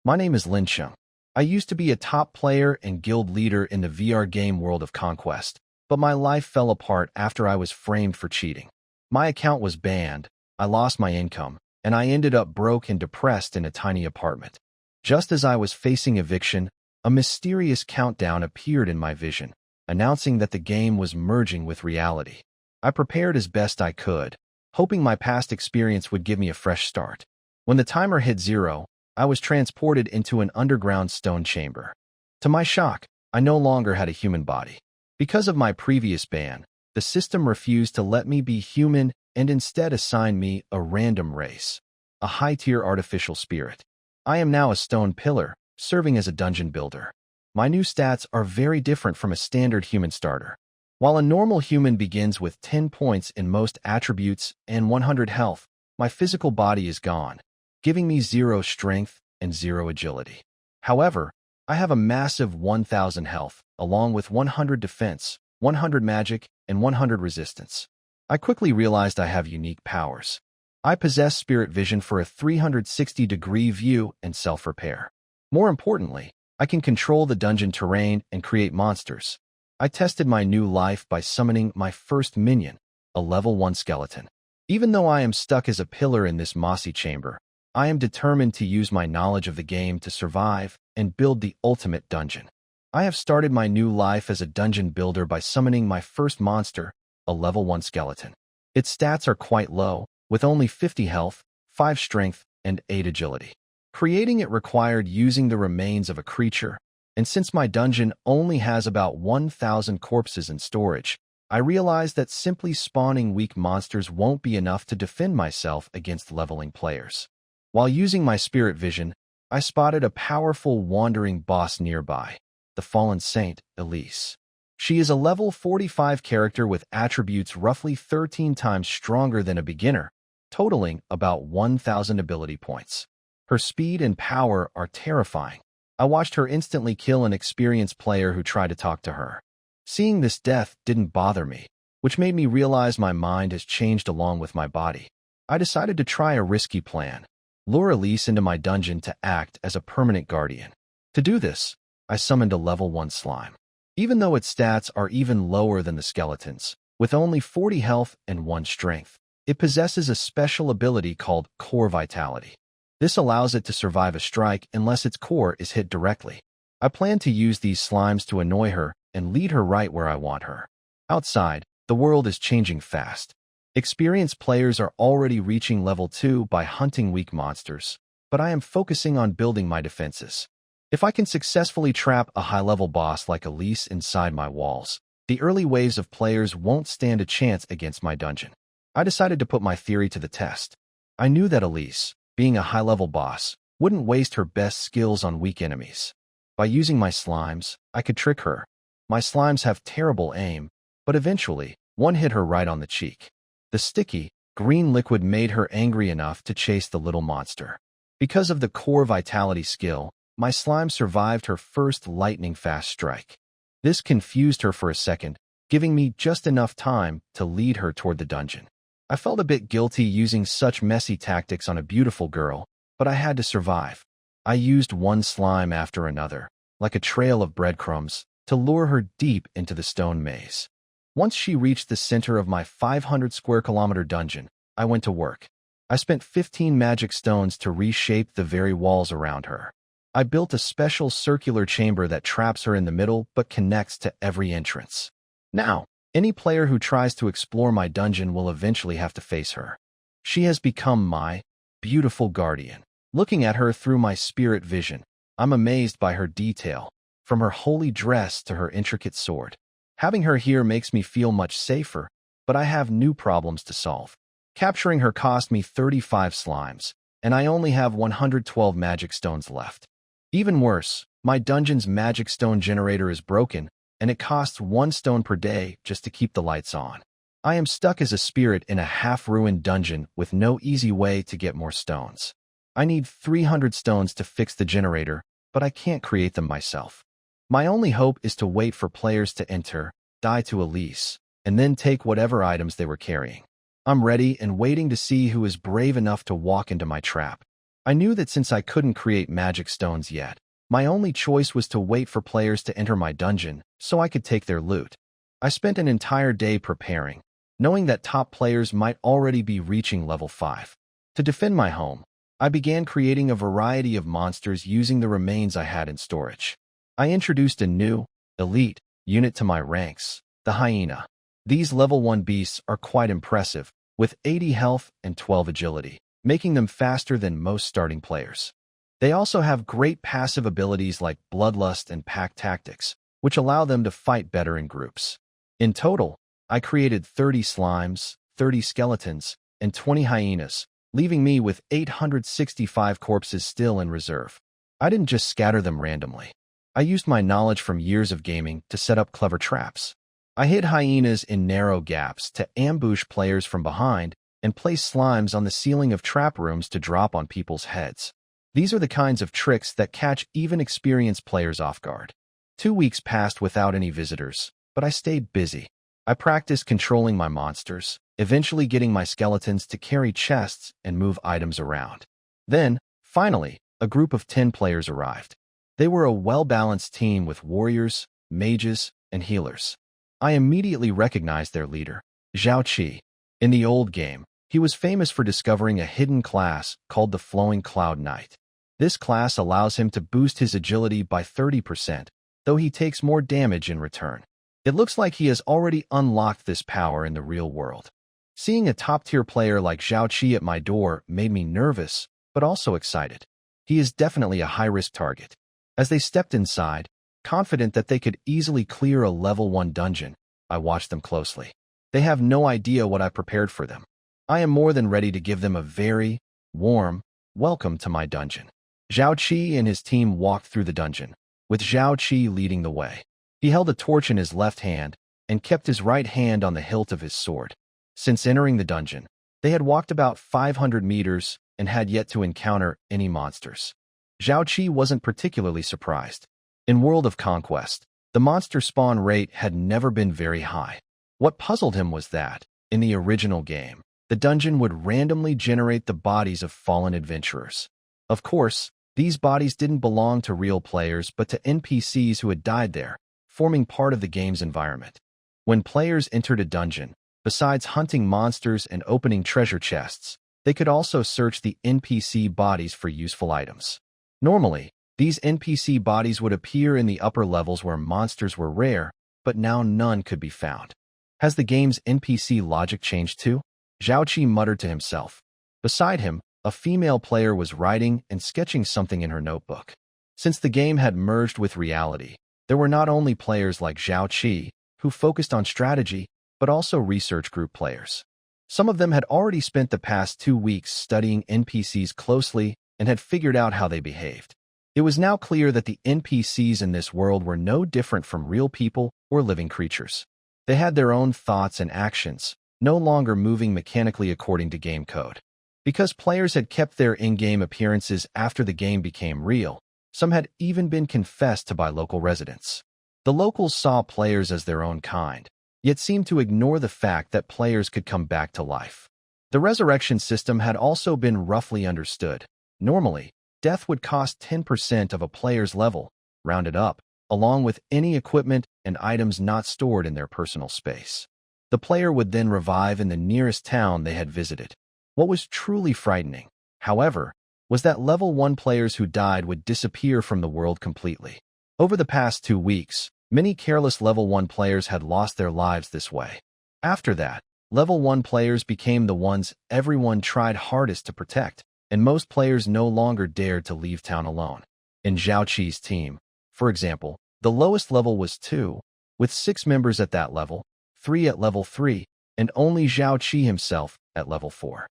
My name is Lin Cheng. I used to be a top player and guild leader in the VR game World of Conquest, but my life fell apart after I was framed for cheating. My account was banned, I lost my income, and I ended up broke and depressed in a tiny apartment. Just as I was facing eviction, a mysterious countdown appeared in my vision, announcing that the game was merging with reality. I prepared as best I could, hoping my past experience would give me a fresh start. When the timer hit 0, I was transported into an underground stone chamber. To my shock, I no longer had a human body. Because of my previous ban, the system refused to let me be human and instead assigned me a random race, a high-tier artificial spirit. I am now a stone pillar, serving as a dungeon builder. My new stats are very different from a standard human starter. While a normal human begins with 10 points in most attributes and 100 health, my physical body is gone, giving me 0 strength and 0 agility. However, I have a massive 1000 health, along with 100 defense, 100 magic, and 100 resistance. I quickly realized I have unique powers. I possess spirit vision for a 360-degree view and self-repair. More importantly, I can control the dungeon terrain and create monsters. I tested my new life by summoning my first minion, a level 1 skeleton. Even though I am stuck as a pillar in this mossy chamber, I am determined to use my knowledge of the game to survive and build the ultimate dungeon. I have started my new life as a dungeon builder by summoning my first monster, a level 1 skeleton. Its stats are quite low, with only 50 health, 5 strength, and 8 agility. Creating it required using the remains of a creature, and since my dungeon only has about 1,000 corpses in storage, I realized that simply spawning weak monsters won't be enough to defend myself against leveling players. While using my spirit vision, I spotted a powerful wandering boss nearby, the fallen saint, Elise. She is a level 45 character with attributes roughly 13 times stronger than a beginner, totaling about 1,000 ability points. Her speed and power are terrifying. I watched her instantly kill an experienced player who tried to talk to her. Seeing this death didn't bother me, which made me realize my mind has changed along with my body. I decided to try a risky plan, lure Elise into my dungeon to act as a permanent guardian. To do this, I summoned a level 1 slime. Even though its stats are even lower than the skeletons, with only 40 health and 1 strength, it possesses a special ability called Core Vitality. This allows it to survive a strike unless its core is hit directly. I plan to use these slimes to annoy her and lead her right where I want her. Outside, the world is changing fast. Experienced players are already reaching level 2 by hunting weak monsters, but I am focusing on building my defenses. If I can successfully trap a high-level boss like Elise inside my walls, the early waves of players won't stand a chance against my dungeon. I decided to put my theory to the test. I knew that Elise, being a high-level boss, wouldn't waste her best skills on weak enemies. By using my slimes, I could trick her. My slimes have terrible aim, but eventually, one hit her right on the cheek. The sticky, green liquid made her angry enough to chase the little monster. Because of the Core Vitality skill, my slime survived her first lightning-fast strike. This confused her for a second, giving me just enough time to lead her toward the dungeon. I felt a bit guilty using such messy tactics on a beautiful girl, but I had to survive. I used one slime after another, like a trail of breadcrumbs, to lure her deep into the stone maze. Once she reached the center of my 500 square kilometer dungeon, I went to work. I spent 15 magic stones to reshape the very walls around her. I built a special circular chamber that traps her in the middle but connects to every entrance. Now, any player who tries to explore my dungeon will eventually have to face her. She has become my beautiful guardian. Looking at her through my spirit vision, I'm amazed by her detail, from her holy dress to her intricate sword. Having her here makes me feel much safer, but I have new problems to solve. Capturing her cost me 35 slimes, and I only have 112 magic stones left. Even worse, my dungeon's magic stone generator is broken, and it costs 1 stone per day just to keep the lights on. I am stuck as a spirit in a half-ruined dungeon with no easy way to get more stones. I need 300 stones to fix the generator, but I can't create them myself. My only hope is to wait for players to enter, die to Elise, and then take whatever items they were carrying. I'm ready and waiting to see who is brave enough to walk into my trap. I knew that since I couldn't create magic stones yet, my only choice was to wait for players to enter my dungeon so I could take their loot. I spent an entire day preparing, knowing that top players might already be reaching level 5. To defend my home, I began creating a variety of monsters using the remains I had in storage. I introduced a new, elite, unit to my ranks, the hyena. These level 1 beasts are quite impressive, with 80 health and 12 agility, making them faster than most starting players. They also have great passive abilities like Bloodlust and Pack Tactics, which allow them to fight better in groups. In total, I created 30 slimes, 30 skeletons, and 20 hyenas, leaving me with 865 corpses still in reserve. I didn't just scatter them randomly. I used my knowledge from years of gaming to set up clever traps. I hid hyenas in narrow gaps to ambush players from behind and place slimes on the ceiling of trap rooms to drop on people's heads. These are the kinds of tricks that catch even experienced players off guard. 2 weeks passed without any visitors, but I stayed busy. I practiced controlling my monsters, eventually getting my skeletons to carry chests and move items around. Then, finally, a group of 10 players arrived. They were a well-balanced team with warriors, mages, and healers. I immediately recognized their leader, Zhao Qi. In the old game, he was famous for discovering a hidden class called the Flowing Cloud Knight. This class allows him to boost his agility by 30%, though he takes more damage in return. It looks like he has already unlocked this power in the real world. Seeing a top-tier player like Zhao Qi at my door made me nervous, but also excited. He is definitely a high-risk target. As they stepped inside, confident that they could easily clear a level 1 dungeon, I watched them closely. They have no idea what I prepared for them. I am more than ready to give them a very warm welcome to my dungeon. Zhao Qi and his team walked through the dungeon, with Zhao Qi leading the way. He held a torch in his left hand and kept his right hand on the hilt of his sword. Since entering the dungeon, they had walked about 500 meters and had yet to encounter any monsters. Zhao Qi wasn't particularly surprised. In World of Conquest, the monster spawn rate had never been very high. What puzzled him was that, in the original game, the dungeon would randomly generate the bodies of fallen adventurers. Of course, these bodies didn't belong to real players but to NPCs who had died there, forming part of the game's environment. When players entered a dungeon, besides hunting monsters and opening treasure chests, they could also search the NPC bodies for useful items. Normally, these NPC bodies would appear in the upper levels where monsters were rare, but now none could be found. Has the game's NPC logic changed too? Zhao Qi muttered to himself. Beside him, a female player was writing and sketching something in her notebook. Since the game had merged with reality, there were not only players like Zhao Qi, who focused on strategy, but also research group players. Some of them had already spent the past 2 weeks studying NPCs closely and had figured out how they behaved. It was now clear that the NPCs in this world were no different from real people or living creatures. They had their own thoughts and actions, no longer moving mechanically according to game code. Because players had kept their in-game appearances after the game became real, some had even been confessed to by local residents. The locals saw players as their own kind, yet seemed to ignore the fact that players could come back to life. The resurrection system had also been roughly understood. Normally, death would cost 10% of a player's level, rounded up, along with any equipment and items not stored in their personal space. The player would then revive in the nearest town they had visited. What was truly frightening, however, was that level 1 players who died would disappear from the world completely. Over the past 2 weeks, many careless level 1 players had lost their lives this way. After that, level 1 players became the ones everyone tried hardest to protect, and most players no longer dared to leave town alone. In Zhao Qi's team, for example, the lowest level was 2, with 6 members at that level, 3 at level 3, and only Zhao Qi himself at level 4.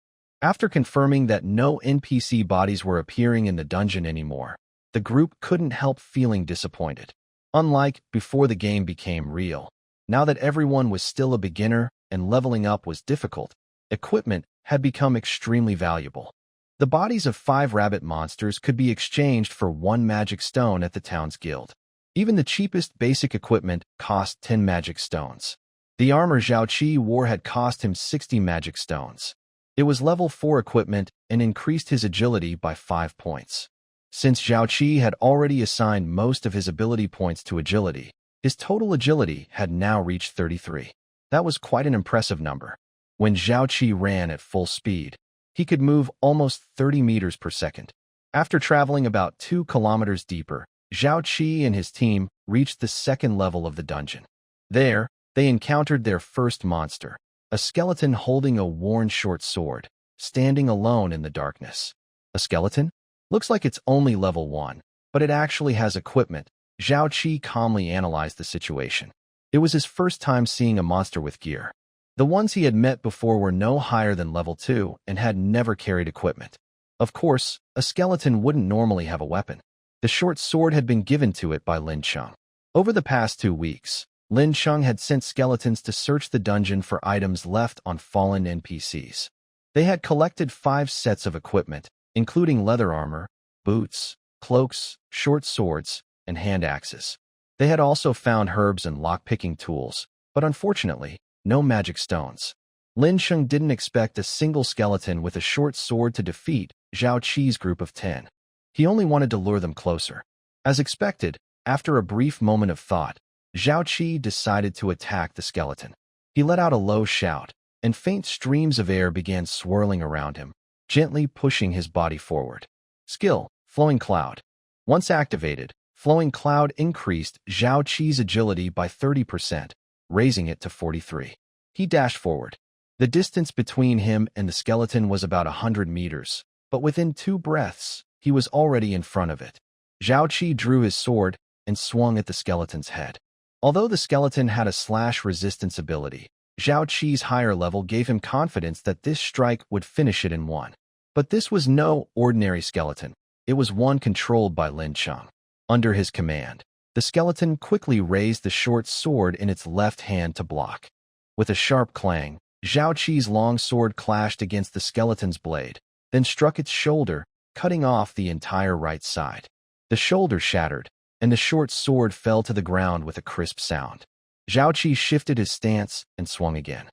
After confirming that no NPC bodies were appearing in the dungeon anymore, the group couldn't help feeling disappointed. Unlike before the game became real, now that everyone was still a beginner and leveling up was difficult, equipment had become extremely valuable. The bodies of 5 rabbit monsters could be exchanged for 1 magic stone at the town's guild. Even the cheapest basic equipment cost 10 magic stones. The armor Zhao Qi wore had cost him 60 magic stones. It was level 4 equipment and increased his agility by 5 points. Since Zhao Qi had already assigned most of his ability points to agility, his total agility had now reached 33. That was quite an impressive number. When Zhao Qi ran at full speed, he could move almost 30 meters per second. After traveling about 2 kilometers deeper, Zhao Qi and his team reached the second level of the dungeon. There, they encountered their first monster, a skeleton holding a worn short sword, standing alone in the darkness. A skeleton? Looks like it's only level 1, but it actually has equipment. Zhao Qi calmly analyzed the situation. It was his first time seeing a monster with gear. The ones he had met before were no higher than level 2 and had never carried equipment. Of course, a skeleton wouldn't normally have a weapon. The short sword had been given to it by Lin Cheng. Over the past 2 weeks, Lin Cheng had sent skeletons to search the dungeon for items left on fallen NPCs. They had collected 5 sets of equipment, including leather armor, boots, cloaks, short swords, and hand axes. They had also found herbs and lock-picking tools, but unfortunately, no magic stones. Lin Cheng didn't expect a single skeleton with a short sword to defeat Zhao Qi's group of 10. He only wanted to lure them closer. As expected, after a brief moment of thought, Zhao Qi decided to attack the skeleton. He let out a low shout, and faint streams of air began swirling around him, gently pushing his body forward. Skill, Flowing Cloud. Once activated, Flowing Cloud increased Zhao Qi's agility by 30%, raising it to 43. He dashed forward. The distance between him and the skeleton was about 100 meters, but within 2 breaths, he was already in front of it. Zhao Qi drew his sword and swung at the skeleton's head. Although the skeleton had a slash resistance ability, Zhao Qi's higher level gave him confidence that this strike would finish it in 1. But this was no ordinary skeleton. It was one controlled by Lin Cheng. Under his command, the skeleton quickly raised the short sword in its left hand to block. With a sharp clang, Zhao Qi's long sword clashed against the skeleton's blade, then struck its shoulder, cutting off the entire right side. The shoulder shattered, and the short sword fell to the ground with a crisp sound. Zhao Qi shifted his stance and swung again.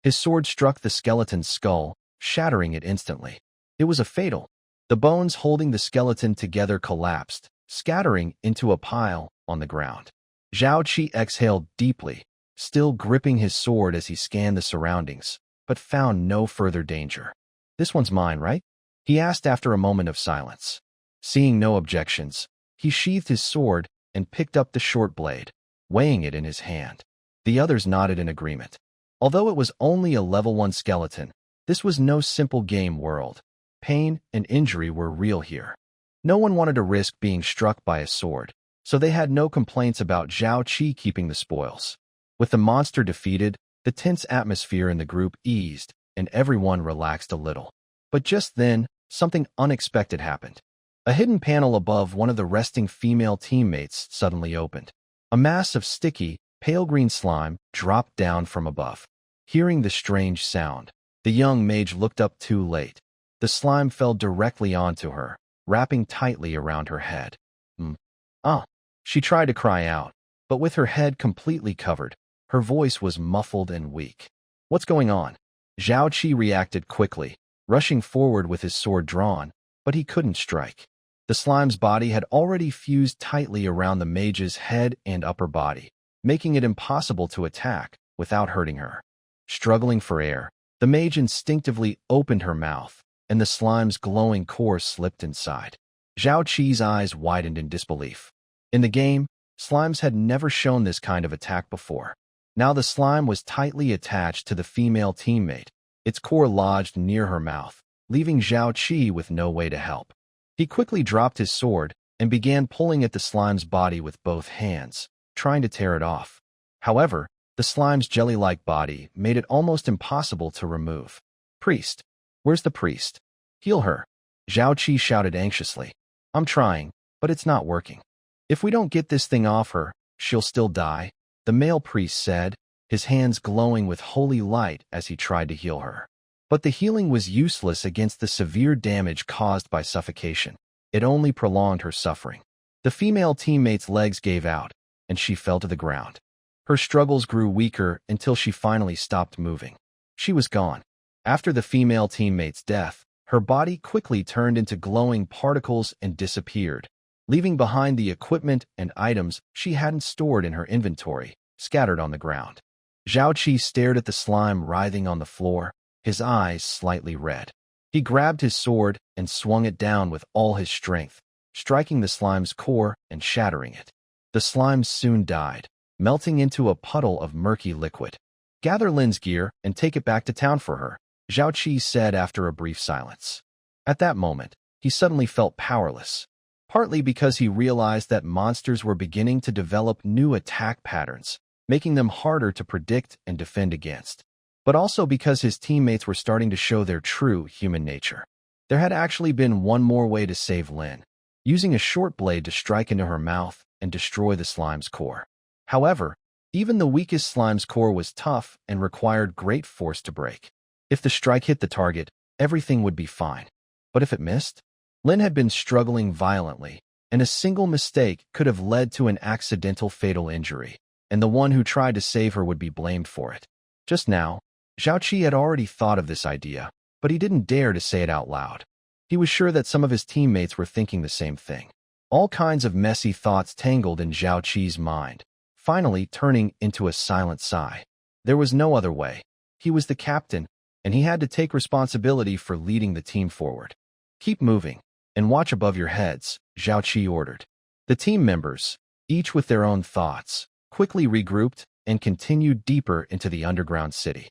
His sword struck the skeleton's skull, shattering it instantly. It was a fatal. The bones holding the skeleton together collapsed, scattering into a pile on the ground. Zhao Qi exhaled deeply, still gripping his sword as he scanned the surroundings, but found no further danger. "This one's mine, right?" he asked after a moment of silence. Seeing no objections, he sheathed his sword and picked up the short blade, weighing it in his hand. The others nodded in agreement. Although it was only a level 1 skeleton, this was no simple game world. Pain and injury were real here. No one wanted to risk being struck by a sword, so they had no complaints about Zhao Qi keeping the spoils. With the monster defeated, the tense atmosphere in the group eased, and everyone relaxed a little. But just then, something unexpected happened. A hidden panel above one of the resting female teammates suddenly opened. A mass of sticky, pale green slime dropped down from above. Hearing the strange sound, the young mage looked up too late. The slime fell directly onto her, wrapping tightly around her head. She tried to cry out, but with her head completely covered, her voice was muffled and weak. "What's going on?" Zhao Qi reacted quickly, rushing forward with his sword drawn, but he couldn't strike. The slime's body had already fused tightly around the mage's head and upper body, making it impossible to attack without hurting her. Struggling for air, the mage instinctively opened her mouth, and the slime's glowing core slipped inside. Zhao Qi's eyes widened in disbelief. In the game, slimes had never shown this kind of attack before. Now the slime was tightly attached to the female teammate, its core lodged near her mouth, leaving Zhao Qi with no way to help. He quickly dropped his sword and began pulling at the slime's body with both hands, trying to tear it off. However, the slime's jelly-like body made it almost impossible to remove. "Priest, where's the priest? Heal her," Zhao Qi shouted anxiously. "I'm trying, but it's not working. If we don't get this thing off her, she'll still die," the male priest said, his hands glowing with holy light as he tried to heal her. But the healing was useless against the severe damage caused by suffocation. It only prolonged her suffering. The female teammate's legs gave out, and she fell to the ground. Her struggles grew weaker until she finally stopped moving. She was gone. After the female teammate's death, her body quickly turned into glowing particles and disappeared, leaving behind the equipment and items she hadn't stored in her inventory, scattered on the ground. Zhao Qi stared at the slime writhing on the floor, his eyes slightly red. He grabbed his sword and swung it down with all his strength, striking the slime's core and shattering it. The slime soon died, melting into a puddle of murky liquid. "Gather Lin's gear and take it back to town for her," Zhao Qi said after a brief silence. At that moment, he suddenly felt powerless, partly because he realized that monsters were beginning to develop new attack patterns, making them harder to predict and defend against, but also because his teammates were starting to show their true human nature. There had actually been one more way to save Lin, using a short blade to strike into her mouth and destroy the slime's core. However, even the weakest slime's core was tough and required great force to break. If the strike hit the target, everything would be fine. But if it missed? Lin had been struggling violently, and a single mistake could have led to an accidental fatal injury, and the one who tried to save her would be blamed for it. Just now, Zhao Qi had already thought of this idea, but he didn't dare to say it out loud. He was sure that some of his teammates were thinking the same thing. All kinds of messy thoughts tangled in Zhao Qi's mind, finally turning into a silent sigh. There was no other way. He was the captain, and he had to take responsibility for leading the team forward. "Keep moving, and watch above your heads," Zhao Qi ordered. The team members, each with their own thoughts, quickly regrouped and continued deeper into the underground city.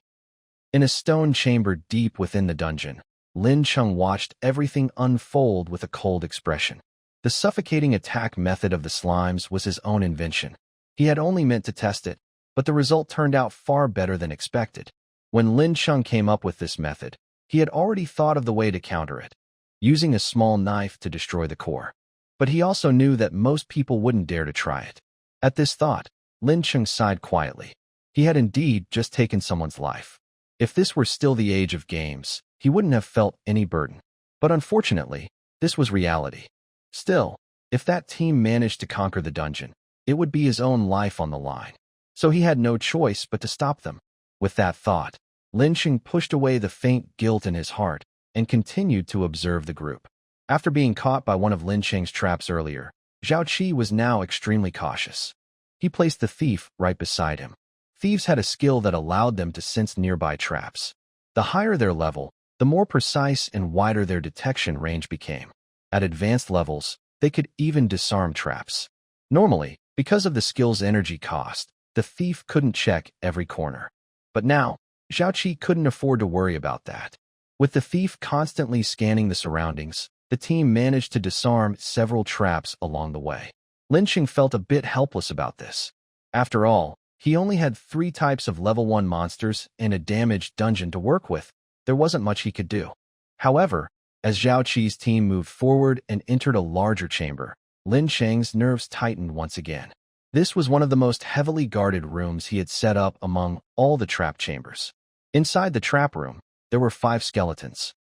In a stone chamber deep within the dungeon, Lin Cheng watched everything unfold with a cold expression. The suffocating attack method of the slimes was his own invention. He had only meant to test it, but the result turned out far better than expected. When Lin Cheng came up with this method, he had already thought of the way to counter it, using a small knife to destroy the core. But he also knew that most people wouldn't dare to try it. At this thought, Lin Cheng sighed quietly. He had indeed just taken someone's life. If this were still the age of games, he wouldn't have felt any burden. But unfortunately, this was reality. Still, if that team managed to conquer the dungeon, it would be his own life on the line. So he had no choice but to stop them. With that thought, Lincheng pushed away the faint guilt in his heart and continued to observe the group. After being caught by one of Lincheng's traps earlier, Zhao Qi was now extremely cautious. He placed the thief right beside him. Thieves had a skill that allowed them to sense nearby traps. The higher their level, the more precise and wider their detection range became. At advanced levels, they could even disarm traps. Normally, because of the skill's energy cost, the thief couldn't check every corner. But now, Zhao Qi couldn't afford to worry about that. With the thief constantly scanning the surroundings, the team managed to disarm several traps along the way. Lincheng felt a bit helpless about this. After all, he only had 3 types of level 1 monsters and a damaged dungeon to work with. There wasn't much he could do. However, as Zhao Qi's team moved forward and entered a larger chamber, Lin Cheng's nerves tightened once again. This was one of the most heavily guarded rooms he had set up among all the trap chambers. Inside the trap room, there were 5 skeletons.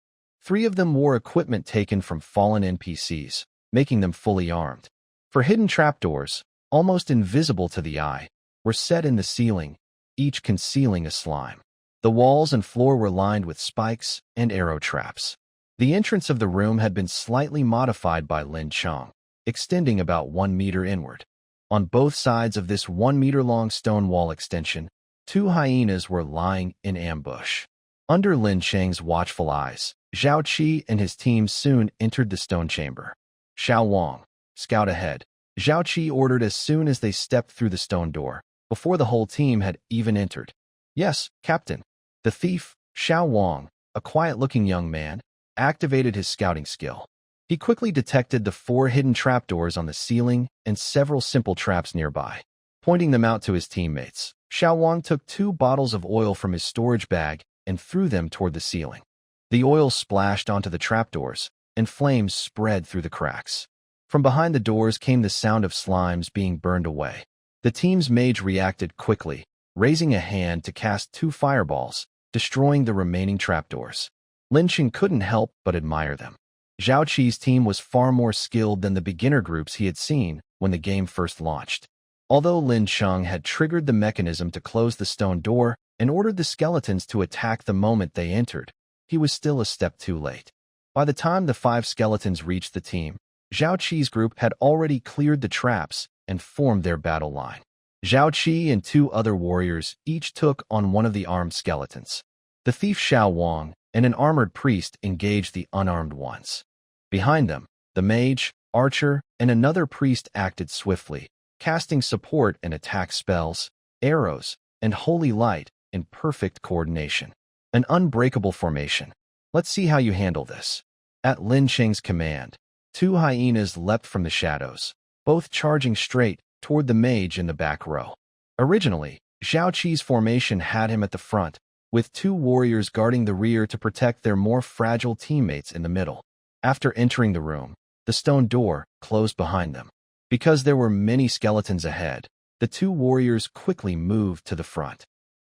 3 of them wore equipment taken from fallen NPCs, making them fully armed. For hidden trapdoors, almost invisible to the eye, were set in the ceiling, each concealing a slime. The walls and floor were lined with spikes and arrow traps. The entrance of the room had been slightly modified by Lin Cheng, extending about 1 meter inward. On both sides of this 1 meter long stone wall extension, 2 hyenas were lying in ambush. Under Lin Cheng's watchful eyes, Zhao Qi and his team soon entered the stone chamber. "Xiao Wang, scout ahead," Zhao Qi ordered as soon as they stepped through the stone door, before the whole team had even entered. "Yes, Captain." The thief, Xiao Wang, a quiet-looking young man, activated his scouting skill. He quickly detected the 4 hidden trapdoors on the ceiling and several simple traps nearby. Pointing them out to his teammates, Xiao Wang took 2 bottles of oil from his storage bag and threw them toward the ceiling. The oil splashed onto the trapdoors, and flames spread through the cracks. From behind the doors came the sound of slimes being burned away. The team's mage reacted quickly, raising a hand to cast 2 fireballs, destroying the remaining trapdoors. Lincheng couldn't help but admire them. Zhao Qi's team was far more skilled than the beginner groups he had seen when the game first launched. Although Lin Cheng had triggered the mechanism to close the stone door and ordered the skeletons to attack the moment they entered, he was still a step too late. By the time the 5 skeletons reached the team, Zhao Qi's group had already cleared the traps and formed their battle line. Zhao Qi and 2 other warriors each took on one of the armed skeletons. The thief Xiao Wang and an armored priest engaged the unarmed ones. Behind them, the mage, archer, and another priest acted swiftly, casting support and attack spells, arrows, and holy light in perfect coordination. An unbreakable formation. Let's see how you handle this. At Lin Cheng's command, 2 hyenas leapt from the shadows, both charging straight toward the mage in the back row. Originally, Zhao Qi's formation had him at the front, with 2 warriors guarding the rear to protect their more fragile teammates in the middle. After entering the room, the stone door closed behind them. Because there were many skeletons ahead, the 2 warriors quickly moved to the front.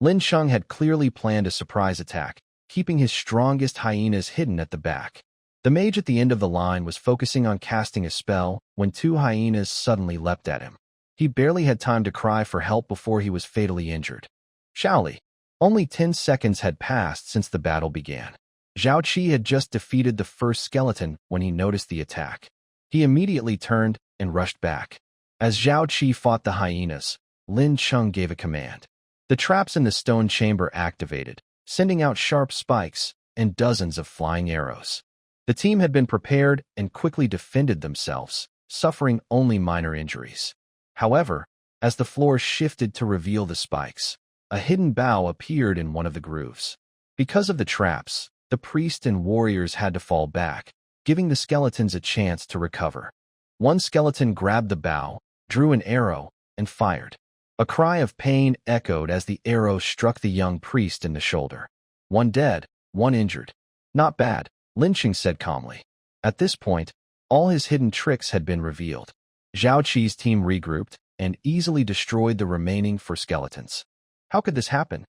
Lincheng had clearly planned a surprise attack, keeping his strongest hyenas hidden at the back. The mage at the end of the line was focusing on casting a spell when 2 hyenas suddenly leapt at him. He barely had time to cry for help before he was fatally injured. Shaoli. Only 10 seconds had passed since the battle began. Zhao Qi had just defeated the first skeleton when he noticed the attack. He immediately turned and rushed back. As Zhao Qi fought the hyenas, Lin Cheng gave a command. The traps in the stone chamber activated, sending out sharp spikes and dozens of flying arrows. The team had been prepared and quickly defended themselves, suffering only minor injuries. However, as the floor shifted to reveal the spikes, a hidden bow appeared in one of the grooves. Because of the traps, the priest and warriors had to fall back, giving the skeletons a chance to recover. One skeleton grabbed the bow, drew an arrow, and fired. A cry of pain echoed as the arrow struck the young priest in the shoulder. 1 dead, 1 injured. Not bad, Lincheng said calmly. At this point, all his hidden tricks had been revealed. Zhao Qi's team regrouped and easily destroyed the remaining 4 skeletons. How could this happen?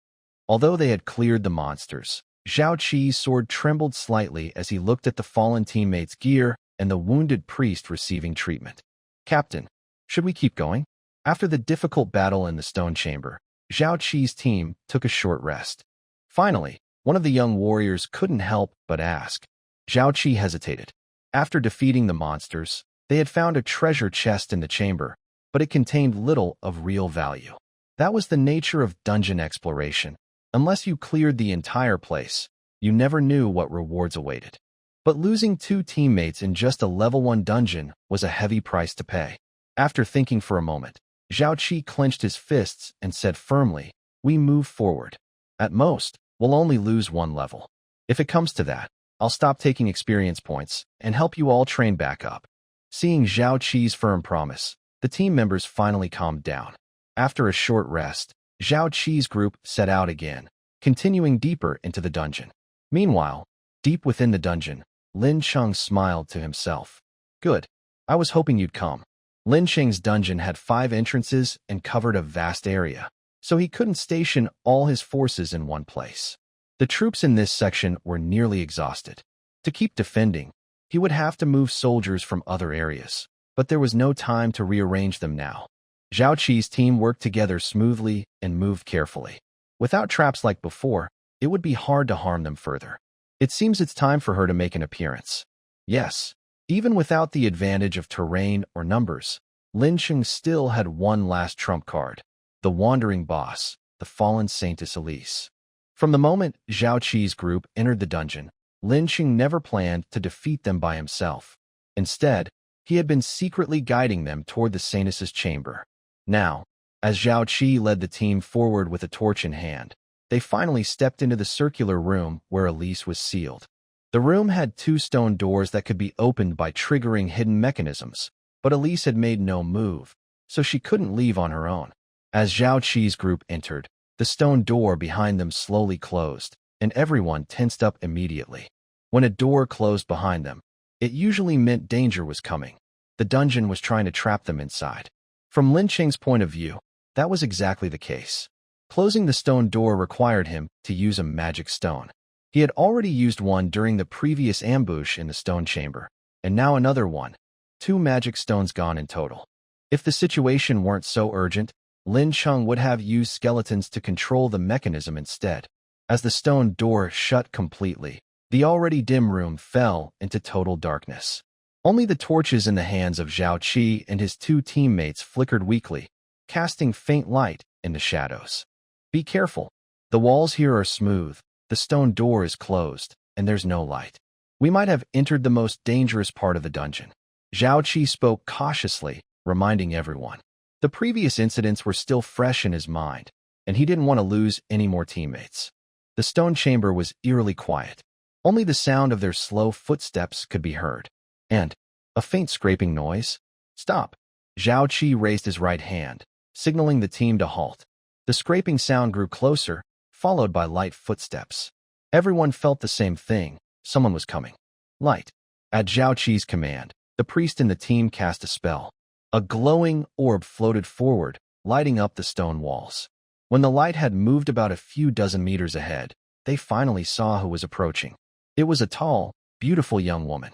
Although they had cleared the monsters, Zhao Qi's sword trembled slightly as he looked at the fallen teammates' gear and the wounded priest receiving treatment. Captain, should we keep going? After the difficult battle in the stone chamber, Zhao Qi's team took a short rest. Finally, one of the young warriors couldn't help but ask. Zhao Qi hesitated. After defeating the monsters, they had found a treasure chest in the chamber, but it contained little of real value. That was the nature of dungeon exploration. Unless you cleared the entire place, you never knew what rewards awaited. But losing 2 teammates in just a level 1 dungeon was a heavy price to pay. After thinking for a moment, Zhao Qi clenched his fists and said firmly, "We move forward. At most, we'll only lose 1 level. If it comes to that, I'll stop taking experience points and help you all train back up." Seeing Zhao Qi's firm promise, the team members finally calmed down. After a short rest, Zhao Qi's group set out again, continuing deeper into the dungeon. Meanwhile, deep within the dungeon, Lin Cheng smiled to himself. Good. I was hoping you'd come. Lin Cheng's dungeon had 5 entrances and covered a vast area, so he couldn't station all his forces in one place. The troops in this section were nearly exhausted. To keep defending, he would have to move soldiers from other areas, but there was no time to rearrange them now. Zhao Qi's team worked together smoothly and moved carefully. Without traps like before, it would be hard to harm them further. It seems it's time for her to make an appearance. Yes, even without the advantage of terrain or numbers, Lincheng still had one last trump card: the wandering boss, the fallen Saintess Elise. From the moment Zhao Qi's group entered the dungeon, Lincheng never planned to defeat them by himself. Instead, he had been secretly guiding them toward the Saintess's chamber. Now, as Zhao Qi led the team forward with a torch in hand, they finally stepped into the circular room where Elise was sealed. The room had 2 stone doors that could be opened by triggering hidden mechanisms, but Elise had made no move, so she couldn't leave on her own. As Zhao Qi's group entered, the stone door behind them slowly closed, and everyone tensed up immediately. When a door closed behind them, it usually meant danger was coming. The dungeon was trying to trap them inside. From Lincheng's point of view, that was exactly the case. Closing the stone door required him to use a magic stone. He had already used one during the previous ambush in the stone chamber, and now another one. 2 magic stones gone in total. If the situation weren't so urgent, Lin Cheng would have used skeletons to control the mechanism instead. As the stone door shut completely, The already dim room fell into total darkness. Only the torches in the hands of Zhao Qi and his two teammates flickered weakly, casting faint light in the shadows. Be careful. The walls here are smooth, the stone door is closed, and there's no light. We might have entered the most dangerous part of the dungeon. Zhao Qi spoke cautiously, reminding everyone. The previous incidents were still fresh in his mind, and he didn't want to lose any more teammates. The stone chamber was eerily quiet. Only the sound of their slow footsteps could be heard. And a faint scraping noise. Stop. Zhao Qi raised his right hand, signaling the team to halt. The scraping sound grew closer, followed by light footsteps. Everyone felt the same thing. Someone was coming. Light. At Zhao Qi's command, the priest in the team cast a spell. A glowing orb floated forward, lighting up the stone walls. When the light had moved about a few dozen meters ahead, they finally saw who was approaching. It was a tall, beautiful young woman.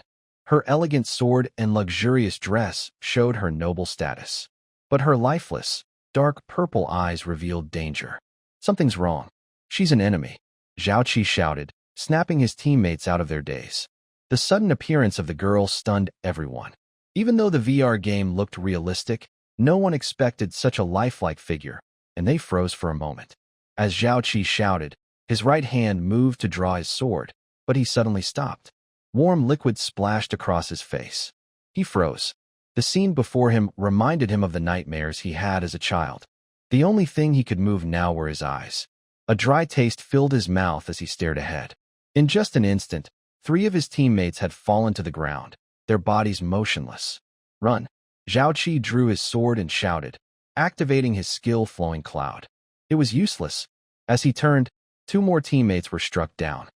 Her elegant sword and luxurious dress showed her noble status. But her lifeless, dark purple eyes revealed danger. Something's wrong. She's an enemy. Zhao Qi shouted, snapping his teammates out of their daze. The sudden appearance of the girl stunned everyone. Even though the VR game looked realistic, no one expected such a lifelike figure, and they froze for a moment. As Zhao Qi shouted, his right hand moved to draw his sword, but he suddenly stopped. Warm liquid splashed across his face. He froze. The scene before him reminded him of the nightmares he had as a child. The only thing he could move now were his eyes. A dry taste filled his mouth as he stared ahead. In just an instant, 3 of his teammates had fallen to the ground, their bodies motionless. Run. Zhao Qi drew his sword and shouted, activating his skill-flowing cloud. It was useless. As he turned, 2 more teammates were struck down.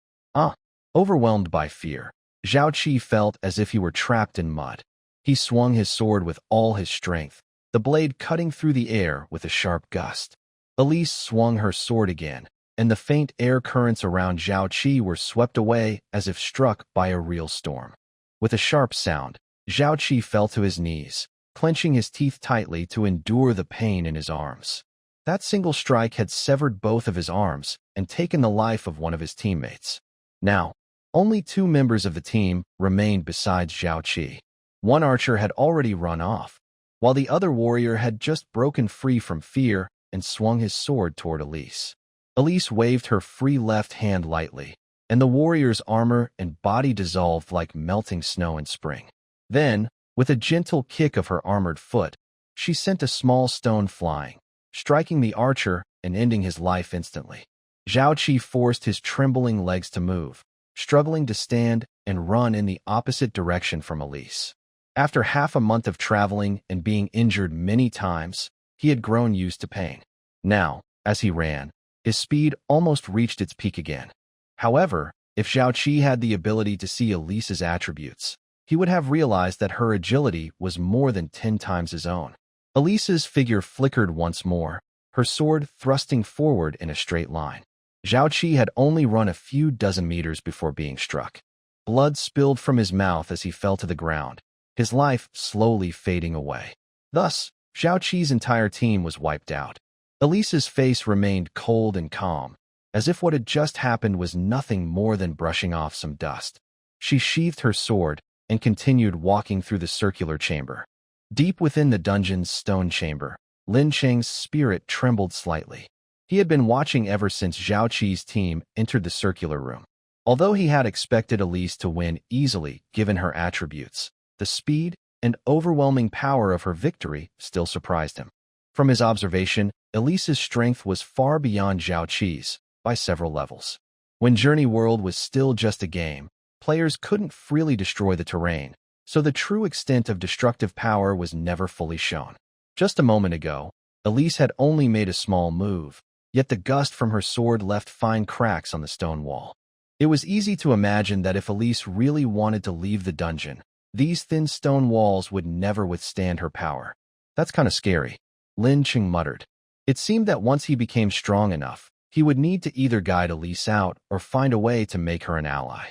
Overwhelmed by fear, Zhao Qi felt as if he were trapped in mud. He swung his sword with all his strength, the blade cutting through the air with a sharp gust. Elise swung her sword again, and the faint air currents around Zhao Qi were swept away as if struck by a real storm. With a sharp sound, Zhao Qi fell to his knees, clenching his teeth tightly to endure the pain in his arms. That single strike had severed both of his arms and taken the life of one of his teammates. Now, only 2 members of the team remained besides Zhao Qi. One archer had already run off, while the other warrior had just broken free from fear and swung his sword toward Elise. Elise waved her free left hand lightly, and the warrior's armor and body dissolved like melting snow in spring. Then, with a gentle kick of her armored foot, she sent a small stone flying, striking the archer and ending his life instantly. Zhao Qi forced his trembling legs to move, struggling to stand and run in the opposite direction from Elise. After half a month of traveling and being injured many times, he had grown used to pain. Now, as he ran, his speed almost reached its peak again. However, if Zhao Qi had the ability to see Elise's attributes, he would have realized that her agility was more than 10 times his own. Elise's figure flickered once more, her sword thrusting forward in a straight line. Zhao Qi had only run a few dozen meters before being struck. Blood spilled from his mouth as he fell to the ground, his life slowly fading away. Thus, Zhao Qi's entire team was wiped out. Elise's face remained cold and calm, as if what had just happened was nothing more than brushing off some dust. She sheathed her sword and continued walking through the circular chamber. Deep within the dungeon's stone chamber, Lin Cheng's spirit trembled slightly. He had been watching ever since Zhao Qi's team entered the circular room. Although he had expected Elise to win easily given her attributes, the speed and overwhelming power of her victory still surprised him. From his observation, Elise's strength was far beyond Zhao Qi's by several levels. When Journey World was still just a game, players couldn't freely destroy the terrain, so the true extent of destructive power was never fully shown. Just a moment ago, Elise had only made a small move, yet the gust from her sword left fine cracks on the stone wall. It was easy to imagine that if Elise really wanted to leave the dungeon, these thin stone walls would never withstand her power. That's kind of scary, Lin Cheng muttered. It seemed that once he became strong enough, he would need to either guide Elise out or find a way to make her an ally.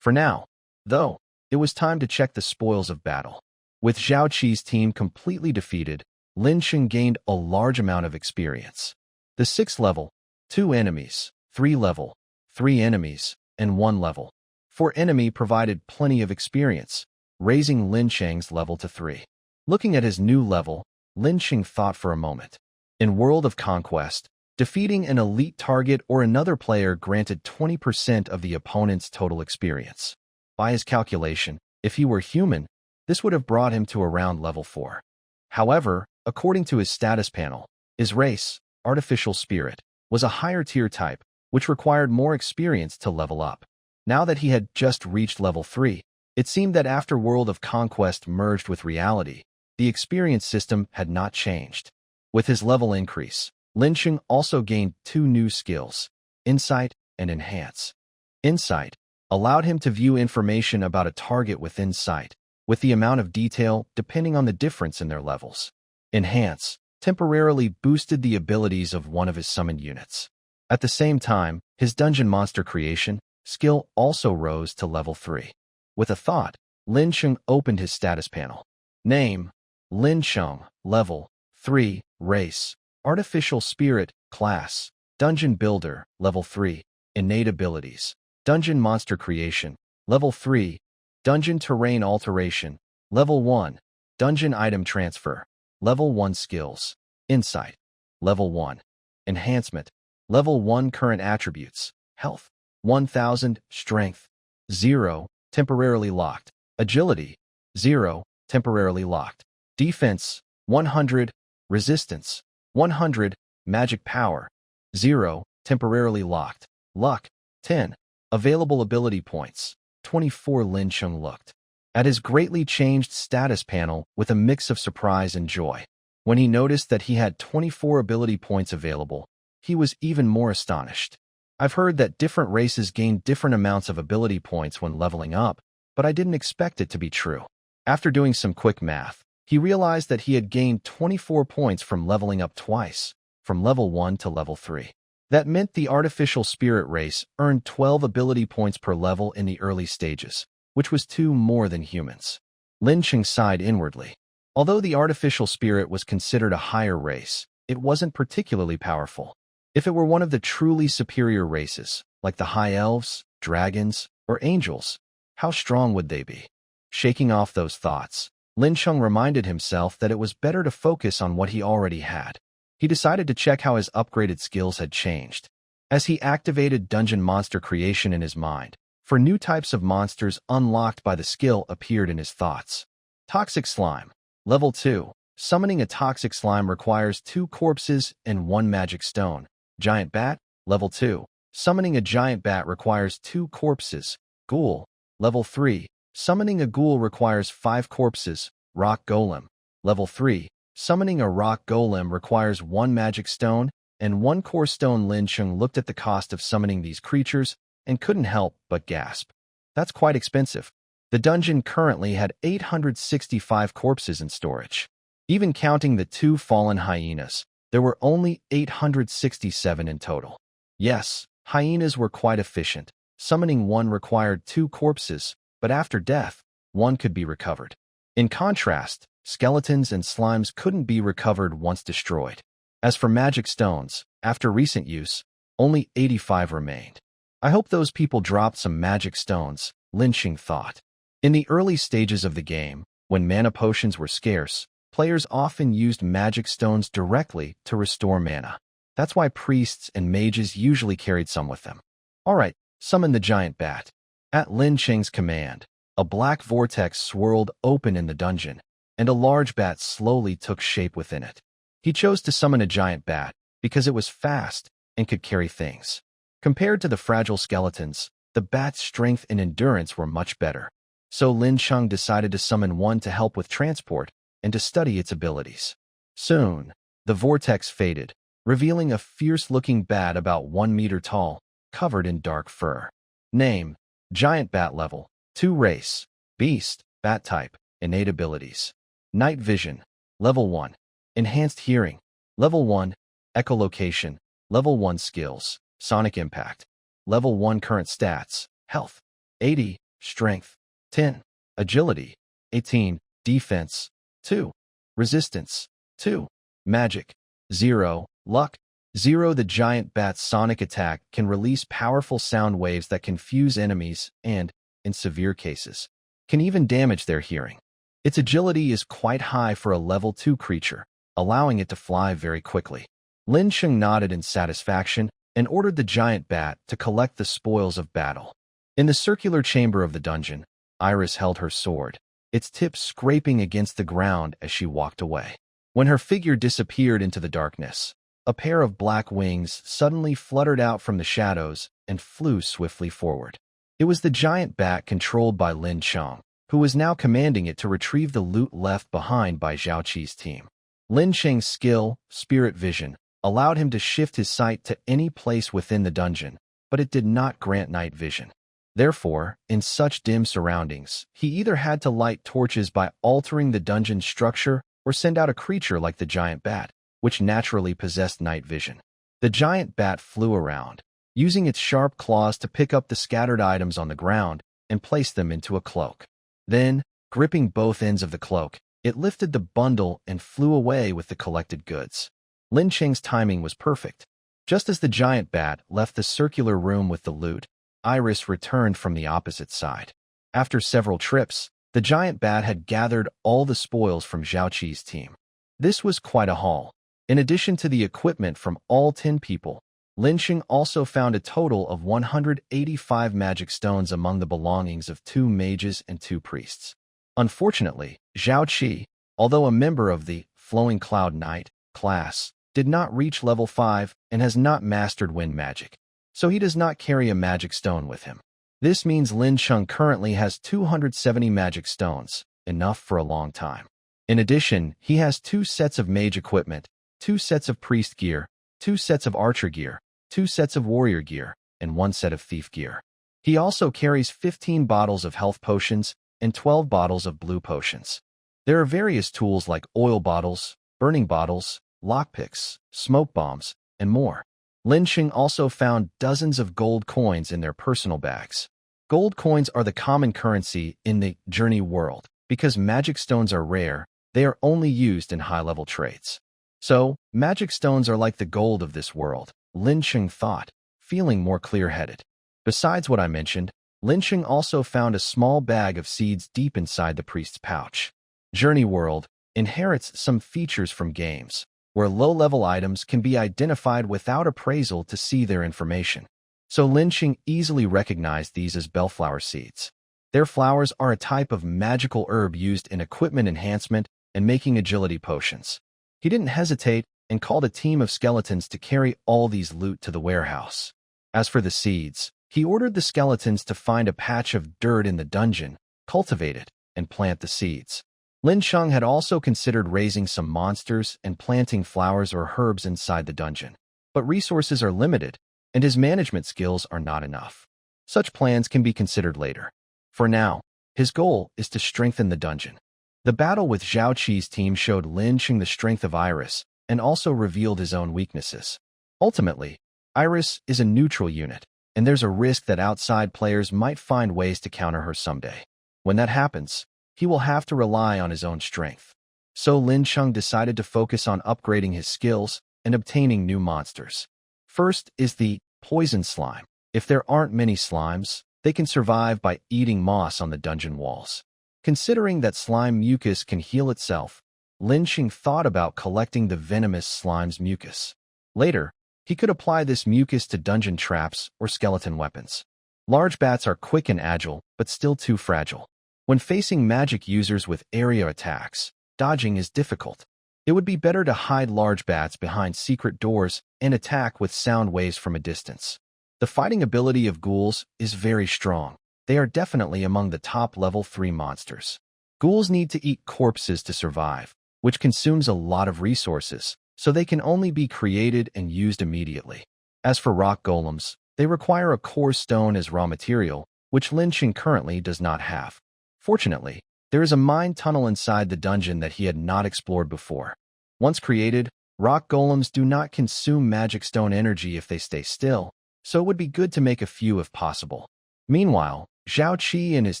For now, though, it was time to check the spoils of battle. With Zhao Qi's team completely defeated, Lin Cheng gained a large amount of experience. The 6th level, 2 enemies, 3 level, 3 enemies, and 1 level, For enemy provided plenty of experience, raising Lin Cheng's level to 3. Looking at his new level, Lin Cheng thought for a moment. In World of Conquest, defeating an elite target or another player granted 20% of the opponent's total experience. By his calculation, if he were human, this would have brought him to around level 4. However, according to his status panel, his race, Artificial Spirit, was a higher tier type, which required more experience to level up. Now that he had just reached level 3, it seemed that after World of Conquest merged with reality, the experience system had not changed. With his level increase, Lincheng also gained 2 new skills, Insight and Enhance. Insight allowed him to view information about a target with insight, with the amount of detail depending on the difference in their levels. Enhance temporarily boosted the abilities of one of his summoned units. At the same time, his dungeon monster creation skill also rose to level 3. With a thought, Lincheng opened his status panel. Name: Lincheng. Level: 3. Race: Artificial Spirit. Class: Dungeon Builder. Level 3. Innate abilities: Dungeon Monster Creation. Level 3. Dungeon Terrain Alteration. Level 1. Dungeon Item Transfer. Level 1 Skills: Insight. Level 1. Enhancement. Level 1 Current Attributes: Health 1000, Strength 0, temporarily locked, Agility 0, temporarily locked, Defense 100, Resistance 100, Magic Power 0, temporarily locked, Luck 10, Available ability points 24. Lin Cheng looked at his greatly changed status panel with a mix of surprise and joy. When he noticed that he had 24 ability points available, he was even more astonished. I've heard that different races gain different amounts of ability points when leveling up, but I didn't expect it to be true. After doing some quick math, he realized that he had gained 24 points from leveling up twice, from level 1 to level 3. That meant the Artificial Spirit race earned 12 ability points per level in the early stages, which was 2 more than humans. Lin Cheng sighed inwardly. Although the Artificial Spirit was considered a higher race, it wasn't particularly powerful. If it were one of the truly superior races, like the High Elves, Dragons, or Angels, how strong would they be? Shaking off those thoughts, Lin Cheng reminded himself that it was better to focus on what he already had. He decided to check how his upgraded skills had changed. As he activated Dungeon Monster Creation in his mind, for new types of monsters unlocked by the skill appeared in his thoughts. Toxic Slime. Level 2. Summoning a Toxic Slime requires 2 corpses and 1 magic stone. Giant Bat. Level 2. Summoning a Giant Bat requires 2 corpses. Ghoul. Level 3. Summoning a Ghoul requires 5 corpses. Rock Golem. Level 3. Summoning a Rock Golem requires 1 magic stone and 1 core stone. Lin Cheng looked at the cost of summoning these creatures and couldn't help but gasp. That's quite expensive. The dungeon currently had 865 corpses in storage. Even counting the 2 fallen hyenas, there were only 867 in total. Yes, hyenas were quite efficient. Summoning one required 2 corpses, but after death, 1 could be recovered. In contrast, skeletons and slimes couldn't be recovered once destroyed. As for magic stones, after recent use, only 85 remained. I hope those people dropped some magic stones, Lin Cheng thought. In the early stages of the game, when mana potions were scarce, players often used magic stones directly to restore mana. That's why priests and mages usually carried some with them. Alright, summon the Giant Bat. At Lin Cheng's command, a black vortex swirled open in the dungeon, and a large bat slowly took shape within it. He chose to summon a Giant Bat because it was fast and could carry things. Compared to the fragile skeletons, the bat's strength and endurance were much better. So Lin Cheng decided to summon one to help with transport and to study its abilities. Soon, the vortex faded, revealing a fierce-looking bat about 1 meter tall, covered in dark fur. Name: Giant Bat. Level 2. Race: Beast. Bat type: Innate abilities: Night Vision. Level 1. Enhanced Hearing. Level 1. Echolocation. Level 1 Skills: Sonic Impact. Level 1 Current Stats: Health 80, Strength 10, Agility 18, Defense 2, Resistance 2, Magic 0, Luck 0. The Giant Bat's sonic attack can release powerful sound waves that confuse enemies and, in severe cases, can even damage their hearing. Its agility is quite high for a level 2 creature, allowing it to fly very quickly. Lin Cheng nodded in satisfaction and ordered the giant bat to collect the spoils of battle. In the circular chamber of the dungeon, Iris held her sword, its tip scraping against the ground as she walked away. When her figure disappeared into the darkness, a pair of black wings suddenly fluttered out from the shadows and flew swiftly forward. It was the giant bat controlled by Lin Cheng, who was now commanding it to retrieve the loot left behind by Zhao Qi's team. Lin Cheng's skill, spirit vision, allowed him to shift his sight to any place within the dungeon, but it did not grant night vision. Therefore, in such dim surroundings, he either had to light torches by altering the dungeon's structure or send out a creature like the giant bat, which naturally possessed night vision. The giant bat flew around, using its sharp claws to pick up the scattered items on the ground and place them into a cloak. Then, gripping both ends of the cloak, it lifted the bundle and flew away with the collected goods. Lin Cheng's timing was perfect. Just as the giant bat left the circular room with the loot, Iris returned from the opposite side. After several trips, the giant bat had gathered all the spoils from Zhao Qi's team. This was quite a haul. In addition to the equipment from all 10 people, Lincheng also found a total of 185 magic stones among the belongings of 2 mages and 2 priests. Unfortunately, Zhao Qi, although a member of the Flowing Cloud Knight class, did not reach level 5 and has not mastered wind magic, so he does not carry a magic stone with him. This means Lin Cheng currently has 270 magic stones, enough for a long time. In addition, he has 2 sets of mage equipment, 2 sets of priest gear, 2 sets of archer gear, 2 sets of warrior gear, and 1 set of thief gear. He also carries 15 bottles of health potions and 12 bottles of blue potions. There are various tools like oil bottles, burning bottles, lockpicks, smoke bombs, and more. Lincheng also found dozens of gold coins in their personal bags. Gold coins are the common currency in the Journey world. Because magic stones are rare, they are only used in high-level trades. So, magic stones are like the gold of this world, Lincheng thought, feeling more clear-headed. Besides what I mentioned, Lincheng also found a small bag of seeds deep inside the priest's pouch. Journey World inherits some features from games, where low-level items can be identified without appraisal to see their information. So Lincheng easily recognized these as bellflower seeds. Their flowers are a type of magical herb used in equipment enhancement and making agility potions. He didn't hesitate and called a team of skeletons to carry all these loot to the warehouse. As for the seeds, he ordered the skeletons to find a patch of dirt in the dungeon, cultivate it, and plant the seeds. Lincheng had also considered raising some monsters and planting flowers or herbs inside the dungeon. But resources are limited, and his management skills are not enough. Such plans can be considered later. For now, his goal is to strengthen the dungeon. The battle with Zhao Qi's team showed Lincheng the strength of Iris and also revealed his own weaknesses. Ultimately, Iris is a neutral unit, and there's a risk that outside players might find ways to counter her someday. When that happens, he will have to rely on his own strength. So Lincheng decided to focus on upgrading his skills and obtaining new monsters. First is the poison slime. If there aren't many slimes, they can survive by eating moss on the dungeon walls. Considering that slime mucus can heal itself, Lincheng thought about collecting the venomous slime's mucus. Later, he could apply this mucus to dungeon traps or skeleton weapons. Large bats are quick and agile, but still too fragile. When facing magic users with area attacks, dodging is difficult. It would be better to hide large bats behind secret doors and attack with sound waves from a distance. The fighting ability of ghouls is very strong. They are definitely among the top level 3 monsters. Ghouls need to eat corpses to survive, which consumes a lot of resources, so they can only be created and used immediately. As for rock golems, they require a core stone as raw material, which Lincheng currently does not have. Fortunately, there is a mine tunnel inside the dungeon that he had not explored before. Once created, rock golems do not consume magic stone energy if they stay still, so it would be good to make a few if possible. Meanwhile, Zhao Qi and his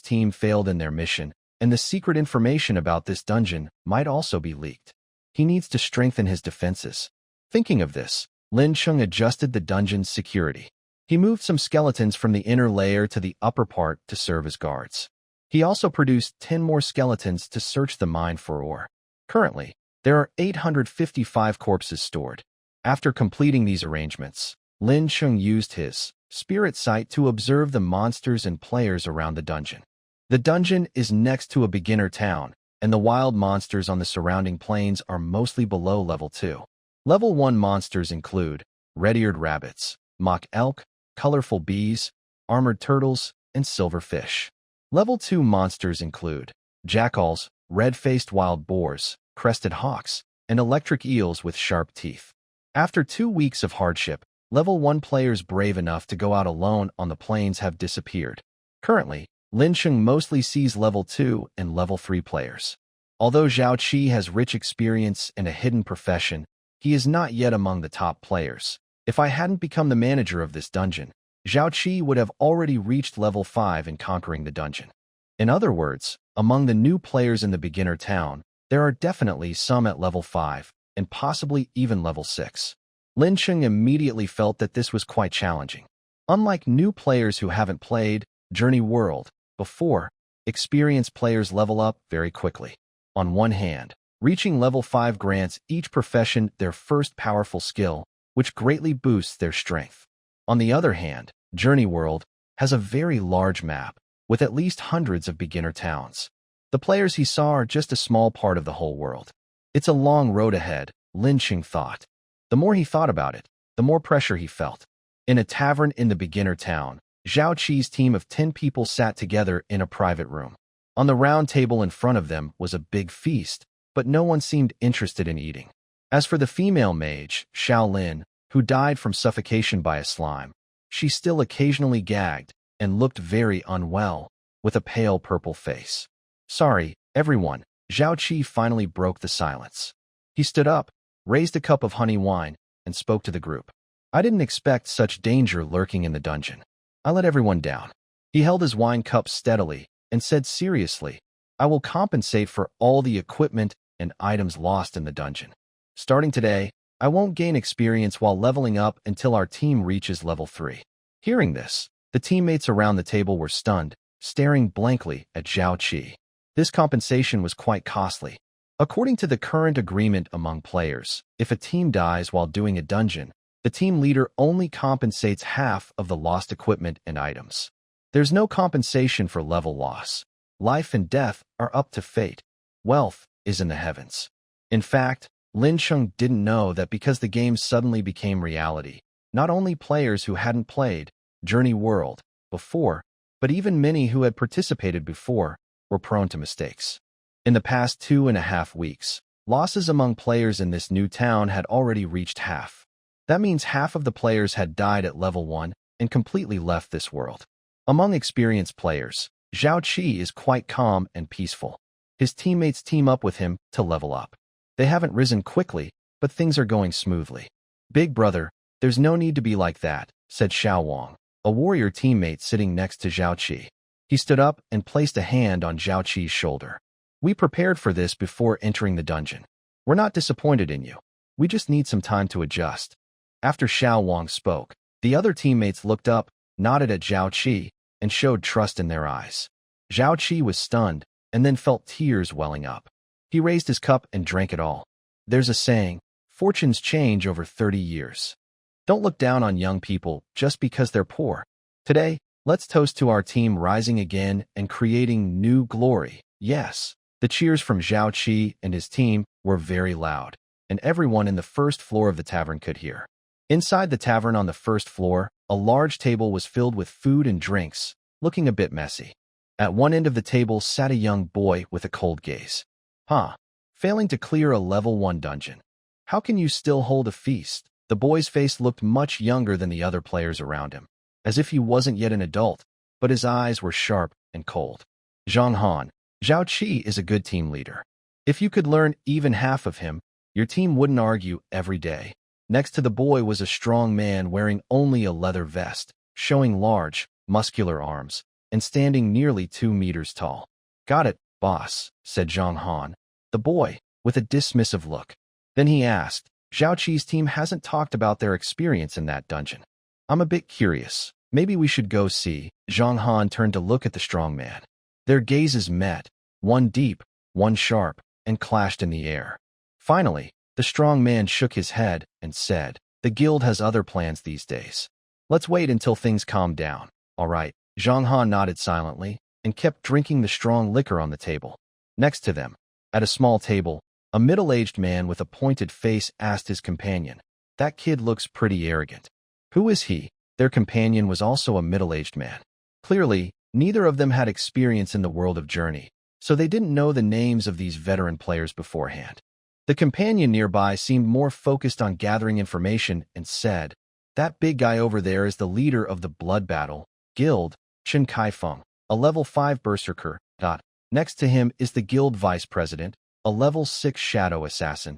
team failed in their mission, and the secret information about this dungeon might also be leaked. He needs to strengthen his defenses. Thinking of this, Lincheng adjusted the dungeon's security. He moved some skeletons from the inner layer to the upper part to serve as guards. He also produced 10 more skeletons to search the mine for ore. Currently, there are 855 corpses stored. After completing these arrangements, Lin Cheng used his spirit sight to observe the monsters and players around the dungeon. The dungeon is next to a beginner town, and the wild monsters on the surrounding plains are mostly below level 2. Level 1 monsters include red-eared rabbits, mock elk, colorful bees, armored turtles, and silverfish. Level 2 monsters include jackals, red-faced wild boars, crested hawks, and electric eels with sharp teeth. After 2 weeks of hardship, Level 1 players brave enough to go out alone on the plains have disappeared. Currently, Lincheng mostly sees Level 2 and Level 3 players. Although Zhao Qi has rich experience and a hidden profession, he is not yet among the top players. If I hadn't become the manager of this dungeon, Zhao Qi would have already reached Level 5 in conquering the dungeon. In other words, among the new players in the beginner town, there are definitely some at Level 5, and possibly even Level 6. Lin Cheng immediately felt that this was quite challenging. Unlike new players who haven't played Journey World before, experienced players level up very quickly. On one hand, reaching Level 5 grants each profession their first powerful skill, which greatly boosts their strength. On the other hand, Journey World has a very large map, with at least hundreds of beginner towns. The players he saw are just a small part of the whole world. It's a long road ahead, Lin Cheng thought. The more he thought about it, the more pressure he felt. In a tavern in the beginner town, Zhao Qi's team of 10 people sat together in a private room. On the round table in front of them was a big feast, but no one seemed interested in eating. As for the female mage, Shaolin, who died from suffocation by a slime, she still occasionally gagged and looked very unwell, with a pale purple face. Sorry, everyone, Zhao Qi finally broke the silence. He stood up, raised a cup of honey wine, and spoke to the group. I didn't expect such danger lurking in the dungeon. I let everyone down. He held his wine cup steadily and said seriously, I will compensate for all the equipment and items lost in the dungeon. Starting today, I won't gain experience while leveling up until our team reaches Level 3. Hearing this, the teammates around the table were stunned, staring blankly at Zhao Qi. This compensation was quite costly. According to the current agreement among players, if a team dies while doing a dungeon, the team leader only compensates half of the lost equipment and items. There's no compensation for level loss. Life and death are up to fate. Wealth is in the heavens. In fact, Lin Cheng didn't know that because the game suddenly became reality, not only players who hadn't played Journey World before, but even many who had participated before, were prone to mistakes. In the past 2.5 weeks, losses among players in this new town had already reached half. That means half of the players had died at Level 1 and completely left this world. Among experienced players, Zhao Qi is quite calm and peaceful. His teammates team up with him to level up. They haven't risen quickly, but things are going smoothly. Big brother, there's no need to be like that, said Xiao Wang, a warrior teammate sitting next to Zhao Qi. He stood up and placed a hand on Zhao Qi's shoulder. We prepared for this before entering the dungeon. We're not disappointed in you. We just need some time to adjust. After Xiao Wang spoke, the other teammates looked up, nodded at Zhao Qi, and showed trust in their eyes. Zhao Qi was stunned, and then felt tears welling up. He raised his cup and drank it all. There's a saying, fortunes change over 30 years. Don't look down on young people just because they're poor. Today, let's toast to our team rising again and creating new glory. Yes. The cheers from Zhao Qi and his team were very loud, and everyone in the first floor of the tavern could hear. Inside the tavern on the first floor, a large table was filled with food and drinks, looking a bit messy. At one end of the table sat a young boy with a cold gaze. Failing to clear a Level 1 dungeon. How can you still hold a feast? The boy's face looked much younger than the other players around him, as if he wasn't yet an adult, but his eyes were sharp and cold. Zhang Han, Zhao Qi is a good team leader. If you could learn even half of him, your team wouldn't argue every day. Next to the boy was a strong man wearing only a leather vest, showing large, muscular arms, and standing nearly 2 meters tall. Got it, boss, said Zhang Han, the boy, with a dismissive look. Then he asked, Zhao Qi's team hasn't talked about their experience in that dungeon. I'm a bit curious. Maybe we should go see. Zhang Han turned to look at the strong man. Their gazes met, one deep, one sharp, and clashed in the air. Finally, the strong man shook his head and said, "The guild has other plans these days. Let's wait until things calm down." "All right." Zhang Han nodded silently and kept drinking the strong liquor on the table. Next to them, at a small table, a middle-aged man with a pointed face asked his companion, "That kid looks pretty arrogant. Who is he?" Their companion was also a middle-aged man. Clearly, neither of them had experience in the world of Journey, so they didn't know the names of these veteran players beforehand. The companion nearby seemed more focused on gathering information and said, "That big guy over there is the leader of the Blood Battle Guild, Chen Kaifeng, a level 5 berserker. Next to him is the guild vice president, a level 6 shadow assassin.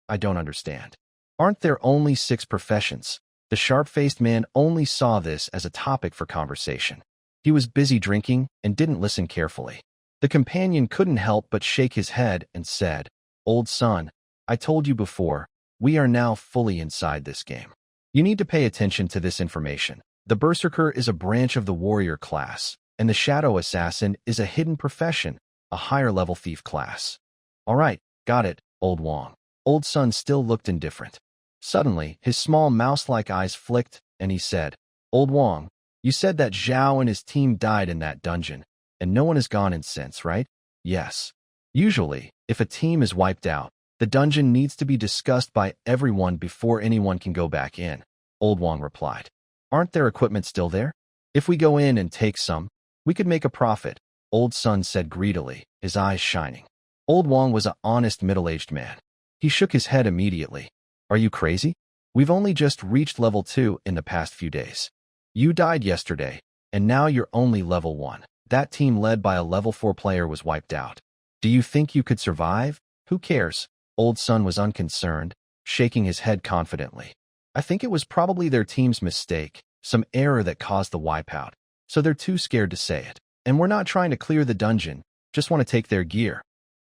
I don't understand. Aren't there only 6 professions?" The sharp-faced man only saw this as a topic for conversation. He was busy drinking and didn't listen carefully. The companion couldn't help but shake his head and said, "Old son, I told you before, we are now fully inside this game. You need to pay attention to this information. The berserker is a branch of the warrior class, and the shadow assassin is a hidden profession, a higher-level thief class." "All right, got it, old Wang." Old son still looked indifferent. Suddenly, his small mouse-like eyes flicked, and he said, "Old Wang, you said that Zhao and his team died in that dungeon, and no one has gone in since, right?" "Yes. Usually, if a team is wiped out, the dungeon needs to be discussed by everyone before anyone can go back in," Old Wang replied. "Aren't their equipment still there? If we go in and take some, we could make a profit," Old Son said greedily, his eyes shining. Old Wang was an honest middle-aged man. He shook his head immediately. "Are you crazy? We've only just reached level 2 in the past few days. You died yesterday, and now you're only level 1. That team led by a level 4 player was wiped out. Do you think you could survive? Who cares?" Old Son was unconcerned, shaking his head confidently. "I think it was probably their team's mistake, some error that caused the wipeout, so they're too scared to say it. And we're not trying to clear the dungeon, just want to take their gear.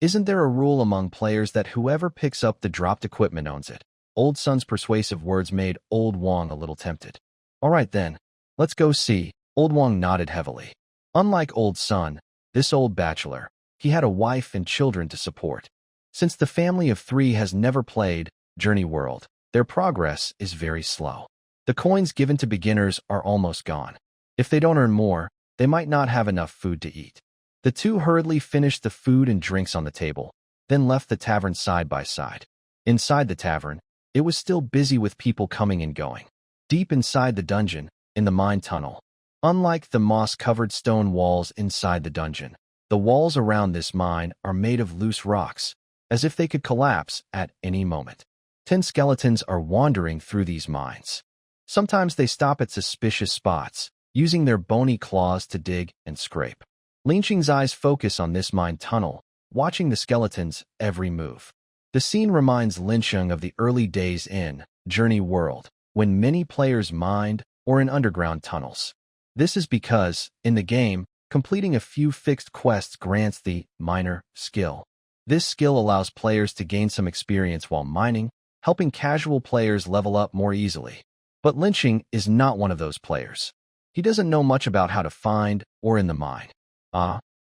Isn't there a rule among players that whoever picks up the dropped equipment owns it?" Old Son's persuasive words made Old Wang a little tempted. "All right then, let's go see." Old Wang nodded heavily. Unlike Old Son, this old bachelor, he had a wife and children to support. Since the family of 3 has never played Journey World, their progress is very slow. The coins given to beginners are almost gone. If they don't earn more, they might not have enough food to eat. The two hurriedly finished the food and drinks on the table, then left the tavern side by side. Inside the tavern, it was still busy with people coming and going. Deep inside the dungeon, in the mine tunnel, unlike the moss-covered stone walls inside the dungeon, the walls around this mine are made of loose rocks, as if they could collapse at any moment. 10 skeletons are wandering through these mines. Sometimes they stop at suspicious spots, using their bony claws to dig and scrape. Lincheng's eyes focus on this mine tunnel, watching the skeleton's every move. The scene reminds Lincheng of the early days in Journey World, when many players mined or in underground tunnels. This is because, in the game, completing a few fixed quests grants the miner skill. This skill allows players to gain some experience while mining, helping casual players level up more easily. But Lincheng is not one of those players. He doesn't know much about how to find or in the mine.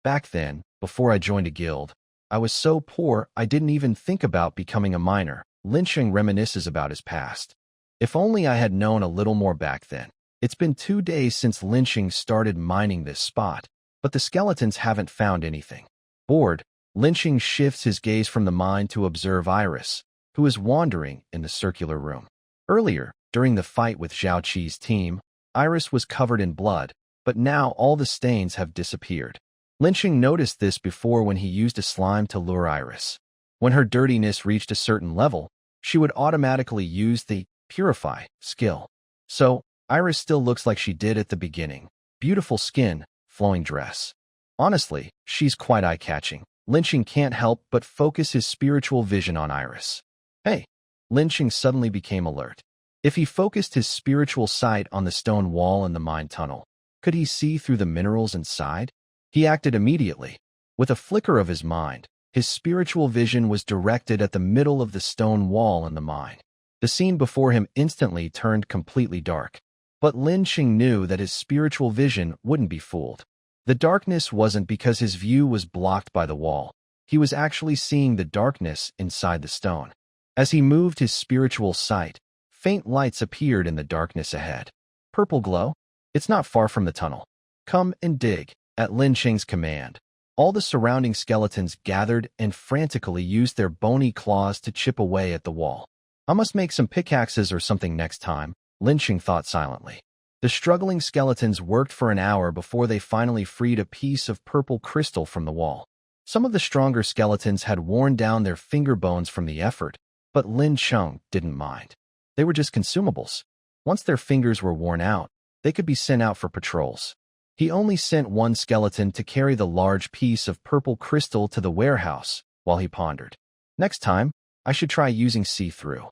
Back then, before I joined a guild, I was so poor I didn't even think about becoming a miner. Lincheng reminisces about his past. If only I had known a little more back then. It's been 2 days since Lincheng started mining this spot, but the skeletons haven't found anything. Bored, Lincheng shifts his gaze from the mine to observe Iris, who is wandering in the circular room. Earlier, during the fight with Zhao Qi's team, Iris was covered in blood, but now all the stains have disappeared. Lincheng noticed this before when he used a slime to lure Iris. When her dirtiness reached a certain level, she would automatically use the Purify skill. So, Iris still looks like she did at the beginning. Beautiful skin, flowing dress. Honestly, she's quite eye-catching. Lincheng can't help but focus his spiritual vision on Iris. Hey! Lincheng suddenly became alert. If he focused his spiritual sight on the stone wall in the mine tunnel, could he see through the minerals inside? He acted immediately. With a flicker of his mind, his spiritual vision was directed at the middle of the stone wall in the mine. The scene before him instantly turned completely dark. But Lin Cheng knew that his spiritual vision wouldn't be fooled. The darkness wasn't because his view was blocked by the wall. He was actually seeing the darkness inside the stone. As he moved his spiritual sight, faint lights appeared in the darkness ahead. Purple glow? It's not far from the tunnel. Come and dig. At Lin Cheng's command, all the surrounding skeletons gathered and frantically used their bony claws to chip away at the wall. I must make some pickaxes or something next time, Lin Cheng thought silently. The struggling skeletons worked for an hour before they finally freed a piece of purple crystal from the wall. Some of the stronger skeletons had worn down their finger bones from the effort, but Lin Cheng didn't mind. They were just consumables. Once their fingers were worn out, they could be sent out for patrols. He only sent one skeleton to carry the large piece of purple crystal to the warehouse while he pondered. Next time, I should try using see-through.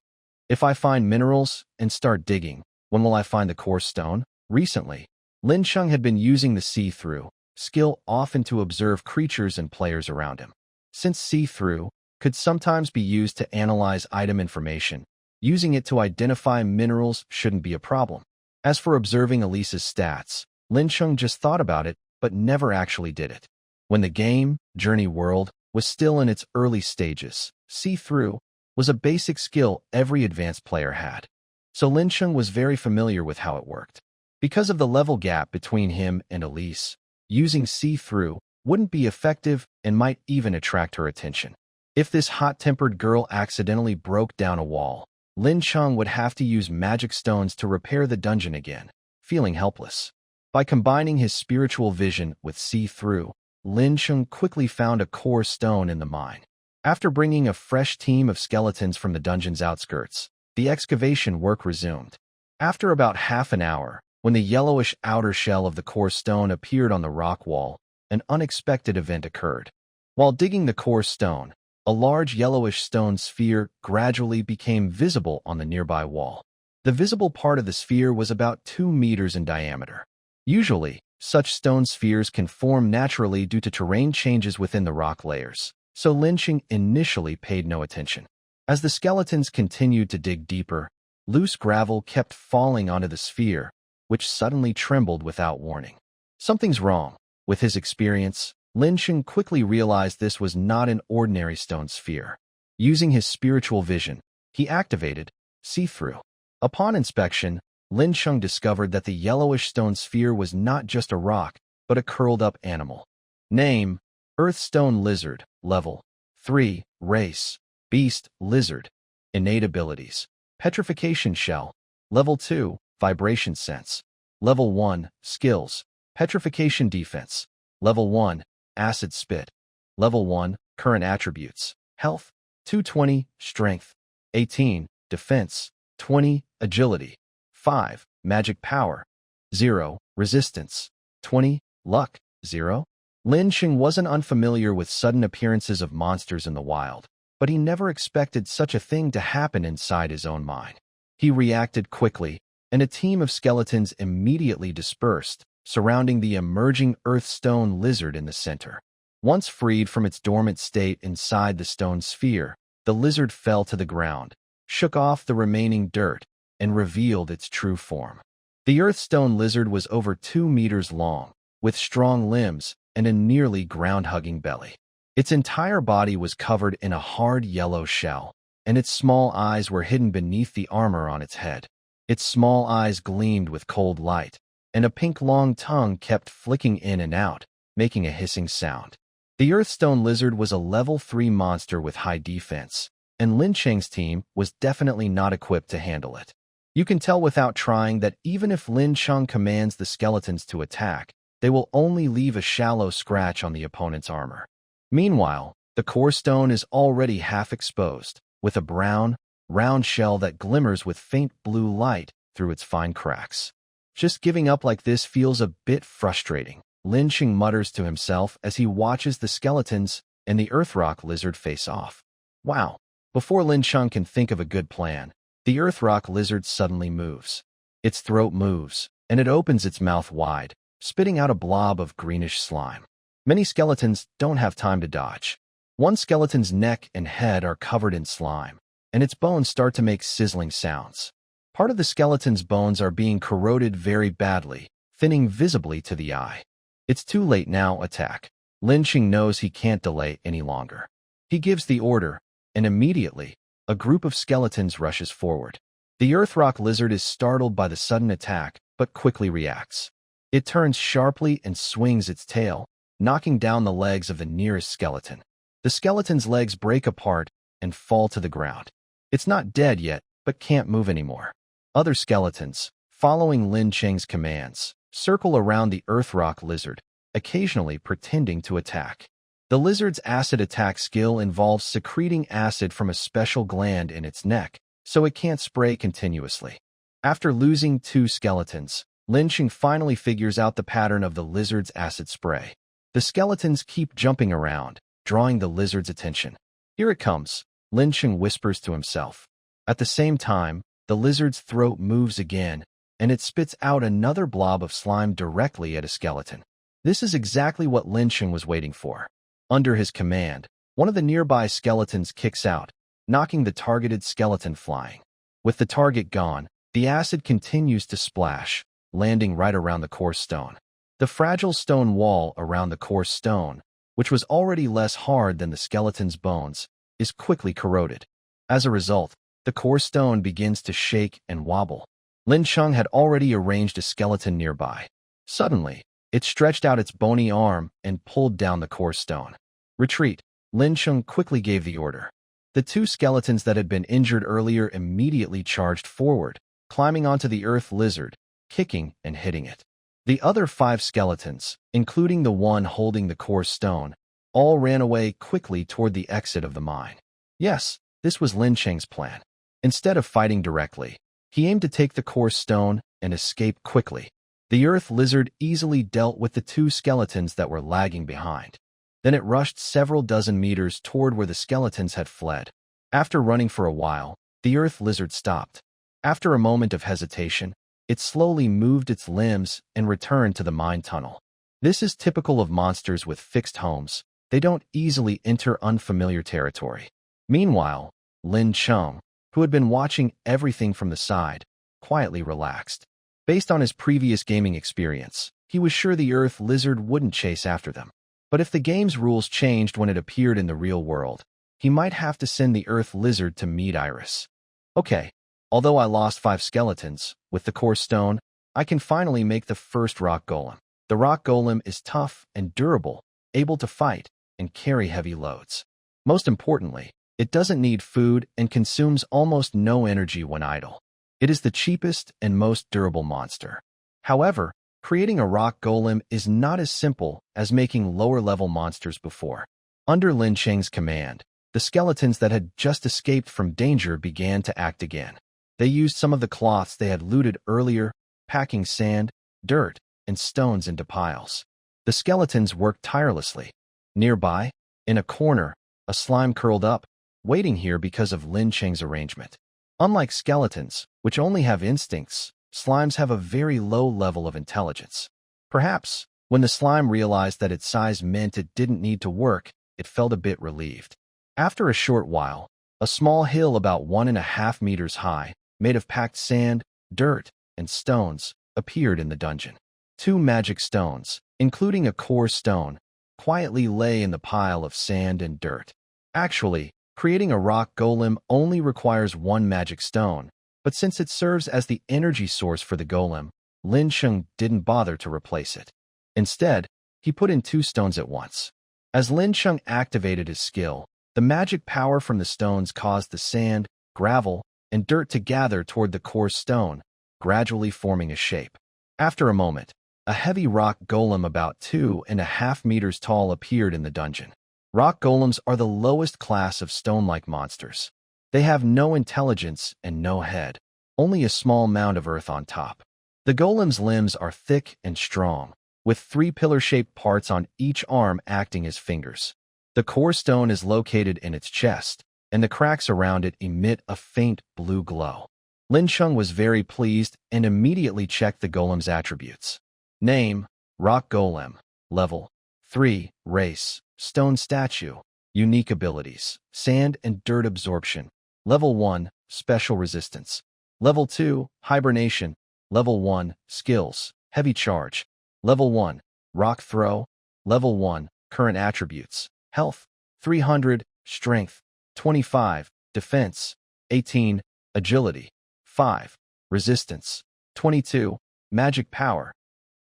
If I find minerals and start digging, when will I find the core stone? Recently, Lin Cheng had been using the see-through skill often to observe creatures and players around him. Since see-through could sometimes be used to analyze item information, using it to identify minerals shouldn't be a problem. As for observing Elise's stats, Lin Cheng just thought about it, but never actually did it. When the game, Journey World, was still in its early stages, see-through was a basic skill every advanced player had. So Lin Cheng was very familiar with how it worked. Because of the level gap between him and Elise, using see-through wouldn't be effective and might even attract her attention. If this hot-tempered girl accidentally broke down a wall, Lin Cheng would have to use magic stones to repair the dungeon again, feeling helpless. By combining his spiritual vision with see-through, Lin Cheng quickly found a core stone in the mine. After bringing a fresh team of skeletons from the dungeon's outskirts, the excavation work resumed. After about half an hour, when the yellowish outer shell of the core stone appeared on the rock wall, an unexpected event occurred. While digging the core stone, a large yellowish stone sphere gradually became visible on the nearby wall. The visible part of the sphere was about 2 meters in diameter. Usually, such stone spheres can form naturally due to terrain changes within the rock layers, so Lincheng initially paid no attention. As the skeletons continued to dig deeper, loose gravel kept falling onto the sphere, which suddenly trembled without warning. Something's wrong. With his experience, Lincheng quickly realized this was not an ordinary stone sphere. Using his spiritual vision, he activated see-through. Upon inspection, Lincheng discovered that the yellowish stone sphere was not just a rock, but a curled-up animal. Name: Earthstone Lizard. Level: 3. Race: Beast Lizard. Innate abilities: Petrification Shell. Level 2. Vibration Sense. Level 1. Skills: Petrification Defense. Level 1. Acid Spit. Level 1. Current Attributes: Health: 220, Strength: 18, Defense: 20, Agility: 5, Magic Power: 0, Resistance: 20, Luck: 0. Lin Cheng wasn't unfamiliar with sudden appearances of monsters in the wild, but he never expected such a thing to happen inside his own mind. He reacted quickly, and a team of skeletons immediately dispersed, surrounding the emerging Earthstone lizard in the center. Once freed from its dormant state inside the stone sphere, the lizard fell to the ground, shook off the remaining dirt, and revealed its true form. The Earthstone lizard was over 2 meters long, with strong limbs and a nearly ground-hugging belly. Its entire body was covered in a hard yellow shell, and its small eyes were hidden beneath the armor on its head. Its small eyes gleamed with cold light, and a pink long tongue kept flicking in and out, making a hissing sound. The Earthstone lizard was a level 3 monster with high defense, and Lin Cheng's team was definitely not equipped to handle it. You can tell without trying that even if Lin Cheng commands the skeletons to attack, they will only leave a shallow scratch on the opponent's armor. Meanwhile, the core stone is already half exposed, with a brown, round shell that glimmers with faint blue light through its fine cracks. Just giving up like this feels a bit frustrating, Lin Cheng mutters to himself as he watches the skeletons and the Earthrock lizard face off. Wow. Before Lin Cheng can think of a good plan, the Earthrock lizard suddenly moves. Its throat moves, and it opens its mouth wide, spitting out a blob of greenish slime. Many skeletons don't have time to dodge. One skeleton's neck and head are covered in slime, and its bones start to make sizzling sounds. Part of the skeleton's bones are being corroded very badly, thinning visibly to the eye. It's too late now, attack. Lincheng knows he can't delay any longer. He gives the order, and immediately, a group of skeletons rushes forward. The Earthrock lizard is startled by the sudden attack, but quickly reacts. It turns sharply and swings its tail, knocking down the legs of the nearest skeleton. The skeleton's legs break apart and fall to the ground. It's not dead yet, but can't move anymore. Other skeletons, following Lin Cheng's commands, circle around the Earthrock lizard, occasionally pretending to attack. The lizard's acid attack skill involves secreting acid from a special gland in its neck, so it can't spray continuously. After losing 2 skeletons, Lincheng finally figures out the pattern of the lizard's acid spray. The skeletons keep jumping around, drawing the lizard's attention. Here it comes, Lincheng whispers to himself. At the same time, the lizard's throat moves again, and it spits out another blob of slime directly at a skeleton. This is exactly what Lincheng was waiting for. Under his command, one of the nearby skeletons kicks out, knocking the targeted skeleton flying. With the target gone, the acid continues to splash, landing right around the coarse stone. The fragile stone wall around the coarse stone, which was already less hard than the skeleton's bones, is quickly corroded. As a result, the coarse stone begins to shake and wobble. Lincheng had already arranged a skeleton nearby. Suddenly, it stretched out its bony arm and pulled down the coarse stone. Retreat, Lincheng quickly gave the order. The 2 skeletons that had been injured earlier immediately charged forward, climbing onto the earth lizard, kicking and hitting it. The other 5 skeletons, including the one holding the coarse stone, all ran away quickly toward the exit of the mine. Yes, this was Lincheng's plan. Instead of fighting directly, he aimed to take the coarse stone and escape quickly. The earth lizard easily dealt with the 2 skeletons that were lagging behind. Then it rushed several dozen meters toward where the skeletons had fled. After running for a while, the earth lizard stopped. After a moment of hesitation, it slowly moved its limbs and returned to the mine tunnel. This is typical of monsters with fixed homes. They don't easily enter unfamiliar territory. Meanwhile, Lin Cheng, who had been watching everything from the side, quietly relaxed. Based on his previous gaming experience, he was sure the earth lizard wouldn't chase after them. But if the game's rules changed when it appeared in the real world, he might have to send the earth lizard to meet Iris. Okay, although I lost 5 skeletons, with the coarse stone, I can finally make the first rock golem. The rock golem is tough and durable, able to fight and carry heavy loads. Most importantly, it doesn't need food and consumes almost no energy when idle. It is the cheapest and most durable monster. However, creating a rock golem is not as simple as making lower-level monsters before. Under Lin Cheng's command, the skeletons that had just escaped from danger began to act again. They used some of the cloths they had looted earlier, packing sand, dirt, and stones into piles. The skeletons worked tirelessly. Nearby, in a corner, a slime curled up, waiting here because of Lin Cheng's arrangement. Unlike skeletons, which only have instincts, slimes have a very low level of intelligence. Perhaps, when the slime realized that its size meant it didn't need to work, it felt a bit relieved. After a short while, a small hill about 1.5 meters high, made of packed sand, dirt, and stones, appeared in the dungeon. 2 magic stones, including a core stone, quietly lay in the pile of sand and dirt. Actually, creating a rock golem only requires 1 magic stone, but since it serves as the energy source for the golem, Lincheng didn't bother to replace it. Instead, he put in 2 stones at once. As Lincheng activated his skill, the magic power from the stones caused the sand, gravel, and dirt to gather toward the core stone, gradually forming a shape. After a moment, a heavy rock golem about 2.5 meters tall appeared in the dungeon. Rock golems are the lowest class of stone-like monsters. They have no intelligence and no head, only a small mound of earth on top. The golem's limbs are thick and strong, with 3 pillar-shaped parts on each arm acting as fingers. The core stone is located in its chest, and the cracks around it emit a faint blue glow. Lincheng was very pleased and immediately checked the golem's attributes. Name, Rock Golem. Level, 3, Race, Stone Statue. Unique abilities, Sand and Dirt Absorption. Level 1, Special Resistance. Level 2, Hibernation. Level 1, Skills, Heavy Charge. Level 1, Rock Throw. Level 1, Current Attributes, Health, 300, Strength, 25, Defense, 18, Agility, 5, Resistance, 22, Magic Power,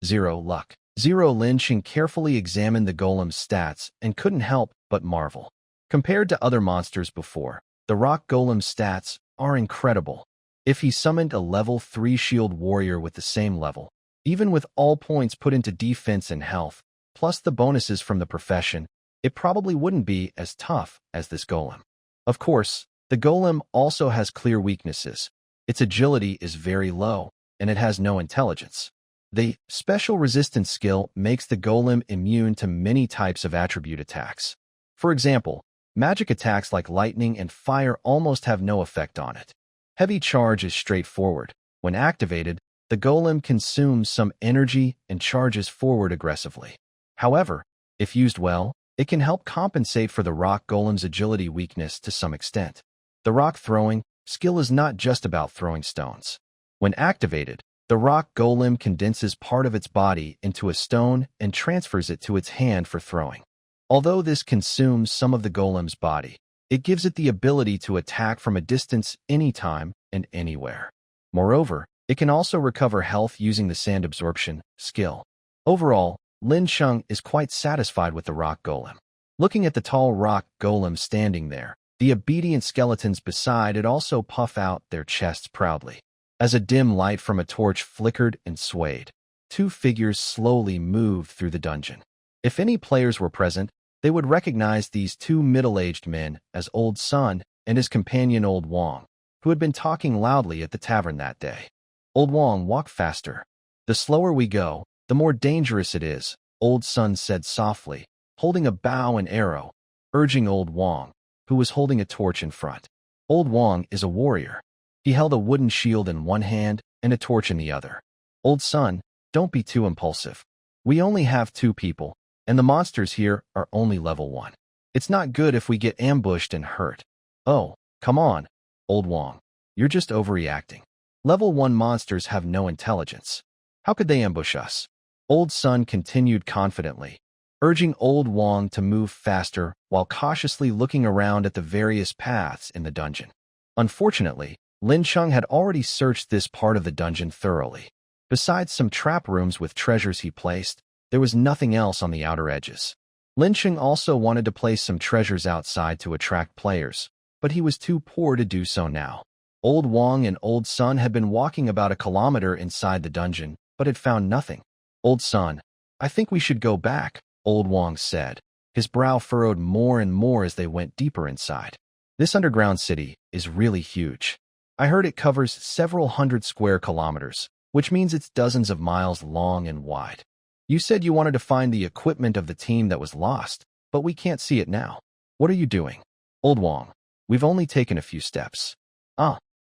0 Luck. 0 Lin Cheng carefully examined the golem's stats and couldn't help but marvel. Compared to other monsters before, the rock golem's stats are incredible. If he summoned a level 3 shield warrior with the same level, even with all points put into defense and health, plus the bonuses from the profession, it probably wouldn't be as tough as this golem. Of course, the golem also has clear weaknesses. Its agility is very low, and it has no intelligence. The special resistance skill makes the golem immune to many types of attribute attacks. For example, magic attacks like lightning and fire almost have no effect on it. Heavy charge is straightforward. When activated, the golem consumes some energy and charges forward aggressively. However, if used well, it can help compensate for the rock golem's agility weakness to some extent. The rock throwing skill is not just about throwing stones. When activated, the rock golem condenses part of its body into a stone and transfers it to its hand for throwing. Although this consumes some of the golem's body, it gives it the ability to attack from a distance anytime and anywhere. Moreover, it can also recover health using the sand absorption skill. Overall, Lincheng is quite satisfied with the rock golem. Looking at the tall rock golem standing there, the obedient skeletons beside it also puff out their chests proudly. As a dim light from a torch flickered and swayed, two figures slowly moved through the dungeon. If any players were present, they would recognize these two middle-aged men as Old Sun and his companion Old Wong, who had been talking loudly at the tavern that day. Old Wong, walk faster. The slower we go, the more dangerous it is, Old Sun said softly, holding a bow and arrow, urging Old Wong, who was holding a torch in front. Old Wong is a warrior. He held a wooden shield in one hand and a torch in the other. Old Sun, don't be too impulsive. We only have 2 people, and the monsters here are only level 1. It's not good if we get ambushed and hurt. Oh, come on, Old Wong. You're just overreacting. Level 1 monsters have no intelligence. How could they ambush us? Old Sun continued confidently, urging Old Wong to move faster while cautiously looking around at the various paths in the dungeon. Unfortunately, Lincheng had already searched this part of the dungeon thoroughly. Besides some trap rooms with treasures he placed, there was nothing else on the outer edges. Lincheng also wanted to place some treasures outside to attract players, but he was too poor to do so now. Old Wong and Old Sun had been walking about a kilometer inside the dungeon, but had found nothing. Old Sun, I think we should go back, Old Wong said. His brow furrowed more and more as they went deeper inside. This underground city is really huge. I heard it covers several hundred square kilometers, which means it's dozens of miles long and wide. You said you wanted to find the equipment of the team that was lost, but we can't see it now. What are you doing? Old Wong, we've only taken a few steps.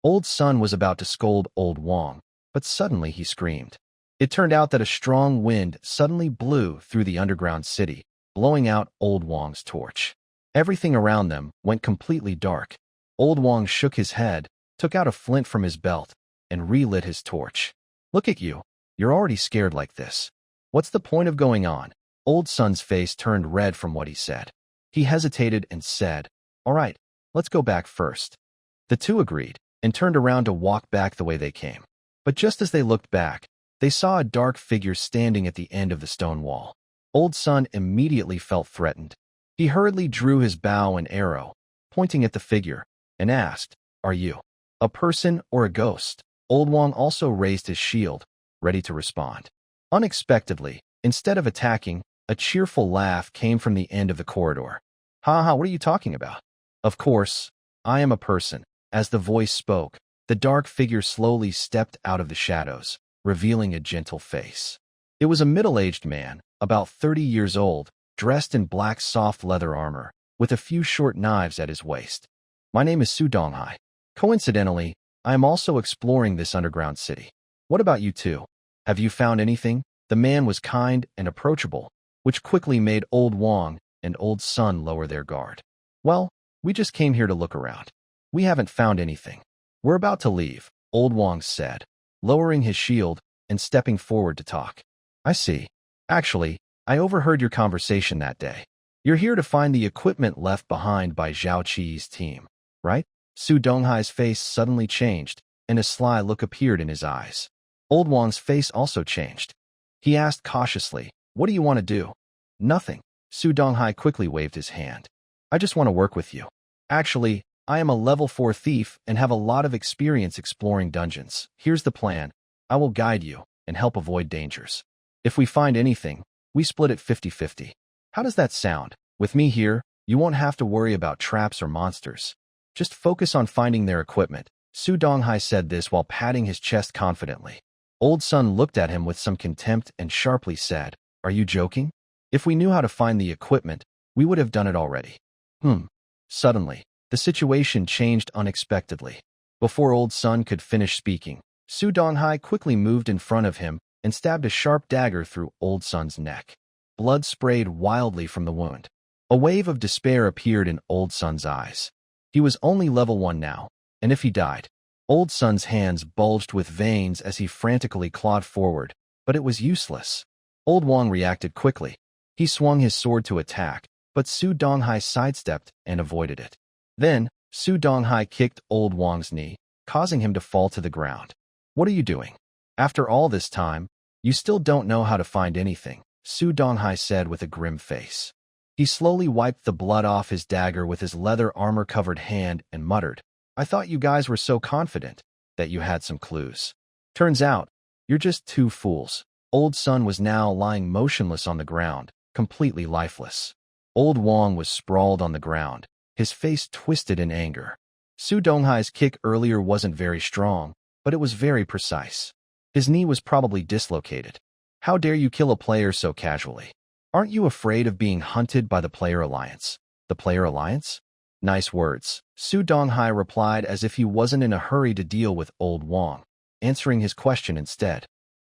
Old Sun was about to scold Old Wong, but suddenly he screamed. It turned out that a strong wind suddenly blew through the underground city, blowing out Old Wong's torch. Everything around them went completely dark. Old Wong shook his head, took out a flint from his belt, and relit his torch. Look at you. You're already scared like this. What's the point of going on? Old Sun's face turned red from what he said. He hesitated and said, All right, let's go back first. The two agreed and turned around to walk back the way they came. But just as they looked back, they saw a dark figure standing at the end of the stone wall. Old Sun immediately felt threatened. He hurriedly drew his bow and arrow, pointing at the figure, and asked, Are you a person or a ghost? Old Wong also raised his shield, ready to respond. Unexpectedly, instead of attacking, a cheerful laugh came from the end of the corridor. Ha ha, what are you talking about? Of course, I am a person. As the voice spoke, the dark figure slowly stepped out of the shadows, revealing a gentle face. It was a middle-aged man, about 30 years old, dressed in black soft leather armor, with a few short knives at his waist. My name is Su Donghai. Coincidentally, I am also exploring this underground city. What about you two? Have you found anything? The man was kind and approachable, which quickly made Old Wong and Old Sun lower their guard. Well, we just came here to look around. We haven't found anything. We're about to leave. Old Wang said, lowering his shield and stepping forward to talk. I see. Actually, I overheard your conversation that day. You're here to find the equipment left behind by Zhao Qi's team, right? Su Donghai's face suddenly changed, and a sly look appeared in his eyes. Old Wang's face also changed. He asked cautiously, what do you want to do? Nothing. Su Donghai quickly waved his hand. I just want to work with you. Actually, I am a level 4 thief and have a lot of experience exploring dungeons. Here's the plan. I will guide you and help avoid dangers. If we find anything, we split it 50-50. How does that sound? With me here, you won't have to worry about traps or monsters. Just focus on finding their equipment. Su Donghai said this while patting his chest confidently. Old Sun looked at him with some contempt and sharply said, Are you joking? If we knew how to find the equipment, we would have done it already. Suddenly, the situation changed unexpectedly. Before Old Sun could finish speaking, Su Donghai quickly moved in front of him and stabbed a sharp dagger through Old Sun's neck. Blood sprayed wildly from the wound. A wave of despair appeared in Old Sun's eyes. He was only level 1 now, and if he died, Old Sun's hands bulged with veins as he frantically clawed forward, but it was useless. Old Wang reacted quickly. He swung his sword to attack, but Su Donghai sidestepped and avoided it. Then, Su Donghai kicked Old Wang's knee, causing him to fall to the ground. What are you doing? After all this time, you still don't know how to find anything, Su Donghai said with a grim face. He slowly wiped the blood off his dagger with his leather armor-covered hand and muttered, I thought you guys were so confident that you had some clues. Turns out, you're just two fools. Old Sun was now lying motionless on the ground, completely lifeless. Old Wang was sprawled on the ground, his face twisted in anger. Su Donghai's kick earlier wasn't very strong, but it was very precise. His knee was probably dislocated. How dare you kill a player so casually? Aren't you afraid of being hunted by the Player Alliance? The Player Alliance? Nice words. Su Donghai replied as if he wasn't in a hurry to deal with Old Wang, answering his question instead.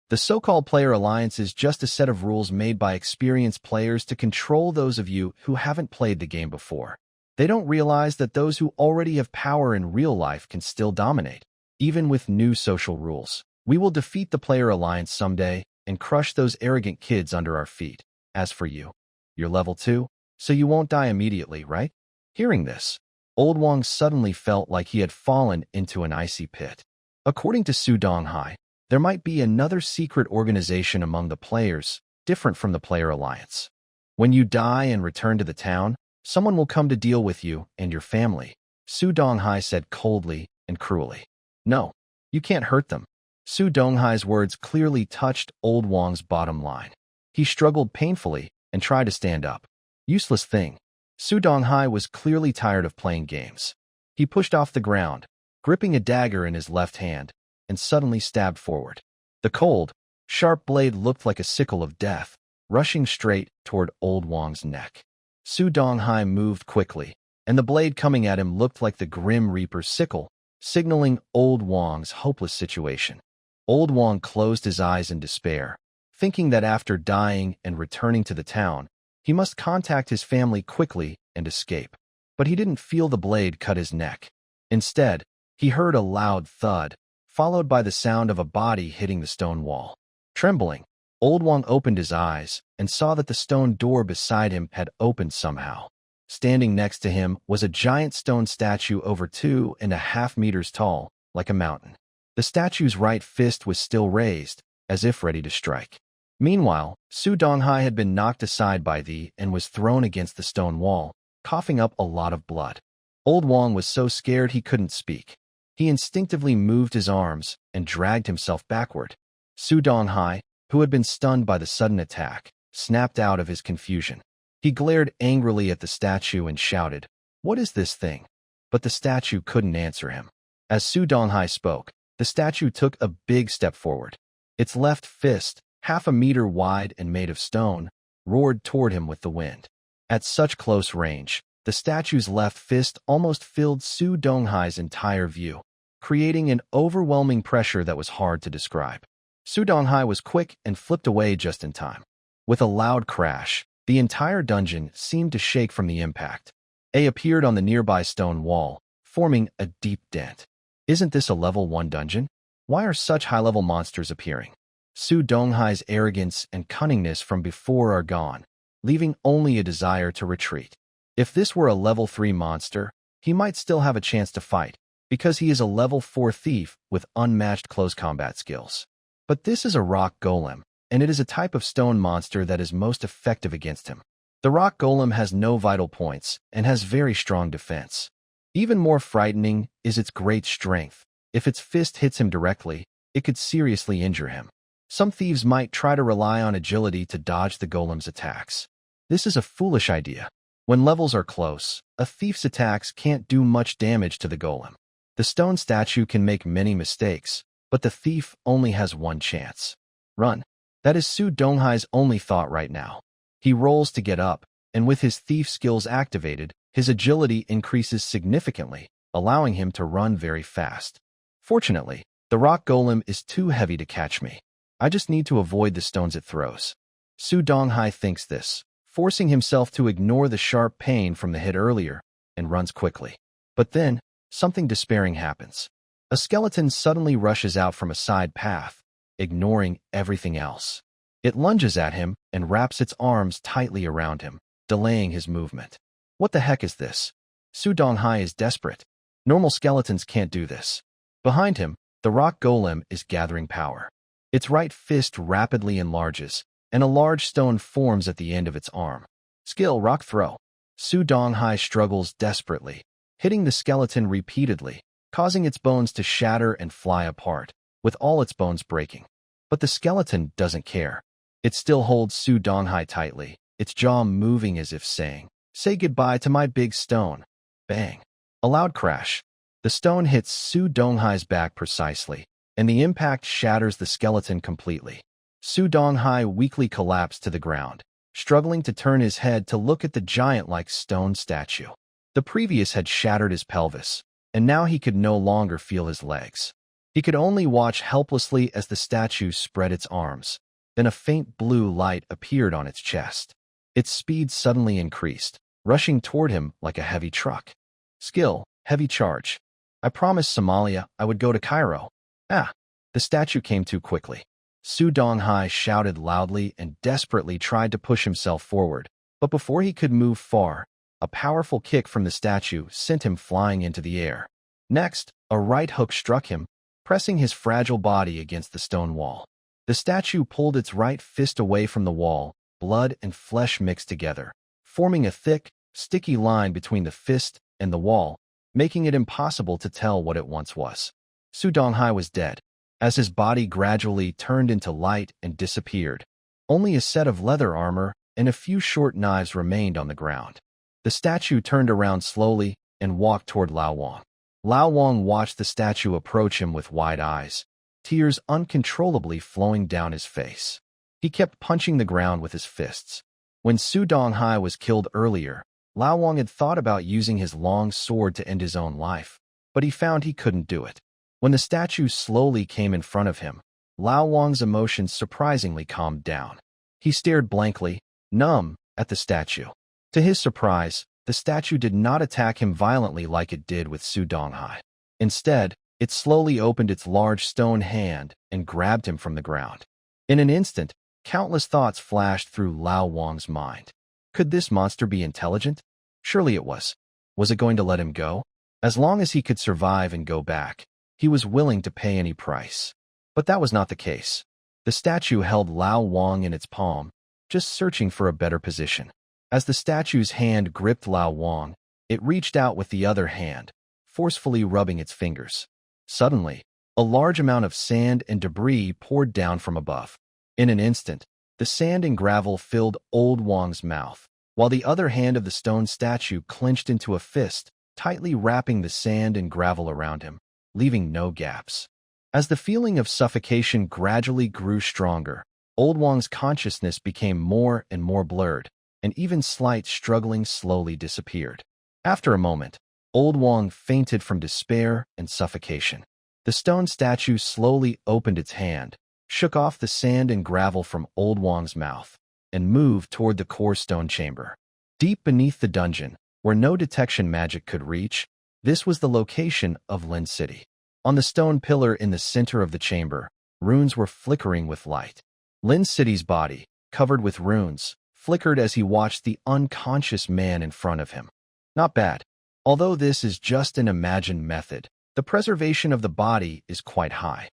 The so-called Player Alliance is just a set of rules made by experienced players to control those of you who haven't played the game before. They don't realize that those who already have power in real life can still dominate, even with new social rules. We will defeat the Player Alliance someday and crush those arrogant kids under our feet. As for you, you're level 2, so you won't die immediately, right? Hearing this, Old Wang suddenly felt like he had fallen into an icy pit. According to Su Donghai, there might be another secret organization among the players, different from the Player Alliance. When you die and return to the town, someone will come to deal with you and your family, Su Donghai said coldly and cruelly. No, you can't hurt them. Su Donghai's words clearly touched Old Wang's bottom line. He struggled painfully and tried to stand up. Useless thing. Su Donghai was clearly tired of playing games. He pushed off the ground, gripping a dagger in his left hand, and suddenly stabbed forward. The cold, sharp blade looked like a sickle of death, rushing straight toward Old Wang's neck. Su Donghai moved quickly, and the blade coming at him looked like the Grim Reaper's sickle, signaling Old Wang's hopeless situation. Old Wang closed his eyes in despair, thinking that after dying and returning to the town, he must contact his family quickly and escape. But he didn't feel the blade cut his neck. Instead, he heard a loud thud, followed by the sound of a body hitting the stone wall. Trembling, Old Wang opened his eyes and saw that the stone door beside him had opened somehow. Standing next to him was a giant stone statue over 2.5 meters tall, like a mountain. The statue's right fist was still raised, as if ready to strike. Meanwhile, Su Donghai had been knocked aside by and was thrown against the stone wall, coughing up a lot of blood. Old Wang was so scared he couldn't speak. He instinctively moved his arms and dragged himself backward. Su Donghai, who had been stunned by the sudden attack, snapped out of his confusion. He glared angrily at the statue and shouted, "What is this thing?" But the statue couldn't answer him. As Su Donghai spoke, the statue took a big step forward. Its left fist, 1/2 meter wide and made of stone, roared toward him with the wind. At such close range, the statue's left fist almost filled Su Donghai's entire view, creating an overwhelming pressure that was hard to describe. Su Donghai was quick and flipped away just in time. With a loud crash, the entire dungeon seemed to shake from the impact. A appeared on the nearby stone wall, forming a deep dent. Isn't this a level 1 dungeon? Why are such high-level monsters appearing? Su Donghai's arrogance and cunningness from before are gone, leaving only a desire to retreat. If this were a level 3 monster, he might still have a chance to fight, because he is a level 4 thief with unmatched close combat skills. But this is a rock golem, and it is a type of stone monster that is most effective against him. The rock golem has no vital points and has very strong defense. Even more frightening is its great strength. If its fist hits him directly, it could seriously injure him. Some thieves might try to rely on agility to dodge the golem's attacks. This is a foolish idea. When levels are close, a thief's attacks can't do much damage to the golem. The stone statue can make many mistakes, but the thief only has one chance. Run. That is Su Donghai's only thought right now. He rolls to get up, and with his thief skills activated, his agility increases significantly, allowing him to run very fast. Fortunately, the rock golem is too heavy to catch me. I just need to avoid the stones it throws. Su Donghai thinks this, forcing himself to ignore the sharp pain from the hit earlier, and runs quickly. But then, something despairing happens. A skeleton suddenly rushes out from a side path, ignoring everything else. It lunges at him and wraps its arms tightly around him, delaying his movement. What the heck is this? Su Donghai is desperate. Normal skeletons can't do this. Behind him, the rock golem is gathering power. Its right fist rapidly enlarges, and a large stone forms at the end of its arm. Skill rock throw. Su Donghai struggles desperately, hitting the skeleton repeatedly, causing its bones to shatter and fly apart, with all its bones breaking. But the skeleton doesn't care. It still holds Su Donghai tightly, its jaw moving as if saying, "Say goodbye to my big stone." Bang. A loud crash. The stone hits Su Donghai's back precisely, and the impact shatters the skeleton completely. Su Donghai weakly collapsed to the ground, struggling to turn his head to look at the giant-like stone statue. The previous had shattered his pelvis, and now he could no longer feel his legs. He could only watch helplessly as the statue spread its arms. Then a faint blue light appeared on its chest. Its speed suddenly increased, rushing toward him like a heavy truck. Skill, heavy charge. I promised Somalia I would go to Cairo. The statue came too quickly. Su Donghai shouted loudly and desperately tried to push himself forward, but before he could move far, a powerful kick from the statue sent him flying into the air. Next, a right hook struck him, pressing his fragile body against the stone wall. The statue pulled its right fist away from the wall, blood and flesh mixed together, forming a thick, sticky line between the fist and the wall, making it impossible to tell what it once was. Su Donghai was dead, as his body gradually turned into light and disappeared. Only a set of leather armor and a few short knives remained on the ground. The statue turned around slowly and walked toward Lao Wang. Lao Wang watched the statue approach him with wide eyes, tears uncontrollably flowing down his face. He kept punching the ground with his fists. When Su Donghai was killed earlier, Lao Wang had thought about using his long sword to end his own life, but he found he couldn't do it. When the statue slowly came in front of him, Lao Wang's emotions surprisingly calmed down. He stared blankly, numb, at the statue. To his surprise, the statue did not attack him violently like it did with Su Donghai. Instead, it slowly opened its large stone hand and grabbed him from the ground. In an instant, countless thoughts flashed through Lao Wang's mind. Could this monster be intelligent? Surely it was. Was it going to let him go? As long as he could survive and go back, he was willing to pay any price. But that was not the case. The statue held Lao Wang in its palm, just searching for a better position. As the statue's hand gripped Lao Wang, it reached out with the other hand, forcefully rubbing its fingers. Suddenly, a large amount of sand and debris poured down from above. In an instant, the sand and gravel filled Old Wang's mouth, while the other hand of the stone statue clenched into a fist, tightly wrapping the sand and gravel around him, leaving no gaps. As the feeling of suffocation gradually grew stronger, Old Wang's consciousness became more and more blurred, and even slight struggling slowly disappeared. After a moment, Old Wang fainted from despair and suffocation. The stone statue slowly opened its hand, shook off the sand and gravel from Old Wang's mouth, and moved toward the core stone chamber. Deep beneath the dungeon, where no detection magic could reach, this was the location of Lin City. On the stone pillar in the center of the chamber, runes were flickering with light. Lin City's body, covered with runes, flickered as he watched the unconscious man in front of him. Not bad. Although this is just an imagined method, the preservation of the body is quite high.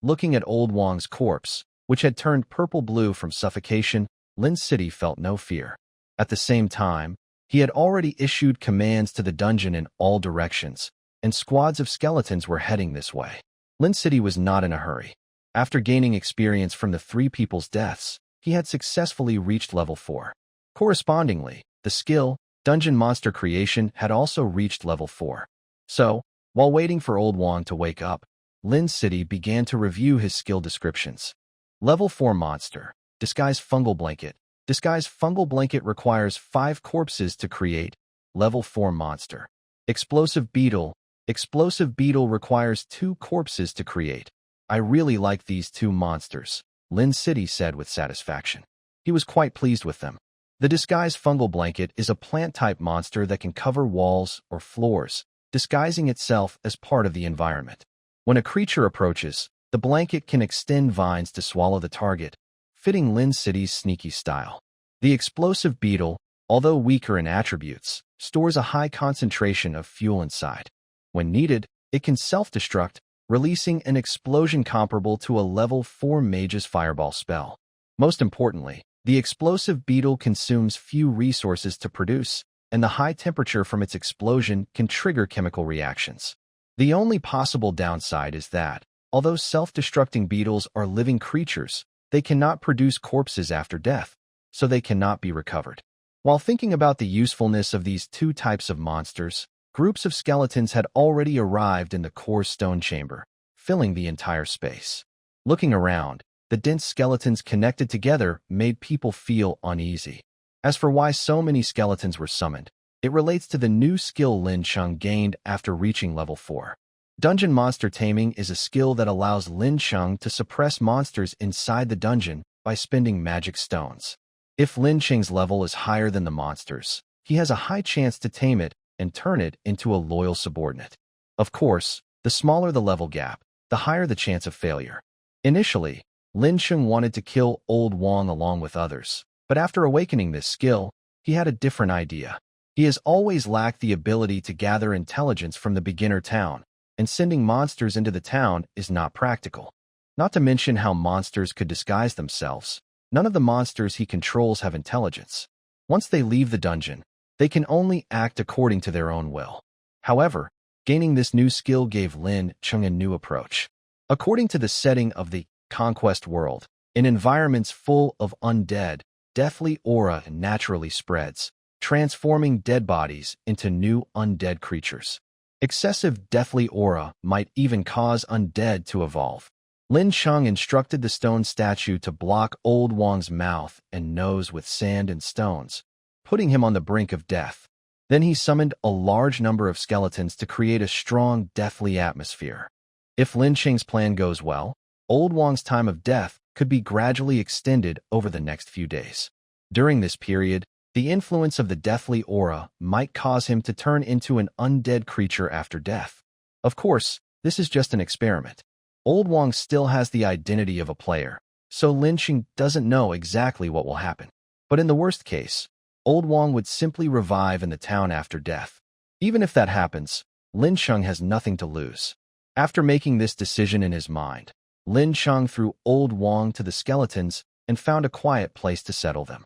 Looking at Old Wang's corpse, which had turned purple-blue from suffocation, Lin City felt no fear. At the same time, he had already issued commands to the dungeon in all directions, and squads of skeletons were heading this way. Lin City was not in a hurry. After gaining experience from the 3 people's deaths, he had successfully reached level 4. Correspondingly, the skill, Dungeon Monster Creation, had also reached level 4. So, while waiting for Old Wang to wake up, Lin City began to review his skill descriptions. Level 4 Monster, Disguise Fungal Blanket. Disguise Fungal Blanket requires 5 corpses to create. Level 4 Monster. Explosive Beetle. Explosive Beetle requires 2 corpses to create. I really like these 2 monsters, Lin City said with satisfaction. He was quite pleased with them. The Disguise Fungal Blanket is a plant-type monster that can cover walls or floors, disguising itself as part of the environment. When a creature approaches, the blanket can extend vines to swallow the target, fitting Lin City's sneaky style. The Explosive Beetle, although weaker in attributes, stores a high concentration of fuel inside. When needed, it can self-destruct, releasing an explosion comparable to a level 4 mage's fireball spell. Most importantly, the Explosive Beetle consumes few resources to produce, and the high temperature from its explosion can trigger chemical reactions. The only possible downside is that, although self-destructing beetles are living creatures, they cannot produce corpses after death, so they cannot be recovered. While thinking about the usefulness of these 2 types of monsters, groups of skeletons had already arrived in the core stone chamber, filling the entire space. Looking around, the dense skeletons connected together made people feel uneasy. As for why so many skeletons were summoned, it relates to the new skill Lin Cheng gained after reaching level 4. Dungeon Monster Taming is a skill that allows Lin Cheng to suppress monsters inside the dungeon by spending magic stones. If Lin Cheng's level is higher than the monsters, he has a high chance to tame it and turn it into a loyal subordinate. Of course, the smaller the level gap, the higher the chance of failure. Initially, Lin Cheng wanted to kill Old Wang along with others, but after awakening this skill, he had a different idea. He has always lacked the ability to gather intelligence from the beginner town, and sending monsters into the town is not practical. Not to mention how monsters could disguise themselves. None of the monsters he controls have intelligence. Once they leave the dungeon, they can only act according to their own will. However, gaining this new skill gave Lin Cheng a new approach. According to the setting of the Conquest world, in environments full of undead, deathly aura naturally spreads, transforming dead bodies into new undead creatures. Excessive deathly aura might even cause undead to evolve. Lin Cheng instructed the stone statue to block Old Wang's mouth and nose with sand and stones, putting him on the brink of death. Then he summoned a large number of skeletons to create a strong, deathly atmosphere. If Lin Cheng's plan goes well, Old Wang's time of death could be gradually extended over the next few days. During this period, the influence of the deathly aura might cause him to turn into an undead creature after death. Of course, this is just an experiment. Old Wang still has the identity of a player, so Lincheng doesn't know exactly what will happen. But in the worst case, Old Wang would simply revive in the town after death. Even if that happens, Lincheng has nothing to lose. After making this decision in his mind, Lincheng threw Old Wang to the skeletons and found a quiet place to settle them.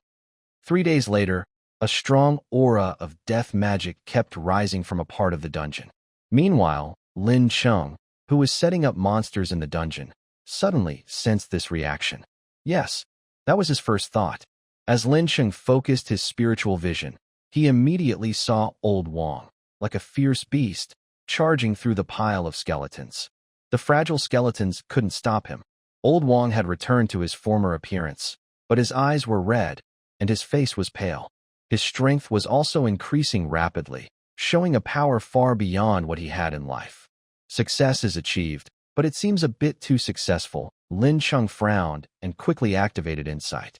3 days later, a strong aura of death magic kept rising from a part of the dungeon. Meanwhile, Lin Cheng, who was setting up monsters in the dungeon, suddenly sensed this reaction. Yes, that was his first thought. As Lin Cheng focused his spiritual vision, he immediately saw Old Wang, like a fierce beast, charging through the pile of skeletons. The fragile skeletons couldn't stop him. Old Wang had returned to his former appearance, but his eyes were red, and his face was pale. His strength was also increasing rapidly, showing a power far beyond what he had in life. Success is achieved, but it seems a bit too successful. Lin Cheng frowned and quickly activated insight.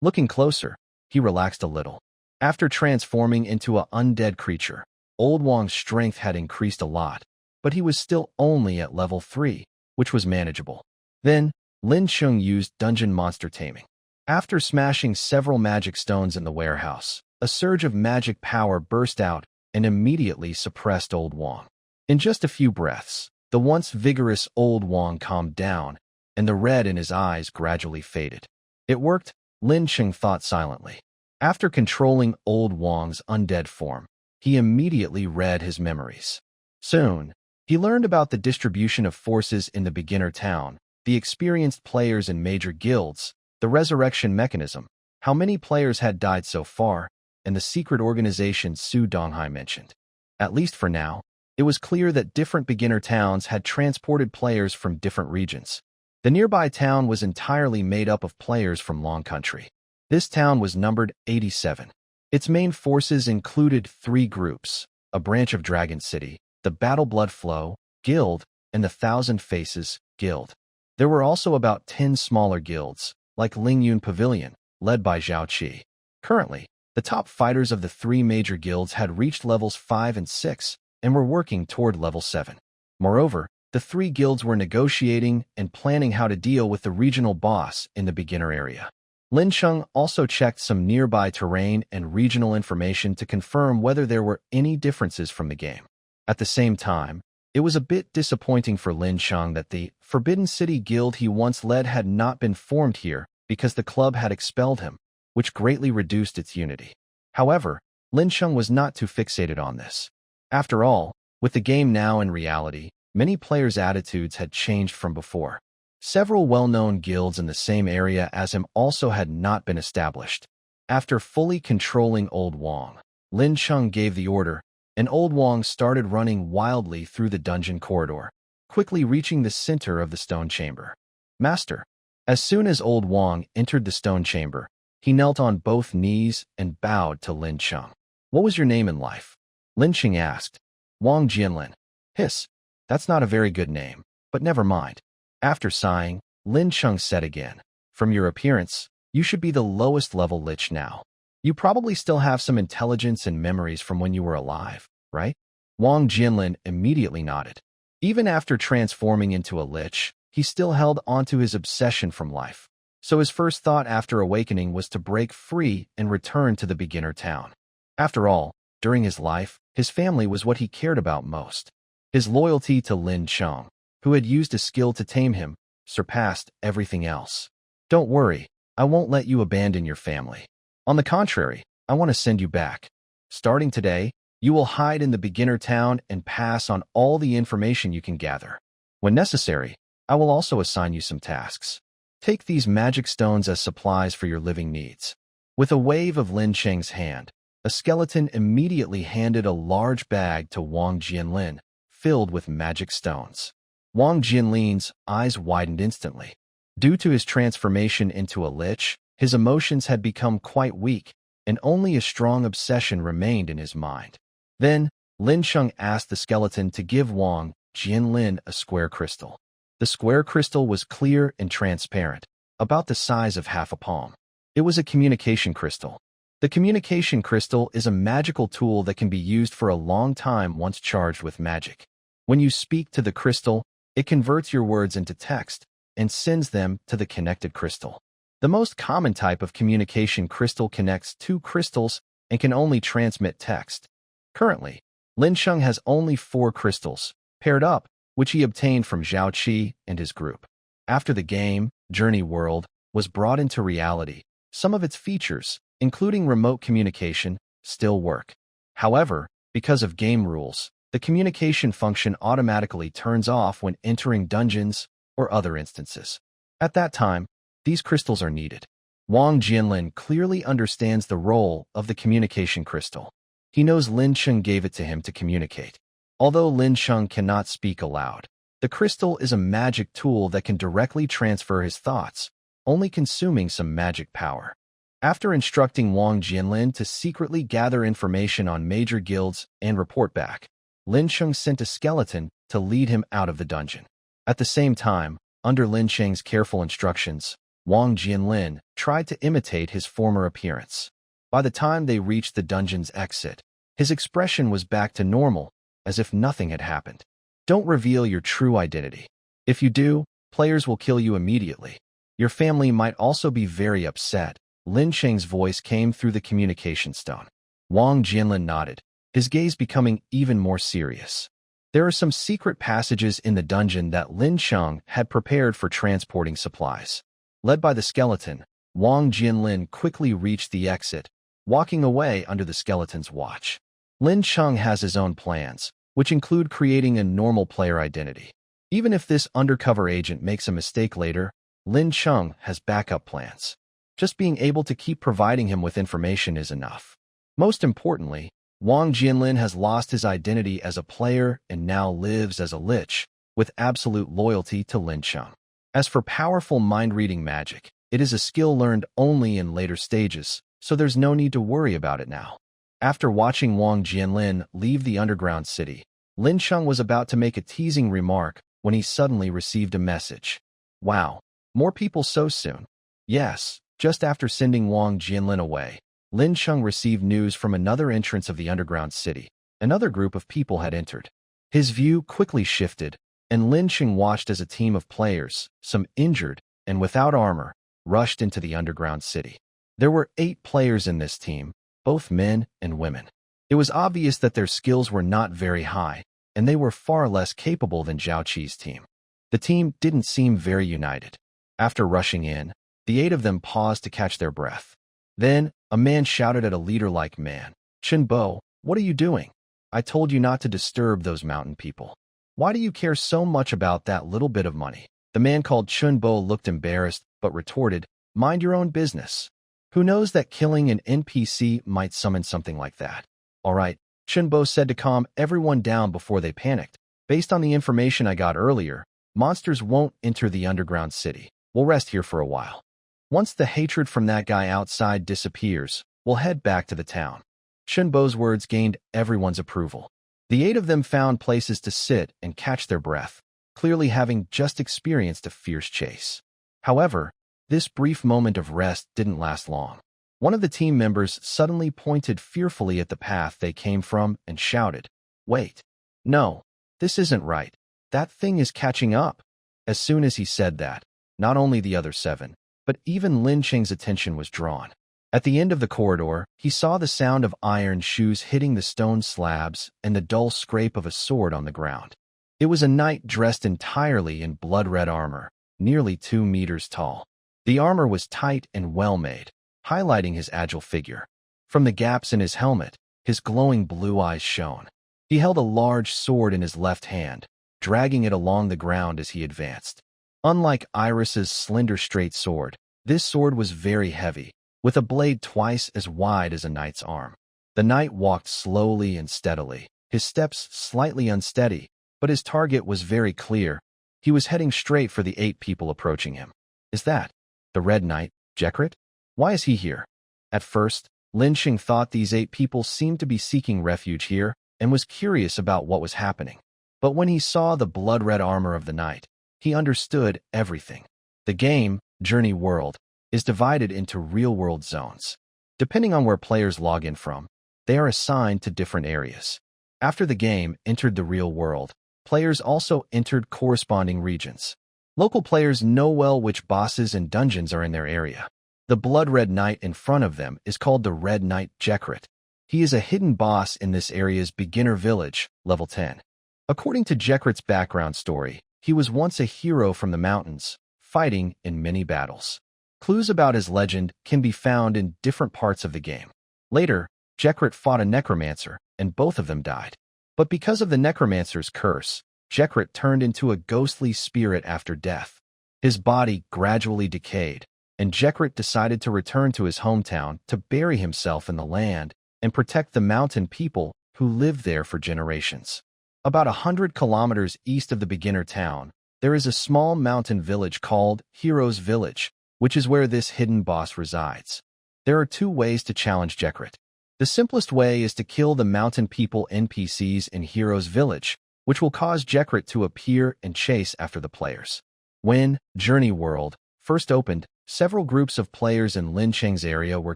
Looking closer, he relaxed a little. After transforming into an undead creature, Old Wang's strength had increased a lot. but he was still only at level 3, which was manageable. Then, Lin Cheng used dungeon monster taming. After smashing several magic stones in the warehouse, a surge of magic power burst out and immediately suppressed Old Wong. In just a few breaths, the once vigorous Old Wong calmed down, and the red in his eyes gradually faded. It worked, Lin Cheng thought silently. After controlling Old Wong's undead form, he immediately read his memories. Soon, he learned about the distribution of forces in the beginner town, the experienced players in major guilds, the resurrection mechanism, how many players had died so far, and the secret organization Su Donghai mentioned. At least for now, it was clear that different beginner towns had transported players from different regions. The nearby town was entirely made up of players from Long Country. This town was numbered 87. Its main forces included 3 groups, a branch of Dragon City, the Battle Blood Flow Guild, and the Thousand Faces Guild. There were also about 10 smaller guilds, like Lingyun Pavilion, led by Zhao Qi. Currently, the top fighters of the 3 major guilds had reached levels 5 and 6 and were working toward level 7. Moreover, the 3 guilds were negotiating and planning how to deal with the regional boss in the beginner area. Lincheng also checked some nearby terrain and regional information to confirm whether there were any differences from the game. At the same time, it was a bit disappointing for Lincheng that the Forbidden City Guild he once led had not been formed here because the club had expelled him, which greatly reduced its unity. However, Lincheng was not too fixated on this. After all, with the game now in reality, many players' attitudes had changed from before. Several well-known guilds in the same area as him also had not been established. After fully controlling Old Wong, Lin Cheng gave the order, and Old Wong started running wildly through the dungeon corridor, quickly reaching the center of the stone chamber. Master. As soon as Old Wong entered the stone chamber, he knelt on both knees and bowed to Lin Cheng. What was your name in life? Lincheng asked. Wang Jianlin. Hiss. That's not a very good name, but never mind. After sighing, Lin Cheng said again, from your appearance, you should be the lowest level lich now. You probably still have some intelligence and memories from when you were alive, right? Wang Jianlin immediately nodded. Even after transforming into a lich, he still held onto his obsession from life. So his first thought after awakening was to break free and return to the beginner town. After all, during his life, his family was what he cared about most. His loyalty to Lin Cheng, who had used a skill to tame him, surpassed everything else. Don't worry, I won't let you abandon your family. On the contrary, I want to send you back. Starting today, you will hide in the beginner town and pass on all the information you can gather. When necessary, I will also assign you some tasks. Take these magic stones as supplies for your living needs. With a wave of Lin Cheng's hand, a skeleton immediately handed a large bag to Wang Jianlin, filled with magic stones. Wang Jianlin's eyes widened instantly. Due to his transformation into a lich, his emotions had become quite weak, and only a strong obsession remained in his mind. Then, Lin Cheng asked the skeleton to give Wang Jianlin a square crystal. The square crystal was clear and transparent, about the size of half a palm. It was a communication crystal. The communication crystal is a magical tool that can be used for a long time once charged with magic. When you speak to the crystal, it converts your words into text and sends them to the connected crystal. The most common type of communication crystal connects 2 crystals and can only transmit text. Currently, Lin Cheng has only 4 crystals, paired up, which he obtained from Zhao Qi and his group. After the game, Journey World, was brought into reality, some of its features, including remote communication, still work. However, because of game rules, the communication function automatically turns off when entering dungeons or other instances. At that time, these crystals are needed. Wang Jianlin clearly understands the role of the communication crystal. He knows Lin Cheng gave it to him to communicate. Although Lin Cheng cannot speak aloud, the crystal is a magic tool that can directly transfer his thoughts, only consuming some magic power. After instructing Wang Jianlin to secretly gather information on major guilds and report back, Lin Cheng sent a skeleton to lead him out of the dungeon. At the same time, under Lin Cheng's careful instructions, Wang Jianlin tried to imitate his former appearance. By the time they reached the dungeon's exit, his expression was back to normal, as if nothing had happened. Don't reveal your true identity. If you do, players will kill you immediately. Your family might also be very upset. Lin Cheng's voice came through the communication stone. Wang Jianlin nodded, his gaze becoming even more serious. There are some secret passages in the dungeon that Lin Cheng had prepared for transporting supplies. Led by the skeleton, Wang Jianlin quickly reached the exit, walking away under the skeleton's watch. Lin Cheng has his own plans, which include creating a normal player identity. Even if this undercover agent makes a mistake later, Lin Cheng has backup plans. Just being able to keep providing him with information is enough. Most importantly, Wang Jianlin has lost his identity as a player and now lives as a lich, with absolute loyalty to Lin Cheng. As for powerful mind-reading magic, it is a skill learned only in later stages, so there's no need to worry about it now. After watching Wang Jianlin leave the underground city, Lin Cheng was about to make a teasing remark when he suddenly received a message. Wow, more people so soon. Yes, just after sending Wang Jianlin away, Lin Cheng received news from another entrance of the underground city. Another group of people had entered. His view quickly shifted, and Lin Cheng watched as a team of players, some injured and without armor, rushed into the underground city. There were 8 players in this team, both men and women. It was obvious that their skills were not very high, and they were far less capable than Zhao Qi's team. The team didn't seem very united. After rushing in, the 8 of them paused to catch their breath. Then, a man shouted at a leader-like man, "Chen Bo, what are you doing? I told you not to disturb those mountain people. Why do you care so much about that little bit of money?" The man called Chen Bo looked embarrassed, but retorted, "Mind your own business. Who knows that killing an NPC might summon something like that?" "All right," Chen Bo said to calm everyone down before they panicked. "Based on the information I got earlier, monsters won't enter the underground city. We'll rest here for a while. Once the hatred from that guy outside disappears, we'll head back to the town." Chen Bo's words gained everyone's approval. The 8 of them found places to sit and catch their breath, clearly having just experienced a fierce chase. However, this brief moment of rest didn't last long. One of the team members suddenly pointed fearfully at the path they came from and shouted, "Wait. No, this isn't right. That thing is catching up." As soon as he said that, not only the other 7, but even Lin Cheng's attention was drawn. At the end of the corridor, he saw the sound of iron shoes hitting the stone slabs and the dull scrape of a sword on the ground. It was a knight dressed entirely in blood-red armor, nearly 2 meters tall. The armor was tight and well-made, highlighting his agile figure. From the gaps in his helmet, his glowing blue eyes shone. He held a large sword in his left hand, dragging it along the ground as he advanced. Unlike Iris's slender straight sword, this sword was very heavy, with a blade twice as wide as a knight's arm. The knight walked slowly and steadily, his steps slightly unsteady, but his target was very clear. He was heading straight for the 8 people approaching him. Is that the Red Knight, Yigrit? Why is he here? At first, Lincheng thought these 8 people seemed to be seeking refuge here and was curious about what was happening. But when he saw the blood-red armor of the knight, he understood everything. The game, Journey World, is divided into real-world zones. Depending on where players log in from, they are assigned to different areas. After the game entered the real world, players also entered corresponding regions. Local players know well which bosses and dungeons are in their area. The blood-red knight in front of them is called the Red Knight Yigrit. He is a hidden boss in this area's beginner village, level 10. According to Yigrit's background story, he was once a hero from the mountains, fighting in many battles. Clues about his legend can be found in different parts of the game. Later, Yigrit fought a Necromancer, and both of them died. But because of the Necromancer's curse, Yigrit turned into a ghostly spirit after death. His body gradually decayed, and Yigrit decided to return to his hometown to bury himself in the land and protect the mountain people who lived there for generations. About 100 kilometers east of the beginner town, there is a small mountain village called Hero's Village, which is where this hidden boss resides. There are 2 ways to challenge Yigrit. The simplest way is to kill the mountain people NPCs in Hero's Village, which will cause Yigrit to appear and chase after the players. When Journey World first opened, several groups of players in Lincheng's area were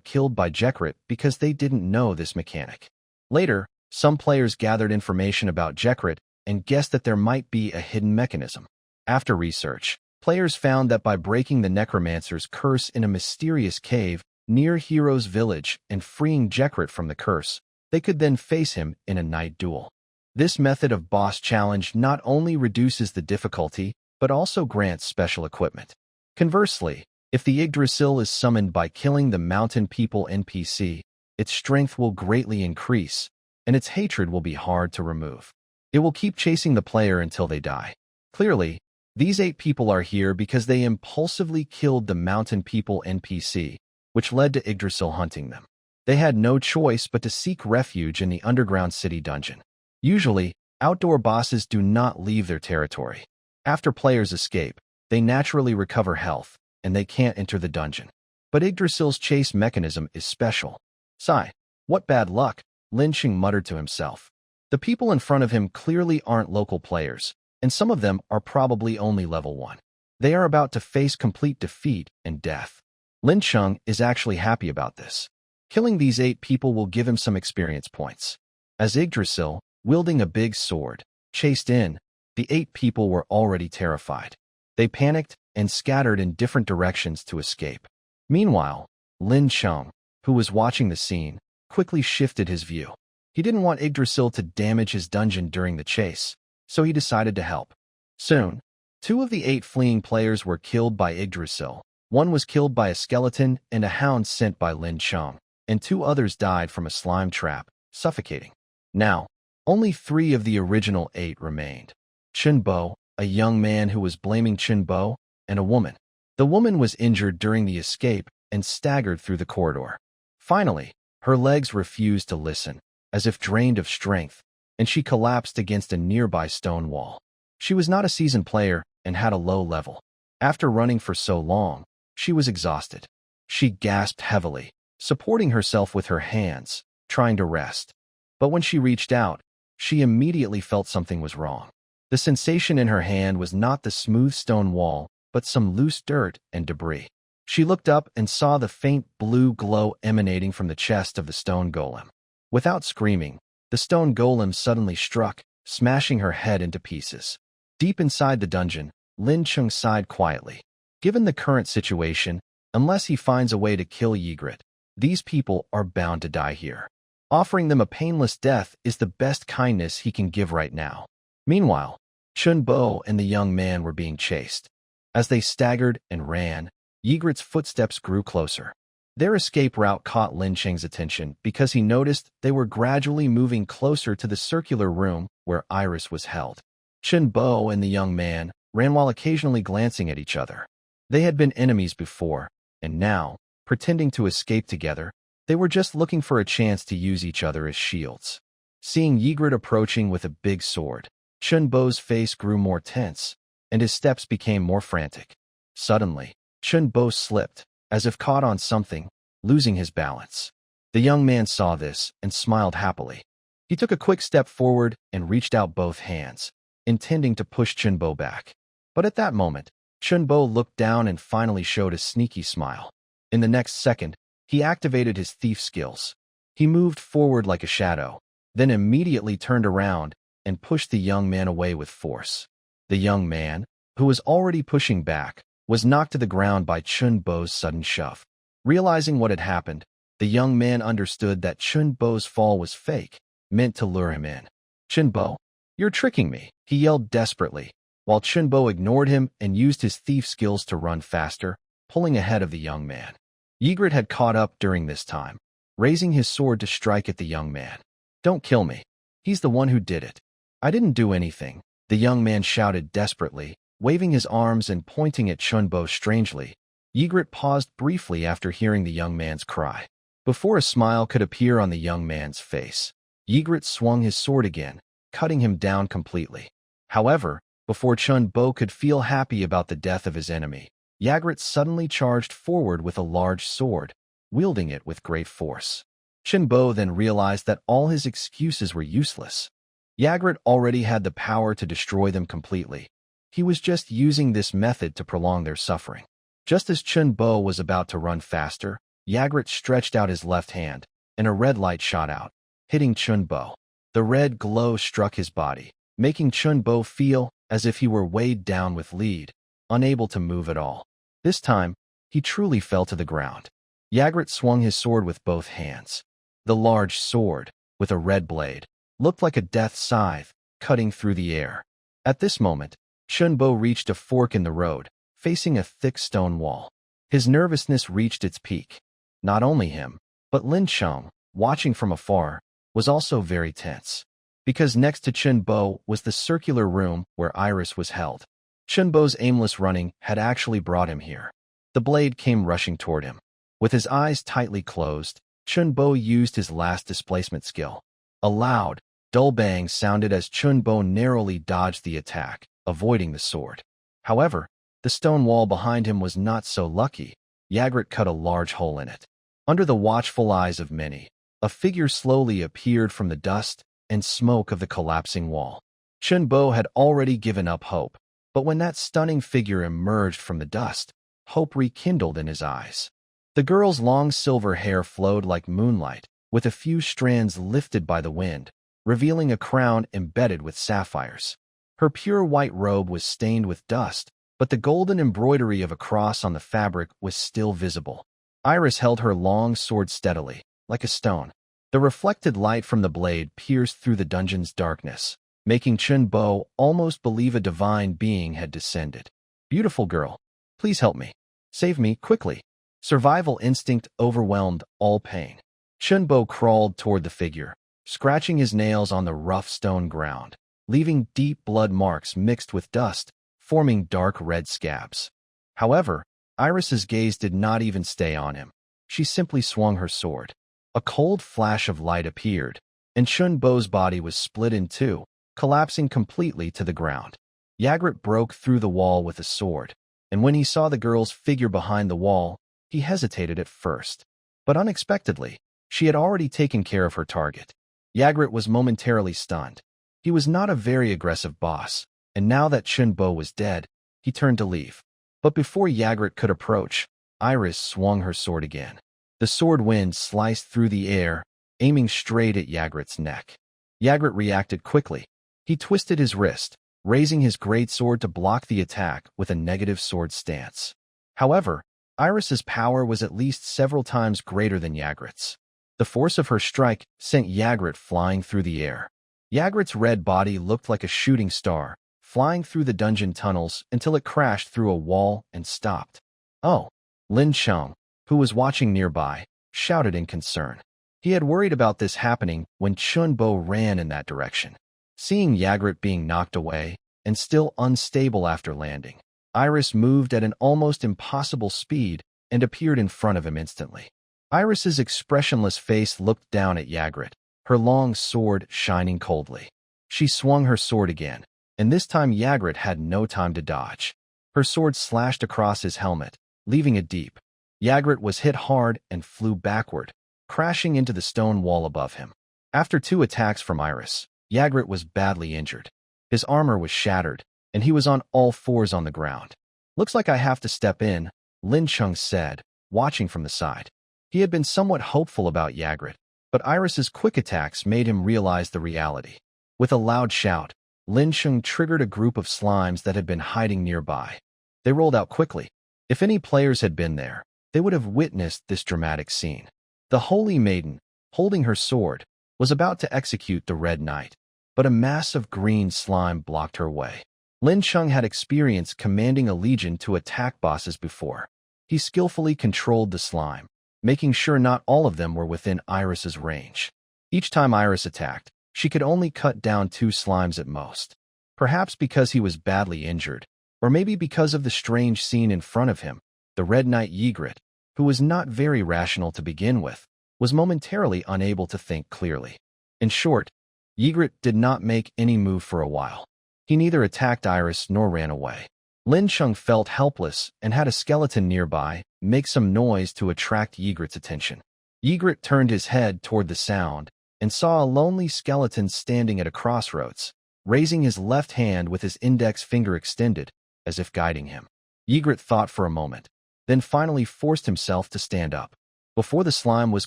killed by Yigrit because they didn't know this mechanic. Later, some players gathered information about Yigrit and guessed that there might be a hidden mechanism. After research, players found that by breaking the Necromancer's curse in a mysterious cave near Hero's village and freeing Yigrit from the curse, they could then face him in a night duel. This method of boss challenge not only reduces the difficulty, but also grants special equipment. Conversely, if the Yggdrasil is summoned by killing the Mountain People NPC, its strength will greatly increase, and its hatred will be hard to remove. It will keep chasing the player until they die. Clearly, these 8 people are here because they impulsively killed the Mountain People NPC, which led to Yggdrasil hunting them. They had no choice but to seek refuge in the underground city dungeon. Usually, outdoor bosses do not leave their territory. After players escape, they naturally recover health, and they can't enter the dungeon. But Yggdrasil's chase mechanism is special. Sigh, what bad luck, Lincheng muttered to himself. The people in front of him clearly aren't local players, and some of them are probably only level 1. They are about to face complete defeat and death. Lincheng is actually happy about this. Killing these 8 people will give him some experience points. As Yggdrasil, wielding a big sword, chased in, the 8 people were already terrified. They panicked and scattered in different directions to escape. Meanwhile, Lin Cheng, who was watching the scene, quickly shifted his view. He didn't want Yggdrasil to damage his dungeon during the chase, so he decided to help. Soon, 2 of the 8 fleeing players were killed by Yggdrasil. One was killed by a skeleton and a hound sent by Lin Cheng, and 2 others died from a slime trap, suffocating. Now, only 3 of the original 8 remained. Chunbo, a young man who was blaming Chunbo, and a woman. The woman was injured during the escape and staggered through the corridor. Finally, her legs refused to listen, as if drained of strength, and she collapsed against a nearby stone wall. She was not a seasoned player and had a low level. After running for so long, she was exhausted. She gasped heavily, supporting herself with her hands, trying to rest. But when she reached out, she immediately felt something was wrong. The sensation in her hand was not the smooth stone wall, but some loose dirt and debris. She looked up and saw the faint blue glow emanating from the chest of the stone golem. Without screaming, the stone golem suddenly struck, smashing her head into pieces. Deep inside the dungeon, Lin Cheng sighed quietly. Given the current situation, unless he finds a way to kill Yigrit, these people are bound to die here. Offering them a painless death is the best kindness he can give right now. Meanwhile, Chunbo and the young man were being chased. As they staggered and ran, Yigrit's footsteps grew closer. Their escape route caught Lincheng's attention because he noticed they were gradually moving closer to the circular room where Iris was held. Chunbo and the young man ran while occasionally glancing at each other. They had been enemies before, and now, pretending to escape together, they were just looking for a chance to use each other as shields. Seeing Yigrit approaching with a big sword, Chunbo's face grew more tense, and his steps became more frantic. Suddenly, Chunbo slipped, as if caught on something, losing his balance. The young man saw this and smiled happily. He took a quick step forward and reached out both hands, intending to push Chunbo back. But at that moment, Chunbo looked down and finally showed a sneaky smile. In the next second, he activated his thief skills. He moved forward like a shadow, then immediately turned around and pushed the young man away with force. The young man, who was already pushing back, was knocked to the ground by Chunbo's sudden shove. Realizing what had happened, the young man understood that Chunbo's fall was fake, meant to lure him in. "Chunbo, you're tricking me," he yelled desperately, while Chunbo ignored him and used his thief skills to run faster, pulling ahead of the young man. Yigrit had caught up during this time, raising his sword to strike at the young man. "Don't kill me. He's the one who did it." "I didn't do anything," the young man shouted desperately, waving his arms and pointing at Chunbo strangely. Yigrit paused briefly after hearing the young man's cry. Before a smile could appear on the young man's face, Yigrit swung his sword again, cutting him down completely. However, before Chunbo could feel happy about the death of his enemy, Yigrit suddenly charged forward with a large sword, wielding it with great force. Chunbo then realized that all his excuses were useless. Yigrit already had the power to destroy them completely. He was just using this method to prolong their suffering. Just as Chunbo was about to run faster, Yigrit stretched out his left hand, and a red light shot out, hitting Chunbo. The red glow struck his body, making Chunbo feel as if he were weighed down with lead, unable to move at all. This time, he truly fell to the ground. Yigrit swung his sword with both hands. The large sword, with a red blade, looked like a death scythe, cutting through the air. At this moment, Chunbo reached a fork in the road, facing a thick stone wall. His nervousness reached its peak. Not only him, but Lin Cheng, watching from afar, was also very tense. Because next to Chunbo was the circular room where Iris was held. Chunbo's aimless running had actually brought him here. The blade came rushing toward him. With his eyes tightly closed, Chunbo used his last displacement skill. A loud, dull bang sounded as Chunbo narrowly dodged the attack, avoiding the sword. However, the stone wall behind him was not so lucky. Yigrit cut a large hole in it. Under the watchful eyes of many, a figure slowly appeared from the dust and smoke of the collapsing wall. Chunbo had already given up hope, but when that stunning figure emerged from the dust, hope rekindled in his eyes. The girl's long silver hair flowed like moonlight, with a few strands lifted by the wind, revealing a crown embedded with sapphires. Her pure white robe was stained with dust, but the golden embroidery of a cross on the fabric was still visible. Iris held her long sword steadily, like a stone. The reflected light from the blade pierced through the dungeon's darkness, making Chunbo almost believe a divine being had descended. "Beautiful girl, please help me. Save me, quickly." Survival instinct overwhelmed all pain. Chunbo crawled toward the figure, scratching his nails on the rough stone ground, leaving deep blood marks mixed with dust, forming dark red scabs. However, Iris's gaze did not even stay on him. She simply swung her sword. A cold flash of light appeared, and Chunbo's body was split in two, collapsing completely to the ground. Yigrit broke through the wall with a sword, and when he saw the girl's figure behind the wall, he hesitated at first. But unexpectedly, she had already taken care of her target. Yigrit was momentarily stunned. He was not a very aggressive boss, and now that Chunbo was dead, he turned to leave. But before Yigrit could approach, Iris swung her sword again. The sword wind sliced through the air, aiming straight at Yigrit's neck. Yigrit reacted quickly. He twisted his wrist, raising his great sword to block the attack with a negative sword stance. However, Iris's power was at least several times greater than Yigrit's. The force of her strike sent Yigrit flying through the air. Yigrit's red body looked like a shooting star, flying through the dungeon tunnels until it crashed through a wall and stopped. "Oh!" Lin Cheng, who was watching nearby, shouted in concern. He had worried about this happening when Chunbo ran in that direction. Seeing Yigrit being knocked away, and still unstable after landing, Iris moved at an almost impossible speed and appeared in front of him instantly. Iris's expressionless face looked down at Yigrit, her long sword shining coldly. She swung her sword again, and this time Yigrit had no time to dodge. Her sword slashed across his helmet, leaving a deep. Yigrit was hit hard and flew backward, crashing into the stone wall above him. After 2 attacks from Iris, Yigrit was badly injured. His armor was shattered, and he was on all fours on the ground. "Looks like I have to step in," Lin Cheng said, watching from the side. He had been somewhat hopeful about Yigrit, but Iris's quick attacks made him realize the reality. With a loud shout, Lin Cheng triggered a group of slimes that had been hiding nearby. They rolled out quickly. If any players had been there, they would have witnessed this dramatic scene. The Holy Maiden, holding her sword, was about to execute the Red Knight, but a mass of green slime blocked her way. Lin Cheng had experience commanding a legion to attack bosses before. He skillfully controlled the slime, making sure not all of them were within Iris's range. Each time Iris attacked, she could only cut down 2 slimes at most. Perhaps because he was badly injured, or maybe because of the strange scene in front of him, the Red Knight Yigrit, who was not very rational to begin with, was momentarily unable to think clearly. In short, Yigrit did not make any move for a while. He neither attacked Iris nor ran away. Lin Cheng felt helpless and had a skeleton nearby make some noise to attract Yigrit's attention. Yigrit turned his head toward the sound and saw a lonely skeleton standing at a crossroads, raising his left hand with his index finger extended, as if guiding him. Yigrit thought for a moment, then finally forced himself to stand up. Before the slime was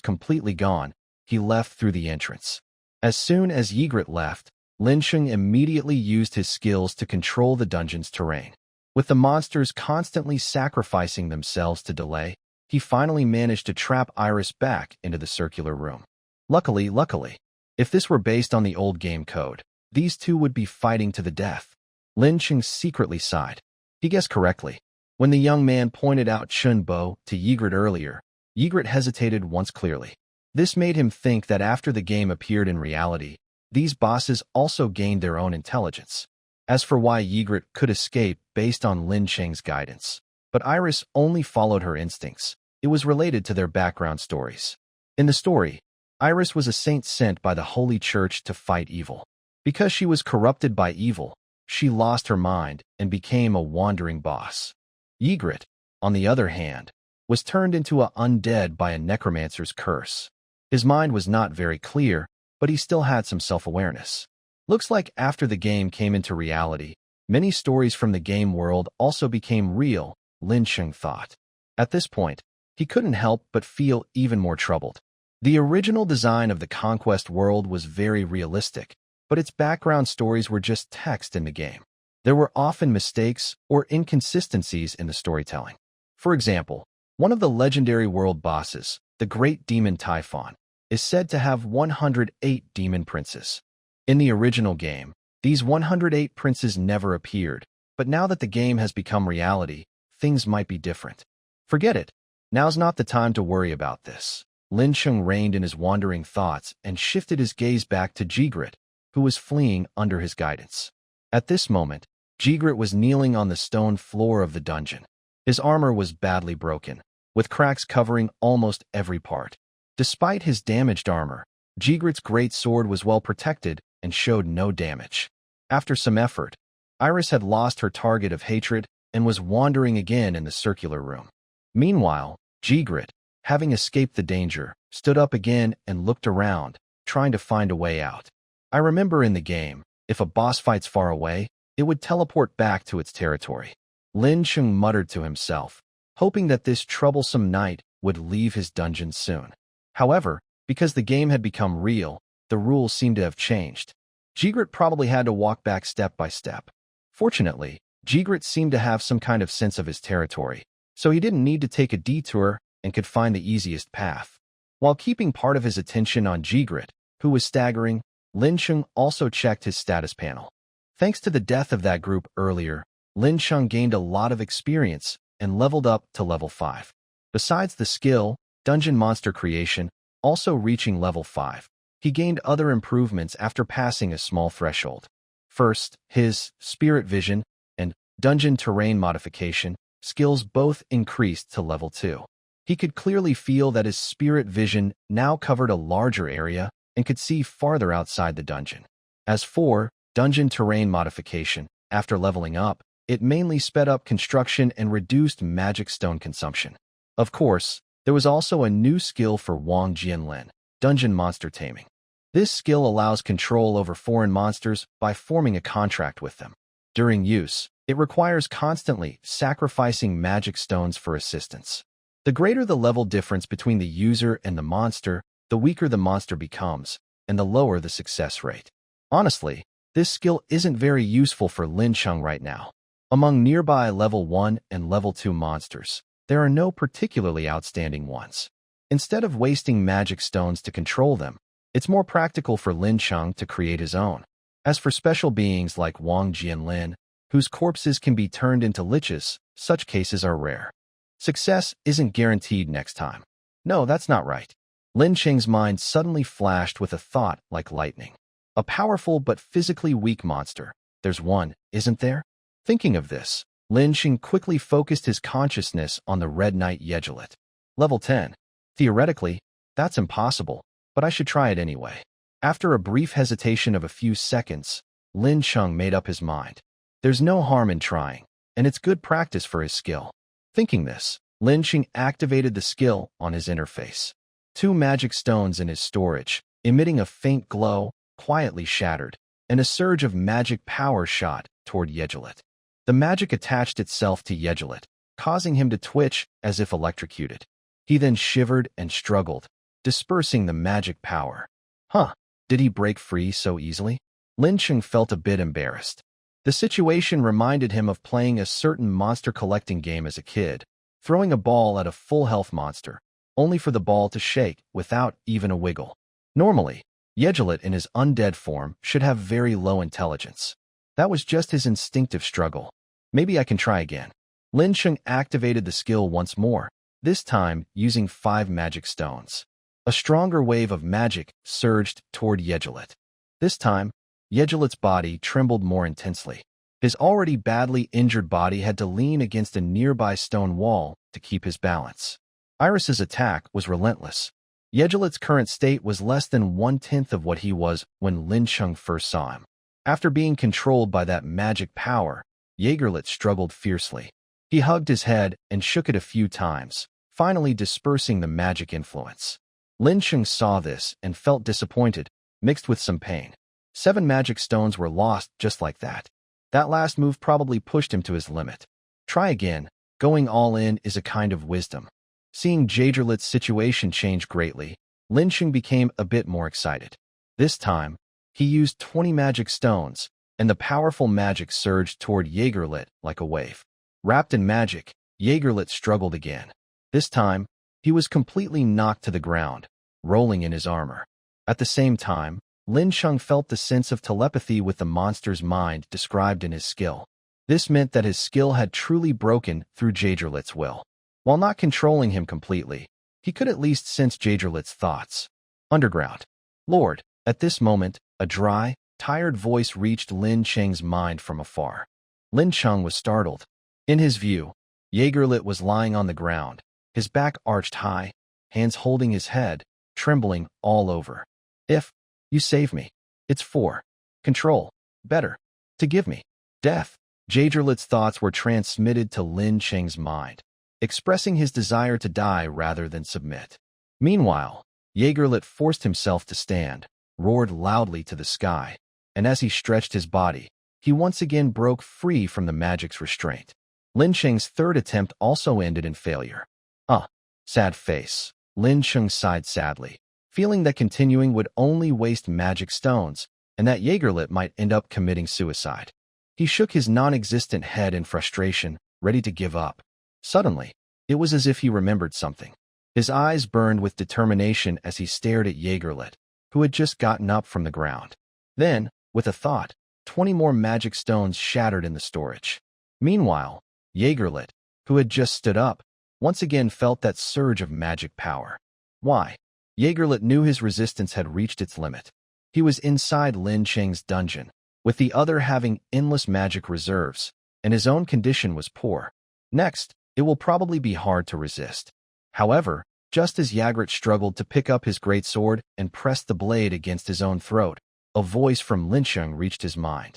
completely gone, he left through the entrance. As soon as Yigrit left, Lincheng immediately used his skills to control the dungeon's terrain. With the monsters constantly sacrificing themselves to delay, he finally managed to trap Iris back into the circular room. Luckily, if this were based on the old game code, these two would be fighting to the death. Lincheng secretly sighed. He guessed correctly. When the young man pointed out Chunbo to Yigrit earlier, Yigrit hesitated once clearly. This made him think that after the game appeared in reality, these bosses also gained their own intelligence. As for why Yigrit could escape based on Lin Cheng's guidance, but Iris only followed her instincts. It was related to their background stories. In the story, Iris was a saint sent by the Holy Church to fight evil. Because she was corrupted by evil, she lost her mind and became a wandering boss. Yigrit, on the other hand, was turned into an undead by a necromancer's curse. His mind was not very clear, but he still had some self-awareness. Looks like after the game came into reality, many stories from the game world also became real, Lincheng thought. At this point, he couldn't help but feel even more troubled. The original design of the Conquest world was very realistic, but its background stories were just text in the game. There were often mistakes or inconsistencies in the storytelling. For example, one of the legendary world bosses, the Great Demon Typhon, is said to have 108 demon princes. In the original game, these 108 princes never appeared, but now that the game has become reality, things might be different. Forget it. Now's not the time to worry about this. Lincheng reined in his wandering thoughts and shifted his gaze back to Yigrit, who was fleeing under his guidance. At this moment, Yigrit was kneeling on the stone floor of the dungeon. His armor was badly broken, with cracks covering almost every part. Despite his damaged armor, Yigrit's great sword was well protected and showed no damage. After some effort, Iris had lost her target of hatred and was wandering again in the circular room. Meanwhile, Yigrit, having escaped the danger, stood up again and looked around, trying to find a way out. I remember in the game, if a boss fights far away, it would teleport back to its territory. Lin Cheng muttered to himself, hoping that this troublesome knight would leave his dungeon soon. However, because the game had become real, the rules seemed to have changed. Yigrit probably had to walk back step by step. Fortunately, Yigrit seemed to have some kind of sense of his territory, so he didn't need to take a detour and could find the easiest path. While keeping part of his attention on Yigrit, who was staggering, Lincheng also checked his status panel. Thanks to the death of that group earlier, Lincheng gained a lot of experience and leveled up to level 5. Besides the skill, Dungeon Monster Creation, also reaching level 5, he gained other improvements after passing a small threshold. First, his Spirit Vision and Dungeon Terrain Modification skills both increased to level 2. He could clearly feel that his Spirit Vision now covered a larger area and could see farther outside the dungeon. As for Dungeon Terrain Modification, after leveling up, it mainly sped up construction and reduced magic stone consumption. Of course, there was also a new skill for Wang Jianlin, Dungeon Monster Taming. This skill allows control over foreign monsters by forming a contract with them. During use, it requires constantly sacrificing magic stones for assistance. The greater the level difference between the user and the monster, the weaker the monster becomes, and the lower the success rate. Honestly, this skill isn't very useful for Lincheng right now. Among nearby level 1 and level 2 monsters, there are no particularly outstanding ones. Instead of wasting magic stones to control them, it's more practical for Lincheng to create his own. As for special beings like Wang Jianlin, whose corpses can be turned into liches, such cases are rare. Success isn't guaranteed next time. No, that's not right. Lincheng's mind suddenly flashed with a thought like lightning. A powerful but physically weak monster. There's one, isn't there? Thinking of this, Lincheng quickly focused his consciousness on the Red Knight Yigrit. Level 10. Theoretically, that's impossible, but I should try it anyway. After a brief hesitation of a few seconds, Lincheng made up his mind. There's no harm in trying, and it's good practice for his skill. Thinking this, Lincheng activated the skill on his interface. 2 magic stones in his storage, emitting a faint glow, quietly shattered, and a surge of magic power shot toward Yigrit. The magic attached itself to Yigrit, causing him to twitch as if electrocuted. He then shivered and struggled, dispersing the magic power. Did he break free so easily? Lincheng felt a bit embarrassed. The situation reminded him of playing a certain monster collecting game as a kid, throwing a ball at a full health monster, only for the ball to shake without even a wiggle. Normally, Yigrit in his undead form should have very low intelligence. That was just his instinctive struggle. Maybe I can try again. Lin Cheng activated the skill once more, this time using 5 magic stones. A stronger wave of magic surged toward Yigrit. This time, Yigrit's body trembled more intensely. His already badly injured body had to lean against a nearby stone wall to keep his balance. Iris's attack was relentless. Yigrit's current state was less than 1/10 of what he was when Lin Cheng first saw him. After being controlled by that magic power, Yigrit struggled fiercely. He hugged his head and shook it a few times, finally dispersing the magic influence. Lin Cheng saw this and felt disappointed, mixed with some pain. 7 magic stones were lost just like that. That last move probably pushed him to his limit. Try again. Going all in is a kind of wisdom. Seeing Yigrit's situation change greatly, Lin Cheng became a bit more excited. This time, he used 20 magic stones, and the powerful magic surged toward Yigrit like a wave. Wrapped in magic, Yigrit struggled again. This time, he was completely knocked to the ground, rolling in his armor. At the same time, Lin Cheng felt the sense of telepathy with the monster's mind described in his skill. This meant that his skill had truly broken through Yigrit's will. While not controlling him completely, he could at least sense Yigrit's thoughts. Underground. Lord, at this moment, a dry, tired voice reached Lin Cheng's mind from afar. Lin Cheng was startled. In his view, Yigrit was lying on the ground, his back arched high, hands holding his head, trembling all over. If you save me, it's for control, better, to give me death. Yigrit's thoughts were transmitted to Lin Cheng's mind, expressing his desire to die rather than submit. Meanwhile, Yigrit forced himself to stand, roared loudly to the sky, and as he stretched his body, he once again broke free from the magic's restraint. Lin Cheng's third attempt also ended in failure. Sad face. Lin Cheng sighed sadly, feeling that continuing would only waste magic stones, and that Yigrit might end up committing suicide. He shook his non-existent head in frustration, ready to give up. Suddenly, it was as if he remembered something. His eyes burned with determination as he stared at Yigrit, who had just gotten up from the ground. Then, with a thought, 20 more magic stones shattered in the storage. Meanwhile, Yigrit, who had just stood up, once again felt that surge of magic power. Why? Yigrit knew his resistance had reached its limit. He was inside Lin Cheng's dungeon, with the other having endless magic reserves, and his own condition was poor. Next, it will probably be hard to resist. However, just as Yigrit struggled to pick up his great sword and press the blade against his own throat, a voice from Lincheng reached his mind.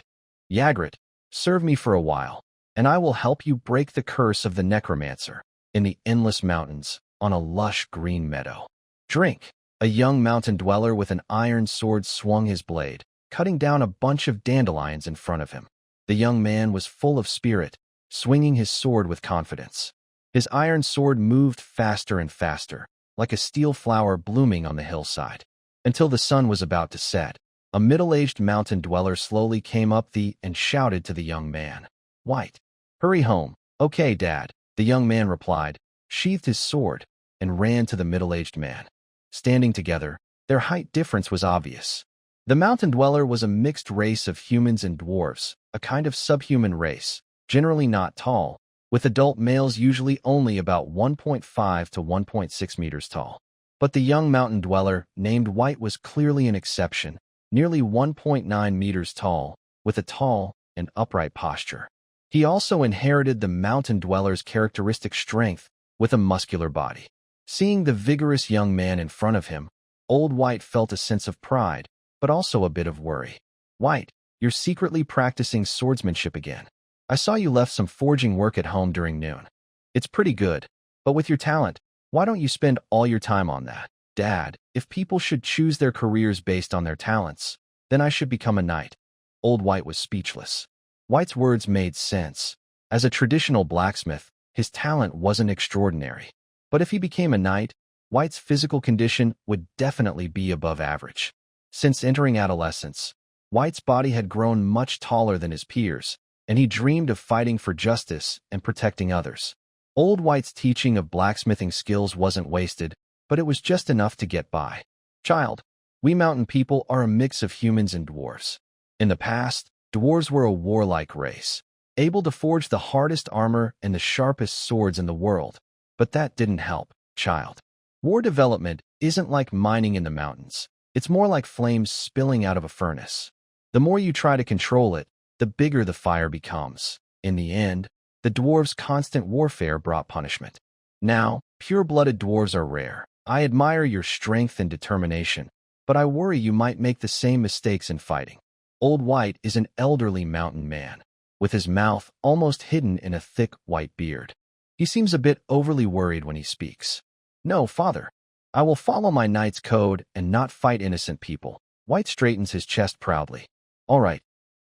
Yigrit, serve me for a while, and I will help you break the curse of the Necromancer in the endless mountains on a lush green meadow. Drink. A young mountain dweller with an iron sword swung his blade, cutting down a bunch of dandelions in front of him. The young man was full of spirit, swinging his sword with confidence. His iron sword moved faster and faster, like a steel flower blooming on the hillside. Until the sun was about to set, a middle-aged mountain dweller slowly came up and shouted to the young man. White. Hurry home. Okay, Dad, the young man replied, sheathed his sword, and ran to the middle-aged man. Standing together, their height difference was obvious. The mountain dweller was a mixed race of humans and dwarves, a kind of subhuman race, generally not tall, with adult males usually only about 1.5 to 1.6 meters tall. But the young mountain dweller, named White, was clearly an exception, nearly 1.9 meters tall, with a tall and upright posture. He also inherited the mountain dweller's characteristic strength, with a muscular body. Seeing the vigorous young man in front of him, Old White felt a sense of pride, but also a bit of worry. White, you're secretly practicing swordsmanship again. I saw you left some forging work at home during noon. It's pretty good, but with your talent, why don't you spend all your time on that? Dad, if people should choose their careers based on their talents, then I should become a knight. Old White was speechless. White's words made sense. As a traditional blacksmith, his talent wasn't extraordinary. But if he became a knight, White's physical condition would definitely be above average. Since entering adolescence, White's body had grown much taller than his peers, and he dreamed of fighting for justice and protecting others. Old White's teaching of blacksmithing skills wasn't wasted, but it was just enough to get by. Child, we mountain people are a mix of humans and dwarves. In the past, dwarves were a warlike race, able to forge the hardest armor and the sharpest swords in the world. But that didn't help, child. War development isn't like mining in the mountains. It's more like flames spilling out of a furnace. The more you try to control it, the bigger the fire becomes. In the end, the dwarves' constant warfare brought punishment. Now, pure-blooded dwarves are rare. I admire your strength and determination, but I worry you might make the same mistakes in fighting. Old White is an elderly mountain man, with his mouth almost hidden in a thick white beard. He seems a bit overly worried when he speaks. No, father. I will follow my knight's code and not fight innocent people. White straightens his chest proudly. All right.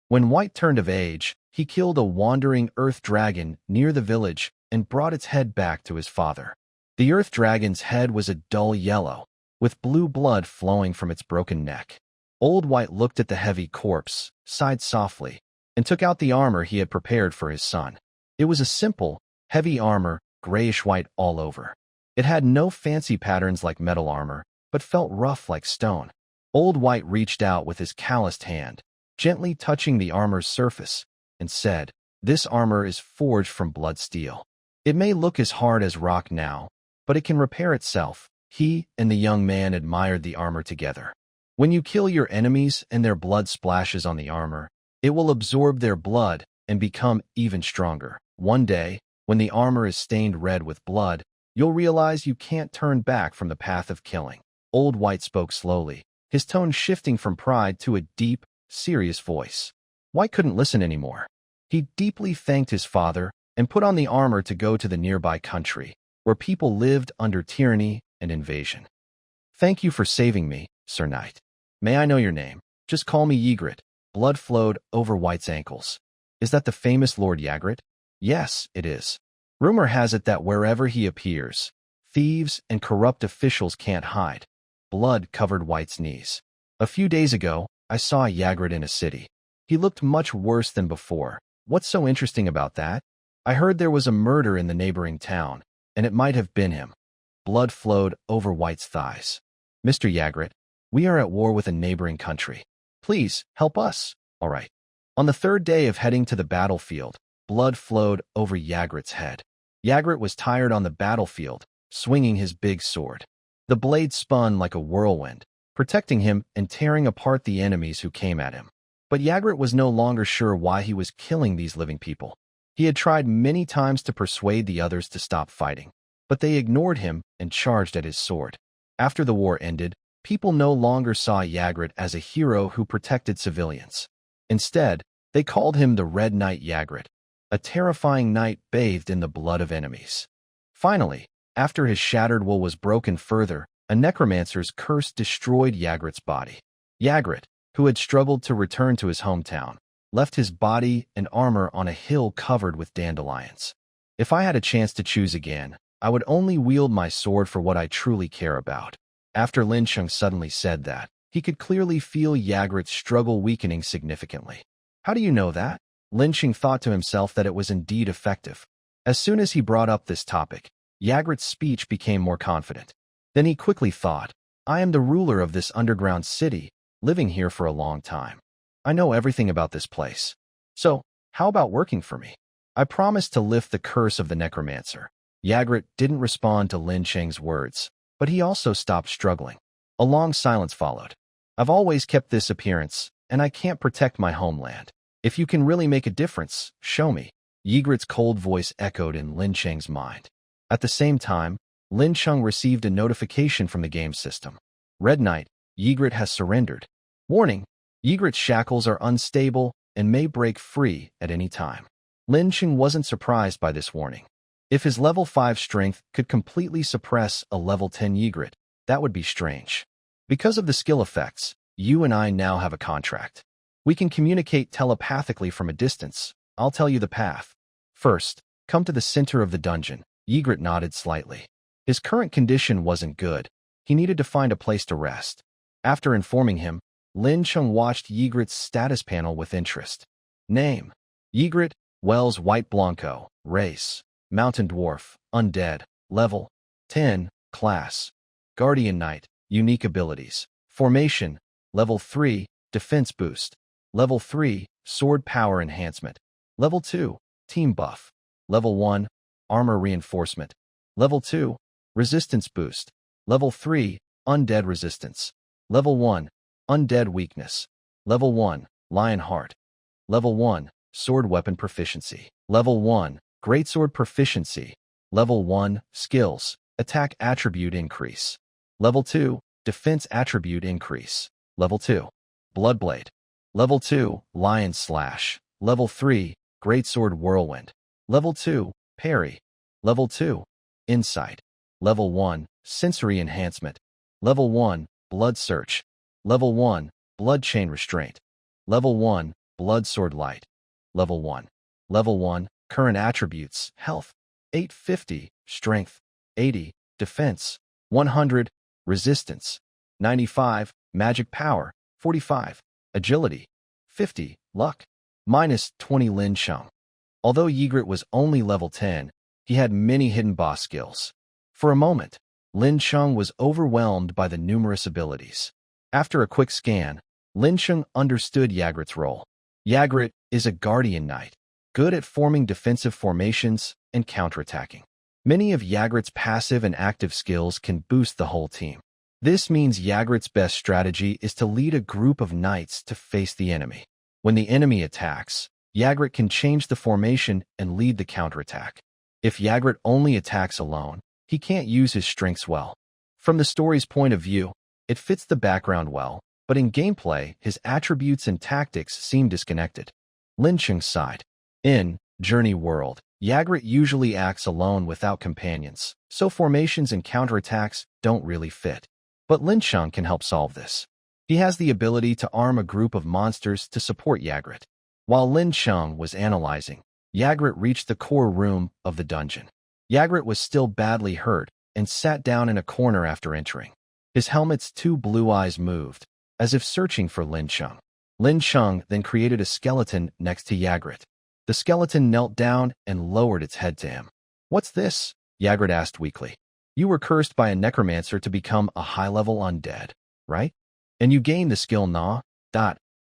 When White turned of age, he killed a wandering earth dragon near the village and brought its head back to his father. The earth dragon's head was a dull yellow, with blue blood flowing from its broken neck. Old White looked at the heavy corpse, sighed softly, and took out the armor he had prepared for his son. It was a simple, heavy armor, grayish-white all over. It had no fancy patterns like metal armor, but felt rough like stone. Old White reached out with his calloused hand, gently touching the armor's surface, and said, "This armor is forged from blood steel. It may look as hard as rock now, but it can repair itself." He and the young man admired the armor together. When you kill your enemies and their blood splashes on the armor, it will absorb their blood and become even stronger. One day, when the armor is stained red with blood, you'll realize you can't turn back from the path of killing. Old White spoke slowly, his tone shifting from pride to a deep, serious voice. White couldn't listen anymore. He deeply thanked his father and put on the armor to go to the nearby country, where people lived under tyranny and invasion. "Thank you for saving me, Sir Knight. May I know your name?" "Just call me Yigrit." Blood flowed over White's ankles. "Is that the famous Lord Yigrit?" "Yes, it is. Rumor has it that wherever he appears, thieves and corrupt officials can't hide." Blood covered White's knees. "A few days ago, I saw Yigrit in a city. He looked much worse than before." "What's so interesting about that?" "I heard there was a murder in the neighboring town, and it might have been him." Blood flowed over White's thighs. "Mr. Yigrit, we are at war with a neighboring country. Please, help us." "All right." On the third day of heading to the battlefield, blood flowed over Yigrit's head. Yigrit was tired on the battlefield, swinging his big sword. The blade spun like a whirlwind, protecting him and tearing apart the enemies who came at him. But Yigrit was no longer sure why he was killing these living people. He had tried many times to persuade the others to stop fighting, but they ignored him and charged at his sword. After the war ended, people no longer saw Yigrit as a hero who protected civilians. Instead, they called him the Red Knight Yigrit, a terrifying knight bathed in the blood of enemies. Finally, after his shattered will was broken further, a necromancer's curse destroyed Yigrit's body. Yigrit, who had struggled to return to his hometown, left his body and armor on a hill covered with dandelions. "If I had a chance to choose again, I would only wield my sword for what I truly care about." After Lincheng suddenly said that, he could clearly feel Yigrit's struggle weakening significantly. "How do you know that?" Lincheng thought to himself that it was indeed effective. As soon as he brought up this topic, Yigrit's speech became more confident. Then he quickly thought, "I am the ruler of this underground city, living here for a long time. I know everything about this place. So, how about working for me? I promise to lift the curse of the Necromancer." Yigrit didn't respond to Lin Cheng's words, but he also stopped struggling. A long silence followed. "I've always kept this appearance, and I can't protect my homeland. If you can really make a difference, show me." Yigrit's cold voice echoed in Lin Cheng's mind. At the same time, Lin Cheng received a notification from the game system. "Red Knight, Yigrit has surrendered. Warning, Yigrit's shackles are unstable and may break free at any time." Lin Cheng wasn't surprised by this warning. If his level 5 strength could completely suppress a level 10 Yigrit, that would be strange. "Because of the skill effects, you and I now have a contract. We can communicate telepathically from a distance. I'll tell you the path. First, come to the center of the dungeon." Yigrit nodded slightly. His current condition wasn't good. He needed to find a place to rest. After informing him, Lincheng watched Yigrit's status panel with interest. Name: Yigrit, Wells White Blanco. Race: Mountain Dwarf. Undead. Level: 10. Class: Guardian Knight. Unique abilities: Formation. Level 3. Defense boost. Level 3. Sword power enhancement. Level 2. Team buff. Level 1. Armor reinforcement. Level 2. Resistance boost. Level 3. Undead resistance. Level 1. Undead weakness. Level 1. Lion heart. Level 1. Sword weapon proficiency. Level 1. Greatsword proficiency. Level 1. Skills: Attack attribute increase. Level 2. Defense attribute increase. Level 2. Bloodblade. Level 2. Lion slash. Level 3. Greatsword whirlwind. Level 2. Parry. Level 2. Insight. Level 1. Sensory enhancement. Level 1. Blood search. Level 1. Blood chain restraint. Level 1. Blood sword light. Level 1. Level 1. Current attributes: Health 850, Strength 80, Defense 100, Resistance 95, Magic power 45, Agility 50, Luck -20. Lin Cheng. Although Yigrit was only level 10, he had many hidden boss skills. For a moment, Lin Cheng was overwhelmed by the numerous abilities. After a quick scan, Lin Cheng understood Yigrit's role. Yigrit is a Guardian Knight, good at forming defensive formations and counterattacking. Many of Yigrit's passive and active skills can boost the whole team. This means Yigrit's best strategy is to lead a group of knights to face the enemy. When the enemy attacks, Yigrit can change the formation and lead the counterattack. If Yigrit only attacks alone, he can't use his strengths well. From the story's point of view, it fits the background well, but in gameplay, his attributes and tactics seem disconnected. Lincheng sighed. In Journey World, Yigrit usually acts alone without companions, so formations and counterattacks don't really fit. But Lincheng can help solve this. He has the ability to arm a group of monsters to support Yigrit. While Lincheng was analyzing, Yigrit reached the core room of the dungeon. Yigrit was still badly hurt and sat down in a corner after entering. His helmet's two blue eyes moved, as if searching for Lincheng. Lincheng then created a skeleton next to Yigrit. The skeleton knelt down and lowered its head to him. "What's this?" Yigrit asked weakly. "You were cursed by a necromancer to become a high-level undead, right? And you gain the skill Gnaw.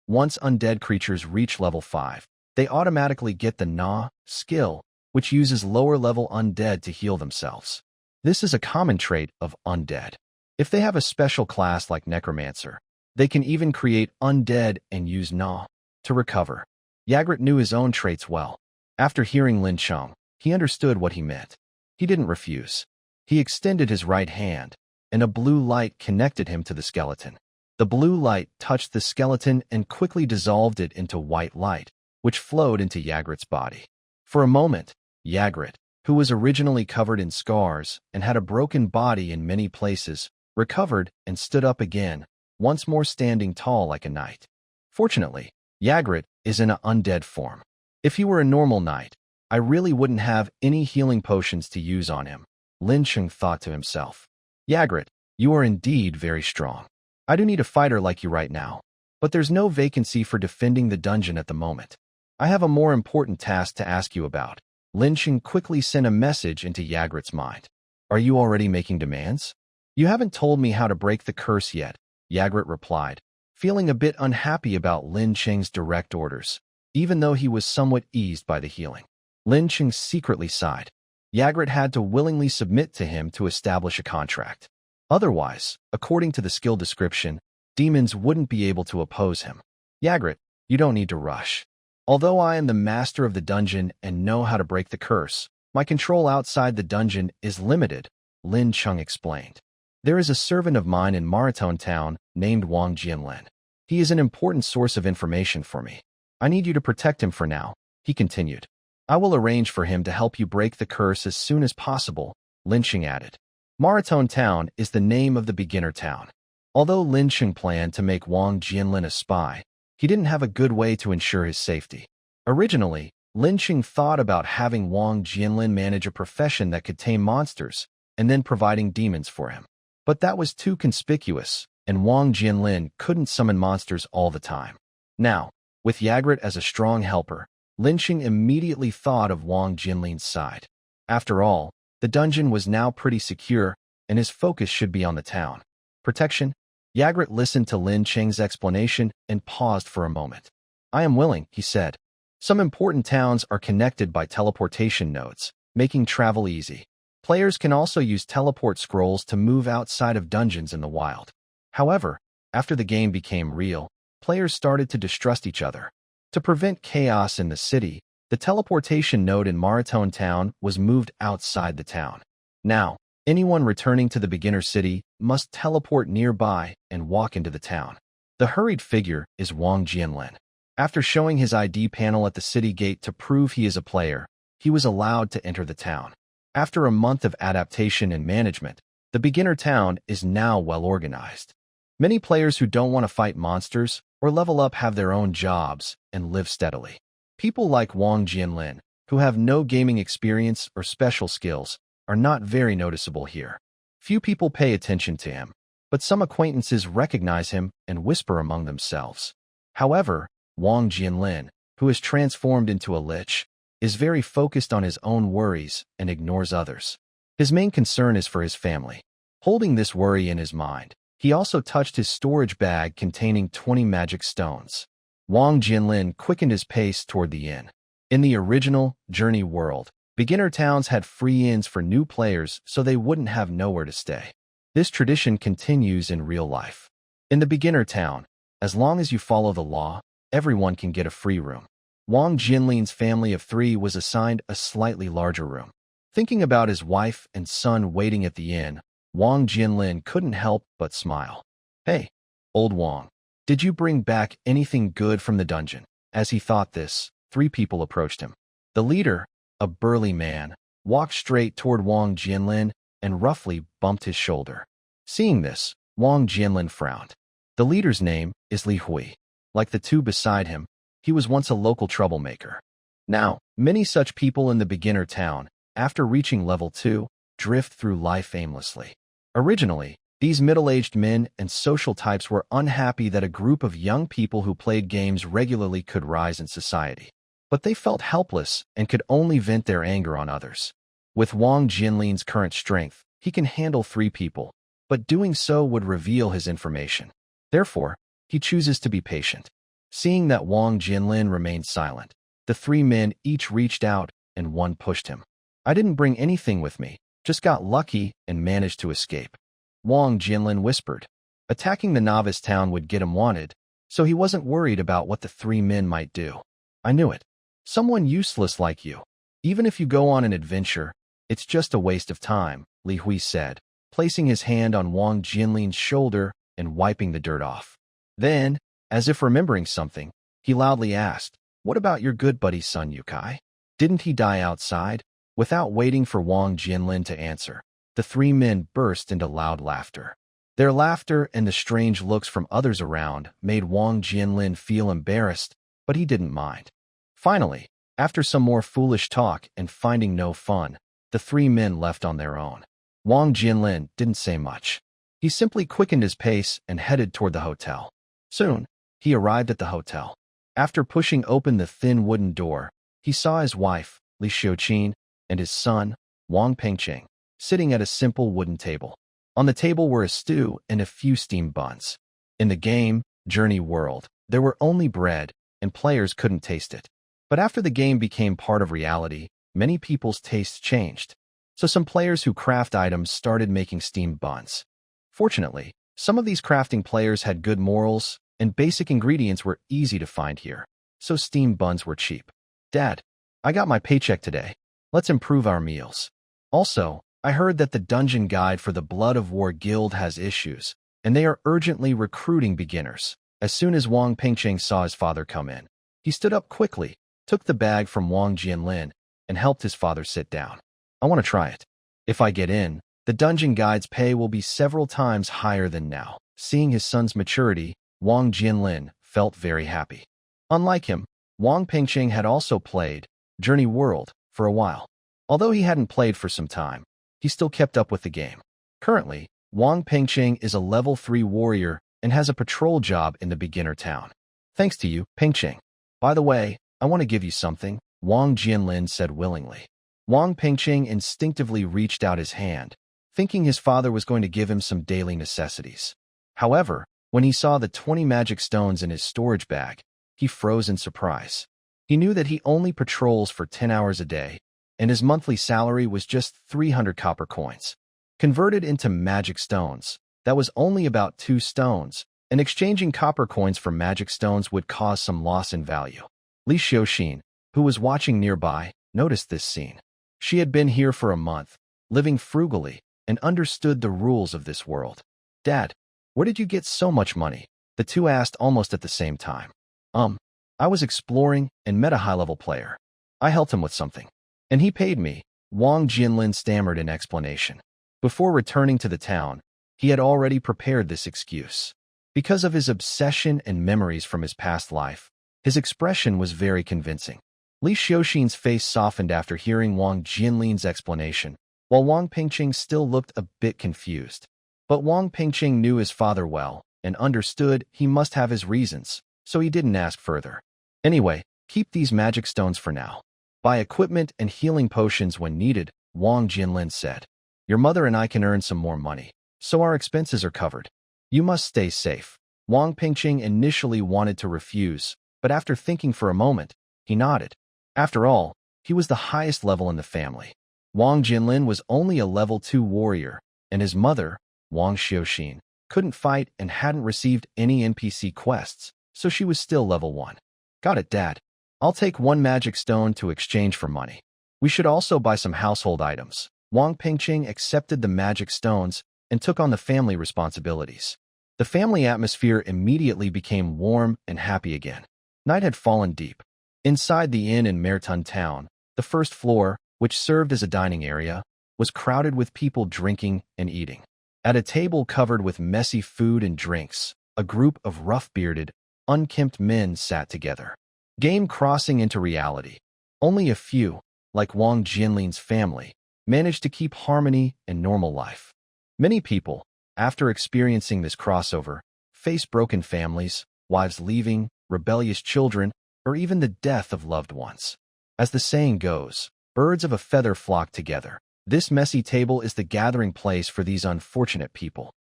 Once undead creatures reach level 5, they automatically get the Gnaw skill, which uses lower-level undead to heal themselves. This is a common trait of undead. If they have a special class like Necromancer, they can even create undead and use Gnaw to recover." Yigrit knew his own traits well. After hearing Lincheng, he understood what he meant. He didn't refuse. He extended his right hand, and a blue light connected him to the skeleton. The blue light touched the skeleton and quickly dissolved it into white light, which flowed into Yigrit's body. For a moment, Yigrit, who was originally covered in scars and had a broken body in many places, recovered and stood up again, once more standing tall like a knight. Fortunately, Yigrit is in an undead form. If he were a normal knight, I really wouldn't have any healing potions to use on him, Lincheng thought to himself. Yigrit, you are indeed very strong. I do need a fighter like you right now, but there's no vacancy for defending the dungeon at the moment. I have a more important task to ask you about. Lincheng quickly sent a message into Yigrit's mind. Are you already making demands? You haven't told me how to break the curse yet, Yigrit replied, feeling a bit unhappy about Lincheng's direct orders, even though he was somewhat eased by the healing. Lincheng secretly sighed. Yigrit had to willingly submit to him to establish a contract. Otherwise, according to the skill description, demons wouldn't be able to oppose him. Yigrit, you don't need to rush. Although I am the master of the dungeon and know how to break the curse, my control outside the dungeon is limited, Lincheng explained. There is a servant of mine in Maraton town named Wang Jianlin. He is an important source of information for me. I need you to protect him for now, he continued. I will arrange for him to help you break the curse as soon as possible, Lincheng added. Maraton town is the name of the beginner town. Although Lincheng planned to make Wang Jianlin a spy, he didn't have a good way to ensure his safety. Originally, Lincheng thought about having Wang Jianlin manage a profession that could tame monsters, and then providing demons for him. But that was too conspicuous, and Wang Jianlin couldn't summon monsters all the time. Now, with Yigrit as a strong helper, Lincheng immediately thought of Wang Jianlin's side. After all, the dungeon was now pretty secure, and his focus should be on the town. Protection? Yigrit listened to Lin Cheng's explanation and paused for a moment. I am willing, he said. Some important towns are connected by teleportation nodes, making travel easy. Players can also use teleport scrolls to move outside of dungeons in the wild. However, after the game became real, players started to distrust each other. To prevent chaos in the city, the teleportation node in Maraton town was moved outside the town. Now, anyone returning to the beginner city must teleport nearby and walk into the town. The hurried figure is Wang Jianlin. After showing his ID panel at the city gate to prove he is a player, he was allowed to enter the town. After a month of adaptation and management, the beginner town is now well organized. Many players who don't want to fight monsters or level up have their own jobs and live steadily. People like Wang Jianlin, who have no gaming experience or special skills, are not very noticeable here. Few people pay attention to him, but some acquaintances recognize him and whisper among themselves. However, Wang Jianlin, who is transformed into a lich, is very focused on his own worries and ignores others. His main concern is for his family. Holding this worry in his mind, he also touched his storage bag containing 20 magic stones. Wang Jianlin quickened his pace toward the inn. In the original Journey world, beginner towns had free inns for new players so they wouldn't have nowhere to stay. This tradition continues in real life. In the beginner town, as long as you follow the law, everyone can get a free room. Wang Jianlin's family of 3 was assigned a slightly larger room. Thinking about his wife and son waiting at the inn, Wang Jianlin couldn't help but smile. Hey, old Wang, did you bring back anything good from the dungeon? As he thought this, 3 people approached him. The leader, a burly man, walked straight toward Wang Jianlin and roughly bumped his shoulder. Seeing this, Wang Jianlin frowned. The leader's name is Li Hui. Like the 2 beside him, he was once a local troublemaker. Now, many such people in the beginner town, after reaching level 2, drift through life aimlessly. Originally, these middle-aged men and social types were unhappy that a group of young people who played games regularly could rise in society. But they felt helpless and could only vent their anger on others. With Wang Jianlin's current strength, he can handle 3 people, but doing so would reveal his information. Therefore, he chooses to be patient. Seeing that Wang Jianlin remained silent, the 3 men each reached out and one pushed him. I didn't bring anything with me, just got lucky and managed to escape. Wang Jianlin whispered. Attacking the novice town would get him wanted, so he wasn't worried about what the 3 men might do. I knew it. Someone useless like you. Even if you go on an adventure, it's just a waste of time, Li Hui said, placing his hand on Wang Jianlin's shoulder and wiping the dirt off. Then, as if remembering something, he loudly asked, What about your good buddy's son, Yukai? Didn't he die outside? Without waiting for Wang Jianlin to answer, the 3 men burst into loud laughter. Their laughter and the strange looks from others around made Wang Jianlin feel embarrassed, but he didn't mind. Finally, after some more foolish talk and finding no fun, the 3 men left on their own. Wang Jianlin didn't say much. He simply quickened his pace and headed toward the hotel. Soon, he arrived at the hotel. After pushing open the thin wooden door, he saw his wife, Li Xiuqin, and his son, Wang Pengcheng, sitting at a simple wooden table. On the table were a stew and a few steamed buns. In the game, Journey World, there were only bread, and players couldn't taste it. But after the game became part of reality, many people's tastes changed. So some players who craft items started making steamed buns. Fortunately, some of these crafting players had good morals, and basic ingredients were easy to find here, so steamed buns were cheap. Dad, I got my paycheck today. Let's improve our meals. Also, I heard that the dungeon guide for the Blood of War Guild has issues, and they are urgently recruiting beginners. As soon as Wang Pengcheng saw his father come in, he stood up quickly, took the bag from Wang Jianlin, and helped his father sit down. I want to try it. If I get in, the dungeon guide's pay will be several times higher than now. Seeing his son's maturity, Wang Jianlin felt very happy. Unlike him, Wang Pengcheng had also played Journey World for a while. Although he hadn't played for some time, he still kept up with the game. Currently, Wang Pengcheng is a level 3 warrior and has a patrol job in the beginner town. Thanks to you, Pengcheng. By the way, I want to give you something, Wang Jianlin said willingly. Wang Pengcheng instinctively reached out his hand, thinking his father was going to give him some daily necessities. However, when he saw the 20 magic stones in his storage bag, he froze in surprise. He knew that he only patrols for 10 hours a day, and his monthly salary was just 300 copper coins. Converted into magic stones, that was only about 2 stones, and exchanging copper coins for magic stones would cause some loss in value. Li Xiaoxin, who was watching nearby, noticed this scene. She had been here for a month, living frugally, and understood the rules of this world. Dad, where did you get so much money? The two asked almost at the same time. I was exploring and met a high-level player. I helped him with something. And he paid me, Wang Jianlin stammered in explanation. Before returning to the town, he had already prepared this excuse. Because of his obsession and memories from his past life, his expression was very convincing. Li Xiaoxin's face softened after hearing Wang Jianlin's explanation, while Wang Pengcheng still looked a bit confused. But Wang Pengcheng knew his father well and understood he must have his reasons, so he didn't ask further. Anyway, keep these magic stones for now. Buy equipment and healing potions when needed, Wang Jianlin said. Your mother and I can earn some more money, so our expenses are covered. You must stay safe. Wang Pengcheng initially wanted to refuse, but after thinking for a moment, he nodded. After all, he was the highest level in the family. Wang Jianlin was only a level 2 warrior, and his mother, Wang Xiaoxin, couldn't fight and hadn't received any NPC quests, so she was still level 1. Got it, Dad. I'll take 1 magic stone to exchange for money. We should also buy some household items. Wang Pengcheng accepted the magic stones and took on the family responsibilities. The family atmosphere immediately became warm and happy again. Night had fallen deep. Inside the inn in Maraton town, the first floor, which served as a dining area, was crowded with people drinking and eating. At a table covered with messy food and drinks, a group of rough-bearded, unkempt men sat together. Game crossing into reality. Only a few, like Wang Jianlin's family, managed to keep harmony and normal life. Many people, after experiencing this crossover, face broken families, wives leaving, rebellious children, or even the death of loved ones. As the saying goes, birds of a feather flock together. This messy table is the gathering place for these unfortunate people.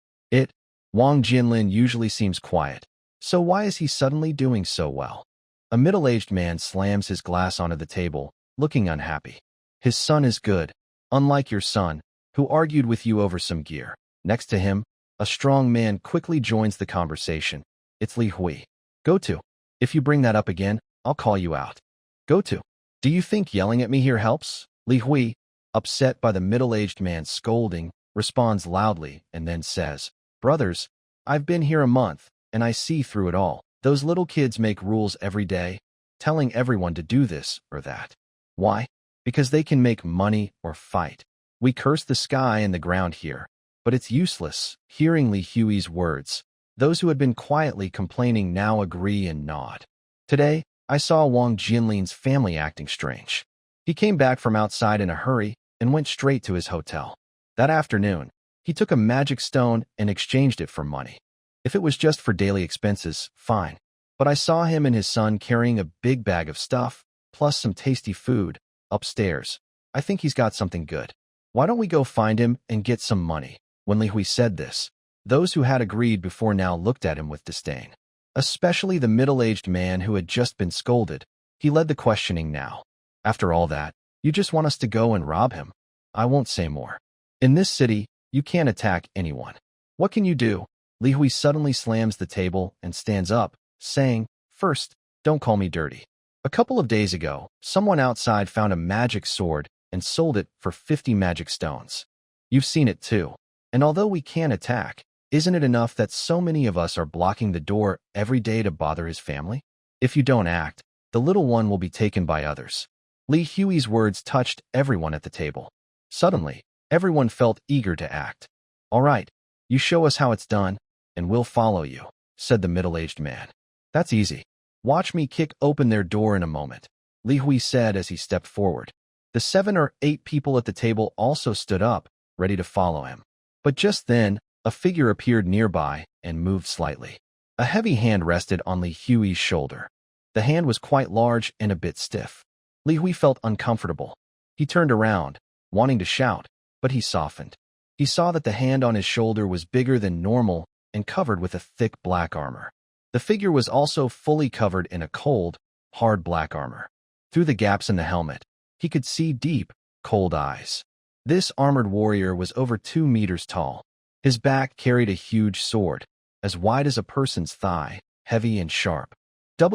Wang Jianlin usually seems quiet, so why is he suddenly doing so well? A middle-aged man slams his glass onto the table, looking unhappy. His son is good, unlike your son, who argued with you over some gear. Next to him, a strong man quickly joins the conversation. It's Li Hui. Go to. If you bring that up again, I'll call you out. Go to. Do you think yelling at me here helps? Li Hui, upset by the middle-aged man's scolding, responds loudly and then says, Brothers, I've been here a month, and I see through it all. Those little kids make rules every day, telling everyone to do this or that. Why? Because they can make money or fight. We curse the sky and the ground here, but it's useless. Hearing Li Hui's words, those who had been quietly complaining now agree and nod. Today, I saw Wang Jianlin's family acting strange. He came back from outside in a hurry and went straight to his hotel. That afternoon, he took a magic stone and exchanged it for money. If it was just for daily expenses, fine. But I saw him and his son carrying a big bag of stuff, plus some tasty food, upstairs. I think he's got something good. Why don't we go find him and get some money? When Li Hui said this, those who had agreed before now looked at him with disdain. Especially the middle-aged man who had just been scolded. He led the questioning now. After all that, you just want us to go and rob him? I won't say more. In this city, you can't attack anyone. What can you do? Li Hui suddenly slams the table and stands up, saying, First, don't call me dirty. A couple of days ago, someone outside found a magic sword and sold it for 50 magic stones. You've seen it too. And although we can't attack, isn't it enough that so many of us are blocking the door every day to bother his family? If you don't act, the little one will be taken by others. Li Hui's words touched everyone at the table. Suddenly, everyone felt eager to act. All right, you show us how it's done, and we'll follow you, said the middle-aged man. That's easy. Watch me kick open their door in a moment, Li Hui said as he stepped forward. The 7 or 8 people at the table also stood up, ready to follow him. But just then, A figure appeared nearby and moved slightly. A heavy hand rested on Li Hui's shoulder. The hand was quite large and a bit stiff. Li Hui felt uncomfortable. He turned around, wanting to shout, but he softened. He saw that the hand on his shoulder was bigger than normal and covered with a thick black armor. The figure was also fully covered in a cold, hard black armor. Through the gaps in the helmet, he could see deep, cold eyes. This armored warrior was over 2 meters tall. His back carried a huge sword, as wide as a person's thigh, heavy and sharp. What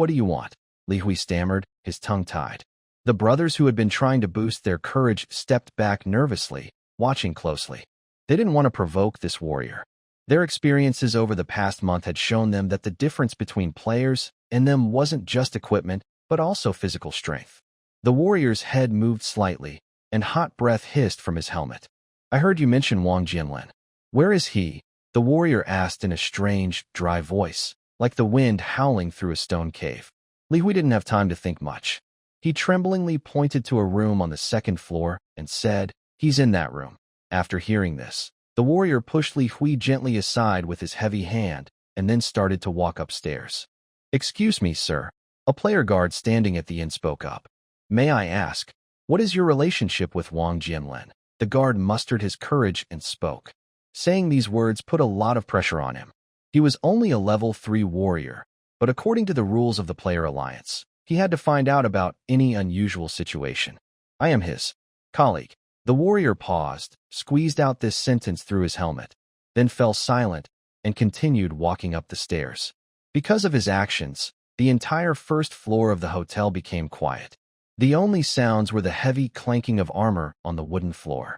do you want? Li Hui stammered, his tongue tied. The brothers who had been trying to boost their courage stepped back nervously, watching closely. They didn't want to provoke this warrior. Their experiences over the past month had shown them that the difference between players and them wasn't just equipment, but also physical strength. The warrior's head moved slightly, and hot breath hissed from his helmet. I heard you mention Wang Jinlin. Where is he? The warrior asked in a strange, dry voice, like the wind howling through a stone cave. Li Hui didn't have time to think much. He tremblingly pointed to a room on the 2nd floor and said, "He's in that room." After hearing this, the warrior pushed Li Hui gently aside with his heavy hand and then started to walk upstairs. "Excuse me, sir." A player guard standing at the inn spoke up. "May I ask, what is your relationship with Wang Jinlin?" The guard mustered his courage and spoke. Saying these words put a lot of pressure on him. He was only a level 3 warrior, but according to the rules of the player alliance, he had to find out about any unusual situation. "I am his colleague." The warrior paused, squeezed out this sentence through his helmet, then fell silent and continued walking up the stairs. Because of his actions, the entire 1st floor of the hotel became quiet. The only sounds were the heavy clanking of armor on the wooden floor.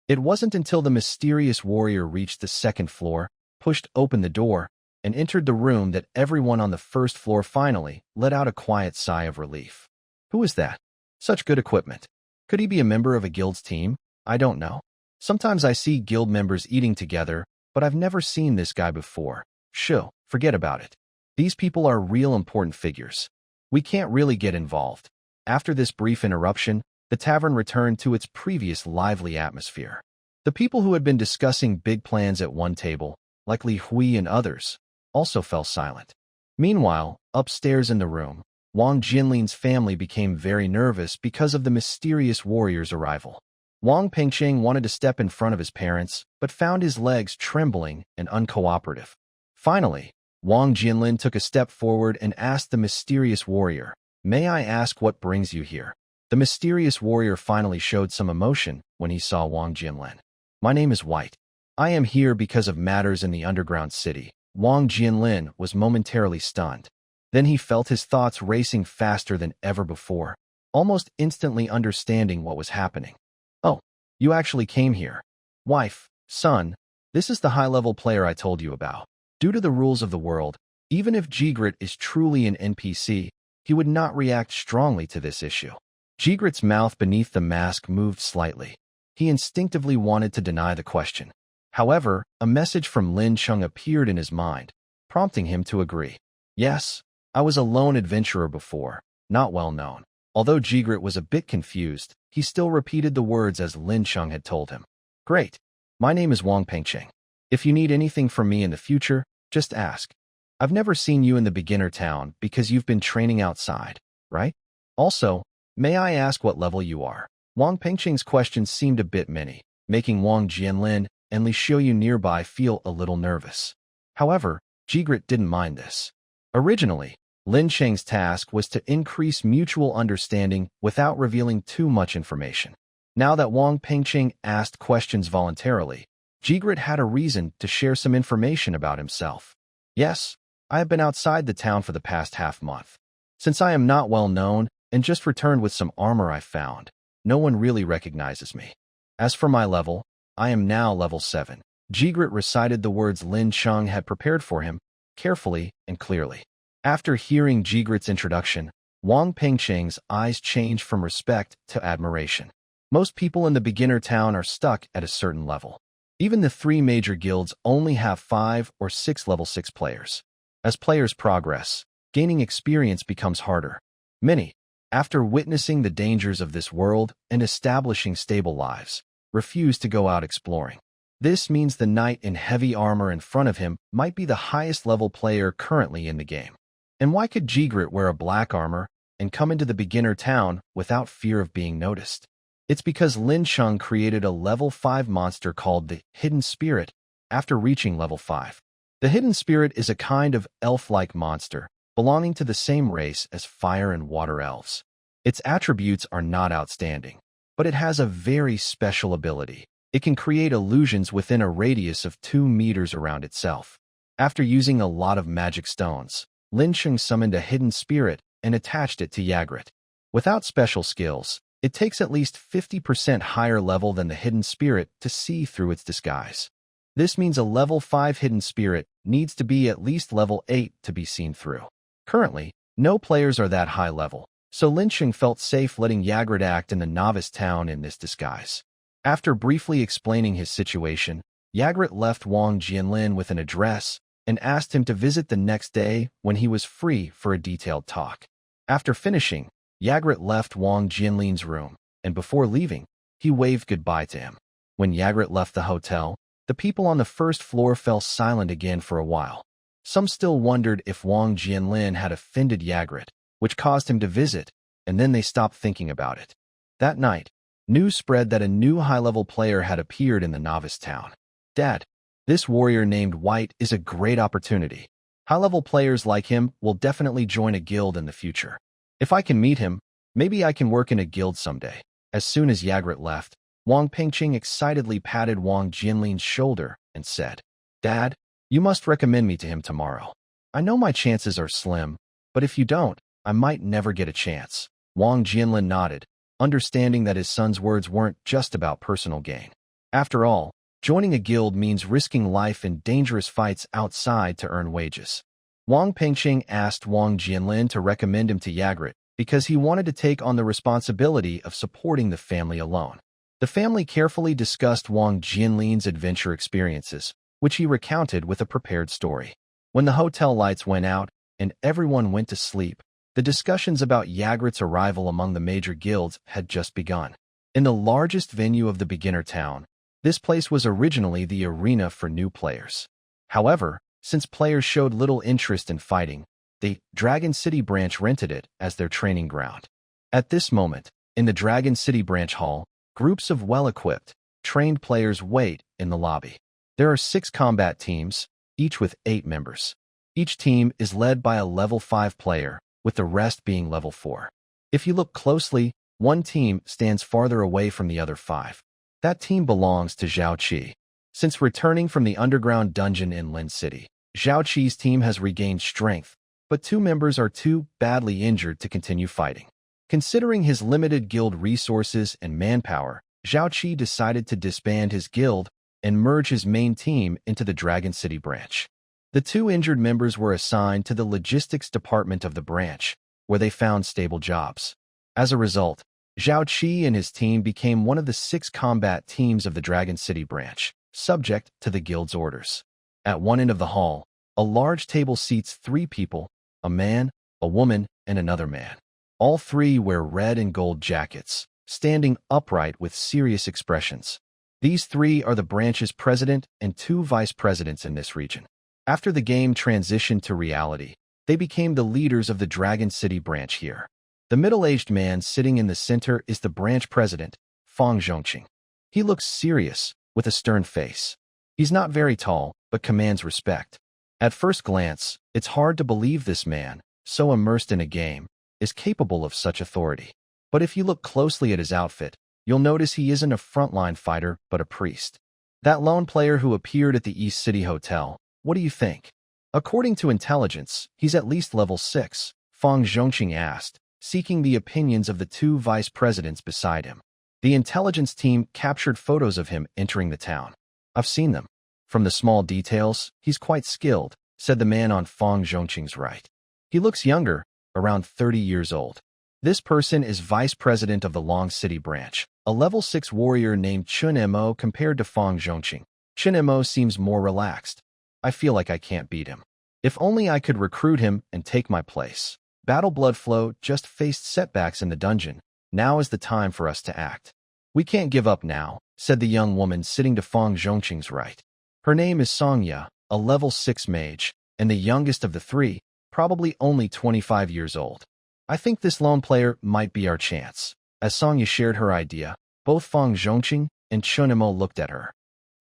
It wasn't until the mysterious warrior reached the 2nd floor, pushed open the door, and entered the room that everyone on the 1st floor finally let out a quiet sigh of relief. Who is that? Such good equipment. Could he be a member of a guild's team? I don't know. Sometimes I see guild members eating together, but I've never seen this guy before. Shoo, forget about it. These people are real important figures. We can't really get involved. After this brief interruption, the tavern returned to its previous lively atmosphere. The people who had been discussing big plans at one table, like Li Hui and others, also fell silent. Meanwhile, upstairs in the room, Wang Jinlin's family became very nervous because of the mysterious warrior's arrival. Wang Pengcheng wanted to step in front of his parents, but found his legs trembling and uncooperative. Finally, Wang Jinlin took a step forward and asked the mysterious warrior, "May I ask what brings you here?" The mysterious warrior finally showed some emotion when he saw Wang Jinlin. "My name is White. I am here because of matters in the underground city." Wang Jinlin was momentarily stunned. Then he felt his thoughts racing faster than ever before, almost instantly understanding what was happening. "Oh, you actually came here. Wife, son, this is the high-level player I told you about. Due to the rules of the world, even if Yigrit is truly an NPC, he would not react strongly to this issue." Yigrit's mouth beneath the mask moved slightly. He instinctively wanted to deny the question. However, a message from Lin Cheng appeared in his mind, prompting him to agree. "Yes, I was a lone adventurer before, not well known." Although Yigrit was a bit confused, he still repeated the words as Lin Cheng had told him. "Great. My name is Wang Pengcheng. If you need anything from me in the future, just ask. I've never seen you in the beginner town because you've been training outside, right? Also, may I ask what level you are?" Wang Pengcheng's questions seemed a bit many, making Wang Jinlin and Li Xiaoyu nearby feel a little nervous. However, Yigrit didn't mind this. Originally, Lin Cheng's task was to increase mutual understanding without revealing too much information. Now that Wang Pengcheng asked questions voluntarily, Yigrit had a reason to share some information about himself. "Yes, I have been outside the town for the past half-month. Since I am not well known and just returned with some armor I found, no one really recognizes me. As for my level, I am now level 7. Yigrit recited the words Lin Cheng had prepared for him, carefully and clearly. After hearing Yigrit's introduction, Wang Pengcheng's eyes changed from respect to admiration. Most people in the beginner town are stuck at a certain level. Even the 3 major guilds only have 5 or 6 level 6 players. As players progress, gaining experience becomes harder. Many, after witnessing the dangers of this world and establishing stable lives, refuse to go out exploring. This means the knight in heavy armor in front of him might be the highest level player currently in the game. And why could Yigrit wear a black armor and come into the beginner town without fear of being noticed? It's because Lin Cheng created a level 5 monster called the Hidden Spirit after reaching level 5. The Hidden Spirit is a kind of elf-like monster belonging to the same race as fire and water elves. Its attributes are not outstanding, but it has a very special ability. It can create illusions within a radius of 2 meters around itself. After using a lot of magic stones, Lincheng summoned a hidden spirit and attached it to Yigrit. Without special skills, it takes at least 50% higher level than the hidden spirit to see through its disguise. This means a level 5 hidden spirit needs to be at least level 8 to be seen through. Currently, no players are that high level, so Lincheng felt safe letting Yigrit act in the novice town in this disguise. After briefly explaining his situation, Yigrit left Wang Jianlin with an address and asked him to visit the next day when he was free for a detailed talk. After finishing, Yigrit left Wang Jianlin's room, and before leaving, he waved goodbye to him. When Yigrit left the hotel, the people on the first floor fell silent again for a while. Some still wondered if Wang Jianlin had offended Yigrit, which caused him to visit, and then they stopped thinking about it. That night, news spread that a new high-level player had appeared in the novice town. Dad, this warrior named White is a great opportunity. High-level players like him will definitely join a guild in the future. If I can meet him, maybe I can work in a guild someday. As soon as Yigrit left, Wang Pengqing excitedly patted Wang Jianlin's shoulder and said, Dad, you must recommend me to him tomorrow. I know my chances are slim, but if you don't, I might never get a chance. Wang Jianlin nodded, understanding that his son's words weren't just about personal gain. After all, joining a guild means risking life in dangerous fights outside to earn wages. Wang Pengqing asked Wang Jianlin to recommend him to Yigrit because he wanted to take on the responsibility of supporting the family alone. The family carefully discussed Wang Jianlin's adventure experiences, which he recounted with a prepared story. When the hotel lights went out and everyone went to sleep, the discussions about Yigrit's arrival among the major guilds had just begun. In the largest venue of the beginner town, this place was originally the arena for new players. However, since players showed little interest in fighting, the Dragon City branch rented it as their training ground. At this moment, in the Dragon City branch hall, groups of well-equipped, trained players wait in the lobby. There are 6 combat teams, each with 8 members. Each team is led by a level 5 player, with the rest being level 4. If you look closely, one team stands farther away from the other 5. That team belongs to Zhao Qi. Since returning from the underground dungeon in Lin City, Zhao Qi's team has regained strength, but 2 members are too badly injured to continue fighting. Considering his limited guild resources and manpower, Zhao Qi decided to disband his guild and merge his main team into the Dragon City branch. The 2 injured members were assigned to the logistics department of the branch, where they found stable jobs. As a result, Zhao Qi and his team became one of the 6 combat teams of the Dragon City branch, subject to the guild's orders. At one end of the hall, a large table seats 3 people, a man, a woman, and another man. All 3 wear red and gold jackets, standing upright with serious expressions. These 3 are the branch's president and 2 vice presidents in this region. After the game transitioned to reality, they became the leaders of the Dragon City branch here. The middle-aged man sitting in the center is the branch president, Fang Zhongqing. He looks serious, with a stern face. He's not very tall, but commands respect. At first glance, it's hard to believe this man, so immersed in a game, is capable of such authority. But if you look closely at his outfit, you'll notice he isn't a frontline fighter, but a priest. That lone player who appeared at the East City Hotel, what do you think? According to intelligence, he's at least level 6, Fang Zhongqing asked, seeking the opinions of the 2 vice presidents beside him. The intelligence team captured photos of him entering the town. I've seen them. From the small details, he's quite skilled, said the man on Fang Zhongqing's right. He looks younger, around 30 years old. This person is vice president of the Long City branch, a level 6 warrior named Chun Mo compared to Fang Zhongqing. Chun Mo seems more relaxed. I feel like I can't beat him. If only I could recruit him and take my place. Battle Blood Flow just faced setbacks in the dungeon. Now is the time for us to act. "We can't give up now," said the young woman sitting to Fang Zhongqing's right. Her name is Songya, a level 6 mage, and the youngest of the three, probably only 25 years old. "I think this lone player might be our chance." As Songya shared her idea, both Fang Zhongqing and Chunimo looked at her.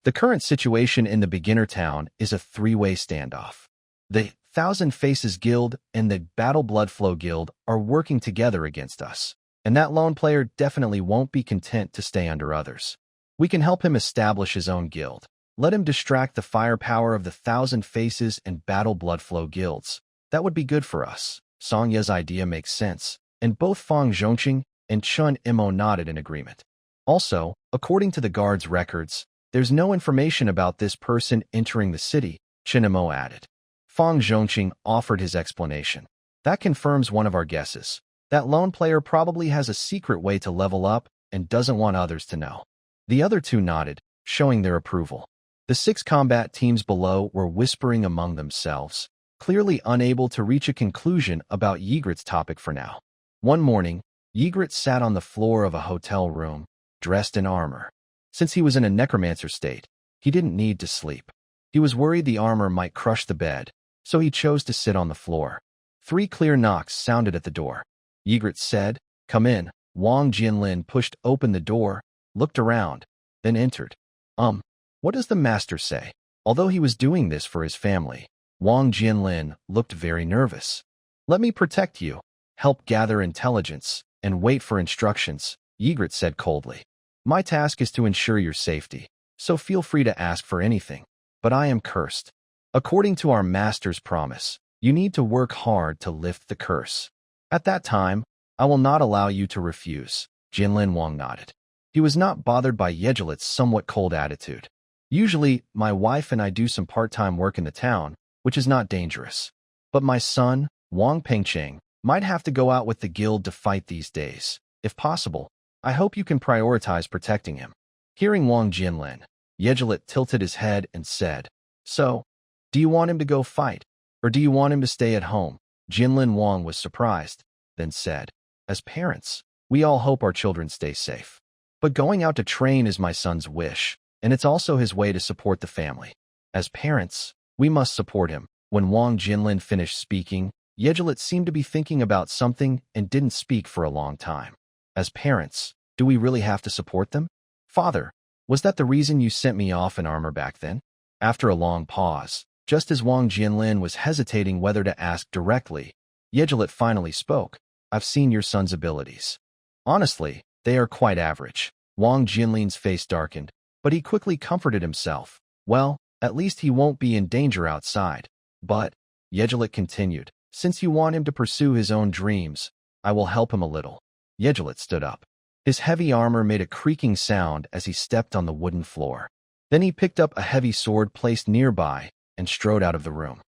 The current situation in the beginner town is a three-way standoff. The Thousand Faces Guild and the Battle Bloodflow Guild are working together against us, and that lone player definitely won't be content to stay under others. We can help him establish his own guild. Let him distract the firepower of the Thousand Faces and Battle Bloodflow guilds. That would be good for us. Songya's idea makes sense, and both Fang Zhongqing and Chun Imo nodded in agreement. Also, according to the guard's records, there's no information about this person entering the city, Chun Imo added. Fang Zhongqing offered his explanation. That confirms one of our guesses. That lone player probably has a secret way to level up and doesn't want others to know. The other two nodded, showing their approval. The 6 combat teams below were whispering among themselves, clearly unable to reach a conclusion about Yigrit's topic for now. One morning, Yigrit sat on the floor of a hotel room, dressed in armor. Since he was in a necromancer state, he didn't need to sleep. He was worried the armor might crush the bed, so he chose to sit on the floor. 3 clear knocks sounded at the door. Yigrit said, "Come in." Wang Jianlin pushed open the door, looked around, then entered. What does the master say?" Although he was doing this for his family, Wang Jianlin looked very nervous. "Let me protect you, help gather intelligence, and wait for instructions," Yigrit said coldly. "My task is to ensure your safety, so feel free to ask for anything. But I am cursed. According to our master's promise, you need to work hard to lift the curse. At that time, I will not allow you to refuse." Jianlin Wang nodded. He was not bothered by Yigrit's somewhat cold attitude. "Usually, my wife and I do some part-time work in the town, which is not dangerous. But my son, Wang Pengcheng, might have to go out with the guild to fight these days. If possible, I hope you can prioritize protecting him." Hearing Wang Jianlin, Yigrit tilted his head and said, "So, do you want him to go fight, or do you want him to stay at home?" Jianlin Wang was surprised, then said, "As parents, we all hope our children stay safe. But going out to train is my son's wish, and it's also his way to support the family. As parents, we must support him." When Wang Jianlin finished speaking, Yigrit seemed to be thinking about something and didn't speak for a long time. "As parents, do we really have to support them? Father, was that the reason you sent me off in armor back then?" After a long pause, just as Wang Jianlin was hesitating whether to ask directly, Yigrit finally spoke. "I've seen your son's abilities. Honestly, they are quite average." Wang Jianlin's face darkened, but he quickly comforted himself. "Well, at least he won't be in danger outside." "But," Yigrit continued, "since you want him to pursue his own dreams, I will help him a little." Yigrit stood up. His heavy armor made a creaking sound as he stepped on the wooden floor. Then he picked up a heavy sword placed nearby and strode out of the room.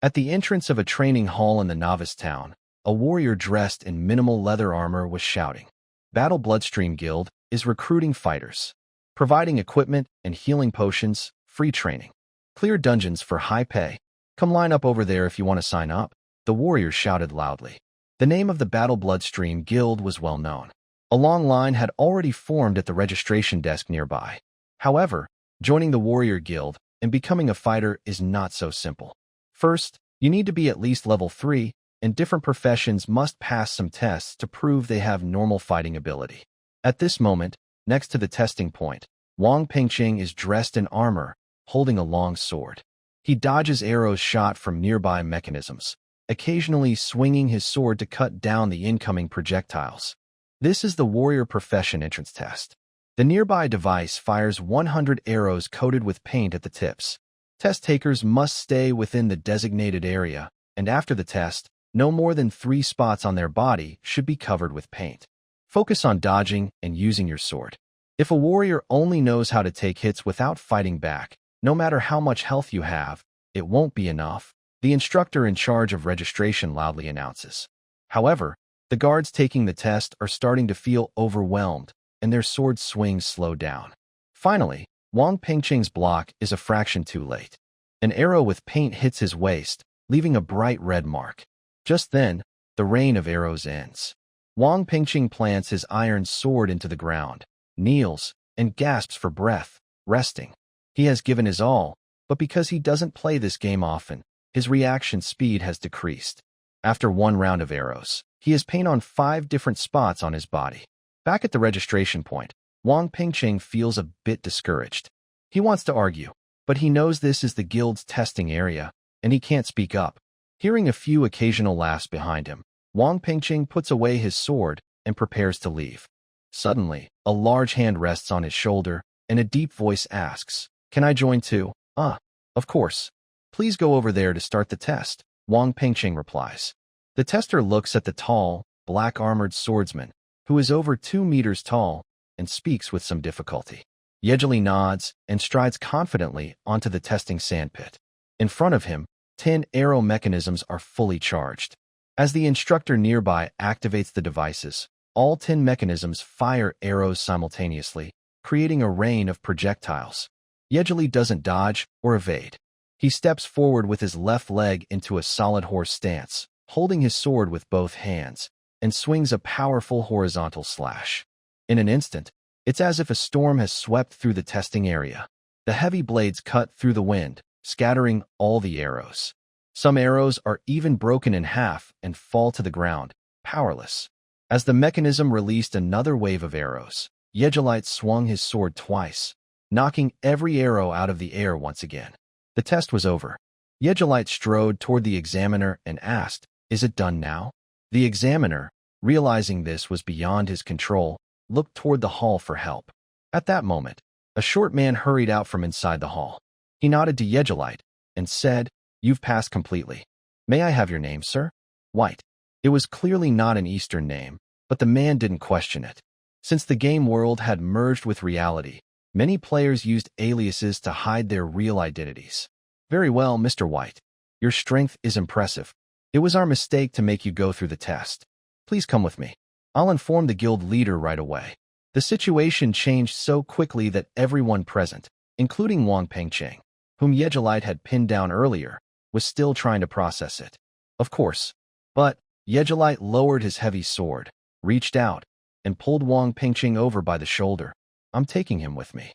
At the entrance of a training hall in the novice town, a warrior dressed in minimal leather armor was shouting. Battle Bloodstream Guild is recruiting fighters, providing equipment and healing potions, free training. Clear dungeons for high pay. Come line up over there if you want to sign up, the warrior shouted loudly. The name of the Battle Bloodstream Guild was well known. A long line had already formed at the registration desk nearby. However, joining the warrior guild and becoming a fighter is not so simple. First, you need to be at least level 3, and different professions must pass some tests to prove they have normal fighting ability. At this moment, next to the testing point, Wang Pengcheng is dressed in armor, holding a long sword. He dodges arrows shot from nearby mechanisms, occasionally swinging his sword to cut down the incoming projectiles. This is the warrior profession entrance test. The nearby device fires 100 arrows coated with paint at the tips. Test takers must stay within the designated area, and after the test, no more than 3 spots on their body should be covered with paint. Focus on dodging and using your sword. If a warrior only knows how to take hits without fighting back, no matter how much health you have, it won't be enough, the instructor in charge of registration loudly announces. However, the guards taking the test are starting to feel overwhelmed, and their sword swings slow down. Finally, Wang Pengcheng's block is a fraction too late. An arrow with paint hits his waist, leaving a bright red mark. Just then, the rain of arrows ends. Wang Pengcheng plants his iron sword into the ground, kneels, and gasps for breath, resting. He has given his all, but because he doesn't play this game often, his reaction speed has decreased. After one round of arrows, he has pain on 5 different spots on his body. Back at the registration point, Lincheng feels a bit discouraged. He wants to argue, but he knows this is the guild's testing area, and he can't speak up. Hearing a few occasional laughs behind him, Lincheng puts away his sword and prepares to leave. Suddenly, a large hand rests on his shoulder, and a deep voice asks, "Can I join too?" Of course. Please go over there to start the test," Lincheng replies. The tester looks at the tall, black-armored swordsman, who is over 2 meters tall, and speaks with some difficulty. Yigrit nods and strides confidently onto the testing sandpit. In front of him, 10 arrow mechanisms are fully charged. As the instructor nearby activates the devices, all 10 mechanisms fire arrows simultaneously, creating a rain of projectiles. Yigrit doesn't dodge or evade. He steps forward with his left leg into a solid horse stance, holding his sword with both hands, and swings a powerful horizontal slash. In an instant, it's as if a storm has swept through the testing area. The heavy blades cut through the wind, scattering all the arrows. Some arrows are even broken in half and fall to the ground, powerless. As the mechanism released another wave of arrows, Yigrit swung his sword twice, knocking every arrow out of the air once again. The test was over. Yigrit strode toward the examiner and asked, "Is it done now?" The examiner, realizing this was beyond his control, looked toward the hall for help. At that moment, a short man hurried out from inside the hall. He nodded to Yigrit and said, "You've passed completely. May I have your name, sir?" White. It was clearly not an Eastern name, but the man didn't question it. Since the game world had merged with reality, many players used aliases to hide their real identities. "Very well, Mr. White. Your strength is impressive. It was our mistake to make you go through the test. Please come with me. I'll inform the guild leader right away." The situation changed so quickly that everyone present, including Lincheng, whom Yigrit had pinned down earlier, was still trying to process it. Of course. But Yigrit lowered his heavy sword, reached out, and pulled Lincheng over by the shoulder. "I'm taking him with me."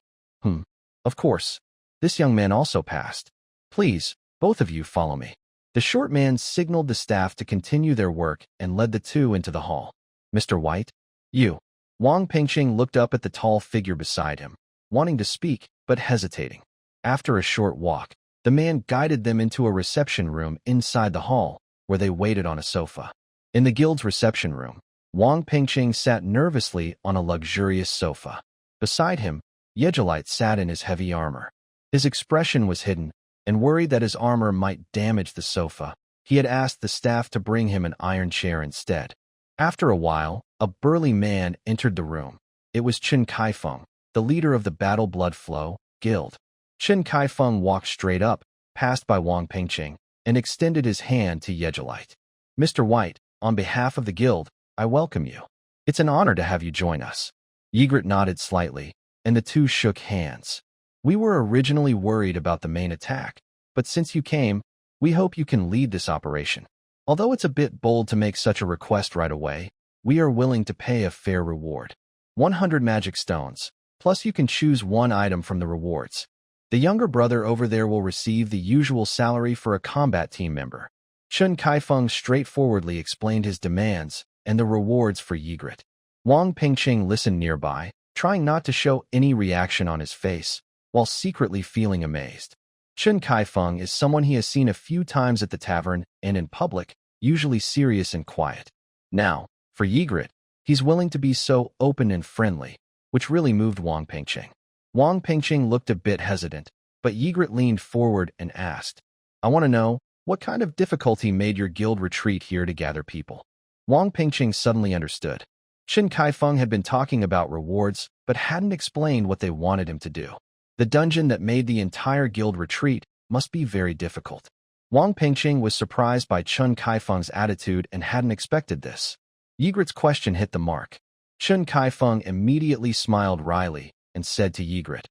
Of course. This young man also passed. "Please, both of you follow me." The short man signaled the staff to continue their work and led the two into the hall. "Mr. White, you." Lincheng looked up at the tall figure beside him, wanting to speak, but hesitating. After a short walk, the man guided them into a reception room inside the hall, where they waited on a sofa. In the guild's reception room, Lincheng sat nervously on a luxurious sofa. Beside him, Yigrit sat in his heavy armor. His expression was hidden, and worried that his armor might damage the sofa, he had asked the staff to bring him an iron chair instead. After a while, a burly man entered the room. It was Chen Kaifeng, the leader of the Battle Blood Flow Guild. Chen Kaifeng walked straight up, passed by Lincheng, and extended his hand to Yigrit. "Mr. White, on behalf of the guild, I welcome you. It's an honor to have you join us." Yigrit nodded slightly, and the two shook hands. "We were originally worried about the main attack, but since you came, we hope you can lead this operation. Although it's a bit bold to make such a request right away, we are willing to pay a fair reward. 100 magic stones, plus you can choose one item from the rewards. The younger brother over there will receive the usual salary for a combat team member." Chen Kaifeng straightforwardly explained his demands and the rewards for Yigrit. Lincheng listened nearby, trying not to show any reaction on his face, while secretly feeling amazed. Chen Kaifeng is someone he has seen a few times at the tavern and in public, usually serious and quiet. Now, for Yigrit, he's willing to be so open and friendly, which really moved Lincheng. Lincheng looked a bit hesitant, but Yigrit leaned forward and asked, "I want to know, what kind of difficulty made your guild retreat here to gather people?" Lincheng suddenly understood. Chen Kaifeng had been talking about rewards, but hadn't explained what they wanted him to do. The dungeon that made the entire guild retreat must be very difficult. Lincheng was surprised by Chen Kaifeng's attitude and hadn't expected this. Yigrit's question hit the mark. Chen Kaifeng immediately smiled wryly and said to Yigrit,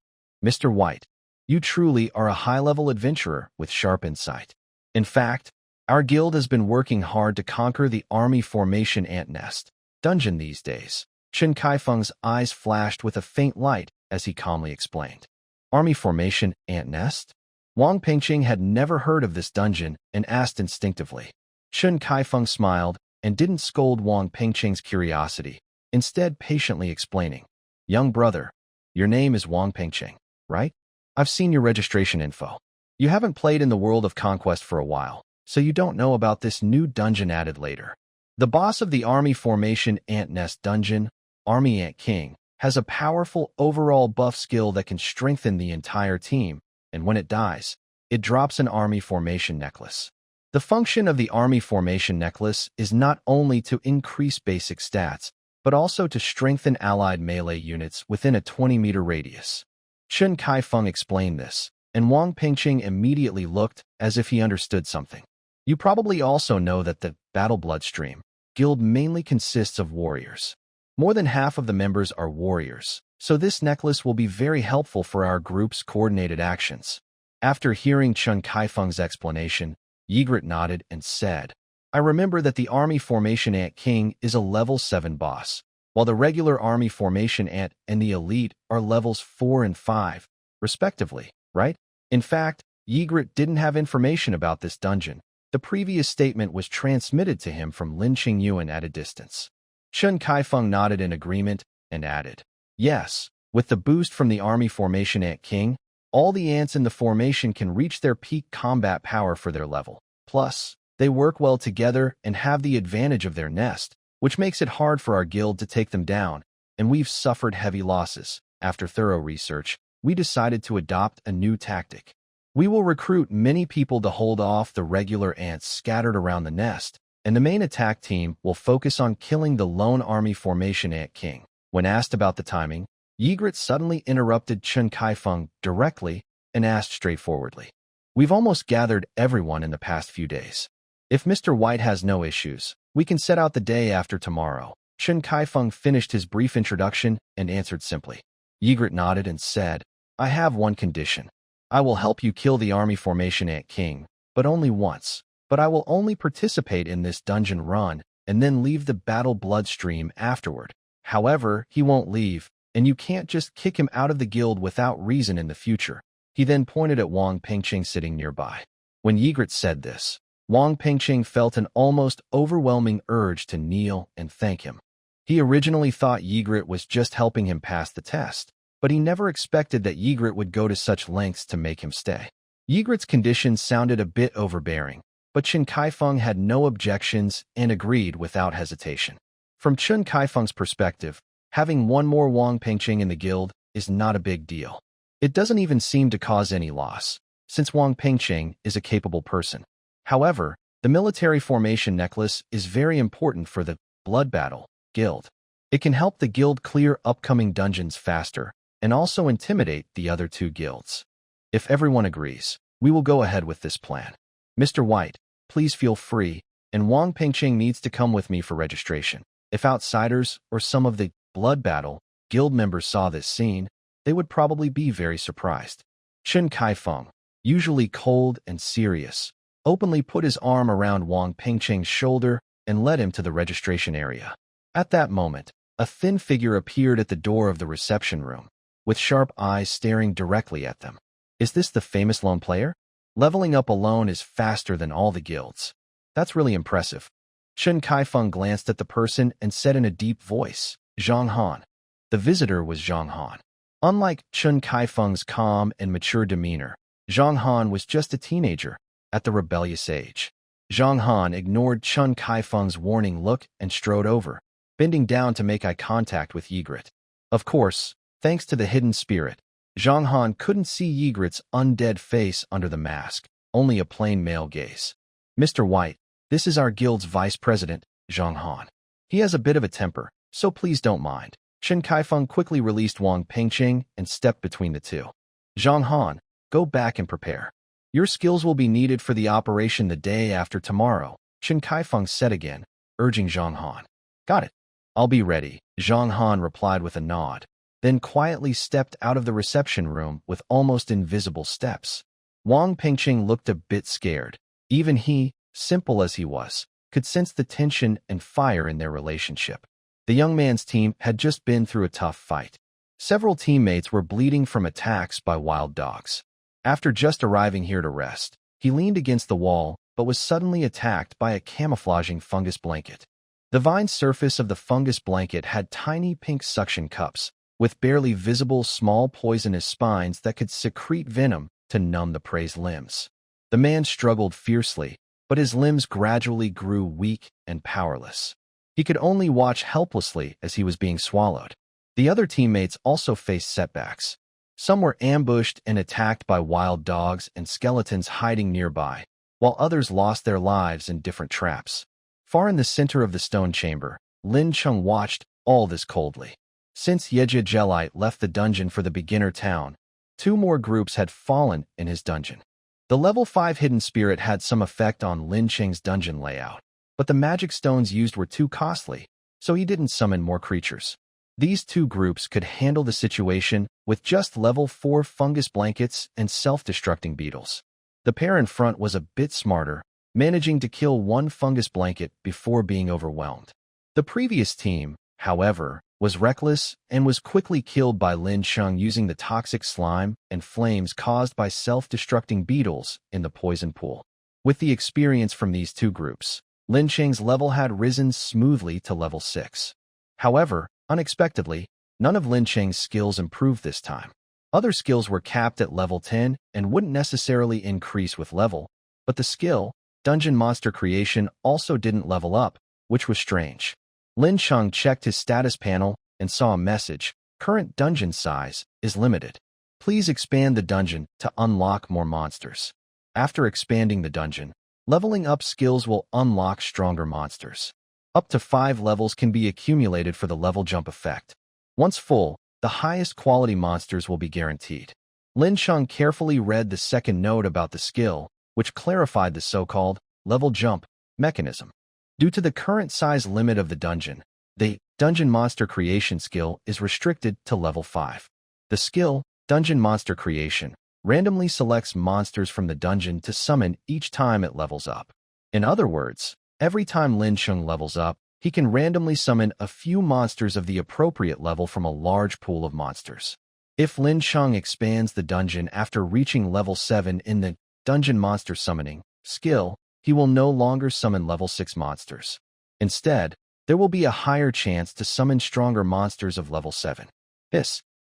"Mr. White, you truly are a high-level adventurer with sharp insight. In fact, our guild has been working hard to conquer the army formation ant nest dungeon these days. Chen Kaifeng's eyes flashed with a faint light as he calmly explained. Army formation ant nest? Wang Pingqing had never heard of this dungeon and asked instinctively. Chen Kaifeng smiled and didn't scold Wang Pingqing's curiosity, instead patiently explaining. Young brother, your name is Wang Pingqing, right? I've seen your registration info. You haven't played in the World of Conquest for a while, so you don't know about this new dungeon added later. The boss of the Army Formation Ant Nest dungeon, Army Ant King, has a powerful overall buff skill that can strengthen the entire team, and when it dies, it drops an Army Formation necklace. The function of the Army Formation necklace is not only to increase basic stats, but also to strengthen allied melee units within a 20-meter radius. Chen Kaifeng explained this, and Wang Pingqing immediately looked as if he understood something. You probably also know that the Battle Bloodstream guild mainly consists of warriors. More than half of the members are warriors, so this necklace will be very helpful for our group's coordinated actions. After hearing Chen Kaifeng's explanation, Yigrit nodded and said, I remember that the Army Formation Ant King is a level 7 boss, while the regular Army Formation Ant and the Elite are levels 4 and 5, respectively, right? In fact, Yigrit didn't have information about this dungeon. The previous statement was transmitted to him from Lin Cheng at a distance. Chen Kaifeng nodded in agreement and added, yes, with the boost from the Army Formation Ant King, all the ants in the formation can reach their peak combat power for their level. Plus, they work well together and have the advantage of their nest, which makes it hard for our guild to take them down, and we've suffered heavy losses. After thorough research, we decided to adopt a new tactic. We will recruit many people to hold off the regular ants scattered around the nest, and the main attack team will focus on killing the lone Army Formation Ant King. When asked about the timing, Yigrit suddenly interrupted Chen Kaifeng directly and asked straightforwardly. We've almost gathered everyone in the past few days. If Mr. White has no issues, we can set out the day after tomorrow. Chen Kaifeng finished his brief introduction and answered simply. Yigrit nodded and said, I have one condition. I will help you kill the Army Formation Ant King, but only once. But I will only participate in this dungeon run and then leave the Battle Bloodstream afterward. However, he won't leave, and you can't just kick him out of the guild without reason in the future. He then pointed at Wang Pingqing sitting nearby. When Yigrit said this, Wang Pingqing felt an almost overwhelming urge to kneel and thank him. He originally thought Yigrit was just helping him pass the test, but he never expected that Yigrit would go to such lengths to make him stay. Yigrit's conditions sounded a bit overbearing, but Chen Kaifeng had no objections and agreed without hesitation. From Chen Kaifeng's perspective, having one more Wang Pingqing in the guild is not a big deal. It doesn't even seem to cause any loss, since Wang Pingqing is a capable person. However, the military formation necklace is very important for the Blood Battle Guild. It can help the guild clear upcoming dungeons faster and also intimidate the other two guilds. If everyone agrees, we will go ahead with this plan. Mr. White, please feel free, and Wang Pingqing needs to come with me for registration. If outsiders or some of the Blood Battle Guild members saw this scene, they would probably be very surprised. Chen Kaifeng, usually cold and serious, openly put his arm around Wang Pingqing's shoulder and led him to the registration area. At that moment, a thin figure appeared at the door of the reception room, with sharp eyes staring directly at them. Is this the famous lone player? Leveling up alone is faster than all the guilds. That's really impressive. Chen Kaifeng glanced at the person and said in a deep voice, Zhang Han. The visitor was Zhang Han. Unlike Chen Kaifeng's calm and mature demeanor, Zhang Han was just a teenager at the rebellious age. Zhang Han ignored Chen Kaifeng's warning look and strode over, bending down to make eye contact with Yigrit. Of course, thanks to the hidden spirit, Zhang Han couldn't see Yigrit's undead face under the mask, only a plain male gaze. Mr. White, this is our guild's vice president, Zhang Han. He has a bit of a temper, so please don't mind. Chen Kaifeng quickly released Wang Pingqing and stepped between the two. Zhang Han, go back and prepare. Your skills will be needed for the operation the day after tomorrow, Chen Kaifeng said again, urging Zhang Han. Got it. I'll be ready, Zhang Han replied with a nod, then quietly stepped out of the reception room with almost invisible steps. Wang Pingqing looked a bit scared. Even he, simple as he was, could sense the tension and fire in their relationship. The young man's team had just been through a tough fight. Several teammates were bleeding from attacks by wild dogs. After just arriving here to rest, he leaned against the wall but was suddenly attacked by a camouflaging fungus blanket. The vine surface of the fungus blanket had tiny pink suction cups, with barely visible small poisonous spines that could secrete venom to numb the prey's limbs. The man struggled fiercely, but his limbs gradually grew weak and powerless. He could only watch helplessly as he was being swallowed. The other teammates also faced setbacks. Some were ambushed and attacked by wild dogs and skeletons hiding nearby, while others lost their lives in different traps. Far in the center of the stone chamber, Lin Cheng watched all this coldly. Since Yigrit left the dungeon for the beginner town, 2 more groups had fallen in his dungeon. The level 5 hidden spirit had some effect on Lin Cheng's dungeon layout, but the magic stones used were too costly, so he didn't summon more creatures. These 2 groups could handle the situation with just level 4 fungus blankets and self-destructing beetles. The pair in front was a bit smarter, managing to kill 1 fungus blanket before being overwhelmed. The previous team, however, was reckless and was quickly killed by Lin Cheng using the toxic slime and flames caused by self-destructing beetles in the poison pool. With the experience from these 2 groups, Lin Cheng's level had risen smoothly to level 6. However, unexpectedly, none of Lin Cheng's skills improved this time. Other skills were capped at level 10 and wouldn't necessarily increase with level, but the skill, Dungeon Monster Creation, also didn't level up, which was strange. Lin Cheng checked his status panel and saw a message: current dungeon size is limited. Please expand the dungeon to unlock more monsters. After expanding the dungeon, leveling up skills will unlock stronger monsters. Up to 5 levels can be accumulated for the level jump effect. Once full, the highest quality monsters will be guaranteed. Lin Cheng carefully read the second note about the skill, which clarified the so-called level jump mechanism. Due to the current size limit of the dungeon, the Dungeon Monster Creation skill is restricted to level 5. The skill, Dungeon Monster Creation, randomly selects monsters from the dungeon to summon each time it levels up. In other words, every time Lin Cheng levels up, he can randomly summon a few monsters of the appropriate level from a large pool of monsters. If Lin Cheng expands the dungeon after reaching level 7 in the Dungeon Monster Summoning skill, he will no longer summon level 6 monsters. Instead, there will be a higher chance to summon stronger monsters of level 7.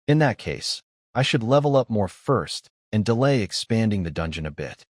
In that case, I should level up more first and delay expanding the dungeon a bit.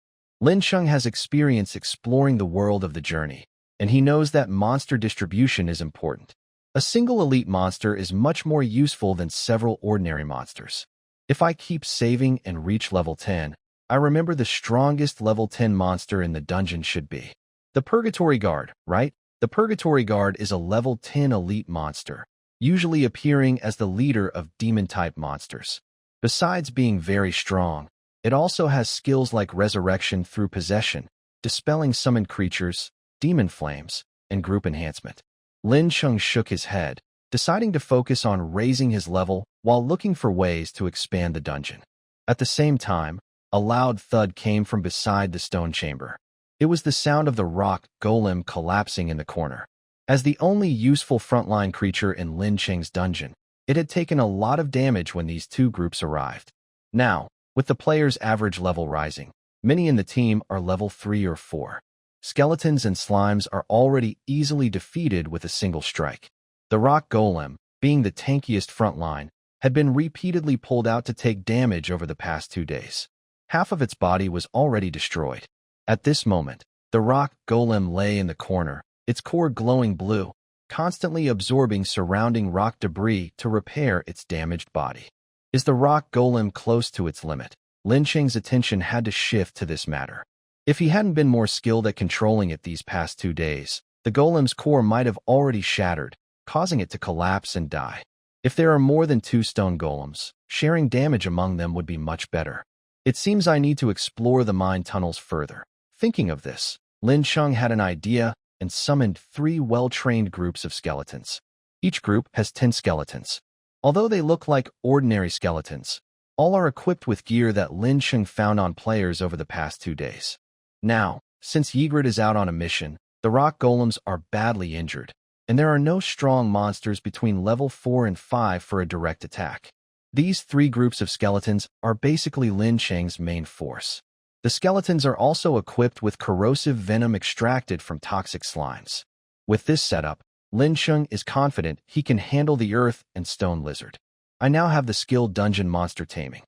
Lin Cheng has experience exploring the world of the journey, and he knows that monster distribution is important. A single elite monster is much more useful than several ordinary monsters. If I keep saving and reach level 10, I remember the strongest level 10 monster in the dungeon should be the Purgatory Guard, right? The Purgatory Guard is a level 10 elite monster, usually appearing as the leader of demon-type monsters. Besides being very strong, it also has skills like resurrection through possession, dispelling summoned creatures, demon flames, and group enhancement. Lin Cheng shook his head, deciding to focus on raising his level while looking for ways to expand the dungeon. At the same time, a loud thud came from beside the stone chamber. It was the sound of the rock golem collapsing in the corner. As the only useful frontline creature in Lin Cheng's dungeon, it had taken a lot of damage when these 2 groups arrived. Now, with the player's average level rising, many in the team are level 3 or 4. Skeletons and slimes are already easily defeated with a single strike. The rock golem, being the tankiest frontline, had been repeatedly pulled out to take damage over the past 2 days. Half of its body was already destroyed. At this moment, the rock golem lay in the corner, its core glowing blue, constantly absorbing surrounding rock debris to repair its damaged body. Is the rock golem close to its limit? Lin Cheng's attention had to shift to this matter. If he hadn't been more skilled at controlling it these past 2 days, the golem's core might have already shattered, causing it to collapse and die. If there are more than 2 stone golems, sharing damage among them would be much better. It seems I need to explore the mine tunnels further. Thinking of this, Lin Cheng had an idea and summoned 3 well-trained groups of skeletons. Each group has 10 skeletons. Although they look like ordinary skeletons, all are equipped with gear that Lin Cheng found on players over the past 2 days. Now, since Yigrit is out on a mission, the rock golems are badly injured. and there are no strong monsters between level 4 and 5 for a direct attack. These three groups of skeletons are basically Lin Cheng's main force. The skeletons are also equipped with corrosive venom extracted from toxic slimes. With this setup, Lincheng is confident he can handle the earth and stone lizard. I now have the skill dungeon monster taming.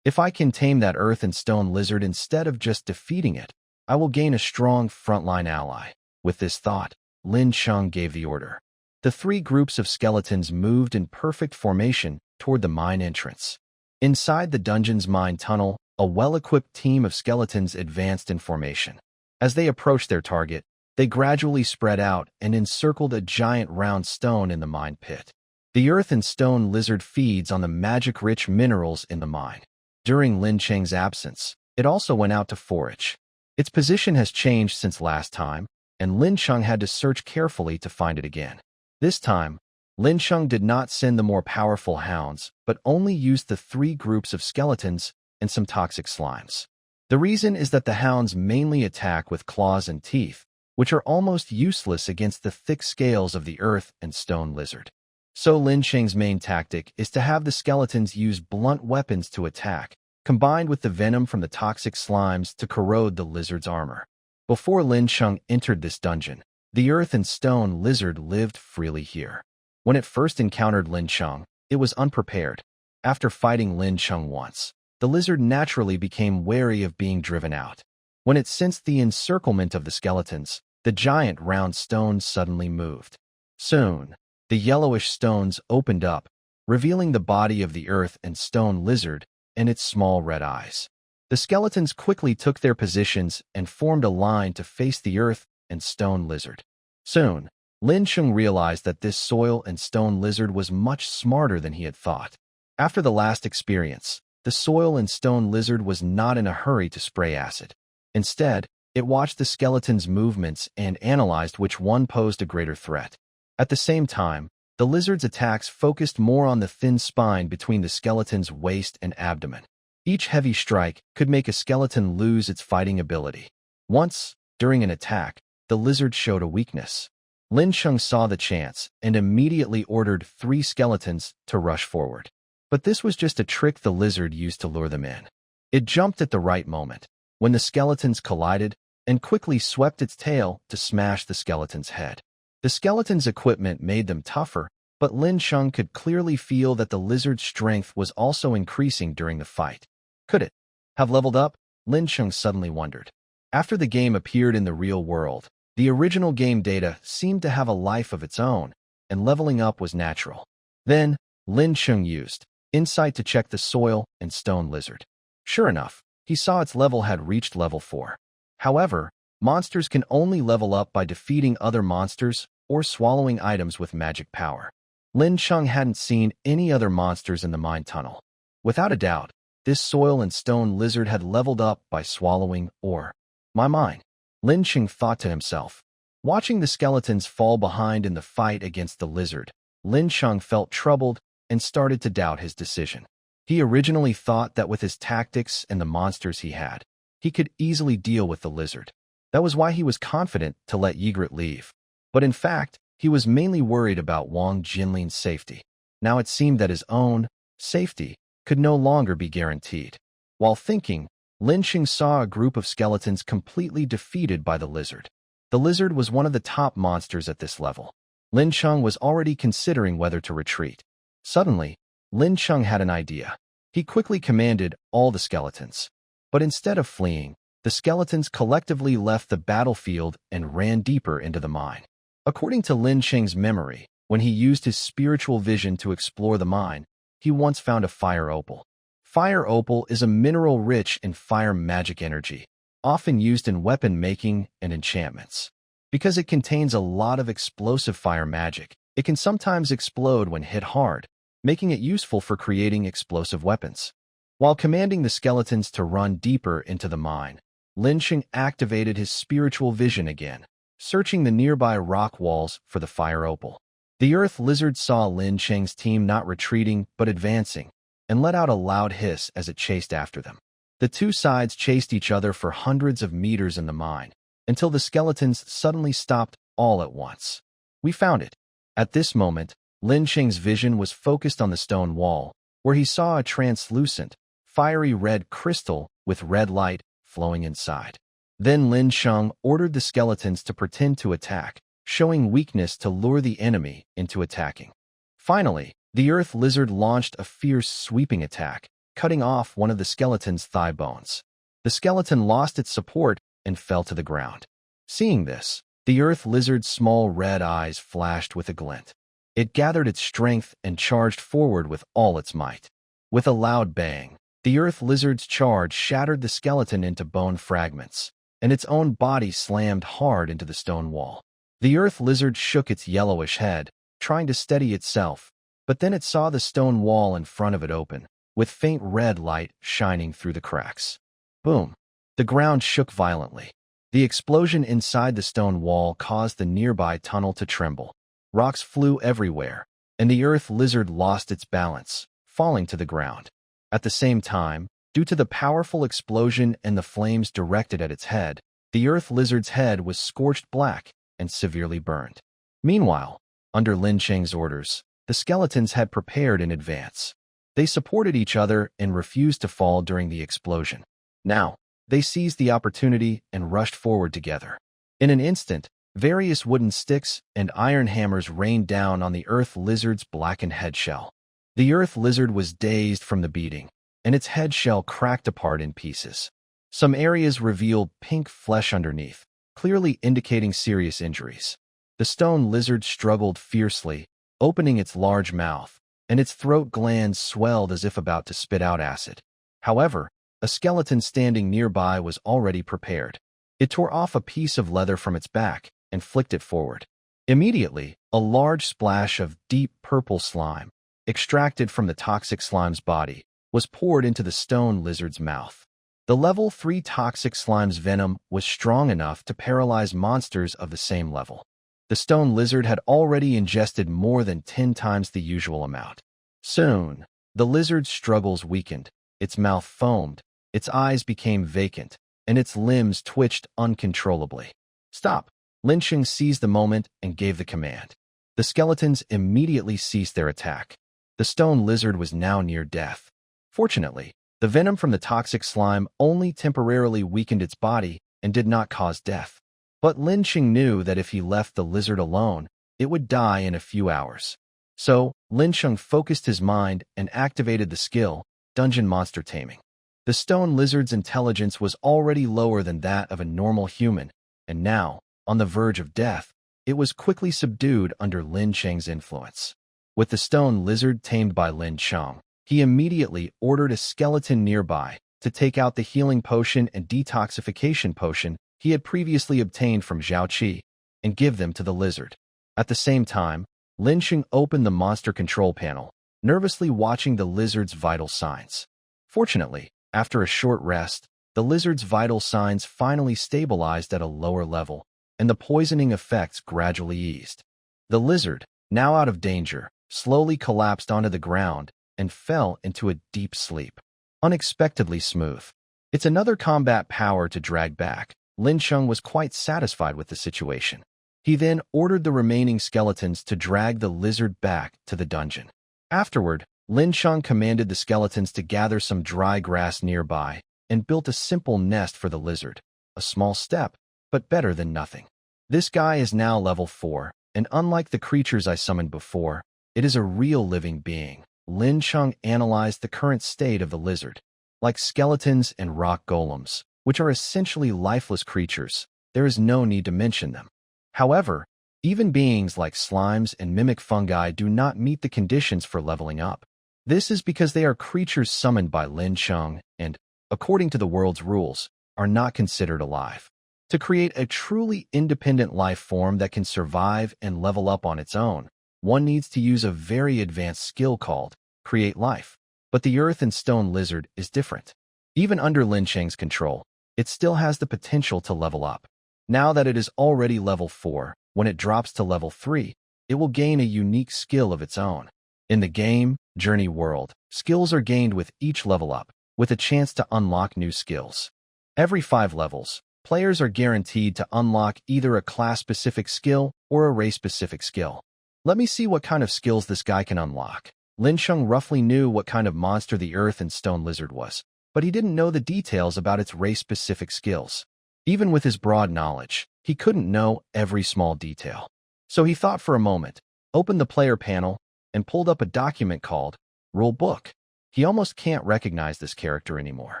If I can tame that earth and stone lizard instead of just defeating it, I will gain a strong frontline ally. With this thought, Lin Cheng gave the order. The three groups of skeletons moved in perfect formation toward the mine entrance. Inside the dungeon's mine tunnel, a well-equipped team of skeletons advanced in formation. As they approached their target, they gradually spread out and encircled a giant round stone in the mine pit. The earth and stone lizard feeds on the magic-rich minerals in the mine. During Lin Cheng's absence, it also went out to forage. Its position has changed since last time, and Lin Cheng had to search carefully to find it again. This time, Lin Cheng did not send the more powerful hounds, but only used the three groups of skeletons and some toxic slimes. The reason is that the hounds mainly attack with claws and teeth, which are almost useless against the thick scales of the earth and stone lizard. So Lin Cheng's main tactic is to have the skeletons use blunt weapons to attack, combined with the venom from the toxic slimes to corrode the lizard's armor. Before Lin Cheng entered this dungeon, the earth and stone lizard lived freely here. When it first encountered Lin Cheng, it was unprepared. After fighting Lin Cheng once, the lizard naturally became wary of being driven out. When it sensed the encirclement of the skeletons, the giant round stone suddenly moved. Soon, the yellowish stones opened up, revealing the body of the earth and stone lizard and its small red eyes. The skeletons quickly took their positions and formed a line to face the earth and stone lizard. Soon, Lin Cheng realized that this soil and stone lizard was much smarter than he had thought. After the last experience, the soil and stone lizard was not in a hurry to spray acid. Instead, it watched the skeleton's movements and analyzed which one posed a greater threat. At the same time, the lizard's attacks focused more on the thin spine between the skeleton's waist and abdomen. Each heavy strike could make a skeleton lose its fighting ability. Once, during an attack, the lizard showed a weakness. Lin Cheng saw the chance and immediately ordered 3 skeletons to rush forward. But this was just a trick the lizard used to lure them in. It jumped at the right moment, when the skeletons collided, and quickly swept its tail to smash the skeleton's head. The skeleton's equipment made them tougher, but Lin Cheng could clearly feel that the lizard's strength was also increasing during the fight. Could it have leveled up? Lin Cheng suddenly wondered. After the game appeared in the real world, the original game data seemed to have a life of its own, and leveling up was natural. Then, Lin Cheng used insight to check the soil and stone lizard. Sure enough, he saw its level had reached level 4. However, monsters can only level up by defeating other monsters or swallowing items with magic power. Lin Cheng hadn't seen any other monsters in the mine tunnel. Without a doubt, this soil and stone lizard had leveled up by swallowing or my mind. Lin Cheng thought to himself. Watching the skeletons fall behind in the fight against the lizard, Lin Cheng felt troubled and started to doubt his decision. He originally thought that with his tactics and the monsters he had, he could easily deal with the lizard. That was why he was confident to let Yigrit leave. But in fact, he was mainly worried about Wang Jinlin's safety. Now it seemed that his own safety could no longer be guaranteed. While thinking, Lin Cheng saw a group of skeletons completely defeated by the lizard. The lizard was one of the top monsters at this level. Lin Cheng was already considering whether to retreat. Suddenly, Lin Cheng had an idea. He quickly commanded all the skeletons. But instead of fleeing, the skeletons collectively left the battlefield and ran deeper into the mine. According to Lin Cheng's memory, when he used his spiritual vision to explore the mine, he once found a fire opal. Fire opal is a mineral rich in fire magic energy, often used in weapon making and enchantments. Because it contains a lot of explosive fire magic, it can sometimes explode when hit hard, making it useful for creating explosive weapons. While commanding the skeletons to run deeper into the mine, Lin Cheng activated his spiritual vision again, searching the nearby rock walls for the fire opal. The earth lizard saw Lin Cheng's team not retreating but advancing, and let out a loud hiss as it chased after them. The two sides chased each other for hundreds of meters in the mine, until the skeletons suddenly stopped all at once. We found it. At this moment, Lin Cheng's vision was focused on the stone wall, where he saw a translucent, fiery red crystal with red light flowing inside. Then Lin Cheng ordered the skeletons to pretend to attack, showing weakness to lure the enemy into attacking. Finally, the earth lizard launched a fierce sweeping attack, cutting off one of the skeleton's thigh bones. The skeleton lost its support and fell to the ground. Seeing this, the earth lizard's small red eyes flashed with a glint. It gathered its strength and charged forward with all its might. With a loud bang, the earth lizard's charge shattered the skeleton into bone fragments, and its own body slammed hard into the stone wall. The earth lizard shook its yellowish head, trying to steady itself, but then it saw the stone wall in front of it open, with faint red light shining through the cracks. Boom! The ground shook violently. The explosion inside the stone wall caused the nearby tunnel to tremble. Rocks flew everywhere, and the earth lizard lost its balance, falling to the ground. At the same time, due to the powerful explosion and the flames directed at its head, the earth lizard's head was scorched black and severely burned. Meanwhile, under Lin Cheng's orders, the skeletons had prepared in advance. They supported each other and refused to fall during the explosion. Now, they seized the opportunity and rushed forward together. In an instant, various wooden sticks and iron hammers rained down on the earth lizard's blackened head shell. The earth lizard was dazed from the beating, and its head shell cracked apart in pieces. Some areas revealed pink flesh underneath, clearly indicating serious injuries. The stone lizard struggled fiercely, opening its large mouth, and its throat glands swelled as if about to spit out acid. However, a skeleton standing nearby was already prepared. It tore off a piece of leather from its back and flicked it forward. Immediately, a large splash of deep purple slime, extracted from the toxic slime's body, was poured into the stone lizard's mouth. The level 3 toxic slime's venom was strong enough to paralyze monsters of the same level. The stone lizard had already ingested more than 10 times the usual amount. Soon, the lizard's struggles weakened, its mouth foamed, its eyes became vacant, and its limbs twitched uncontrollably. Stop! Lincheng seized the moment and gave the command. The skeletons immediately ceased their attack. The stone lizard was now near death. Fortunately, the venom from the toxic slime only temporarily weakened its body and did not cause death. But Lincheng knew that if he left the lizard alone, it would die in a few hours. So, Lincheng focused his mind and activated the skill, Dungeon Monster Taming. The stone lizard's intelligence was already lower than that of a normal human, and now, on the verge of death, it was quickly subdued under Lin Cheng's influence. With the stone lizard tamed by Lin Cheng, he immediately ordered a skeleton nearby to take out the healing potion and detoxification potion he had previously obtained from Zhao Qi and give them to the lizard. At the same time, Lin Cheng opened the monster control panel, nervously watching the lizard's vital signs. Fortunately, after a short rest, the lizard's vital signs finally stabilized at a lower level, and the poisoning effects gradually eased. The lizard, now out of danger, slowly collapsed onto the ground and fell into a deep sleep. Unexpectedly smooth. It's another combat power to drag back. Lin Cheng was quite satisfied with the situation. He then ordered the remaining skeletons to drag the lizard back to the dungeon. Afterward, Lin Cheng commanded the skeletons to gather some dry grass nearby and built a simple nest for the lizard. A small step, but better than nothing. This guy is now level 4, and unlike the creatures I summoned before, it is a real living being. Lin Cheng analyzed the current state of the lizard. Like skeletons and rock golems, which are essentially lifeless creatures, there is no need to mention them. However, even beings like slimes and mimic fungi do not meet the conditions for leveling up. This is because they are creatures summoned by Lin Cheng and, according to the world's rules, are not considered alive. To create a truly independent life form that can survive and level up on its own, one needs to use a very advanced skill called Create Life. But the earth and stone lizard is different. Even under Lin Cheng's control, it still has the potential to level up. Now that it is already level 4, when it drops to level 3, it will gain a unique skill of its own. In the game, Journey World, skills are gained with each level up, with a chance to unlock new skills. Every 5 levels, players are guaranteed to unlock either a class-specific skill or a race-specific skill. Let me see what kind of skills this guy can unlock. Lincheng roughly knew what kind of monster the earth and stone lizard was, but he didn't know the details about its race-specific skills. Even with his broad knowledge, he couldn't know every small detail. So he thought for a moment, opened the player panel, and pulled up a document called Rule Book. He almost can't recognize this character anymore.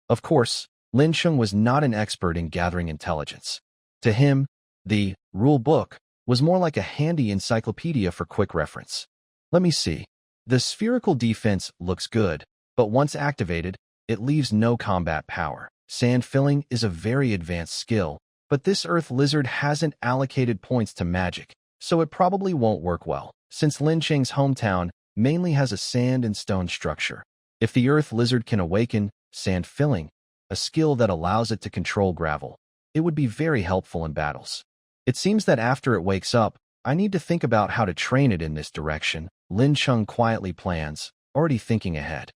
Of course, Lin Cheng was not an expert in gathering intelligence. To him, the Rule Book was more like a handy encyclopedia for quick reference. Let me see. The spherical defense looks good, but once activated, it leaves no combat power. Sand filling is a very advanced skill, but this earth lizard hasn't allocated points to magic, so it probably won't work well, since Lincheng's hometown mainly has a sand and stone structure. If the earth lizard can awaken sand filling, a skill that allows it to control gravel, it would be very helpful in battles. It seems that after it wakes up, I need to think about how to train it in this direction. Lin Cheng quietly plans, already thinking ahead.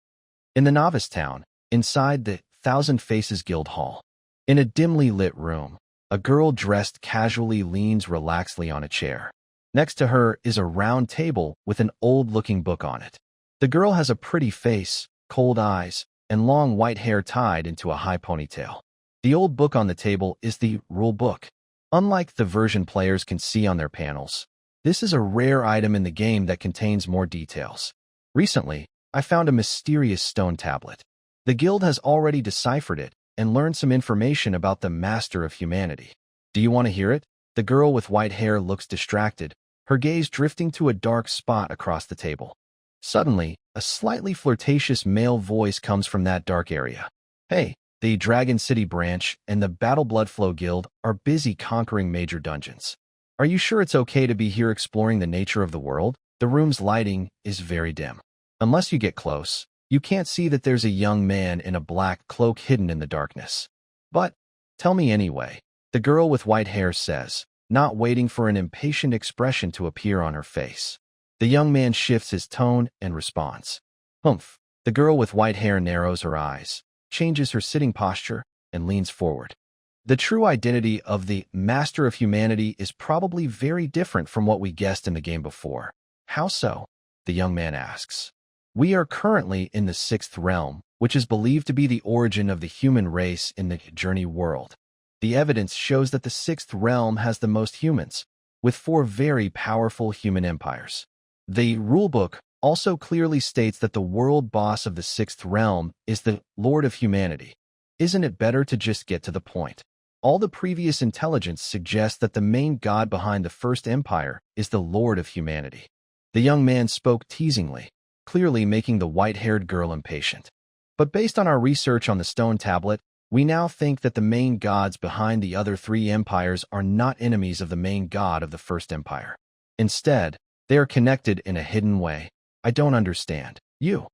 In the novice town, inside the Thousand Faces Guild Hall, in a dimly lit room, a girl dressed casually leans relaxedly on a chair. Next to her is a round table with an old-looking book on it. The girl has a pretty face, cold eyes, and long white hair tied into a high ponytail. The old book on the table is the Rule Book. Unlike the version players can see on their panels, this is a rare item in the game that contains more details. Recently, I found a mysterious stone tablet. The guild has already deciphered it and learned some information about the Master of Humanity. Do you want to hear it? The girl with white hair looks distracted, her gaze drifting to a dark spot across the table. Suddenly, a slightly flirtatious male voice comes from that dark area. Hey, the Dragon City branch and the Battle Bloodflow Guild are busy conquering major dungeons. Are you sure it's okay to be here exploring the nature of the world? The room's lighting is very dim. Unless you get close, you can't see that there's a young man in a black cloak hidden in the darkness. But, tell me anyway, the girl with white hair says, not waiting for an impatient expression to appear on her face. The young man shifts his tone and responds. Humph. The girl with white hair narrows her eyes, changes her sitting posture, and leans forward. The true identity of the Master of Humanity is probably very different from what we guessed in the game before. How so? The young man asks. We are currently in the Sixth Realm, which is believed to be the origin of the human race in the Journey world. The evidence shows that the Sixth Realm has the most humans, with 4 very powerful human empires. The rulebook also clearly states that the world boss of the Sixth Realm is the Lord of Humanity. Isn't it better to just get to the point? All the previous intelligence suggests that the main god behind the First Empire is the Lord of Humanity. The young man spoke teasingly, clearly making the white-haired girl impatient. But based on our research on the stone tablet, we now think that the main gods behind the other 3 empires are not enemies of the main god of the First Empire. Instead, they are connected in a hidden way. I don't understand. You.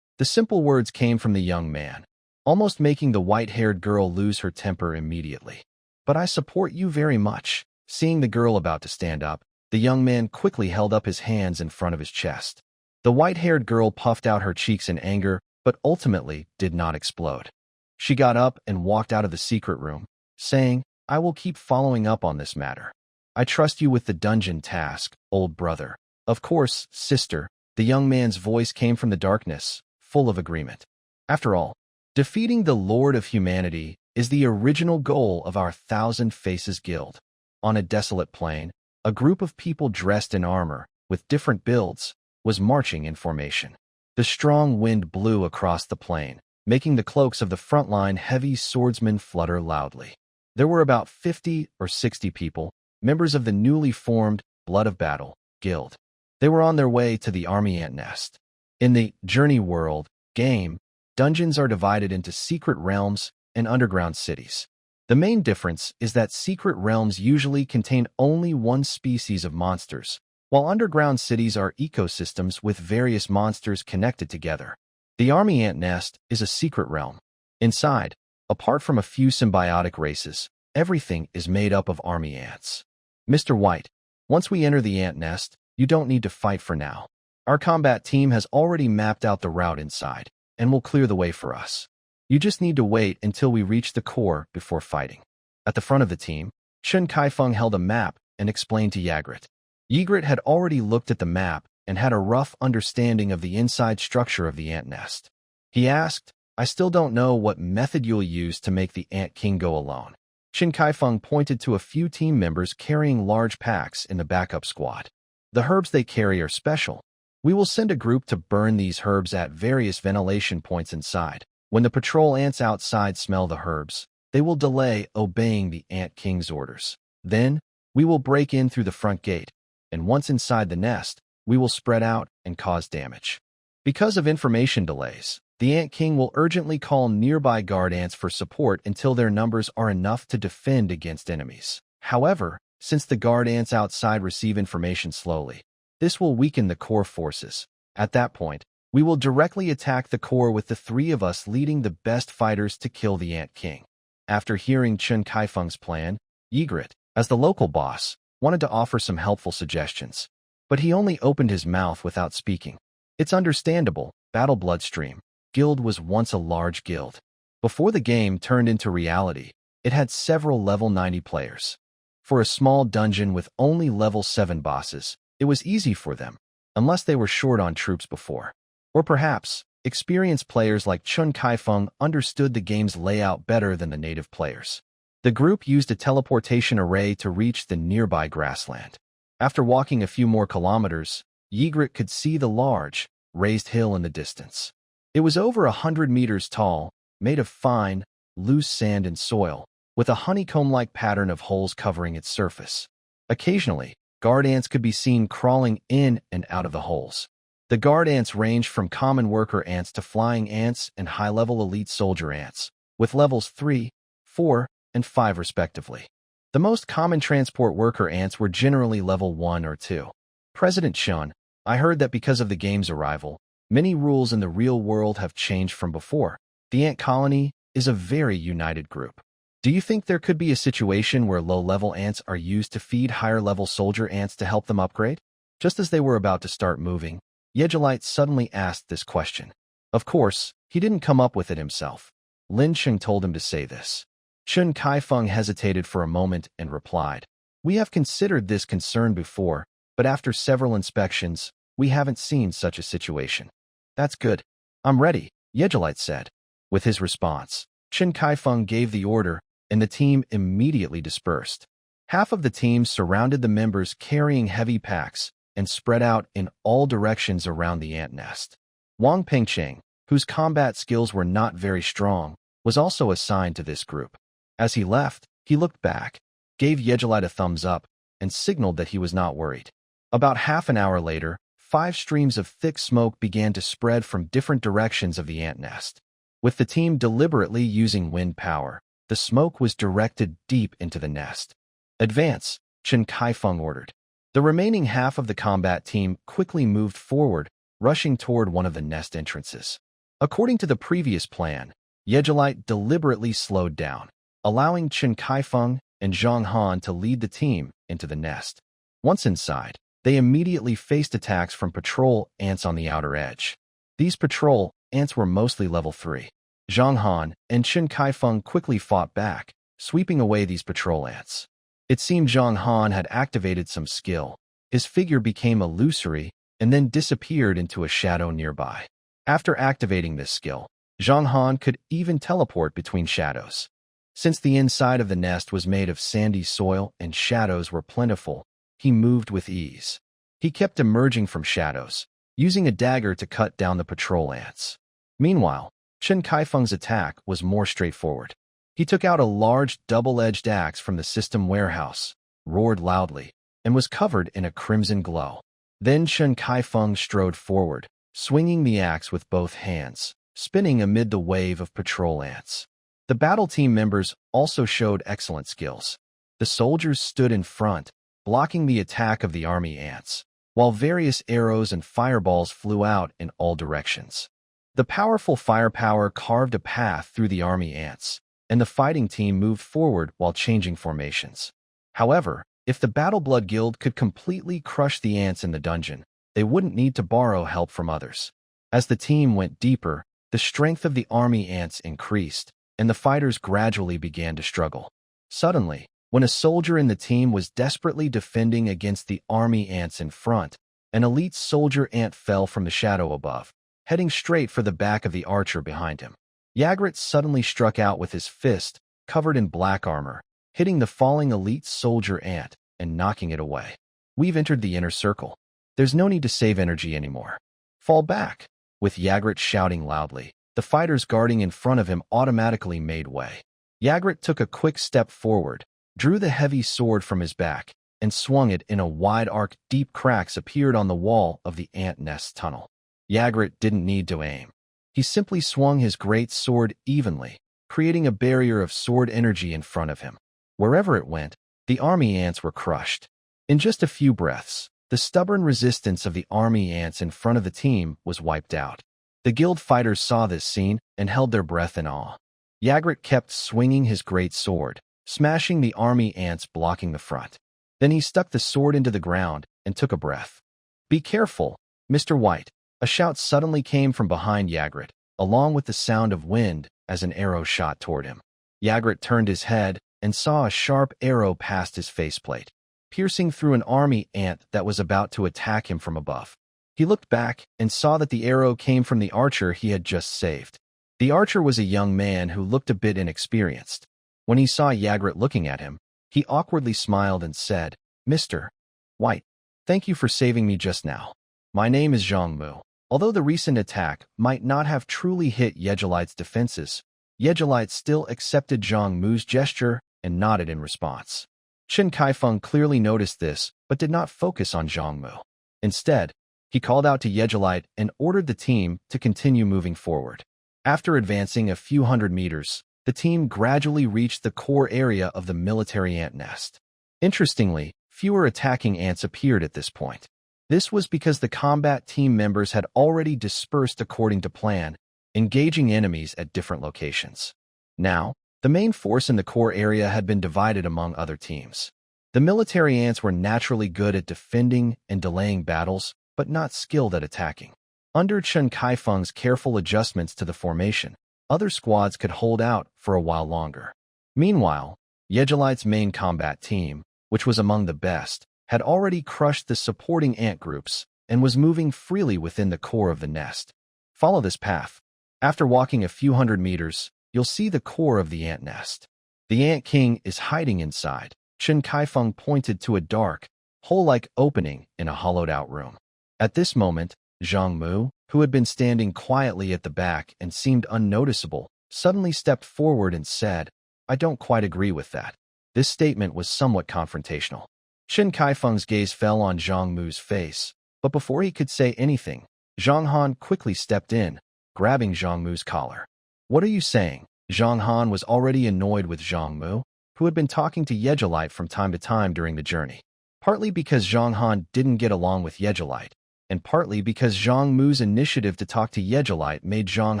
The simple words came from the young man, almost making the white-haired girl lose her temper immediately. But I support you very much. Seeing the girl about to stand up, the young man quickly held up his hands in front of his chest. The white-haired girl puffed out her cheeks in anger, but ultimately did not explode. She got up and walked out of the secret room, saying, I will keep following up on this matter. I trust you with the dungeon task, old brother. Of course, sister. The young man's voice came from the darkness, full of agreement. After all, defeating the Lord of Humanity is the original goal of our Thousand Faces Guild. On a desolate plain, a group of people dressed in armor, with different builds, was marching in formation. The strong wind blew across the plain, making the cloaks of the front line heavy swordsmen flutter loudly. There were about 50 or 60 people, members of the newly formed Blood of Battle Guild. They were on their way to the army ant nest. In the Journey World game, dungeons are divided into secret realms and underground cities. The main difference is that secret realms usually contain only one species of monsters, while underground cities are ecosystems with various monsters connected together. The army ant nest is a secret realm. Inside, apart from a few symbiotic races, everything is made up of army ants. Mr. White, once we enter the ant nest, you don't need to fight for now. Our combat team has already mapped out the route inside, and will clear the way for us. You just need to wait until we reach the core before fighting. At the front of the team, Chen Kaifeng held a map and explained to Yigrit. Yigrit had already looked at the map and had a rough understanding of the inside structure of the ant nest. He asked, "I still don't know what method you'll use to make the Ant King go alone." Qin Kaifeng pointed to a few team members carrying large packs in the backup squad. "The herbs they carry are special. We will send a group to burn these herbs at various ventilation points inside. When the patrol ants outside smell the herbs, they will delay obeying the Ant King's orders. Then, we will break in through the front gate, and once inside the nest, we will spread out and cause damage." Because of information delays, the Ant King will urgently call nearby guard ants for support until their numbers are enough to defend against enemies. However, since the guard ants outside receive information slowly, this will weaken the core forces. At that point, we will directly attack the core with the three of us leading the best fighters to kill the Ant King. After hearing Qin Kaifeng's plan, Yigrit, as the local boss, wanted to offer some helpful suggestions. But he only opened his mouth without speaking. It's understandable, Battle Bloodstream Guild was once a large guild. Before the game turned into reality, it had several level 90 players. For a small dungeon with only level 7 bosses, it was easy for them, unless they were short on troops before. Or perhaps, experienced players like Qin Kaifeng understood the game's layout better than the native players. The group used a teleportation array to reach the nearby grassland. After walking a few more kilometers, Yigrit could see the large, raised hill in the distance. It was over 100 meters tall, made of fine, loose sand and soil, with a honeycomb-like pattern of holes covering its surface. Occasionally, guard ants could be seen crawling in and out of the holes. The guard ants ranged from common worker ants to flying ants and high-level elite soldier ants, with levels 3, 4, and 5 respectively. The most common transport worker ants were generally level 1 or 2. President Shun, I heard that because of the game's arrival, many rules in the real world have changed from before. The ant colony is a very united group. Do you think there could be a situation where low-level ants are used to feed higher-level soldier ants to help them upgrade? Just as they were about to start moving, Yigrit suddenly asked this question. Of course, he didn't come up with it himself. Lin Cheng told him to say this. Qin Kaifeng hesitated for a moment and replied, "We have considered this concern before, but after several inspections, we haven't seen such a situation." "That's good. I'm ready," Yigrit said. With his response, Qin Kaifeng gave the order, and the team immediately dispersed. Half of the team surrounded the members carrying heavy packs and spread out in all directions around the ant nest. Wang Pengcheng, whose combat skills were not very strong, was also assigned to this group. As he left, he looked back, gave Yigrit a thumbs up, and signaled that he was not worried. About half an hour later, 5 streams of thick smoke began to spread from different directions of the ant nest. With the team deliberately using wind power, the smoke was directed deep into the nest. "Advance," Qin Kaifeng ordered. The remaining half of the combat team quickly moved forward, rushing toward one of the nest entrances. According to the previous plan, Yigrit deliberately slowed down, allowing Qin Kaifeng and Zhang Han to lead the team into the nest. Once inside, they immediately faced attacks from patrol ants on the outer edge. These patrol ants were mostly level 3. Zhang Han and Qin Kaifeng quickly fought back, sweeping away these patrol ants. It seemed Zhang Han had activated some skill. His figure became illusory and then disappeared into a shadow nearby. After activating this skill, Zhang Han could even teleport between shadows. Since the inside of the nest was made of sandy soil and shadows were plentiful, he moved with ease. He kept emerging from shadows, using a dagger to cut down the patrol ants. Meanwhile, Qin Kaifeng's attack was more straightforward. He took out a large double-edged axe from the system warehouse, roared loudly, and was covered in a crimson glow. Then Qin Kaifeng strode forward, swinging the axe with both hands, spinning amid the wave of patrol ants. The battle team members also showed excellent skills. The soldiers stood in front, blocking the attack of the army ants, while various arrows and fireballs flew out in all directions. The powerful firepower carved a path through the army ants, and the fighting team moved forward while changing formations. However, if the Battle Blood Guild could completely crush the ants in the dungeon, they wouldn't need to borrow help from others. As the team went deeper, the strength of the army ants increased, and the fighters gradually began to struggle. Suddenly, When a soldier in the team was desperately defending against the army ants in front, an elite soldier ant fell from the shadow above, heading straight for the back of the archer behind him. Yigrit suddenly struck out with his fist, covered in black armor, hitting the falling elite soldier ant and knocking it away. We've entered the inner circle. There's no need to save energy anymore. Fall back. With Yigrit shouting loudly, the fighters guarding in front of him automatically made way. Yigrit took a quick step forward, drew the heavy sword from his back, and swung it in a wide arc. Deep cracks appeared on the wall of the ant nest tunnel. Yigrit didn't need to aim. He simply swung his great sword evenly, creating a barrier of sword energy in front of him. Wherever it went, the army ants were crushed. In just a few breaths, the stubborn resistance of the army ants in front of the team was wiped out. The guild fighters saw this scene and held their breath in awe. Yigrit kept swinging his great sword, smashing the army ants blocking the front. Then he stuck the sword into the ground and took a breath. "Be careful, Mr. White," a shout suddenly came from behind Yigrit, along with the sound of wind as an arrow shot toward him. Yigrit turned his head and saw a sharp arrow past his faceplate, piercing through an army ant that was about to attack him from above. He looked back and saw that the arrow came from the archer he had just saved. The archer was a young man who looked a bit inexperienced. When he saw Yigrit looking at him, he awkwardly smiled and said, "Mr. White, thank you for saving me just now. My name is Zhang Mu." Although the recent attack might not have truly hit Yigrit's defenses, Yigrit still accepted Zhang Mu's gesture and nodded in response. Chen Kaifeng clearly noticed this, but did not focus on Zhang Mu. Instead, he called out to Yigrit and ordered the team to continue moving forward. After advancing a few hundred meters, the team gradually reached the core area of the military ant nest. Interestingly, fewer attacking ants appeared at this point. This was because the combat team members had already dispersed according to plan, engaging enemies at different locations. Now, the main force in the core area had been divided among other teams. The military ants were naturally good at defending and delaying battles, but not skilled at attacking. Under Chen Kaifeng's careful adjustments to the formation, other squads could hold out for a while longer. Meanwhile, Yigrit's main combat team, which was among the best, had already crushed the supporting ant groups and was moving freely within the core of the nest. Follow this path. After walking a few hundred meters, you'll see the core of the ant nest. The Ant King is hiding inside. Chen Kaifeng pointed to a dark, hole-like opening in a hollowed-out room. At this moment, Zhang Mu, who had been standing quietly at the back and seemed unnoticeable, suddenly stepped forward and said, "I don't quite agree with that." This statement was somewhat confrontational. Chen Kaifeng's gaze fell on Zhang Mu's face, but before he could say anything, Zhang Han quickly stepped in, grabbing Zhang Mu's collar. "What are you saying?" Zhang Han was already annoyed with Zhang Mu, who had been talking to Yigrit from time to time during the journey. Partly because Zhang Han didn't get along with Yigrit, and partly because Zhang Mu's initiative to talk to Yigrit made Zhang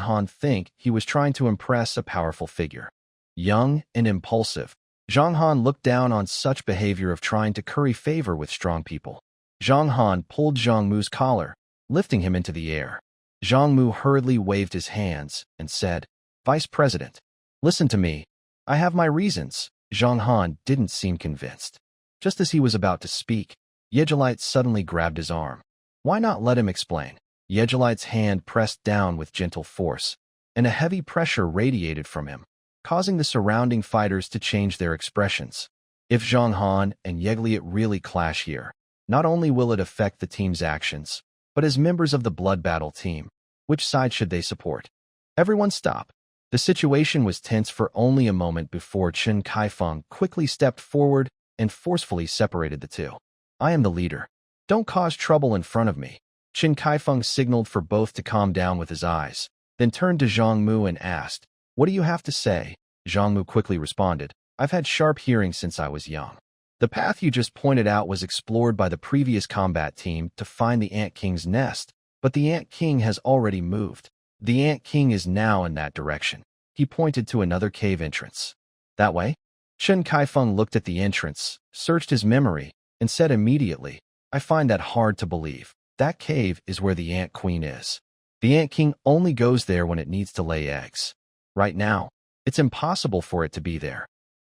Han think he was trying to impress a powerful figure. Young and impulsive, Zhang Han looked down on such behavior of trying to curry favor with strong people. Zhang Han pulled Zhang Mu's collar, lifting him into the air. Zhang Mu hurriedly waved his hands and said, "Vice President, listen to me. I have my reasons." Zhang Han didn't seem convinced. Just as he was about to speak, Yigrit suddenly grabbed his arm. Why not let him explain? Yigrit's hand pressed down with gentle force, and a heavy pressure radiated from him, causing the surrounding fighters to change their expressions. If Zhang Han and Yigrit really clash here, not only will it affect the team's actions, but as members of the blood battle team, which side should they support? Everyone stop. The situation was tense for only a moment before Chen Kaifeng quickly stepped forward and forcefully separated the two. "I am the leader. Don't cause trouble in front of me." Chen Kaifeng signaled for both to calm down with his eyes, then turned to Zhang Mu and asked, "What do you have to say?" Zhang Mu quickly responded, "I've had sharp hearing since I was young. The path you just pointed out was explored by the previous combat team to find the Ant King's nest, but the Ant King has already moved. The Ant King is now in that direction." He pointed to another cave entrance. "That way?" Chen Kaifeng looked at the entrance, searched his memory, and said immediately, "I find that hard to believe. That cave is where the Ant Queen is. The Ant King only goes there when it needs to lay eggs. Right now, it's impossible for it to be there."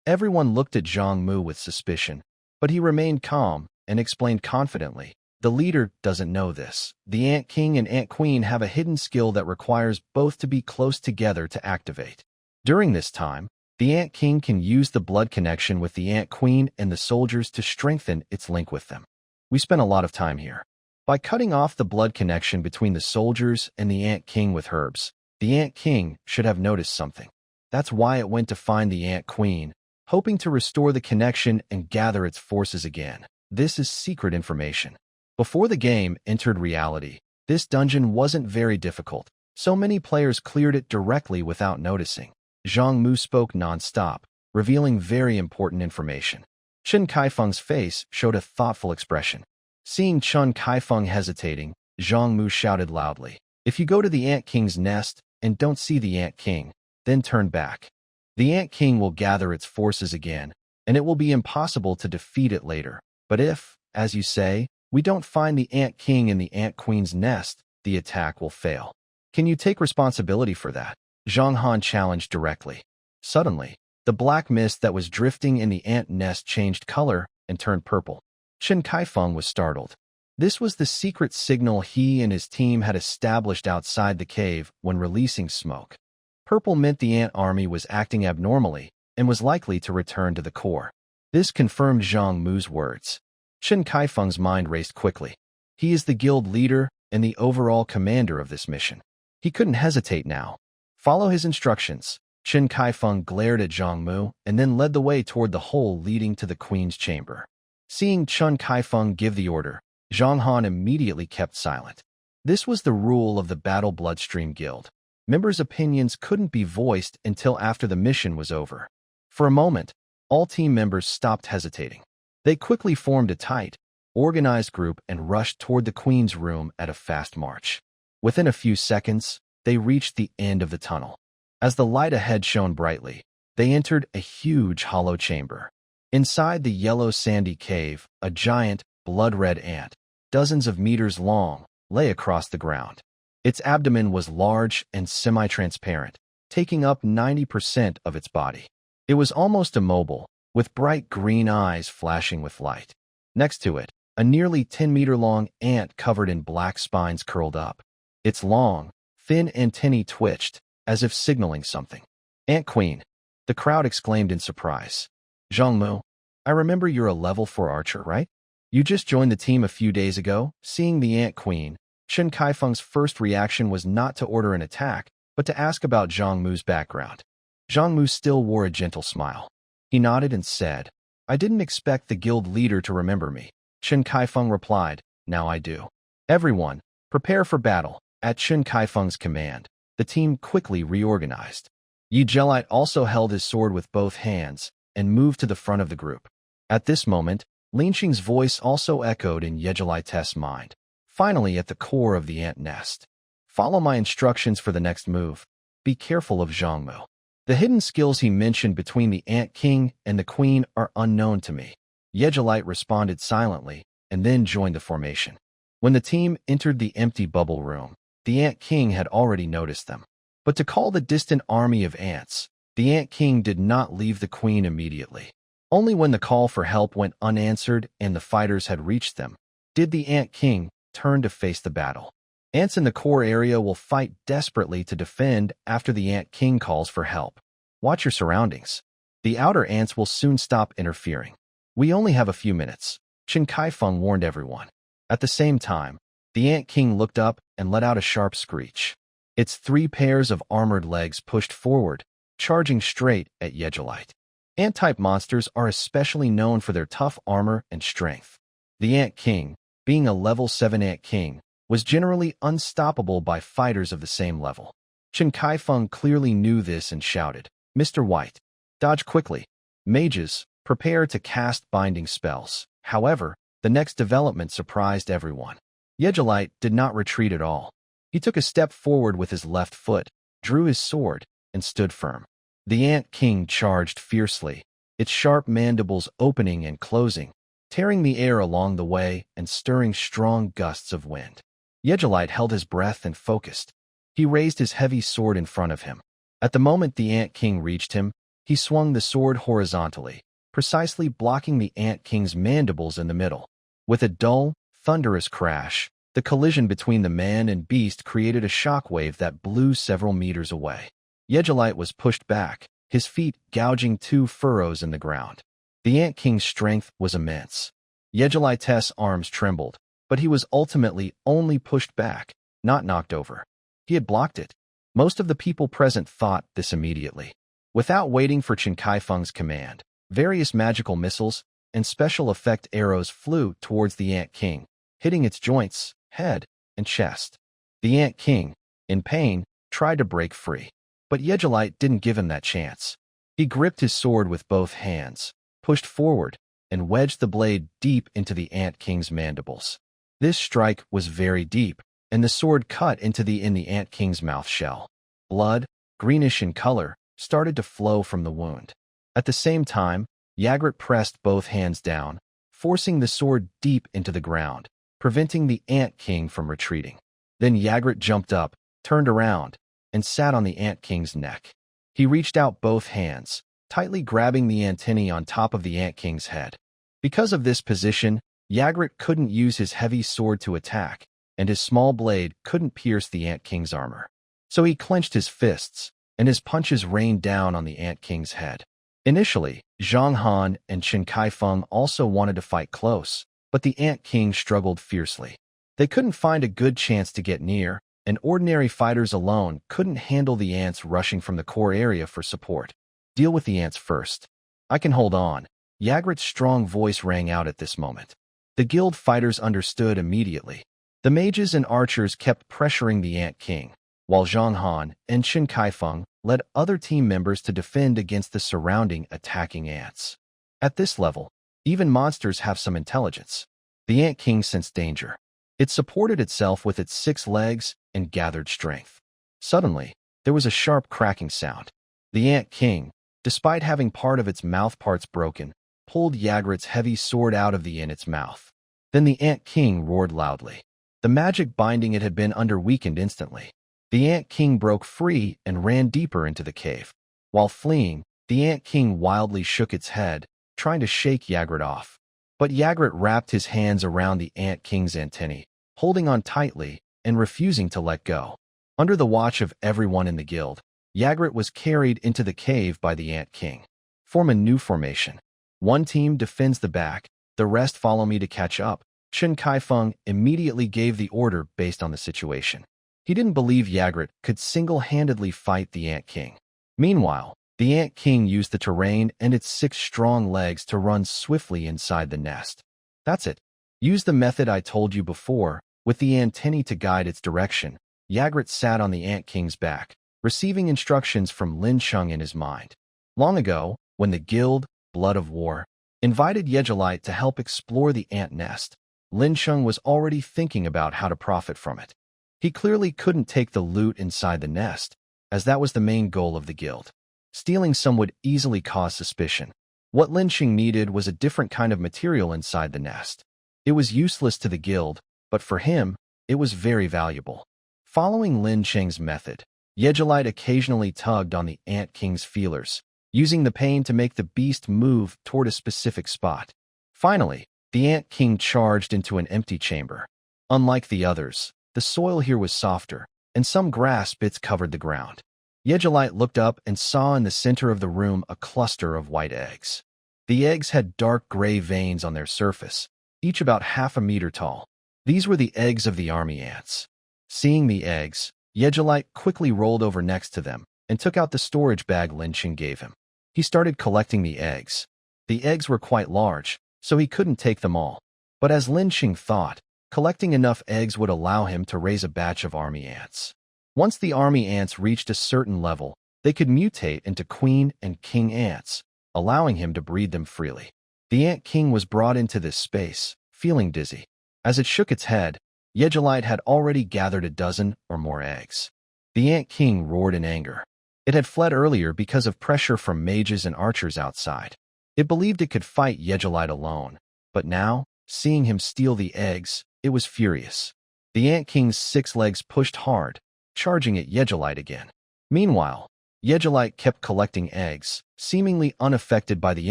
Everyone looked at Zhang Mu with suspicion, but he remained calm and explained confidently. The leader doesn't know this. The Ant King and Ant Queen have a hidden skill that requires both to be close together to activate. During this time, the Ant King can use the blood connection with the Ant Queen and the soldiers to strengthen its link with them. We spent a lot of time here. By cutting off the blood connection between the soldiers and the Ant King with herbs, the Ant King should have noticed something. That's why it went to find the Ant Queen, hoping to restore the connection and gather its forces again. This is secret information. Before the game entered reality, this dungeon wasn't very difficult. So many players cleared it directly without noticing. Zhang Mu spoke non-stop, revealing very important information. Chen Kaifeng's face showed a thoughtful expression. Seeing Chen Kaifeng hesitating, Zhang Mu shouted loudly, "If you go to the Ant King's nest and don't see the Ant King, then turn back. The Ant King will gather its forces again, and it will be impossible to defeat it later. But if, as you say, we don't find the Ant King in the Ant Queen's nest, the attack will fail. Can you take responsibility for that?" Zhang Han challenged directly. Suddenly, the black mist that was drifting in the ant nest changed color and turned purple. Chen Kaifeng was startled. This was the secret signal he and his team had established outside the cave when releasing smoke. Purple meant the ant army was acting abnormally and was likely to return to the core. This confirmed Zhang Mu's words. Chen Kaifeng's mind raced quickly. He is the guild leader and the overall commander of this mission. He couldn't hesitate now. Follow his instructions. Chen Kaifeng glared at Zhang Mu and then led the way toward the hole leading to the queen's chamber. Seeing Chen Kaifeng give the order, Zhang Han immediately kept silent. This was the rule of the Battle Bloodstream Guild. Members' opinions couldn't be voiced until after the mission was over. For a moment, all team members stopped hesitating. They quickly formed a tight, organized group and rushed toward the queen's room at a fast march. Within a few seconds, they reached the end of the tunnel. As the light ahead shone brightly, they entered a huge hollow chamber. Inside the yellow sandy cave, a giant, blood-red ant, dozens of meters long, lay across the ground. Its abdomen was large and semi-transparent, taking up 90% of its body. It was almost immobile, with bright green eyes flashing with light. Next to it, a nearly 10-meter-long ant covered in black spines curled up. Its long, thin antennae twitched, as if signaling something. "Ant Queen!" the crowd exclaimed in surprise. "Zhang Mu, I remember you're a level 4 archer, right? You just joined the team a few days ago." Seeing the Ant Queen, Chen Kaifeng's first reaction was not to order an attack, but to ask about Zhang Mu's background. Zhang Mu still wore a gentle smile. He nodded and said, "I didn't expect the guild leader to remember me." Chen Kaifeng replied, "Now I do. Everyone, prepare for battle." At Chen Kaifeng's command, the team quickly reorganized. Yigrit also held his sword with both hands and moved to the front of the group. At this moment, Lincheng's voice also echoed in Yigrit's mind. Finally, at the core of the ant nest. "Follow my instructions for the next move. Be careful of Zhang Mu. The hidden skills he mentioned between the Ant King and the Queen are unknown to me." Yigrit responded silently and then joined the formation. When the team entered the empty bubble room, the Ant King had already noticed them. But to call the distant army of ants, the Ant King did not leave the Queen immediately. Only when the call for help went unanswered and the fighters had reached them, did the Ant King turn to face the battle. Ants in the core area will fight desperately to defend after the Ant King calls for help. Watch your surroundings. The outer ants will soon stop interfering. We only have a few minutes, Chen Kaifeng warned everyone. At the same time, the Ant King looked up and let out a sharp screech. Its 3 pairs of armored legs pushed forward, charging straight at Yigrit. Ant-type monsters are especially known for their tough armor and strength. The Ant King, being a level 7 Ant King, was generally unstoppable by fighters of the same level. Chen Kaifeng clearly knew this and shouted, "Mr. White, dodge quickly. Mages, prepare to cast binding spells." However, the next development surprised everyone. Yigrit did not retreat at all. He took a step forward with his left foot, drew his sword, and stood firm. The Ant King charged fiercely, its sharp mandibles opening and closing, tearing the air along the way and stirring strong gusts of wind. Yigrit held his breath and focused. He raised his heavy sword in front of him. At the moment the Ant King reached him, He swung the sword horizontally, precisely blocking the Ant King's mandibles in the middle. With a dull, thunderous crash, the collision between the man and beast created a shockwave that blew several meters away. Yigrit was pushed back, his feet gouging 2 furrows in the ground. The Ant King's strength was immense. Yigrit's arms trembled, but he was ultimately only pushed back, not knocked over. He had blocked it. Most of the people present thought this immediately. Without waiting for Chen Kaifeng's command, various magical missiles and special effect arrows flew towards the Ant King, hitting its joints, head, and chest. The Ant King, in pain, tried to break free, but Yigrit didn't give him that chance. He gripped his sword with both hands, pushed forward, and wedged the blade deep into the Ant King's mandibles. This strike was very deep, and the sword cut into the Ant King's mouth shell. Blood, greenish in color, started to flow from the wound. At the same time, Yigrit pressed both hands down, forcing the sword deep into the ground, preventing the Ant King from retreating. Then Yigrit jumped up, turned around, and sat on the Ant King's neck. He reached out both hands, tightly grabbing the antennae on top of the Ant King's head. Because of this position, Yigrit couldn't use his heavy sword to attack, and his small blade couldn't pierce the Ant King's armor. So he clenched his fists, and his punches rained down on the Ant King's head. Initially, Zhang Han and Chen Kaifeng also wanted to fight close, but the Ant King struggled fiercely. They couldn't find a good chance to get near, and ordinary fighters alone couldn't handle the ants rushing from the core area for support. Deal with the ants first. I can hold on. Yigrit's strong voice rang out at this moment. The guild fighters understood immediately. The mages and archers kept pressuring the Ant King, while Zhang Han and Chen Kaifeng led other team members to defend against the surrounding attacking ants. At this level, even monsters have some intelligence. The Ant King sensed danger. It supported itself with its 6 legs and gathered strength. Suddenly, there was a sharp cracking sound. The Ant King, despite having part of its mouth parts broken, pulled Yigrit's heavy sword out of its mouth. Then the Ant King roared loudly. The magic binding it had been under weakened instantly. The Ant King broke free and ran deeper into the cave. While fleeing, the Ant King wildly shook its head, trying to shake Yigrit off. But Yigrit wrapped his hands around the Ant King's antennae, holding on tightly and refusing to let go. Under the watch of everyone in the guild, Yigrit was carried into the cave by the Ant King. Form a new formation. One team defends the back, the rest follow me to catch up. Chen Kaifeng immediately gave the order based on the situation. He didn't believe Yigrit could single-handedly fight the Ant King. Meanwhile, the Ant King used the terrain and its 6 strong legs to run swiftly inside the nest. That's it. Use the method I told you before, with the antennae to guide its direction. Yigrit sat on the Ant King's back, receiving instructions from Lin Cheng in his mind. Long ago, when the guild, Blood of War, invited Yigrit to help explore the ant nest, Lincheng was already thinking about how to profit from it. He clearly couldn't take the loot inside the nest, as that was the main goal of the guild. Stealing some would easily cause suspicion. What Lincheng needed was a different kind of material inside the nest. It was useless to the guild, but for him, it was very valuable. Following Lin Cheng's method, Yigrit occasionally tugged on the Ant King's feelers, using the pain to make the beast move toward a specific spot. Finally, the Ant King charged into an empty chamber. Unlike the others, the soil here was softer, and some grass bits covered the ground. Yigrit looked up and saw in the center of the room a cluster of white eggs. The eggs had dark gray veins on their surface, each about half a meter tall. These were the eggs of the army ants. Seeing the eggs, Yigrit quickly rolled over next to them and took out the storage bag Lincheng gave him. He started collecting the eggs. The eggs were quite large, so he couldn't take them all. But as Lincheng thought, collecting enough eggs would allow him to raise a batch of army ants. Once the army ants reached a certain level, they could mutate into queen and king ants, allowing him to breed them freely. The Ant King was brought into this space, feeling dizzy. As it shook its head, Yigrit had already gathered a dozen or more eggs. The Ant King roared in anger. It had fled earlier because of pressure from mages and archers outside. It believed it could fight Yigrit alone, but now, seeing him steal the eggs, it was furious. The Ant King's 6 legs pushed hard, charging at Yigrit again. Meanwhile, Yigrit kept collecting eggs, seemingly unaffected by the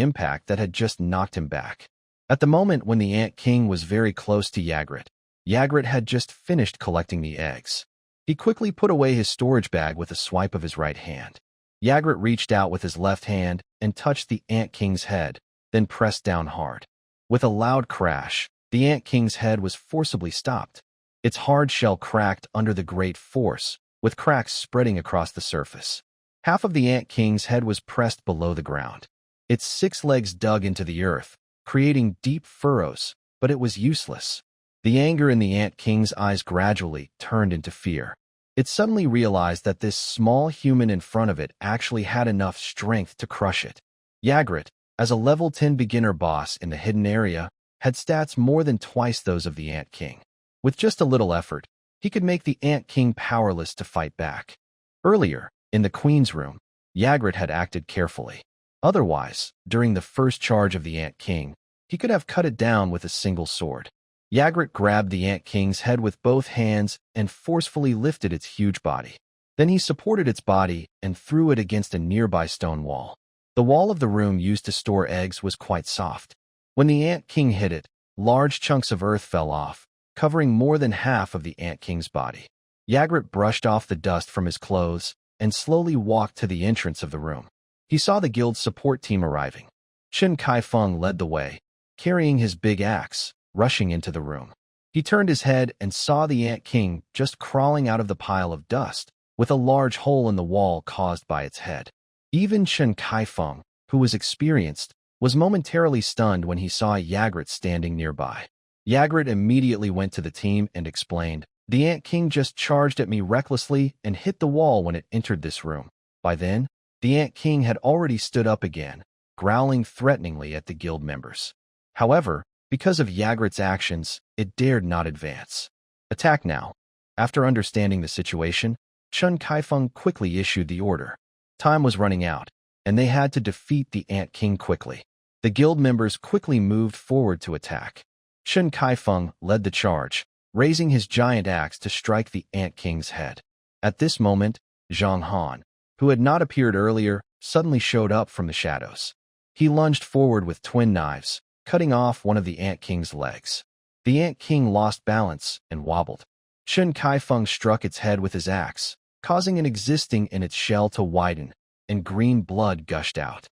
impact that had just knocked him back. At the moment when the Ant King was very close to Yigrit, Yigrit had just finished collecting the eggs. He quickly put away his storage bag with a swipe of his right hand. Yigrit reached out with his left hand and touched the Ant King's head, then pressed down hard. With a loud crash, the Ant King's head was forcibly stopped. Its hard shell cracked under the great force, with cracks spreading across the surface. Half of the Ant King's head was pressed below the ground. Its 6 legs dug into the earth, creating deep furrows, but it was useless. The anger in the Ant King's eyes gradually turned into fear. It suddenly realized that this small human in front of it actually had enough strength to crush it. Yigrit, as a level 10 beginner boss in the hidden area, had stats more than twice those of the Ant King. With just a little effort, he could make the Ant King powerless to fight back. Earlier, in the Queen's room, Yigrit had acted carefully. Otherwise, during the first charge of the Ant King, he could have cut it down with a single sword. Yigrit grabbed the Ant King's head with both hands and forcefully lifted its huge body. Then he supported its body and threw it against a nearby stone wall. The wall of the room used to store eggs was quite soft. When the Ant King hit it, large chunks of earth fell off, covering more than half of the Ant King's body. Yigrit brushed off the dust from his clothes and slowly walked to the entrance of the room. He saw the guild's support team arriving. Chen Kaifeng led the way, carrying his big axe, rushing into the room. He turned his head and saw the Ant King just crawling out of the pile of dust, with a large hole in the wall caused by its head. Even Chen Kaifeng, who was experienced, was momentarily stunned when he saw Yigrit standing nearby. Yigrit immediately went to the team and explained, "The Ant King just charged at me recklessly and hit the wall when it entered this room." By then, the Ant King had already stood up again, growling threateningly at the guild members. However, because of Yigrit's actions, it dared not advance. "Attack now." After understanding the situation, Chen Kaifeng quickly issued the order. Time was running out, and they had to defeat the Ant King quickly. The guild members quickly moved forward to attack. Chen Kaifeng led the charge, raising his giant axe to strike the Ant King's head. At this moment, Zhang Han, who had not appeared earlier, suddenly showed up from the shadows. He lunged forward with twin knives, cutting off one of the Ant King's legs. The Ant King lost balance and wobbled. Chen Kaifeng struck its head with his axe, causing an existing in its shell to widen, and green blood gushed out.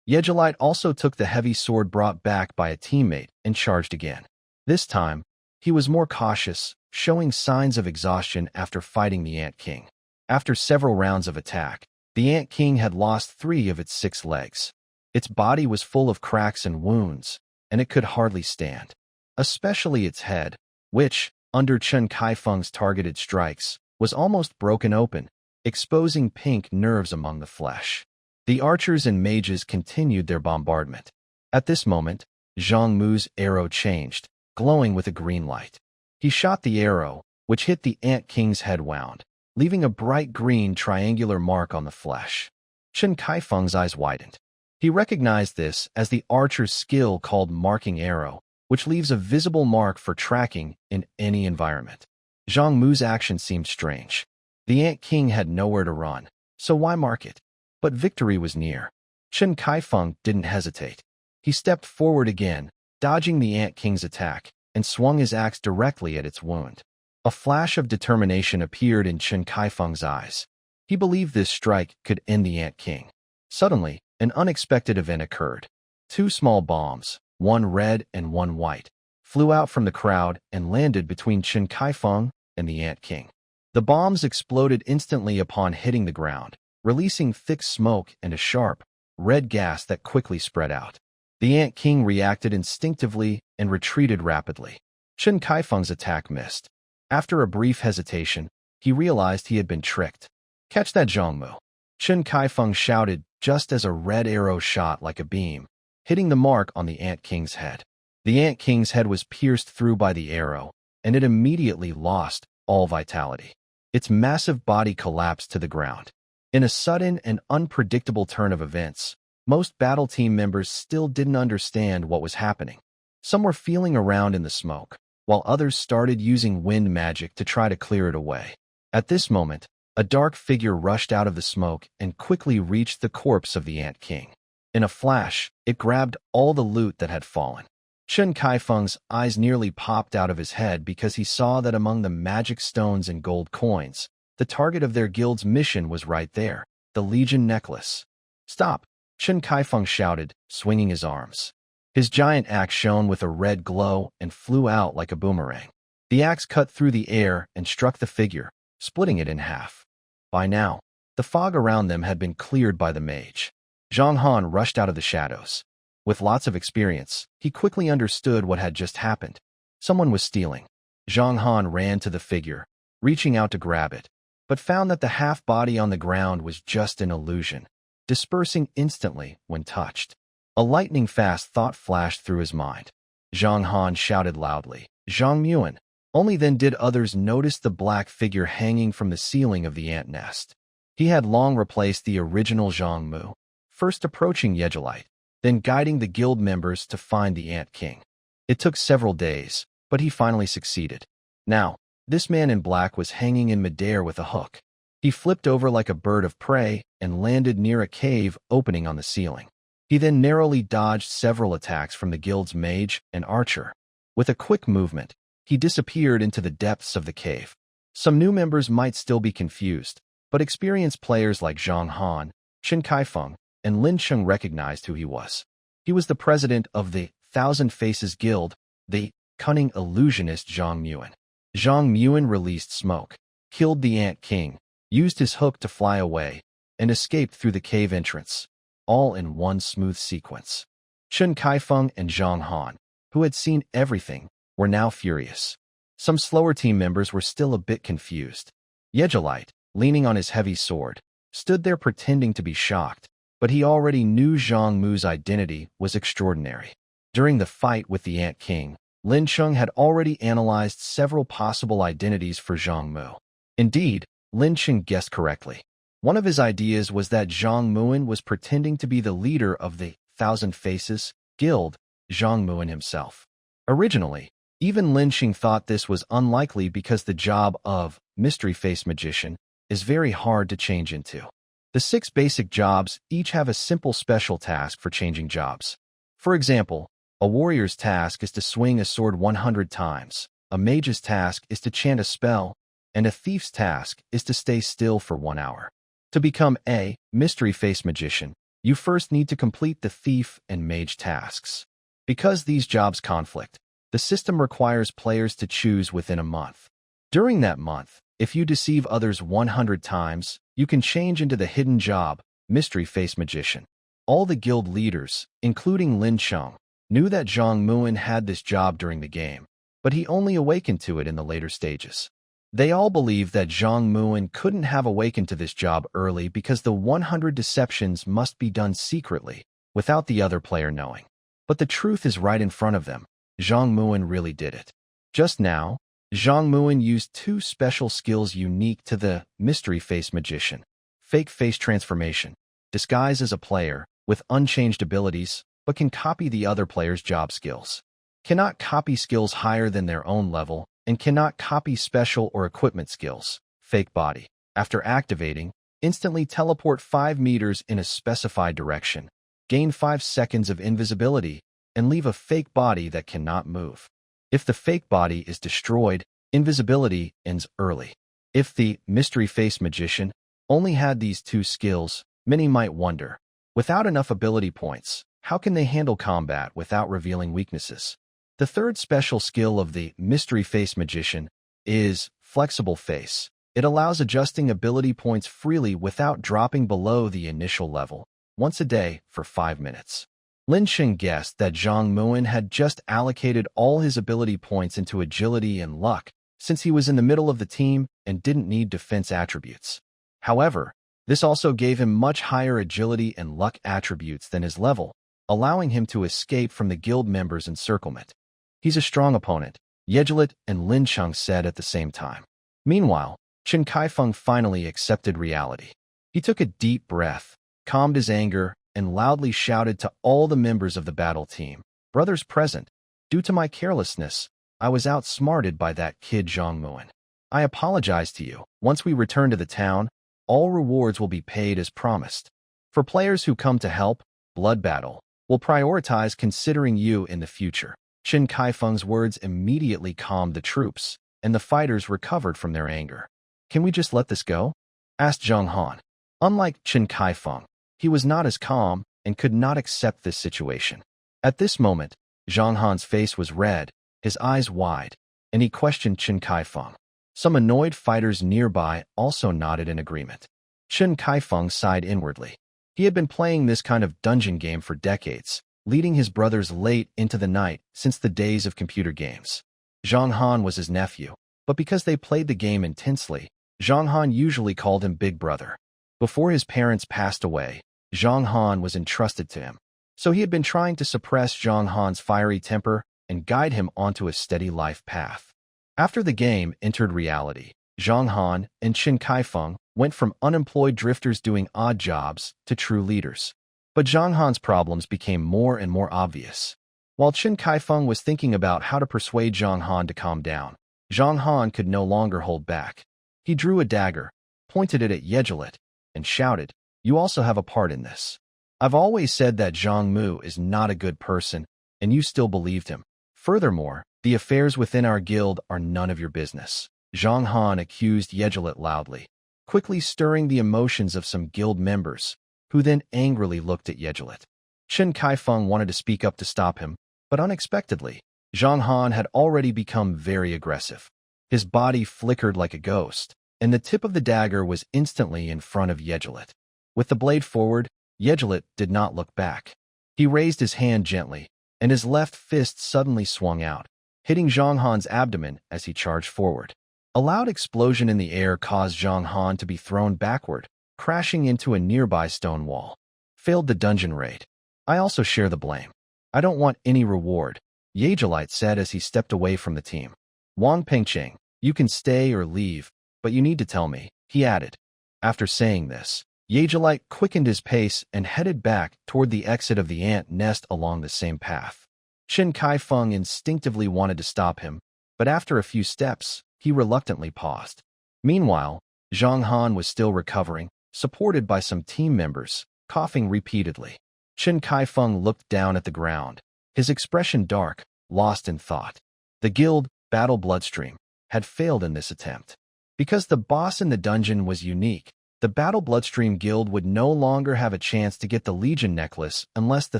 Yigrit also took the heavy sword brought back by a teammate and charged again. This time, he was more cautious, showing signs of exhaustion after fighting the Ant King. After several rounds of attack, the Ant King had lost 3 of its 6 legs. Its body was full of cracks and wounds, and it could hardly stand. Especially its head, which, under Chen Kaifeng's targeted strikes, was almost broken open, exposing pink nerves among the flesh. The archers and mages continued their bombardment. At this moment, Zhang Mu's arrow changed, glowing with a green light. He shot the arrow, which hit the Ant King's head wound, leaving a bright green triangular mark on the flesh. Chen Kaifeng's eyes widened. He recognized this as the archer's skill called marking arrow, which leaves a visible mark for tracking in any environment. Zhang Mu's action seemed strange. The Ant King had nowhere to run, so why mark it? But victory was near. Chen Kaifeng didn't hesitate. He stepped forward again, dodging the Ant King's attack, and swung his axe directly at its wound. A flash of determination appeared in Chen Kaifeng's eyes. He believed this strike could end the Ant King. Suddenly, an unexpected event occurred. 2 small bombs, one red and one white, flew out from the crowd and landed between Chen Kaifeng and the Ant King. The bombs exploded instantly upon hitting the ground, releasing thick smoke and a sharp, red gas that quickly spread out. The Ant King reacted instinctively and retreated rapidly. Chen Kaifeng's attack missed. After a brief hesitation, he realized he had been tricked. "Catch that, Zhang Mu!" Chen Kaifeng shouted just as a red arrow shot like a beam, hitting the mark on the Ant King's head. The Ant King's head was pierced through by the arrow, and it immediately lost all vitality. Its massive body collapsed to the ground. In a sudden and unpredictable turn of events, most battle team members still didn't understand what was happening. Some were feeling around in the smoke, while others started using wind magic to try to clear it away. At this moment, A dark figure rushed out of the smoke and quickly reached the corpse of the Ant King. In a flash, it grabbed all the loot that had fallen. Chen Kaifeng's eyes nearly popped out of his head because he saw that among the magic stones and gold coins, the target of their guild's mission was right there, the Legion necklace. "Stop!" Chen Kaifeng shouted, swinging his arms. His giant axe shone with a red glow and flew out like a boomerang. The axe cut through the air and struck the figure, splitting it in half. By now, the fog around them had been cleared by the mage. Zhang Han rushed out of the shadows. With lots of experience, he quickly understood what had just happened. Someone was stealing. Zhang Han ran to the figure, reaching out to grab it, but found that the half-body on the ground was just an illusion, dispersing instantly when touched. A lightning-fast thought flashed through his mind. Zhang Han shouted loudly, "Zhang Muan!" Only then did others notice the black figure hanging from the ceiling of the ant nest. He had long replaced the original Zhang Mu, first approaching Yigrit, then guiding the guild members to find the Ant King. It took several days, but he finally succeeded. Now, this man in black was hanging in midair with a hook. He flipped over like a bird of prey and landed near a cave opening on the ceiling. He then narrowly dodged several attacks from the guild's mage and archer. With a quick movement, he disappeared into the depths of the cave. Some new members might still be confused, but experienced players like Zhang Han, Chen Kaifeng, and Lin Cheng recognized who he was. He was the president of the Thousand Faces Guild, the cunning illusionist Zhang Muan. Zhang Muan released smoke, killed the Ant King, used his hook to fly away, and escaped through the cave entrance, all in one smooth sequence. Chen Kaifeng and Zhang Han, who had seen everything, were now furious. Some slower team members were still a bit confused. Yigrit, leaning on his heavy sword, stood there pretending to be shocked, but he already knew Zhang Mu's identity was extraordinary. During the fight with the Ant King, Lincheng had already analyzed several possible identities for Zhang Mu. Indeed, Lincheng guessed correctly. One of his ideas was that Zhang Muan was pretending to be the leader of the Thousand Faces Guild, Zhang Muan himself. Originally, even Lincheng thought this was unlikely because the job of Mystery Face Magician is very hard to change into. The 6 basic jobs each have a simple special task for changing jobs. For example, a warrior's task is to swing a sword 100 times, a mage's task is to chant a spell, and a thief's task is to stay still for 1 hour. To become a Mystery Face Magician, you first need to complete the thief and mage tasks. Because these jobs conflict, the system requires players to choose within a month. During that month, if you deceive others 100 times, you can change into the hidden job, Mystery Face Magician. All the guild leaders, including Lin Cheng, knew that Zhang Muan had this job during the game, but he only awakened to it in the later stages. They all believed that Zhang Muan couldn't have awakened to this job early because the 100 deceptions must be done secretly, without the other player knowing. But the truth is right in front of them. Zhang Muan really did it. Just now, Zhang Muan used 2 special skills unique to the Mystery Face Magician. Fake Face Transformation, disguise as a player, with unchanged abilities, but can copy the other player's job skills. Cannot copy skills higher than their own level, and cannot copy special or equipment skills. Fake Body. After activating, instantly teleport 5 meters in a specified direction, gain 5 seconds of invisibility, and leave a fake body that cannot move. If the fake body is destroyed, invisibility ends early. If the Mystery Face Magician only had these 2 skills, many might wonder, without enough ability points, how can they handle combat without revealing weaknesses? The third special skill of the Mystery Face Magician is Flexible Face. It allows adjusting ability points freely without dropping below the initial level, once a day for 5 minutes. Lincheng guessed that Zhang Muan had just allocated all his ability points into agility and luck, since he was in the middle of the team and didn't need defense attributes. However, this also gave him much higher agility and luck attributes than his level, allowing him to escape from the guild members' encirclement. He's a strong opponent, Yigrit and Lincheng said at the same time. Meanwhile, Chen Kaifeng finally accepted reality. He took a deep breath, calmed his anger, and loudly shouted to all the members of the battle team, "Brothers present, due to my carelessness, I was outsmarted by that kid Zhang Muan. I apologize to you. Once we return to the town, all rewards will be paid as promised. For players who come to help, Blood Battle will prioritize considering you in the future. Chen Kaifeng's words immediately calmed the troops, and the fighters recovered from their anger. Can we just let this go? Asked Zhang Han. Unlike Chen Kaifeng, he was not as calm and could not accept this situation. At this moment, Zhang Han's face was red, his eyes wide, and he questioned Chen Kaifeng. Some annoyed fighters nearby also nodded in agreement. Chen Kaifeng sighed inwardly. He had been playing this kind of dungeon game for decades, leading his brothers late into the night since the days of computer games. Zhang Han was his nephew, but because they played the game intensely, Zhang Han usually called him Big Brother. Before his parents passed away, Zhang Han was entrusted to him, so he had been trying to suppress Zhang Han's fiery temper and guide him onto a steady life path. After the game entered reality, Zhang Han and Chen Kaifeng went from unemployed drifters doing odd jobs to true leaders. But Zhang Han's problems became more and more obvious. While Chen Kaifeng was thinking about how to persuade Zhang Han to calm down, Zhang Han could no longer hold back. He drew a dagger, pointed it at Yigrit, and shouted, "You also have a part in this. I've always said that Zhang Mu is not a good person, and you still believed him. Furthermore, the affairs within our guild are none of your business." Zhang Han accused Yigrit loudly, quickly stirring the emotions of some guild members, who then angrily looked at Yigrit. Chen Kaifeng wanted to speak up to stop him, but unexpectedly, Zhang Han had already become very aggressive. His body flickered like a ghost, and the tip of the dagger was instantly in front of Yigrit. With the blade forward, Yigrit did not look back. He raised his hand gently, and his left fist suddenly swung out, hitting Zhang Han's abdomen as he charged forward. A loud explosion in the air caused Zhang Han to be thrown backward, crashing into a nearby stone wall. Failed the dungeon raid. I also share the blame. I don't want any reward, Yigrit said as he stepped away from the team. Wang Pengcheng, you can stay or leave, but you need to tell me, he added. After saying this, Yigrit quickened his pace and headed back toward the exit of the ant nest along the same path. Chen Kaifeng instinctively wanted to stop him, but after a few steps, he reluctantly paused. Meanwhile, Zhang Han was still recovering, supported by some team members, coughing repeatedly. Chen Kaifeng looked down at the ground, his expression dark, lost in thought. The guild, Battle Bloodstream, had failed in this attempt. Because the boss in the dungeon was unique, the Battle Bloodstream Guild would no longer have a chance to get the Legion necklace unless the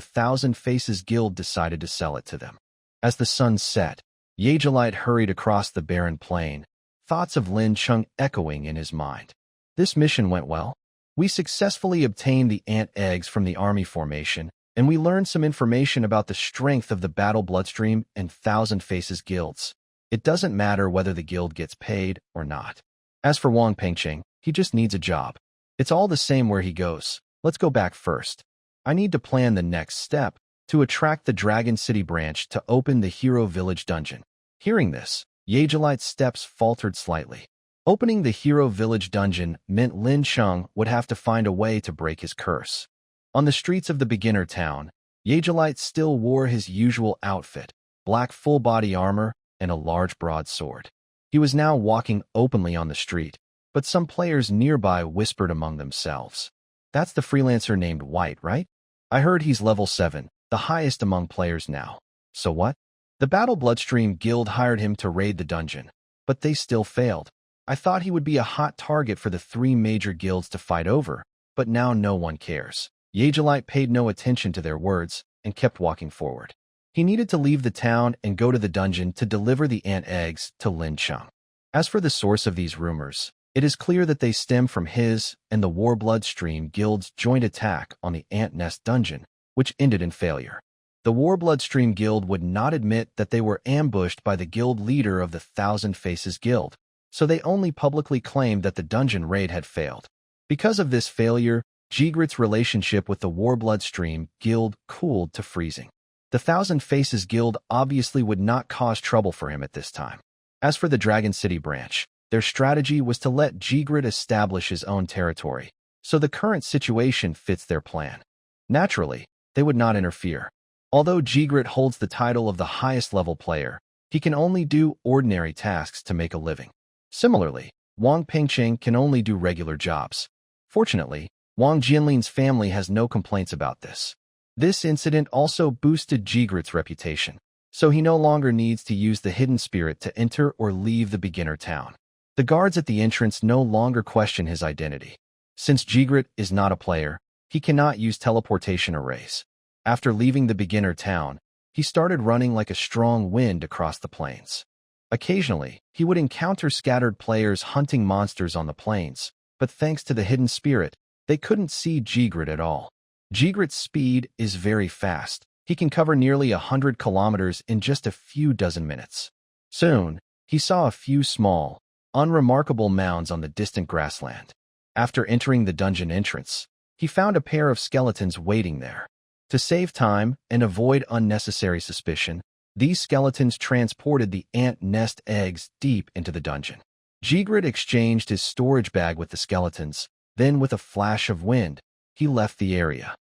Thousand Faces Guild decided to sell it to them. As the sun set, Yigrit hurried across the barren plain, thoughts of Lin Cheng echoing in his mind. This mission went well. We successfully obtained the ant eggs from the army formation, and we learned some information about the strength of the Battle Bloodstream and Thousand Faces guilds. It doesn't matter whether the guild gets paid or not. As for Wang Pengcheng, he just needs a job. It's all the same where he goes. Let's go back first. I need to plan the next step to attract the Dragon City branch to open the Hero Village dungeon. Hearing this, Yigrit's steps faltered slightly. Opening the Hero Village dungeon meant Lin Cheng would have to find a way to break his curse. On the streets of the beginner town, Yigrit still wore his usual outfit, black full-body armor and a large broadsword. He was now walking openly on the street, but some players nearby whispered among themselves. That's the freelancer named White, right? I heard he's level 7, the highest among players now. So what? The Battle Bloodstream Guild hired him to raid the dungeon, but they still failed. I thought he would be a hot target for the 3 major guilds to fight over, but now no one cares. Yigrit paid no attention to their words and kept walking forward. He needed to leave the town and go to the dungeon to deliver the ant eggs to Lin Cheng. As for the source of these rumors, it is clear that they stem from his and the War Bloodstream Guild's joint attack on the ant nest dungeon, which ended in failure. The War Bloodstream Guild would not admit that they were ambushed by the guild leader of the Thousand Faces Guild, so they only publicly claimed that the dungeon raid had failed. Because of this failure, Yigrit's relationship with the War Bloodstream Guild cooled to freezing. The Thousand Faces Guild obviously would not cause trouble for him at this time. As for the Dragon City branch, their strategy was to let Yigrit establish his own territory, so the current situation fits their plan. Naturally, they would not interfere. Although Yigrit holds the title of the highest level player, he can only do ordinary tasks to make a living. Similarly, Wang Pingqing can only do regular jobs. Fortunately, Wang Jinlin's family has no complaints about this. This incident also boosted Yigrit's reputation, so he no longer needs to use the hidden spirit to enter or leave the beginner town. The guards at the entrance no longer question his identity. Since Yigrit is not a player, he cannot use teleportation arrays. After leaving the beginner town, he started running like a strong wind across the plains. Occasionally, he would encounter scattered players hunting monsters on the plains, but thanks to the hidden spirit, they couldn't see Yigrit at all. Yigrit's speed is very fast. He can cover nearly 100 kilometers in just a few dozen minutes. Soon, he saw a few small, unremarkable mounds on the distant grassland. After entering the dungeon entrance, he found a pair of skeletons waiting there. To save time and avoid unnecessary suspicion, these skeletons transported the ant nest eggs deep into the dungeon. Yigrit exchanged his storage bag with the skeletons, then with a flash of wind, he left the area.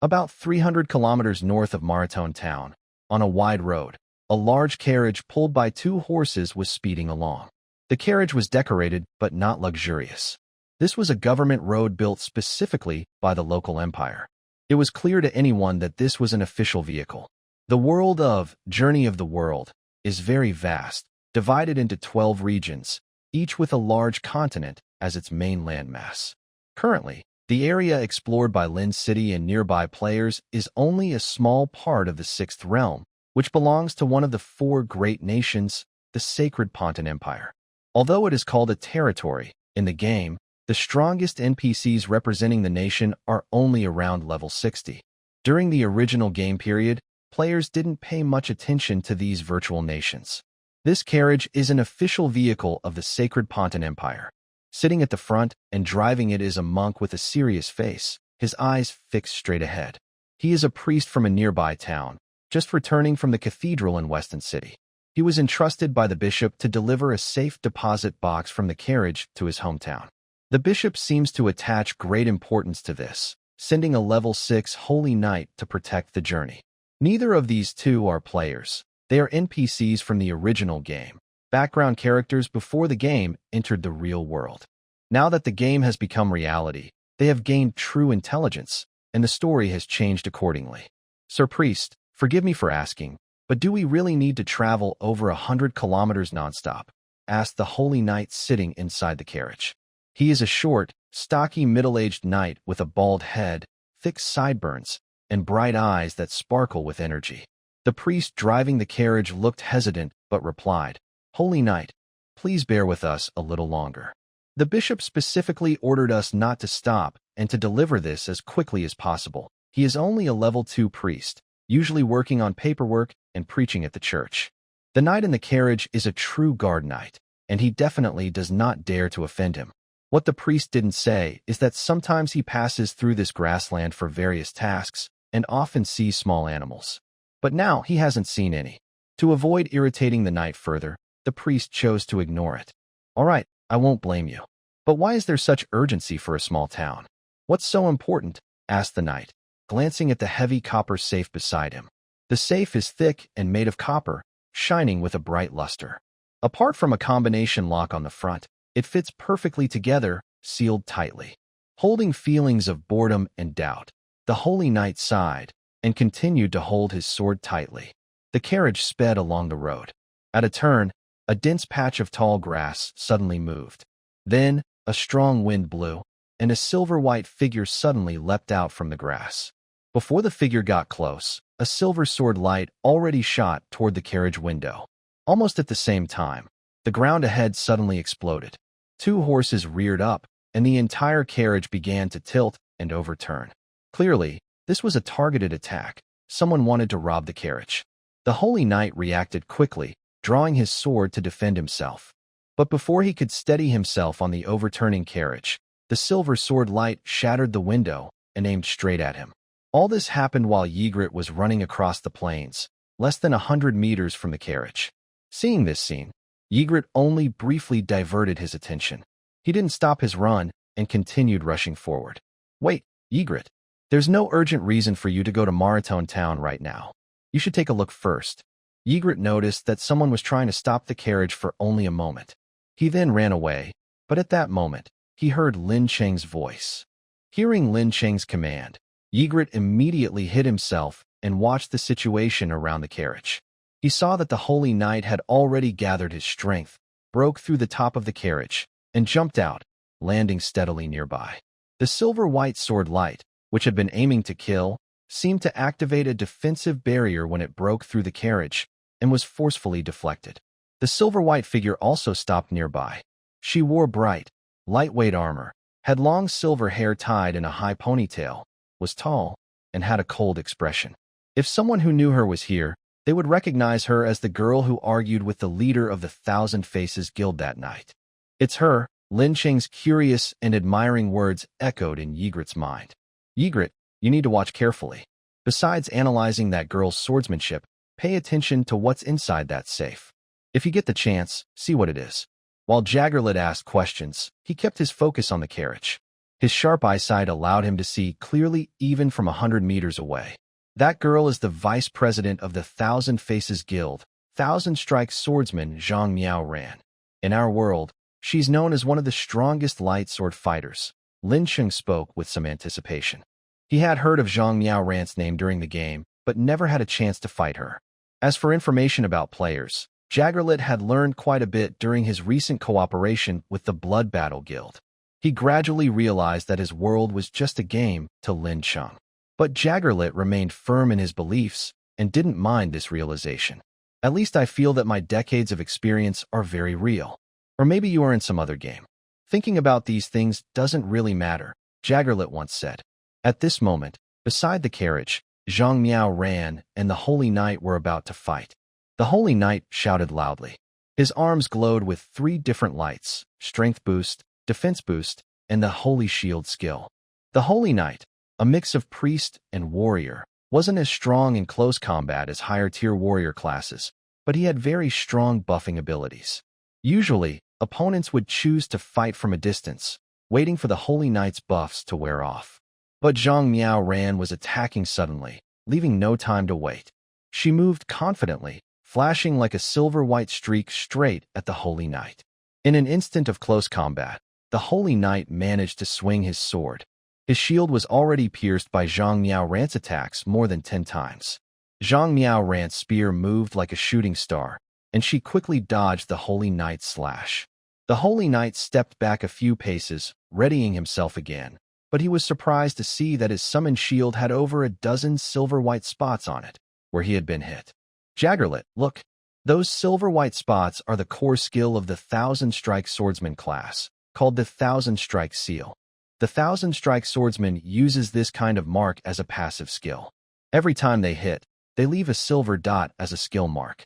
About 300 kilometers north of Maraton town, on a wide road, a large carriage pulled by 2 horses was speeding along. The carriage was decorated but not luxurious. This was a government road built specifically by the local empire. It was clear to anyone that this was an official vehicle. The world of Journey of the World is very vast, divided into 12 regions, each with a large continent as its main landmass. Currently, the area explored by Lin City and nearby players is only a small part of the 6th realm, which belongs to one of the 4 great nations, the Sacred Pontin Empire. Although it is called a territory, in the game, the strongest NPCs representing the nation are only around level 60. During the original game period, players didn't pay much attention to these virtual nations. This carriage is an official vehicle of the Sacred Pontin Empire. Sitting at the front and driving it is a monk with a serious face, his eyes fixed straight ahead. He is a priest from a nearby town, just returning from the cathedral in Weston City. He was entrusted by the bishop to deliver a safe deposit box from the carriage to his hometown. The bishop seems to attach great importance to this, sending a level 6 holy knight to protect the journey. Neither of these two are players. They are NPCs from the original game, background characters before the game entered the real world. Now that the game has become reality, they have gained true intelligence, and the story has changed accordingly. Sir Priest, forgive me for asking, but do we really need to travel over 100 kilometers nonstop? Asked the holy knight sitting inside the carriage. He is a short, stocky middle-aged knight with a bald head, thick sideburns, and bright eyes that sparkle with energy. The priest driving the carriage looked hesitant but replied, "Holy Knight, please bear with us a little longer. The bishop specifically ordered us not to stop and to deliver this as quickly as possible. He is only a level 2 priest, usually working on paperwork and preaching at the church." The knight in the carriage is a true guard knight, and he definitely does not dare to offend him. What the priest didn't say is that sometimes he passes through this grassland for various tasks and often sees small animals. But now he hasn't seen any. To avoid irritating the knight further, the priest chose to ignore it. "All right, I won't blame you. But why is there such urgency for a small town? What's so important?" asked the knight, glancing at the heavy copper safe beside him. The safe is thick and made of copper, shining with a bright luster. Apart from a combination lock on the front, it fits perfectly together, sealed tightly. Holding feelings of boredom and doubt, the holy knight sighed and continued to hold his sword tightly. The carriage sped along the road. At a turn, a dense patch of tall grass suddenly moved. Then, a strong wind blew, and a silver-white figure suddenly leapt out from the grass. Before the figure got close, a silver sword light already shot toward the carriage window. Almost at the same time, the ground ahead suddenly exploded. 2 horses reared up, and the entire carriage began to tilt and overturn. Clearly, this was a targeted attack. Someone wanted to rob the carriage. The holy knight reacted quickly, drawing his sword to defend himself. But before he could steady himself on the overturning carriage, the silver sword light shattered the window and aimed straight at him. All this happened while Yigrit was running across the plains, less than 100 meters from the carriage. Seeing this scene, Yigrit only briefly diverted his attention. He didn't stop his run and continued rushing forward. "Wait, Yigrit, there's no urgent reason for you to go to Maraton town right now. You should take a look first." Yigrit noticed that someone was trying to stop the carriage for only a moment. He then ran away, but at that moment, he heard Lin Cheng's voice. Hearing Lin Cheng's command, Yigrit immediately hid himself and watched the situation around the carriage. He saw that the Holy Knight had already gathered his strength, broke through the top of the carriage, and jumped out, landing steadily nearby. The silver-white sword light, which had been aiming to kill, seemed to activate a defensive barrier when it broke through the carriage and was forcefully deflected. The silver-white figure also stopped nearby. She wore bright, lightweight armor, had long silver hair tied in a high ponytail, was tall, and had a cold expression. If someone who knew her was here, they would recognize her as the girl who argued with the leader of the Thousand Faces Guild that night. It's her. Lincheng's curious and admiring words echoed in Yigrit's mind. Yigrit, you need to watch carefully. Besides analyzing that girl's swordsmanship, pay attention to what's inside that safe. If you get the chance, see what it is. While Yigrit asked questions, he kept his focus on the carriage. His sharp eyesight allowed him to see clearly even from 100 meters away. That girl is the vice president of the Thousand Faces Guild, Thousand Strike swordsman Zhang Miao Ran. In our world, she's known as one of the strongest light sword fighters. Lin Cheng spoke with some anticipation. He had heard of Zhang Miao Ran's name during the game, but never had a chance to fight her. As for information about players, Yigrit had learned quite a bit during his recent cooperation with the Blood Battle Guild. He gradually realized that his world was just a game to Lin Cheng. But Yigrit remained firm in his beliefs and didn't mind this realization. At least I feel that my decades of experience are very real. Or maybe you are in some other game. Thinking about these things doesn't really matter, Yigrit once said. At this moment, beside the carriage, Zhang Miao Ran and the Holy Knight were about to fight. The Holy Knight shouted loudly. His arms glowed with 3 different lights: Strength Boost, Defense Boost, and the Holy Shield skill. The Holy Knight, a mix of priest and warrior, wasn't as strong in close combat as higher-tier warrior classes, but he had very strong buffing abilities. Usually, opponents would choose to fight from a distance, waiting for the Holy Knight's buffs to wear off. But Zhang Miao Ran was attacking suddenly, leaving no time to wait. She moved confidently, flashing like a silver-white streak straight at the Holy Knight. In an instant of close combat, the Holy Knight managed to swing his sword. His shield was already pierced by Zhang Miao Ran's attacks more than 10 times. Zhang Miao Ran's spear moved like a shooting star, and she quickly dodged the Holy Knight's slash. The Holy Knight stepped back a few paces, readying himself again, but he was surprised to see that his summoned shield had over a dozen silver-white spots on it, where he had been hit. Yigrit, look. Those silver-white spots are the core skill of the Thousand Strike Swordsman class, called the Thousand Strike Seal. The Thousand Strike Swordsman uses this kind of mark as a passive skill. Every time they hit, they leave a silver dot as a skill mark.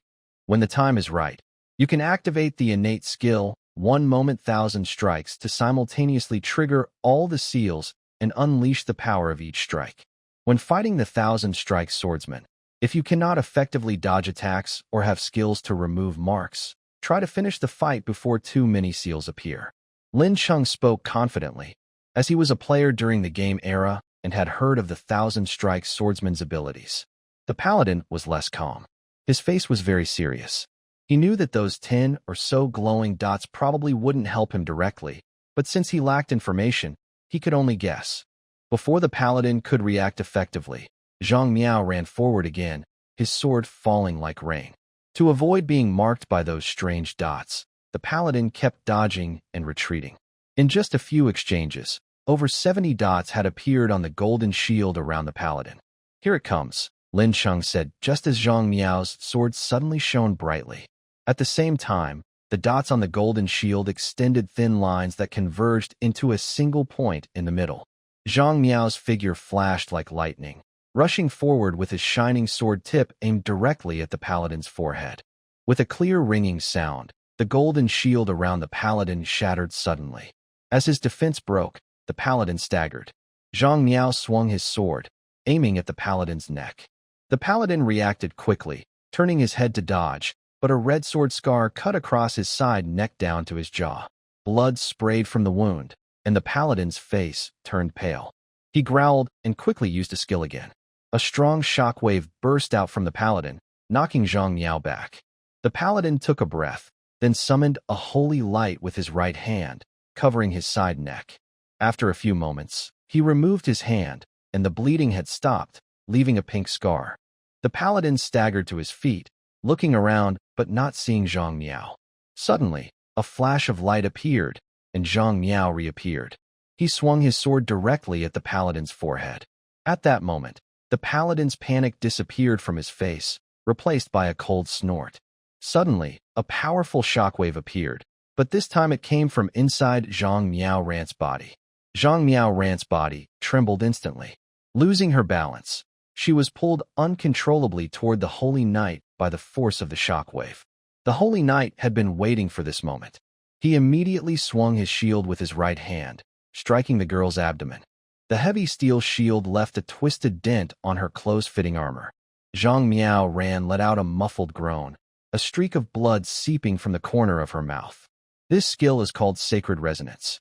When the time is right, you can activate the innate skill, 1 moment 1,000 strikes, to simultaneously trigger all the seals and unleash the power of each strike. When fighting the Thousand Strike Swordsman, if you cannot effectively dodge attacks or have skills to remove marks, try to finish the fight before too many seals appear. Lin Cheng spoke confidently, as he was a player during the game era and had heard of the Thousand Strike Swordsman's abilities. The paladin was less calm. His face was very serious. He knew that those 10 or so glowing dots probably wouldn't help him directly, but since he lacked information, he could only guess. Before the paladin could react effectively, Zhang Miao ran forward again, his sword falling like rain. To avoid being marked by those strange dots, the paladin kept dodging and retreating. In just a few exchanges, over 70 dots had appeared on the golden shield around the paladin. Here it comes, Lin Cheng said, just as Zhang Miao's sword suddenly shone brightly. At the same time, the dots on the golden shield extended thin lines that converged into a single point in the middle. Zhang Miao's figure flashed like lightning, rushing forward with his shining sword tip aimed directly at the paladin's forehead. With a clear ringing sound, the golden shield around the paladin shattered suddenly. As his defense broke, the paladin staggered. Zhang Miao swung his sword, aiming at the paladin's neck. The paladin reacted quickly, turning his head to dodge, but a red sword scar cut across his side neck down to his jaw. Blood sprayed from the wound, and the paladin's face turned pale. He growled and quickly used a skill again. A strong shockwave burst out from the paladin, knocking Zhang Miao back. The paladin took a breath, then summoned a holy light with his right hand, covering his side neck. After a few moments, he removed his hand, and the bleeding had stopped, leaving a pink scar. The paladin staggered to his feet, looking around but not seeing Zhang Miao. Suddenly, a flash of light appeared, and Zhang Miao reappeared. He swung his sword directly at the paladin's forehead. At that moment, the paladin's panic disappeared from his face, replaced by a cold snort. Suddenly, a powerful shockwave appeared, but this time it came from inside Zhang Miao Ran's body. Zhang Miao Ran's body trembled instantly. Losing her balance, she was pulled uncontrollably toward the Holy Knight by the force of the shockwave. The Holy Knight had been waiting for this moment. He immediately swung his shield with his right hand, striking the girl's abdomen. The heavy steel shield left a twisted dent on her close-fitting armor. Zhang Miao Ran let out a muffled groan, a streak of blood seeping from the corner of her mouth. This skill is called Sacred Resonance.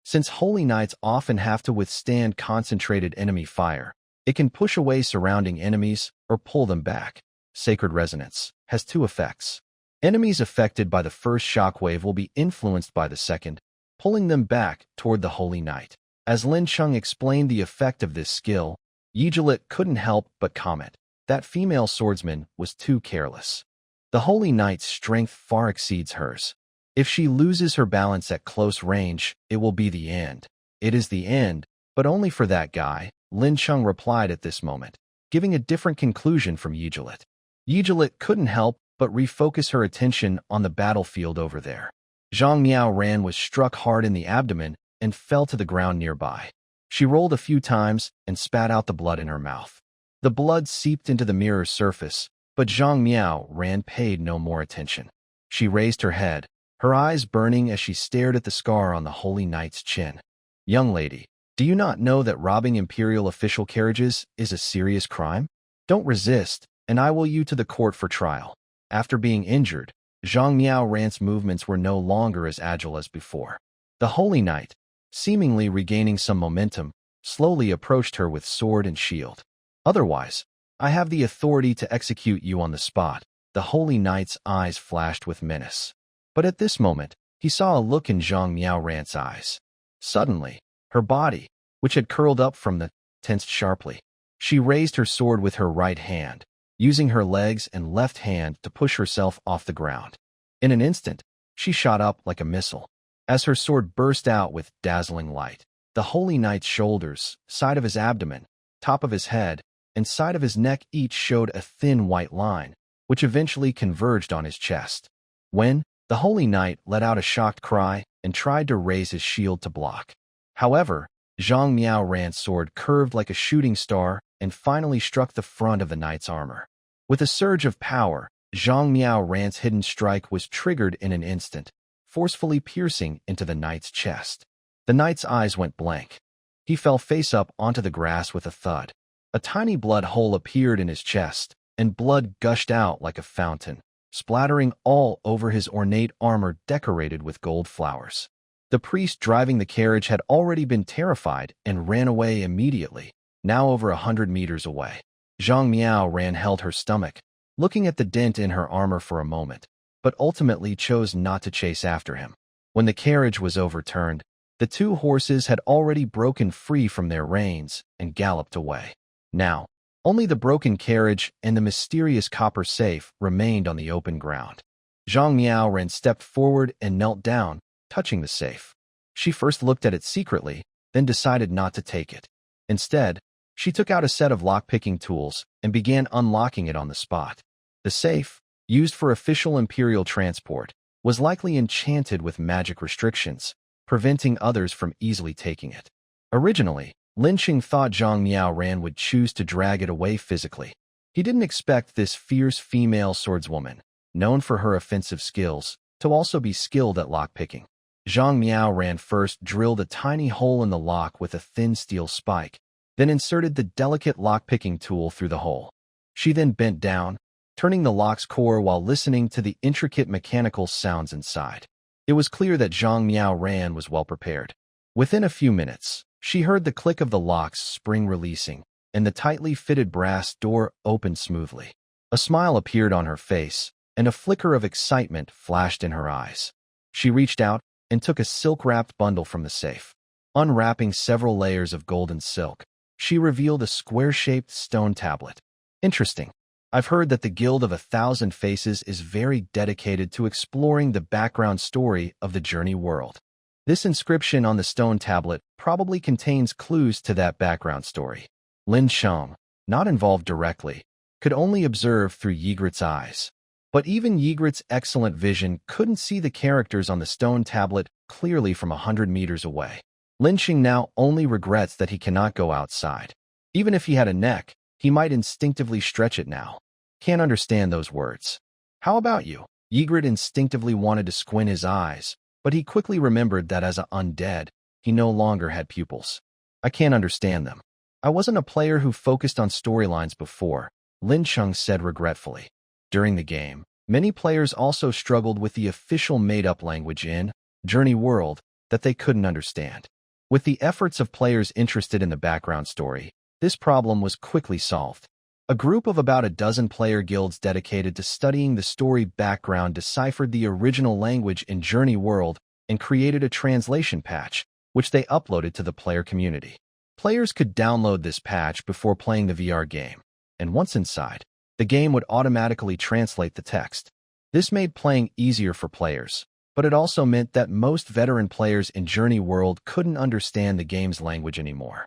Since Holy Knights often have to withstand concentrated enemy fire, it can push away surrounding enemies or pull them back. Sacred Resonance has two effects. Enemies affected by the first shockwave will be influenced by the second, pulling them back toward the Holy Knight. As Lincheng explained the effect of this skill, Yigrit couldn't help but comment. That female swordsman was too careless. The Holy Knight's strength far exceeds hers. If she loses her balance at close range, it will be the end. It is the end, but only for that guy, Lincheng replied at this moment, giving a different conclusion from Yigrit. Yigrit couldn't help but refocus her attention on the battlefield over there. Zhang Miao Ran was struck hard in the abdomen and fell to the ground nearby. She rolled a few times and spat out the blood in her mouth. The blood seeped into the mirror's surface, but Zhang Miao Ran paid no more attention. She raised her head, her eyes burning as she stared at the scar on the Holy Knight's chin. "Young lady, do you not know that robbing imperial official carriages is a serious crime? Don't resist, and I will you to the court for trial." After being injured, Zhang Miao Ran's movements were no longer as agile as before. The Holy Knight, seemingly regaining some momentum, slowly approached her with sword and shield. "Otherwise, I have the authority to execute you on the spot." The Holy Knight's eyes flashed with menace. But at this moment, he saw a look in Zhang Miao Ran's eyes. Suddenly, her body, which had curled up from the, tensed sharply. She raised her sword with her right hand, using her legs and left hand to push herself off the ground. In an instant, she shot up like a missile. As her sword burst out with dazzling light, the Holy Knight's shoulders, side of his abdomen, top of his head, and side of his neck each showed a thin white line, which eventually converged on his chest. When the Holy Knight let out a shocked cry and tried to raise his shield to block. However, Zhang Miao Ran's sword curved like a shooting star and finally struck the front of the knight's armor. With a surge of power, Zhang Miao Ran's hidden strike was triggered in an instant, forcefully piercing into the knight's chest. The knight's eyes went blank. He fell face up onto the grass with a thud. A tiny blood hole appeared in his chest, and blood gushed out like a fountain, splattering all over his ornate armor decorated with gold flowers. The priest driving the carriage had already been terrified and ran away immediately, now over 100 meters away. Zhang Miao Ran held her stomach, looking at the dent in her armor for a moment, but ultimately chose not to chase after him. When the carriage was overturned, the two horses had already broken free from their reins and galloped away. Now, only the broken carriage and the mysterious copper safe remained on the open ground. Zhang Miao Ran stepped forward and knelt down, touching the safe. She first looked at it secretly, then decided not to take it. Instead, she took out a set of lock-picking tools and began unlocking it on the spot. The safe, used for official imperial transport, was likely enchanted with magic restrictions, preventing others from easily taking it. Originally, Lincheng thought Zhang Miao Ran would choose to drag it away physically. He didn't expect this fierce female swordswoman, known for her offensive skills, to also be skilled at lockpicking. Zhang Miao Ran first drilled a tiny hole in the lock with a thin steel spike, then inserted the delicate lockpicking tool through the hole. She then bent down, turning the lock's core while listening to the intricate mechanical sounds inside. It was clear that Zhang Miao Ran was well prepared. Within a few minutes, she heard the click of the lock's spring releasing, and the tightly fitted brass door opened smoothly. A smile appeared on her face, and a flicker of excitement flashed in her eyes. She reached out and took a silk-wrapped bundle from the safe. Unwrapping several layers of golden silk, she revealed a square-shaped stone tablet. Interesting. I've heard that the Guild of 1,000 Faces is very dedicated to exploring the background story of the Journey world. This inscription on the stone tablet probably contains clues to that background story. Lin Cheng, not involved directly, could only observe through Yigrit's eyes. But even Yigrit's excellent vision couldn't see the characters on the stone tablet clearly from 100 meters away. Lincheng now only regrets that he cannot go outside. Even if he had a neck, he might instinctively stretch it now. Can't understand those words. How about you? Yigrit instinctively wanted to squint his eyes, but he quickly remembered that as an undead, he no longer had pupils. I can't understand them. I wasn't a player who focused on storylines before, Lincheng said regretfully. During the game, many players also struggled with the official made-up language in Journey World that they couldn't understand. With the efforts of players interested in the background story, this problem was quickly solved. A group of about a dozen player guilds dedicated to studying the story background deciphered the original language in Journey World and created a translation patch, which they uploaded to the player community. Players could download this patch before playing the VR game, and once inside, the game would automatically translate the text. This made playing easier for players, but it also meant that most veteran players in Journey World couldn't understand the game's language anymore.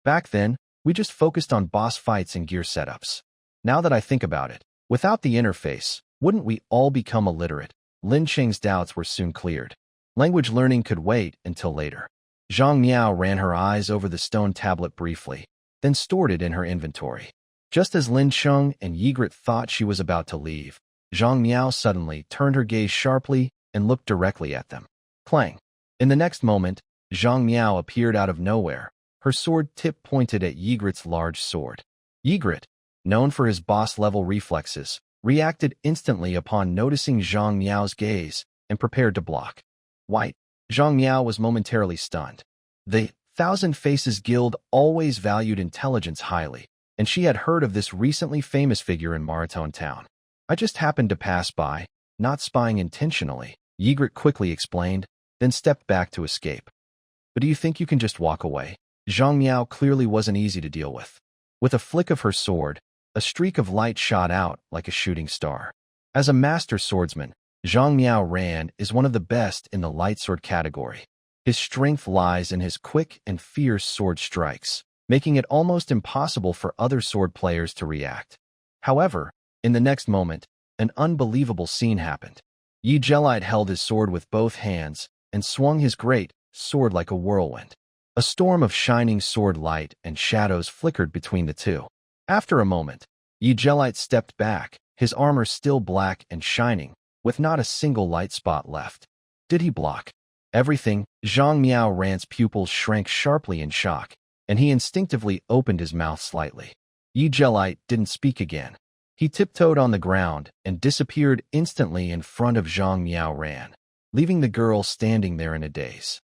Back then, we just focused on boss fights and gear setups. Now that I think about it, without the interface, wouldn't we all become illiterate? Lin Cheng's doubts were soon cleared. Language learning could wait until later. Zhang Miao ran her eyes over the stone tablet briefly, then stored it in her inventory. Just as Lin Cheng and Yigrit thought she was about to leave, Zhang Miao suddenly turned her gaze sharply and looked directly at them. Clang! In the next moment, Zhang Miao appeared out of nowhere, her sword tip pointed at Yigrit's large sword. Yigrit, known for his boss-level reflexes, reacted instantly upon noticing Zhang Miao's gaze and prepared to block. White. Zhang Miao was momentarily stunned. The Thousand Faces Guild always valued intelligence highly, and she had heard of this recently famous figure in Maraton town. I just happened to pass by, not spying intentionally, Yigrit quickly explained, then stepped back to escape. But do you think you can just walk away? Zhang Miao clearly wasn't easy to deal with. With a flick of her sword, a streak of light shot out like a shooting star. As a master swordsman, Zhang Miao Ran is one of the best in the light sword category. His strength lies in his quick and fierce sword strikes, making it almost impossible for other sword players to react. However, in the next moment, an unbelievable scene happened. Yigrit held his sword with both hands and swung his great sword like a whirlwind. A storm of shining sword light and shadows flickered between the two. After a moment, Yigrit stepped back, his armor still black and shining, with not a single light spot left. Did he block everything? Zhang Miao Ran's pupils shrank sharply in shock, and he instinctively opened his mouth slightly. Yigrit didn't speak again. He tiptoed on the ground and disappeared instantly in front of Zhang Miao Ran, leaving the girl standing there in a daze.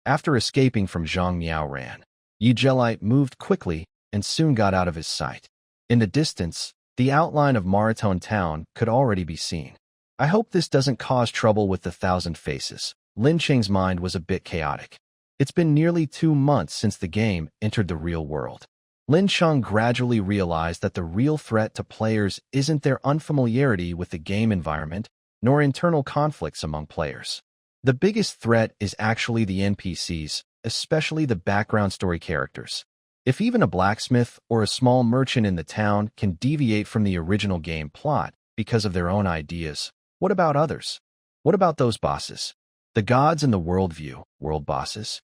After escaping from Zhang Miao Ran, Yigrit moved quickly and soon got out of his sight. In the distance, the outline of Maraton town could already be seen. I hope this doesn't cause trouble with the Thousand Faces. Lincheng's mind was a bit chaotic. It's been nearly 2 months since the game entered the real world. Lincheng gradually realized that the real threat to players isn't their unfamiliarity with the game environment, nor internal conflicts among players. The biggest threat is actually the NPCs, especially the background story characters. If even a blacksmith or a small merchant in the town can deviate from the original game plot because of their own ideas, what about others? What about those bosses? The gods in the worldview, world bosses?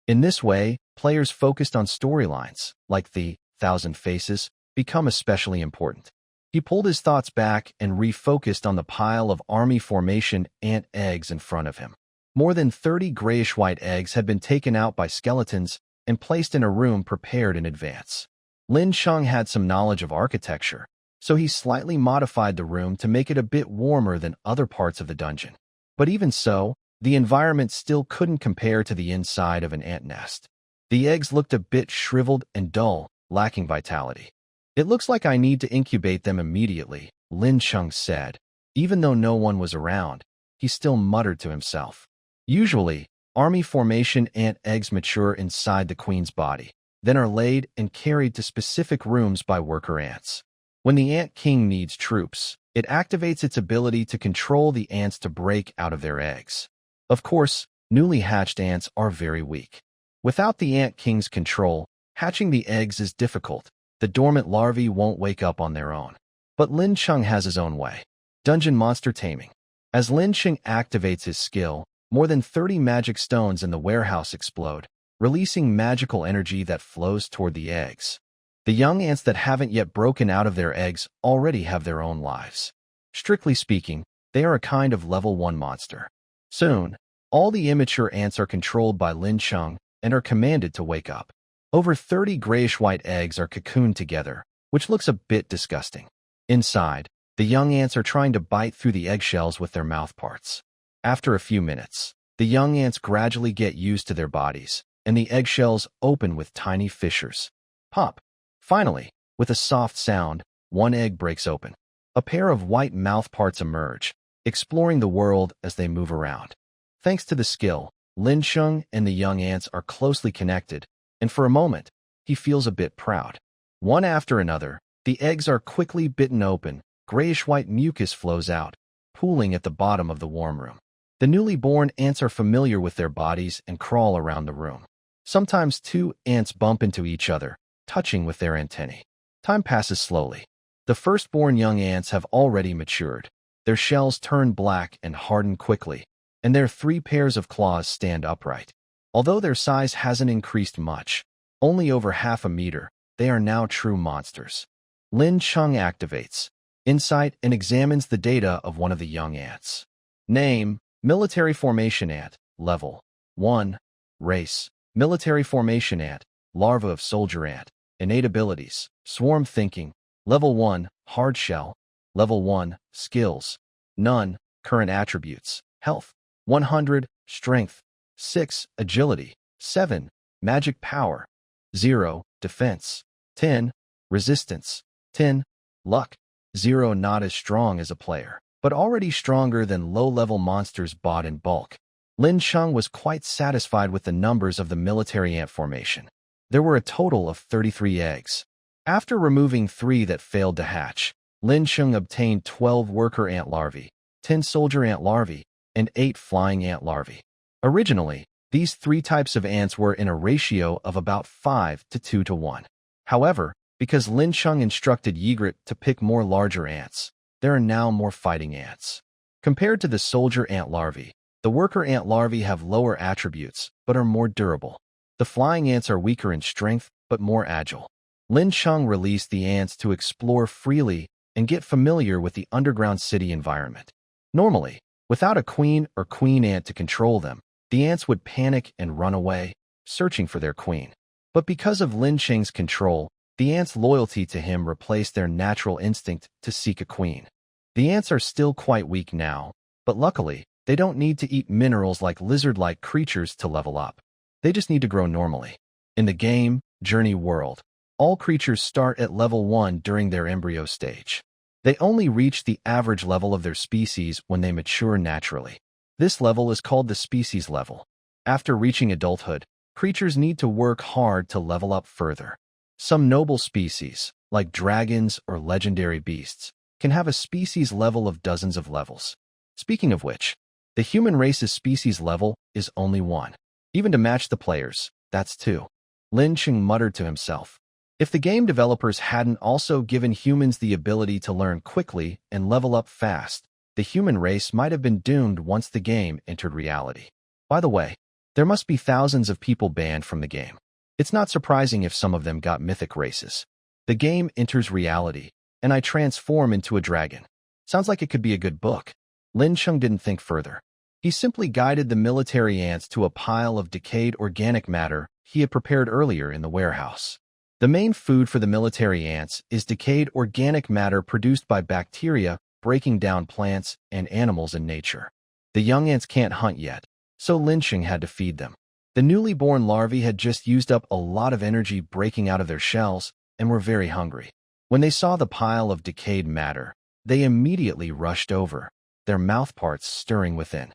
In this way, players focused on storylines, like the Thousand Faces, become especially important. He pulled his thoughts back and refocused on the pile of army formation ant eggs in front of him. More than 30 grayish-white eggs had been taken out by skeletons and placed in a room prepared in advance. Lin Cheng had some knowledge of architecture, so he slightly modified the room to make it a bit warmer than other parts of the dungeon. But even so, the environment still couldn't compare to the inside of an ant nest. The eggs looked a bit shriveled and dull, lacking vitality. It looks like I need to incubate them immediately, Lin Cheng said. Even though no one was around, he still muttered to himself. Usually, army formation ant eggs mature inside the queen's body, then are laid and carried to specific rooms by worker ants. When the ant king needs troops, it activates its ability to control the ants to break out of their eggs. Of course, newly hatched ants are very weak. Without the ant king's control, hatching the eggs is difficult. The dormant larvae won't wake up on their own. But Lin Cheng has his own way. Dungeon monster taming. As Lin Cheng activates his skill, more than 30 magic stones in the warehouse explode, releasing magical energy that flows toward the eggs. The young ants that haven't yet broken out of their eggs already have their own lives. Strictly speaking, they are a kind of level 1 monster. Soon, all the immature ants are controlled by Lin Cheng and are commanded to wake up. Over 30 grayish-white eggs are cocooned together, which looks a bit disgusting. Inside, the young ants are trying to bite through the eggshells with their mouth parts. After a few minutes, the young ants gradually get used to their bodies, and the eggshells open with tiny fissures. Pop! Finally, with a soft sound, one egg breaks open. A pair of white mouth parts emerge, exploring the world as they move around. Thanks to the skill, Lincheng and the young ants are closely connected, and for a moment, he feels a bit proud. One after another, the eggs are quickly bitten open, grayish-white mucus flows out, pooling at the bottom of the warm room. The newly born ants are familiar with their bodies and crawl around the room. Sometimes two ants bump into each other, touching with their antennae. Time passes slowly. The firstborn young ants have already matured. Their shells turn black and harden quickly, and their 3 pairs of claws stand upright. Although their size hasn't increased much, only over half a meter, they are now true monsters. Lin Cheng activates Insight and examines the data of one of the young ants. Name, Military Formation Ant, Level 1. Race, Military Formation Ant, Larva of Soldier Ant. Innate abilities, Swarm Thinking, Level 1, Hard Shell, Level 1, Skills, None. Current attributes, Health, 100, Strength, 6, Agility, 7, Magic Power, 0, Defense, 10, Resistance, 10, Luck, 0. Not as strong as a player, but already stronger than low-level monsters bought in bulk. Lin Cheng was quite satisfied with the numbers of the military ant formation. There were a total of 33 eggs. After removing 3 that failed to hatch, Lin Cheng obtained 12 worker ant larvae, 10 soldier ant larvae, and 8 flying ant larvae. Originally, these 3 types of ants were in a ratio of about 5 to 2 to 1. However, because Lin Cheng instructed Yigrit to pick more larger ants, there are now more fighting ants. Compared to the soldier ant larvae, the worker ant larvae have lower attributes, but are more durable. The flying ants are weaker in strength, but more agile. Lin Cheng released the ants to explore freely and get familiar with the underground city environment. Normally, without a queen or queen ant to control them, the ants would panic and run away, searching for their queen. But because of Lin Cheng's control, the ants' loyalty to him replaced their natural instinct to seek a queen. The ants are still quite weak now, but luckily, they don't need to eat minerals like lizard-like creatures to level up. They just need to grow normally. In the game, Journey World, all creatures start at level 1 during their embryo stage. They only reach the average level of their species when they mature naturally. This level is called the species level. After reaching adulthood, creatures need to work hard to level up further. Some noble species, like dragons or legendary beasts, can have a species level of dozens of levels. Speaking of which, the human race's species level is only 1. Even to match the players, that's 2. Lin Cheng muttered to himself. If the game developers hadn't also given humans the ability to learn quickly and level up fast, the human race might have been doomed once the game entered reality. By the way, there must be thousands of people banned from the game. It's not surprising if some of them got mythic races. The game enters reality, and I transform into a dragon. Sounds like it could be a good book. Lin Cheng didn't think further. He simply guided the military ants to a pile of decayed organic matter he had prepared earlier in the warehouse. The main food for the military ants is decayed organic matter produced by bacteria breaking down plants and animals in nature. The young ants can't hunt yet, so Lin Cheng had to feed them. The newly born larvae had just used up a lot of energy breaking out of their shells and were very hungry. When they saw the pile of decayed matter, They immediately rushed over, their mouthparts stirring within.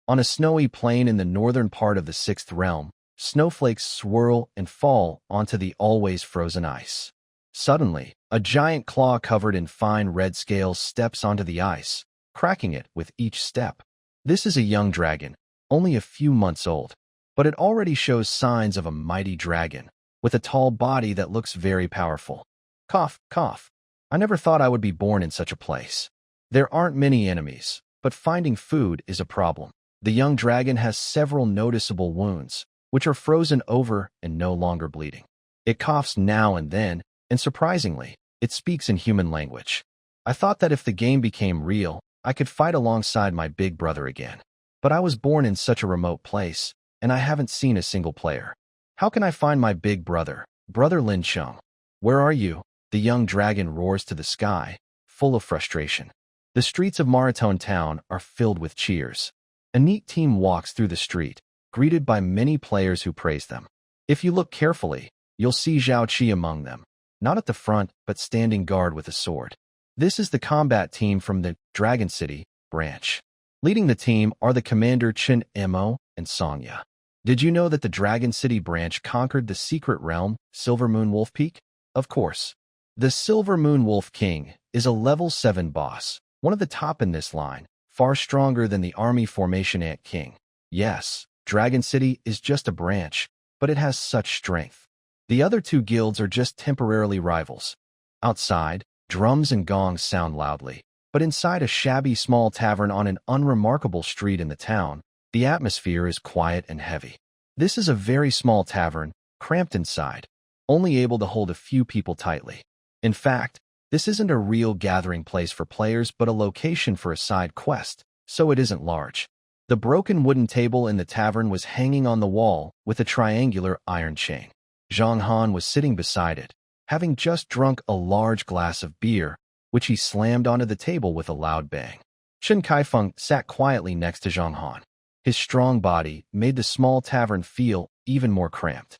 On a snowy plain in the northern part of the Sixth Realm, snowflakes swirl and fall onto the always frozen ice. Suddenly, a giant claw covered in fine red scales steps onto the ice, cracking it with each step. This is a young dragon, only a few months old, but it already shows signs of a mighty dragon, with a tall body that looks very powerful. Cough, cough. I never thought I would be born in such a place. There aren't many enemies, but finding food is a problem. The young dragon has several noticeable wounds, which are frozen over and no longer bleeding. It coughs now and then, and surprisingly, it speaks in human language. I thought that if the game became real, I could fight alongside my big brother again. But I was born in such a remote place, and I haven't seen a single player. How can I find my big brother, Brother Lin Cheng? Where are you? The young dragon roars to the sky, full of frustration. The streets of Maraton town are filled with cheers. A neat team walks through the street, greeted by many players who praise them. If you look carefully, you'll see Zhao Qi among them, not at the front, but standing guard with a sword. This is the combat team from the Dragon City branch. Leading the team are the commander Chen Mo and Songya. Did you know that the Dragon City branch conquered the secret realm, Silver Moon Wolf Peak? Of course. The Silver Moon Wolf King is a level 7 boss, one of the top in this line, far stronger than the army formation Ant King. Yes, Dragon City is just a branch, but it has such strength. The other two guilds are just temporarily rivals. Outside, drums and gongs sound loudly, but inside a shabby small tavern on an unremarkable street in the town, the atmosphere is quiet and heavy. This is a very small tavern, cramped inside, only able to hold a few people tightly. In fact, this isn't a real gathering place for players but a location for a side quest, so it isn't large. The broken wooden table in the tavern was hanging on the wall with a triangular iron chain. Zhang Han was sitting beside it, having just drunk a large glass of beer, which he slammed onto the table with a loud bang. Chen Kaifeng sat quietly next to Zhang Han. His strong body made the small tavern feel even more cramped.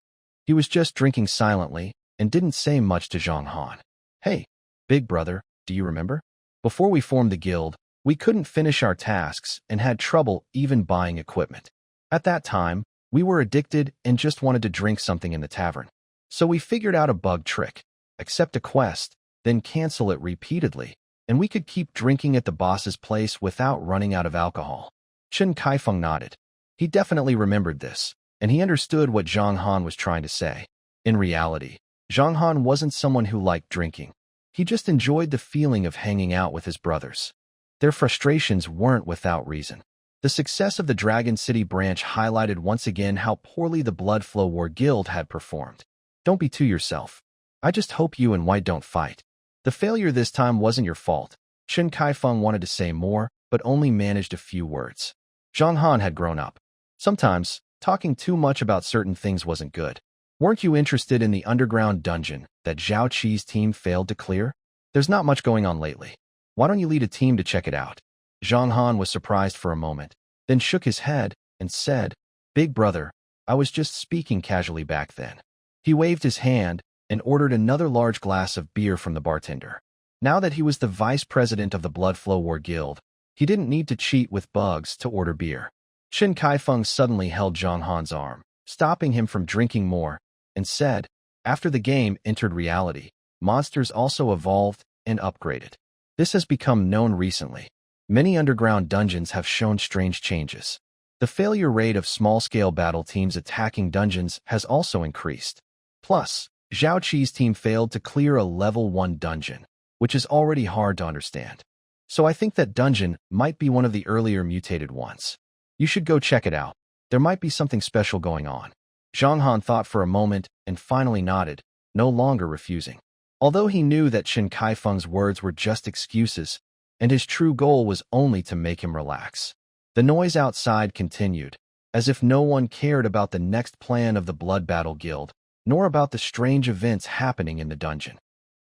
He was just drinking silently and didn't say much to Zhang Han. Hey, big brother, do you remember? Before we formed the guild, we couldn't finish our tasks and had trouble even buying equipment. At that time, we were addicted and just wanted to drink something in the tavern. So we figured out a bug trick. Accept a quest, then cancel it repeatedly, and we could keep drinking at the boss's place without running out of alcohol. Chen Kaifeng nodded. He definitely remembered this, and he understood what Zhang Han was trying to say. In reality, Zhang Han wasn't someone who liked drinking. He just enjoyed the feeling of hanging out with his brothers. Their frustrations weren't without reason. The success of the Dragon City branch highlighted once again how poorly the Bloodflow War Guild had performed. Don't be too yourself. I just hope you and White don't fight. The failure this time wasn't your fault. Chen Kaifeng wanted to say more, but only managed a few words. Zhang Han had grown up. Sometimes, talking too much about certain things wasn't good. Weren't you interested in the underground dungeon that Zhao Qi's team failed to clear? There's not much going on lately. Why don't you lead a team to check it out? Zhang Han was surprised for a moment, then shook his head and said, Big brother, I was just speaking casually back then. He waved his hand and ordered another large glass of beer from the bartender. Now that he was the vice president of the Bloodflow War Guild, he didn't need to cheat with bugs to order beer. Chen Kaifeng suddenly held Zhang Han's arm, stopping him from drinking more, and said, after the game entered reality, monsters also evolved and upgraded. This has become known recently. Many underground dungeons have shown strange changes. The failure rate of small-scale battle teams attacking dungeons has also increased. Plus, Zhao Qi's team failed to clear a level 1 dungeon, which is already hard to understand. So I think that dungeon might be one of the earlier mutated ones. You should go check it out. There might be something special going on. Zhang Han thought for a moment and finally nodded, no longer refusing. Although he knew that Chen Kaifeng's words were just excuses, and his true goal was only to make him relax. The noise outside continued, as if no one cared about the next plan of the Blood Battle Guild, nor about the strange events happening in the dungeon.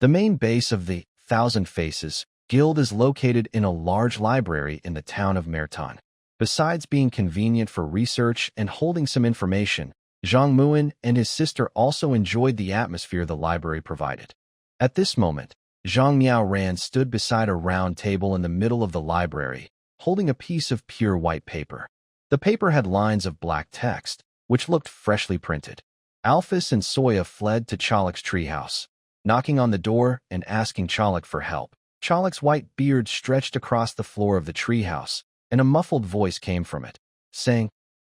The main base of the Thousand Faces Guild is located in a large library in the town of Maraton. Besides being convenient for research and holding some information, Zhang Muan and his sister also enjoyed the atmosphere the library provided. At this moment, Zhang Miaoran stood beside a round table in the middle of the library, holding a piece of pure white paper. The paper had lines of black text, which looked freshly printed. Alphys and Soya fled to Chaluk's treehouse, knocking on the door and asking Chaluk for help. Chaluk's white beard stretched across the floor of the treehouse, and a muffled voice came from it, saying,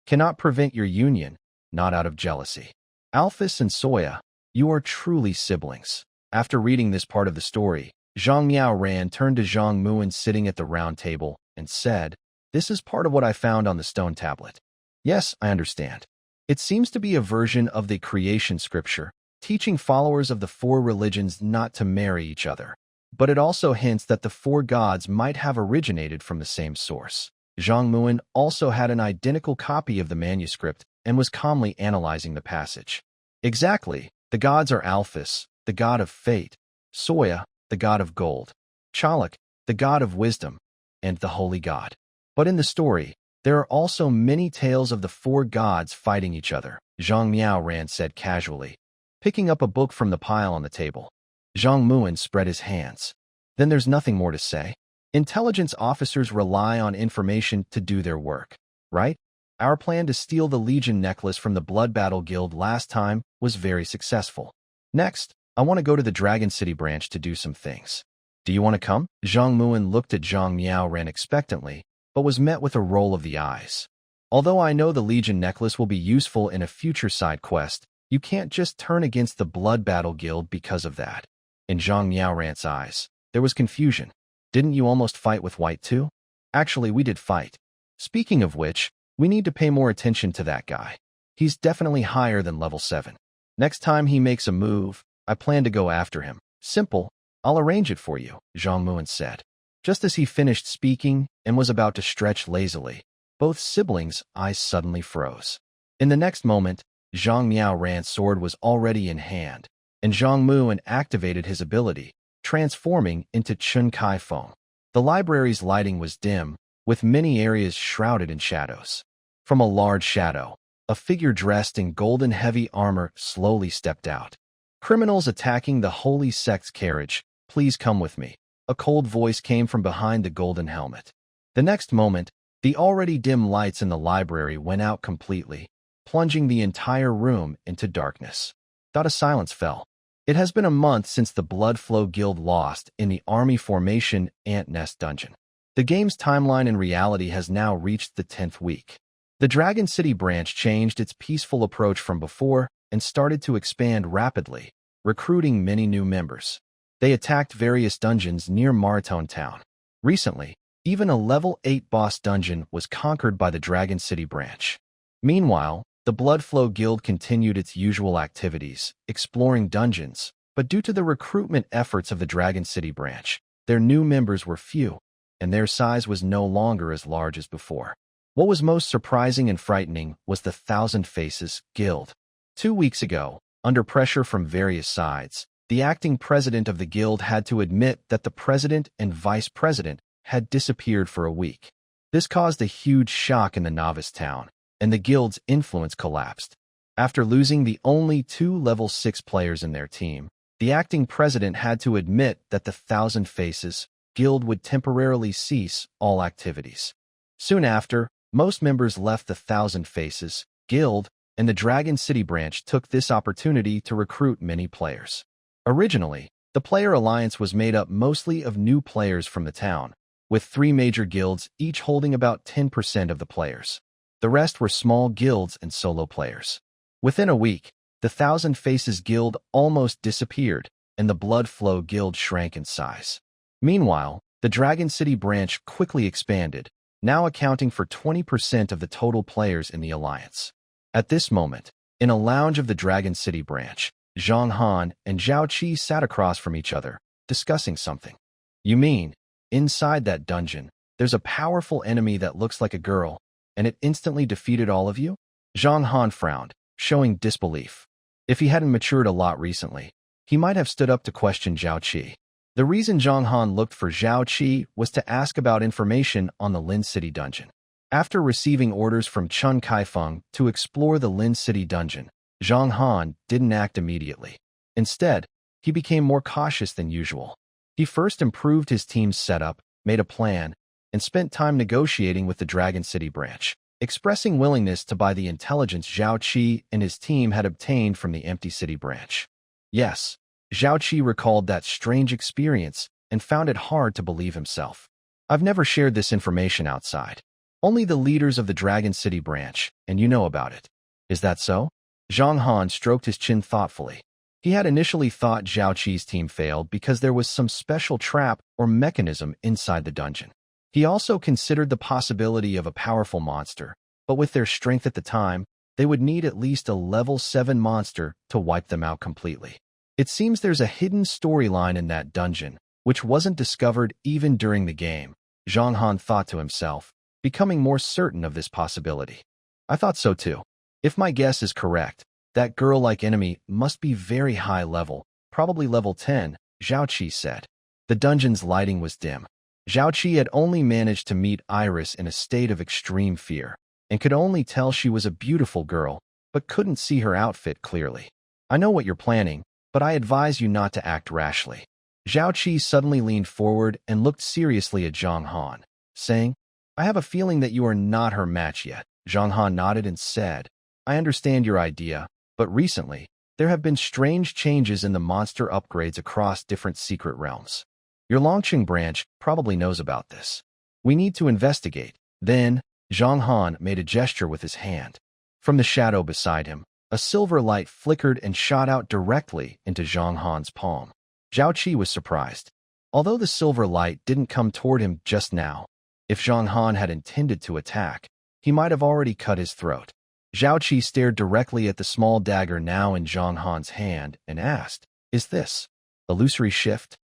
"Cannot prevent your union, not out of jealousy. Alphys and Soya, you are truly siblings." After reading this part of the story, Zhang Miaoran turned to Zhang Muin sitting at the round table and said, "This is part of what I found on the stone tablet." "Yes, I understand. It seems to be a version of the creation scripture, teaching followers of the four religions not to marry each other. But it also hints that the four gods might have originated from the same source." Zhang Muin also had an identical copy of the manuscript and was calmly analyzing the passage. "Exactly. The gods are Alphys, the god of fate; Soya, the god of gold; Chaluk, the god of wisdom, and the holy god. But in the story, there are also many tales of the four gods fighting each other," Zhang Miaoran said casually, picking up a book from the pile on the table. Zhang Muin spread his hands. "Then there's nothing more to say. Intelligence officers rely on information to do their work, right? Our plan to steal the Legion necklace from the Blood Battle Guild last time was very successful. Next, I want to go to the Dragon City branch to do some things. Do you want to come?" Zhang Muin looked at Zhang Miaoran expectantly, but was met with a roll of the eyes. "Although I know the Legion necklace will be useful in a future side quest, you can't just turn against the Blood Battle Guild because of that." In Zhang Miaoran's eyes, there was confusion. "Didn't you almost fight with White too?" "Actually, we did fight. Speaking of which, we need to pay more attention to that guy. He's definitely higher than level 7. Next time he makes a move, I plan to go after him." "Simple. I'll arrange it for you," Zhang Muin said. Just as he finished speaking and was about to stretch lazily, both siblings' eyes suddenly froze. In the next moment, Zhang Miaoran's sword was already in hand, and Zhang Muin activated his ability, transforming into Chun Kai Feng. The library's lighting was dim, with many areas shrouded in shadows. From a large shadow, a figure dressed in golden heavy armor slowly stepped out. "Criminals attacking the Holy Sect's carriage, please come with me." A cold voice came from behind the golden helmet. The next moment, the already dim lights in the library went out completely, plunging the entire room into darkness. A silence fell. It has been a month since the Bloodflow Guild lost in the Army Formation Ant Nest dungeon. The game's timeline in reality has now reached the 10th week. The Dragon City branch changed its peaceful approach from before and started to expand rapidly, recruiting many new members. They attacked various dungeons near Maraton town. Recently, even a level 8 boss dungeon was conquered by the Dragon City branch. Meanwhile, the Bloodflow Guild continued its usual activities, exploring dungeons, but due to the recruitment efforts of the Dragon City branch, their new members were few, and their size was no longer as large as before. What was most surprising and frightening was the Thousand Faces Guild. 2 weeks ago, under pressure from various sides, the acting president of the guild had to admit that the president and vice president had disappeared for a week. This caused a huge shock in the novice town, and the guild's influence collapsed. After losing the only 2 level 6 players in their team, the acting president had to admit that the Thousand Faces Guild would temporarily cease all activities. Soon after, most members left the Thousand Faces Guild, and the Dragon City branch took this opportunity to recruit many players. Originally, the player alliance was made up mostly of new players from the town, with 3 major guilds each holding about 10% of the players. The rest were small guilds and solo players. Within a week, the Thousand Faces Guild almost disappeared, and the Bloodflow Guild shrank in size. Meanwhile, the Dragon City branch quickly expanded, now accounting for 20% of the total players in the alliance. At this moment, in a lounge of the Dragon City branch, Zhang Han and Zhao Qi sat across from each other, discussing something. "You mean, inside that dungeon, there's a powerful enemy that looks like a girl, and it instantly defeated all of you?" Zhang Han frowned, showing disbelief. If he hadn't matured a lot recently, he might have stood up to question Zhao Qi. The reason Zhang Han looked for Zhao Qi was to ask about information on the Lin City dungeon. After receiving orders from Chun Kaifeng to explore the Lin City dungeon, Zhang Han didn't act immediately. Instead, he became more cautious than usual. He first improved his team's setup, made a plan, and spent time negotiating with the Dragon City branch, expressing willingness to buy the intelligence Zhao Qi and his team had obtained from the Empty City branch. Yes, Zhao Qi recalled that strange experience and found it hard to believe himself. I've never shared this information outside. Only the leaders of the Dragon City branch, and you know about it. Is that so? Zhang Han stroked his chin thoughtfully. He had initially thought Zhao Qi's team failed because there was some special trap or mechanism inside the dungeon. He also considered the possibility of a powerful monster, but with their strength at the time, they would need at least a level 7 monster to wipe them out completely. It seems there's a hidden storyline in that dungeon, which wasn't discovered even during the game, Zhang Han thought to himself, becoming more certain of this possibility. I thought so too. If my guess is correct, that girl-like enemy must be very high level, probably level 10, Zhao Qi said. The dungeon's lighting was dim. Zhao Qi had only managed to meet Iris in a state of extreme fear, and could only tell she was a beautiful girl, but couldn't see her outfit clearly. I know what you're planning, but I advise you not to act rashly. Zhao Qi suddenly leaned forward and looked seriously at Zhang Han, saying, I have a feeling that you are not her match yet. Zhang Han nodded and said, I understand your idea, but recently, there have been strange changes in the monster upgrades across different secret realms. Your Lincheng branch probably knows about this. We need to investigate. Then, Zhang Han made a gesture with his hand. From the shadow beside him, a silver light flickered and shot out directly into Zhang Han's palm. Zhao Qi was surprised. Although the silver light didn't come toward him just now, if Zhang Han had intended to attack, he might have already cut his throat. Zhao Qi stared directly at the small dagger now in Zhang Han's hand and asked, Is this illusory shift?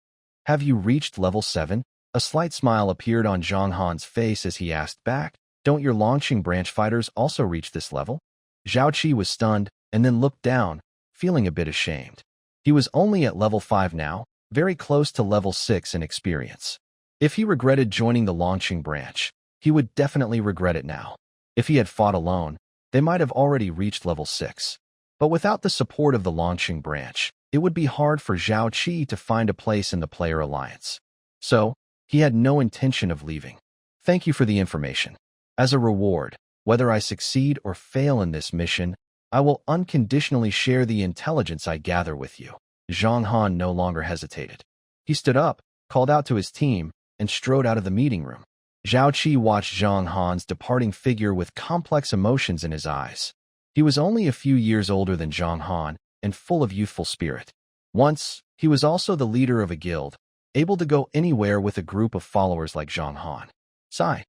Have you reached level 7? A slight smile appeared on Zhang Han's face as he asked back, Don't your Lincheng branch fighters also reach this level? Zhao Qi was stunned and then looked down, feeling a bit ashamed. He was only at level 5 now, very close to level 6 in experience. If he regretted joining the Lincheng branch, he would definitely regret it now. If he had fought alone, they might have already reached level 6. But without the support of the Lincheng branch, it would be hard for Zhao Qi to find a place in the player alliance. So, he had no intention of leaving. Thank you for the information. As a reward, whether I succeed or fail in this mission, I will unconditionally share the intelligence I gather with you. Zhang Han no longer hesitated. He stood up, called out to his team, and strode out of the meeting room. Zhao Qi watched Zhang Han's departing figure with complex emotions in his eyes. He was only a few years older than Zhang Han and full of youthful spirit. Once, he was also the leader of a guild, able to go anywhere with a group of followers like Zhang Han. Sigh.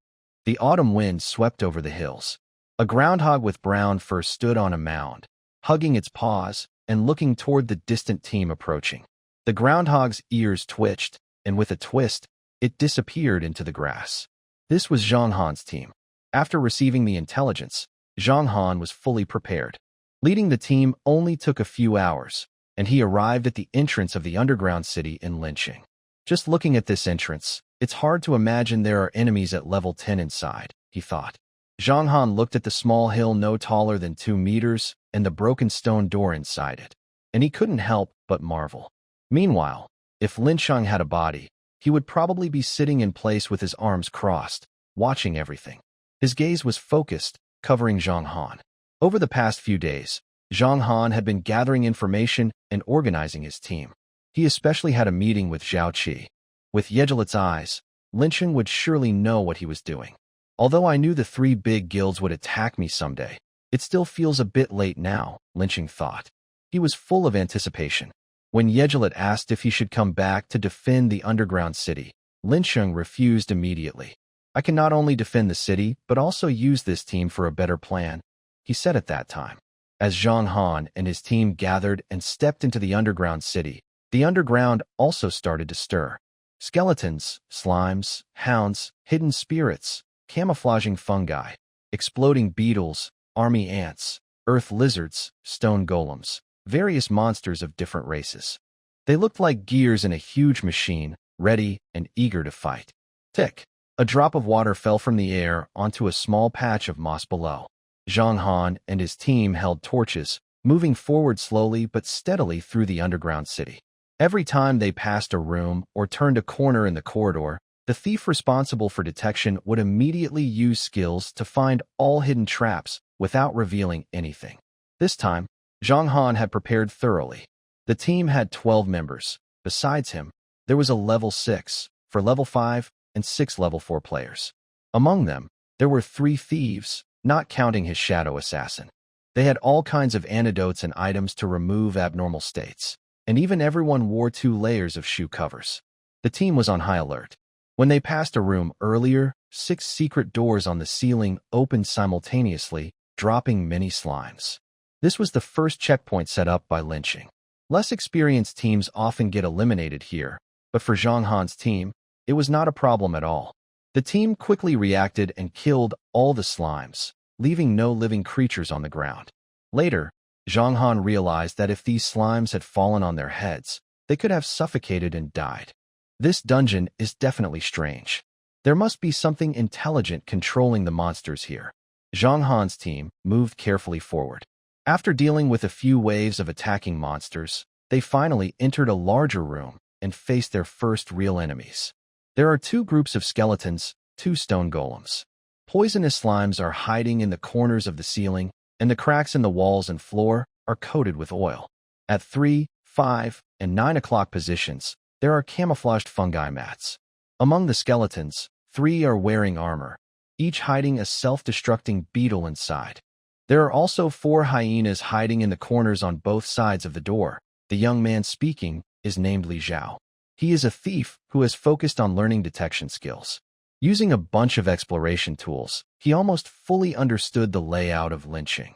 The autumn wind swept over the hills. A groundhog with brown fur stood on a mound, hugging its paws and looking toward the distant team approaching. The groundhog's ears twitched, and with a twist, it disappeared into the grass. This was Zhang Han's team. After receiving the intelligence, Zhang Han was fully prepared. Leading the team only took a few hours, and he arrived at the entrance of the underground city in Lincheng. Just looking at this entrance, it's hard to imagine there are enemies at level 10 inside, he thought. Zhang Han looked at the small hill no taller than 2 meters and the broken stone door inside it, and he couldn't help but marvel. Meanwhile, if Lincheng had a body, he would probably be sitting in place with his arms crossed, watching everything. His gaze was focused, covering Zhang Han. Over the past few days, Zhang Han had been gathering information and organizing his team. He especially had a meeting with Zhao Qi. With Yigrit's eyes, Lincheng would surely know what he was doing. Although I knew the 3 big guilds would attack me someday, it still feels a bit late now, Lincheng thought. He was full of anticipation. When Yigrit asked if he should come back to defend the underground city, Lincheng refused immediately. I can not only defend the city, but also use this team for a better plan, he said at that time. As Zhang Han and his team gathered and stepped into the underground city, the underground also started to stir. Skeletons, slimes, hounds, hidden spirits, camouflaging fungi, exploding beetles, army ants, earth lizards, stone golems, various monsters of different races. They looked like gears in a huge machine, ready and eager to fight. Tick! A drop of water fell from the air onto a small patch of moss below. Zhang Han and his team held torches, moving forward slowly but steadily through the underground city. Every time they passed a room or turned a corner in the corridor, the thief responsible for detection would immediately use skills to find all hidden traps without revealing anything. This time, Zhang Han had prepared thoroughly. The team had 12 members. Besides him, there was a level 6 for level 5 and 6 level 4 players. Among them, there were 3 thieves, not counting his shadow assassin. They had all kinds of antidotes and items to remove abnormal states, and even everyone wore 2 layers of shoe covers. The team was on high alert. When they passed a room earlier, 6 secret doors on the ceiling opened simultaneously, dropping many slimes. This was the first checkpoint set up by Lincheng. Less experienced teams often get eliminated here, but for Zhang Han's team, it was not a problem at all. The team quickly reacted and killed all the slimes, leaving no living creatures on the ground. Later, Zhang Han realized that if these slimes had fallen on their heads, they could have suffocated and died. This dungeon is definitely strange. There must be something intelligent controlling the monsters here. Zhang Han's team moved carefully forward. After dealing with a few waves of attacking monsters, they finally entered a larger room and faced their first real enemies. There are 2 groups of skeletons, 2 stone golems. Poisonous slimes are hiding in the corners of the ceiling, and the cracks in the walls and floor are coated with oil. At 3, 5, and 9 o'clock positions, there are camouflaged fungi mats. Among the skeletons, 3 are wearing armor, each hiding a self-destructing beetle inside. There are also 4 hyenas hiding in the corners on both sides of the door. The young man speaking is named Li Zhao. He is a thief who has focused on learning detection skills. Using a bunch of exploration tools, he almost fully understood the layout of Lincheng.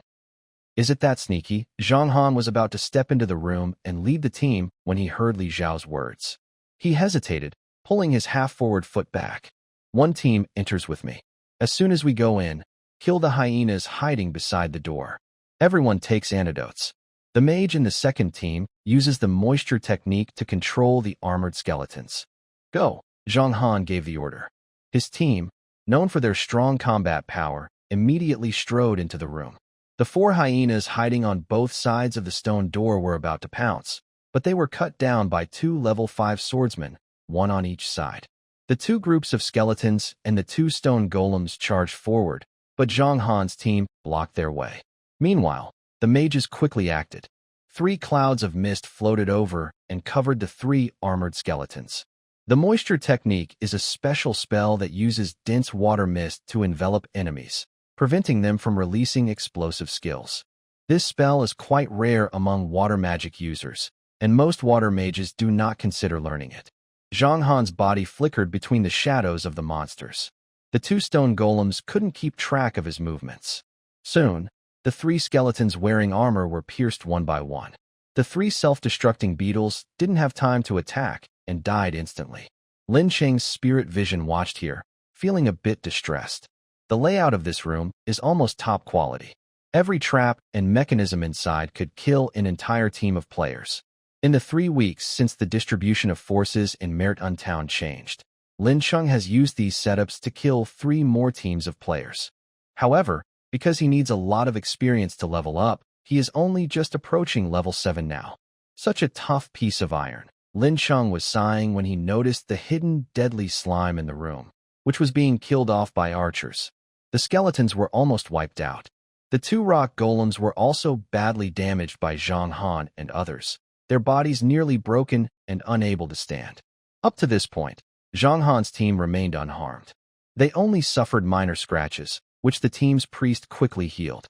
Is it that sneaky? Zhang Han was about to step into the room and lead the team when he heard Li Zhao's words. He hesitated, pulling his half-forward foot back. One team enters with me. As soon as we go in, kill the hyenas hiding beside the door. Everyone takes antidotes. The mage in the second team uses the moisture technique to control the armored skeletons. Go, Zhang Han gave the order. His team, known for their strong combat power, immediately strode into the room. The 4 hyenas hiding on both sides of the stone door were about to pounce, but they were cut down by 2 level 5 swordsmen, 1 on each side. The 2 groups of skeletons and the 2 stone golems charged forward, but Zhang Han's team blocked their way. Meanwhile, the mages quickly acted. 3 clouds of mist floated over and covered the 3 armored skeletons. The moisture technique is a special spell that uses dense water mist to envelop enemies, preventing them from releasing explosive skills. This spell is quite rare among water magic users, and most water mages do not consider learning it. Zhang Han's body flickered between the shadows of the monsters. The 2 stone golems couldn't keep track of his movements. Soon, the 3 skeletons wearing armor were pierced one by one. The 3 self-destructing beetles didn't have time to attack and died instantly. Lin Cheng's spirit vision watched here, feeling a bit distressed. The layout of this room is almost top quality. Every trap and mechanism inside could kill an entire team of players. In the 3 weeks since the distribution of forces in Maraton changed, Lincheng has used these setups to kill 3 more teams of players. However, because he needs a lot of experience to level up, he is only just approaching level 7 now. Such a tough piece of iron. Lincheng was sighing when he noticed the hidden deadly slime in the room, which was being killed off by archers. The skeletons were almost wiped out. The 2 rock golems were also badly damaged by Zhang Han and others, their bodies nearly broken and unable to stand. Up to this point, Zhang Han's team remained unharmed. They only suffered minor scratches, which the team's priest quickly healed.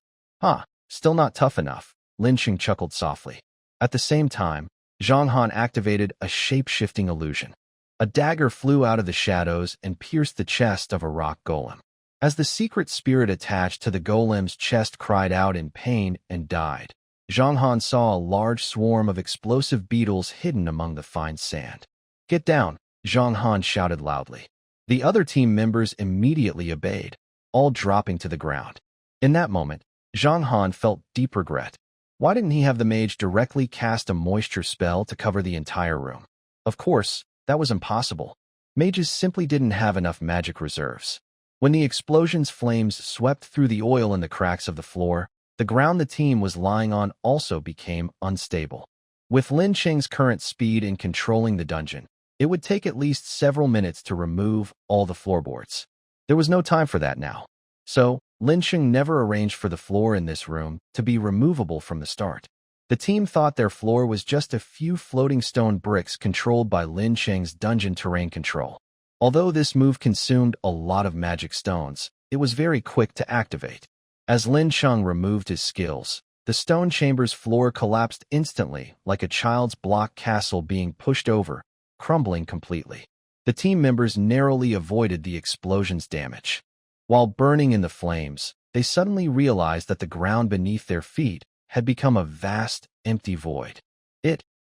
Still not tough enough, Lincheng chuckled softly. At the same time, Zhang Han activated a shape-shifting illusion. A dagger flew out of the shadows and pierced the chest of a rock golem. As the secret spirit attached to the golem's chest cried out in pain and died, Zhang Han saw a large swarm of explosive beetles hidden among the fine sand. Get down, Zhang Han shouted loudly. The other team members immediately obeyed, all dropping to the ground. In that moment, Zhang Han felt deep regret. Why didn't he have the mage directly cast a moisture spell to cover the entire room? Of course, that was impossible. Mages simply didn't have enough magic reserves. When the explosion's flames swept through the oil in the cracks of the floor, the ground the team was lying on also became unstable. With Lin Cheng's current speed in controlling the dungeon, it would take at least several minutes to remove all the floorboards. There was no time for that now. So, Lincheng never arranged for the floor in this room to be removable from the start. The team thought their floor was just a few floating stone bricks controlled by Lin Cheng's dungeon terrain control. Although this move consumed a lot of magic stones, it was very quick to activate. As Lin Cheng removed his skills, the stone chamber's floor collapsed instantly like a child's block castle being pushed over, crumbling completely. The team members narrowly avoided the explosion's damage. While burning in the flames, they suddenly realized that the ground beneath their feet had become a vast, empty void.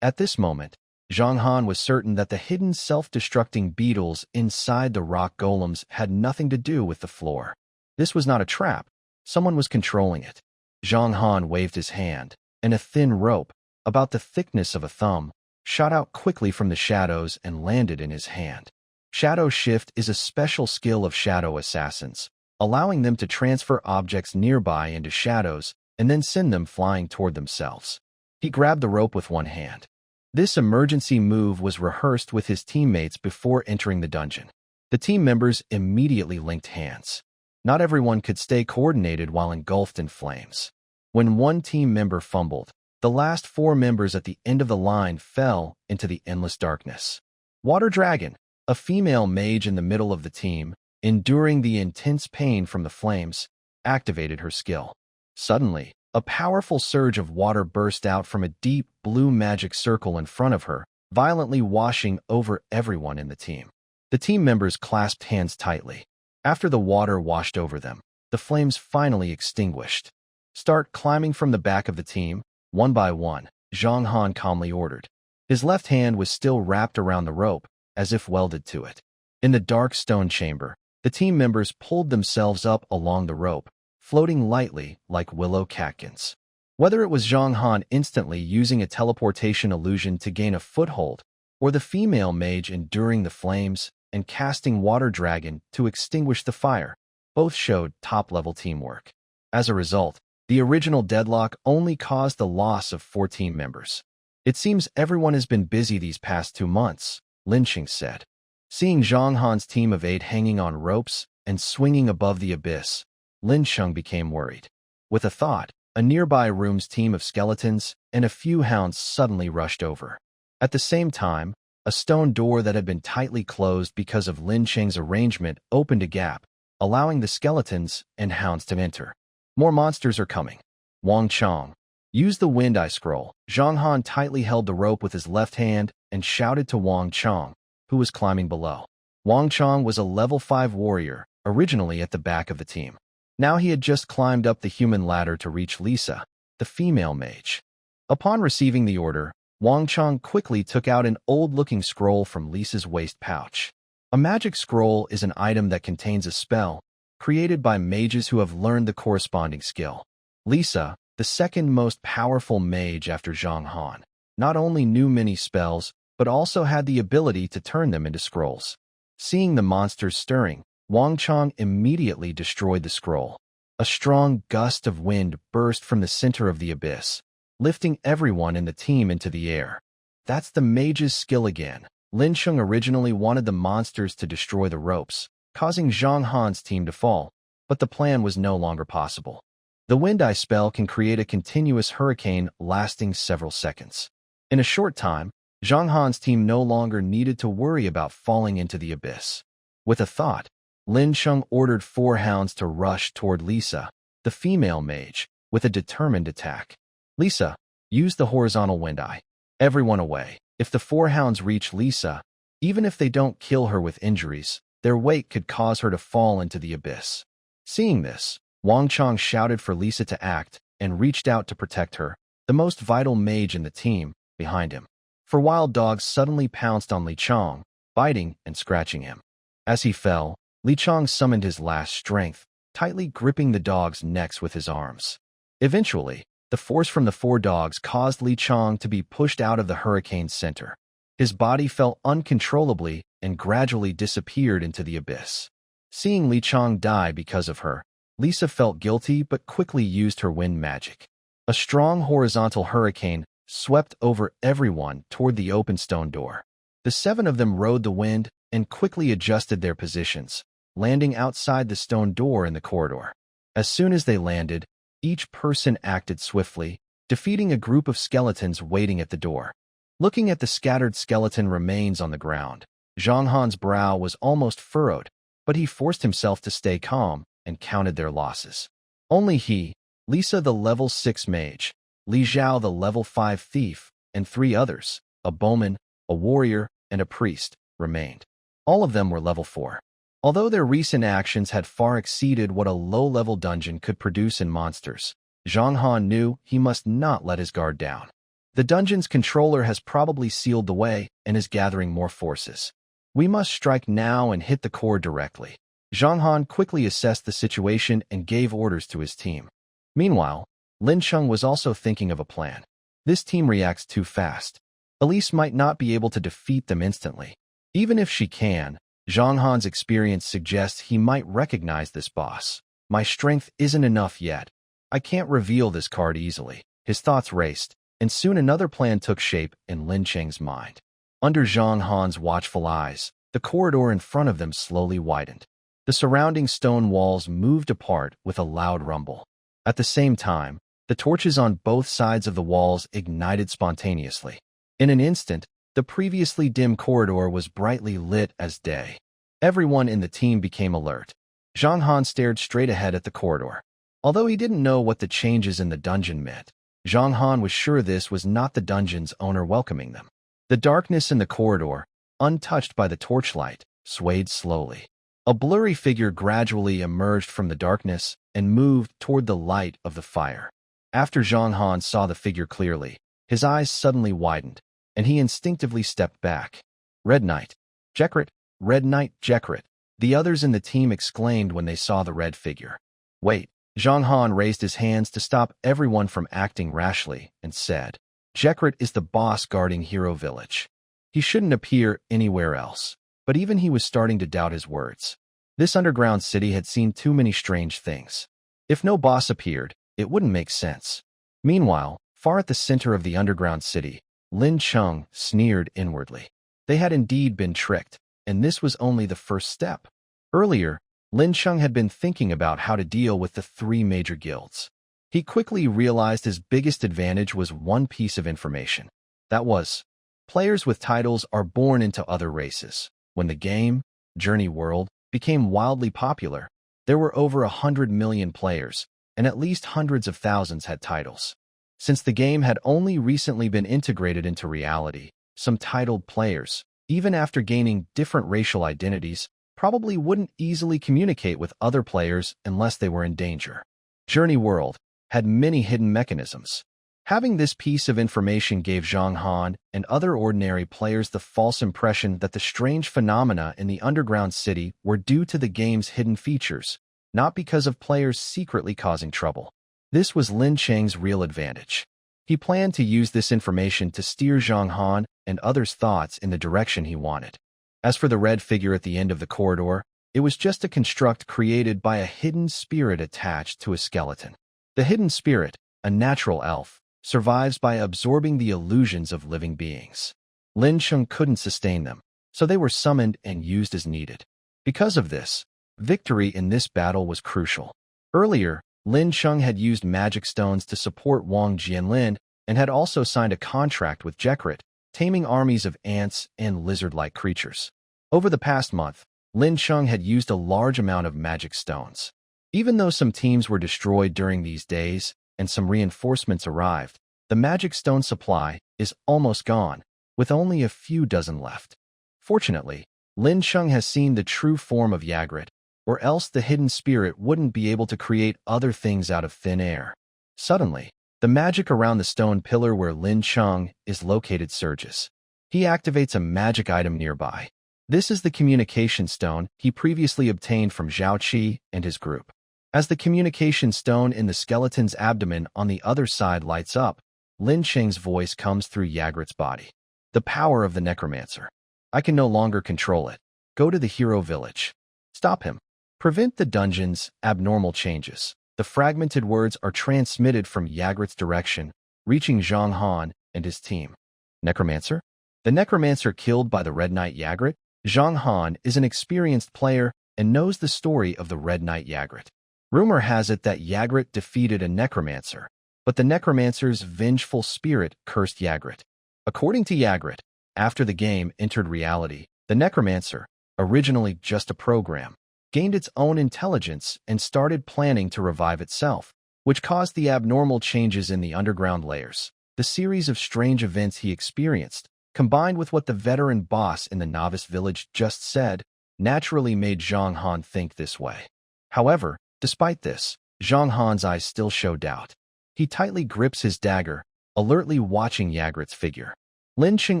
At this moment, Zhang Han was certain that the hidden self-destructing beetles inside the rock golems had nothing to do with the floor. This was not a trap. Someone was controlling it. Zhang Han waved his hand, and a thin rope, about the thickness of a thumb, shot out quickly from the shadows and landed in his hand. Shadow Shift is a special skill of shadow assassins, allowing them to transfer objects nearby into shadows and then send them flying toward themselves. He grabbed the rope with one hand. This emergency move was rehearsed with his teammates before entering the dungeon. The team members immediately linked hands. Not everyone could stay coordinated while engulfed in flames. When one team member fumbled, the last 4 members at the end of the line fell into the endless darkness. Water Dragon, a female mage in the middle of the team, enduring the intense pain from the flames, activated her skill. Suddenly, a powerful surge of water burst out from a deep blue magic circle in front of her, violently washing over everyone in the team. The team members clasped hands tightly. After the water washed over them, the flames finally extinguished. Start climbing from the back of the team, one by one, Zhang Han calmly ordered. His left hand was still wrapped around the rope, as if welded to it. In the dark stone chamber, the team members pulled themselves up along the rope, floating lightly like willow catkins. Whether it was Zhang Han instantly using a teleportation illusion to gain a foothold, or the female mage enduring the flames and casting Water Dragon to extinguish the fire, both showed top-level teamwork. As a result, the original deadlock only caused the loss of 4 team members. It seems everyone has been busy these past 2 months, Lincheng said. Seeing Zhang Han's team of 8 hanging on ropes and swinging above the abyss, Lincheng became worried. With a thought, a nearby room's team of skeletons and a few hounds suddenly rushed over. At the same time, a stone door that had been tightly closed because of Lincheng's arrangement opened a gap, allowing the skeletons and hounds to enter. More monsters are coming. Wang Chong. Use the Wind Eye Scroll. Zhang Han tightly held the rope with his left hand and shouted to Wang Chong, who was climbing below. Wang Chong was a level 5 warrior, originally at the back of the team. Now he had just climbed up the human ladder to reach Lisa, the female mage. Upon receiving the order, Wang Chong quickly took out an old-looking scroll from Lisa's waist pouch. A magic scroll is an item that contains a spell, created by mages who have learned the corresponding skill. Lisa, the second most powerful mage after Zhang Han, not only knew many spells, but also had the ability to turn them into scrolls. Seeing the monsters stirring, Wang Chong immediately destroyed the scroll. A strong gust of wind burst from the center of the abyss, lifting everyone in the team into the air. That's the mage's skill again. Lincheng originally wanted the monsters to destroy the ropes, causing Zhang Han's team to fall, but the plan was no longer possible. The Wind Eye spell can create a continuous hurricane lasting several seconds. In a short time, Zhang Han's team no longer needed to worry about falling into the abyss. With a thought, Lincheng ordered 4 hounds to rush toward Lisa, the female mage, with a determined attack. Lisa, use the horizontal Wind Eye. Everyone away. If the 4 hounds reach Lisa, even if they don't kill her with injuries, their weight could cause her to fall into the abyss. Seeing this, Wang Chong shouted for Lisa to act and reached out to protect her, the most vital mage in the team, behind him. 4 wild dogs suddenly pounced on Lincheng, biting and scratching him. As he fell, Lincheng summoned his last strength, tightly gripping the dogs' necks with his arms. Eventually, the force from the 4 dogs caused Lincheng to be pushed out of the hurricane's center. His body fell uncontrollably and gradually disappeared into the abyss. Seeing Lincheng die because of her, Lisa felt guilty but quickly used her wind magic. A strong horizontal hurricane swept over everyone toward the open stone door. The 7 of them rode the wind and quickly adjusted their positions, landing outside the stone door in the corridor. As soon as they landed, each person acted swiftly, defeating a group of skeletons waiting at the door. Looking at the scattered skeleton remains on the ground, Zhang Han's brow was almost furrowed, but he forced himself to stay calm and counted their losses. Only he, Lisa the level 6 mage, Li Zhao the level 5 thief, and 3 others, a bowman, a warrior, and a priest, remained. All of them were level 4. Although their recent actions had far exceeded what a low-level dungeon could produce in monsters, Zhang Han knew he must not let his guard down. The dungeon's controller has probably sealed the way and is gathering more forces. We must strike now and hit the core directly. Zhang Han quickly assessed the situation and gave orders to his team. Meanwhile, Lincheng was also thinking of a plan. This team reacts too fast. Elise might not be able to defeat them instantly. Even if she can, Zhang Han's experience suggests he might recognize this boss. My strength isn't enough yet. I can't reveal this card easily. His thoughts raced, and soon another plan took shape in Lin Cheng's mind. Under Zhang Han's watchful eyes, the corridor in front of them slowly widened. The surrounding stone walls moved apart with a loud rumble. At the same time, the torches on both sides of the walls ignited spontaneously. In an instant, the previously dim corridor was brightly lit as day. Everyone in the team became alert. Zhang Han stared straight ahead at the corridor. Although he didn't know what the changes in the dungeon meant, Zhang Han was sure this was not the dungeon's owner welcoming them. The darkness in the corridor, untouched by the torchlight, swayed slowly. A blurry figure gradually emerged from the darkness and moved toward the light of the fire. After Zhang Han saw the figure clearly, his eyes suddenly widened, and he instinctively stepped back. Red Knight. Yigrit. Red Knight Yigrit. The others in the team exclaimed when they saw the red figure. Wait. Zhang Han raised his hands to stop everyone from acting rashly and said, Yigrit is the boss guarding Hero Village. He shouldn't appear anywhere else. But even he was starting to doubt his words. This underground city had seen too many strange things. If no boss appeared, it wouldn't make sense. Meanwhile, far at the center of the underground city, Lin Cheng sneered inwardly. They had indeed been tricked, and this was only the first step. Earlier, Lin Cheng had been thinking about how to deal with the 3 major guilds. He quickly realized his biggest advantage was one piece of information. That was, players with titles are born into other races. When the game, Journey World, became wildly popular, there were over 100 million players, and at least hundreds of thousands had titles. Since the game had only recently been integrated into reality, some titled players, even after gaining different racial identities, probably wouldn't easily communicate with other players unless they were in danger. Journey World had many hidden mechanisms. Having this piece of information gave Zhang Han and other ordinary players the false impression that the strange phenomena in the underground city were due to the game's hidden features, not because of players secretly causing trouble. This was Lin Cheng's real advantage. He planned to use this information to steer Zhang Han and others' thoughts in the direction he wanted. As for the red figure at the end of the corridor, it was just a construct created by a hidden spirit attached to a skeleton. The hidden spirit, a natural elf, survives by absorbing the illusions of living beings. Lin Cheng couldn't sustain them, so they were summoned and used as needed. Because of this, victory in this battle was crucial. Earlier, Lin Cheng had used magic stones to support Wang Jianlin and had also signed a contract with Yigrit, taming armies of ants and lizard-like creatures. Over the past month, Lin Cheng had used a large amount of magic stones. Even though some teams were destroyed during these days, and some reinforcements arrived, the magic stone supply is almost gone, with only a few dozen left. Fortunately, Lin Cheng has seen the true form of Yigrit, or else the hidden spirit wouldn't be able to create other things out of thin air. Suddenly, the magic around the stone pillar where Lin Cheng is located surges. He activates a magic item nearby. This is the communication stone he previously obtained from Zhao Qi and his group. As the communication stone in the skeleton's abdomen on the other side lights up, Lin Cheng's voice comes through Yigrit's body. The power of the Necromancer. I can no longer control it. Go to the Hero Village. Stop him. Prevent the dungeon's abnormal changes. The fragmented words are transmitted from Yigrit's direction, reaching Zhang Han and his team. Necromancer? The Necromancer killed by the Red Knight Yigrit? Zhang Han is an experienced player and knows the story of the Red Knight Yigrit. Rumor has it that Yigrit defeated a Necromancer, but the Necromancer's vengeful spirit cursed Yigrit. According to Yigrit, after the game entered reality, the Necromancer, originally just a program, gained its own intelligence and started planning to revive itself, which caused the abnormal changes in the underground layers. The series of strange events he experienced, combined with what the veteran boss in the novice village just said, naturally made Zhang Han think this way. However, despite this, Zhang Han's eyes still show doubt. He tightly grips his dagger, alertly watching Yigrit's figure. Lincheng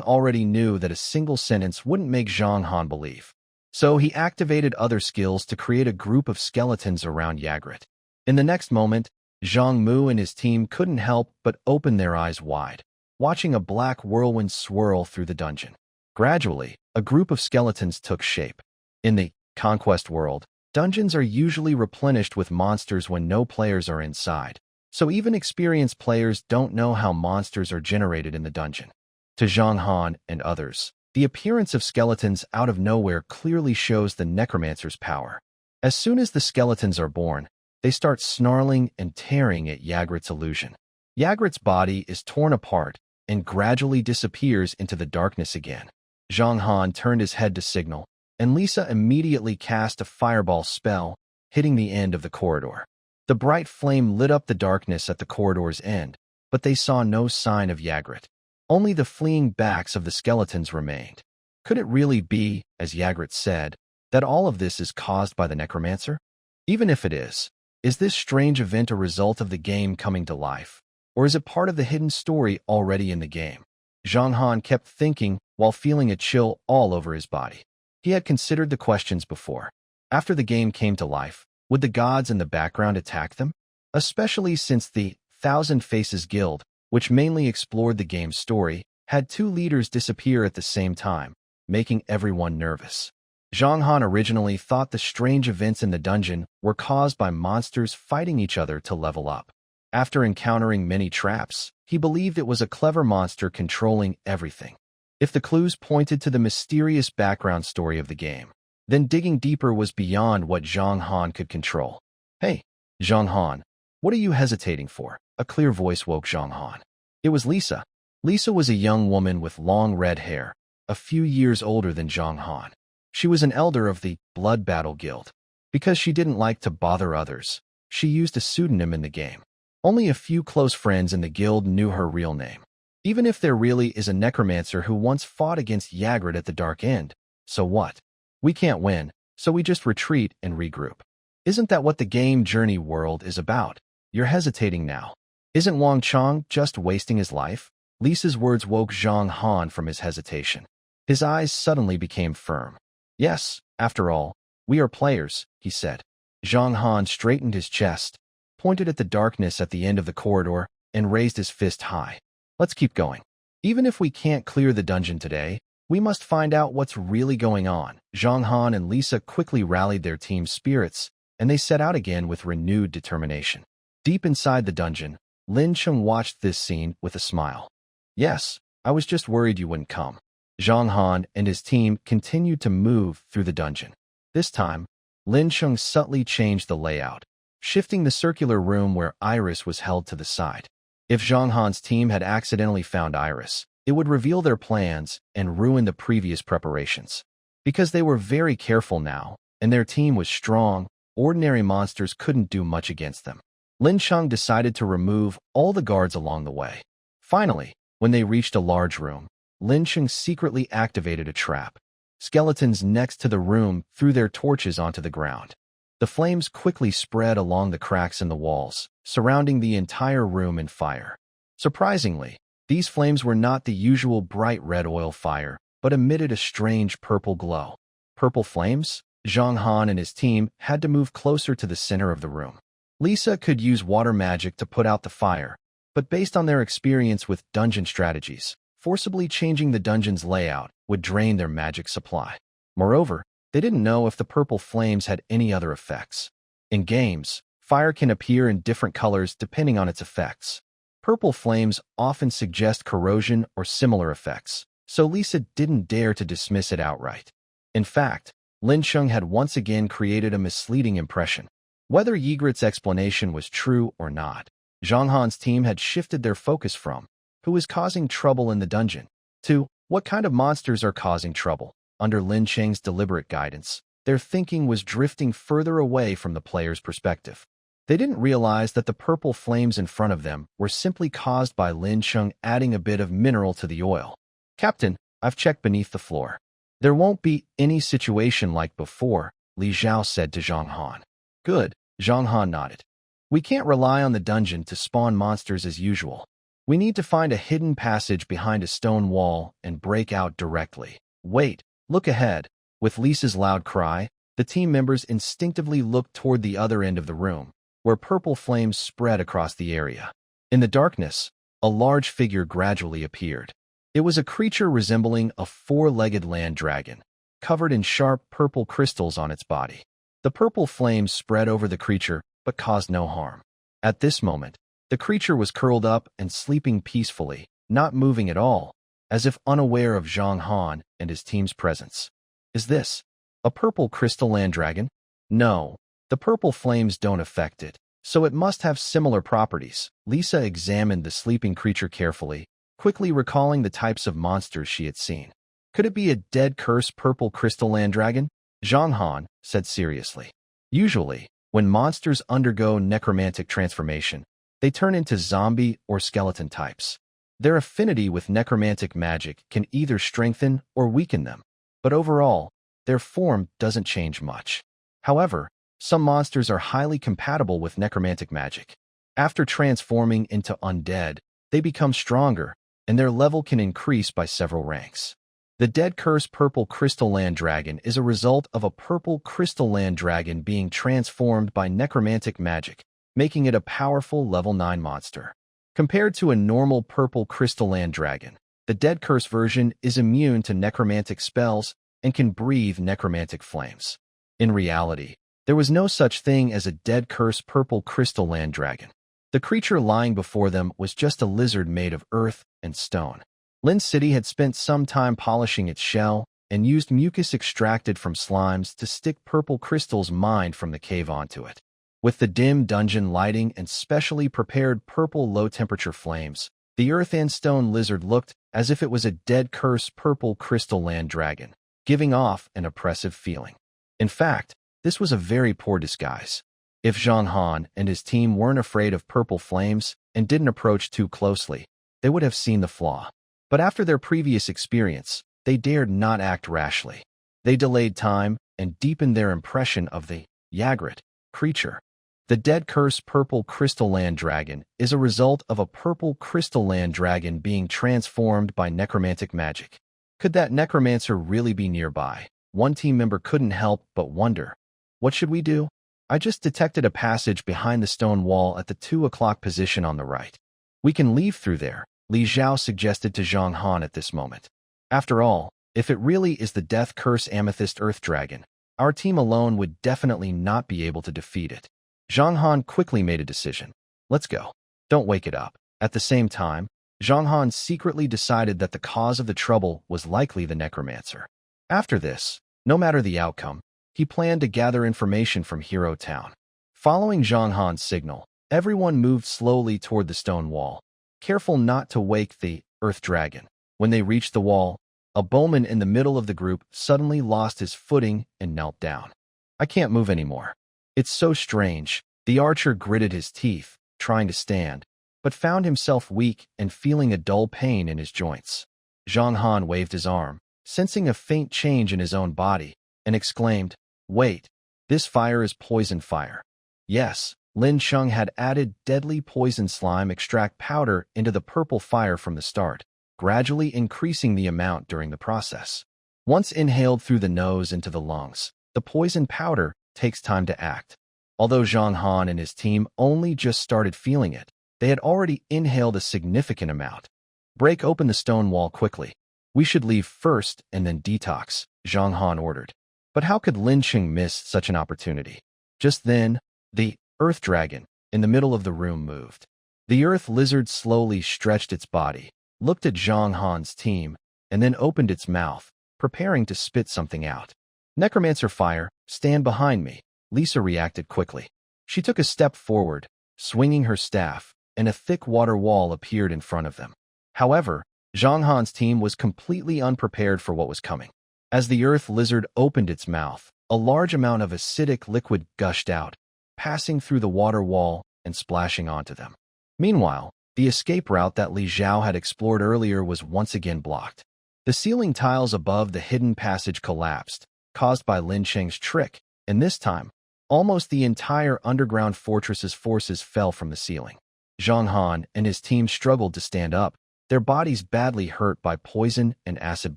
already knew that a single sentence wouldn't make Zhang Han believe, so he activated other skills to create a group of skeletons around Yigrit. In the next moment, Zhang Mu and his team couldn't help but open their eyes wide, watching a black whirlwind swirl through the dungeon. Gradually, a group of skeletons took shape. In the Conquest world, dungeons are usually replenished with monsters when no players are inside, so even experienced players don't know how monsters are generated in the dungeon. To Zhang Han and others, the appearance of skeletons out of nowhere clearly shows the Necromancer's power. As soon as the skeletons are born, they start snarling and tearing at Yigrit's illusion. Yigrit's body is torn apart and gradually disappears into the darkness again. Zhang Han turned his head to signal, and Lisa immediately cast a fireball spell, hitting the end of the corridor. The bright flame lit up the darkness at the corridor's end, but they saw no sign of Yigrit. Only the fleeing backs of the skeletons remained. Could it really be, as Yigrit said, that all of this is caused by the Necromancer? Even if it is this strange event a result of the game coming to life, or is it part of the hidden story already in the game? Zhang Han kept thinking while feeling a chill all over his body. He had considered the questions before. After the game came to life, would the gods in the background attack them? Especially since the Thousand Faces Guild, which mainly explored the game's story, had two leaders disappear at the same time, making everyone nervous. Zhang Han originally thought the strange events in the dungeon were caused by monsters fighting each other to level up. After encountering many traps, he believed it was a clever monster controlling everything. If the clues pointed to the mysterious background story of the game, then digging deeper was beyond what Zhang Han could control. Hey, Zhang Han, what are you hesitating for? A clear voice woke Zhang Han. It was Lisa. Lisa was a young woman with long red hair, a few years older than Zhang Han. She was an elder of the Blood Battle Guild. Because she didn't like to bother others, she used a pseudonym in the game. Only a few close friends in the guild knew her real name. Even if there really is a necromancer who once fought against Yigrit at the Dark End, so what? We can't win, so we just retreat and regroup. Isn't that what the game Journey World is about? You're hesitating now. Isn't Wang Chong just wasting his life? Lisa's words woke Zhang Han from his hesitation. His eyes suddenly became firm. Yes, after all, we are players, he said. Zhang Han straightened his chest, pointed at the darkness at the end of the corridor, and raised his fist high. Let's keep going. Even if we can't clear the dungeon today, we must find out what's really going on. Zhang Han and Lisa quickly rallied their team's spirits, and they set out again with renewed determination. Deep inside the dungeon, Lin Cheng watched this scene with a smile. Yes, I was just worried you wouldn't come. Zhang Han and his team continued to move through the dungeon. This time, Lin Cheng subtly changed the layout, shifting the circular room where Iris was held to the side. If Zhang Han's team had accidentally found Iris, it would reveal their plans and ruin the previous preparations. Because they were very careful now, and their team was strong, ordinary monsters couldn't do much against them. Lincheng decided to remove all the guards along the way. Finally, when they reached a large room, Lincheng secretly activated a trap. Skeletons next to the room threw their torches onto the ground. The flames quickly spread along the cracks in the walls, surrounding the entire room in fire. Surprisingly, these flames were not the usual bright red oil fire, but emitted a strange purple glow. Purple flames? Zhang Han and his team had to move closer to the center of the room. Lisa could use water magic to put out the fire, but based on their experience with dungeon strategies, forcibly changing the dungeon's layout would drain their magic supply. Moreover, they didn't know if the purple flames had any other effects. In games, fire can appear in different colors depending on its effects. Purple flames often suggest corrosion or similar effects, so Lisa didn't dare to dismiss it outright. In fact, Lincheng had once again created a misleading impression. Whether Yigrit's explanation was true or not, Zhang Han's team had shifted their focus from who is causing trouble in the dungeon to what kind of monsters are causing trouble. Under Lin Cheng's deliberate guidance, their thinking was drifting further away from the player's perspective. They didn't realize that the purple flames in front of them were simply caused by Lin Cheng adding a bit of mineral to the oil. "Captain, I've checked beneath the floor. There won't be any situation like before," Li Zhao said to Zhang Han. "Good," Zhang Han nodded. "We can't rely on the dungeon to spawn monsters as usual. We need to find a hidden passage behind a stone wall and break out directly." "Wait, look ahead." With Lisa's loud cry, the team members instinctively looked toward the other end of the room, where purple flames spread across the area. In the darkness, a large figure gradually appeared. It was a creature resembling a four-legged land dragon, covered in sharp purple crystals on its body. The purple flames spread over the creature, but caused no harm. At this moment, the creature was curled up and sleeping peacefully, not moving at all, as if unaware of Zhang Han and his team's presence. "Is this a purple crystal land dragon?" "No, the purple flames don't affect it, so it must have similar properties." Lisa examined the sleeping creature carefully, quickly recalling the types of monsters she had seen. "Could it be a dead cursed purple crystal land dragon?" Zhang Han said seriously. "Usually, when monsters undergo necromantic transformation, they turn into zombie or skeleton types. Their affinity with necromantic magic can either strengthen or weaken them, but overall, their form doesn't change much. However, some monsters are highly compatible with necromantic magic. After transforming into undead, they become stronger, and their level can increase by several ranks. The dead cursed purple crystal land dragon is a result of a purple crystal land dragon being transformed by necromantic magic, making it a powerful level 9 monster. Compared to a normal purple crystal land dragon, the dead curse version is immune to necromantic spells and can breathe necromantic flames. In reality, there was no such thing as a dead curse purple crystal land dragon. The creature lying before them was just a lizard made of earth and stone. Lin City had spent some time polishing its shell and used mucus extracted from slimes to stick purple crystals mined from the cave onto it. With the dim dungeon lighting and specially prepared purple low-temperature flames, the earth and stone lizard looked as if it was a dead cursed purple crystal land dragon, giving off an oppressive feeling. In fact, this was a very poor disguise. If Zhang Han and his team weren't afraid of purple flames and didn't approach too closely, they would have seen the flaw. But after their previous experience, they dared not act rashly. They delayed time and deepened their impression of the Yigrit creature. The dead cursed purple crystal land dragon is a result of a purple crystal land dragon being transformed by necromantic magic. Could that necromancer really be nearby? One team member couldn't help but wonder. "What should we do?" "I just detected a passage behind the stone wall at the 2 o'clock position on the right. We can leave through there," Li Zhao suggested to Zhang Han at this moment. "After all, if it really is the Death Curse Amethyst Earth Dragon, our team alone would definitely not be able to defeat it." Zhang Han quickly made a decision. "Let's go. Don't wake it up." At the same time, Zhang Han secretly decided that the cause of the trouble was likely the Necromancer. After this, no matter the outcome, he planned to gather information from Hero Town. Following Zhang Han's signal, everyone moved slowly toward the stone wall, careful not to wake the Earth Dragon. When they reached the wall, a bowman in the middle of the group suddenly lost his footing and knelt down. "I can't move anymore. It's so strange." The archer gritted his teeth, trying to stand, but found himself weak and feeling a dull pain in his joints. Zhang Han waved his arm, sensing a faint change in his own body, and exclaimed, "Wait, this fire is poison fire." Yes, Lin Cheng had added deadly poison slime extract powder into the purple fire from the start, gradually increasing the amount during the process. Once inhaled through the nose into the lungs, the poison powder takes time to act. Although Zhang Han and his team only just started feeling it, they had already inhaled a significant amount. "Break open the stone wall quickly. We should leave first and then detox," Zhang Han ordered. But how could Lincheng miss such an opportunity? Just then, the Earth Dragon in the middle of the room moved. The earth lizard slowly stretched its body, looked at Zhang Han's team, and then opened its mouth, preparing to spit something out. Necromancer fire, stand behind me, Lisa reacted quickly. She took a step forward, swinging her staff, and a thick water wall appeared in front of them. However, Zhang Han's team was completely unprepared for what was coming. As the earth lizard opened its mouth, a large amount of acidic liquid gushed out, passing through the water wall and splashing onto them. Meanwhile, the escape route that Li Zhao had explored earlier was once again blocked. The ceiling tiles above the hidden passage collapsed, caused by Lin Cheng's trick, and this time, almost the entire underground fortress's forces fell from the ceiling. Zhang Han and his team struggled to stand up, their bodies badly hurt by poison and acid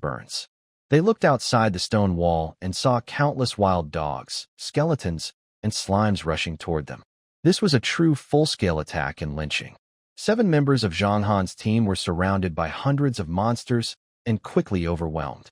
burns. They looked outside the stone wall and saw countless wild dogs, skeletons, and slimes rushing toward them. This was a true full-scale attack in Lincheng. 7 members of Zhang Han's team were surrounded by hundreds of monsters and quickly overwhelmed.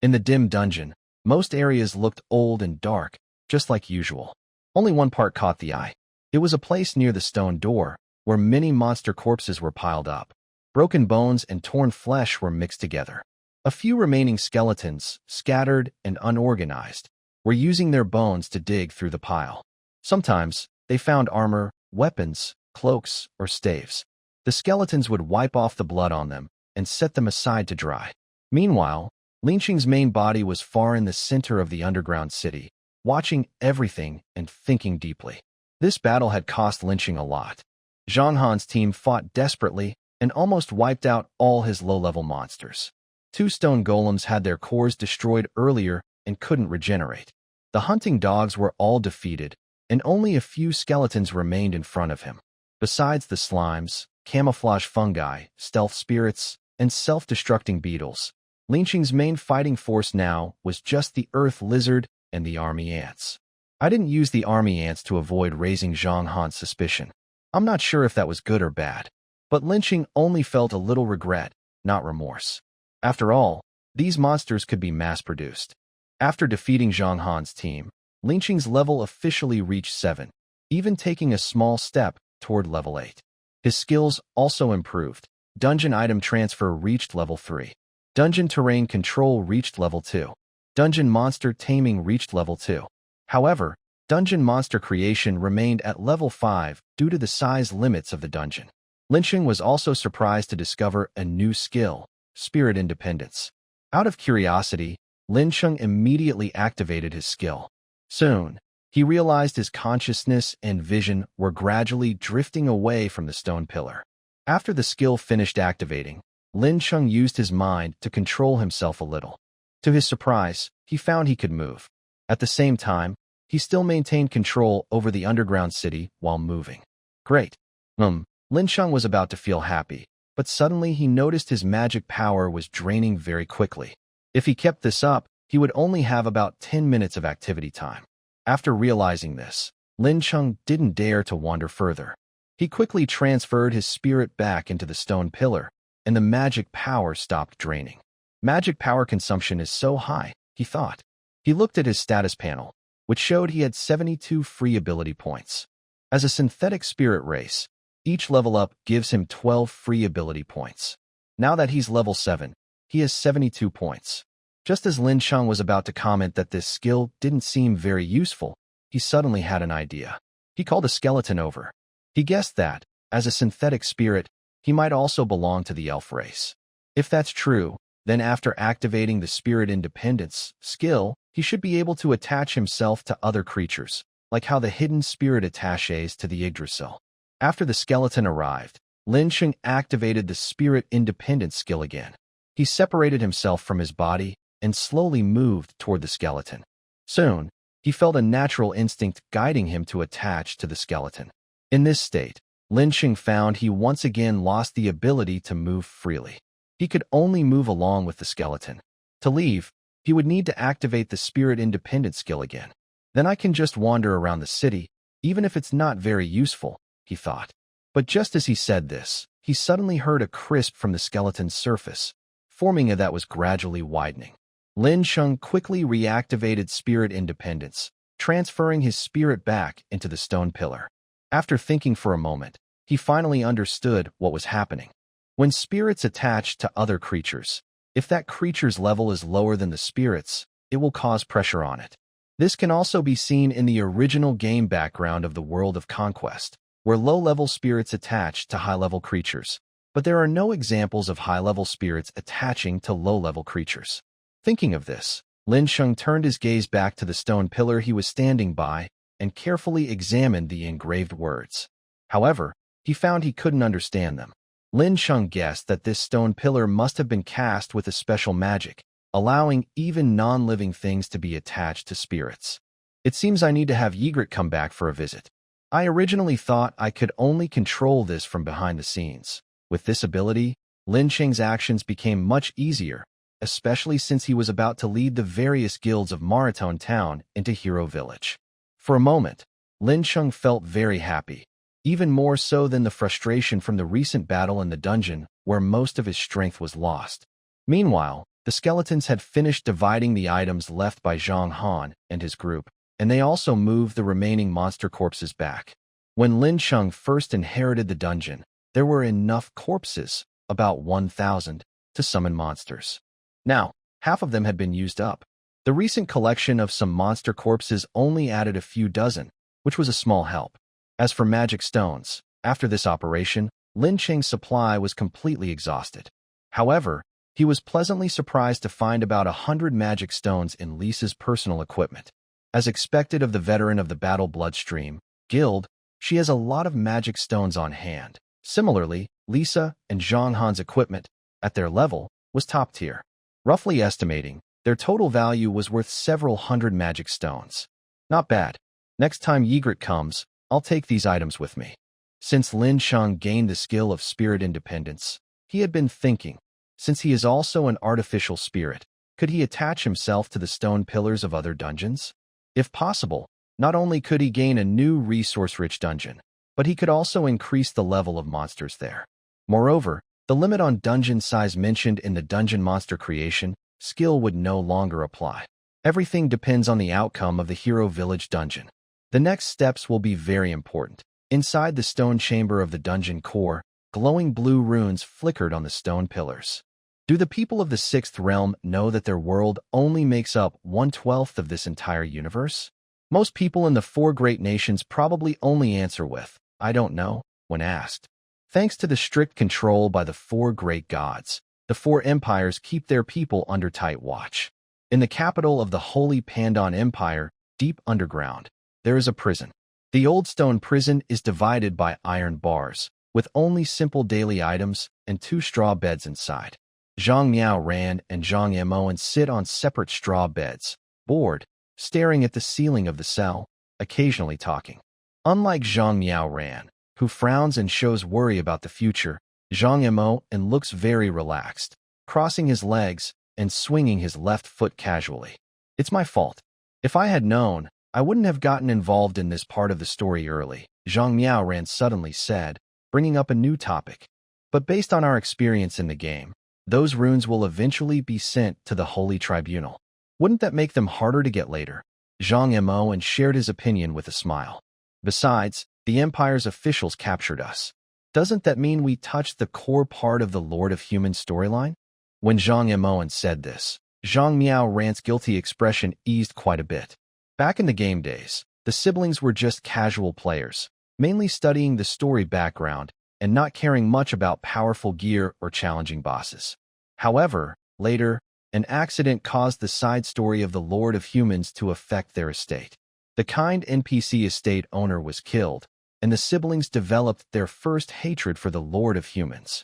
In the dim dungeon, most areas looked old and dark, just like usual. Only one part caught the eye. It was a place near the stone door, where many monster corpses were piled up. Broken bones and torn flesh were mixed together. A few remaining skeletons, scattered and unorganized, were using their bones to dig through the pile. Sometimes, they found armor, weapons, cloaks, or staves. The skeletons would wipe off the blood on them and set them aside to dry. Meanwhile, Lincheng's main body was far in the center of the underground city, watching everything and thinking deeply. This battle had cost Lincheng a lot. Zhang Han's team fought desperately and almost wiped out all his low-level monsters. 2 stone golems had their cores destroyed earlier and couldn't regenerate. The hunting dogs were all defeated, and only a few skeletons remained in front of him. Besides the slimes, camouflage fungi, stealth spirits, and self-destructing beetles, Lincheng's main fighting force now was just the earth lizard and the army ants. I didn't use the army ants to avoid raising Zhang Han's suspicion. I'm not sure if that was good or bad, but Lincheng only felt a little regret, not remorse. After all, these monsters could be mass-produced. After defeating Zhang Han's team, Lincheng's level officially reached 7, even taking a small step toward level 8. His skills also improved. Dungeon item transfer reached level 3. Dungeon terrain control reached level 2. Dungeon monster taming reached level 2. However, dungeon monster creation remained at level 5 due to the size limits of the dungeon. Lincheng was also surprised to discover a new skill, Spirit Independence. Out of curiosity, Lincheng immediately activated his skill. Soon, he realized his consciousness and vision were gradually drifting away from the stone pillar. After the skill finished activating, Lincheng used his mind to control himself a little. To his surprise, he found he could move. At the same time, he still maintained control over the underground city while moving. Great. Lincheng was about to feel happy, but suddenly he noticed his magic power was draining very quickly. If he kept this up, he would only have about 10 minutes of activity time. After realizing this, Lincheng didn't dare to wander further. He quickly transferred his spirit back into the stone pillar, and the magic power stopped draining. Magic power consumption is so high, he thought. He looked at his status panel, which showed he had 72 free ability points. As a synthetic spirit race, each level up gives him 12 free ability points. Now that he's level 7, he has 72 points. Just as Lincheng was about to comment that this skill didn't seem very useful, he suddenly had an idea. He called a skeleton over. He guessed that, as a synthetic spirit, he might also belong to the elf race. If that's true, then after activating the Spirit Independence skill, he should be able to attach himself to other creatures, like how the hidden spirit attaches to the Yggdrasil. After the skeleton arrived, Lincheng activated the Spirit Independence skill again. He separated himself from his body and slowly moved toward the skeleton. Soon, he felt a natural instinct guiding him to attach to the skeleton. In this state, Lincheng found he once again lost the ability to move freely. He could only move along with the skeleton. To leave, he would need to activate the Spirit Independence skill again. Then I can just wander around the city, even if it's not very useful, he thought. But just as he said this, he suddenly heard a crisp from the skeleton's surface, forming a that was gradually widening. Lincheng quickly reactivated Spirit Independence, transferring his spirit back into the stone pillar. After thinking for a moment, He finally understood what was happening. When spirits attach to other creatures, if that creature's level is lower than the spirit's, it will cause pressure on it. This can also be seen in the original game background of the World of Conquest, where low-level spirits attach to high-level creatures, but there are no examples of high-level spirits attaching to low-level creatures. Thinking of this, Lincheng turned his gaze back to the stone pillar he was standing by and carefully examined the engraved words. However, he found he couldn't understand them. Lincheng guessed that this stone pillar must have been cast with a special magic, allowing even non-living things to be attached to spirits. It seems I need to have Yigrit come back for a visit. I originally thought I could only control this from behind the scenes. With this ability, Lincheng's actions became much easier, especially since he was about to lead the various guilds of Maraton town into Hero Village. For a moment, Lincheng felt very happy, even more so than the frustration from the recent battle in the dungeon where most of his strength was lost. Meanwhile, the skeletons had finished dividing the items left by Zhang Han and his group, and they also moved the remaining monster corpses back. When Lincheng first inherited the dungeon, there were enough corpses, about 1,000, to summon monsters. Now, half of them had been used up. The recent collection of some monster corpses only added a few dozen, which was a small help. As for magic stones, after this operation, Lincheng's supply was completely exhausted. However, he was pleasantly surprised to find about 100 magic stones in Elise's personal equipment. As expected of the veteran of the Battle Bloodstream Guild, she has a lot of magic stones on hand. Similarly, Lisa and Zhang Han's equipment, at their level, was top tier. Roughly estimating, their total value was worth several hundred magic stones. Not bad. Next time Yigrit comes, I'll take these items with me. Since Lincheng gained the skill of spirit independence, he had been thinking, since he is also an artificial spirit, could he attach himself to the stone pillars of other dungeons? If possible, not only could he gain a new resource-rich dungeon, but he could also increase the level of monsters there. Moreover, the limit on dungeon size mentioned in the dungeon monster creation skill would no longer apply. Everything depends on the outcome of the Hero Village dungeon. The next steps will be very important. Inside the stone chamber of the dungeon core, glowing blue runes flickered on the stone pillars. Do the people of the Sixth Realm know that their world only makes up 1/12 of this entire universe? Most people in the four great nations probably only answer with, "I don't know," when asked. Thanks to the strict control by the four great gods, the four empires keep their people under tight watch. In the capital of the Holy Pandon Empire, deep underground, there is a prison. The Old Stone Prison is divided by iron bars, with only simple daily items and 2 straw beds inside. Zhang Miao Ran and Zhang Emoan sit on separate straw beds, bored, staring at the ceiling of the cell, occasionally talking. Unlike Zhang Miao Ran, who frowns and shows worry about the future, Zhang Emoan looks very relaxed, crossing his legs and swinging his left foot casually. "It's my fault. If I had known, I wouldn't have gotten involved in this part of the story early," Zhang Miao Ran suddenly said, bringing up a new topic. "But based on our experience in the game, those runes will eventually be sent to the Holy Tribunal. Wouldn't that make them harder to get later?" Zhang Emoan shared his opinion with a smile. "Besides, the Empire's officials captured us. Doesn't that mean we touched the core part of the Lord of Humans storyline?" When Zhang Emoan said this, Zhang Miao Ran's guilty expression eased quite a bit. Back in the game days, the siblings were just casual players, mainly studying the story background and not caring much about powerful gear or challenging bosses. However, later, an accident caused the side story of the Lord of Humans to affect their estate. The kind NPC estate owner was killed, and the siblings developed their first hatred for the Lord of Humans.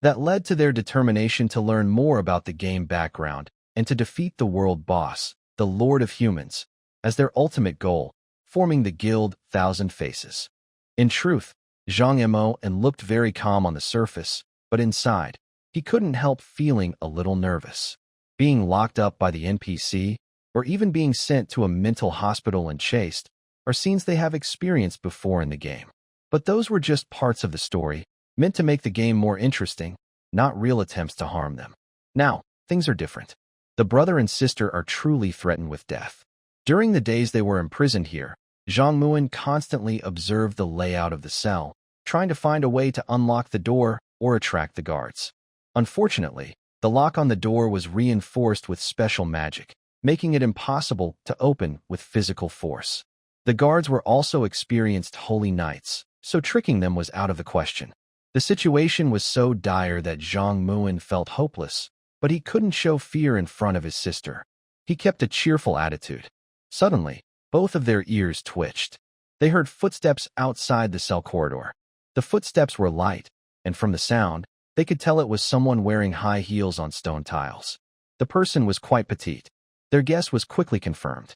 That led to their determination to learn more about the game background and to defeat the world boss, the Lord of Humans, as their ultimate goal, forming the guild Thousand Faces. In truth, Zhang Emoan looked very calm on the surface, but inside, he couldn't help feeling a little nervous. Being locked up by the NPC, or even being sent to a mental hospital and chased, are scenes they have experienced before in the game. But those were just parts of the story, meant to make the game more interesting, not real attempts to harm them. Now, things are different. The brother and sister are truly threatened with death. During the days they were imprisoned here, Zhang Muan constantly observed the layout of the cell, trying to find a way to unlock the door or attract the guards. Unfortunately, the lock on the door was reinforced with special magic, making it impossible to open with physical force. The guards were also experienced holy knights, so tricking them was out of the question. The situation was so dire that Zhang Muin felt hopeless, but he couldn't show fear in front of his sister. He kept a cheerful attitude. Suddenly, both of their ears twitched. They heard footsteps outside the cell corridor. The footsteps were light, and from the sound, they could tell it was someone wearing high heels on stone tiles. The person was quite petite. Their guess was quickly confirmed.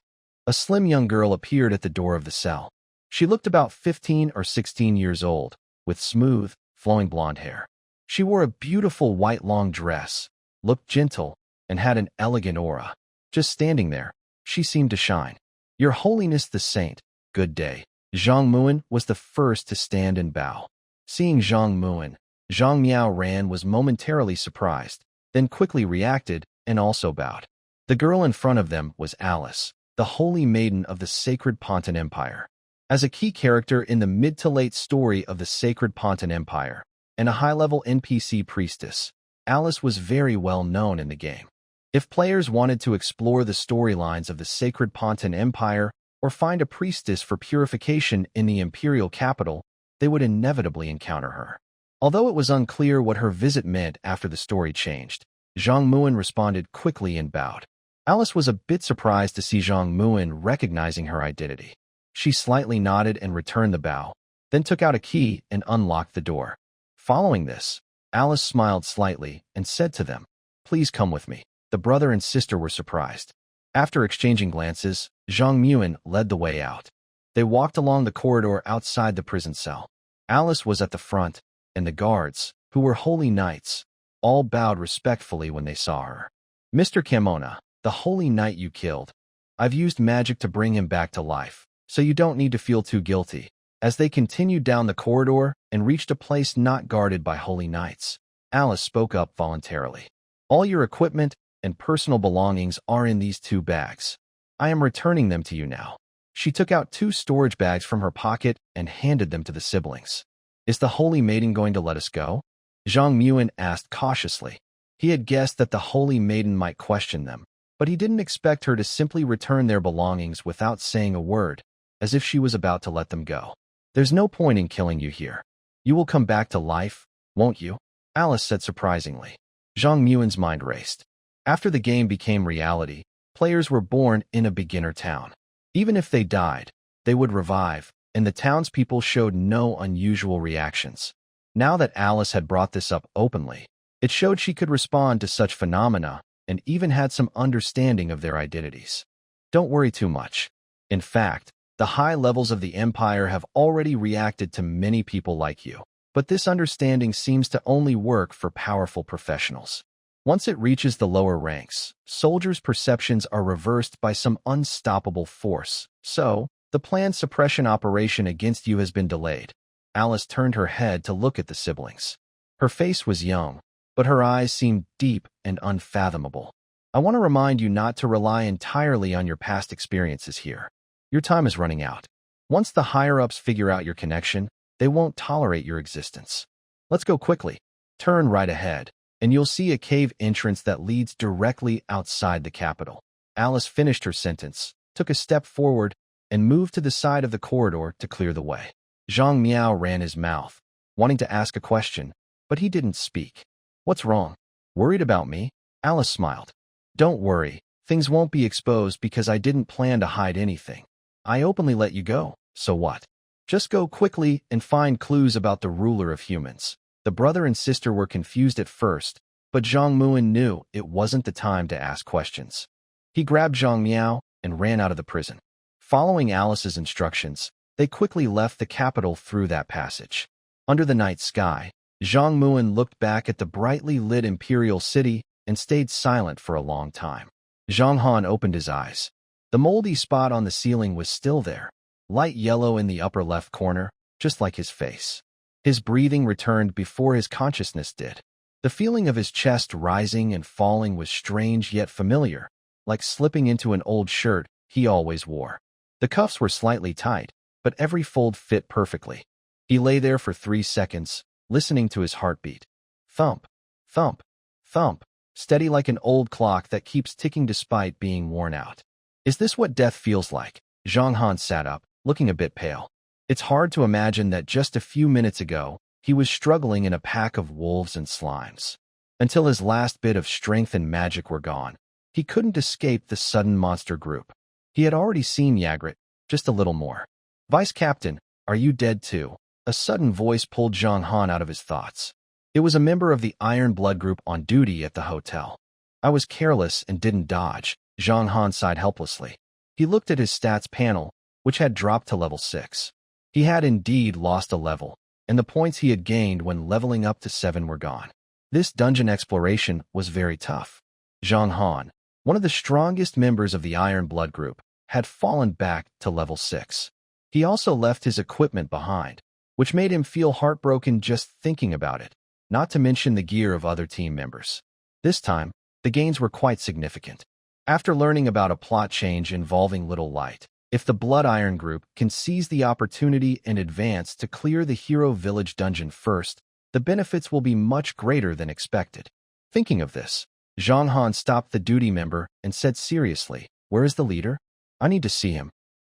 A slim young girl appeared at the door of the cell. She looked about 15 or 16 years old, with smooth, flowing blonde hair. She wore a beautiful white long dress, looked gentle, and had an elegant aura. Just standing there, she seemed to shine. "Your Holiness the Saint, good day." Zhang Muin was the first to stand and bow. Seeing Zhang Muin, Zhang Miao Ran was momentarily surprised, then quickly reacted and also bowed. The girl in front of them was Alice, the holy maiden of the Sacred Pontin Empire. As a key character in the mid-to-late story of the Sacred Pontin Empire, and a high-level NPC priestess, Alice was very well known in the game. If players wanted to explore the storylines of the Sacred Pontin Empire or find a priestess for purification in the imperial capital, they would inevitably encounter her. Although it was unclear what her visit meant after the story changed, Zhang Muin responded quickly and bowed. Alice was a bit surprised to see Zhang Muin recognizing her identity. She slightly nodded and returned the bow, then took out a key and unlocked the door. Following this, Alice smiled slightly and said to them, "Please come with me." The brother and sister were surprised. After exchanging glances, Zhang Muin led the way out. They walked along the corridor outside the prison cell. Alice was at the front, and the guards, who were holy knights, all bowed respectfully when they saw her. "Mr. Kamona, the holy knight you killed. I've used magic to bring him back to life, so you don't need to feel too guilty." As they continued down the corridor and reached a place not guarded by holy knights, Alice spoke up voluntarily. "All your equipment and personal belongings are in these 2 bags. I am returning them to you now." She took out 2 storage bags from her pocket and handed them to the siblings. "Is the holy maiden going to let us go?" Zhang Muin asked cautiously. He had guessed that the holy maiden might question them, but he didn't expect her to simply return their belongings without saying a word, as if she was about to let them go. "There's no point in killing you here. You will come back to life, won't you?" Alice said surprisingly. Zhang Muin's mind raced. After the game became reality, players were born in a beginner town. Even if they died, they would revive, and the townspeople showed no unusual reactions. Now that Alice had brought this up openly, it showed she could respond to such phenomena and even had some understanding of their identities. Don't worry too much. In fact, the high levels of the Empire have already reacted to many people like you, but this understanding seems to only work for powerful professionals. Once it reaches the lower ranks, soldiers' perceptions are reversed by some unstoppable force, so the planned suppression operation against you has been delayed. Alice turned her head to look at the siblings. Her face was young, but her eyes seemed deep and unfathomable. "I want to remind you not to rely entirely on your past experiences here. Your time is running out. Once the higher-ups figure out your connection, they won't tolerate your existence. Let's go quickly. Turn right ahead, and you'll see a cave entrance that leads directly outside the capital." Alice finished her sentence, took a step forward, and moved to the side of the corridor to clear the way. Zhang Miao ran his mouth, wanting to ask a question, but he didn't speak. "What's wrong? Worried about me?" Alice smiled. "Don't worry, things won't be exposed because I didn't plan to hide anything. I openly let you go, so what? Just go quickly and find clues about the ruler of humans." The brother and sister were confused at first, but Zhang Muin knew it wasn't the time to ask questions. He grabbed Zhang Miao and ran out of the prison. Following Alice's instructions, they quickly left the capital through that passage. Under the night sky, Zhang Muin looked back at the brightly lit imperial city and stayed silent for a long time. Zhang Han opened his eyes. The moldy spot on the ceiling was still there, light yellow in the upper left corner, just like his face. His breathing returned before his consciousness did. The feeling of his chest rising and falling was strange yet familiar, like slipping into an old shirt he always wore. The cuffs were slightly tight, but every fold fit perfectly. He lay there for 3 seconds, listening to his heartbeat. Thump, thump, thump, steady like an old clock that keeps ticking despite being worn out. Is this what death feels like? Zhang Han sat up, looking a bit pale. It's hard to imagine that just a few minutes ago, he was struggling in a pack of wolves and slimes. Until his last bit of strength and magic were gone, he couldn't escape the sudden monster group. He had already seen Yigrit, just a little more. Vice Captain, are you dead too? A sudden voice pulled Zhang Han out of his thoughts. It was a member of the Iron Blood group on duty at the hotel. I was careless and didn't dodge, Zhang Han sighed helplessly. He looked at his stats panel, which had dropped to level 6. He had indeed lost a level, and the points he had gained when leveling up to 7 were gone. This dungeon exploration was very tough. Zhang Han, one of the strongest members of the Iron Blood group, had fallen back to level 6. He also left his equipment behind, which made him feel heartbroken just thinking about it, not to mention the gear of other team members. This time, the gains were quite significant. After learning about a plot change involving Little Light, if the Blood Iron group can seize the opportunity and advance to clear the Hero Village dungeon first, the benefits will be much greater than expected. Thinking of this, Zhang Han stopped the duty member and said seriously, "Where is the leader? I need to see him."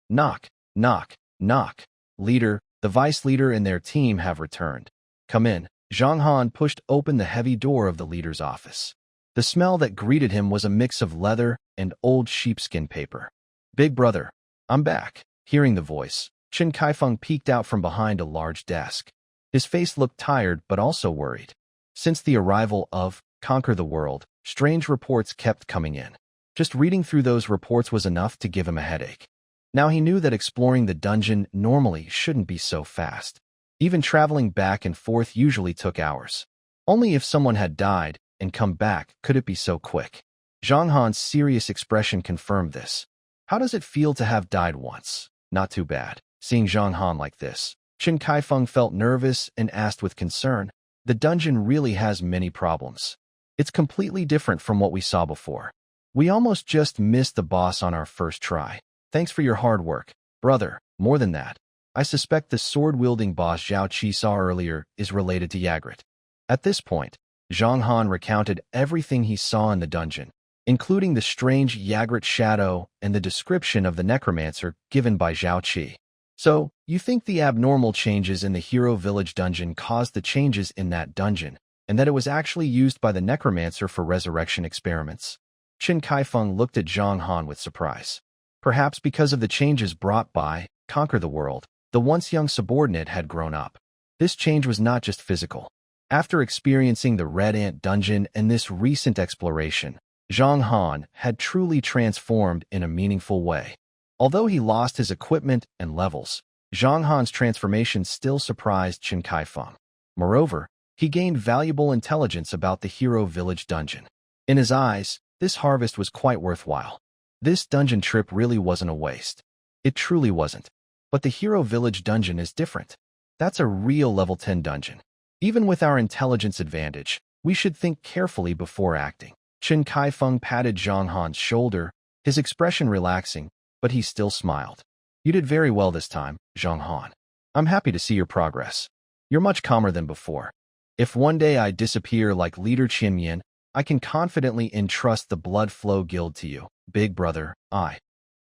Knock, knock, knock. Leader, the vice leader and their team have returned. Come in. Zhang Han pushed open the heavy door of the leader's office. The smell that greeted him was a mix of leather and old sheepskin paper. Big brother, I'm back. Hearing the voice, Chen Kaifeng peeked out from behind a large desk. His face looked tired but also worried. Since the arrival of Conquer the World, strange reports kept coming in. Just reading through those reports was enough to give him a headache. Now he knew that exploring the dungeon normally shouldn't be so fast. Even traveling back and forth usually took hours. Only if someone had died and come back could it be so quick. Zhang Han's serious expression confirmed this. How does it feel to have died once? Not too bad. Seeing Zhang Han like this, Chen Kaifeng felt nervous and asked with concern, "The dungeon really has many problems. It's completely different from what we saw before. We almost just missed the boss on our first try. Thanks for your hard work, brother. More than that, I suspect the sword-wielding boss Zhao Qi saw earlier is related to Yigrit." At this point, Zhang Han recounted everything he saw in the dungeon, including the strange Yigrit shadow and the description of the Necromancer given by Zhao Qi. "So, you think the abnormal changes in the Hero Village dungeon caused the changes in that dungeon, and that it was actually used by the Necromancer for resurrection experiments?" Chen Kaifeng looked at Zhang Han with surprise. Perhaps because of the changes brought by Conquer the World, the once young subordinate had grown up. This change was not just physical. After experiencing the Red Ant dungeon and this recent exploration, Zhang Han had truly transformed in a meaningful way. Although he lost his equipment and levels, Zhang Han's transformation still surprised Chen Kaifeng. Moreover, he gained valuable intelligence about the Hero Village dungeon. In his eyes, this harvest was quite worthwhile. This dungeon trip really wasn't a waste. It truly wasn't. But the Hero Village dungeon is different. That's a real level 10 dungeon. Even with our intelligence advantage, we should think carefully before acting. Chen Kaifeng patted Zhang Han's shoulder, his expression relaxing, but he still smiled. "You did very well this time, Zhang Han. I'm happy to see your progress. You're much calmer than before. If one day I disappear like Leader Qin Yan, I can confidently entrust the Blood Flow Guild to you, big brother.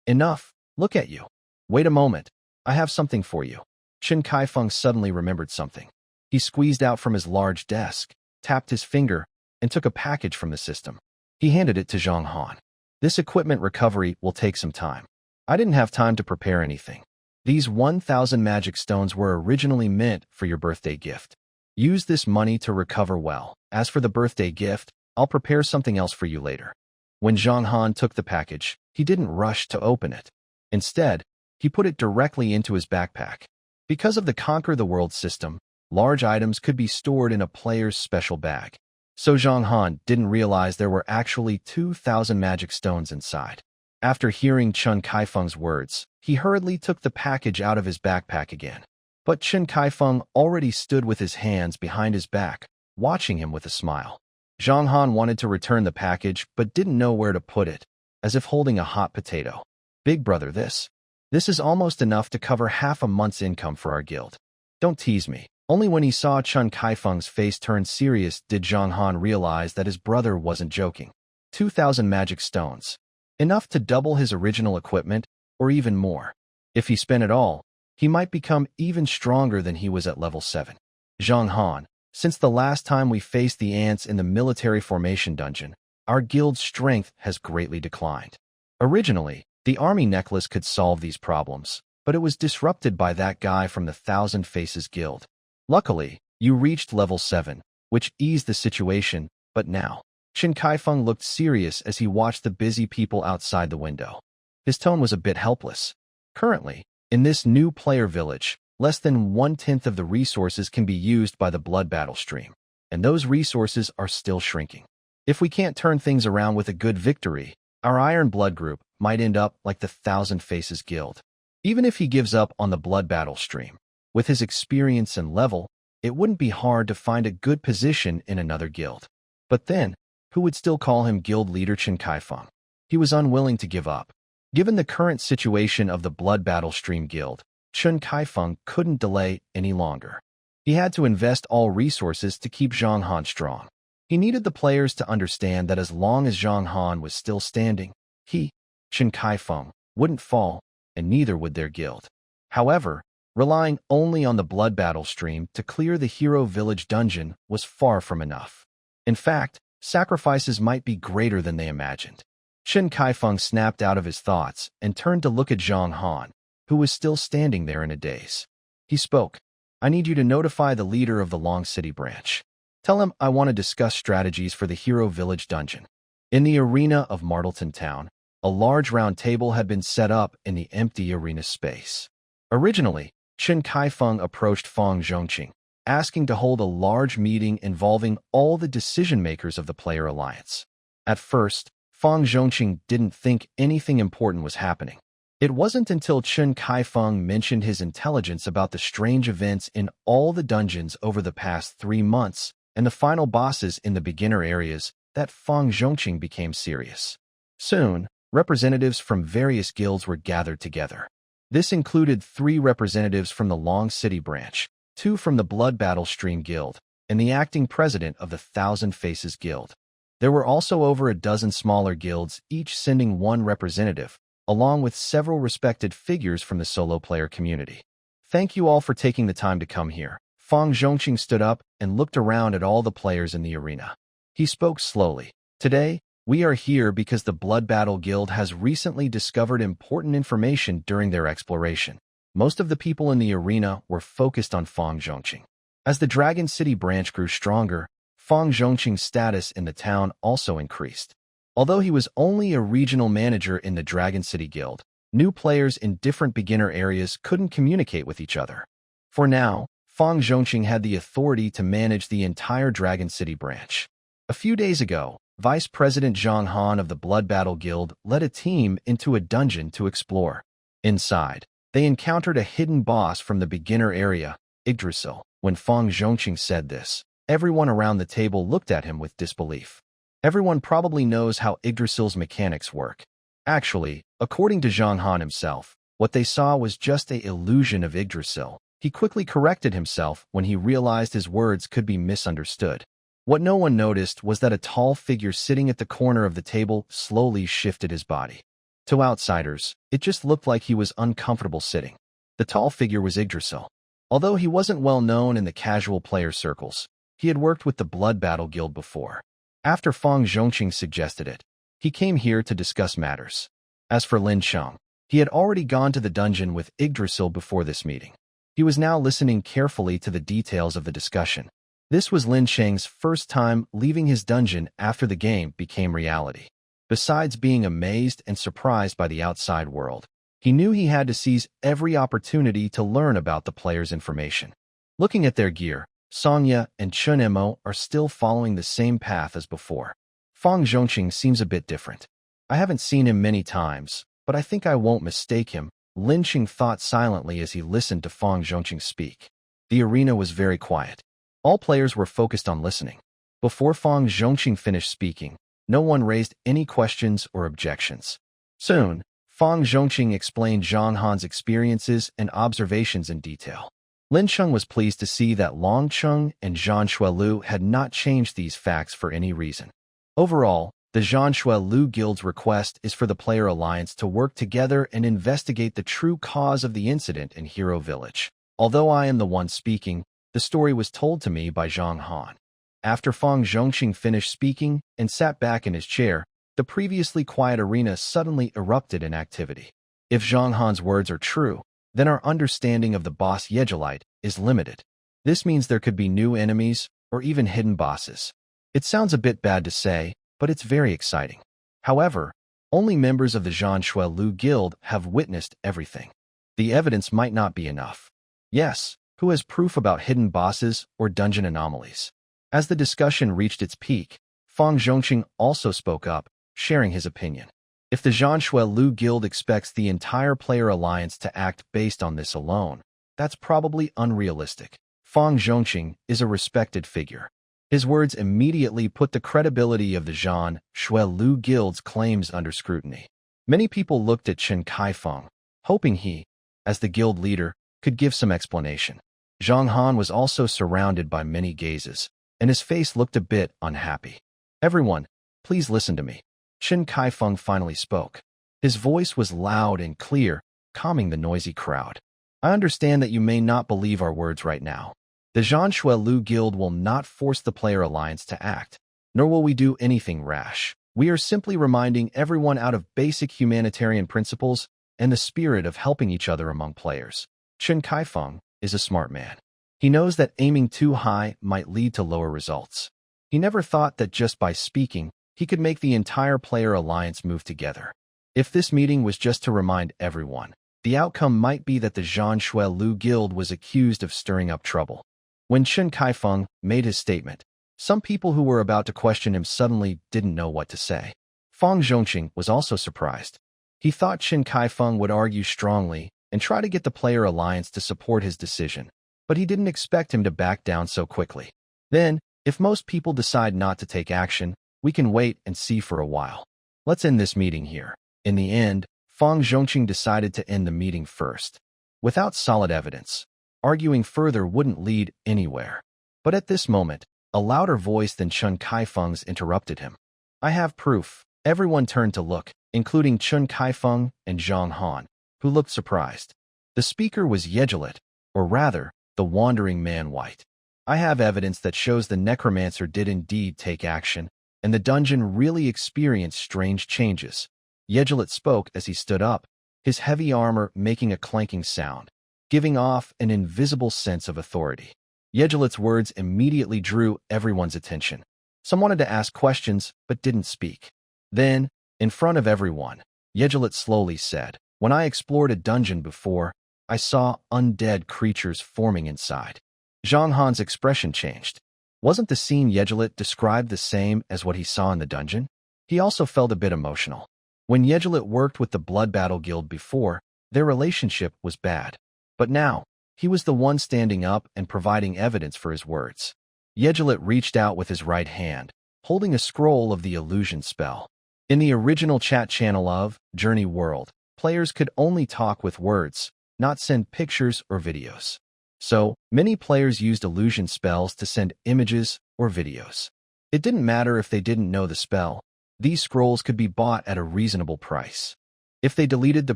Enough. Look at you. Wait a moment. I have something for you." Chen Kaifeng suddenly remembered something. He squeezed out from his large desk, tapped his finger, and took a package from the system. He handed it to Zhang Han. "This equipment recovery will take some time. I didn't have time to prepare anything. These 1,000 magic stones were originally meant for your birthday gift. Use this money to recover well. As for the birthday gift, I'll prepare something else for you later." When Zhang Han took the package, he didn't rush to open it. Instead, he put it directly into his backpack. Because of the Conquer the World system, large items could be stored in a player's special bag. So Zhang Han didn't realize there were actually 2,000 magic stones inside. After hearing Chen Kaifeng's words, he hurriedly took the package out of his backpack again. But Chen Kaifeng already stood with his hands behind his back, watching him with a smile. Zhang Han wanted to return the package but didn't know where to put it, as if holding a hot potato. "Big brother, this is almost enough to cover half a month's income for our guild. Don't tease me. Only when he saw Chen Kaifeng's face turn serious did Zhang Han realize that his brother wasn't joking. 2,000 magic stones. Enough to double his original equipment, or even more. If he spent it all, he might become even stronger than he was at level 7. Zhang Han, since the last time we faced the ants in the military formation dungeon, our guild's strength has greatly declined. Originally, the army necklace could solve these problems, but it was disrupted by that guy from the Thousand Faces Guild. Luckily, you reached level 7, which eased the situation, but now, Chen Kaifeng looked serious as he watched the busy people outside the window. His tone was a bit helpless. Currently, in this new player village, less than 1/10 of the resources can be used by the blood battle stream, and those resources are still shrinking. If we can't turn things around with a good victory, our Iron Blood group might end up like the Thousand Faces Guild. Even if he gives up on the blood battle stream, with his experience and level, it wouldn't be hard to find a good position in another guild. But then, who would still call him guild leader Chen Kaifeng? He was unwilling to give up. Given the current situation of the blood battle stream guild, Chen Kaifeng couldn't delay any longer. He had to invest all resources to keep Zhang Han strong. He needed the players to understand that as long as Zhang Han was still standing, he, Chen Kaifeng, wouldn't fall, and neither would their guild. However, relying only on the blood battle stream to clear the hero village dungeon was far from enough. In fact, sacrifices might be greater than they imagined. Chen Kaifeng snapped out of his thoughts and turned to look at Zhang Han, who was still standing there in a daze. He spoke. I need you to notify the leader of the Long City branch. Tell him I want to discuss strategies for the hero village dungeon. In the arena of Maraton town, a large round table had been set up in the empty arena space. Originally, Chen Kaifeng approached Fang Zhongqing, asking to hold a large meeting involving all the decision-makers of the player alliance. At first, Fang Zhongqing didn't think anything important was happening. It wasn't until Chen Kaifeng mentioned his intelligence about the strange events in all the dungeons over the past 3 months and the final bosses in the beginner areas that Fang Zhongqing became serious. Soon, representatives from various guilds were gathered together. This included 3 representatives from the Long City branch, 2 from the Blood Battle Stream Guild, and the acting president of the Thousand Faces Guild. There were also over a dozen smaller guilds, each sending 1 representative, along with several respected figures from the solo player community. Thank you all for taking the time to come here. Fang Zhongqing stood up and looked around at all the players in the arena. He spoke slowly. Today, we are here because the Blood Battle Guild has recently discovered important information during their exploration. Most of the people in the arena were focused on Fang Zhongqing. As the Dragon City branch grew stronger, Fang Zhongqing's status in the town also increased. Although he was only a regional manager in the Dragon City Guild, new players in different beginner areas couldn't communicate with each other. For now, Fang Zhongqing had the authority to manage the entire Dragon City branch. A few days ago, Vice President Zhang Han of the Blood Battle Guild led a team into a dungeon to explore. Inside, they encountered a hidden boss from the beginner area, Yggdrasil. When Fang Zhongqing said this, everyone around the table looked at him with disbelief. Everyone probably knows how Yggdrasil's mechanics work. Actually, according to Zhang Han himself, what they saw was just an illusion of Yggdrasil. He quickly corrected himself when he realized his words could be misunderstood. What no one noticed was that a tall figure sitting at the corner of the table slowly shifted his body. To outsiders, it just looked like he was uncomfortable sitting. The tall figure was Yggdrasil. Although he wasn't well known in the casual player circles, he had worked with the Blood Battle Guild before. After Fang Zhongqing suggested it, he came here to discuss matters. As for Lin Cheng, he had already gone to the dungeon with Yggdrasil before this meeting. He was now listening carefully to the details of the discussion. This was Lin Cheng's first time leaving his dungeon after the game became reality. Besides being amazed and surprised by the outside world, he knew he had to seize every opportunity to learn about the players' information. Looking at their gear, Songya and Chun Mo are still following the same path as before. Fang Zhongqing seems a bit different. I haven't seen him many times, but I think I won't mistake him, Lincheng thought silently as he listened to Fang Zhongqing speak. The arena was very quiet. All players were focused on listening. Before Fang Zhongqing finished speaking, no one raised any questions or objections. Soon, Fang Zhongqing explained Zhang Han's experiences and observations in detail. Lin Cheng was pleased to see that Long Cheng and Zhan Shuelu had not changed these facts for any reason. Overall, the Zhan Shuelu Guild's request is for the Player Alliance to work together and investigate the true cause of the incident in Hero Village. Although I am the one speaking, the story was told to me by Zhang Han. After Fang Zhongqing finished speaking and sat back in his chair, the previously quiet arena suddenly erupted in activity. If Zhang Han's words are true, then our understanding of the boss Yigrit is limited. This means there could be new enemies or even hidden bosses. It sounds a bit bad to say, but it's very exciting. However, only members of the Zhan Shuelu Guild have witnessed everything. The evidence might not be enough. Yes, who has proof about hidden bosses or dungeon anomalies? As the discussion reached its peak, Fang Zhongqing also spoke up, sharing his opinion. If the Zhan Shuelu Guild expects the entire Player Alliance to act based on this alone, that's probably unrealistic. Fang Zhongqing is a respected figure. His words immediately put the credibility of the Zhan Shuelu Guild's claims under scrutiny. Many people looked at Chen Kaifeng, hoping he, as the guild leader, could give some explanation. Zhang Han was also surrounded by many gazes, and his face looked a bit unhappy. Everyone, please listen to me. Chen Kaifeng finally spoke. His voice was loud and clear, calming the noisy crowd. I understand that you may not believe our words right now. The Zhan Shuelu Guild will not force the Player Alliance to act, nor will we do anything rash. We are simply reminding everyone out of basic humanitarian principles and the spirit of helping each other among players. Chen Kaifeng is a smart man. He knows that aiming too high might lead to lower results. He never thought that just by speaking, he could make the entire Player Alliance move together. If this meeting was just to remind everyone, the outcome might be that the Zhan Shuelu Guild was accused of stirring up trouble. When Chen Kaifeng made his statement, some people who were about to question him suddenly didn't know what to say. Fang Zhongqing was also surprised. He thought Chen Kaifeng would argue strongly and try to get the Player Alliance to support his decision, but he didn't expect him to back down so quickly. Then, if most people decide not to take action, we can wait and see for a while. Let's end this meeting here. In the end, Fang Zhongqing decided to end the meeting first. Without solid evidence, arguing further wouldn't lead anywhere. But at this moment, a louder voice than Chen Kaifeng's interrupted him. I have proof. Everyone turned to look, including Chen Kaifeng and Zhang Han, who looked surprised. The speaker was Yigrit, or rather, the Wandering Man White. I have evidence that shows the Necromancer did indeed take action, and the dungeon really experienced strange changes. Yigrit spoke as he stood up, his heavy armor making a clanking sound, giving off an invisible sense of authority. Yigrit's words immediately drew everyone's attention. Some wanted to ask questions, but didn't speak. Then, in front of everyone, Yigrit slowly said, when I explored a dungeon before, I saw undead creatures forming inside. Zhang Han's expression changed. Wasn't the scene Yigrit described the same as what he saw in the dungeon? He also felt a bit emotional. When Yigrit worked with the Blood Battle Guild before, their relationship was bad. But now, he was the one standing up and providing evidence for his words. Yigrit reached out with his right hand, holding a scroll of the illusion spell. In the original chat channel of Journey World, players could only talk with words, not send pictures or videos. So, many players used illusion spells to send images or videos. It didn't matter if they didn't know the spell. These scrolls could be bought at a reasonable price. If they deleted the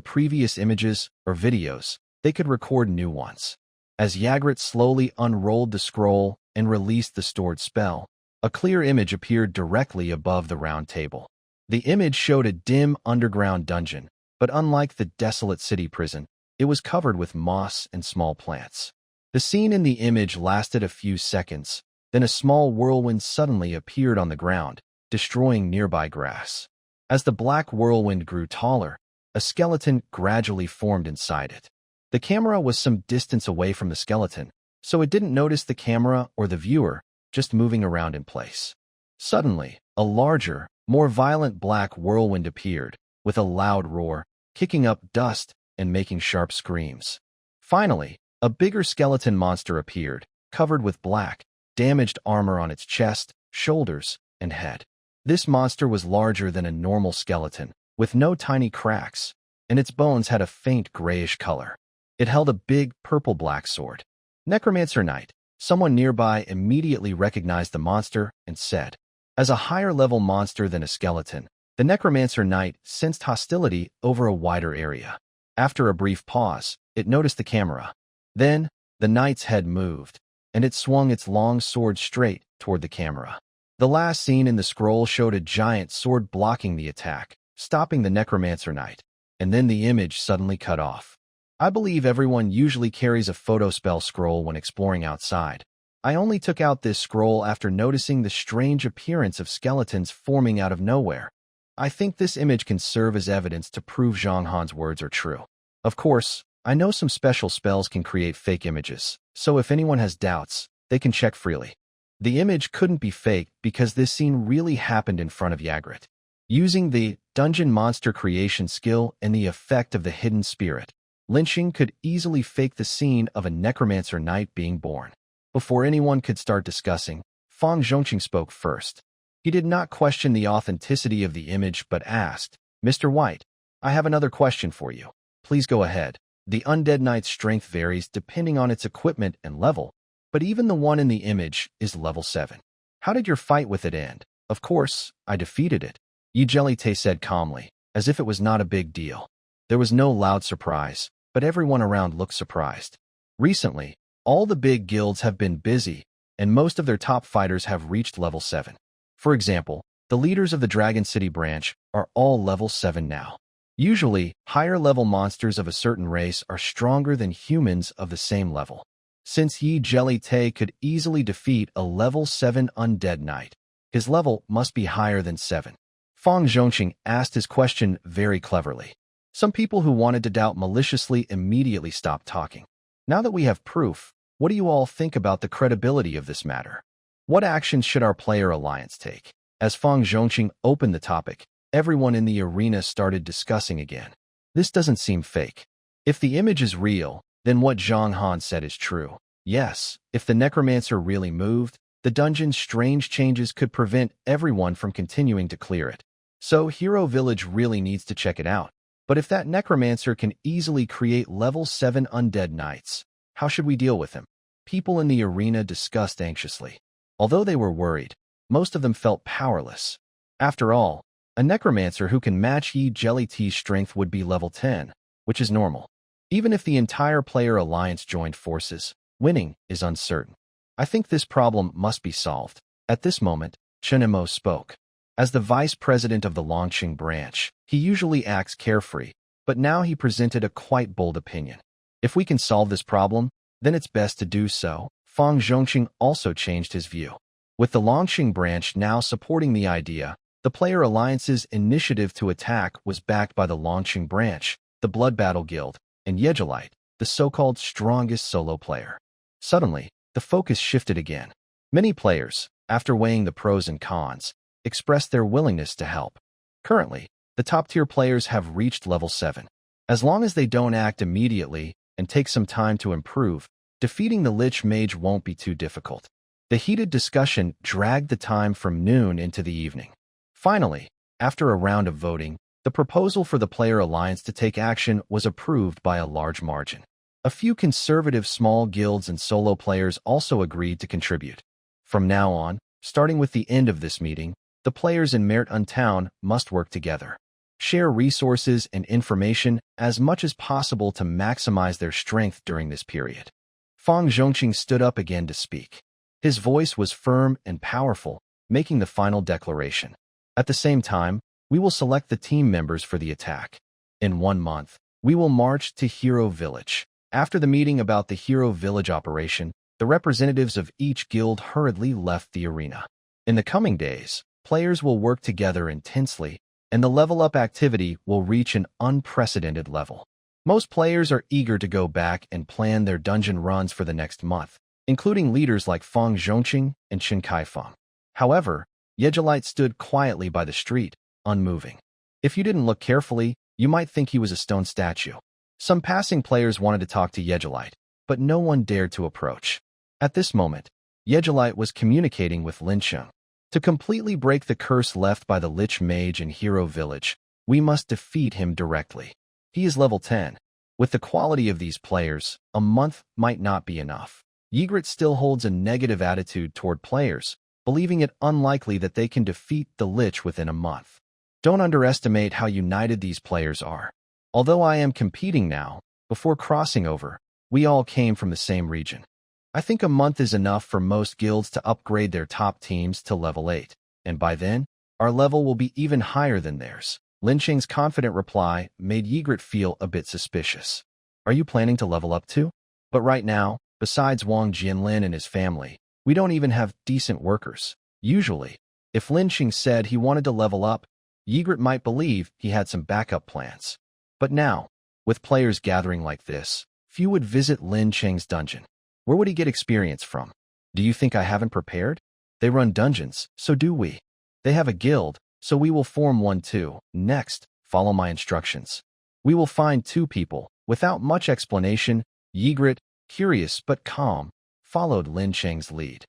previous images or videos, they could record new ones. As Yigrit slowly unrolled the scroll and released the stored spell, a clear image appeared directly above the round table. The image showed a dim underground dungeon, but unlike the desolate city prison, it was covered with moss and small plants. The scene in the image lasted a few seconds, then a small whirlwind suddenly appeared on the ground, destroying nearby grass. As the black whirlwind grew taller, a skeleton gradually formed inside it. The camera was some distance away from the skeleton, so it didn't notice the camera or the viewer, just moving around in place. Suddenly, a larger, more violent black whirlwind appeared, with a loud roar, kicking up dust and making sharp screams. Finally, a bigger skeleton monster appeared, covered with black, damaged armor on its chest, shoulders, and head. This monster was larger than a normal skeleton, with no tiny cracks, and its bones had a faint grayish color. It held a big purple-black sword. Necromancer Knight. Someone nearby immediately recognized the monster and said, as a higher-level monster than a skeleton, the Necromancer Knight sensed hostility over a wider area. After a brief pause, it noticed the camera. Then, the knight's head moved, and it swung its long sword straight toward the camera. The last scene in the scroll showed a giant sword blocking the attack, stopping the Necromancer Knight, and then the image suddenly cut off. I believe everyone usually carries a photo spell scroll when exploring outside. I only took out this scroll after noticing the strange appearance of skeletons forming out of nowhere. I think this image can serve as evidence to prove Zhang Han's words are true. Of course, I know some special spells can create fake images, so if anyone has doubts, they can check freely. The image couldn't be fake because this scene really happened in front of Yigrit. Using the dungeon monster creation skill and the effect of the hidden spirit, Lincheng could easily fake the scene of a Necromancer Knight being born. Before anyone could start discussing, Fang Zhongqing spoke first. He did not question the authenticity of the image but asked, Mr. White, I have another question for you. Please go ahead. The undead knight's strength varies depending on its equipment and level, but even the one in the image is level 7. How did your fight with it end? Of course, I defeated it, Yigrit said calmly, as if it was not a big deal. There was no loud surprise, but everyone around looked surprised. Recently, all the big guilds have been busy, and most of their top fighters have reached level 7. For example, the leaders of the Dragon City branch are all level 7 now. Usually, higher-level monsters of a certain race are stronger than humans of the same level. Since Yigrit could easily defeat a level 7 undead knight, his level must be higher than 7. Fang Zhongqing asked his question very cleverly. Some people who wanted to doubt maliciously immediately stopped talking. Now that we have proof, what do you all think about the credibility of this matter? What actions should our player alliance take? As Fang Zhongqing opened the topic, everyone in the arena started discussing again. This doesn't seem fake. If the image is real, then what Zhang Han said is true. Yes, if the Necromancer really moved, the dungeon's strange changes could prevent everyone from continuing to clear it. So Hero Village really needs to check it out. But if that Necromancer can easily create level 7 undead knights, how should we deal with him? People in the arena discussed anxiously. Although they were worried, most of them felt powerless. After all, a Necromancer who can match Yigrit's strength would be level 10, which is normal. Even if the entire player alliance joined forces, winning is uncertain. I think this problem must be solved. At this moment, Chen Emo spoke. As the vice president of the Lincheng branch, he usually acts carefree, but now he presented a quite bold opinion. If we can solve this problem, then it's best to do so. Fang Zhongqing also changed his view. With the Lincheng branch now supporting the idea, the player alliance's initiative to attack was backed by the Lincheng branch, the Blood Battle Guild, and Yigrit, the so-called strongest solo player. Suddenly, the focus shifted again. Many players, after weighing the pros and cons, expressed their willingness to help. Currently, the top-tier players have reached level 7. As long as they don't act immediately and take some time to improve, defeating the Lich Mage won't be too difficult. The heated discussion dragged the time from noon into the evening. Finally, after a round of voting, the proposal for the player alliance to take action was approved by a large margin. A few conservative small guilds and solo players also agreed to contribute. From now on, starting with the end of this meeting, the players in Maraton town must work together, share resources and information as much as possible to maximize their strength during this period. Fang Zhongqing stood up again to speak. His voice was firm and powerful, making the final declaration. At the same time, we will select the team members for the attack. In 1 month, we will march to Hero Village. After the meeting about the Hero Village operation, the representatives of each guild hurriedly left the arena. In the coming days, players will work together intensely, and the level-up activity will reach an unprecedented level. Most players are eager to go back and plan their dungeon runs for the next month, including leaders like Fang Zhongqing and Chen Kaifeng. However, Yigrit stood quietly by the street, unmoving. If you didn't look carefully, you might think he was a stone statue. Some passing players wanted to talk to Yigrit, but no one dared to approach. At this moment, Yigrit was communicating with Lin Cheng. To completely break the curse left by the Lich Mage in Hero Village, we must defeat him directly. He is level 10. With the quality of these players, a month might not be enough. Yigrit still holds a negative attitude toward players, believing it unlikely that they can defeat the Lich within a month. Don't underestimate how united these players are. Although I am competing now, before crossing over, we all came from the same region. I think a month is enough for most guilds to upgrade their top teams to level 8, and by then, our level will be even higher than theirs. Lincheng's confident reply made Yigrit feel a bit suspicious. Are you planning to level up too? But right now, besides Wang Jianlin and his family, we don't even have decent workers. Usually, if Lin Cheng said he wanted to level up, Yigrit might believe he had some backup plans. But now, with players gathering like this, few would visit Lin Cheng's dungeon. Where would he get experience from? Do you think I haven't prepared? They run dungeons, so do we. They have a guild, so we will form one too. Next, follow my instructions. We will find 2 people. Without much explanation, Yigrit, curious but calm, followed Lin Cheng's lead.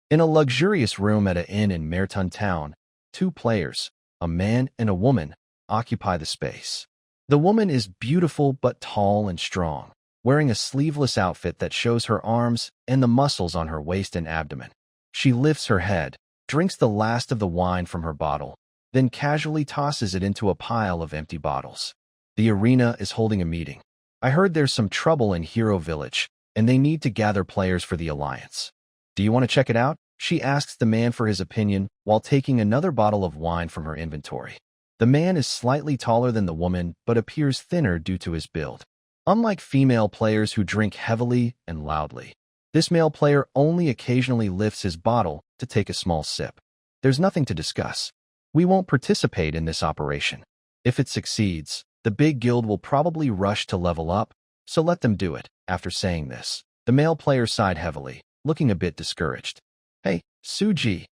In a luxurious room at an inn in Maraton town, 2 players, a man and a woman, occupy the space. The woman is beautiful but tall and strong, wearing a sleeveless outfit that shows her arms and the muscles on her waist and abdomen. She lifts her head, drinks the last of the wine from her bottle, then casually tosses it into a pile of empty bottles. The arena is holding a meeting. I heard there's some trouble in Hero Village, and they need to gather players for the Alliance. Do you want to check it out? She asks the man for his opinion while taking another bottle of wine from her inventory. The man is slightly taller than the woman but appears thinner due to his build. Unlike female players who drink heavily and loudly, this male player only occasionally lifts his bottle to take a small sip. There's nothing to discuss. We won't participate in this operation. If it succeeds, the big guild will probably rush to level up, so let them do it. After saying this, the male player sighed heavily, looking a bit discouraged. Hey, Suji.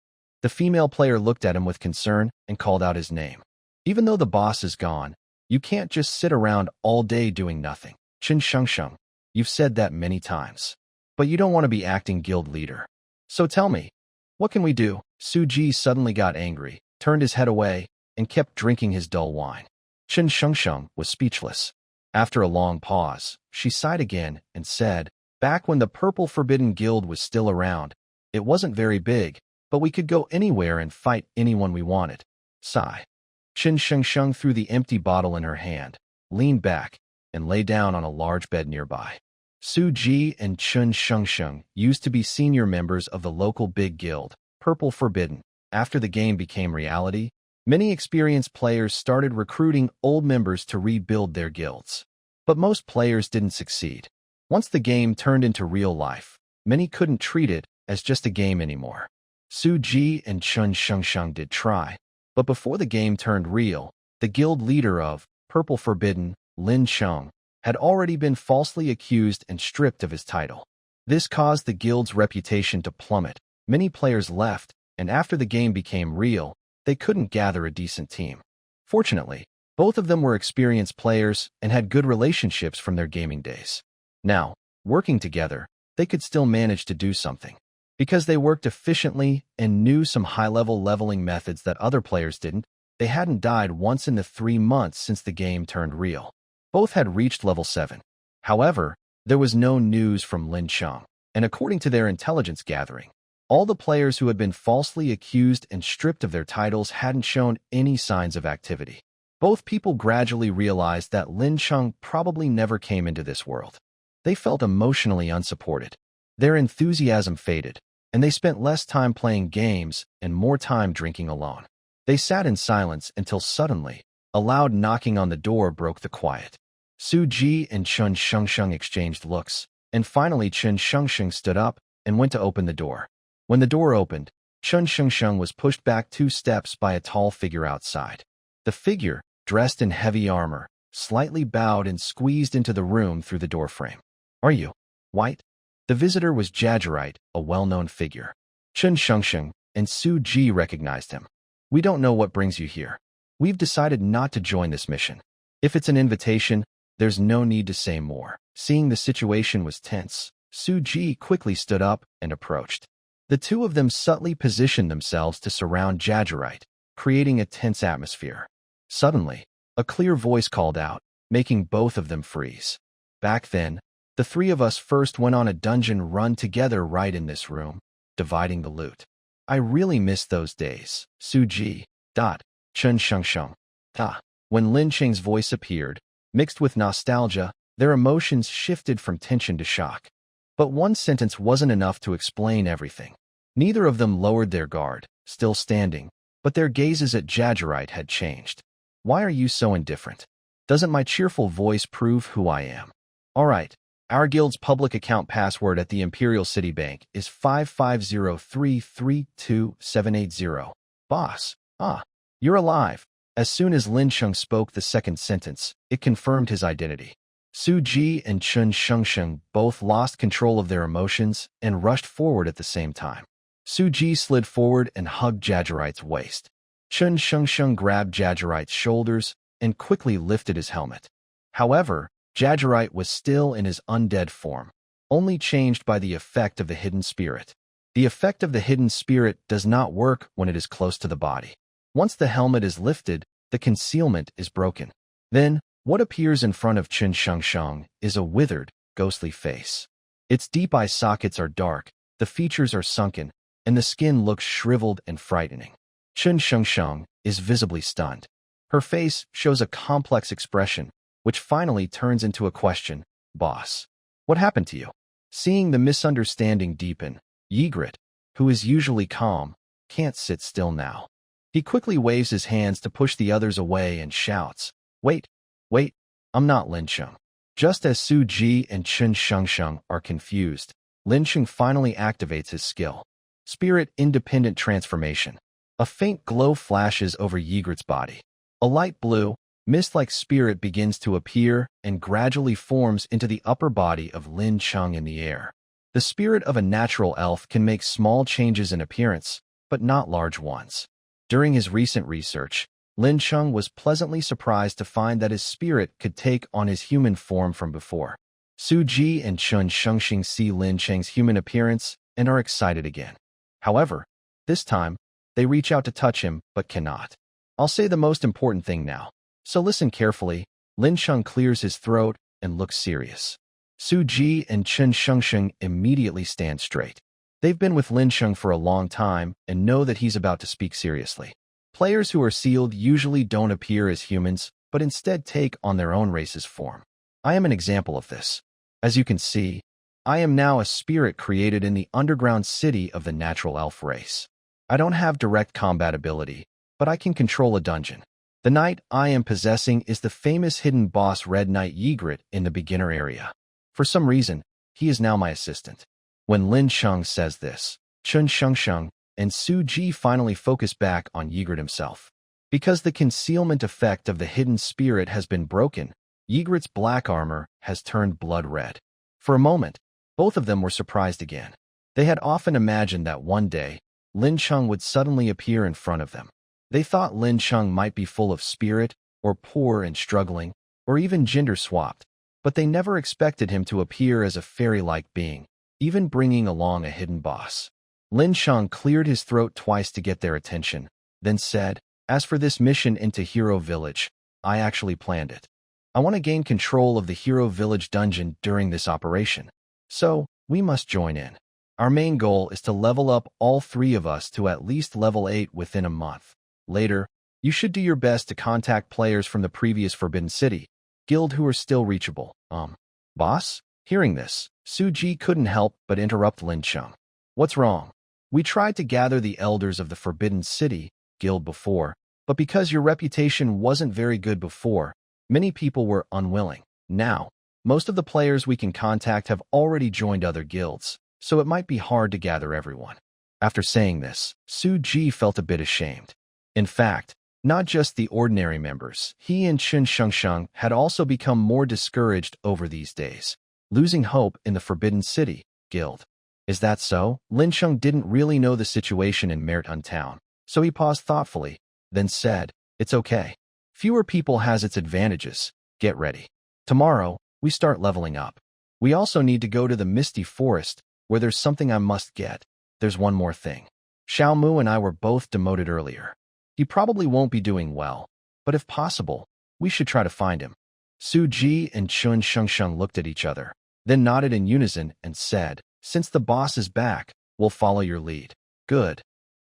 The female player looked at him with concern and called out his name. Even though the boss is gone, you can't just sit around all day doing nothing. Chen Shengsheng, you've said that many times. But you don't want to be acting guild leader. So tell me, what can we do? Suji suddenly got angry, turned his head away, and kept drinking his dull wine. Chen Shengsheng was speechless. After a long pause, she sighed again and said, back when the Purple Forbidden Guild was still around, it wasn't very big, but we could go anywhere and fight anyone we wanted. Sigh. Chen Shengsheng threw the empty bottle in her hand, leaned back, and lay down on a large bed nearby. Su Ji and Chen Shengsheng used to be senior members of the local big guild, Purple Forbidden. After the game became reality, many experienced players started recruiting old members to rebuild their guilds. But most players didn't succeed. Once the game turned into real life, many couldn't treat it as just a game anymore. Su Ji and Chen Shengsheng did try, but before the game turned real, the guild leader of Purple Forbidden, Lin Cheng, had already been falsely accused and stripped of his title. This caused the guild's reputation to plummet. Many players left, and after the game became real, they couldn't gather a decent team. Fortunately, both of them were experienced players and had good relationships from their gaming days. Now, working together, they could still manage to do something. Because they worked efficiently and knew some high-level leveling methods that other players didn't, they hadn't died once in the 3 months since the game turned real. Both had reached level 7. However, there was no news from Lin Cheng, and according to their intelligence gathering, all the players who had been falsely accused and stripped of their titles hadn't shown any signs of activity. Both people gradually realized that Lin Cheng probably never came into this world. They felt emotionally unsupported. Their enthusiasm faded, and they spent less time playing games and more time drinking alone. They sat in silence until suddenly, a loud knocking on the door broke the quiet. Su Ji and Chen Shengsheng exchanged looks, and finally Chen Shengsheng stood up and went to open the door. When the door opened, Chen Shengsheng was pushed back 2 steps by a tall figure outside. The figure, dressed in heavy armor, slightly bowed and squeezed into the room through the doorframe. Are you white? The visitor was Yigrit, a well-known figure. Chen Shengsheng and Su Ji recognized him. We don't know what brings you here. We've decided not to join this mission. If it's an invitation, there's no need to say more. Seeing the situation was tense, Su Ji quickly stood up and approached. The 2 of them subtly positioned themselves to surround Yigrit, creating a tense atmosphere. Suddenly, a clear voice called out, making both of them freeze. Back then, The three of us first went on a dungeon run together right in this room, dividing the loot. I really miss those days. Suji. Chun Sheng Sheng. When Lin Cheng's voice appeared, mixed with nostalgia, their emotions shifted from tension to shock. But one sentence wasn't enough to explain everything. Neither of them lowered their guard, still standing, but their gazes at Yigrit had changed. Why are you so indifferent? Doesn't my cheerful voice prove who I am? All right, our guild's public account password at the Imperial City Bank is 550332780. Boss, you're alive. As soon as Lincheng spoke the second sentence, it confirmed his identity. Suji and Chun Shengsheng both lost control of their emotions and rushed forward at the same time. Suji slid forward and hugged Yigrit's waist. Chun Shengsheng grabbed Yigrit's shoulders and quickly lifted his helmet. However, Yigrit was still in his undead form, only changed by the effect of the hidden spirit. The effect of the hidden spirit does not work when it is close to the body. Once the helmet is lifted, the concealment is broken. Then, what appears in front of Chun Shengsheng is a withered, ghostly face. Its deep eye sockets are dark, the features are sunken, and the skin looks shriveled and frightening. Chun Shengsheng is visibly stunned. Her face shows a complex expression, which finally turns into a question. Boss, what happened to you? Seeing the misunderstanding deepen, Yigrit, who is usually calm, can't sit still now. He quickly waves his hands to push the others away and shouts, Wait, I'm not Lincheng. Just as Suji and Chun Shengsheng are confused, Lincheng finally activates his skill. Spirit-independent transformation. A faint glow flashes over Yigrit's body. A light blue, mist-like spirit begins to appear and gradually forms into the upper body of Lin Cheng in the air. The spirit of a natural elf can make small changes in appearance, but not large ones. During his recent research, Lin Cheng was pleasantly surprised to find that his spirit could take on his human form from before. Suji and Chun Shengsheng see Lin Cheng's human appearance and are excited again. However, this time, they reach out to touch him but cannot. I'll say the most important thing now, so listen carefully. Lin Cheng clears his throat and looks serious. Suji and Chun Shengsheng immediately stand straight. They've been with Lin Cheng for a long time and know that he's about to speak seriously. Players who are sealed usually don't appear as humans, but instead take on their own race's form. I am an example of this. As you can see, I am now a spirit created in the underground city of the natural elf race. I don't have direct combat ability, but I can control a dungeon. The knight I am possessing is the famous hidden boss Red Knight Yigrit in the beginner area. For some reason, he is now my assistant. When Lin Cheng says this, Chun Shengsheng and Suji finally focus back on Yigrit himself. Because the concealment effect of the hidden spirit has been broken, Yigrit's black armor has turned blood red. For a moment, both of them were surprised again. They had often imagined that one day, Lin Cheng would suddenly appear in front of them. They thought Lin Cheng might be full of spirit, or poor and struggling, or even gender-swapped, but they never expected him to appear as a fairy-like being, even bringing along a hidden boss. Lin Cheng cleared his throat twice to get their attention, then said, As for this mission into Hero Village, I actually planned it. I want to gain control of the Hero Village dungeon during this operation, so we must join in. Our main goal is to level up all three of us to at least level 8 within a month. Later, you should do your best to contact players from the previous Forbidden City guild who are still reachable. Boss? Hearing this, Suji couldn't help but interrupt Lin Cheng. What's wrong? We tried to gather the elders of the Forbidden City guild before, but because your reputation wasn't very good before, many people were unwilling. Now, most of the players we can contact have already joined other guilds, so it might be hard to gather everyone. After saying this, Suji felt a bit ashamed. In fact, not just the ordinary members, he and Chun Shengsheng had also become more discouraged over these days, losing hope in the Forbidden City guild. Is that so? Lin Cheng didn't really know the situation in Maraton town, so he paused thoughtfully, then said, It's okay. Fewer people has its advantages. Get ready. Tomorrow, we start leveling up. We also need to go to the Misty Forest, where there's something I must get. There's one more thing. Xiao Mu and I were both demoted earlier. He probably won't be doing well, but if possible, we should try to find him. Suji and Chun Shengsheng looked at each other. then nodded in unison and said, "Since the boss is back, we'll follow your lead." "Good."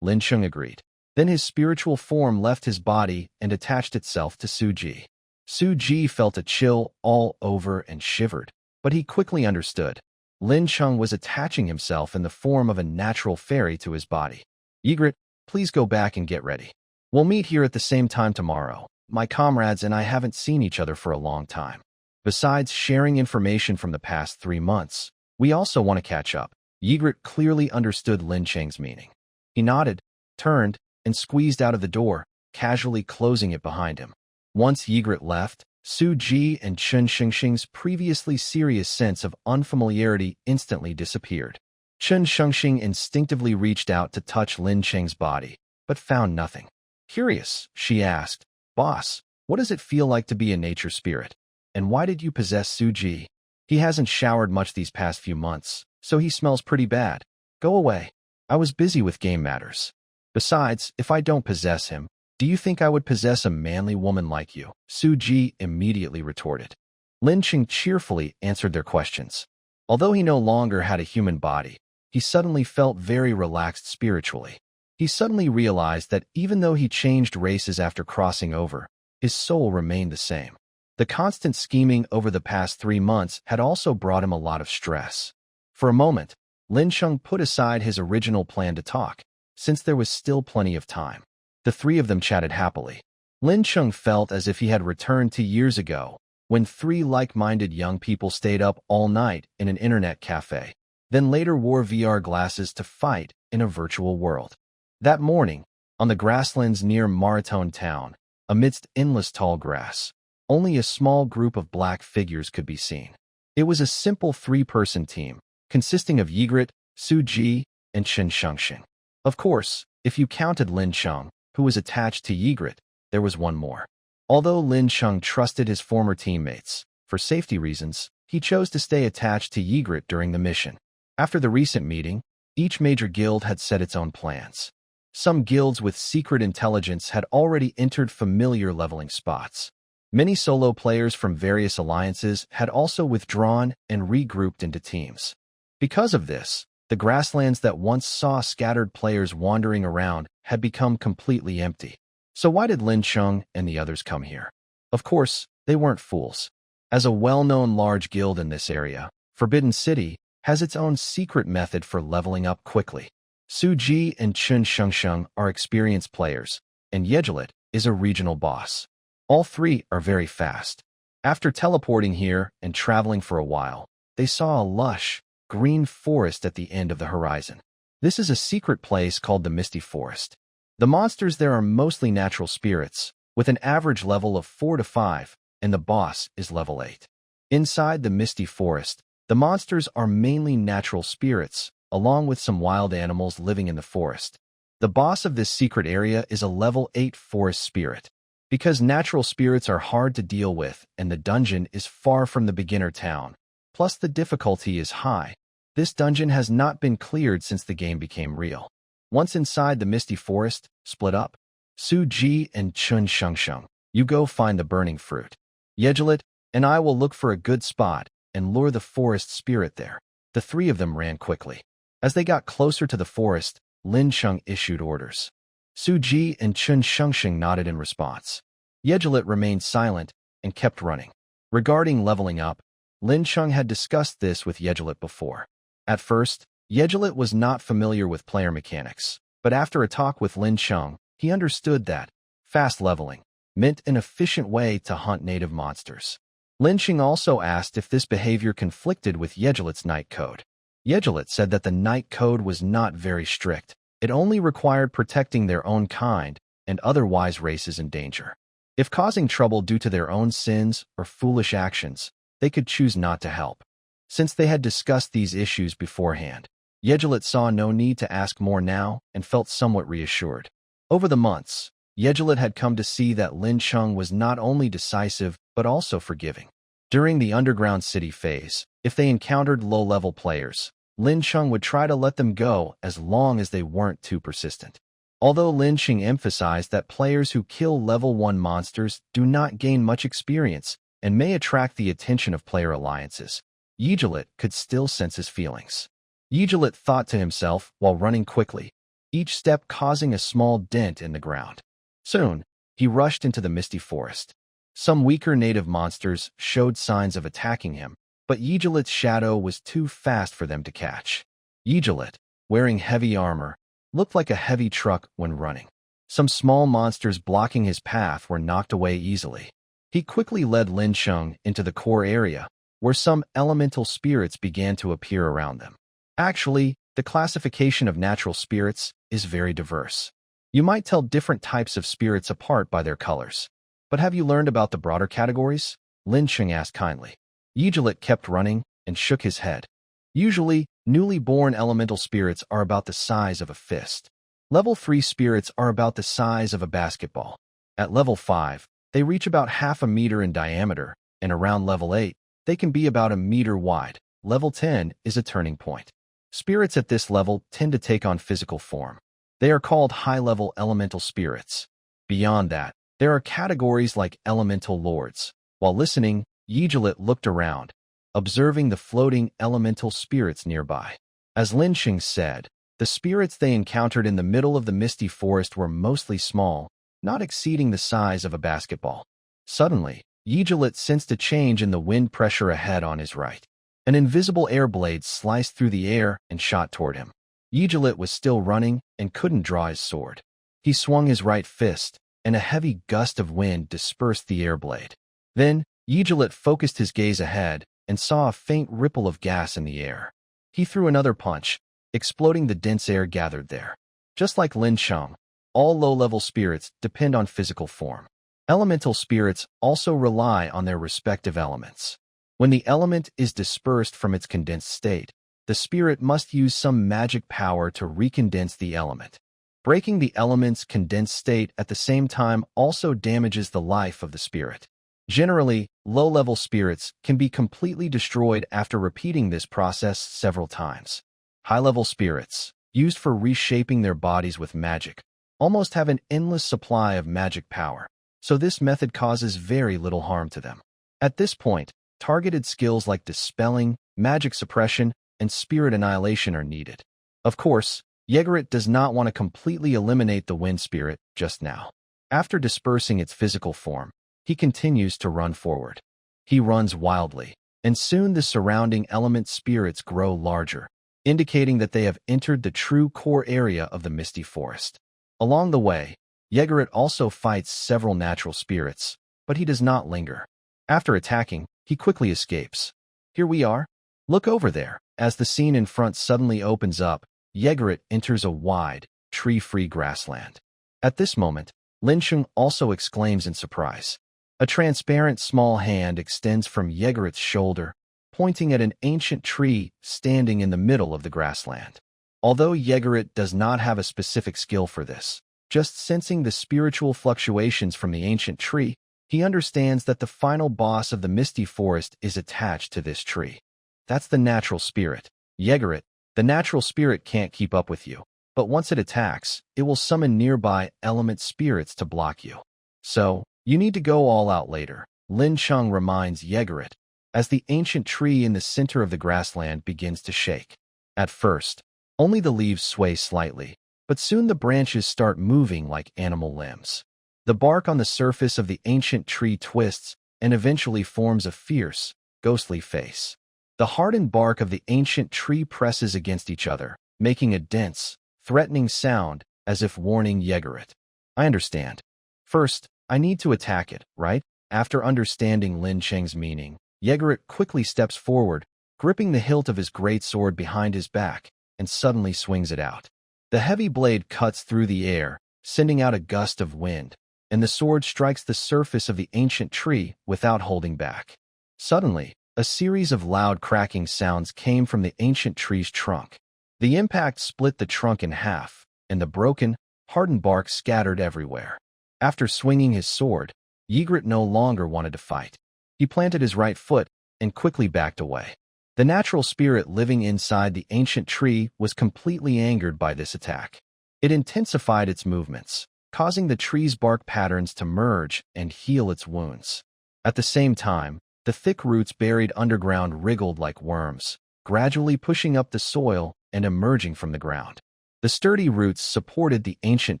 Lincheng agreed. Then his spiritual form left his body and attached itself to Suji. Suji felt a chill all over and shivered, but he quickly understood. Lincheng was attaching himself in the form of a natural fairy to his body. "Yigrit, please go back and get ready. We'll meet here at the same time tomorrow. My comrades and I haven't seen each other for a long time. Besides sharing information from the past 3 months, we also want to catch up." Yigrit clearly understood Lincheng's meaning. He nodded, turned, and squeezed out of the door, casually closing it behind him. Once Yigrit left, Suji and Chen Shengxing's previously serious sense of unfamiliarity instantly disappeared. Chen Shengxing instinctively reached out to touch Lincheng's body, but found nothing. Curious, she asked, "Boss, what does it feel like to be a nature spirit? And why did you possess Suji? He hasn't showered much these past few months, so he smells pretty bad. Go away. I was busy with game matters. Besides, if I don't possess him, do you think I would possess a manly woman like you?" Suji immediately retorted. Lincheng cheerfully answered their questions. Although he no longer had a human body, he suddenly felt very relaxed spiritually. He suddenly realized that even though he changed races after crossing over, his soul remained the same. The constant scheming over the past 3 months had also brought him a lot of stress. For a moment, Lincheng put aside his original plan to talk, since there was still plenty of time. The 3 of them chatted happily. Lincheng felt as if he had returned to years ago, when 3 like-minded young people stayed up all night in an internet cafe, then later wore VR glasses to fight in a virtual world. That morning, on the grasslands near Maraton town, amidst endless tall grass, only a small group of black figures could be seen. It was a simple 3-person team, consisting of Yigrit, Suji, and Chen Shengxing. Of course, if you counted Lincheng, who was attached to Yigrit, there was one more. Although Lincheng trusted his former teammates, for safety reasons, he chose to stay attached to Yigrit during the mission. After the recent meeting, each major guild had set its own plans. Some guilds with secret intelligence had already entered familiar leveling spots. Many solo players from various alliances had also withdrawn and regrouped into teams. Because of this, the grasslands that once saw scattered players wandering around had become completely empty. So why did Lincheng and the others come here? Of course, they weren't fools. As a well-known large guild in this area, Forbidden City has its own secret method for leveling up quickly. Suji and Chen Shengxing are experienced players, and Yigrit is a regional boss. All 3 are very fast. After teleporting here and traveling for a while, they saw a lush, green forest at the end of the horizon. This is a secret place called the Misty Forest. The monsters there are mostly natural spirits, with an average level of 4 to 5, and the boss is level 8. Inside the Misty Forest, the monsters are mainly natural spirits, along with some wild animals living in the forest. The boss of this secret area is a level 8 forest spirit. Because natural spirits are hard to deal with and the dungeon is far from the beginner town, plus the difficulty is high, this dungeon has not been cleared since the game became real. Once inside the Misty Forest, split up. Suji and Chen Shengxing, you go find the burning fruit. Yigrit and I will look for a good spot and lure the forest spirit there. The 3 of them ran quickly. As they got closer to the forest, Lincheng issued orders. Suji and Chen Shengxing nodded in response. Yigrit remained silent and kept running. Regarding leveling up, Lincheng had discussed this with Yigrit before. At first, Yigrit was not familiar with player mechanics, but after a talk with Lincheng, he understood that fast leveling meant an efficient way to hunt native monsters. Lincheng also asked if this behavior conflicted with Yigrit's Night Code. Yigrit said that the Night Code was not very strict. It only required protecting their own kind and otherwise races in danger. If causing trouble due to their own sins or foolish actions, they could choose not to help. Since they had discussed these issues beforehand, Yigrit saw no need to ask more now and felt somewhat reassured. Over the months, Yigrit had come to see that Lincheng was not only decisive but also forgiving. During the underground city phase, if they encountered low-level players, Lincheng would try to let them go as long as they weren't too persistent. Although Lincheng emphasized that players who kill level 1 monsters do not gain much experience and may attract the attention of player alliances, Yigrit could still sense his feelings. Yigrit thought to himself while running quickly, each step causing a small dent in the ground. Soon, he rushed into the misty forest. Some weaker native monsters showed signs of attacking him, but Yigrit's shadow was too fast for them to catch. Yigrit, wearing heavy armor, looked like a heavy truck when running. Some small monsters blocking his path were knocked away easily. He quickly led Lincheng into the core area, where some elemental spirits began to appear around them. Actually, the classification of natural spirits is very diverse. You might tell different types of spirits apart by their colors. But have you learned about the broader categories? Lincheng asked kindly. Yigrit kept running and shook his head. Usually, newly born elemental spirits are about the size of a fist. Level 3 spirits are about the size of a basketball. At level 5, they reach about half a meter in diameter, and around level 8, they can be about a meter wide. Level 10 is a turning point. Spirits at this level tend to take on physical form. They are called high-level elemental spirits. Beyond that, there are categories like elemental lords. While listening, Yigrit looked around, observing the floating elemental spirits nearby. As Lincheng said, the spirits they encountered in the middle of the misty forest were mostly small, not exceeding the size of a basketball. Suddenly, Yigrit sensed a change in the wind pressure ahead on his right. An invisible air blade sliced through the air and shot toward him. Yigrit was still running and couldn't draw his sword. He swung his right fist, and a heavy gust of wind dispersed the air blade. Then, Yigrit focused his gaze ahead and saw a faint ripple of gas in the air. He threw another punch, exploding the dense air gathered there. Just like Lincheng, all low-level spirits depend on physical form. Elemental spirits also rely on their respective elements. When the element is dispersed from its condensed state, the spirit must use some magic power to recondense the element. Breaking the element's condensed state at the same time also damages the life of the spirit. Generally, low-level spirits can be completely destroyed after repeating this process several times. High-level spirits, used for reshaping their bodies with magic, almost have an endless supply of magic power, so this method causes very little harm to them. At this point, targeted skills like dispelling, magic suppression, and spirit annihilation are needed. Of course, Yigrit does not want to completely eliminate the wind spirit just now. After dispersing its physical form, he continues to run forward. He runs wildly, and soon the surrounding element spirits grow larger, indicating that they have entered the true core area of the misty forest. Along the way, Yigrit also fights several natural spirits, but he does not linger. After attacking, he quickly escapes. Here we are. Look over there. As the scene in front suddenly opens up, Yigrit enters a wide, tree-free grassland. At this moment, Lincheng also exclaims in surprise. A transparent small hand extends from Yigrit's shoulder, pointing at an ancient tree standing in the middle of the grassland. Although Yigrit does not have a specific skill for this, just sensing the spiritual fluctuations from the ancient tree, he understands that the final boss of the misty forest is attached to this tree. That's the natural spirit. Yigrit, the natural spirit can't keep up with you, but once it attacks, it will summon nearby element spirits to block you. So, you need to go all out later, Lincheng reminds Yigrit, as the ancient tree in the center of the grassland begins to shake. At first, only the leaves sway slightly, but soon the branches start moving like animal limbs. The bark on the surface of the ancient tree twists and eventually forms a fierce, ghostly face. The hardened bark of the ancient tree presses against each other, making a dense, threatening sound as if warning Yigrit. I understand. First, I need to attack it, right? After understanding Lincheng's meaning, Yigrit quickly steps forward, gripping the hilt of his greatsword behind his back, and suddenly swings it out. The heavy blade cuts through the air, sending out a gust of wind, and the sword strikes the surface of the ancient tree without holding back. Suddenly, a series of loud cracking sounds came from the ancient tree's trunk. The impact split the trunk in half, and the broken, hardened bark scattered everywhere. After swinging his sword, Yigrit no longer wanted to fight. He planted his right foot and quickly backed away. The natural spirit living inside the ancient tree was completely angered by this attack. It intensified its movements, causing the tree's bark patterns to merge and heal its wounds. At the same time, The thick roots buried underground wriggled like worms, gradually pushing up the soil and emerging from the ground. The sturdy roots supported the ancient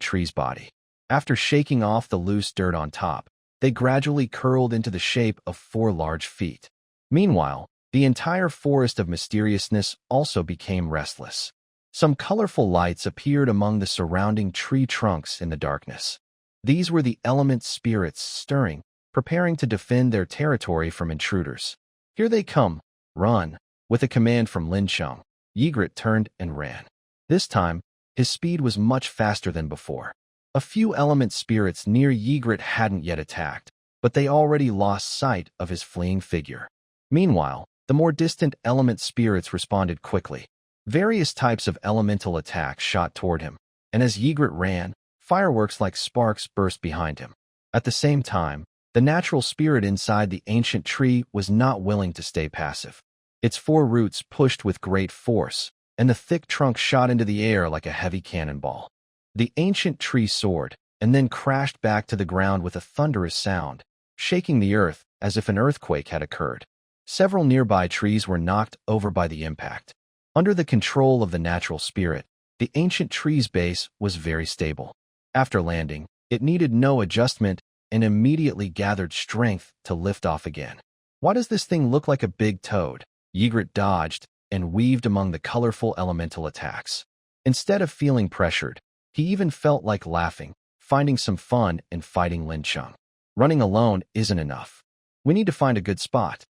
tree's body. After shaking off the loose dirt on top, they gradually curled into the shape of 4 large feet. Meanwhile, the entire forest of mysteriousness also became restless. Some colorful lights appeared among the surrounding tree trunks in the darkness. These were the element spirits stirring, preparing to defend their territory from intruders. "Here they come, run!" With a command from Lin Cheng, Yigrit turned and ran. This time, his speed was much faster than before. A few element spirits near Yigrit hadn't yet attacked, but they already lost sight of his fleeing figure. Meanwhile, the more distant element spirits responded quickly. Various types of elemental attacks shot toward him, and as Yigrit ran, fireworks like sparks burst behind him. At the same time, the natural spirit inside the ancient tree was not willing to stay passive. Its 4 roots pushed with great force, and the thick trunk shot into the air like a heavy cannonball. The ancient tree soared, and then crashed back to the ground with a thunderous sound, shaking the earth as if an earthquake had occurred. Several nearby trees were knocked over by the impact. Under the control of the natural spirit, the ancient tree's base was very stable. After landing, it needed no adjustment and immediately gathered strength to lift off again. "Why does this thing look like a big toad?" Yigrit dodged and weaved among the colorful elemental attacks. Instead of feeling pressured, he even felt like laughing, finding some fun in fighting Lincheng. Running alone isn't enough. We need to find a good spot.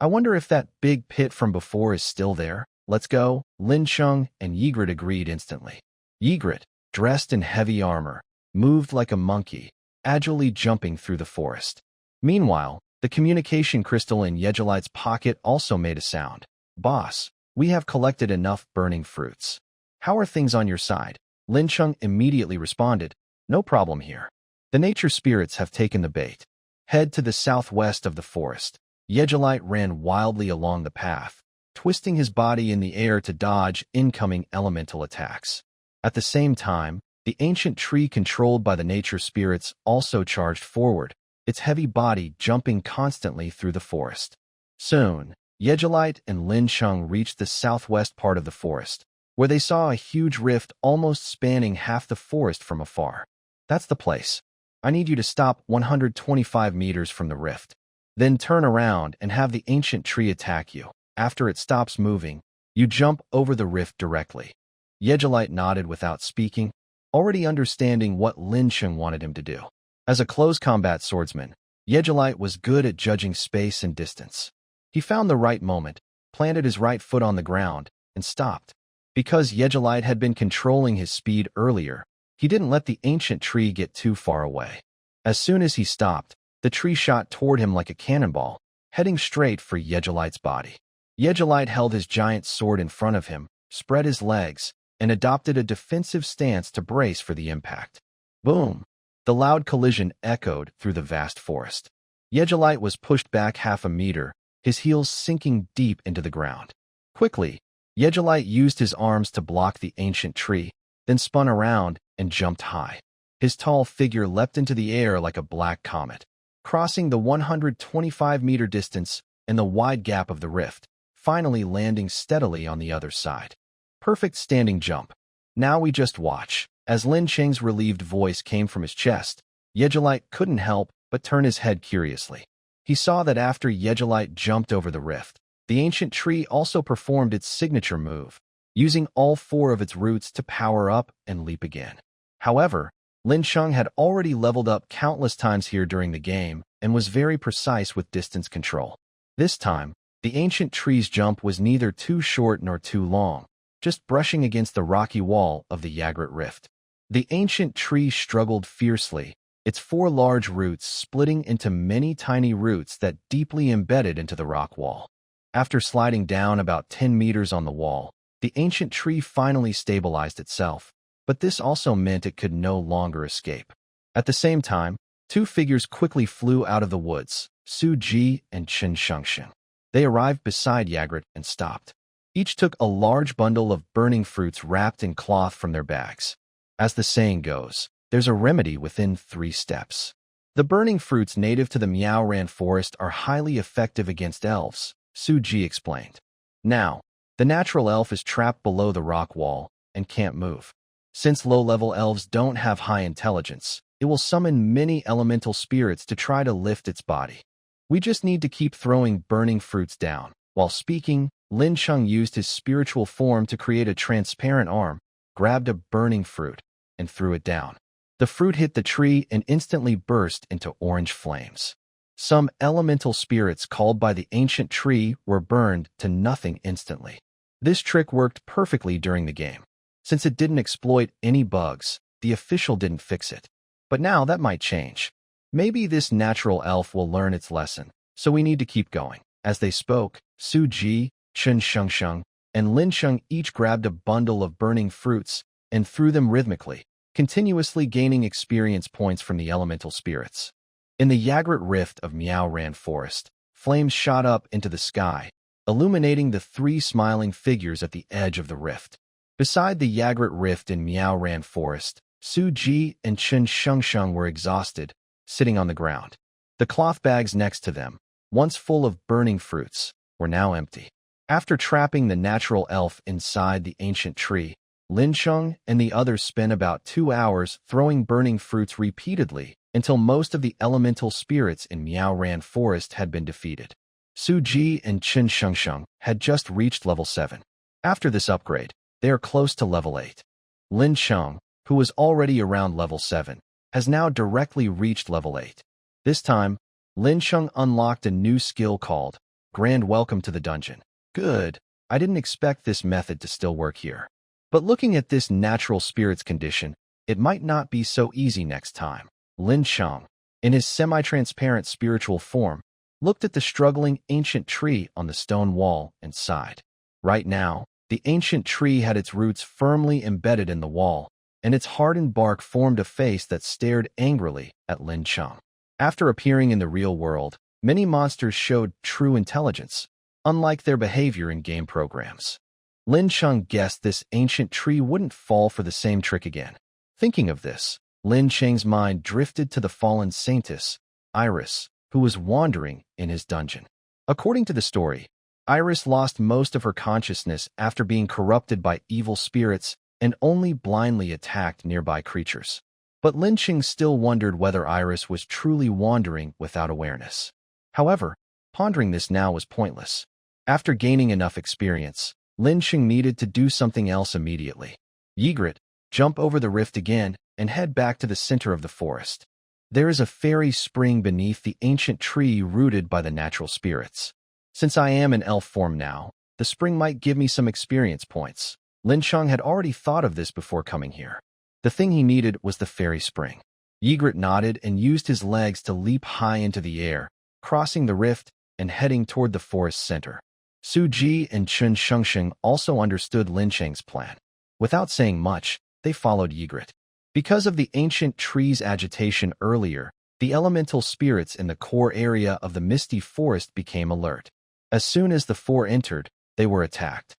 I wonder if that big pit from before is still there. "Let's go." Lincheng and Yigrit agreed instantly. Yigrit, dressed in heavy armor, moved like a monkey, agilely jumping through the forest. Meanwhile, the communication crystal in Yigrit's pocket also made a sound. "Boss, we have collected enough burning fruits. How are things on your side?" Lincheng immediately responded, "No problem here. The nature spirits have taken the bait." Head to the southwest of the forest. Yigrit ran wildly along the path, twisting his body in the air to dodge incoming elemental attacks. At the same time, the ancient tree controlled by the nature spirits also charged forward, its heavy body jumping constantly through the forest. Soon, Yigrit and Lincheng reached the southwest part of the forest, where they saw a huge rift almost spanning half the forest from afar. "That's the place. I need you to stop 125 meters from the rift. Then turn around and have the ancient tree attack you. After it stops moving, you jump over the rift directly." Yigrit nodded without speaking, already understanding what Lincheng wanted him to do. As a close combat swordsman, Yigrit was good at judging space and distance. He found the right moment, planted his right foot on the ground, and stopped. Because Yigrit had been controlling his speed earlier, he didn't let the ancient tree get too far away. As soon as he stopped, the tree shot toward him like a cannonball, heading straight for Yigrit's body. Yigrit held his giant sword in front of him, spread his legs, and adopted a defensive stance to brace for the impact. Boom! The loud collision echoed through the vast forest. Yigrit was pushed back half a meter, his heels sinking deep into the ground. Quickly, Yigrit used his arms to block the ancient tree, then spun around and jumped high. His tall figure leapt into the air like a black comet, crossing the 125-meter distance and the wide gap of the rift, finally landing steadily on the other side. Perfect standing jump. "Now we just watch." As Lin Cheng's relieved voice came from his chest, Yigrit couldn't help but turn his head curiously. He saw that after Yigrit jumped over the rift, the ancient tree also performed its signature move, using all 4 of its roots to power up and leap again. However, Lincheng had already leveled up countless times here during the game and was very precise with distance control. This time, the ancient tree's jump was neither too short nor too long, just brushing against the rocky wall of the Yigrit rift. The ancient tree struggled fiercely, its 4 large roots splitting into many tiny roots that deeply embedded into the rock wall. After sliding down about 10 meters on the wall, the ancient tree finally stabilized itself, but this also meant it could no longer escape. At the same time, 2 figures quickly flew out of the woods, Su Ji and Chen Shengsheng. They arrived beside Yigrit and stopped. Each took a large bundle of burning fruits wrapped in cloth from their bags. As the saying goes, there's a remedy within 3 steps. The burning fruits native to the Miaoran forest are highly effective against elves, Su Ji explained. Now, the natural elf is trapped below the rock wall and can't move. Since low-level elves don't have high intelligence, it will summon many elemental spirits to try to lift its body. We just need to keep throwing burning fruits down. While speaking, Lin Cheng used his spiritual form to create a transparent arm, grabbed a burning fruit, and threw it down. The fruit hit the tree and instantly burst into orange flames. Some elemental spirits called by the ancient tree were burned to nothing instantly. This trick worked perfectly during the game. Since it didn't exploit any bugs, the official didn't fix it. But now that might change. Maybe this natural elf will learn its lesson, so we need to keep going. As they spoke, Su Ji, Chen Shengsheng, and Lincheng each grabbed a bundle of burning fruits and threw them rhythmically, continuously gaining experience points from the elemental spirits. In the Yigrit rift of Miaoran forest, flames shot up into the sky, illuminating the three smiling figures at the edge of the rift. Beside the Yigrit rift in Miaoran forest, Su Ji and Chen Shengsheng were exhausted, sitting on the ground. The cloth bags next to them, once full of burning fruits, were now empty. After trapping the natural elf inside the ancient tree, Lincheng and the others spent about 2 hours throwing burning fruits repeatedly until most of the elemental spirits in Miaoran forest had been defeated. Su Ji and Chen Shengsheng had just reached level 7. After this upgrade, they are close to level 8. Lin Cheng, who was already around level 7, has now directly reached level 8. This time, Lin Cheng unlocked a new skill called Grand Welcome to the Dungeon. Good, I didn't expect this method to still work here. But looking at this natural spirit's condition, it might not be so easy next time. Lin Cheng, in his semi-transparent spiritual form, looked at the struggling ancient tree on the stone wall and sighed. Right now, the ancient tree had its roots firmly embedded in the wall, and its hardened bark formed a face that stared angrily at Lin Cheng. After appearing in the real world, many monsters showed true intelligence, unlike their behavior in game programs. Lin Cheng guessed this ancient tree wouldn't fall for the same trick again. Thinking of this, Lin Cheng's mind drifted to the fallen Saintess, Iris, who was wandering in his dungeon. According to the story, Iris lost most of her consciousness after being corrupted by evil spirits and only blindly attacked nearby creatures. But Lincheng still wondered whether Iris was truly wandering without awareness. However, pondering this now was pointless. After gaining enough experience, Lincheng needed to do something else immediately. Yigrit, jump over the rift again and head back to the center of the forest. There is a fairy spring beneath the ancient tree rooted by the natural spirits. Since I am in elf form now, the spring might give me some experience points. Lincheng had already thought of this before coming here. The thing he needed was the fairy spring. Yigrit nodded and used his legs to leap high into the air, crossing the rift and heading toward the forest center. Su Ji and Chen Shengsheng also understood Lincheng's plan. Without saying much, they followed Yigrit. Because of the ancient tree's agitation earlier, the elemental spirits in the core area of the misty forest became alert. As soon as the four entered, they were attacked.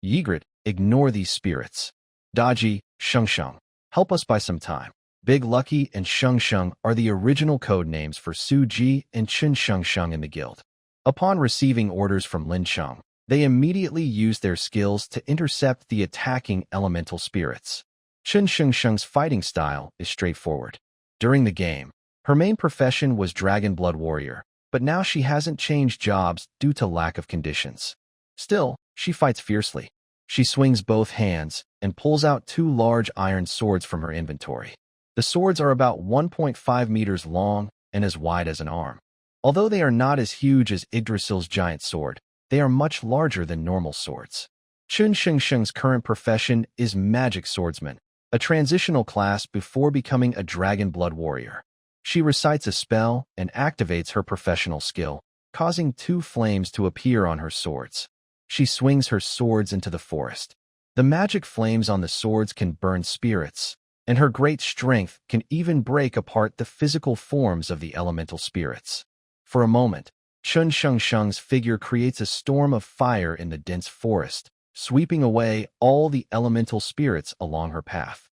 Yigrit, ignore these spirits. Daji, Shengsheng, help us buy some time. Big Lucky and Shengsheng are the original code names for Su Ji and Chen Shengsheng in the guild. Upon receiving orders from Lincheng, they immediately used their skills to intercept the attacking elemental spirits. Chen Shengsheng's fighting style is straightforward. During the game, her main profession was Dragon Blood Warrior, but now she hasn't changed jobs due to lack of conditions. Still, she fights fiercely. She swings both hands and pulls out 2 large iron swords from her inventory. The swords are about 1.5 meters long and as wide as an arm. Although they are not as huge as Yggdrasil's giant sword, they are much larger than normal swords. Chen Shengsheng's current profession is Magic Swordsman, a transitional class before becoming a Dragon Blood Warrior. She recites a spell and activates her professional skill, causing 2 flames to appear on her swords. She swings her swords into the forest. The magic flames on the swords can burn spirits, and her great strength can even break apart the physical forms of the elemental spirits. For a moment, Chen Shengsheng's figure creates a storm of fire in the dense forest, sweeping away all the elemental spirits along her path.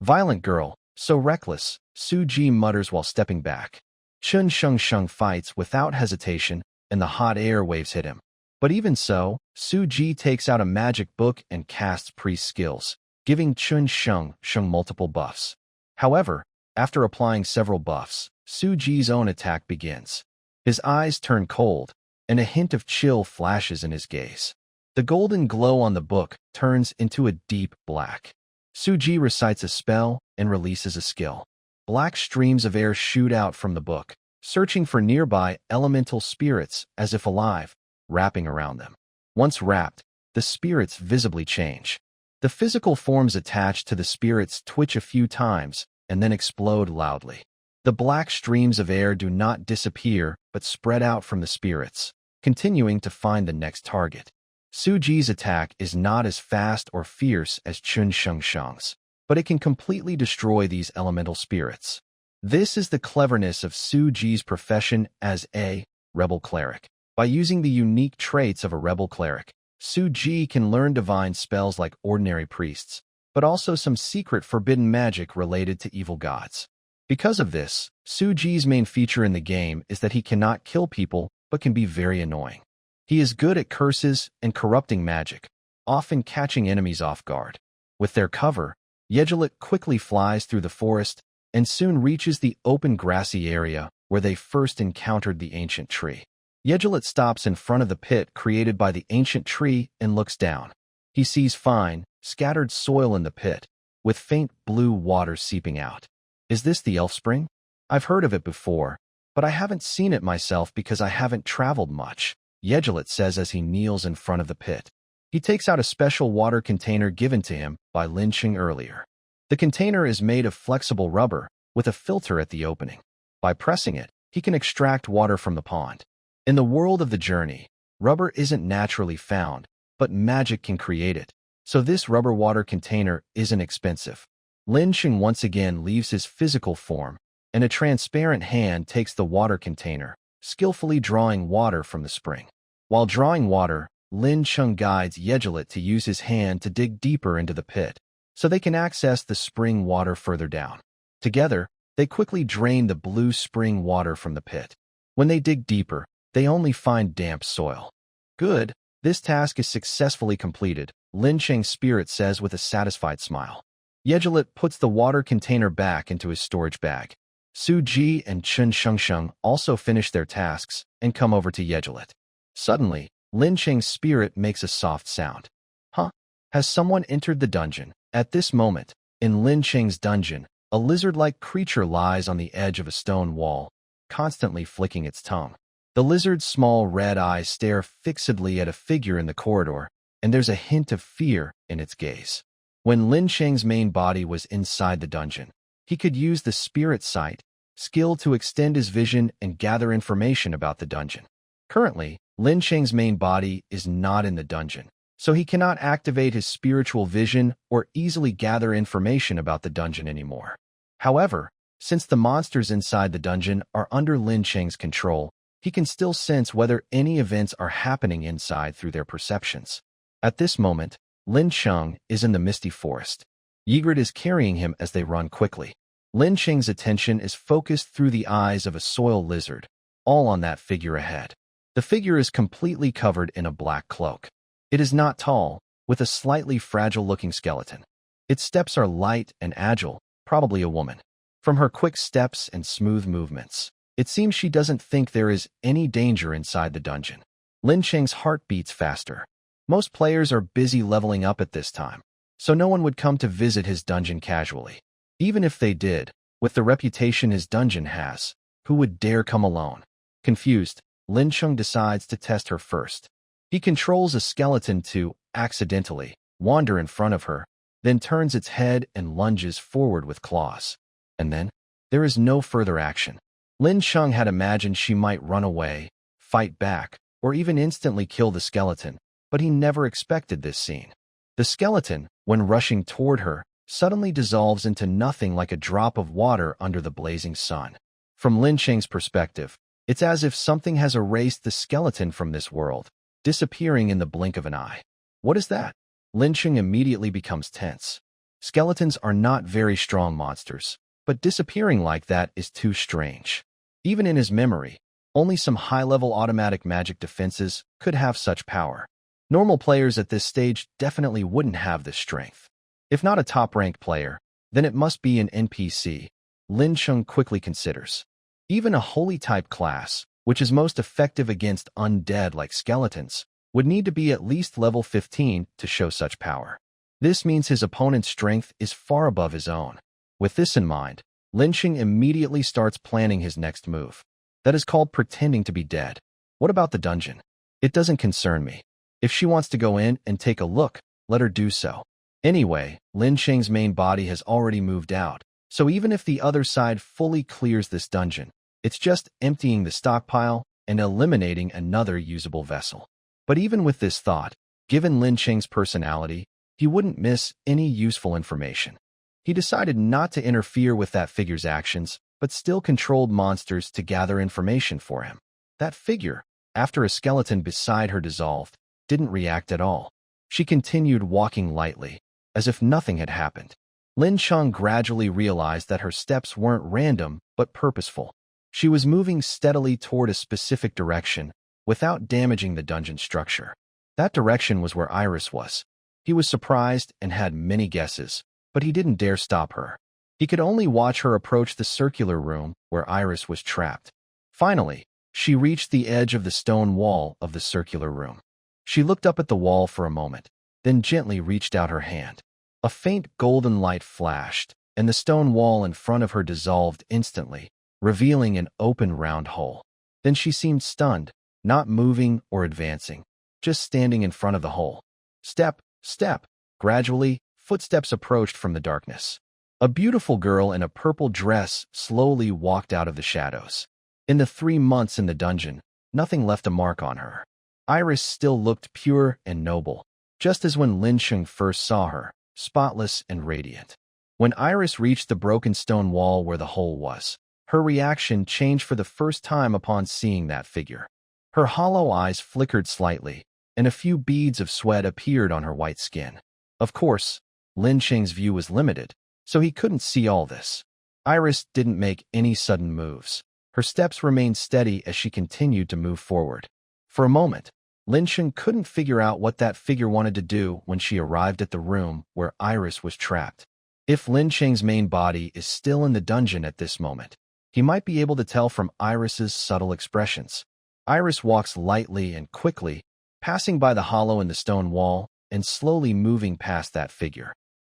Violent girl, so reckless, Su Ji mutters while stepping back. Chun Sheng Sheng fights without hesitation, and the hot air waves hit him. But even so, Su Ji takes out a magic book and casts priest skills, giving Chun Sheng Sheng multiple buffs. However, after applying several buffs, Su Ji's own attack begins. His eyes turn cold, and a hint of chill flashes in his gaze. The golden glow on the book turns into a deep black. Su Ji recites a spell and releases a skill. Black streams of air shoot out from the book, searching for nearby elemental spirits as if alive, wrapping around them. Once wrapped, the spirits visibly change. The physical forms attached to the spirits twitch a few times and then explode loudly. The black streams of air do not disappear but spread out from the spirits, continuing to find the next target. Su Ji's attack is not as fast or fierce as Chun Sheng Sheng's, but it can completely destroy these elemental spirits. This is the cleverness of Su Ji's profession as a rebel cleric. By using the unique traits of a rebel cleric, Su Ji can learn divine spells like ordinary priests, but also some secret forbidden magic related to evil gods. Because of this, Su Ji's main feature in the game is that he cannot kill people but can be very annoying. He is good at curses and corrupting magic, often catching enemies off guard. With their cover, Yigrit quickly flies through the forest and soon reaches the open grassy area where they first encountered the ancient tree. Yigrit stops in front of the pit created by the ancient tree and looks down. He sees fine, scattered soil in the pit, with faint blue water seeping out. Is this the elf spring? I've heard of it before, but I haven't seen it myself because I haven't traveled much, Yigrit says as he kneels in front of the pit. He takes out a special water container given to him by Lin Cheng earlier. The container is made of flexible rubber, with a filter at the opening. By pressing it, he can extract water from the pond. In the world of the journey, rubber isn't naturally found, but magic can create it, so this rubber water container isn't expensive. Lin Cheng once again leaves his physical form, and a transparent hand takes the water container, skillfully drawing water from the spring. While drawing water, Lin Cheng guides Yigrit to use his hand to dig deeper into the pit, so they can access the spring water further down. Together, they quickly drain the blue spring water from the pit. When they dig deeper, they only find damp soil. Good, this task is successfully completed, Lin Cheng's spirit says with a satisfied smile. Yigrit puts the water container back into his storage bag. Su Ji and Chun Sheng Sheng also finish their tasks and come over to Yigrit. Suddenly, Lin Cheng's spirit makes a soft sound. Huh? Has someone entered the dungeon? At this moment, in Lin Cheng's dungeon, a lizard-like creature lies on the edge of a stone wall, constantly flicking its tongue. The lizard's small red eyes stare fixedly at a figure in the corridor, and there's a hint of fear in its gaze. When Lin Cheng's main body was inside the dungeon, he could use the spirit sight skill to extend his vision and gather information about the dungeon. Currently, Lin Cheng's main body is not in the dungeon, so he cannot activate his spiritual vision or easily gather information about the dungeon anymore. However, since the monsters inside the dungeon are under Lin Cheng's control, he can still sense whether any events are happening inside through their perceptions. At this moment, Lin Cheng is in the misty forest. Yigrit is carrying him as they run quickly. Lin Cheng's attention is focused through the eyes of a soil lizard, all on that figure ahead. The figure is completely covered in a black cloak. It is not tall, with a slightly fragile-looking skeleton. Its steps are light and agile, probably a woman. From her quick steps and smooth movements, it seems she doesn't think there is any danger inside the dungeon. Lin Cheng's heart beats faster. Most players are busy leveling up at this time, so no one would come to visit his dungeon casually. Even if they did, with the reputation his dungeon has, who would dare come alone? Confused, Lin Cheng decides to test her first. He controls a skeleton to, accidentally, wander in front of her, then turns its head and lunges forward with claws. And then, there is no further action. Lin Cheng had imagined she might run away, fight back, or even instantly kill the skeleton, but he never expected this scene. The skeleton, when rushing toward her, suddenly dissolves into nothing like a drop of water under the blazing sun. From Lin Cheng's perspective, it's as if something has erased the skeleton from this world, disappearing in the blink of an eye. What is that? Lin Cheng immediately becomes tense. Skeletons are not very strong monsters, but disappearing like that is too strange. Even in his memory, only some high-level automatic magic defenses could have such power. Normal players at this stage definitely wouldn't have this strength. If not a top-ranked player, then it must be an NPC, Lin Cheng quickly considers. Even a holy-type class, which is most effective against undead like skeletons, would need to be at least level 15 to show such power. This means his opponent's strength is far above his own. With this in mind, Lincheng immediately starts planning his next move. That is called pretending to be dead. What about the dungeon? It doesn't concern me. If she wants to go in and take a look, let her do so. Anyway, Lincheng's main body has already moved out, so even if the other side fully clears this dungeon, it's just emptying the stockpile and eliminating another usable vessel. But even with this thought, given Lincheng's personality, he wouldn't miss any useful information. He decided not to interfere with that figure's actions, but still controlled monsters to gather information for him. That figure, after a skeleton beside her dissolved, didn't react at all. She continued walking lightly, as if nothing had happened. Lin Cheng gradually realized that her steps weren't random, but purposeful. She was moving steadily toward a specific direction, without damaging the dungeon structure. That direction was where Iris was. He was surprised and had many guesses, but he didn't dare stop her. He could only watch her approach the circular room where Iris was trapped. Finally, she reached the edge of the stone wall of the circular room. She looked up at the wall for a moment, then gently reached out her hand. A faint golden light flashed, and the stone wall in front of her dissolved instantly, revealing an open round hole. Then she seemed stunned, not moving or advancing, just standing in front of the hole. Step, step. Gradually, footsteps approached from the darkness. A beautiful girl in a purple dress slowly walked out of the shadows. In the 3 months in the dungeon, nothing left a mark on her. Iris still looked pure and noble, just as when Lincheng first saw her, spotless and radiant. When Iris reached the broken stone wall where the hole was, her reaction changed for the first time upon seeing that figure. Her hollow eyes flickered slightly, and a few beads of sweat appeared on her white skin. Of course, Lincheng's view was limited, so he couldn't see all this. Iris didn't make any sudden moves. Her steps remained steady as she continued to move forward. For a moment, Lincheng couldn't figure out what that figure wanted to do when she arrived at the room where Iris was trapped. If Lincheng's main body is still in the dungeon at this moment, he might be able to tell from Iris's subtle expressions. Iris walks lightly and quickly, passing by the hollow in the stone wall and slowly moving past that figure.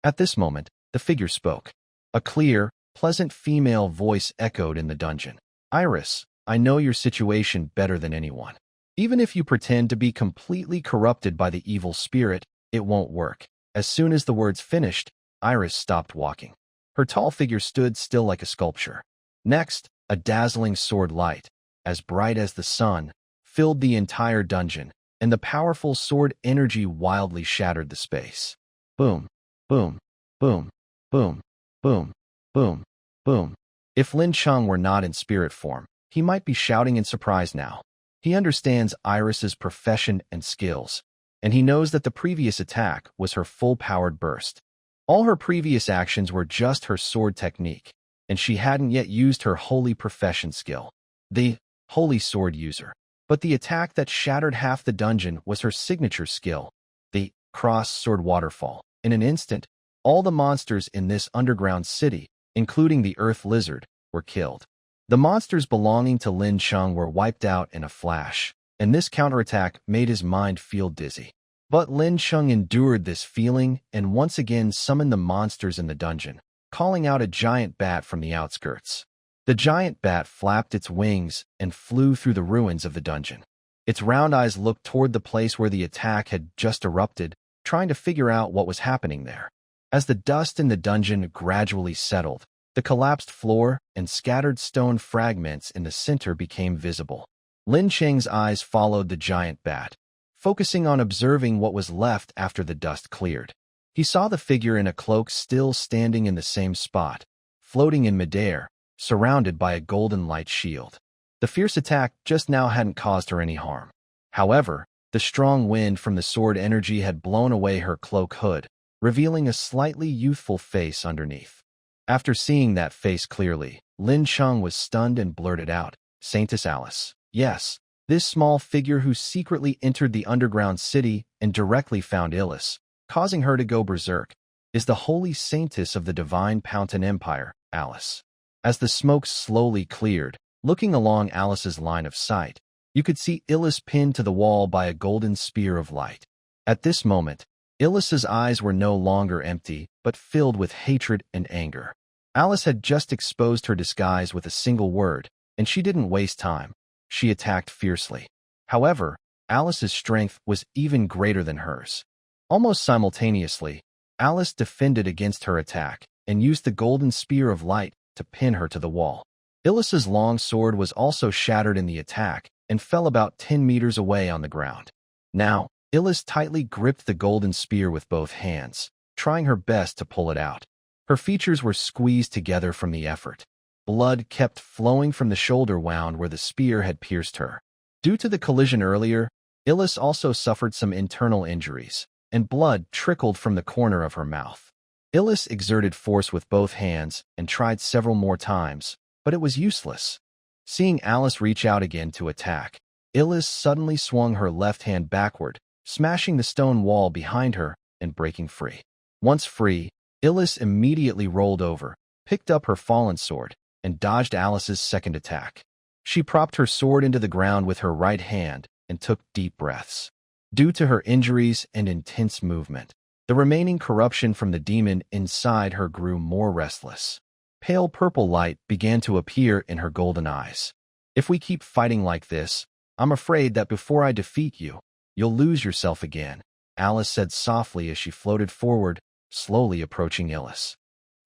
At this moment, the figure spoke. A clear, pleasant female voice echoed in the dungeon. Iris, I know your situation better than anyone. Even if you pretend to be completely corrupted by the evil spirit, it won't work. As soon as the words finished, Iris stopped walking. Her tall figure stood still like a sculpture. Next, a dazzling sword light, as bright as the sun, filled the entire dungeon, and the powerful sword energy wildly shattered the space. Boom, boom, boom, boom, boom, boom, boom. If Lin Cheng were not in spirit form, he might be shouting in surprise now. He understands Iris's profession and skills, and he knows that the previous attack was her full-powered burst. All her previous actions were just her sword technique, and she hadn't yet used her holy profession skill, the holy sword user. But the attack that shattered half the dungeon was her signature skill, the cross-sword waterfall. In an instant, all the monsters in this underground city, including the earth lizard, were killed. The monsters belonging to Lin Cheng were wiped out in a flash, and this counterattack made his mind feel dizzy. But Lin Cheng endured this feeling and once again summoned the monsters in the dungeon, calling out a giant bat from the outskirts. The giant bat flapped its wings and flew through the ruins of the dungeon. Its round eyes looked toward the place where the attack had just erupted, trying to figure out what was happening there. As the dust in the dungeon gradually settled, the collapsed floor and scattered stone fragments in the center became visible. Lin Cheng's eyes followed the giant bat, focusing on observing what was left after the dust cleared. He saw the figure in a cloak still standing in the same spot, floating in midair, surrounded by a golden light shield. The fierce attack just now hadn't caused her any harm. However, the strong wind from the sword energy had blown away her cloak hood, revealing a slightly youthful face underneath. After seeing that face clearly, Lin Cheng was stunned and blurted out, Saintess Alice. Yes, this small figure who secretly entered the underground city and directly found Elise, causing her to go berserk, is the holy Saintess of the Divine Mountain Empire, Alice. As the smoke slowly cleared, looking along Alice's line of sight, you could see Elise pinned to the wall by a golden spear of light. At this moment, Elise's eyes were no longer empty, but filled with hatred and anger. Alice had just exposed her disguise with a single word, and she didn't waste time. She attacked fiercely. However, Alice's strength was even greater than hers. Almost simultaneously, Alice defended against her attack and used the golden spear of light to pin her to the wall. Elise's long sword was also shattered in the attack and fell about 10 meters away on the ground. Now, Elise tightly gripped the golden spear with both hands, trying her best to pull it out. Her features were squeezed together from the effort. Blood kept flowing from the shoulder wound where the spear had pierced her. Due to the collision earlier, Elise also suffered some internal injuries, and blood trickled from the corner of her mouth. Elise exerted force with both hands and tried several more times, but it was useless. Seeing Alice reach out again to attack, Elise suddenly swung her left hand backward, smashing the stone wall behind her and breaking free. Once free, Elise immediately rolled over, picked up her fallen sword, and dodged Alice's second attack. She propped her sword into the ground with her right hand and took deep breaths. Due to her injuries and intense movement, the remaining corruption from the demon inside her grew more restless. Pale purple light began to appear in her golden eyes. If we keep fighting like this, I'm afraid that before I defeat you, you'll lose yourself again, Alice said softly as she floated forward, slowly approaching Elise.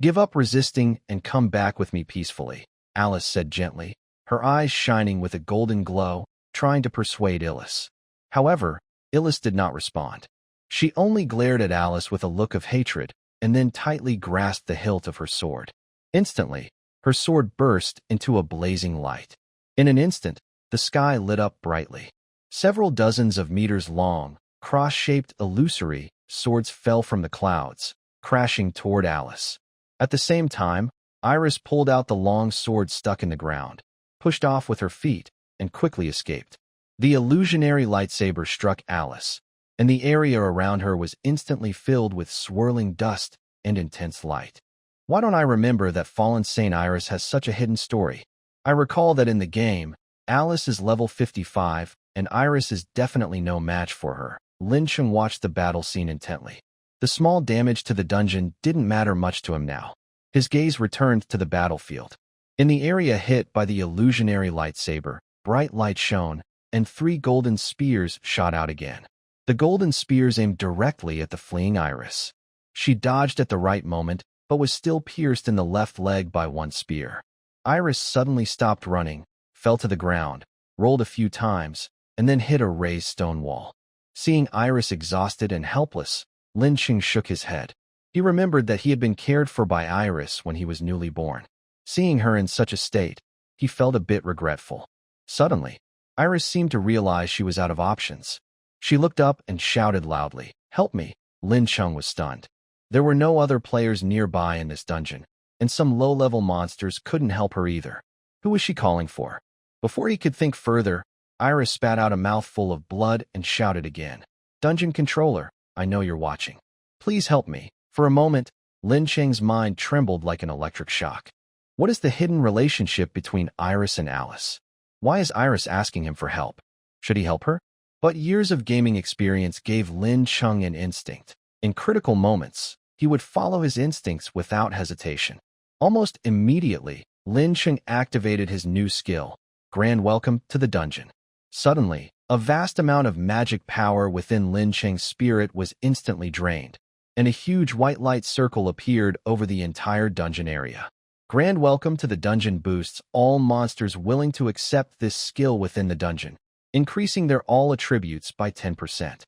Give up resisting and come back with me peacefully, Alice said gently, her eyes shining with a golden glow, trying to persuade Elise. However, Elise did not respond. She only glared at Alice with a look of hatred and then tightly grasped the hilt of her sword. Instantly, her sword burst into a blazing light. In an instant, the sky lit up brightly. Several dozens of meters long, cross-shaped illusory swords fell from the clouds, crashing toward Alice. At the same time, Iris pulled out the long sword stuck in the ground, pushed off with her feet, and quickly escaped. The illusionary lightsaber struck Alice, and the area around her was instantly filled with swirling dust and intense light. Why don't I remember that fallen Saint Iris has such a hidden story? I recall that in the game, Alice is level 55, and Iris is definitely no match for her. Lincheng watched the battle scene intently. The small damage to the dungeon didn't matter much to him now. His gaze returned to the battlefield. In the area hit by the illusionary lightsaber, bright light shone, and 3 golden spears shot out again. The golden spears aimed directly at the fleeing Iris. She dodged at the right moment, but was still pierced in the left leg by 1 spear. Iris suddenly stopped running, fell to the ground, rolled a few times, and then hit a raised stone wall. Seeing Iris exhausted and helpless, Lin Cheng shook his head. He remembered that he had been cared for by Iris when he was newly born. Seeing her in such a state, he felt a bit regretful. Suddenly, Iris seemed to realize she was out of options. She looked up and shouted loudly, "Help me!" Lin Cheng was stunned. There were no other players nearby in this dungeon, and some low-level monsters couldn't help her either. Who was she calling for? Before he could think further, Iris spat out a mouthful of blood and shouted again, "Dungeon controller, I know you're watching. Please help me." For a moment, Lin Cheng's mind trembled like an electric shock. What is the hidden relationship between Iris and Alice? Why is Iris asking him for help? Should he help her? But years of gaming experience gave Lin Cheng an instinct. In critical moments, he would follow his instincts without hesitation. Almost immediately, Lin Cheng activated his new skill, Grand Welcome to the Dungeon. Suddenly, a vast amount of magic power within Lin Cheng's spirit was instantly drained, and a huge white light circle appeared over the entire dungeon area. Grand Welcome to the Dungeon boosts all monsters willing to accept this skill within the dungeon, increasing their all attributes by 10%.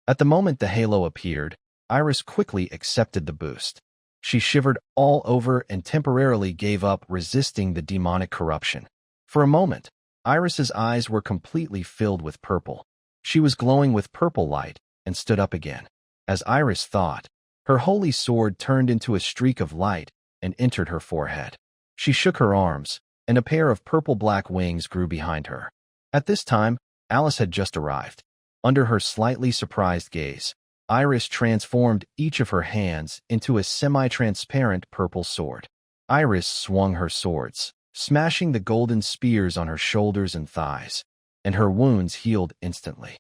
At the moment the halo appeared, Iris quickly accepted the boost. She shivered all over and temporarily gave up resisting the demonic corruption. For a moment, Iris's eyes were completely filled with purple. She was glowing with purple light and stood up again. As Iris thought, her holy sword turned into a streak of light and entered her forehead. She shook her arms, and a pair of purple-black wings grew behind her. At this time, Alice had just arrived. Under her slightly surprised gaze, Iris transformed each of her hands into a semi-transparent purple sword. Iris swung her swords, smashing the golden spears on her shoulders and thighs, and her wounds healed instantly.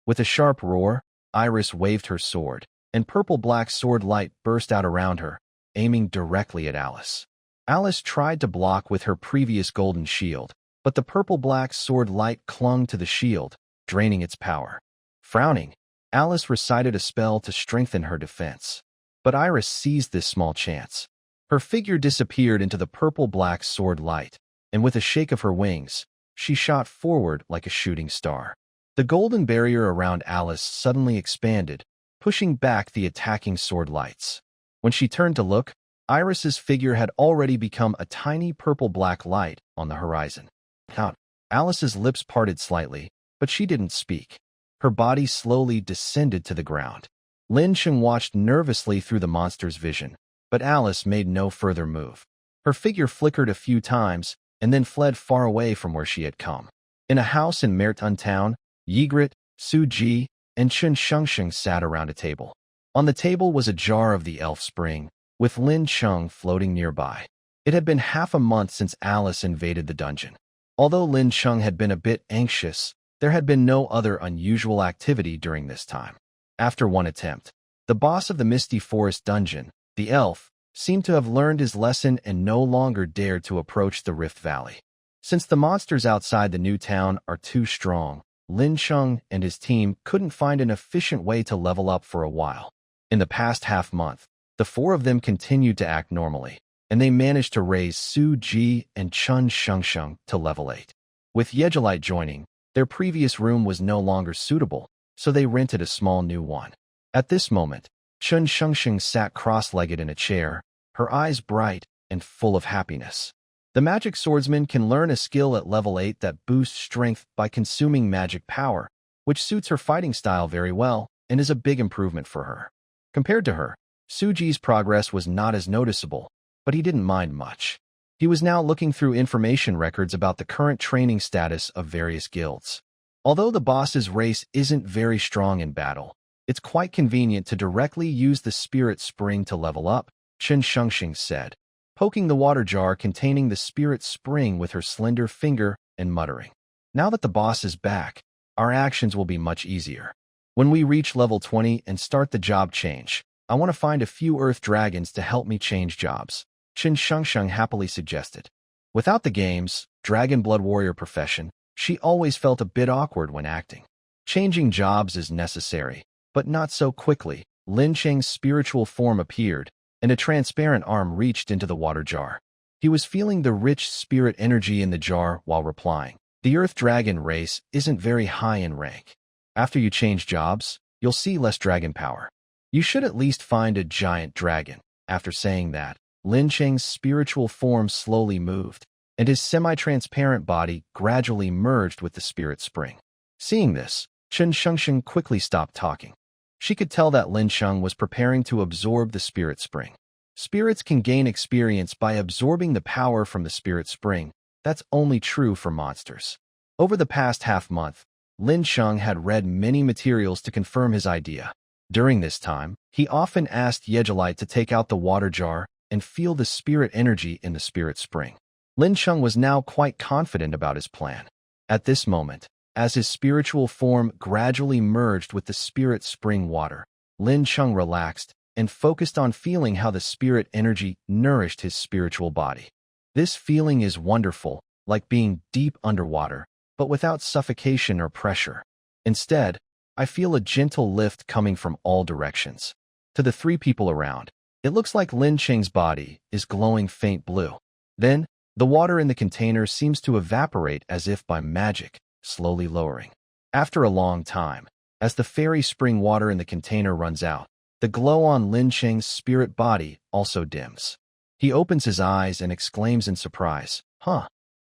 With a sharp roar, Iris waved her sword, and purple-black sword light burst out around her, aiming directly at Alice. Alice tried to block with her previous golden shield, but the purple-black sword light clung to the shield, draining its power. Frowning, Alice recited a spell to strengthen her defense. But Iris seized this small chance. Her figure disappeared into the purple-black sword light, and with a shake of her wings, she shot forward like a shooting star. The golden barrier around Alice suddenly expanded, pushing back the attacking sword lights. When she turned to look, Iris's figure had already become a tiny purple-black light on the horizon. Alice's lips parted slightly, but she didn't speak. Her body slowly descended to the ground. Lin Cheng watched nervously through the monster's vision, but Alice made no further move. Her figure flickered a few times and then fled far away from where she had come. In a house in Maraton town, Yigrit, Su Ji, and Chun Shengsheng sat around a table. On the table was a jar of the elf spring, with Lin Cheng floating nearby. It had been half a month since Alice invaded the dungeon. Although Lin Cheng had been a bit anxious, there had been no other unusual activity during this time. After one attempt, the boss of the Misty Forest dungeon, the elf, seemed to have learned his lesson and no longer dared to approach the Rift Valley. Since the monsters outside the new town are too strong, Lin Cheng and his team couldn't find an efficient way to level up for a while. In the past half-month, the four of them continued to act normally, and they managed to raise Su Ji and Chun Shengsheng to level 8. With Yigrit joining, their previous room was no longer suitable, so they rented a small new one. At this moment, Chun Shengsheng sat cross-legged in a chair, her eyes bright and full of happiness. The magic swordsman can learn a skill at level 8 that boosts strength by consuming magic power, which suits her fighting style very well and is a big improvement for her. Compared to her, Suji's progress was not as noticeable, but he didn't mind much. He was now looking through information records about the current training status of various guilds. Although the boss's race isn't very strong in battle, it's quite convenient to directly use the spirit spring to level up, Chun Shengsheng said, poking the water jar containing the spirit spring with her slender finger and muttering. Now that the boss is back, our actions will be much easier. When we reach level 20 and start the job change, I want to find a few earth dragons to help me change jobs, Chun Shengsheng happily suggested. Without the game's Dragon Blood Warrior profession, she always felt a bit awkward when acting. Changing jobs is necessary, but not so quickly. Lincheng's spiritual form appeared, and a transparent arm reached into the water jar. He was feeling the rich spirit energy in the jar while replying. The Earth Dragon race isn't very high in rank. After you change jobs, you'll see less dragon power. You should at least find a giant dragon. After saying that, Lin Cheng's spiritual form slowly moved, and his semi-transparent body gradually merged with the spirit spring. Seeing this, Chun Shengsheng quickly stopped talking. She could tell that Lin Cheng was preparing to absorb the spirit spring. Spirits can gain experience by absorbing the power from the spirit spring. That's only true for monsters. Over the past half-month, Lin Cheng had read many materials to confirm his idea. During this time, he often asked Yigrit to take out the water jar and feel the spirit energy in the spirit spring. Lin Cheng was now quite confident about his plan. At this moment, as his spiritual form gradually merged with the spirit spring water, Lin Cheng relaxed and focused on feeling how the spirit energy nourished his spiritual body. This feeling is wonderful, like being deep underwater, but without suffocation or pressure. Instead, I feel a gentle lift coming from all directions. To the three people around, it looks like Lin Cheng's body is glowing faint blue. Then, the water in the container seems to evaporate as if by magic, slowly lowering. After a long time, as the fairy spring water in the container runs out, the glow on Lin Cheng's spirit body also dims. He opens his eyes and exclaims in surprise,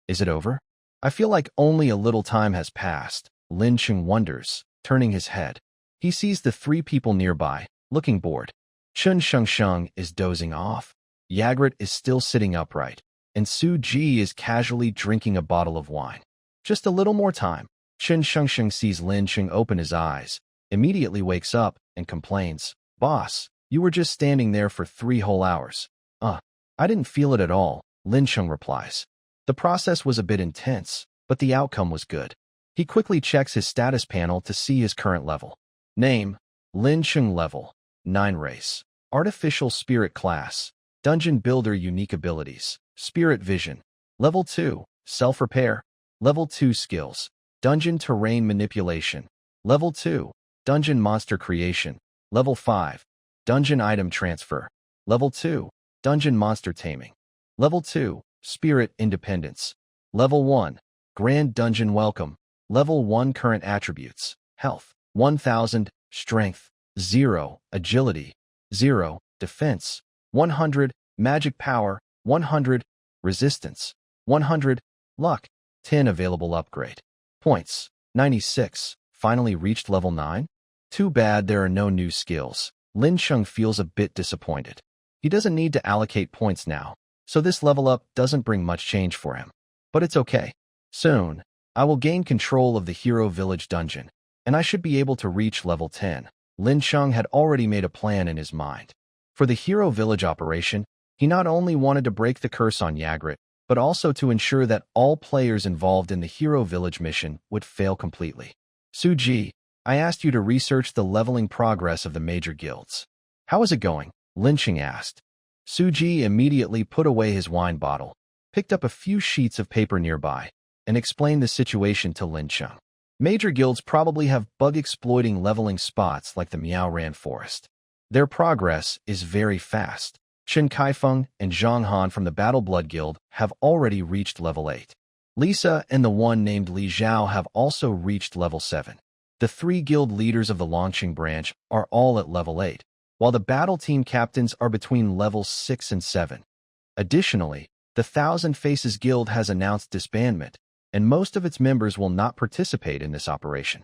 Is it over? I feel like only a little time has passed. Lin Cheng wonders, turning his head. He sees the three people nearby, looking bored. Chun Shengsheng is dozing off. Yigrit is still sitting upright, and Su Ji is casually drinking a bottle of wine. Just a little more time. Chen Shengsheng sees Lin Cheng open his eyes, immediately wakes up, and complains, "Boss, you were just standing there for 3 whole hours." I didn't feel it at all," Lincheng replies. The process was a bit intense, but the outcome was good. He quickly checks his status panel to see his current level. Name: Lincheng. Level: 9 race. Artificial Spirit class. Dungeon Builder unique abilities. Spirit Vision. Level 2. Self-Repair. Level 2 skills. Dungeon Terrain Manipulation. Level 2. Dungeon Monster Creation. Level 5. Dungeon Item Transfer. Level 2. Dungeon Monster Taming. Level 2. Spirit Independence. Level 1. Grand Dungeon Welcome. Level 1 Current Attributes. Health: 1000. Strength: 0. Agility: 0. Defense: 100. Magic Power: 100. Resistance: 100. Luck: 10. Available upgrade points: 96. Finally reached level 9? Too bad there are no new skills. Lincheng feels a bit disappointed. He doesn't need to allocate points now, so this level up doesn't bring much change for him. But it's okay. Soon, I will gain control of the Hero Village dungeon, and I should be able to reach level 10. Lincheng had already made a plan in his mind. For the Hero Village operation, he not only wanted to break the curse on Yigrit, but also to ensure that all players involved in the Hero Village mission would fail completely. Su Ji, I asked you to research the leveling progress of the major guilds. How is it going? Lincheng asked. Su Ji immediately put away his wine bottle, picked up a few sheets of paper nearby, and explained the situation to Lincheng. Major guilds probably have bug-exploiting leveling spots like the Miaoran Forest. Their progress is very fast. Chen Kaifeng and Zhang Han from the Battle Blood Guild have already reached level 8. Lisa and the one named Li Zhao have also reached level 7. The 3 guild leaders of the Longqing branch are all at level 8, while the battle team captains are between levels 6 and 7. Additionally, the Thousand Faces Guild has announced disbandment, and most of its members will not participate in this operation.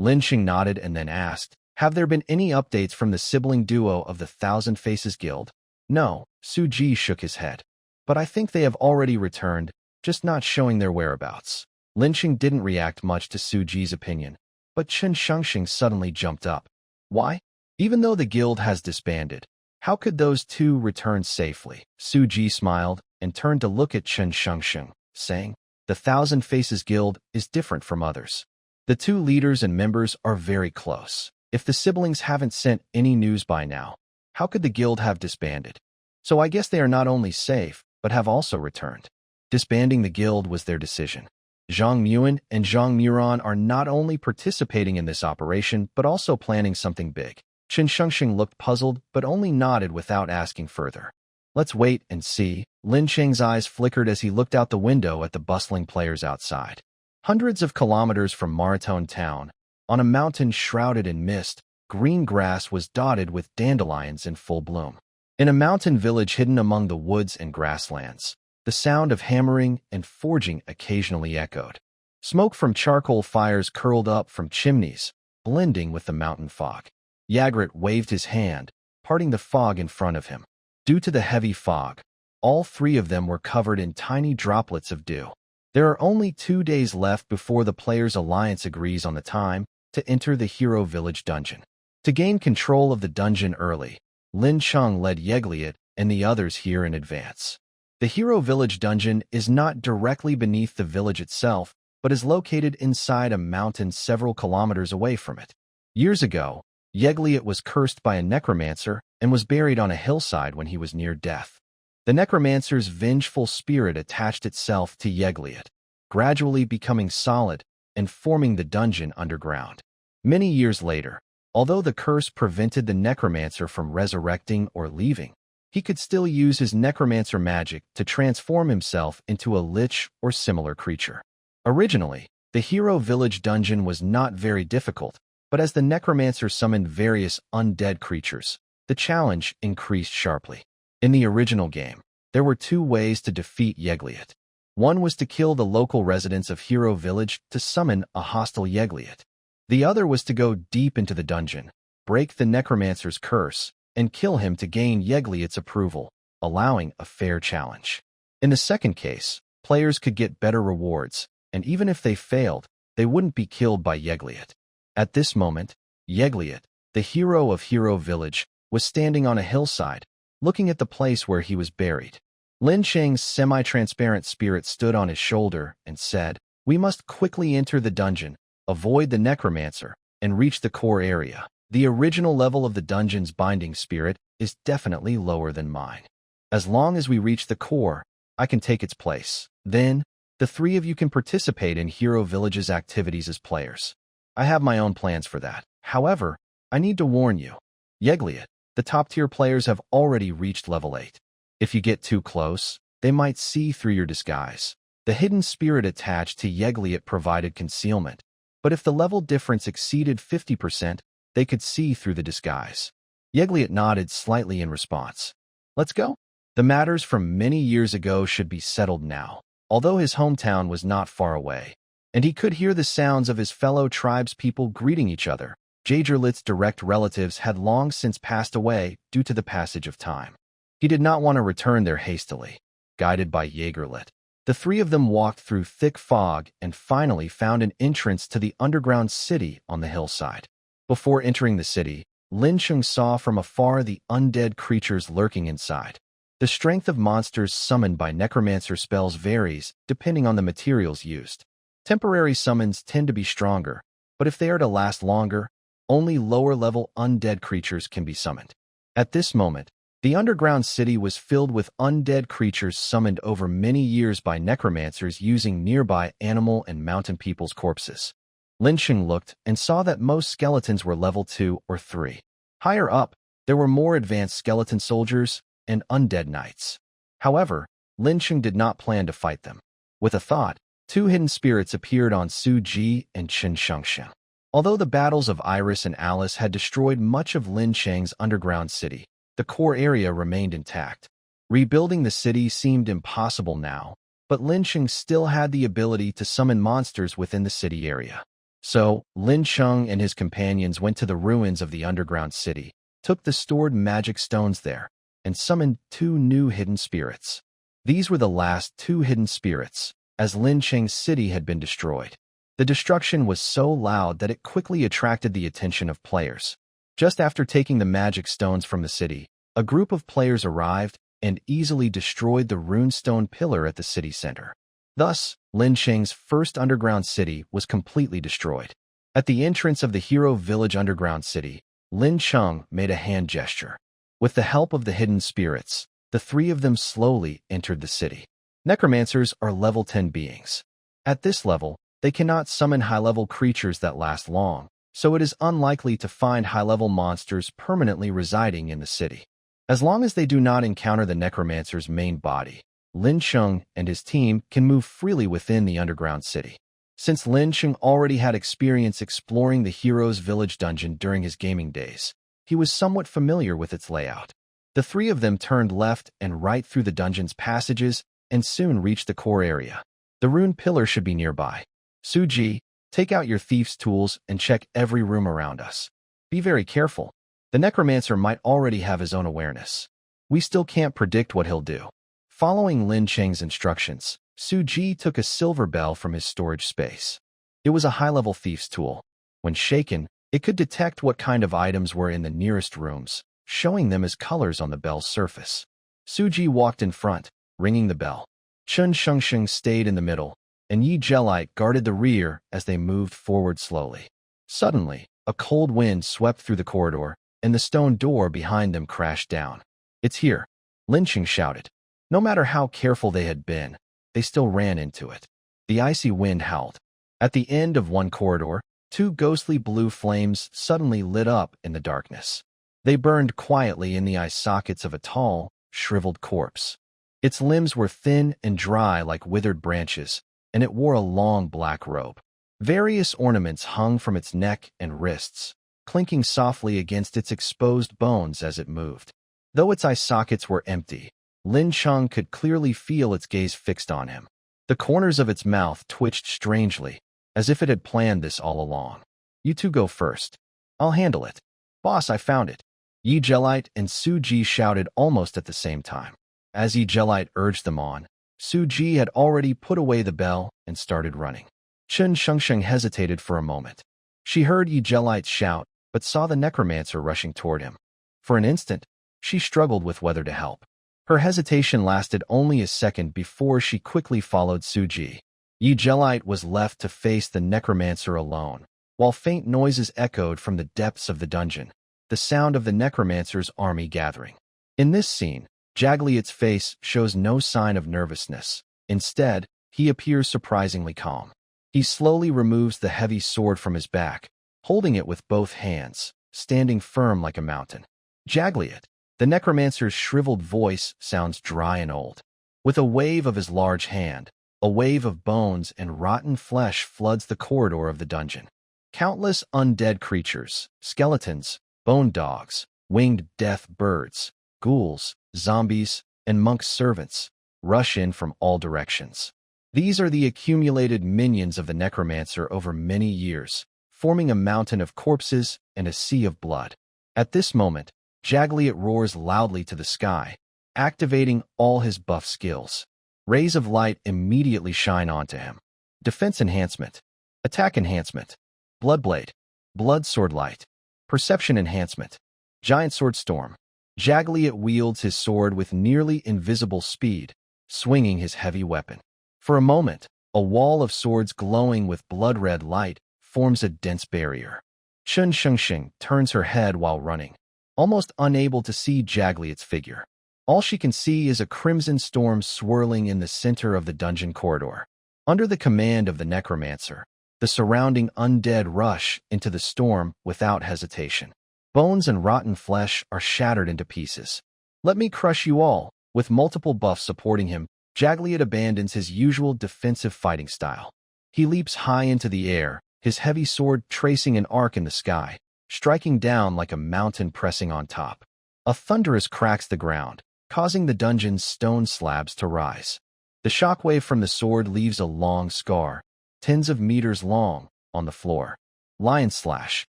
Lincheng nodded and then asked, "Have there been any updates from the sibling duo of the Thousand Faces Guild?" "No," Su Ji shook his head. "But I think they have already returned, just not showing their whereabouts." Lincheng didn't react much to Su Ji's opinion, but Chen Shengsheng suddenly jumped up. "Why? Even though the guild has disbanded, how could those 2 return safely?" Su Ji smiled and turned to look at Chen Shengsheng, saying, "The Thousand Faces Guild is different from others. The 2 leaders and members are very close. If the siblings haven't sent any news by now, how could the guild have disbanded? So I guess they are not only safe, but have also returned." Disbanding the guild was their decision. Zhang Muan and Zhang Muran are not only participating in this operation, but also planning something big. Chen Shengsheng looked puzzled, but only nodded without asking further. "Let's wait and see." Lincheng's eyes flickered as he looked out the window at the bustling players outside. Hundreds of kilometers from Maraton town, on a mountain shrouded in mist, green grass was dotted with dandelions in full bloom. In a mountain village hidden among the woods and grasslands, the sound of hammering and forging occasionally echoed. Smoke from charcoal fires curled up from chimneys, blending with the mountain fog. Yigrit waved his hand, parting the fog in front of him. Due to the heavy fog, all 3 of them were covered in tiny droplets of dew. There are only 2 days left before the Players' Alliance agrees on the time to enter the Hero Village dungeon. To gain control of the dungeon early, Lin Cheng led Yigrit and the others here in advance. The Hero Village dungeon is not directly beneath the village itself, but is located inside a mountain several kilometers away from it. Years ago, Yigrit was cursed by a necromancer and was buried on a hillside when he was near death. The necromancer's vengeful spirit attached itself to Yigrit, gradually becoming solid and forming the dungeon underground. Many years later, although the curse prevented the necromancer from resurrecting or leaving, he could still use his necromancer magic to transform himself into a lich or similar creature. Originally, the Hero Village dungeon was not very difficult, but as the necromancer summoned various undead creatures, the challenge increased sharply. In the original game, there were 2 ways to defeat Yigrit. One was to kill the local residents of Hero Village to summon a hostile Yigrit. The other was to go deep into the dungeon, break the necromancer's curse, and kill him to gain Yigrit's approval. allowing a fair challenge. In the second case, players could get better rewards, and even if they failed, they wouldn't be killed by Yigrit. At this moment, Yigrit, the hero of Hero Village, was standing on a hillside, looking at the place where he was buried. Lin Cheng's semi-transparent spirit stood on his shoulder and said, "We must quickly enter the dungeon, avoid the Necromancer, and reach the core area. The original level of the dungeon's binding spirit is definitely lower than mine. As long as we reach the core, I can take its place. Then, the three of you can participate in Hero Village's activities as players. I have my own plans for that. However, I need to warn you. Yigrit, the top-tier players have already reached level 8. If you get too close, they might see through your disguise." The hidden spirit attached to Yigrit provided concealment, but if the level difference exceeded 50%, they could see through the disguise. Yigrit nodded slightly in response. "Let's go." The matters from many years ago should be settled now, although his hometown was not far away, and he could hear the sounds of his fellow tribespeople greeting each other. Yigrit's direct relatives had long since passed away due to the passage of time. He did not want to return there hastily. Guided by Yigrit, the three of them walked through thick fog and finally found an entrance to the underground city on the hillside. Before entering the city, Lincheng saw from afar the undead creatures lurking inside. The strength of monsters summoned by Necromancer spells varies depending on the materials used. Temporary summons tend to be stronger, but if they are to last longer, only lower-level undead creatures can be summoned. At this moment, the underground city was filled with undead creatures summoned over many years by necromancers using nearby animal and mountain people's corpses. Lincheng looked and saw that most skeletons were level 2 or 3. Higher up, there were more advanced skeleton soldiers and undead knights. However, Lincheng did not plan to fight them. With a thought, two hidden spirits appeared on Suji and Chen Shengsheng. Although the battles of Iris and Alice had destroyed much of Lin Cheng's underground city, the core area remained intact. Rebuilding the city seemed impossible now, but Lincheng still had the ability to summon monsters within the city area. So, Lincheng and his companions went to the ruins of the underground city, took the stored magic stones there, and summoned 2 new hidden spirits. These were the last 2 hidden spirits, as Lin Cheng's city had been destroyed. The destruction was so loud that it quickly attracted the attention of players. Just after taking the magic stones from the city, a group of players arrived and easily destroyed the runestone pillar at the city center. Thus, Lin Cheng's first underground city was completely destroyed. At the entrance of the Hero Village underground city, Lin Cheng made a hand gesture. With the help of the hidden spirits, the 3 of them slowly entered the city. Necromancers are level 10 beings. At this level, they cannot summon high-level creatures that last long, so it is unlikely to find high-level monsters permanently residing in the city. As long as they do not encounter the Necromancer's main body, Lin Cheng and his team can move freely within the underground city. Since Lin Cheng already had experience exploring the Hero's Village dungeon during his gaming days, he was somewhat familiar with its layout. The 3 of them turned left and right through the dungeon's passages and soon reached the core area. The rune pillar should be nearby. Suji, take out your thief's tools and check every room around us. Be very careful. The Necromancer might already have his own awareness. We still can't predict what he'll do. Following Lin Cheng's instructions, Suji took a silver bell from his storage space. It was a high-level thief's tool. When shaken, it could detect what kind of items were in the nearest rooms, showing them as colors on the bell's surface. Suji walked in front, ringing the bell. Chen Shengsheng stayed in the middle, and Yigrit guarded the rear as they moved forward slowly. Suddenly, a cold wind swept through the corridor, and the stone door behind them crashed down. "It's here," Lincheng shouted. No matter how careful they had been, they still ran into it. The icy wind howled. At the end of one corridor, 2 ghostly blue flames suddenly lit up in the darkness. They burned quietly in the eye sockets of a tall, shriveled corpse. Its limbs were thin and dry like withered branches, and it wore a long black robe. Various ornaments hung from its neck and wrists, clinking softly against its exposed bones as it moved. Though its eye sockets were empty, Lin Cheng could clearly feel its gaze fixed on him. The corners of its mouth twitched strangely, as if it had planned this all along. "You 2 go first. I'll handle it." "Boss, I found it," Yigrit and Suji shouted almost at the same time. As Yigrit urged them on, Suji had already put away the bell and started running. Chen Shengsheng hesitated for a moment. She heard Yigrit shout, but saw the necromancer rushing toward him. For an instant, she struggled with whether to help. Her hesitation lasted only a second before she quickly followed Suji. Yigrit was left to face the necromancer alone, while faint noises echoed from the depths of the dungeon, the sound of the necromancer's army gathering. In this scene, Yigrit's face shows no sign of nervousness. Instead, he appears surprisingly calm. He slowly removes the heavy sword from his back, holding it with both hands, standing firm like a mountain. Yigrit, the necromancer's shriveled voice sounds dry and old. With a wave of his large hand, a wave of bones and rotten flesh floods the corridor of the dungeon. Countless undead creatures, skeletons, bone dogs, winged death birds, ghouls, zombies, and monk servants rush in from all directions. These are the accumulated minions of the necromancer over many years, forming a mountain of corpses and a sea of blood. At this moment, Yigrit roars loudly to the sky, activating all his buff skills. Rays of light immediately shine onto him. Defense enhancement, attack enhancement, bloodblade, blood sword light, perception enhancement, giant sword storm. Yigrit wields his sword with nearly invisible speed, swinging his heavy weapon. For a moment, a wall of swords glowing with blood-red light forms a dense barrier. Chen Shengsheng turns her head while running, almost unable to see Yigrit's figure. All she can see is a crimson storm swirling in the center of the dungeon corridor. Under the command of the necromancer, the surrounding undead rush into the storm without hesitation. Bones and rotten flesh are shattered into pieces. Let me crush you all. With multiple buffs supporting him, Yigrit abandons his usual defensive fighting style. He leaps high into the air, his heavy sword tracing an arc in the sky, striking down like a mountain pressing on top. A thunderous cracks the ground, causing the dungeon's stone slabs to rise. The shockwave from the sword leaves a long scar, tens of meters long, on the floor. Lion slash.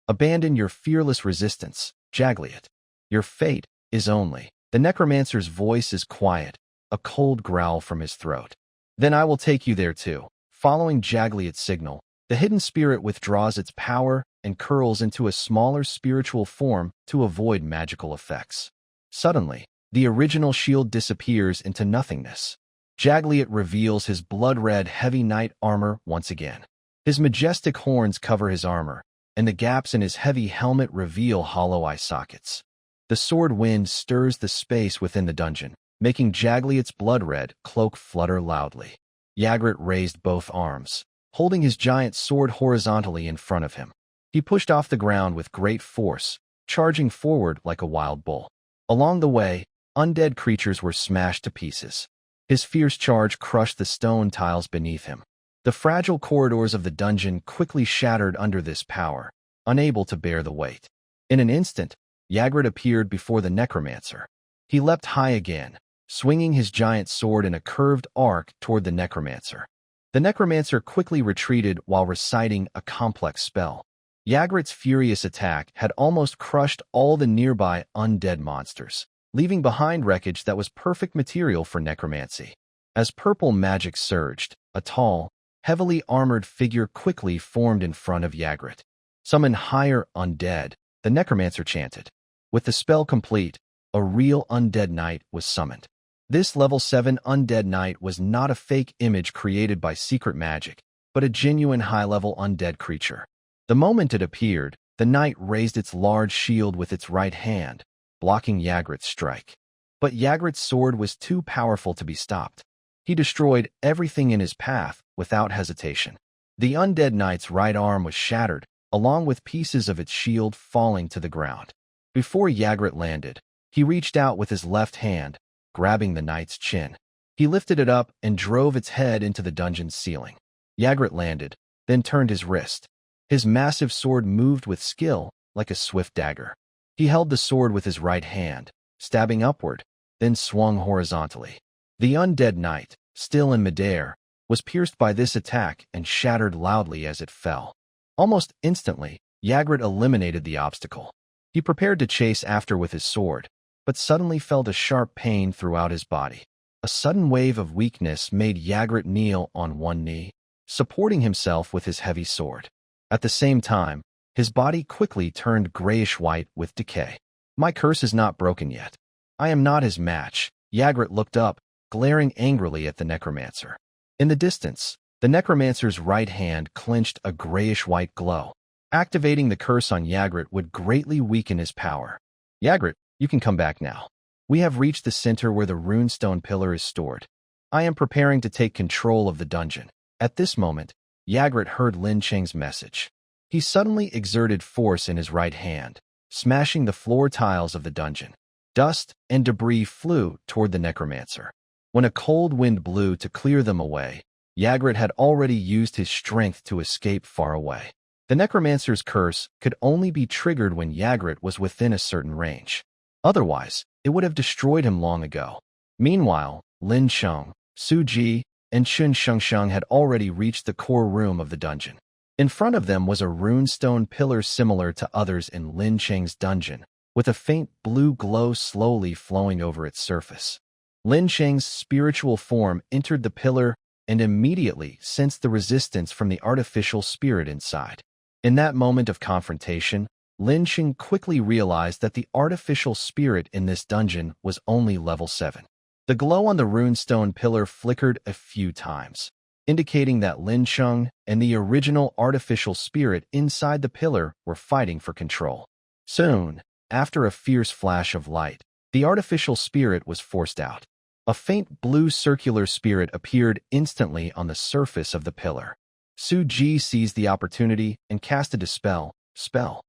Abandon your fearless resistance, Yigrit. Your fate is only. The necromancer's voice is quiet, a cold growl from his throat. Then I will take you there too. Following Yigrit's signal, the hidden spirit withdraws its power and curls into a smaller spiritual form to avoid magical effects. Suddenly, the original shield disappears into nothingness. Yigrit reveals his blood-red heavy knight armor once again. His majestic horns cover his armor, and the gaps in his heavy helmet reveal hollow eye sockets. The sword wind stirs the space within the dungeon, making Yigrit's blood-red cloak flutter loudly. Yigrit raised both arms, holding his giant sword horizontally in front of him. He pushed off the ground with great force, charging forward like a wild bull. Along the way, undead creatures were smashed to pieces. His fierce charge crushed the stone tiles beneath him. The fragile corridors of the dungeon quickly shattered under this power, unable to bear the weight. In an instant, Yigrit appeared before the necromancer. He leapt high again, swinging his giant sword in a curved arc toward the necromancer. The necromancer quickly retreated while reciting a complex spell. Yigrit's furious attack had almost crushed all the nearby undead monsters, leaving behind wreckage that was perfect material for necromancy. As purple magic surged, a tall, heavily armored figure quickly formed in front of Yigrit. Summon higher undead, the necromancer chanted. With the spell complete, a real undead knight was summoned. This level 7 undead knight was not a fake image created by secret magic, but a genuine high-level undead creature. The moment it appeared, the knight raised its large shield with its right hand, blocking Yigrit's strike. But Yigrit's sword was too powerful to be stopped. He destroyed everything in his path without hesitation. The undead knight's right arm was shattered, along with pieces of its shield falling to the ground. Before Yigrit landed, he reached out with his left hand, grabbing the knight's chin. He lifted it up and drove its head into the dungeon's ceiling. Yigrit landed, then turned his wrist. His massive sword moved with skill, like a swift dagger. He held the sword with his right hand, stabbing upward, then swung horizontally. The undead knight, still in midair, was pierced by this attack and shattered loudly as it fell. Almost instantly, Yigrit eliminated the obstacle. He prepared to chase after with his sword, but suddenly felt a sharp pain throughout his body. A sudden wave of weakness made Yigrit kneel on one knee, supporting himself with his heavy sword. At the same time, his body quickly turned grayish-white with decay. My curse is not broken yet. I am not his match. Yigrit looked up, glaring angrily at the Necromancer. In the distance, the Necromancer's right hand clenched a grayish-white glow. Activating the curse on Yigrit would greatly weaken his power. Yigrit, you can come back now. We have reached the center where the runestone pillar is stored. I am preparing to take control of the dungeon. At this moment, Yigrit heard Lin Cheng's message. He suddenly exerted force in his right hand, smashing the floor tiles of the dungeon. Dust and debris flew toward the Necromancer. When a cold wind blew to clear them away, Yigrit had already used his strength to escape far away. The Necromancer's curse could only be triggered when Yigrit was within a certain range. Otherwise, it would have destroyed him long ago. Meanwhile, Lin Cheng, Su Ji, and Chun Shengsheng had already reached the core room of the dungeon. In front of them was a runestone pillar similar to others in Lin Cheng's dungeon, with a faint blue glow slowly flowing over its surface. Lin Cheng's spiritual form entered the pillar and immediately sensed the resistance from the artificial spirit inside. In that moment of confrontation, Lin Cheng quickly realized that the artificial spirit in this dungeon was only level 7. The glow on the runestone pillar flickered a few times, indicating that Lin Cheng and the original artificial spirit inside the pillar were fighting for control. Soon, after a fierce flash of light, the artificial spirit was forced out. A faint blue circular spirit appeared instantly on the surface of the pillar. Su Ji seized the opportunity and cast a dispel spell.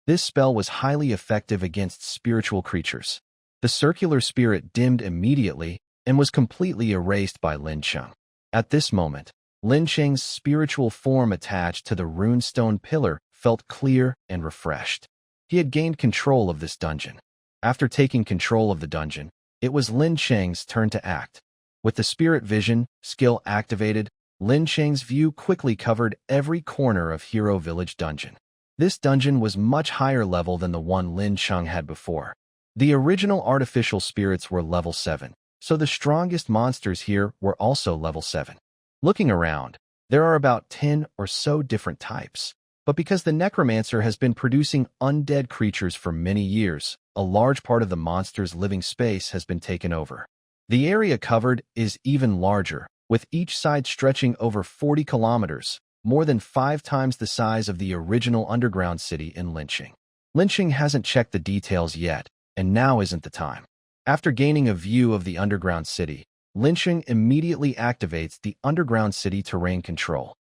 This spell was highly effective against spiritual creatures. The circular spirit dimmed immediately and was completely erased by Lin Cheng. At this moment, Lin Cheng's spiritual form attached to the runestone pillar felt clear and refreshed. He had gained control of this dungeon. After taking control of the dungeon, it was Lin Cheng's turn to act. With the spirit vision skill activated, Lin Cheng's view quickly covered every corner of Hero Village dungeon. This dungeon was much higher level than the one Lin Cheng had before. The original artificial spirits were level 7, so the strongest monsters here were also level 7. Looking around, there are about 10 or so different types. But because the Necromancer has been producing undead creatures for many years, a large part of the monster's living space has been taken over. The area covered is even larger, with each side stretching over 40 kilometers, more than 5 times the size of the original underground city in Lincheng. Lincheng hasn't checked the details yet, and now isn't the time. After gaining a view of the underground city, Lincheng immediately activates the underground city terrain control.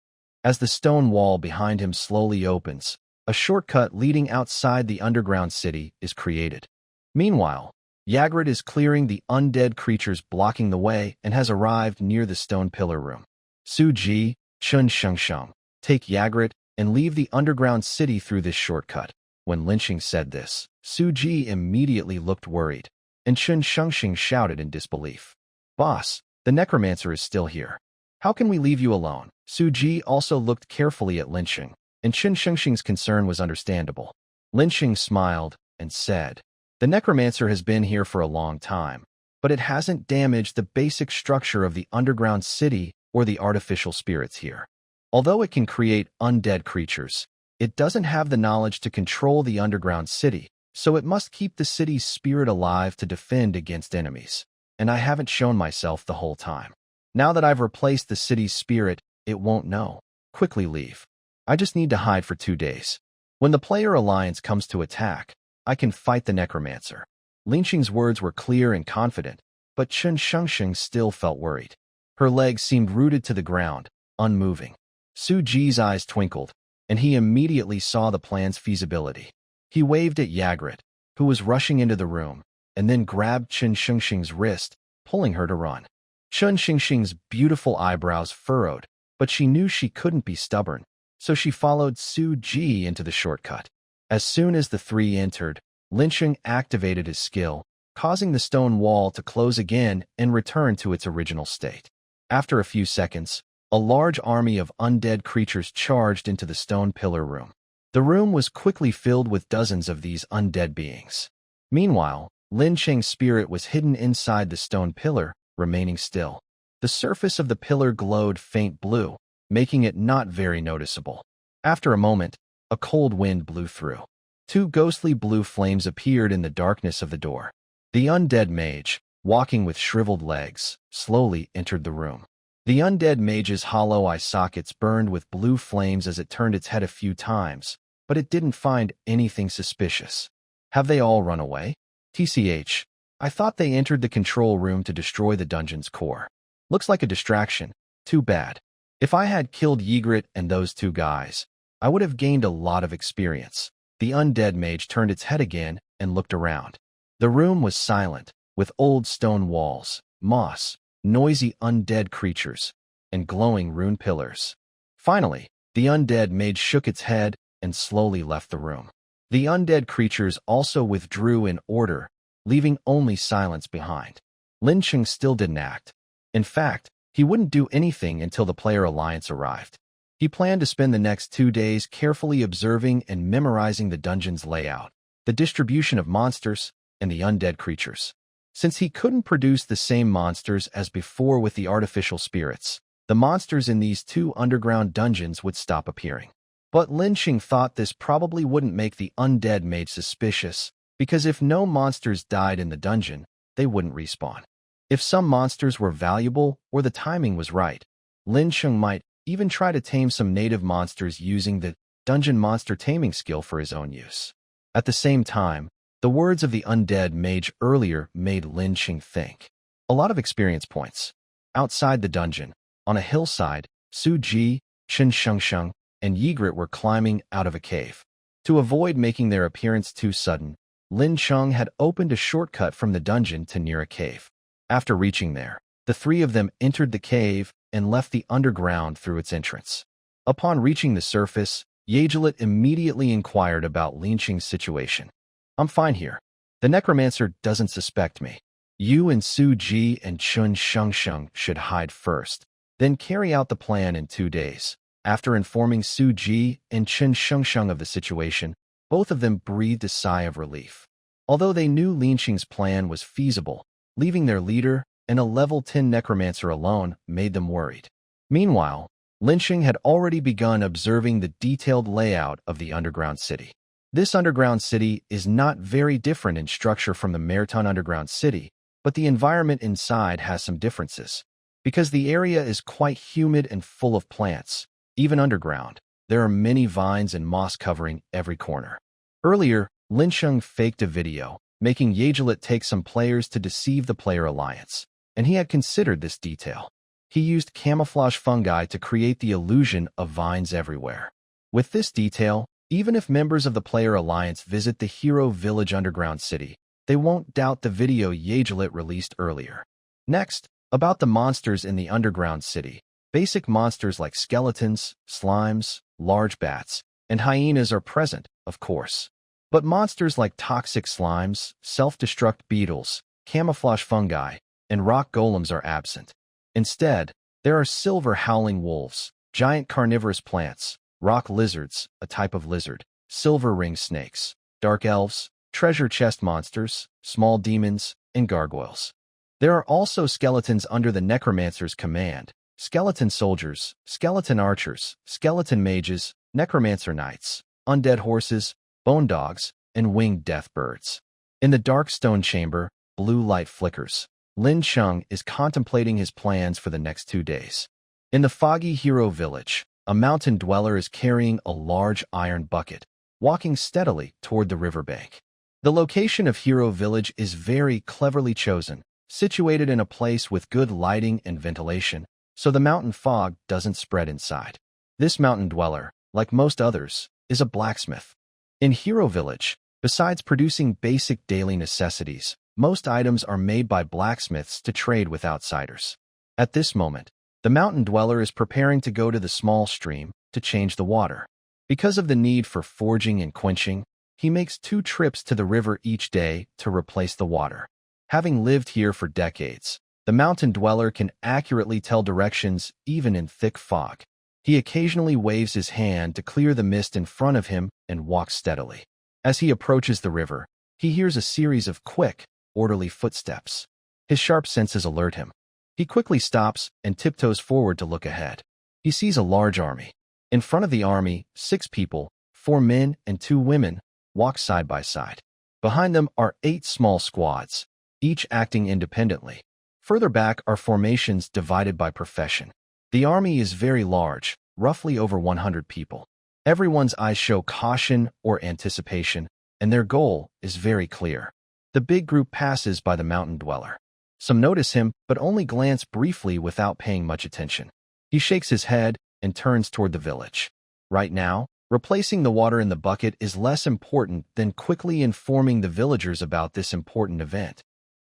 As the stone wall behind him slowly opens, a shortcut leading outside the underground city is created. Meanwhile, Yigrit is clearing the undead creatures blocking the way and has arrived near the stone pillar room. Su Ji, Chun Shengsheng, take Yigrit and leave the underground city through this shortcut. When Lincheng said this, Su Ji immediately looked worried, and Chun Shengsheng shouted in disbelief. Boss, the Necromancer is still here. How can we leave you alone? Su Ji also looked carefully at Lincheng, and Chun Shengsheng's concern was understandable. Lincheng smiled and said, the Necromancer has been here for a long time, but it hasn't damaged the basic structure of the underground city or the artificial spirits here. Although it can create undead creatures, it doesn't have the knowledge to control the underground city, so it must keep the city's spirit alive to defend against enemies. And I haven't shown myself the whole time. Now that I've replaced the city's spirit, it won't know. Quickly leave. I just need to hide for 2 days. When the player alliance comes to attack, I can fight the Necromancer. Lincheng's words were clear and confident, but Chun Shengsheng still felt worried. Her legs seemed rooted to the ground, unmoving. Su Ji's eyes twinkled, and he immediately saw the plan's feasibility. He waved at Yigrit, who was rushing into the room, and then grabbed Chun Shengsheng's wrist, pulling her to run. Chun Shengsheng's beautiful eyebrows furrowed, but she knew she couldn't be stubborn, so she followed Su Ji into the shortcut. As soon as the three entered, Lincheng activated his skill, causing the stone wall to close again and return to its original state. After a few seconds, a large army of undead creatures charged into the stone pillar room. The room was quickly filled with dozens of these undead beings. Meanwhile, Lin Cheng's spirit was hidden inside the stone pillar, remaining still. The surface of the pillar glowed faint blue, making it not very noticeable. After a moment, a cold wind blew through. Two ghostly blue flames appeared in the darkness of the door. The undead mage, walking with shriveled legs, slowly entered the room. The undead mage's hollow eye sockets burned with blue flames as it turned its head a few times, but it didn't find anything suspicious. Have they all run away? TCH, I thought they entered the control room to destroy the dungeon's core. Looks like a distraction. Too bad. If I had killed Yigrit and those two guys, I would have gained a lot of experience. The undead mage turned its head again and looked around. The room was silent, with old stone walls, moss, noisy undead creatures, and glowing rune pillars. Finally, the undead mage shook its head and slowly left the room. The undead creatures also withdrew in order, leaving only silence behind. Lincheng still didn't act. In fact, he wouldn't do anything until the player alliance arrived. He planned to spend the next 2 days carefully observing and memorizing the dungeon's layout, the distribution of monsters, and the undead creatures. Since he couldn't produce the same monsters as before with the artificial spirits, the monsters in these 2 underground dungeons would stop appearing. But Lincheng thought this probably wouldn't make the undead mage suspicious, because if no monsters died in the dungeon, they wouldn't respawn. If some monsters were valuable or the timing was right, Lincheng might even try to tame some native monsters using the dungeon monster taming skill for his own use. At the same time, the words of the undead mage earlier made Lincheng think. A lot of experience points. Outside the dungeon, on a hillside, Su Ji, Chen Shengsheng, and Yigrit were climbing out of a cave. To avoid making their appearance too sudden, Lincheng had opened a shortcut from the dungeon to near a cave. After reaching there, the 3 of them entered the cave and left the underground through its entrance. Upon reaching the surface, Yigrit immediately inquired about Lincheng's situation. I'm fine here. The Necromancer doesn't suspect me. You and Su Ji and Chen Shengsheng should hide first, then carry out the plan in 2 days. After informing Su Ji and Chen Shengsheng of the situation, both of them breathed a sigh of relief. Although they knew Lincheng's plan was feasible, leaving their leader and a level 10 Necromancer alone made them worried. Meanwhile, Lincheng had already begun observing the detailed layout of the underground city. This underground city is not very different in structure from the Maraton underground city, but the environment inside has some differences. Because the area is quite humid and full of plants, even underground, there are many vines and moss covering every corner. Earlier, Lincheng faked a video, making Yigrit take some players to deceive the player alliance, and he had considered this detail. He used camouflage fungi to create the illusion of vines everywhere. With this detail, even if members of the player alliance visit the hero village underground city, they won't doubt the video Yigrit released earlier. Next, about the monsters in the underground city. Basic monsters like skeletons, slimes, large bats, and hyenas are present, of course. But monsters like toxic slimes, self-destruct beetles, camouflage fungi, and rock golems are absent. Instead, there are silver howling wolves, giant carnivorous plants, rock lizards, a type of lizard, silver ring snakes, dark elves, treasure chest monsters, small demons, and gargoyles. There are also skeletons under the Necromancer's command, skeleton soldiers, skeleton archers, skeleton mages, necromancer knights, undead horses, bone dogs, and winged death birds. In the dark stone chamber, blue light flickers. Lin Cheng is contemplating his plans for the next 2 days. In the foggy hero village, a mountain dweller is carrying a large iron bucket, walking steadily toward the riverbank. The location of Hero Village is very cleverly chosen, situated in a place with good lighting and ventilation, so the mountain fog doesn't spread inside. This mountain dweller, like most others, is a blacksmith. In Hero Village, besides producing basic daily necessities, most items are made by blacksmiths to trade with outsiders. At this moment, the mountain dweller is preparing to go to the small stream to change the water. Because of the need for forging and quenching, he makes 2 trips to the river each day to replace the water. Having lived here for decades, the mountain dweller can accurately tell directions even in thick fog. He occasionally waves his hand to clear the mist in front of him and walks steadily. As he approaches the river, he hears a series of quick, orderly footsteps. His sharp senses alert him. He quickly stops and tiptoes forward to look ahead. He sees a large army. In front of the army, 6 people, 4 men and 2 women, walk side by side. Behind them are 8 small squads, each acting independently. Further back are formations divided by profession. The army is very large, roughly over 100 people. Everyone's eyes show caution or anticipation, and their goal is very clear. The big group passes by the mountain dweller. Some notice him, but only glance briefly without paying much attention. He shakes his head and turns toward the village. Right now, replacing the water in the bucket is less important than quickly informing the villagers about this important event.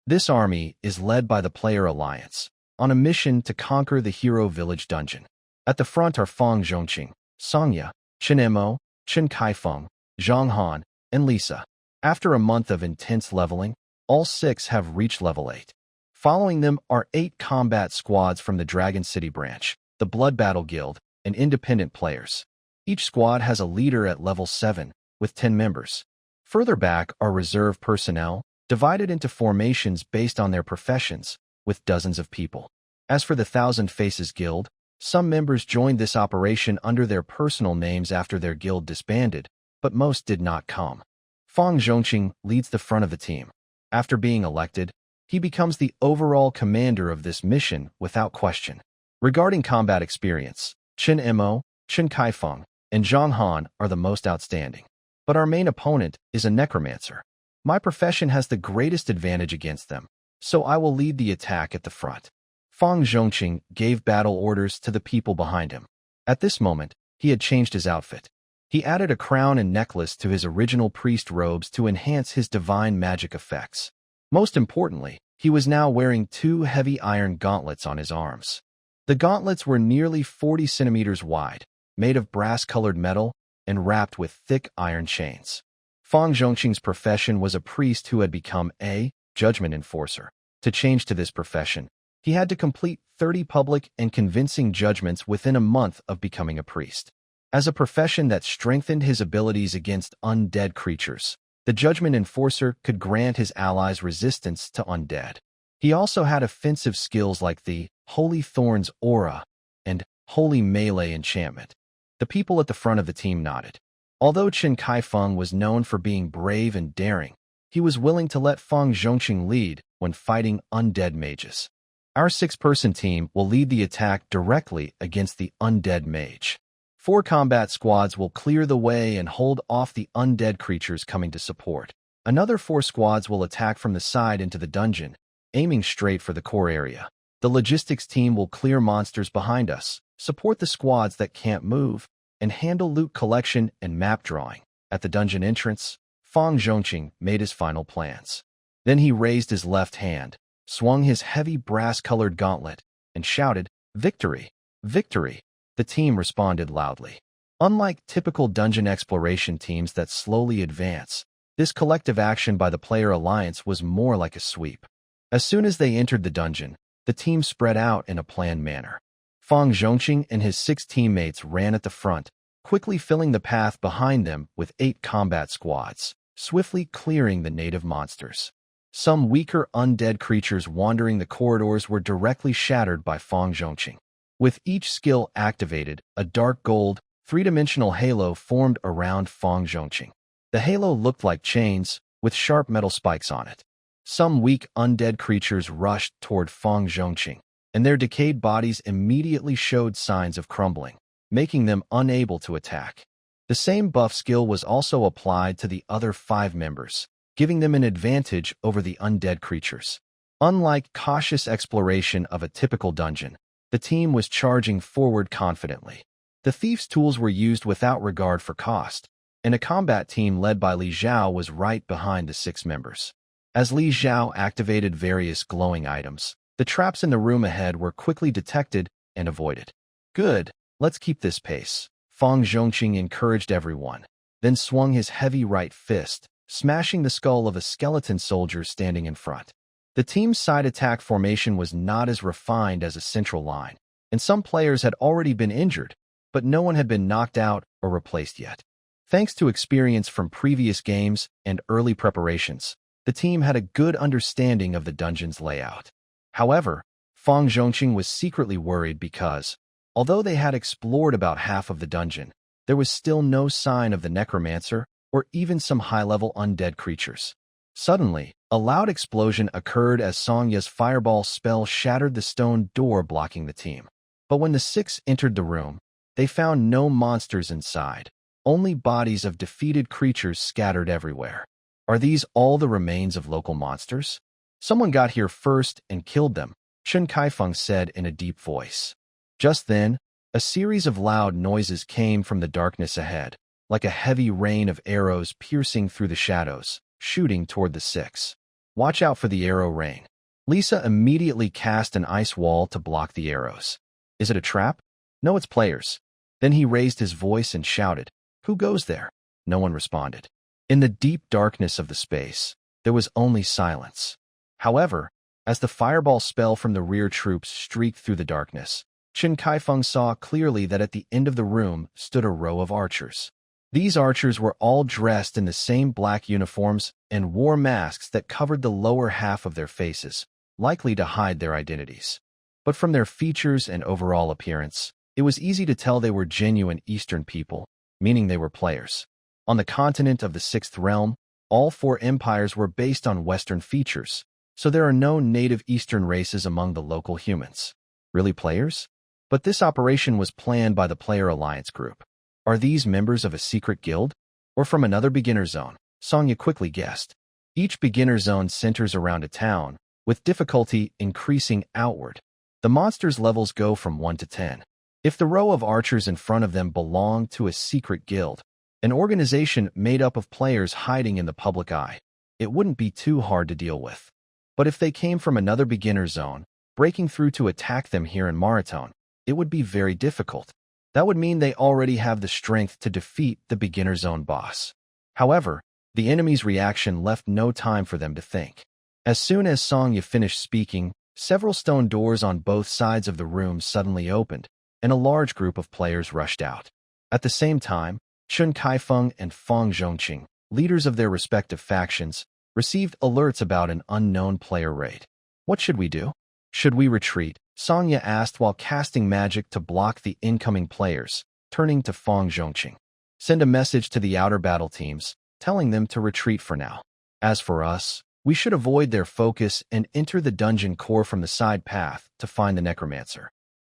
This army is led by the Player Alliance, on a mission to conquer the Hero Village dungeon. At the front are Fang Zhongqing, Songya, Chen Mo, Chen Kaifeng, Zhang Han, and Lisa. After a month of intense leveling, all 6 have reached level 8. Following them are 8 combat squads from the Dragon City branch, the Blood Battle Guild, and independent players. Each squad has a leader at level 7, with 10 members. Further back are reserve personnel, divided into formations based on their professions, with dozens of people. As for the Thousand Faces Guild, some members joined this operation under their personal names after their guild disbanded, but most did not come. Fang Zhongqing leads the front of the team. After being elected, he becomes the overall commander of this mission without question. Regarding combat experience, Chen Mo, Chen Kaifeng, and Zhang Han are the most outstanding. But our main opponent is a Necromancer. My profession has the greatest advantage against them, so I will lead the attack at the front. Fang Zhongqing gave battle orders to the people behind him. At this moment, he had changed his outfit. He added a crown and necklace to his original priest robes to enhance his divine magic effects. Most importantly, he was now wearing 2 heavy iron gauntlets on his arms. The gauntlets were nearly 40 centimeters wide, made of brass-colored metal, and wrapped with thick iron chains. Fang Zhongqing's profession was a priest who had become a judgment enforcer. To change to this profession, he had to complete 30 public and convincing judgments within a month of becoming a priest. As a profession that strengthened his abilities against undead creatures, the Judgment Enforcer could grant his allies resistance to undead. He also had offensive skills like the Holy Thorns Aura and Holy Melee Enchantment. The people at the front of the team nodded. Although Chen Kaifeng was known for being brave and daring, he was willing to let Fang Zhongqing lead when fighting undead mages. Our 6-person team will lead the attack directly against the undead mage. 4 combat squads will clear the way and hold off the undead creatures coming to support. Another 4 squads will attack from the side into the dungeon, aiming straight for the core area. The logistics team will clear monsters behind us, support the squads that can't move, and handle loot collection and map drawing. At the dungeon entrance, Fang Zhongqing made his final plans. Then he raised his left hand, swung his heavy brass-colored gauntlet, and shouted, "Victory! Victory!" The team responded loudly. Unlike typical dungeon exploration teams that slowly advance, this collective action by the Player Alliance was more like a sweep. As soon as they entered the dungeon, the team spread out in a planned manner. Fang Zhongqing and his 6 teammates ran at the front, quickly filling the path behind them with 8 combat squads, swiftly clearing the native monsters. Some weaker undead creatures wandering the corridors were directly shattered by Fang Zhongqing. With each skill activated, a dark gold, 3-dimensional halo formed around Fang Zhongqing. The halo looked like chains, with sharp metal spikes on it. Some weak undead creatures rushed toward Fang Zhongqing, and their decayed bodies immediately showed signs of crumbling, making them unable to attack. The same buff skill was also applied to the other 5 members, giving them an advantage over the undead creatures. Unlike cautious exploration of a typical dungeon, the team was charging forward confidently. The thief's tools were used without regard for cost, and a combat team led by Li Zhao was right behind the 6 members. As Li Zhao activated various glowing items, the traps in the room ahead were quickly detected and avoided. "Good, let's keep this pace," Fang Zhongqing encouraged everyone, then swung his heavy right fist, smashing the skull of a skeleton soldier standing in front. The team's side attack formation was not as refined as a central line, and some players had already been injured, but no one had been knocked out or replaced yet. Thanks to experience from previous games and early preparations, The team had a good understanding of the dungeon's layout. However, Fang Zhongqing was secretly worried because, although they had explored about half of the dungeon, there was still no sign of the Necromancer or even some high-level undead creatures. Suddenly, a loud explosion occurred as Songya's fireball spell shattered the stone door blocking the team. But when the six entered the room, they found no monsters inside, only bodies of defeated creatures scattered everywhere. Are these all the remains of local monsters? Someone got here first and killed them, Chen Kaifeng said in a deep voice. Just then, a series of loud noises came from the darkness ahead, like a heavy rain of arrows piercing through the shadows, shooting toward the six. Watch out for the arrow rain. Lisa immediately cast an ice wall to block the arrows. Is it a trap? No, it's players. Then he raised his voice and shouted, "Who goes there?" No one responded. In the deep darkness of the space, there was only silence. However, as the fireball spell from the rear troops streaked through the darkness, Chen Kaifeng saw clearly that at the end of the room stood a row of archers. These archers were all dressed in the same black uniforms and wore masks that covered the lower half of their faces, likely to hide their identities. But from their features and overall appearance, it was easy to tell they were genuine Eastern people, meaning they were players. On the continent of the Sixth Realm, all four empires were based on Western features, so there are no native Eastern races among the local humans. Really players? But this operation was planned by the Player Alliance group. Are these members of a secret guild? Or from another beginner zone? Songya quickly guessed. Each beginner zone centers around a town, with difficulty increasing outward. The monsters' levels go from 1 to 10. If the row of archers in front of them belonged to a secret guild, an organization made up of players hiding in the public eye, it wouldn't be too hard to deal with. But if they came from another beginner zone, breaking through to attack them here in Maraton, it would be very difficult. That would mean they already have the strength to defeat the beginner zone boss. However, the enemy's reaction left no time for them to think. As soon as Songya finished speaking, several stone doors on both sides of the room suddenly opened, and a large group of players rushed out. At the same time, Chen Kaifeng and Fang Zhongqing, leaders of their respective factions, received alerts about an unknown player raid. What should we do? Should we retreat? Songya asked while casting magic to block the incoming players, turning to Fang Zhongqing. Send a message to the outer battle teams, telling them to retreat for now. As for us, we should avoid their focus and enter the dungeon core from the side path to find the Necromancer.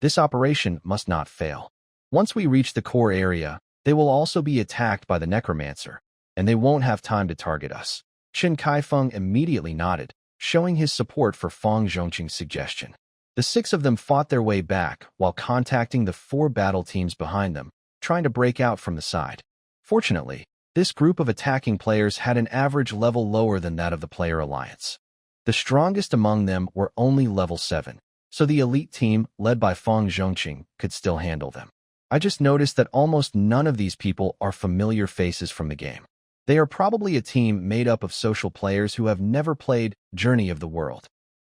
This operation must not fail. Once we reach the core area, they will also be attacked by the Necromancer, and they won't have time to target us. Chen Kaifeng immediately nodded, showing his support for Fang Zhongqing's suggestion. The six of them fought their way back while contacting the four battle teams behind them, trying to break out from the side. Fortunately, this group of attacking players had an average level lower than that of the Player Alliance. The strongest among them were only level 7, so the elite team, led by Fang Zhongqing, could still handle them. I just noticed that almost none of these people are familiar faces from the game. They are probably a team made up of social players who have never played Journey of the World.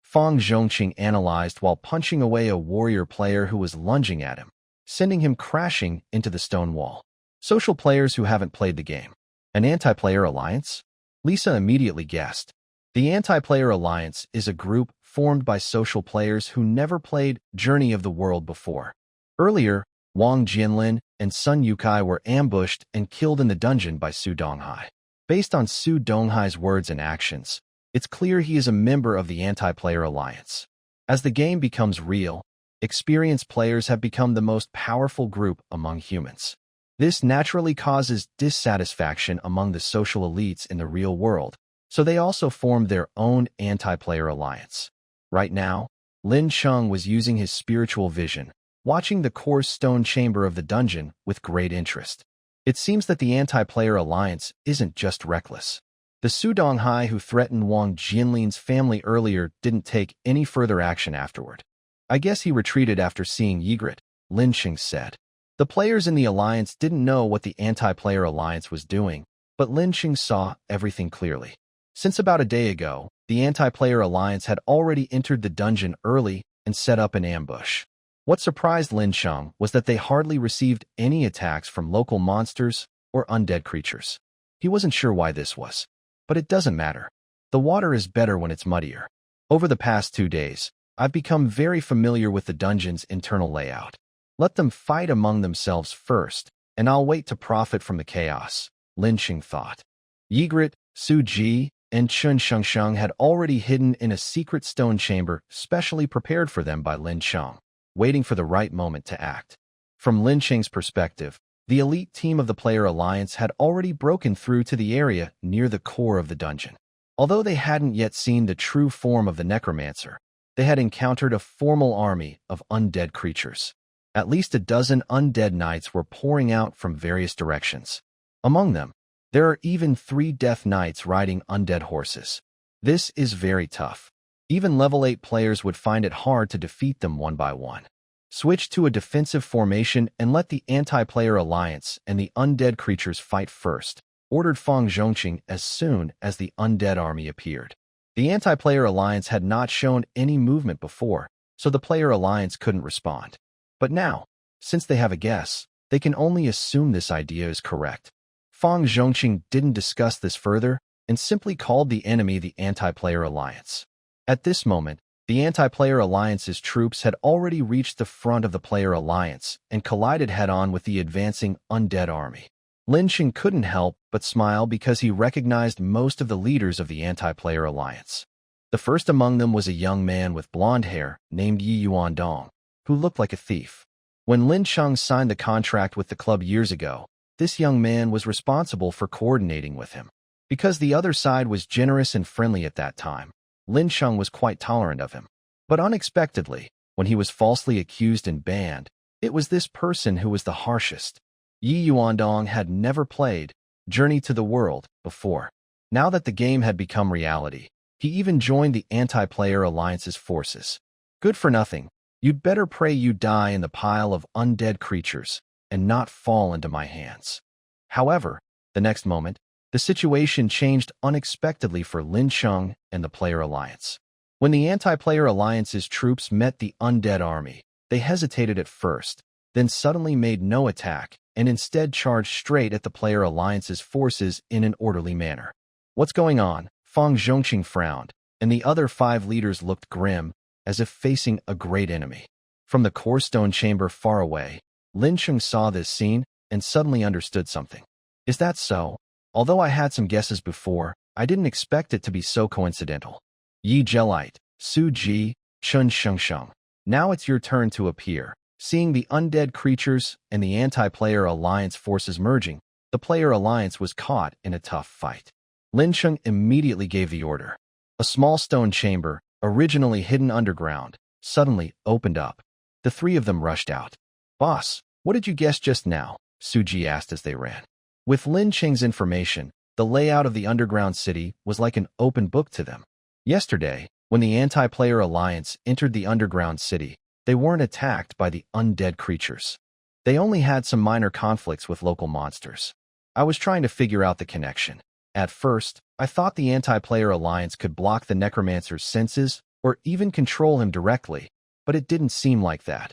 Fang Zhongqing analyzed while punching away a warrior player who was lunging at him, sending him crashing into the stone wall. Social players who haven't played the game. An anti-player alliance? Lisa immediately guessed. The anti-player alliance is a group formed by social players who never played Journey of the World before. Earlier, Wang Jianlin and Sun Yukai were ambushed and killed in the dungeon by Su Donghai. Based on Su Donghai's words and actions, it's clear he is a member of the anti-player alliance. As the game becomes real, experienced players have become the most powerful group among humans. This naturally causes dissatisfaction among the social elites in the real world, so they also formed their own anti-player alliance. Right now, Lin Cheng was using his spiritual vision, watching the core stone chamber of the dungeon with great interest. It seems that the anti-player alliance isn't just reckless. The Su Donghai who threatened Wang Jianlin's family earlier didn't take any further action afterward. I guess he retreated after seeing Yigrit, Lincheng said. The players in the alliance didn't know what the anti-player alliance was doing, but Lincheng saw everything clearly. Since about a day ago, the anti-player alliance had already entered the dungeon early and set up an ambush. What surprised Lincheng was that they hardly received any attacks from local monsters or undead creatures. He wasn't sure why this was, but it doesn't matter. The water is better when it's muddier. Over the past 2 days, I've become very familiar with the dungeon's internal layout. Let them fight among themselves first, and I'll wait to profit from the chaos, Lincheng thought. Yigrit, Su Ji, and Chun Shengsheng had already hidden in a secret stone chamber specially prepared for them by Lin Cheng, waiting for the right moment to act. From Lincheng's perspective, the elite team of the Player Alliance had already broken through to the area near the core of the dungeon. Although they hadn't yet seen the true form of the Necromancer, they had encountered a formal army of undead creatures. At least a dozen undead knights were pouring out from various directions. Among them, there are even 3 death knights riding undead horses. This is very tough. Even level 8 players would find it hard to defeat them one by one. Switch to a defensive formation and let the anti-player alliance and the undead creatures fight first, ordered Fang Zhongqing as soon as the undead army appeared. The anti-player alliance had not shown any movement before, so the player alliance couldn't respond. But now, since they have a guess, they can only assume this idea is correct. Fang Zhongqing didn't discuss this further and simply called the enemy the anti-player alliance. At this moment, the anti-player alliance's troops had already reached the front of the player alliance and collided head-on with the advancing undead army. Lincheng couldn't help but smile because he recognized most of the leaders of the anti-player alliance. The first among them was a young man with blonde hair named Yi Yuandong, who looked like a thief. When Lin Cheng signed the contract with the club years ago, this young man was responsible for coordinating with him. Because the other side was generous and friendly at that time, Lin Cheng was quite tolerant of him. But unexpectedly, when he was falsely accused and banned, it was this person who was the harshest. Yi Yuandong had never played Journey to the World before. Now that the game had become reality, he even joined the anti-player alliance's forces. Good for nothing. You'd better pray you die in the pile of undead creatures and not fall into my hands. However, the next moment, the situation changed unexpectedly for Lin Cheng and the Player Alliance. When the anti-player alliance's troops met the undead army, they hesitated at first, then suddenly made no attack and instead charged straight at the Player Alliance's forces in an orderly manner. What's going on? Fang Zhongqing frowned, and the other 5 leaders looked grim, as if facing a great enemy. From the core stone chamber far away, Lincheng saw this scene and suddenly understood something. Is that so? Although I had some guesses before, I didn't expect it to be so coincidental. Yi Jelite, Su Ji, Chun Shengsheng. Now it's your turn to appear. Seeing the undead creatures and the anti-player alliance forces merging, the player alliance was caught in a tough fight. Lincheng immediately gave the order. A small stone chamber, originally hidden underground, suddenly opened up. The 3 of them rushed out. Boss, what did you guess just now? Su Ji asked as they ran. With Lin Cheng's information, the layout of the underground city was like an open book to them. Yesterday, when the anti-player alliance entered the underground city, they weren't attacked by the undead creatures. They only had some minor conflicts with local monsters. I was trying to figure out the connection. At first, I thought the anti-player alliance could block the Necromancer's senses or even control him directly, but it didn't seem like that.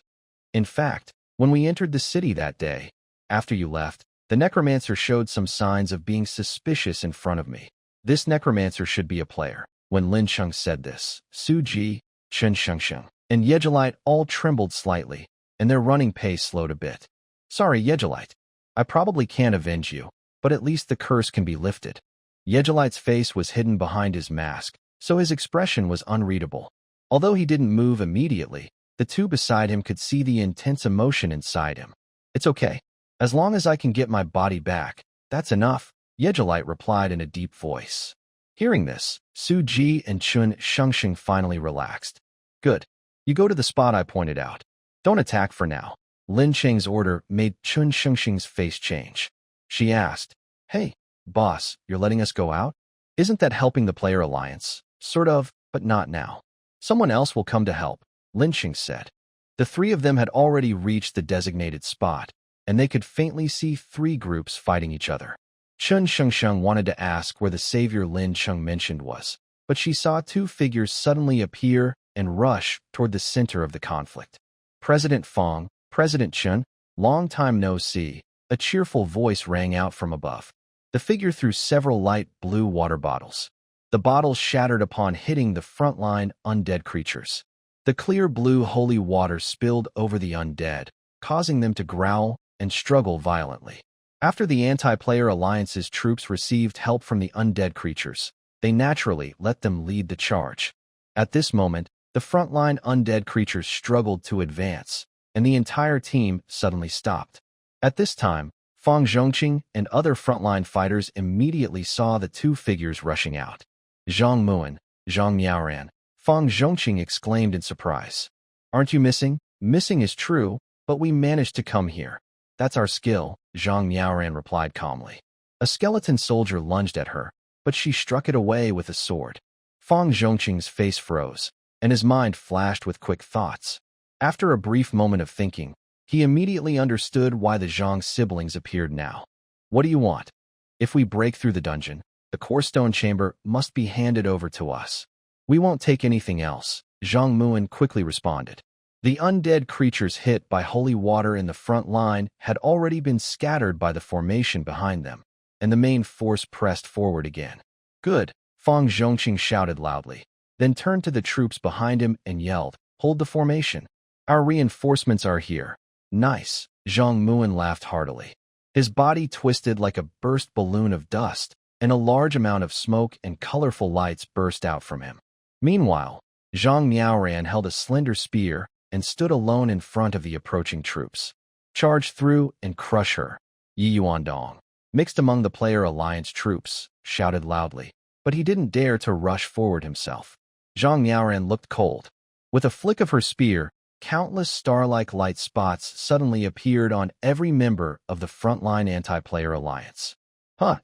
In fact, when we entered the city that day, after you left, the Necromancer showed some signs of being suspicious in front of me. This Necromancer should be a player. When Lin Cheng said this, Su Ji, Chun Shengsheng, and Yigrit all trembled slightly, and their running pace slowed a bit. Sorry, Yigrit. I probably can't avenge you, but at least the curse can be lifted. Yigrit's face was hidden behind his mask, so his expression was unreadable. Although he didn't move immediately, the 2 beside him could see the intense emotion inside him. It's okay. As long as I can get my body back, that's enough, Yigrit replied in a deep voice. Hearing this, Su Ji and Chun Shengsheng finally relaxed. Good. You go to the spot I pointed out. Don't attack for now. Lin Cheng's order made Chun Shengsheng's face change. She asked, Hey, boss, you're letting us go out? Isn't that helping the player alliance? Sort of, but not now. Someone else will come to help, Lincheng said. The 3 of them had already reached the designated spot, and they could faintly see 3 groups fighting each other. Chun Shengsheng wanted to ask where the savior Lin Cheng mentioned was, but she saw 2 figures suddenly appear and rush toward the center of the conflict. President Fang, President Chun, long time no see, a cheerful voice rang out from above. The figure threw several light blue water bottles. The bottles shattered upon hitting the frontline undead creatures. The clear blue holy water spilled over the undead, causing them to growl and struggle violently. After the anti-player alliance's troops received help from the undead creatures, they naturally let them lead the charge. At this moment, the frontline undead creatures struggled to advance, and the entire team suddenly stopped. At this time, Fang Zhongqing and other frontline fighters immediately saw the two figures rushing out. Zhang Muan, Zhang Miaoran, Fang Zhongqing exclaimed in surprise. "Aren't you missing?" "Missing is true, but we managed to come here. That's our skill," Zhang Miaoran replied calmly. A skeleton soldier lunged at her, but she struck it away with a sword. Fang Zhongqing's face froze, and his mind flashed with quick thoughts. After a brief moment of thinking, he immediately understood why the Zhang siblings appeared now. "What do you want?" "If we break through the dungeon, the core stone chamber must be handed over to us. We won't take anything else," Zhang Muan quickly responded. The undead creatures hit by holy water in the front line had already been scattered by the formation behind them, and the main force pressed forward again. "Good," Fang Zhongqing shouted loudly, then turned to the troops behind him and yelled, "Hold the formation. Our reinforcements are here." "Nice," Zhang Muan laughed heartily. His body twisted like a burst balloon of dust, and a large amount of smoke and colorful lights burst out from him. Meanwhile, Zhang Miaoran held a slender spear and stood alone in front of the approaching troops. "Charge through and crush her," Yi Yuandong, mixed among the player alliance troops, shouted loudly, but he didn't dare to rush forward himself. Zhang Miaoran looked cold. With a flick of her spear, countless star-like light spots suddenly appeared on every member of the frontline anti-player alliance.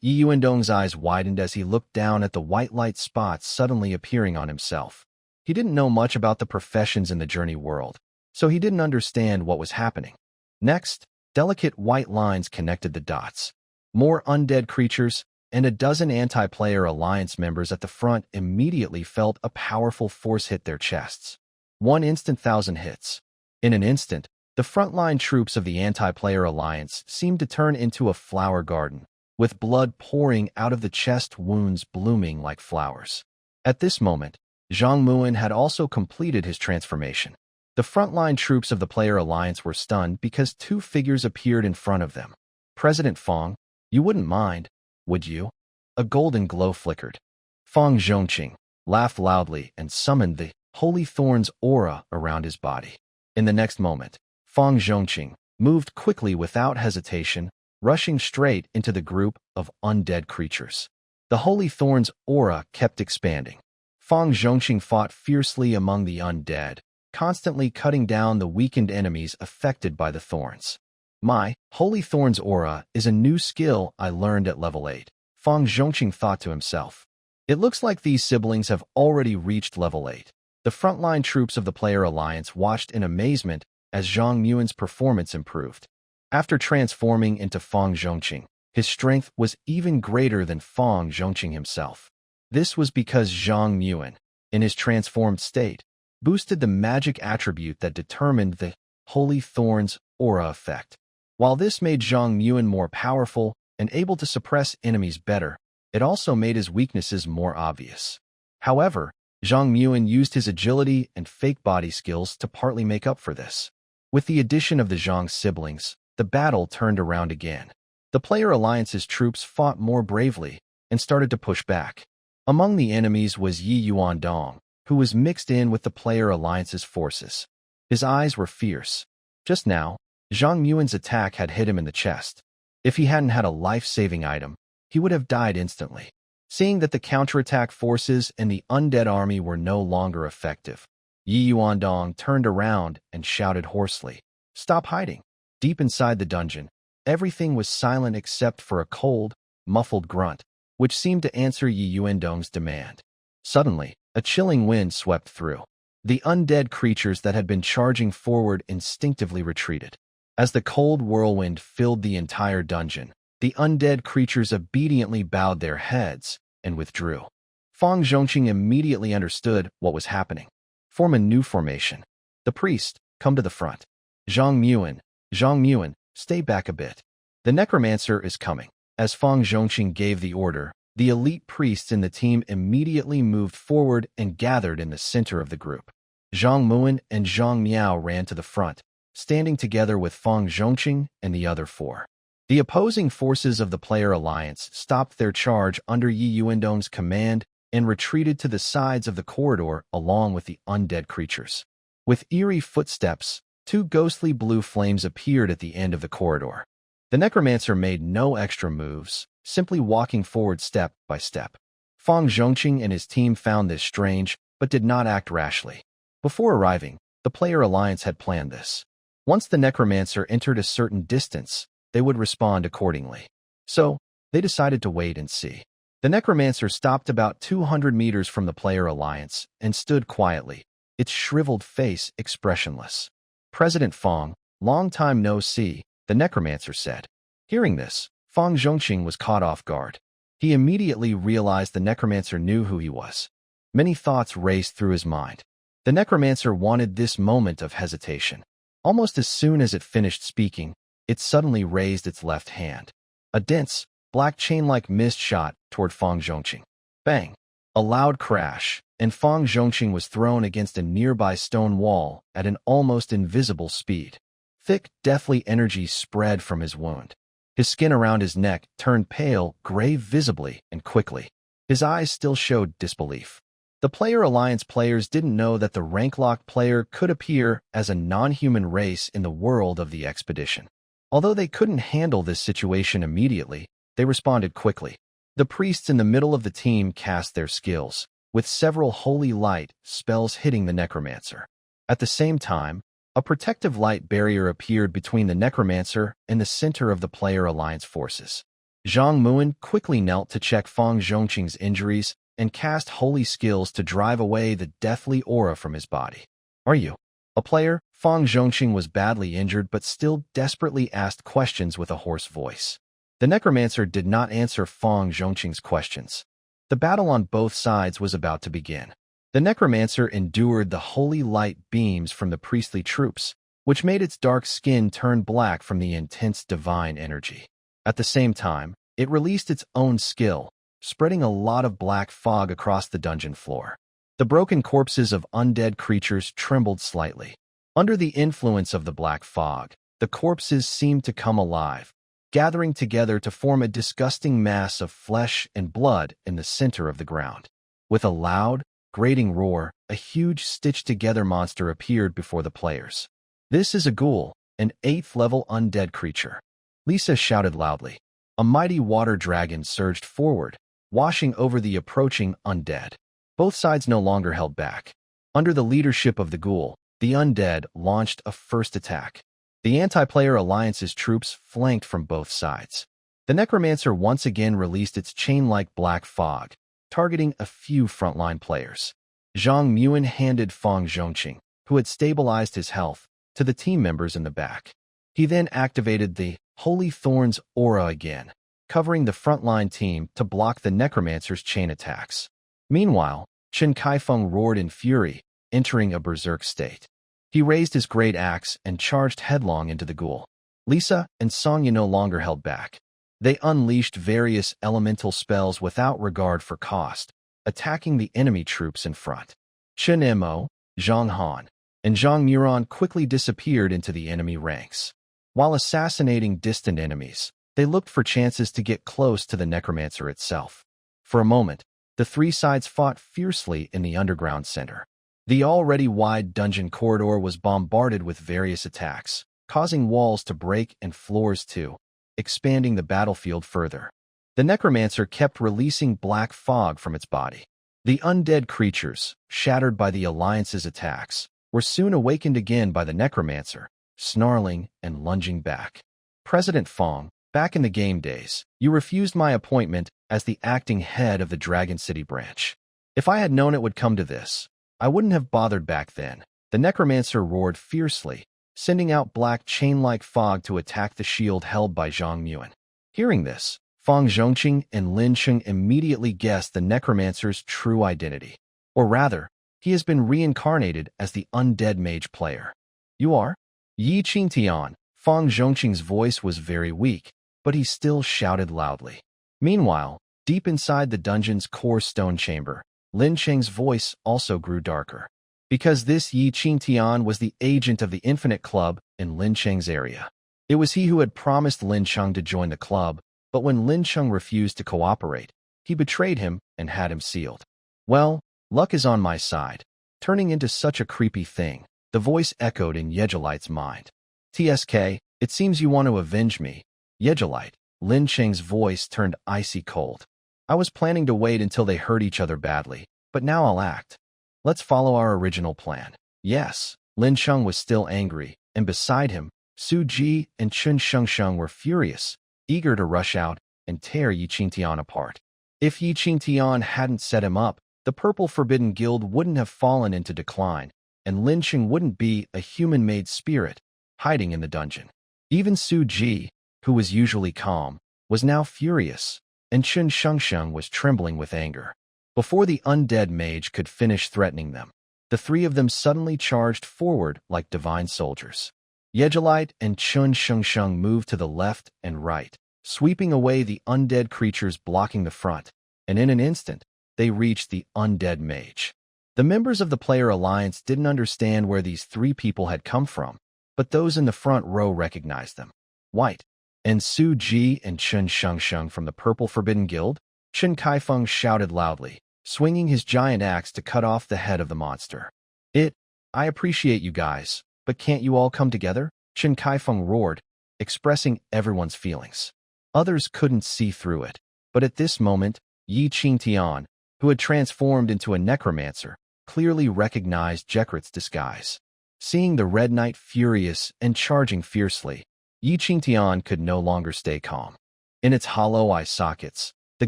Yi Yuandong's eyes widened as he looked down at the white light spots suddenly appearing on himself. He didn't know much about the professions in the journey world, so he didn't understand what was happening. Next, delicate white lines connected the dots. More undead creatures and a dozen anti-player alliance members at the front immediately felt a powerful force hit their chests. 1,000 hits. In an instant, the frontline troops of the anti-player alliance seemed to turn into a flower garden, with blood pouring out of the chest wounds blooming like flowers. At this moment, Zhang Muan had also completed his transformation. The frontline troops of the player alliance were stunned because two figures appeared in front of them. "President Fang, you wouldn't mind, would you?" A golden glow flickered. Fang Zhongqing laughed loudly and summoned the Holy Thorn's aura around his body. In the next moment, Fang Zhongqing moved quickly without hesitation, rushing straight into the group of undead creatures. The Holy Thorn's aura kept expanding. Fang Zhongqing fought fiercely among the undead, constantly cutting down the weakened enemies affected by the thorns. "My Holy Thorn's aura is a new skill I learned at level 8, Fang Zhongqing thought to himself. It looks like these siblings have already reached level 8. The frontline troops of the player alliance watched in amazement as Zhang Muan's performance improved. After transforming into Fang Zhongqing, his strength was even greater than Fang Zhongqing himself. This was because Zhang Muan, in his transformed state, boosted the magic attribute that determined the Holy Thorn's aura effect. While this made Zhang Muan more powerful and able to suppress enemies better, it also made his weaknesses more obvious. However, Zhang Muan used his agility and fake body skills to partly make up for this. With the addition of the Zhang siblings, the battle turned around again. The player alliance's troops fought more bravely and started to push back. Among the enemies was Yi Yuandong, who was mixed in with the player alliance's forces. His eyes were fierce. Just now, Zhang Muan's attack had hit him in the chest. If he hadn't had a life-saving item, he would have died instantly. Seeing that the counterattack forces and the undead army were no longer effective, Yi Yuandong turned around and shouted hoarsely, "Stop hiding!" Deep inside the dungeon, everything was silent except for a cold, muffled grunt, which seemed to answer Yi Yuandong's demand. Suddenly, a chilling wind swept through. The undead creatures that had been charging forward instinctively retreated. As the cold whirlwind filled the entire dungeon, the undead creatures obediently bowed their heads and withdrew. Fang Zhongqing immediately understood what was happening. "Form a new formation. The priest, come to the front. Zhang Muan, stay back a bit. The Necromancer is coming." As Fang Zhongqing gave the order, The elite priests in the team immediately moved forward and gathered in the center of the group. Zhang Muan and Zhang Miao ran to the front, standing together with Fang Zhongqing and the other four. The opposing forces of the player alliance stopped their charge under Yi Yuandong's command and retreated to the sides of the corridor along with the undead creatures. With eerie footsteps, two ghostly blue flames appeared at the end of the corridor. The Necromancer made no extra moves, simply walking forward step by step. Fang Zhongqing and his team found this strange, but did not act rashly. Before arriving, the player alliance had planned this. Once the Necromancer entered a certain distance, they would respond accordingly. So, they decided to wait and see. The Necromancer stopped about 200 meters from the player alliance and stood quietly, its shriveled face expressionless. President Fang, long time no see, the Necromancer said. Hearing this, Fang Zhongqing was caught off guard. He immediately realized the Necromancer knew who he was. Many thoughts raced through his mind. The Necromancer wanted this moment of hesitation. Almost as soon as it finished speaking, it suddenly raised its left hand. A dense, black chain-like mist shot toward Fang Zhongqing. Bang! A loud crash, and Fang Zhongqing was thrown against a nearby stone wall at an almost invisible speed. Thick, deathly energy spread from his wound. His skin around his neck turned pale, gray visibly and quickly. His eyes still showed disbelief. The Player Alliance players didn't know that the rank-locked player could appear as a non-human race in the world of the expedition. Although they couldn't handle this situation immediately, they responded quickly. The priests in the middle of the team cast their skills, with several holy light spells hitting the Necromancer. At the same time, a protective light barrier appeared between the Necromancer and the center of the Player Alliance forces. Zhang Muan quickly knelt to check Fang Zhongqing's injuries and cast holy skills to drive away the deathly aura from his body. Are you a player? Fang Zhongqing was badly injured but still desperately asked questions with a hoarse voice. The Necromancer did not answer Fang Zhongqing's questions. The battle on both sides was about to begin. The Necromancer endured the holy light beams from the priestly troops, which made its dark skin turn black from the intense divine energy. At the same time, it released its own skill, spreading a lot of black fog across the dungeon floor. The broken corpses of undead creatures trembled slightly. Under the influence of the black fog, the corpses seemed to come alive, gathering together to form a disgusting mass of flesh and blood in the center of the ground. With a loud, grating roar, a huge stitched-together monster appeared before the players. This is a ghoul, an 8th-level undead creature. Lisa shouted loudly. A mighty water dragon surged forward, washing over the approaching undead. Both sides no longer held back. Under the leadership of the ghoul, the undead launched a first attack. The anti-player alliance's troops flanked from both sides. The Necromancer once again released its chain-like black fog, targeting a few frontline players. Zhang Muan handed Fang Zhongqing, who had stabilized his health, to the team members in the back. He then activated the Holy Thorns aura again, covering the frontline team to block the Necromancer's chain attacks. Meanwhile, Chen Kaifeng roared in fury, entering a berserk state. He raised his great axe and charged headlong into the ghoul. Lisa and Songya no longer held back. They unleashed various elemental spells without regard for cost, attacking the enemy troops in front. Chen Mo, Zhang Han, and Zhang Muran quickly disappeared into the enemy ranks. While assassinating distant enemies, they looked for chances to get close to the Necromancer itself. For a moment, the three sides fought fiercely in the underground center. The already wide dungeon corridor was bombarded with various attacks, causing walls to break and floors too, expanding the battlefield further. The Necromancer kept releasing black fog from its body. The undead creatures, shattered by the Alliance's attacks, were soon awakened again by the Necromancer, snarling and lunging back. President Fang, back in the game days, you refused my appointment as the acting head of the Dragon City branch. If I had known it would come to this, I wouldn't have bothered back then. The Necromancer roared fiercely, sending out black chain-like fog to attack the shield held by Zhang Muan. Hearing this, Fang Zhongqing and Lin Cheng immediately guessed the Necromancer's true identity. Or rather, he has been reincarnated as the undead mage player. You are? Yi Qingtian. Fang Zhongqing's voice was very weak, but he still shouted loudly. Meanwhile, Deep inside the dungeon's core stone chamber, Lin Cheng's voice also grew darker. Because this Yi Qingtian was the agent of the Infinite Club in Lin Cheng's area. It was he who had promised Lincheng to join the club, but when Lincheng refused to cooperate, he betrayed him and had him sealed. Well, luck is on my side. Turning into such a creepy thing, the voice echoed in Yigrit's mind. TSK, it seems you want to avenge me. Yigrit, Lin Cheng's voice turned icy cold. I was planning to wait until they hurt each other badly, but now I'll act. Let's follow our original plan. Yes, Lincheng was still angry, and beside him, Su Ji and Chun Shengsheng were furious, eager to rush out and tear Yi Qingtian apart. If Yi Qingtian hadn't set him up, the Purple Forbidden Guild wouldn't have fallen into decline, and Lincheng wouldn't be a human-made spirit hiding in the dungeon. Even Su Ji, who was usually calm, was now furious, and Chun Shengsheng was trembling with anger. Before the undead mage could finish threatening them, the three of them suddenly charged forward like divine soldiers. Yigrit and Chun Shengsheng moved to the left and right, sweeping away the undead creatures blocking the front, and in an instant, they reached the undead mage. The members of the Player Alliance didn't understand where these three people had come from, but those in the front row recognized them. White, and Su Ji and Chun Shengsheng from the Purple Forbidden Guild? Chen Kaifeng shouted loudly, swinging his giant axe to cut off the head of the monster. I appreciate you guys, but can't you all come together? Chen Kaifeng roared, expressing everyone's feelings. Others couldn't see through it, but at this moment, Yi Qingtian, who had transformed into a necromancer, clearly recognized Yigrit's disguise. Seeing the Red Knight furious and charging fiercely, Yi Qingtian could no longer stay calm. In its hollow eye sockets, the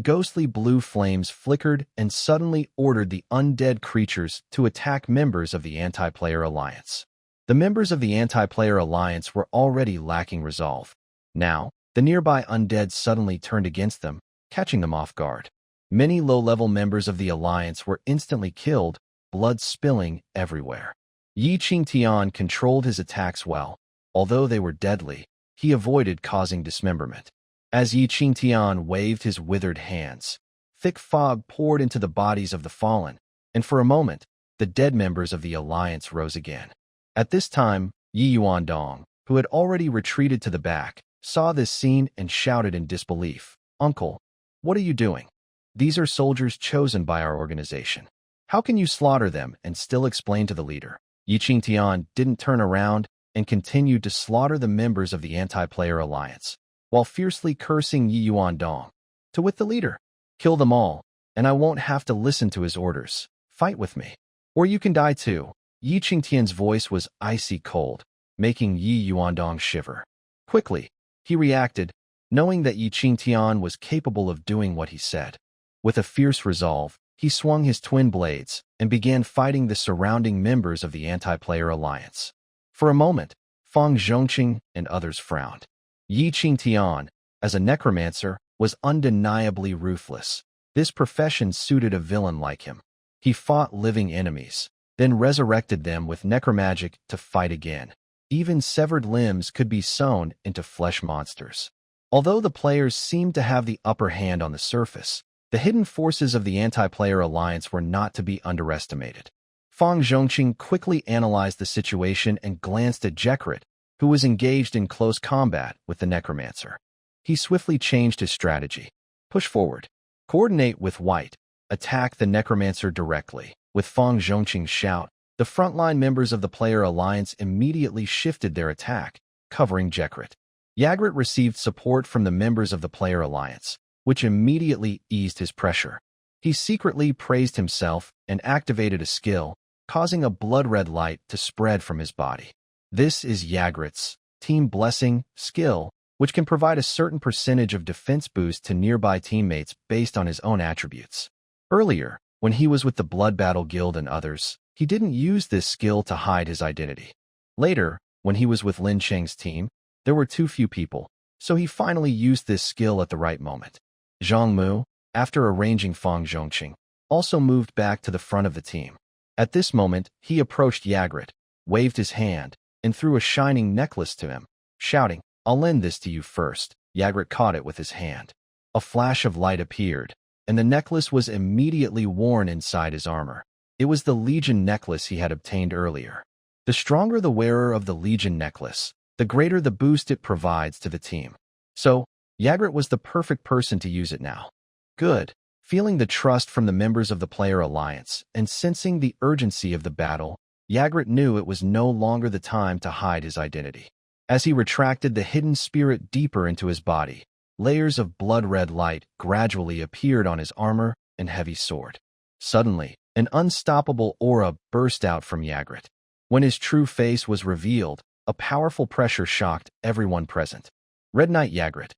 ghostly blue flames flickered and suddenly ordered the undead creatures to attack members of the Anti-Player Alliance. The members of the Anti-Player Alliance were already lacking resolve. Now, the nearby undead suddenly turned against them, catching them off guard. Many low-level members of the Alliance were instantly killed, blood spilling everywhere. Yi Qingtian controlled his attacks well. Although they were deadly, he avoided causing dismemberment. As Yi Qingtian waved his withered hands, thick fog poured into the bodies of the fallen, and for a moment, the dead members of the Alliance rose again. At this time, Yi Yuandong, who had already retreated to the back, saw this scene and shouted in disbelief, "Uncle, what are you doing? These are soldiers chosen by our organization. How can you slaughter them and still explain to the leader?" Yi Qingtian didn't turn around and continued to slaughter the members of the Anti-Player Alliance, while fiercely cursing Yi Yuandong. "To wit the leader, kill them all, and I won't have to listen to his orders. Fight with me, or you can die too." Yi Qingtian's voice was icy cold, making Yi Yuandong shiver. Quickly, he reacted, knowing that Yi Qingtian was capable of doing what he said. With a fierce resolve, he swung his twin blades and began fighting the surrounding members of the Anti-Player Alliance. For a moment, Fang Zhongqing and others frowned. Yi Qingtian, as a necromancer, was undeniably ruthless. This profession suited a villain like him. He fought living enemies, then resurrected them with necromagic to fight again. Even severed limbs could be sewn into flesh monsters. Although the players seemed to have the upper hand on the surface, the hidden forces of the Anti-Player Alliance were not to be underestimated. Fang Zhongqing quickly analyzed the situation and glanced at Yigrit, who was engaged in close combat with the Necromancer. He swiftly changed his strategy. Push forward. Coordinate with White. Attack the Necromancer directly. With Fang Zhongqing's shout, the frontline members of the Player Alliance immediately shifted their attack, covering Yigrit. Yigrit received support from the members of the Player Alliance, which immediately eased his pressure. He secretly praised himself and activated a skill, causing a blood-red light to spread from his body. This is Yigrit's Team Blessing skill, which can provide a certain percentage of defense boost to nearby teammates based on his own attributes. Earlier, when he was with the Blood Battle Guild and others, he didn't use this skill to hide his identity. Later, when he was with Lin Cheng's team, there were too few people, so he finally used this skill at the right moment. Zhang Mu, after arranging Fang Zhongqing, also moved back to the front of the team. At this moment, he approached Yigrit, waved his hand, and threw a shining necklace to him, shouting, "I'll lend this to you first." Yigrit caught it with his hand. A flash of light appeared, and the necklace was immediately worn inside his armor. It was the Legion necklace he had obtained earlier. The stronger the wearer of the Legion necklace, the greater the boost it provides to the team. So, Yigrit was the perfect person to use it now. Good. Feeling the trust from the members of the player alliance and sensing the urgency of the battle, Yigrit knew it was no longer the time to hide his identity. As he retracted the hidden spirit deeper into his body, layers of blood-red light gradually appeared on his armor and heavy sword. Suddenly, an unstoppable aura burst out from Yigrit. When his true face was revealed, a powerful pressure shocked everyone present. Red Knight Yigrit.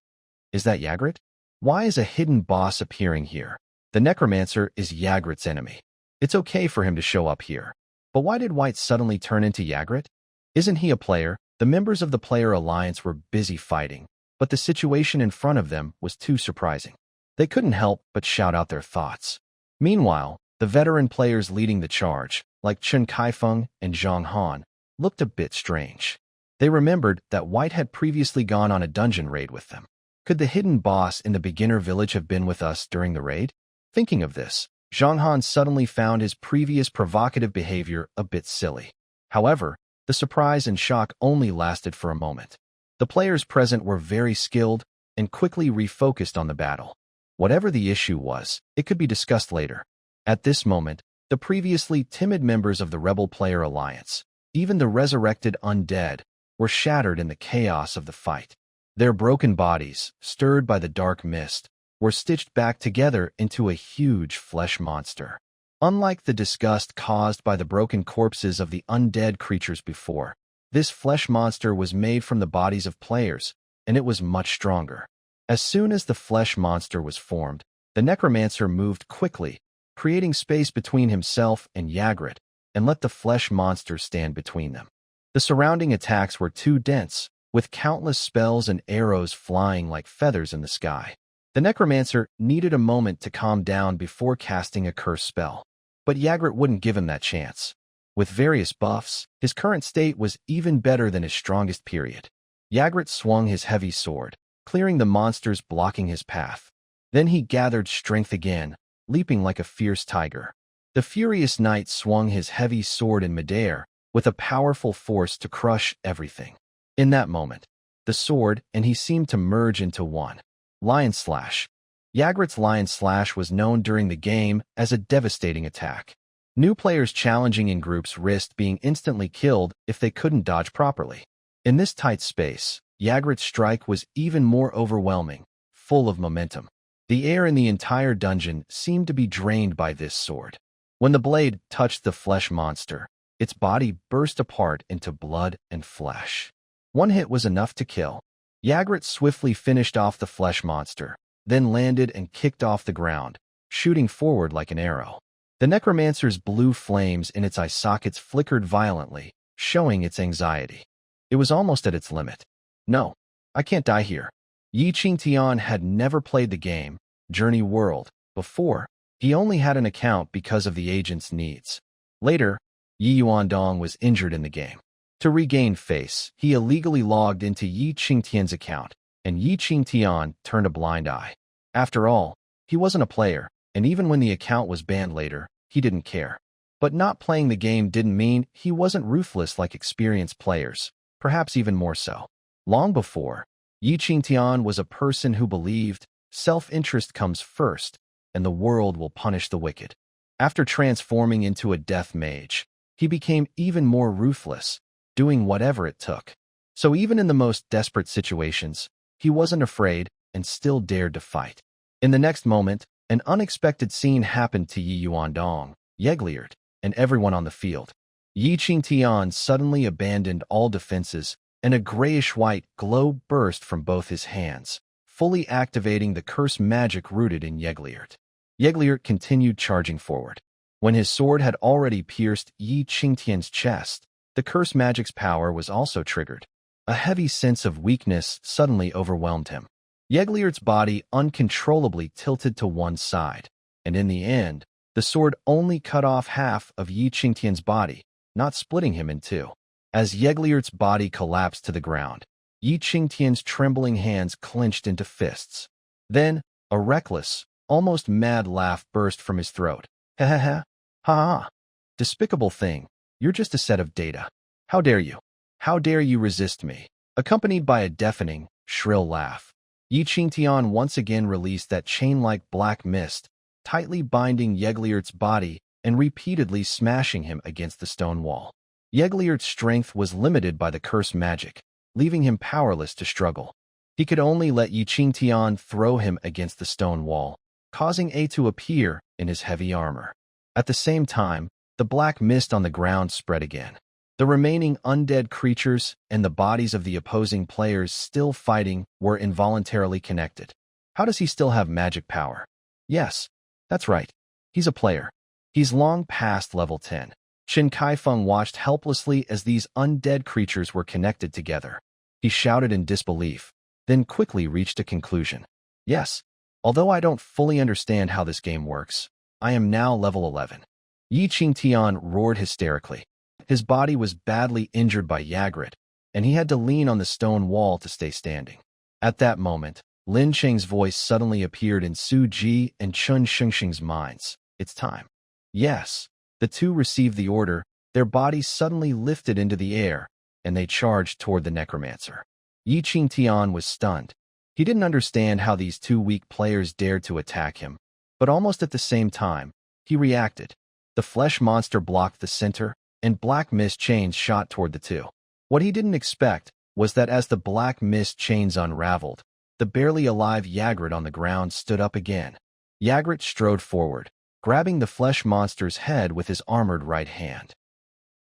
Is that Yigrit? Why is a hidden boss appearing here? The Necromancer is Yigrit's enemy. It's okay for him to show up here. But why did White suddenly turn into Yigrit? Isn't he a player? The members of the player alliance were busy fighting, but the situation in front of them was too surprising. They couldn't help but shout out their thoughts. Meanwhile, the veteran players leading the charge, like Chen Kaifeng and Zhang Han, looked a bit strange. They remembered that White had previously gone on a dungeon raid with them. Could the hidden boss in the beginner village have been with us during the raid? Thinking of this, Zhang Han suddenly found his previous provocative behavior a bit silly. However, the surprise and shock only lasted for a moment. The players present were very skilled and quickly refocused on the battle. Whatever the issue was, it could be discussed later. At this moment, the previously timid members of the Rebel Player Alliance, even the resurrected undead, were shattered in the chaos of the fight. Their broken bodies, stirred by the dark mist, were stitched back together into a huge flesh monster. Unlike the disgust caused by the broken corpses of the undead creatures before, this flesh monster was made from the bodies of players, and it was much stronger. As soon as the flesh monster was formed, the Necromancer moved quickly, creating space between himself and Yigrit, and let the flesh monster stand between them. The surrounding attacks were too dense, with countless spells and arrows flying like feathers in the sky. The Necromancer needed a moment to calm down before casting a curse spell. But Yigrit wouldn't give him that chance. With various buffs, his current state was even better than his strongest period. Yigrit swung his heavy sword, clearing the monsters blocking his path. Then he gathered strength again, leaping like a fierce tiger. The furious knight swung his heavy sword in midair, with a powerful force to crush everything. In that moment, the sword and he seemed to merge into one. Lion Slash. Yigrit's Lion Slash was known during the game as a devastating attack. New players challenging in groups risked being instantly killed if they couldn't dodge properly. In this tight space, Yigrit's strike was even more overwhelming, full of momentum. The air in the entire dungeon seemed to be drained by this sword. When the blade touched the flesh monster, its body burst apart into blood and flesh. One hit was enough to kill. Yigrit swiftly finished off the flesh monster, then landed and kicked off the ground, shooting forward like an arrow. The Necromancer's blue flames in its eye sockets flickered violently, showing its anxiety. It was almost at its limit. No, I can't die here. Yigrit had never played the game, Journey World, before. He only had an account because of the agent's needs. Later, Yi Yuandong was injured in the game. To regain face, he illegally logged into Yi Qingtian's account, and Yi Qingtian turned a blind eye. After all, he wasn't a player, and even when the account was banned later, he didn't care. But not playing the game didn't mean he wasn't ruthless like experienced players, perhaps even more so. Long before, Yi Qingtian was a person who believed self-interest comes first, and the world will punish the wicked. After transforming into a death mage, he became even more ruthless, doing whatever it took. So even in the most desperate situations, he wasn't afraid and still dared to fight. In the next moment, an unexpected scene happened to Yi Yuandong, Yigrit, and everyone on the field. Yi Qingtian suddenly abandoned all defenses, and a grayish-white glow burst from both his hands, fully activating the curse magic rooted in Yigrit. Yigrit continued charging forward. When his sword had already pierced Yi Qingtian's chest, the curse magic's power was also triggered. A heavy sense of weakness suddenly overwhelmed him. Yigrit's body uncontrollably tilted to one side, and in the end, the sword only cut off half of Yi Qingtian's body, not splitting him in two. As Yigrit's body collapsed to the ground, Yi Qingtian's trembling hands clenched into fists. Then, a reckless, almost mad laugh burst from his throat. Ha ha ha. Ha ha. Despicable thing. You're just a set of data. How dare you? How dare you resist me? Accompanied by a deafening, shrill laugh, Yigrit once again released that chain-like black mist, tightly binding Yiglit's body and repeatedly smashing him against the stone wall. Yiglit's strength was limited by the curse magic, leaving him powerless to struggle. He could only let Yigrit throw him against the stone wall, causing A to appear in his heavy armor. At the same time, the black mist on the ground spread again. The remaining undead creatures and the bodies of the opposing players still fighting were involuntarily connected. How does he still have magic power? Yes, that's right. He's a player. He's long past level 10. Shin Kaifeng watched helplessly as these undead creatures were connected together. He shouted in disbelief, then quickly reached a conclusion. Yes, although I don't fully understand how this game works, I am now level 11. Yigrit roared hysterically. His body was badly injured by Yigrit, and he had to lean on the stone wall to stay standing. At that moment, Lin Cheng's voice suddenly appeared in Su Ji and Chun Shengsheng's minds. It's time. Yes, the two received the order, their bodies suddenly lifted into the air, and they charged toward the Necromancer. Yigrit was stunned. He didn't understand how these two weak players dared to attack him, but almost at the same time, he reacted. The flesh monster blocked the center, and black mist chains shot toward the two. What he didn't expect was that as the black mist chains unraveled, the barely alive Yigrit on the ground stood up again. Yigrit strode forward, grabbing the flesh monster's head with his armored right hand.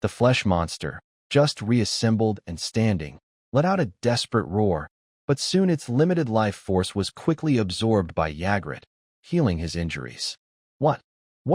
The flesh monster, just reassembled and standing, let out a desperate roar, but soon its limited life force was quickly absorbed by Yigrit, healing his injuries. What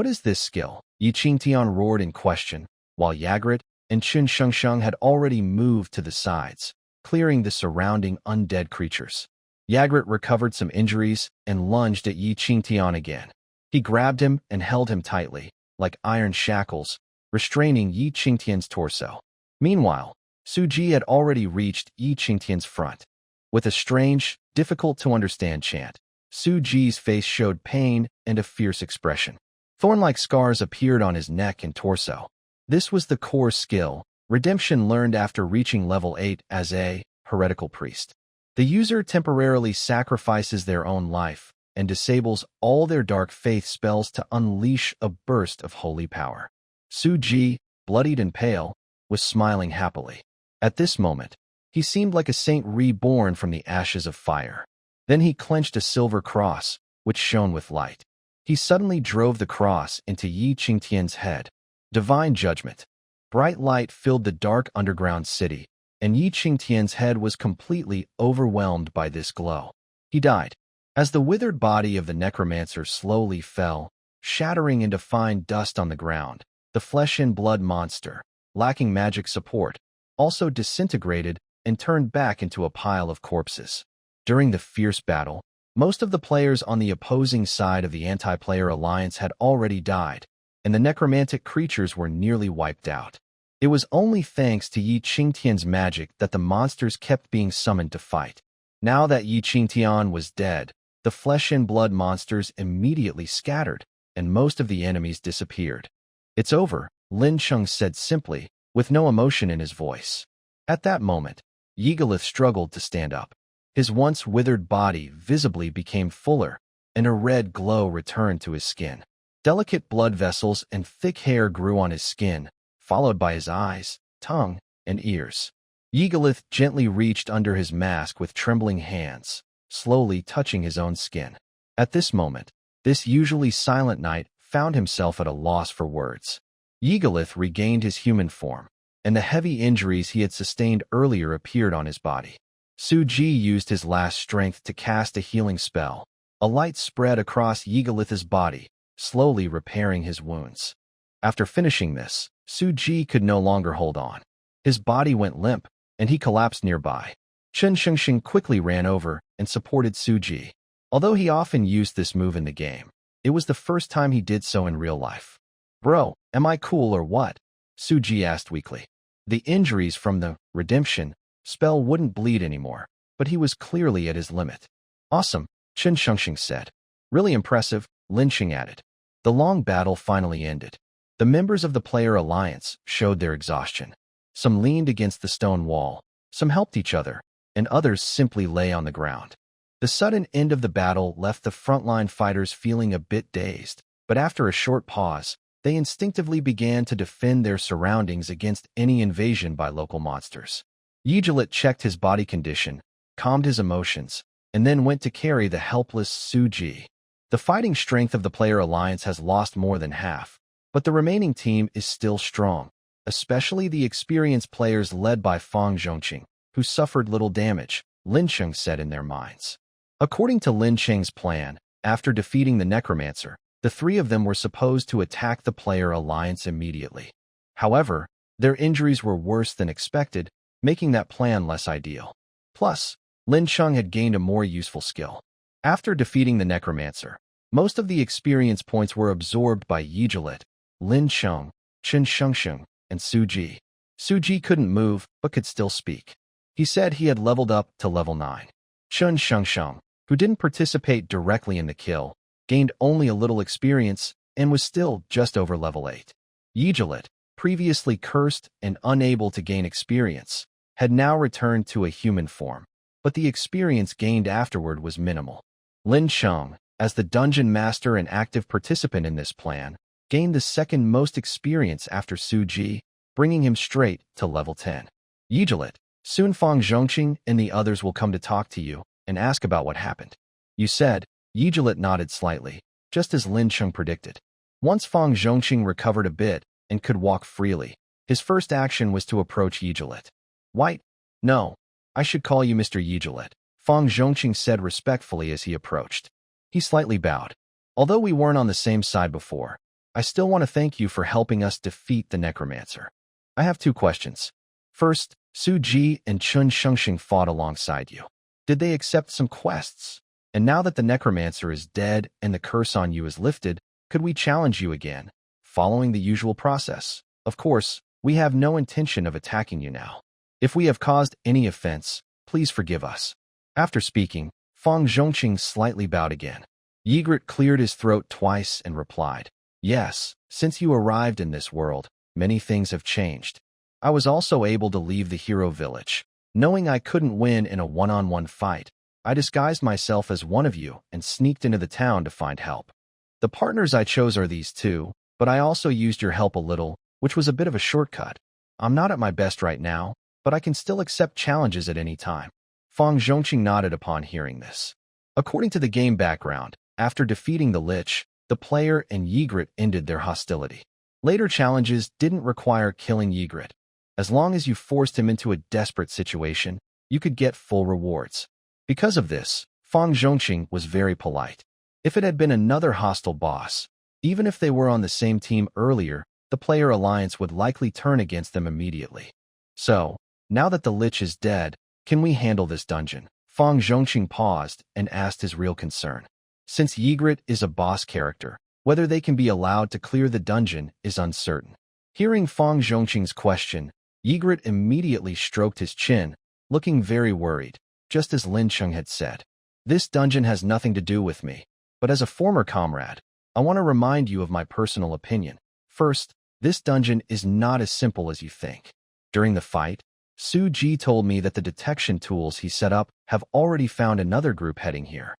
is this skill? Yigrit roared in question, while Yigrit and Chun Shengsheng had already moved to the sides, clearing the surrounding undead creatures. Yigrit recovered some injuries and lunged at Yigrit again. He grabbed him and held him tightly, like iron shackles, restraining Yigrit's torso. Meanwhile, Su Ji had already reached Yigrit's front. With a strange, difficult-to-understand chant, Su Ji's face showed pain and a fierce expression. Thorn-like scars appeared on his neck and torso. This was the core skill, Redemption learned after reaching level 8 as a heretical priest. The user temporarily sacrifices their own life and disables all their dark faith spells to unleash a burst of holy power. Su Ji, bloodied and pale, was smiling happily. At this moment, he seemed like a saint reborn from the ashes of fire. Then he clenched a silver cross, which shone with light. He suddenly drove the cross into Yigrit's head. Divine judgment. Bright light filled the dark underground city, and Yigrit's head was completely overwhelmed by this glow. He died. As the withered body of the Necromancer slowly fell, shattering into fine dust on the ground, the flesh and blood monster, lacking magic support, also disintegrated and turned back into a pile of corpses. During the fierce battle, most of the players on the opposing side of the anti-player alliance had already died, and the necromantic creatures were nearly wiped out. It was only thanks to Yigrit's magic that the monsters kept being summoned to fight. Now that Yigrit was dead, the flesh and blood monsters immediately scattered, and most of the enemies disappeared. It's over, Lin Cheng said simply, with no emotion in his voice. At that moment, Yigrit struggled to stand up. His once withered body visibly became fuller, and a red glow returned to his skin. Delicate blood vessels and thick hair grew on his skin, followed by his eyes, tongue, and ears. Yigrit gently reached under his mask with trembling hands, slowly touching his own skin. At this moment, this usually silent knight found himself at a loss for words. Yigrit regained his human form, and the heavy injuries he had sustained earlier appeared on his body. Su Ji used his last strength to cast a healing spell. A light spread across Yigrit's body, slowly repairing his wounds. After finishing this, Su Ji could no longer hold on. His body went limp, and he collapsed nearby. Chun Shengsheng quickly ran over and supported Su Ji. Although he often used this move in the game, it was the first time he did so in real life. "Bro, am I cool or what?" Su Ji asked weakly. The injuries from the redemption spell wouldn't bleed anymore, but he was clearly at his limit. "Awesome," Chun Shengsheng said. Really impressive, Lincheng added. The long battle finally ended. The members of the player alliance showed their exhaustion. Some leaned against the stone wall, some helped each other, and others simply lay on the ground. The sudden end of the battle left the frontline fighters feeling a bit dazed, but after a short pause, they instinctively began to defend their surroundings against any invasion by local monsters. Yigrit checked his body condition, calmed his emotions, and then went to carry the helpless Suji. The fighting strength of the player alliance has lost more than half, but the remaining team is still strong, especially the experienced players led by Fang Zhongqing, who suffered little damage, Lincheng said in their minds. According to Lin Cheng's plan, after defeating the Necromancer, the three of them were supposed to attack the player alliance immediately. However, their injuries were worse than expected, making that plan less ideal. Plus, Lincheng had gained a more useful skill. After defeating the Necromancer, most of the experience points were absorbed by Yigrit, Lin Cheng, Chen Shengsheng, and Suji. Suji couldn't move, but could still speak. He said he had leveled up to level 9. Chen Shengsheng, who didn't participate directly in the kill, gained only a little experience and was still just over level 8. Yigrit, previously cursed and unable to gain experience, had now returned to a human form, but the experience gained afterward was minimal. Lin Cheng, as the dungeon master and active participant in this plan, gained the second most experience after Suji, bringing him straight to level 10. Yigrit, soon Fang Zhongqing and the others will come to talk to you and ask about what happened. You said. Yigrit nodded slightly, just as Lin Cheng predicted. Once Fang Zhongqing recovered a bit and could walk freely, his first action was to approach Yigrit. White? No, I should call you Mr. Yigrit, Fang Zhongqing said respectfully as he approached. He slightly bowed. Although we weren't on the same side before, I still want to thank you for helping us defeat the Necromancer. I have 2 questions. First, Suji and Chen Shengsheng fought alongside you. Did they accept some quests? And now that the Necromancer is dead and the curse on you is lifted, could we challenge you again, following the usual process? Of course, we have no intention of attacking you now. If we have caused any offense, please forgive us. After speaking, Fang Zhongqing slightly bowed again. Yigrit cleared his throat twice and replied, Yes, since you arrived in this world, many things have changed. I was also able to leave the hero village. Knowing I couldn't win in a one-on-one fight, I disguised myself as one of you and sneaked into the town to find help. The partners I chose are these 2, but I also used your help a little, which was a bit of a shortcut. I'm not at my best right now, but I can still accept challenges at any time. Fang Zhongqing nodded upon hearing this. According to the game background, after defeating the Lich, the player and Yigrit ended their hostility. Later challenges didn't require killing Yigrit. As long as you forced him into a desperate situation, you could get full rewards. Because of this, Fang Zhongqing was very polite. If it had been another hostile boss, even if they were on the same team earlier, the player alliance would likely turn against them immediately. So, now that the Lich is dead, can we handle this dungeon? Fang Zhongqing paused and asked his real concern. Since Yigrit is a boss character, whether they can be allowed to clear the dungeon is uncertain. Hearing Fang Zhongqing's question, Yigrit immediately stroked his chin, looking very worried, just as Lincheng had said. This dungeon has nothing to do with me, but as a former comrade, I want to remind you of my personal opinion. First, this dungeon is not as simple as you think. During the fight, Suji told me that the detection tools he set up have already found another group heading here.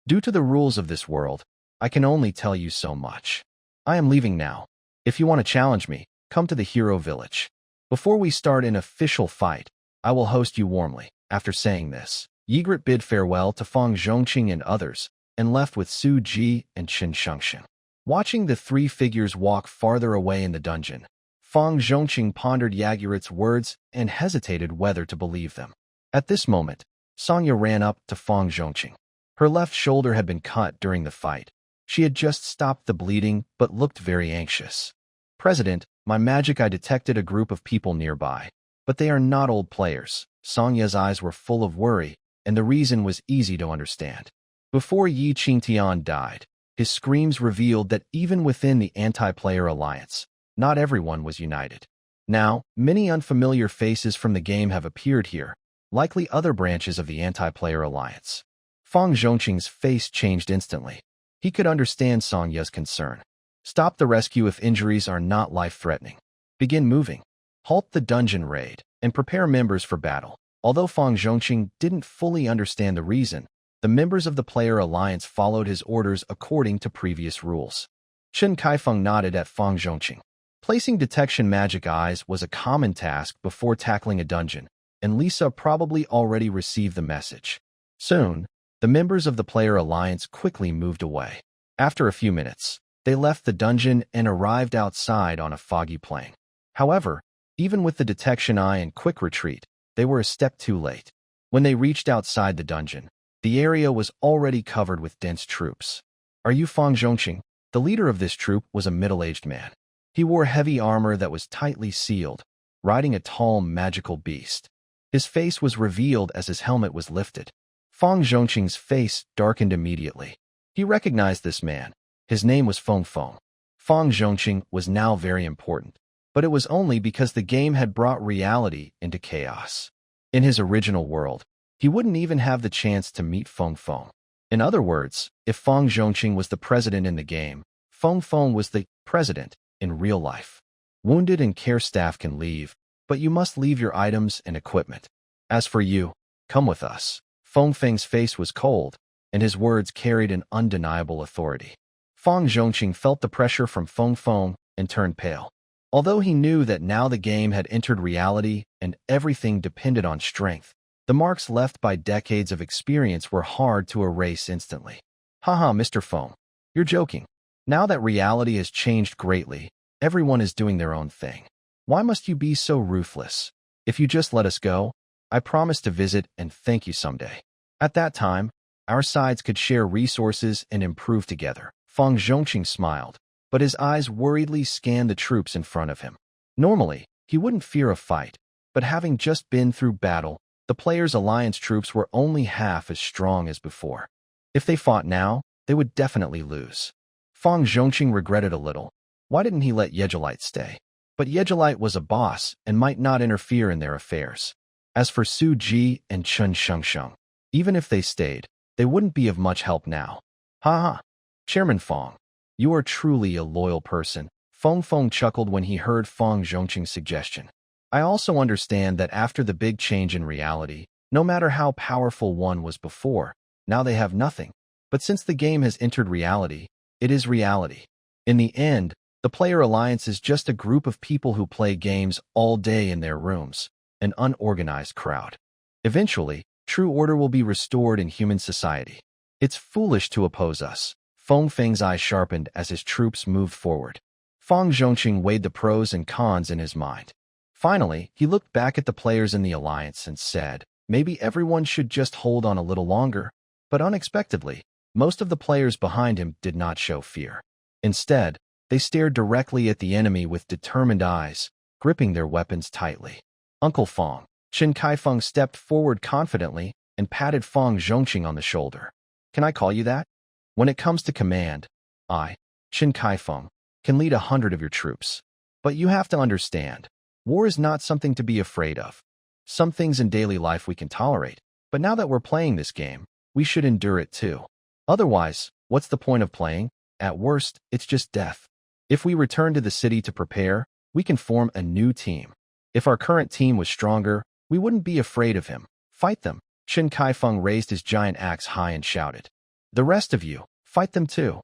Due to the rules of this world, I can only tell you so much. I am leaving now. If you want to challenge me, come to the hero village. Before we start an official fight, I will host you warmly. After saying this, Yigrit bid farewell to Fang Zhongqing and others, and left with Suji and Chen Shengsheng. Watching the 3 figures walk farther away in the dungeon, Fang Zhongqing pondered Yigrit's words and hesitated whether to believe them. At this moment, Sonya ran up to Fang Zhongqing. Her left shoulder had been cut during the fight. She had just stopped the bleeding but looked very anxious. President, my magic I detected a group of people nearby, but they are not old players. Sonya's eyes were full of worry, and the reason was easy to understand. Before Yi Qingtian died, his screams revealed that even within the anti-player alliance, not everyone was united. Now, many unfamiliar faces from the game have appeared here, likely other branches of the anti-player alliance. Fang Zhongqing's face changed instantly. He could understand Song Ye's concern. Stop the rescue if injuries are not life-threatening. Begin moving. Halt the dungeon raid, and prepare members for battle. Although Fang Zhongqing didn't fully understand the reason, the members of the player alliance followed his orders according to previous rules. Chen Kaifeng nodded at Fang Zhongqing. Placing detection magic eyes was a common task before tackling a dungeon, and Lisa probably already received the message. Soon, the members of the player alliance quickly moved away. After a few minutes, they left the dungeon and arrived outside on a foggy plain. However, even with the detection eye and quick retreat, they were a step too late. When they reached outside the dungeon, the area was already covered with dense troops. Are you Fang Zhongqing? The leader of this troop was a middle-aged man. He wore heavy armor that was tightly sealed, riding a tall magical beast. His face was revealed as his helmet was lifted. Fang Zhongqing's face darkened immediately. He recognized this man. His name was Feng Feng. Fang Zhongqing was now very important, but it was only because the game had brought reality into chaos. In his original world, he wouldn't even have the chance to meet Feng Feng. In other words, if Fang Zhongqing was the president in the game, Feng Feng was the president in real life. Wounded and care staff can leave, but you must leave your items and equipment. As for you, come with us. Feng Feng's face was cold, and his words carried an undeniable authority. Fang Zhongqing felt the pressure from Feng Feng and turned pale. Although he knew that now the game had entered reality and everything depended on strength, the marks left by decades of experience were hard to erase instantly. Haha, Mr. Feng, you're joking. Now that reality has changed greatly, everyone is doing their own thing. Why must you be so ruthless? If you just let us go, I promise to visit and thank you someday. At that time, our sides could share resources and improve together. Fang Zhongqing smiled, but his eyes worriedly scanned the troops in front of him. Normally, he wouldn't fear a fight, but having just been through battle, the players' alliance troops were only half as strong as before. If they fought now, they would definitely lose. Fang Zhongqing regretted a little. Why didn't he let Yigrit stay? But Yigrit was a boss and might not interfere in their affairs. As for Su Ji and Chen Shengsheng, even if they stayed, they wouldn't be of much help now. Ha. Chairman Fang, you are truly a loyal person. Feng Feng chuckled when he heard Fang Zhongqing's suggestion. I also understand that after the big change in reality, no matter how powerful one was before, now they have nothing. But since the game has entered reality, it is reality. In the end, the player alliance is just a group of people who play games all day in their rooms, an unorganized crowd. Eventually, true order will be restored in human society. It's foolish to oppose us. Feng Feng's eye sharpened as his troops moved forward. Fang Zhongqing weighed the pros and cons in his mind. Finally, he looked back at the players in the alliance and said, maybe everyone should just hold on a little longer. But unexpectedly, most of the players behind him did not show fear. Instead, they stared directly at the enemy with determined eyes, gripping their weapons tightly. Uncle Fang, Chen Kaifeng stepped forward confidently and patted Fang Zhongqing on the shoulder. Can I call you that? When it comes to command, I, Chen Kaifeng, can lead 100 of your troops. But you have to understand, war is not something to be afraid of. Some things in daily life we can tolerate, but now that we're playing this game, we should endure it too. Otherwise, what's the point of playing? At worst, it's just death. If we return to the city to prepare, we can form a new team. If our current team was stronger, we wouldn't be afraid of him. Fight them. Chen Kaifeng raised his giant axe high and shouted. The rest of you, fight them too.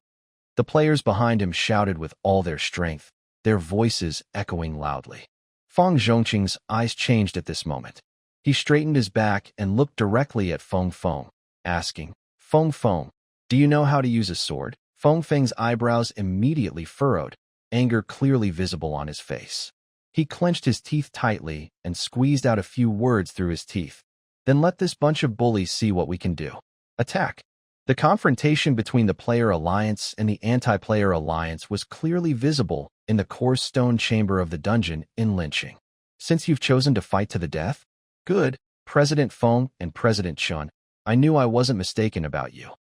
The players behind him shouted with all their strength, their voices echoing loudly. Fang Zhongqing's eyes changed at this moment. He straightened his back and looked directly at Feng Feng, asking, Feng Feng, do you know how to use a sword? Feng Feng's eyebrows immediately furrowed, anger clearly visible on his face. He clenched his teeth tightly and squeezed out a few words through his teeth. Then let this bunch of bullies see what we can do. Attack. The confrontation between the player alliance and the anti-player alliance was clearly visible in the coarse stone chamber of the dungeon in Lincheng. Since you've chosen to fight to the death? Good, President Feng and President Chun, I knew I wasn't mistaken about you.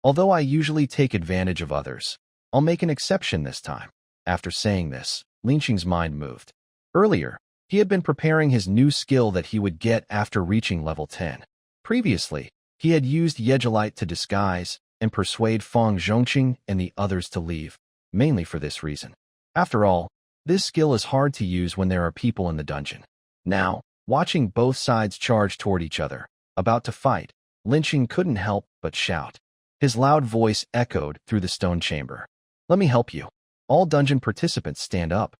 Although I usually take advantage of others, I'll make an exception this time. After saying this, Lincheng's mind moved. Earlier, he had been preparing his new skill that he would get after reaching level 10. Previously, he had used Yigrit to disguise, and persuade Fang Zhongqing and the others to leave, mainly for this reason. After all, this skill is hard to use when there are people in the dungeon. Now, watching both sides charge toward each other, about to fight, Lincheng couldn't help but shout. His loud voice echoed through the stone chamber. "Let me help you. All dungeon participants stand up."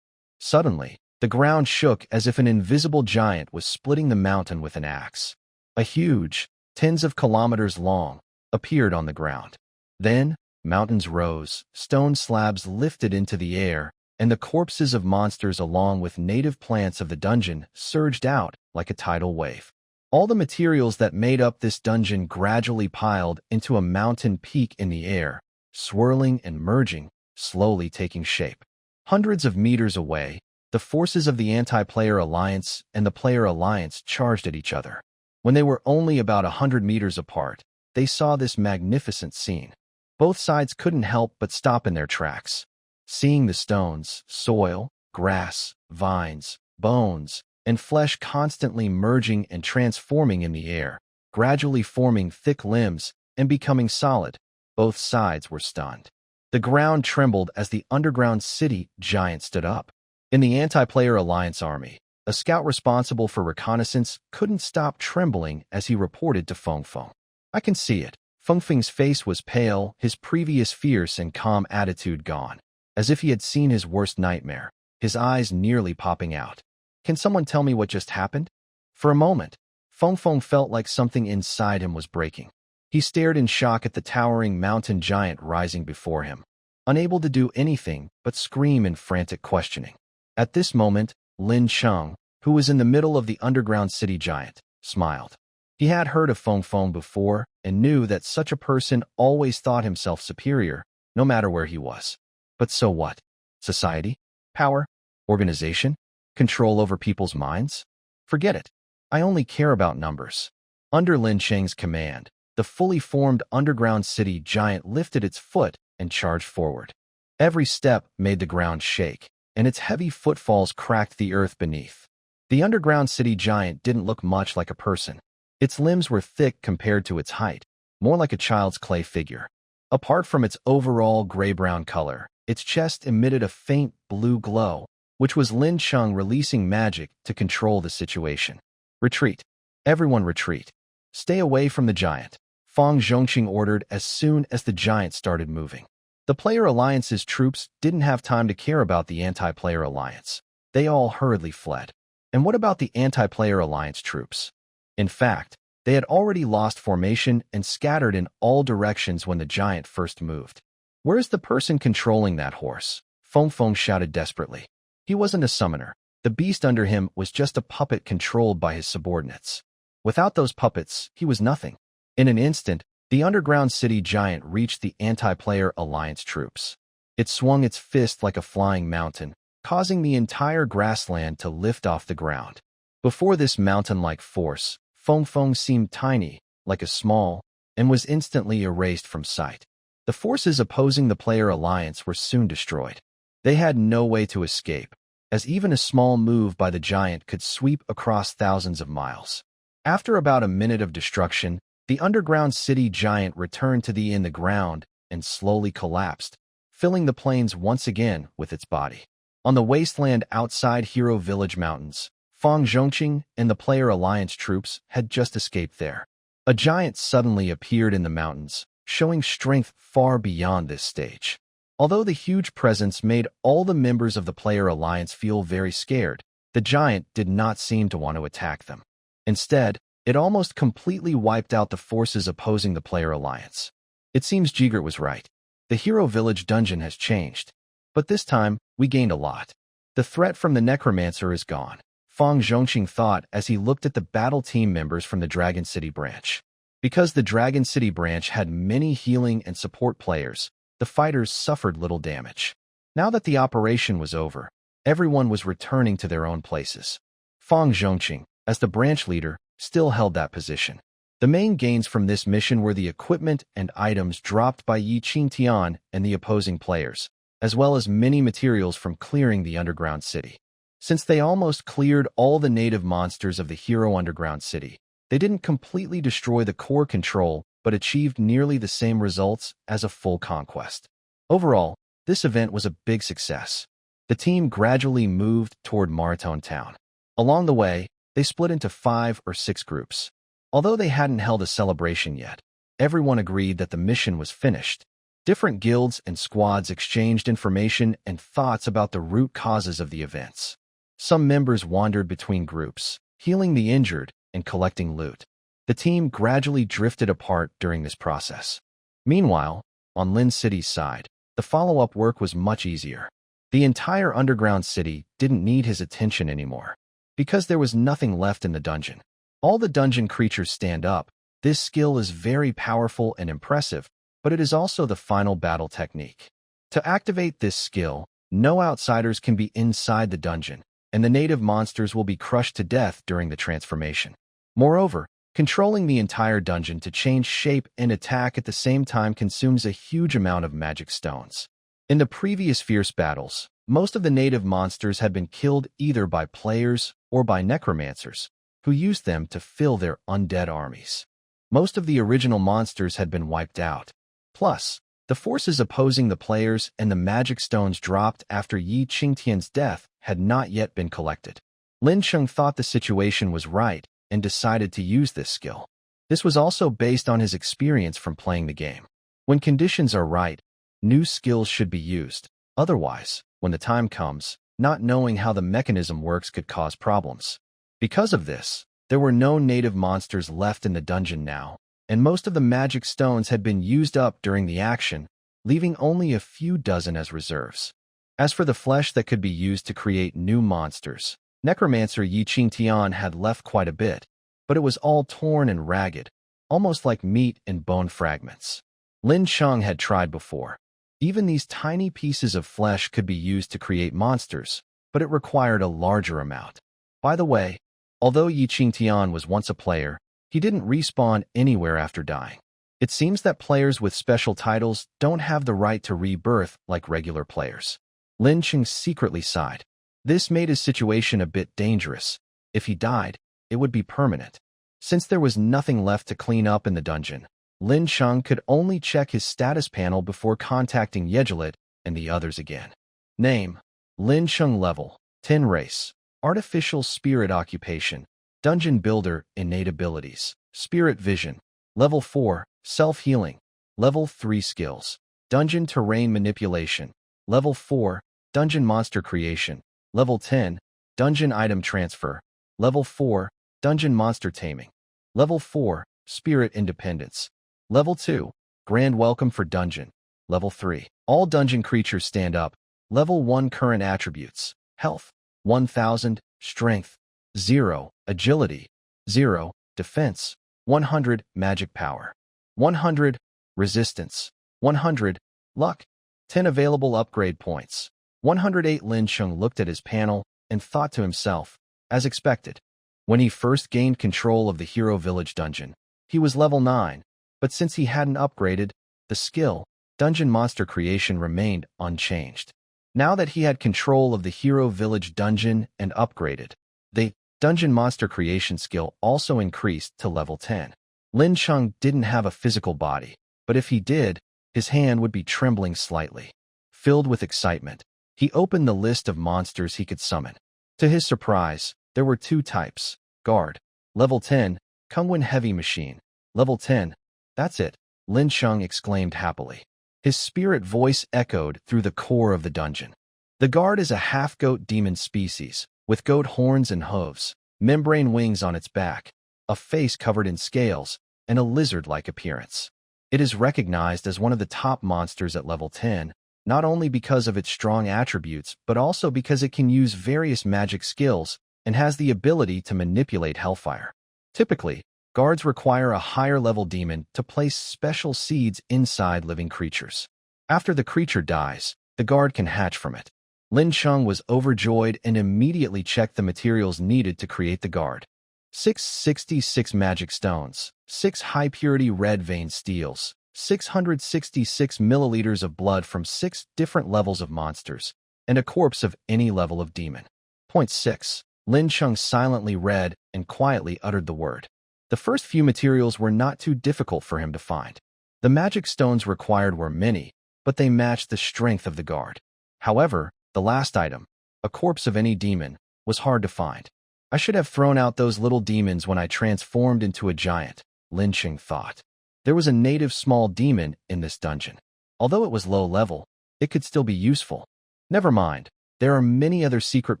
Suddenly, the ground shook as if an invisible giant was splitting the mountain with an axe. A huge, tens of kilometers long, appeared on the ground. Then, mountains rose, stone slabs lifted into the air, and the corpses of monsters along with native plants of the dungeon surged out like a tidal wave. All the materials that made up this dungeon gradually piled into a mountain peak in the air, swirling and merging, slowly taking shape. Hundreds of meters away, the forces of the anti-player alliance and the player alliance charged at each other. When they were only about 100 meters apart, they saw this magnificent scene. Both sides couldn't help but stop in their tracks. Seeing the stones, soil, grass, vines, bones, and flesh constantly merging and transforming in the air, gradually forming thick limbs and becoming solid, both sides were stunned. The ground trembled as the underground city giant stood up. In the anti-player alliance army, a scout responsible for reconnaissance couldn't stop trembling as he reported to Fengfeng. "I can see it." Fengfeng's face was pale, his previous fierce and calm attitude gone, as if he had seen his worst nightmare, his eyes nearly popping out. "Can someone tell me what just happened?" For a moment, Fengfeng felt like something inside him was breaking. He stared in shock at the towering mountain giant rising before him, unable to do anything but scream in frantic questioning. At this moment, Lin Cheng, who was in the middle of the underground city giant, smiled. He had heard of Fengfeng before and knew that such a person always thought himself superior, no matter where he was. But so what? Society? Power? Organization? Control over people's minds? Forget it. I only care about numbers. Under Lin Cheng's command, the fully formed underground city giant lifted its foot and charged forward. Every step made the ground shake, and its heavy footfalls cracked the earth beneath. The underground city giant didn't look much like a person. Its limbs were thick compared to its height, more like a child's clay figure. Apart from its overall gray-brown color, its chest emitted a faint blue glow, which was Lin Cheng releasing magic to control the situation. "Retreat. Everyone retreat. Stay away from the giant," Fang Zhongqing ordered as soon as the giant started moving. The player alliance's troops didn't have time to care about the anti-player alliance. They all hurriedly fled. And what about the anti-player alliance troops? In fact, they had already lost formation and scattered in all directions when the giant first moved. "Where's the person controlling that horse?" Fengfeng shouted desperately. He wasn't a summoner. The beast under him was just a puppet controlled by his subordinates. Without those puppets, he was nothing. In an instant, the underground city giant reached the anti-player alliance troops. It swung its fist like a flying mountain, causing the entire grassland to lift off the ground. Before this mountain-like force, Fengfeng seemed tiny, like a small, and was instantly erased from sight. The forces opposing the player alliance were soon destroyed. They had no way to escape, as even a small move by the giant could sweep across thousands of miles. After about a minute of destruction, the underground city giant returned to the ground and slowly collapsed, filling the plains once again with its body. On the wasteland outside Hero Village Mountains, Fang Zhongqing and the player alliance troops had just escaped there. A giant suddenly appeared in the mountains, showing strength far beyond this stage. Although the huge presence made all the members of the player alliance feel very scared, the giant did not seem to want to attack them. Instead, it almost completely wiped out the forces opposing the player alliance. It seems Yigrit was right. The Hero Village dungeon has changed. But this time, we gained a lot. The threat from the Necromancer is gone, Fang Zhongqing thought as he looked at the battle team members from the Dragon City branch. Because the Dragon City branch had many healing and support players, the fighters suffered little damage. Now that the operation was over, everyone was returning to their own places. Fang Zhongqing, as the branch leader, still held that position. The main gains from this mission were the equipment and items dropped by Yi Qingtian and the opposing players, as well as many materials from clearing the underground city. Since they almost cleared all the native monsters of the Hero Underground City, they didn't completely destroy the core control but achieved nearly the same results as a full conquest. Overall, this event was a big success. The team gradually moved toward Maraton town. Along the way, they split into 5 or 6 groups. Although they hadn't held a celebration yet, everyone agreed that the mission was finished. Different guilds and squads exchanged information and thoughts about the root causes of the events. Some members wandered between groups, healing the injured and collecting loot. The team gradually drifted apart during this process. Meanwhile, on Lin City's side, the follow-up work was much easier. The entire underground city didn't need his attention anymore, because there was nothing left in the dungeon. All the dungeon creatures stand up. This skill is very powerful and impressive, but it is also the final battle technique. To activate this skill, no outsiders can be inside the dungeon, and the native monsters will be crushed to death during the transformation. Moreover, controlling the entire dungeon to change shape and attack at the same time consumes a huge amount of magic stones. In the previous fierce battles, most of the native monsters had been killed either by players or by necromancers, who used them to fill their undead armies. Most of the original monsters had been wiped out. Plus, the forces opposing the players and the magic stones dropped after Yi Qingtian's death had not yet been collected. Lin Cheng thought the situation was right and decided to use this skill. This was also based on his experience from playing the game. When conditions are right, new skills should be used. Otherwise, when the time comes, not knowing how the mechanism works could cause problems. Because of this, there were no native monsters left in the dungeon now, and most of the magic stones had been used up during the action, leaving only a few dozen as reserves. As for the flesh that could be used to create new monsters, Necromancer Yi Qingtian had left quite a bit, but it was all torn and ragged, almost like meat and bone fragments. Lin Cheng had tried before. Even these tiny pieces of flesh could be used to create monsters, but it required a larger amount. By the way, although Yi Qingtian was once a player, he didn't respawn anywhere after dying. It seems that players with special titles don't have the right to rebirth like regular players. Lin Cheng secretly sighed. This made his situation a bit dangerous. If he died, it would be permanent. Since there was nothing left to clean up in the dungeon, Lin Cheng could only check his status panel before contacting Yigrit and the others again. Name: Lin Cheng. Level: 10. Race: Artificial Spirit. Occupation: Dungeon Builder. Innate abilities: Spirit Vision. Level 4: Self-Healing. Level 3: Skills: Dungeon Terrain Manipulation. Level 4: Dungeon Monster Creation. Level 10: Dungeon Item Transfer. Level 4: Dungeon Monster Taming. Level 4: Spirit Independence. Level 2: Grand Welcome for Dungeon. Level 3: All Dungeon Creatures Stand Up. Level 1: Current Attributes: Health 1000, Strength 0, Agility 0, Defense 100, Magic Power 100, Resistance 100, Luck 10. Available upgrade points 108. Lin Cheng looked at his panel and thought to himself, as expected. When he first gained control of the Hero Village dungeon, he was level 9, but since he hadn't upgraded, the skill, Dungeon Monster Creation, remained unchanged. Now that he had control of the Hero Village dungeon and upgraded, the Dungeon Monster Creation skill also increased to level 10. Lin Cheng didn't have a physical body, but if he did, his hand would be trembling slightly. Filled with excitement, he opened the list of monsters he could summon. To his surprise, there were 2 types. Guard. Level 10, Kungwen Heavy Machine. Level 10. That's it, Lin Cheng exclaimed happily. His spirit voice echoed through the core of the dungeon. The guard is a half-goat demon species, with goat horns and hooves, membrane wings on its back, a face covered in scales, and a lizard-like appearance. It is recognized as one of the top monsters at level 10, not only because of its strong attributes, but also because it can use various magic skills and has the ability to manipulate hellfire. Typically, guards require a higher-level demon to place special seeds inside living creatures. After the creature dies, the guard can hatch from it. Lin Cheng was overjoyed and immediately checked the materials needed to create the guard. 666 magic stones, 6 high-purity red vein steels, 666 milliliters of blood from 6 different levels of monsters, and a corpse of any level of demon. Point 6. Lin Cheng silently read and quietly uttered the word. The first few materials were not too difficult for him to find. The magic stones required were many, but they matched the strength of the guard. However, the last item, a corpse of any demon, was hard to find. I should have thrown out those little demons when I transformed into a giant, Lin Cheng thought. There was a native small demon in this dungeon. Although it was low level, it could still be useful. Never mind, there are many other secret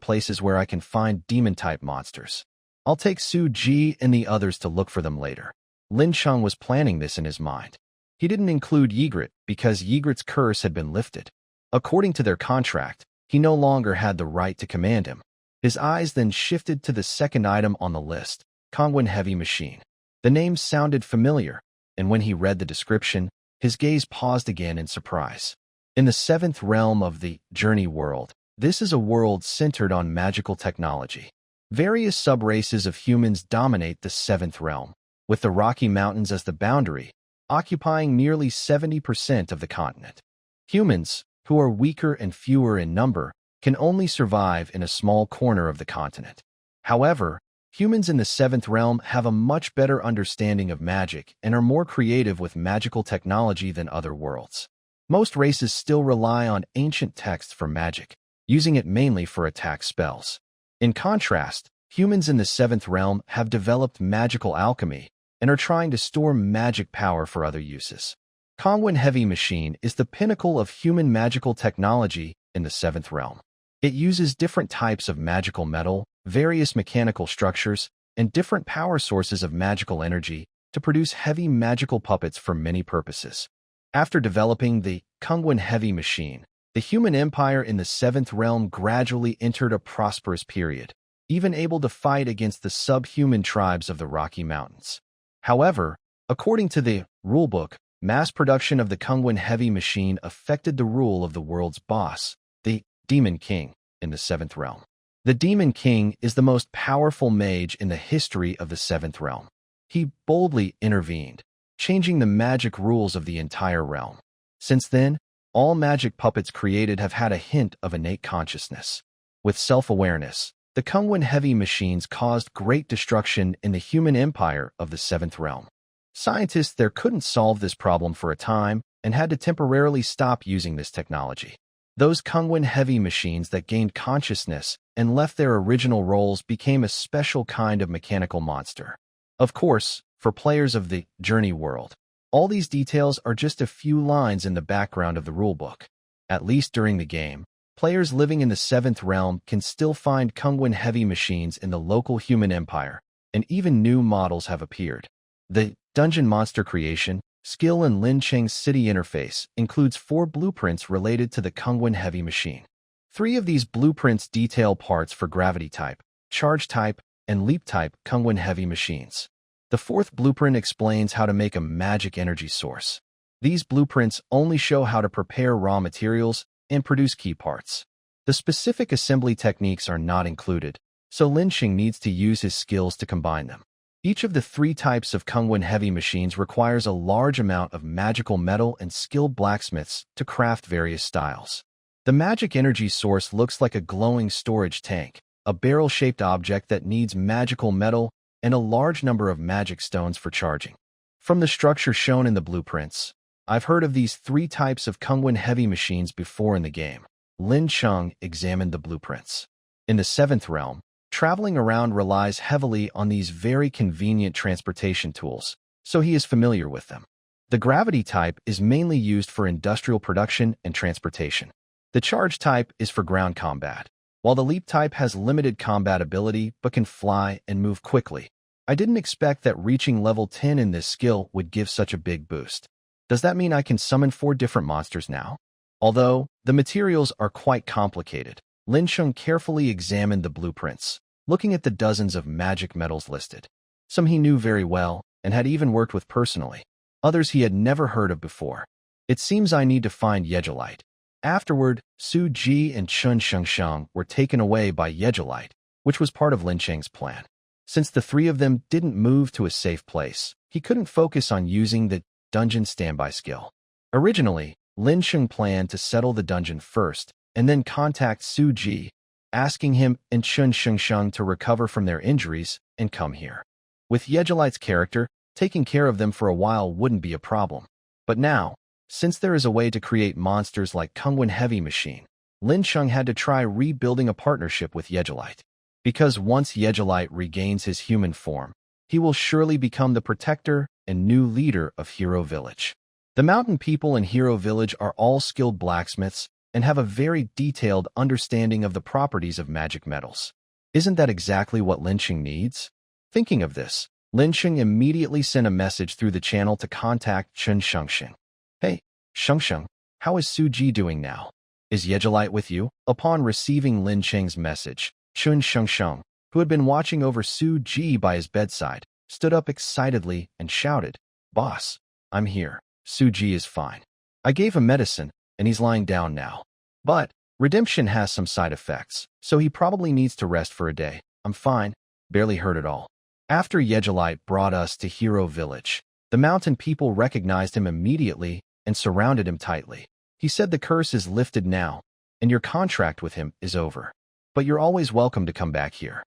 places where I can find demon-type monsters. I'll take Su Ji and the others to look for them later. Lin Cheng was planning this in his mind. He didn't include Yigrit because Yigrit's curse had been lifted. According to their contract, he no longer had the right to command him. His eyes then shifted to the second item on the list, Kongwen Heavy Machine. The name sounded familiar, and when he read the description, his gaze paused again in surprise. In the seventh realm of the Journey world, this is a world centered on magical technology. Various sub-races of humans dominate the seventh realm, with the Rocky Mountains as the boundary, occupying nearly 70% of the continent. Humans, who are weaker and fewer in number, can only survive in a small corner of the continent. However, humans in the seventh realm have a much better understanding of magic and are more creative with magical technology than other worlds. Most races still rely on ancient texts for magic, using it mainly for attack spells. In contrast, humans in the seventh realm have developed magical alchemy and are trying to store magic power for other uses. Kongwen Heavy Machine is the pinnacle of human magical technology in the seventh realm. It uses different types of magical metal, various mechanical structures, and different power sources of magical energy to produce heavy magical puppets for many purposes. After developing the Kongwen Heavy Machine, the human empire in the seventh realm gradually entered a prosperous period, even able to fight against the subhuman tribes of the Rocky Mountains. However, according to the rulebook, mass production of the Kongwen Heavy Machine affected the rule of the world's boss, the Demon King, in the seventh realm. The Demon King is the most powerful mage in the history of the seventh realm. He boldly intervened, changing the magic rules of the entire realm. Since then, all magic puppets created have had a hint of innate consciousness. With self-awareness, the Kongwen Heavy Machines caused great destruction in the human empire of the seventh realm. Scientists there couldn't solve this problem for a time and had to temporarily stop using this technology. Those Kongwen Heavy Machines that gained consciousness and left their original roles became a special kind of mechanical monster. Of course, for players of the Journey world, all these details are just a few lines in the background of the rulebook. At least during the game, players living in the seventh realm can still find Kongwen Heavy Machines in the local human empire, and even new models have appeared. The Dungeon Monster Creation skill in Lin Cheng's city interface includes 4 blueprints related to the Kongwen Heavy Machine. 3 of these blueprints detail parts for gravity type, charge type, and leap type Kongwen Heavy Machines. The 4th blueprint explains how to make a magic energy source. These blueprints only show how to prepare raw materials and produce key parts. The specific assembly techniques are not included, so Lincheng needs to use his skills to combine them. Each of the 3 types of Kongwen Heavy Machines requires a large amount of magical metal and skilled blacksmiths to craft various styles. The magic energy source looks like a glowing storage tank, a barrel-shaped object that needs magical metal and a large number of magic stones for charging. From the structure shown in the blueprints, I've heard of these 3 types of Kongwen Heavy Machines before in the game. Lin Cheng examined the blueprints. In the 7th realm, traveling around relies heavily on these very convenient transportation tools, so he is familiar with them. The gravity type is mainly used for industrial production and transportation. The charge type is for ground combat, while the leap type has limited combat ability but can fly and move quickly. I didn't expect that reaching level 10 in this skill would give such a big boost. Does that mean I can summon 4 different monsters now? Although the materials are quite complicated, Lincheng carefully examined the blueprints, looking at the dozens of magic metals listed. Some he knew very well and had even worked with personally. Others he had never heard of before. It seems I need to find Yigrit. Afterward, Su Ji and Chun Shengsheng were taken away by Yigrit, which was part of Lincheng's plan. Since the 3 of them didn't move to a safe place, he couldn't focus on using the dungeon standby skill. Originally, Lincheng planned to settle the dungeon first and then contact Su Ji, asking him and Chun Shengsheng to recover from their injuries and come here. With Yigrit's character, taking care of them for a while wouldn't be a problem. But now, since there is a way to create monsters like Kungwen Heavy Machine, Lincheng had to try rebuilding a partnership with Yigrit. Because once Yigrit regains his human form, he will surely become the protector and new leader of Hero Village. The mountain people in Hero Village are all skilled blacksmiths and have a very detailed understanding of the properties of magic metals. Isn't that exactly what Lincheng needs? Thinking of this, Lincheng immediately sent a message through the channel to contact Chen Shengsheng. Hey, Shengsheng, how is Suji doing now? Is Yigrit with you? Upon receiving Lincheng's message, Chen Shengsheng, who had been watching over Suji by his bedside, stood up excitedly and shouted, Boss, I'm here. Suji is fine. I gave him medicine, and he's lying down now. But redemption has some side effects, so he probably needs to rest for a day. I'm fine, barely hurt at all. After Yigrit brought us to Hero Village, the mountain people recognized him immediately and surrounded him tightly. He said the curse is lifted now, and your contract with him is over. But you're always welcome to come back here.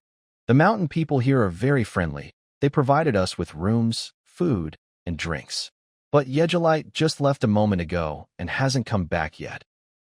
The mountain people here are very friendly. They provided us with rooms, food, and drinks. But Yigrit just left a moment ago and hasn't come back yet.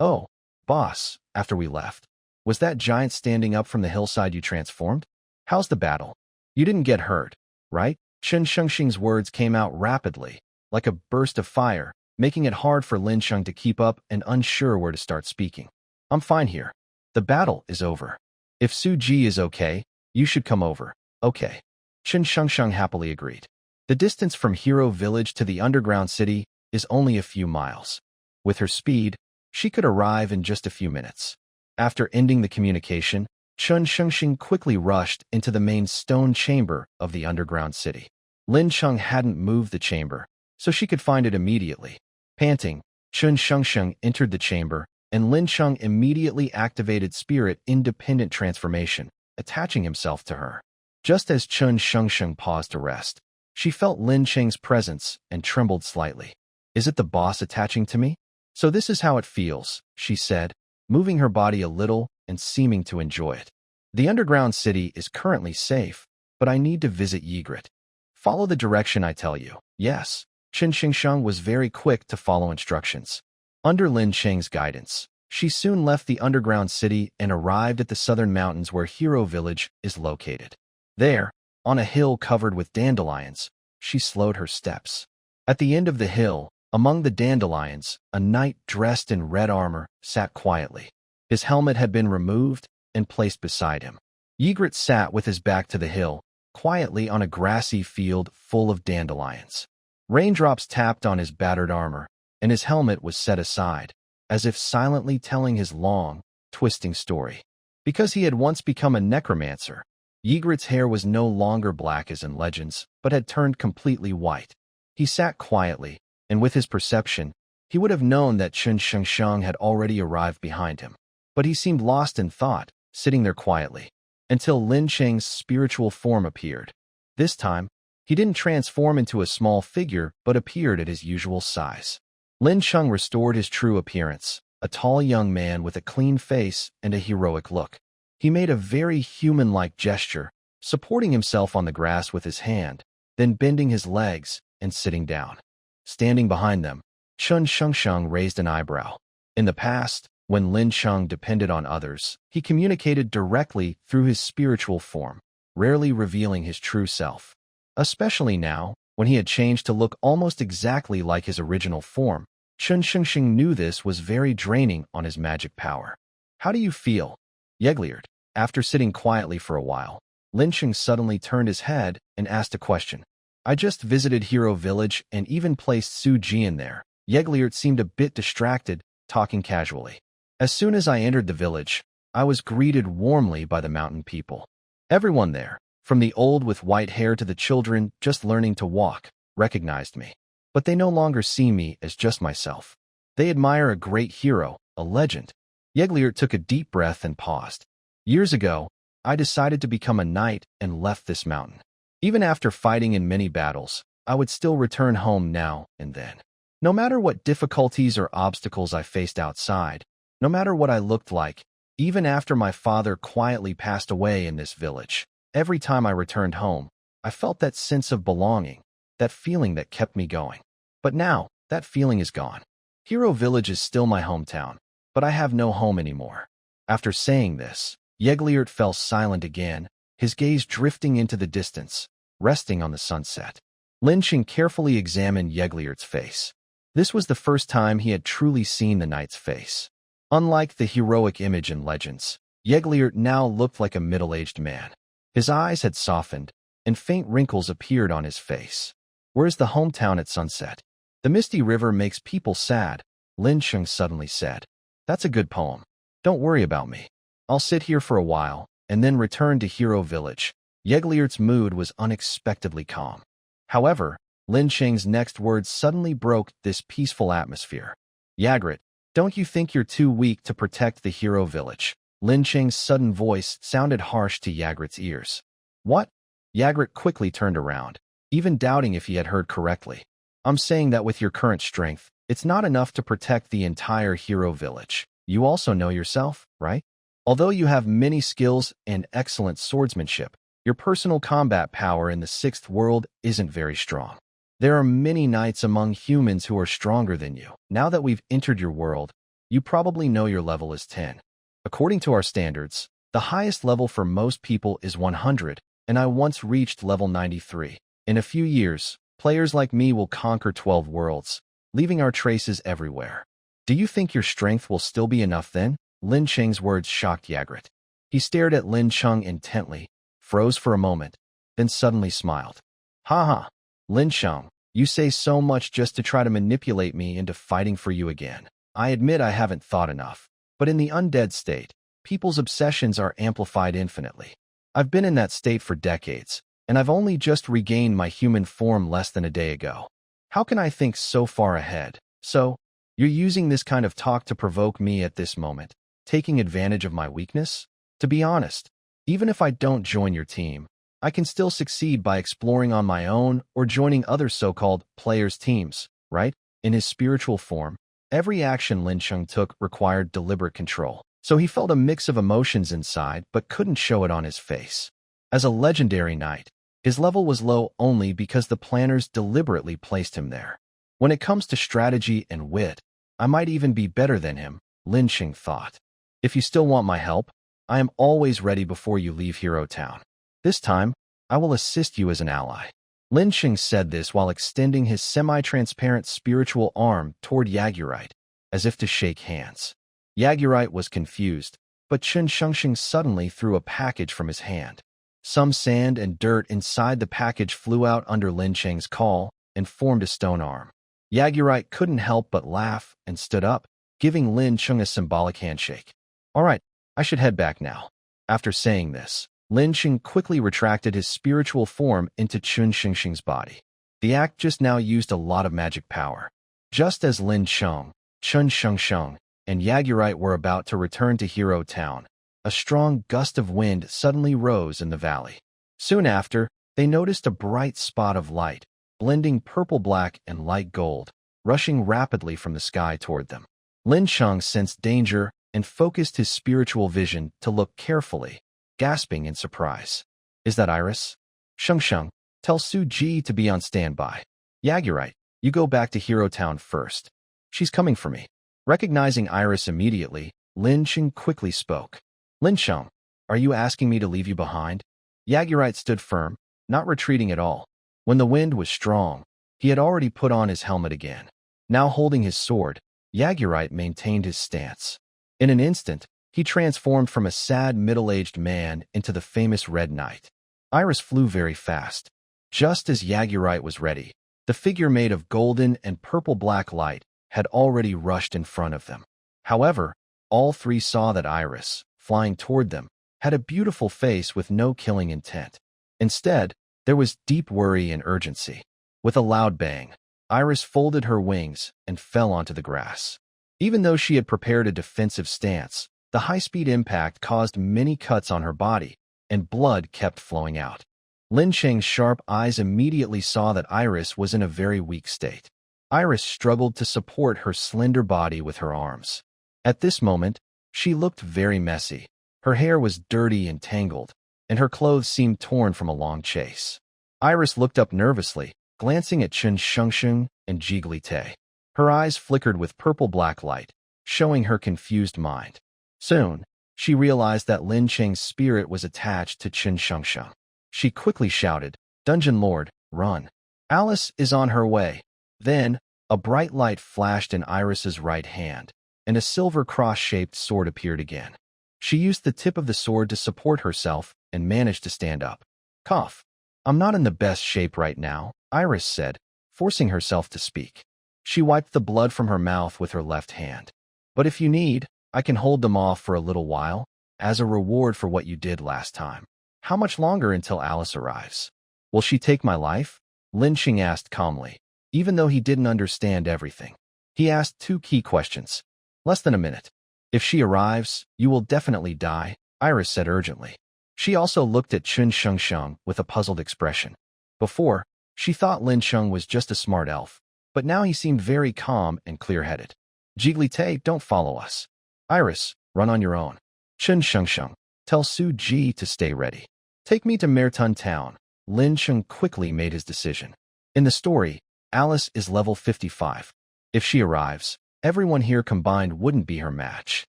Oh, boss, after we left. Was that giant standing up from the hillside you transformed? How's the battle? You didn't get hurt, right? Chen Shengsheng's words came out rapidly, like a burst of fire, making it hard for Lincheng to keep up and unsure where to start speaking. I'm fine here. The battle is over. If Suji is okay, you should come over. Okay. Chen Shengsheng happily agreed. The distance from Hero Village to the underground city is only a few miles. With her speed, she could arrive in just a few minutes. After ending the communication, Chen Shengsheng quickly rushed into the main stone chamber of the underground city. Lincheng hadn't moved the chamber, so she could find it immediately. Panting, Chen Shengsheng entered the chamber, and Lincheng immediately activated spirit-independent transformation, attaching himself to her. Just as Chen Shengsheng paused to rest, she felt Lincheng's presence and trembled slightly. Is it the boss attaching to me? So this is how it feels, she said, moving her body a little and seeming to enjoy it. The underground city is currently safe, but I need to visit Yigrit. Follow the direction I tell you. Yes. Chen Shengsheng was very quick to follow instructions. Under Lincheng's guidance, she soon left the underground city and arrived at the southern mountains where Hero Village is located. There, on a hill covered with dandelions, she slowed her steps. At the end of the hill, among the dandelions, a knight dressed in red armor sat quietly. His helmet had been removed and placed beside him. Yigrit sat with his back to the hill, quietly on a grassy field full of dandelions. Raindrops tapped on his battered armor, and his helmet was set aside, as if silently telling his long, twisting story. Because he had once become a necromancer, Yigrit's hair was no longer black as in legends, but had turned completely white. He sat quietly, and with his perception, he would have known that Chen Shengsheng had already arrived behind him. But he seemed lost in thought, sitting there quietly, until Lincheng's spiritual form appeared. This time, he didn't transform into a small figure, but appeared at his usual size. Lincheng restored his true appearance, a tall young man with a clean face and a heroic look. He made a very human-like gesture, supporting himself on the grass with his hand, then bending his legs and sitting down. Standing behind them, Chen Shengsheng raised an eyebrow. In the past, when Lincheng depended on others, he communicated directly through his spiritual form, rarely revealing his true self. Especially now, when he had changed to look almost exactly like his original form, Chen Shengsheng knew this was very draining on his magic power. How do you feel? Yigrit, after sitting quietly for a while, Lincheng suddenly turned his head and asked a question. I just visited Hero Village and even placed Suji in there. Yigrit seemed a bit distracted, talking casually. As soon as I entered the village, I was greeted warmly by the mountain people. Everyone there, from the old with white hair to the children just learning to walk, recognized me. But they no longer see me as just myself. They admire a great hero, a legend. Yigrit took a deep breath and paused. Years ago, I decided to become a knight and left this mountain. Even after fighting in many battles, I would still return home now and then. No matter what difficulties or obstacles I faced outside, no matter what I looked like, even after my father quietly passed away in this village, every time I returned home, I felt that sense of belonging, that feeling that kept me going. But now, that feeling is gone. Hero Village is still my hometown, but I have no home anymore. After saying this, Yigrit fell silent again, his gaze drifting into the distance, resting on the sunset. Lincheng carefully examined Yigrit's face. This was the first time he had truly seen the knight's face. Unlike the heroic image in legends, Yigrit now looked like a middle-aged man. His eyes had softened, and faint wrinkles appeared on his face. "Where's the hometown at sunset?" "The misty river makes people sad," Lin Cheng suddenly said. "That's a good poem. Don't worry about me. I'll sit here for a while, and then return to Hero Village." Yigrit's mood was unexpectedly calm. However, Lin Cheng's next words suddenly broke this peaceful atmosphere. "Yigrit, don't you think you're too weak to protect the Hero Village?" Lin Cheng's sudden voice sounded harsh to Yigrit's ears. "What?" Yigrit quickly turned around, even doubting if he had heard correctly. "I'm saying that with your current strength, it's not enough to protect the entire Hero Village. You also know yourself, right? Although you have many skills and excellent swordsmanship, your personal combat power in the sixth world isn't very strong. There are many knights among humans who are stronger than you. Now that we've entered your world, you probably know your level is 10. According to our standards, the highest level for most people is 100, and I once reached level 93. In a few years, players like me will conquer 12 worlds, leaving our traces everywhere. Do you think your strength will still be enough then?" Lin Cheng's words shocked Yigrit. He stared at Lin Cheng intently, froze for a moment, then suddenly smiled. "Ha ha, Lin Cheng, you say so much just to try to manipulate me into fighting for you again. I admit I haven't thought enough, but in the undead state, people's obsessions are amplified infinitely. I've been in that state for decades, and I've only just regained my human form less than a day ago. How can I think so far ahead? So, you're using this kind of talk to provoke me at this moment, taking advantage of my weakness? To be honest, even if I don't join your team, I can still succeed by exploring on my own or joining other so-called players' teams, right?" In his spiritual form, every action Lin Cheng took required deliberate control, so he felt a mix of emotions inside but couldn't show it on his face. As a legendary knight, his level was low only because the planners deliberately placed him there. When it comes to strategy and wit, I might even be better than him, Lin Cheng thought. "If you still want my help, I am always ready before you leave Hero Town. This time, I will assist you as an ally." Lin Cheng said this while extending his semi-transparent spiritual arm toward Yigrit, as if to shake hands. Yigrit was confused, but Chen Shengsheng suddenly threw a package from his hand. Some sand and dirt inside the package flew out under Lin Cheng's call and formed a stone arm. Yigrit couldn't help but laugh and stood up, giving Lin Cheng a symbolic handshake. "All right, I should head back now." After saying this, Lin Cheng quickly retracted his spiritual form into Chen Shengsheng's body. The act just now used a lot of magic power. Just as Lin Cheng, Chen Shengsheng, and Yigrit were about to return to Hero Town, a strong gust of wind suddenly rose in the valley. Soon after, they noticed a bright spot of light, blending purple-black and light gold, rushing rapidly from the sky toward them. Lin Cheng sensed danger and focused his spiritual vision to look carefully, gasping in surprise. "Is that Iris?" "Shengsheng, tell Su Ji to be on standby. Yigrit, you go back to Hero Town first. She's coming for me." Recognizing Iris immediately, Lin Cheng quickly spoke. "Lin Cheng, are you asking me to leave you behind?" Yigrit stood firm, not retreating at all. When the wind was strong, he had already put on his helmet again. Now holding his sword, Yigrit maintained his stance. In an instant, he transformed from a sad middle-aged man into the famous Red Knight. Iris flew very fast. Just as Yigrit was ready, the figure made of golden and purple-black light had already rushed in front of them. However, all three saw that Iris, flying toward them, had a beautiful face with no killing intent. Instead, there was deep worry and urgency. With a loud bang, Iris folded her wings and fell onto the grass. Even though she had prepared a defensive stance, the high-speed impact caused many cuts on her body, and blood kept flowing out. Lin Cheng's sharp eyes immediately saw that Iris was in a very weak state. Iris struggled to support her slender body with her arms. At this moment, she looked very messy. Her hair was dirty and tangled, and her clothes seemed torn from a long chase. Iris looked up nervously, glancing at Chen Shengsheng and Yigrit. Her eyes flickered with purple-black light, showing her confused mind. Soon, she realized that Lin Cheng's spirit was attached to Chen Shengsheng. She quickly shouted, "Dungeon Lord, run! Alice is on her way." Then, a bright light flashed in Iris's right hand, and a silver cross-shaped sword appeared again. She used the tip of the sword to support herself and managed to stand up. Cough. "I'm not in the best shape right now," Iris said, forcing herself to speak. She wiped the blood from her mouth with her left hand. "But if you need, I can hold them off for a little while, as a reward for what you did last time." "How much longer until Alice arrives? Will she take my life?" Lincheng asked calmly, even though he didn't understand everything. He asked two key questions. "Less than a minute. If she arrives, you will definitely die," Iris said urgently. She also looked at Chen Shengsheng with a puzzled expression. Before, she thought Lincheng was just a smart elf, but now he seemed very calm and clear-headed. "Yigrit, don't follow us. Iris, run on your own. Chen Shengsheng, tell Su Ji to stay ready. Take me to Maraton town." Lincheng quickly made his decision. In the story, Alice is level 55. If she arrives, everyone here combined wouldn't be her match.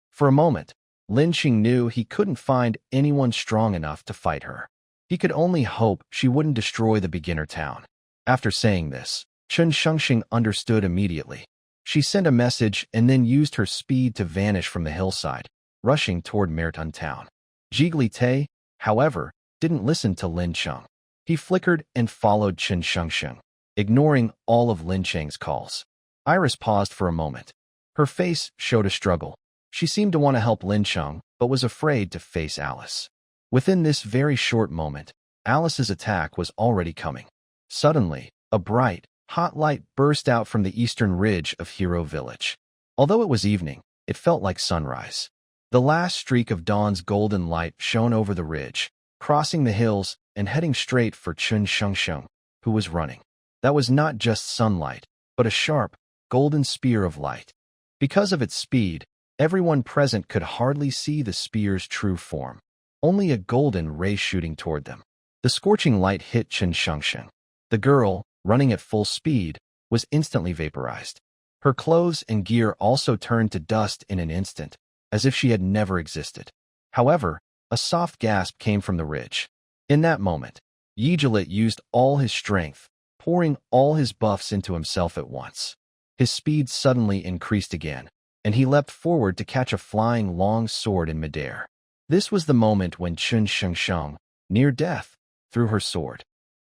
For a moment, Lincheng knew he couldn't find anyone strong enough to fight her. He could only hope she wouldn't destroy the beginner town. After saying this, Chen Shengsheng understood immediately. She sent a message and then used her speed to vanish from the hillside, rushing toward Maraton town. Yigrit, however, didn't listen to Lincheng. He flickered and followed Chen Shengsheng, ignoring all of Lincheng's calls. Iris paused for a moment. Her face showed a struggle. She seemed to want to help Lincheng, but was afraid to face Alice. Within this very short moment, Alice's attack was already coming. Suddenly, a bright, hot light burst out from the eastern ridge of Hero Village. Although it was evening, it felt like sunrise. The last streak of dawn's golden light shone over the ridge, crossing the hills and heading straight for Chen Shengsheng, who was running. That was not just sunlight, but a sharp, golden spear of light. Because of its speed, everyone present could hardly see the spear's true form, only a golden ray shooting toward them. The scorching light hit Chen Shengsheng. The girl, running at full speed, was instantly vaporized. Her clothes and gear also turned to dust in an instant, as if she had never existed. However, a soft gasp came from the ridge. In that moment, Yigrit used all his strength, pouring all his buffs into himself at once. His speed suddenly increased again, and he leapt forward to catch a flying long sword in midair. This was the moment when Chen Shengsheng, near death, threw her sword.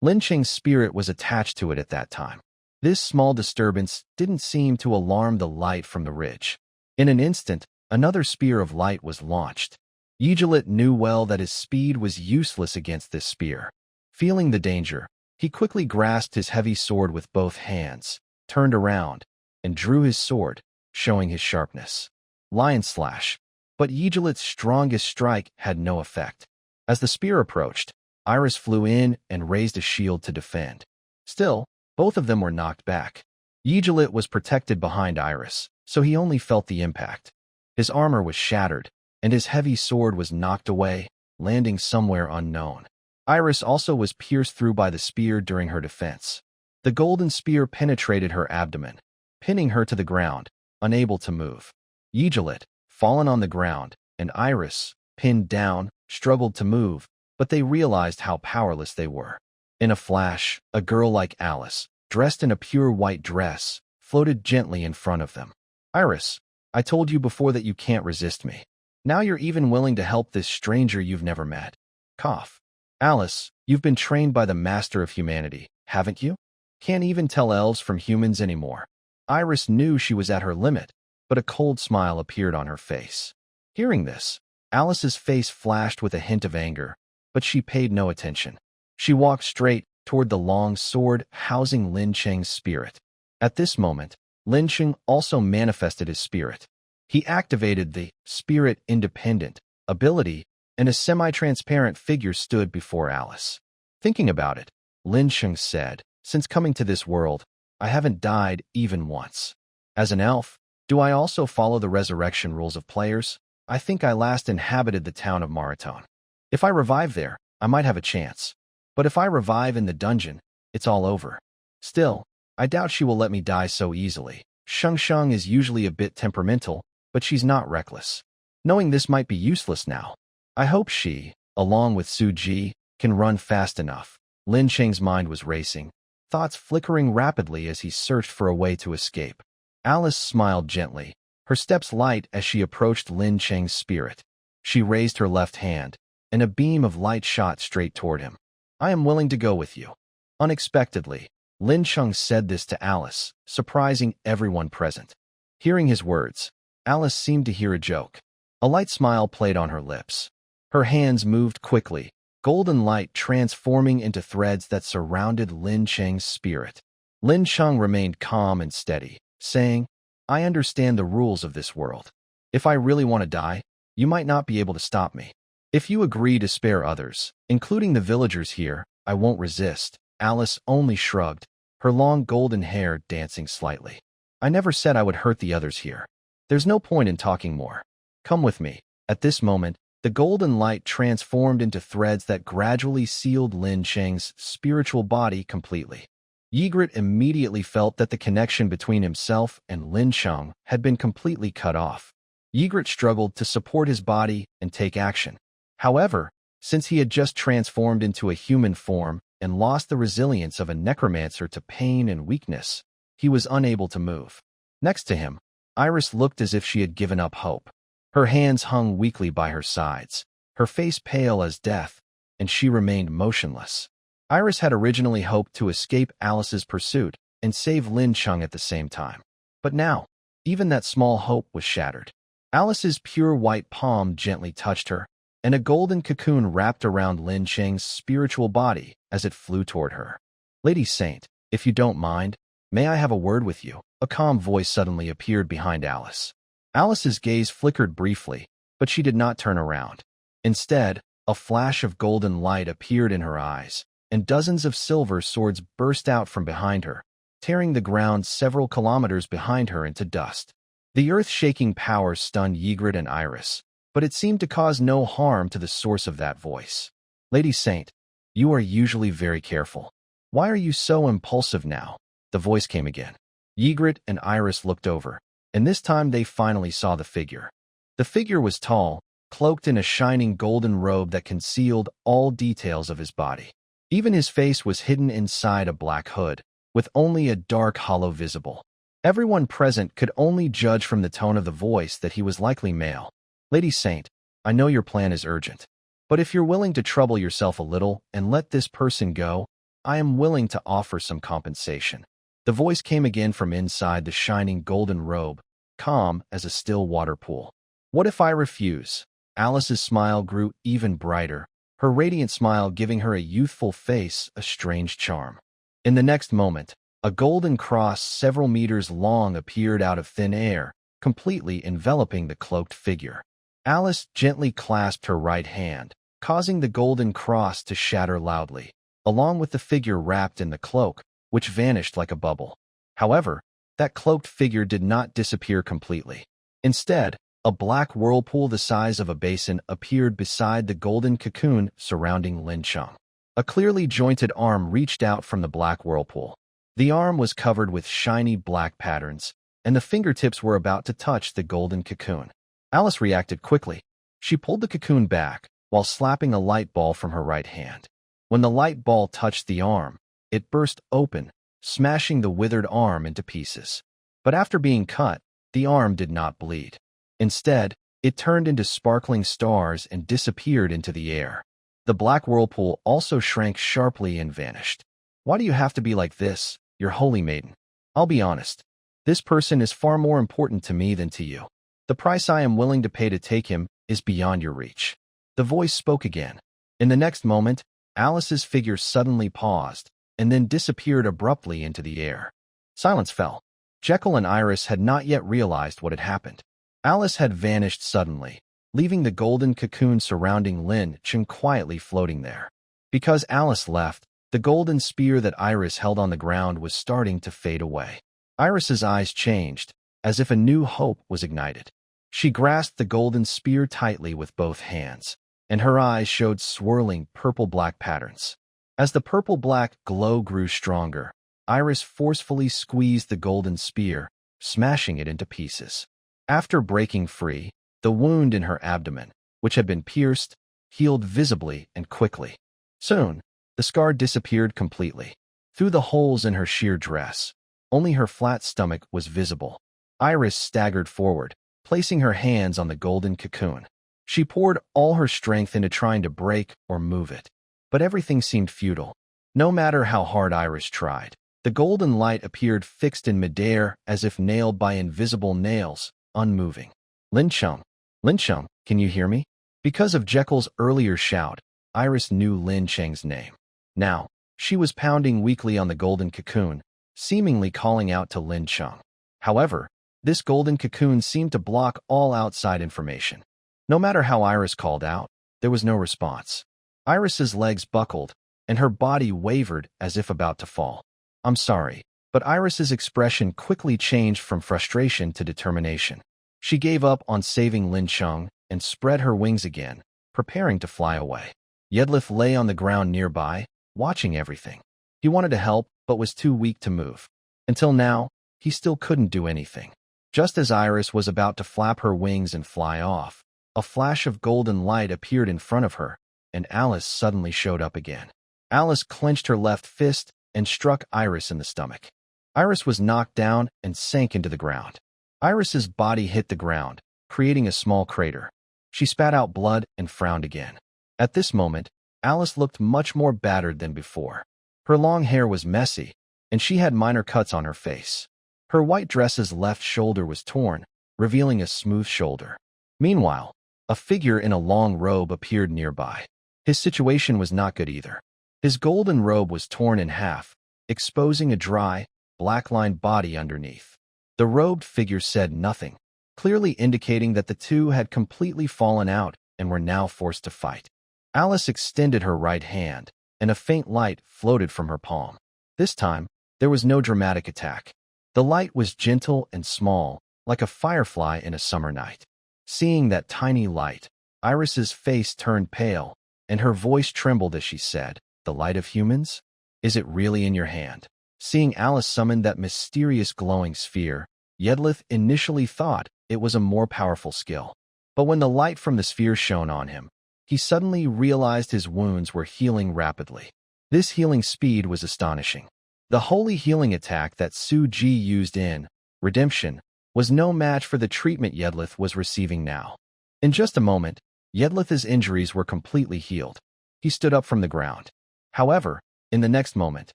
Lincheng's spirit was attached to it at that time. This small disturbance didn't seem to alarm the light from the ridge. In an instant, another spear of light was launched. Yigrit knew well that his speed was useless against this spear. Feeling the danger, he quickly grasped his heavy sword with both hands, turned around, and drew his sword, showing his sharpness. Lion slash. But Yigrit's strongest strike had no effect. As the spear approached, Iris flew in and raised a shield to defend. Still, both of them were knocked back. Yigrit was protected behind Iris, so he only felt the impact. His armor was shattered, and his heavy sword was knocked away, landing somewhere unknown. Iris also was pierced through by the spear during her defense. The golden spear penetrated her abdomen, pinning her to the ground, unable to move. Yigrit, fallen on the ground, and Iris, pinned down, struggled to move, but they realized how powerless they were. In a flash, a girl like Alice, dressed in a pure white dress, floated gently in front of them. "Iris, I told you before that you can't resist me. Now you're even willing to help this stranger you've never met." Cough. "Alice, you've been trained by the master of humanity, haven't you? Can't even tell elves from humans anymore." Iris knew she was at her limit, but a cold smile appeared on her face. Hearing this, Alice's face flashed with a hint of anger, but she paid no attention. She walked straight toward the long sword housing Lin Cheng's spirit. At this moment, Lin Cheng also manifested his spirit. He activated the Spirit Independent ability, and a semi-transparent figure stood before Alice. Thinking about it, Lin Cheng said, "Since coming to this world, I haven't died even once. As an elf, do I also follow the resurrection rules of players? I think I last inhabited the town of Maraton. If I revive there, I might have a chance." But if I revive in the dungeon, it's all over. Still, I doubt she will let me die so easily. Sheng is usually a bit temperamental, but she's not reckless. Knowing this might be useless now, I hope she, along with Su Ji, can run fast enough. Lin Cheng's mind was racing, thoughts flickering rapidly as he searched for a way to escape. Alice smiled gently, her steps light as she approached Lin Cheng's spirit. She raised her left hand, and a beam of light shot straight toward him. I am willing to go with you. Unexpectedly, Lincheng said this to Alice, surprising everyone present. Hearing his words, Alice seemed to hear a joke. A light smile played on her lips. Her hands moved quickly, golden light transforming into threads that surrounded Lin Cheng's spirit. Lin Cheng remained calm and steady, saying, I understand the rules of this world. If I really want to die, you might not be able to stop me. If you agree to spare others, including the villagers here, I won't resist. Alice only shrugged, her long golden hair dancing slightly. I never said I would hurt the others here. There's no point in talking more. Come with me. At this moment, the golden light transformed into threads that gradually sealed Lin Cheng's spiritual body completely. Yigrit immediately felt that the connection between himself and Lin Cheng had been completely cut off. Yigrit struggled to support his body and take action. However, since he had just transformed into a human form and lost the resilience of a necromancer to pain and weakness, he was unable to move. Next to him, Iris looked as if she had given up hope. Her hands hung weakly by her sides, her face pale as death, and she remained motionless. Iris had originally hoped to escape Alice's pursuit and save Lin Cheng at the same time. But now, even that small hope was shattered. Alice's pure white palm gently touched her, and a golden cocoon wrapped around Lin Cheng's spiritual body as it flew toward her. Lady Saint, if you don't mind, may I have a word with you? A calm voice suddenly appeared behind Alice. Alice's gaze flickered briefly, but she did not turn around. Instead, a flash of golden light appeared in her eyes, and dozens of silver swords burst out from behind her, tearing the ground several kilometers behind her into dust. The earth-shaking power stunned Yigrit and Iris, but it seemed to cause no harm to the source of that voice. Lady Saint, you are usually very careful. Why are you so impulsive now? The voice came again. Yigrit and Iris looked over, and this time they finally saw the figure. The figure was tall, cloaked in a shining golden robe that concealed all details of his body. Even his face was hidden inside a black hood, with only a dark hollow visible. Everyone present could only judge from the tone of the voice that he was likely male. Lady Saint, I know your plan is urgent, but if you're willing to trouble yourself a little and let this person go, I am willing to offer some compensation. The voice came again from inside the shining golden robe, calm as a still water pool. What if I refuse? Alice's smile grew even brighter, her radiant smile giving her a youthful face a strange charm. In the next moment, a golden cross several meters long appeared out of thin air, completely enveloping the cloaked figure. Alice gently clasped her right hand, causing the golden cross to shatter loudly, along with the figure wrapped in the cloak, which vanished like a bubble. However, that cloaked figure did not disappear completely. Instead, a black whirlpool the size of a basin appeared beside the golden cocoon surrounding Lincheng. A clearly jointed arm reached out from the black whirlpool. The arm was covered with shiny black patterns, and the fingertips were about to touch the golden cocoon. Alice reacted quickly. She pulled the cocoon back, while slapping a light ball from her right hand. When the light ball touched the arm, it burst open, smashing the withered arm into pieces. But after being cut, the arm did not bleed. Instead, it turned into sparkling stars and disappeared into the air. The black whirlpool also shrank sharply and vanished. Why do you have to be like this, your holy maiden? I'll be honest. This person is far more important to me than to you. The price I am willing to pay to take him is beyond your reach. The voice spoke again. In the next moment, Alice's figure suddenly paused, and then disappeared abruptly into the air. Silence fell. Jekyll and Iris had not yet realized what had happened. Alice had vanished suddenly, leaving the golden cocoon surrounding Lin Cheng quietly floating there. Because Alice left, the golden spear that Iris held on the ground was starting to fade away. Iris's eyes changed, as if a new hope was ignited. She grasped the golden spear tightly with both hands, and her eyes showed swirling purple-black patterns. As the purple-black glow grew stronger, Iris forcefully squeezed the golden spear, smashing it into pieces. After breaking free, the wound in her abdomen, which had been pierced, healed visibly and quickly. Soon, the scar disappeared completely. Through the holes in her sheer dress, only her flat stomach was visible. Iris staggered forward, placing her hands on the golden cocoon. She poured all her strength into trying to break or move it. But everything seemed futile. No matter how hard Iris tried, the golden light appeared fixed in midair as if nailed by invisible nails, unmoving. Lincheng, Lincheng, can you hear me? Because of Jekyll's earlier shout, Iris knew Lin Cheng's name. Now, she was pounding weakly on the golden cocoon, seemingly calling out to Lin Cheng. However, this golden cocoon seemed to block all outside information. No matter how Iris called out, there was no response. Iris's legs buckled, and her body wavered as if about to fall. I'm sorry, but Iris's expression quickly changed from frustration to determination. She gave up on saving Lin Cheng and spread her wings again, preparing to fly away. Yigrit lay on the ground nearby, watching everything. He wanted to help, but was too weak to move. Until now, he still couldn't do anything. Just as Iris was about to flap her wings and fly off, a flash of golden light appeared in front of her, and Alice suddenly showed up again. Alice clenched her left fist and struck Iris in the stomach. Iris was knocked down and sank into the ground. Iris's body hit the ground, creating a small crater. She spat out blood and frowned again. At this moment, Alice looked much more battered than before. Her long hair was messy, and she had minor cuts on her face. Her white dress's left shoulder was torn, revealing a smooth shoulder. Meanwhile, a figure in a long robe appeared nearby. His situation was not good either. His golden robe was torn in half, exposing a dry, black-lined body underneath. The robed figure said nothing, clearly indicating that the two had completely fallen out and were now forced to fight. Alice extended her right hand, and a faint light floated from her palm. This time, there was no dramatic attack. The light was gentle and small, like a firefly in a summer night. Seeing that tiny light, Iris's face turned pale, and her voice trembled as she said, "The light of humans? Is it really in your hand?" Seeing Alice summon that mysterious glowing sphere, Yigrit initially thought it was a more powerful skill. But when the light from the sphere shone on him, he suddenly realized his wounds were healing rapidly. This healing speed was astonishing. The holy healing attack that Su Ji used in Redemption was no match for the treatment Yigrit was receiving now. In just a moment, Yigrit's injuries were completely healed. He stood up from the ground. However, in the next moment,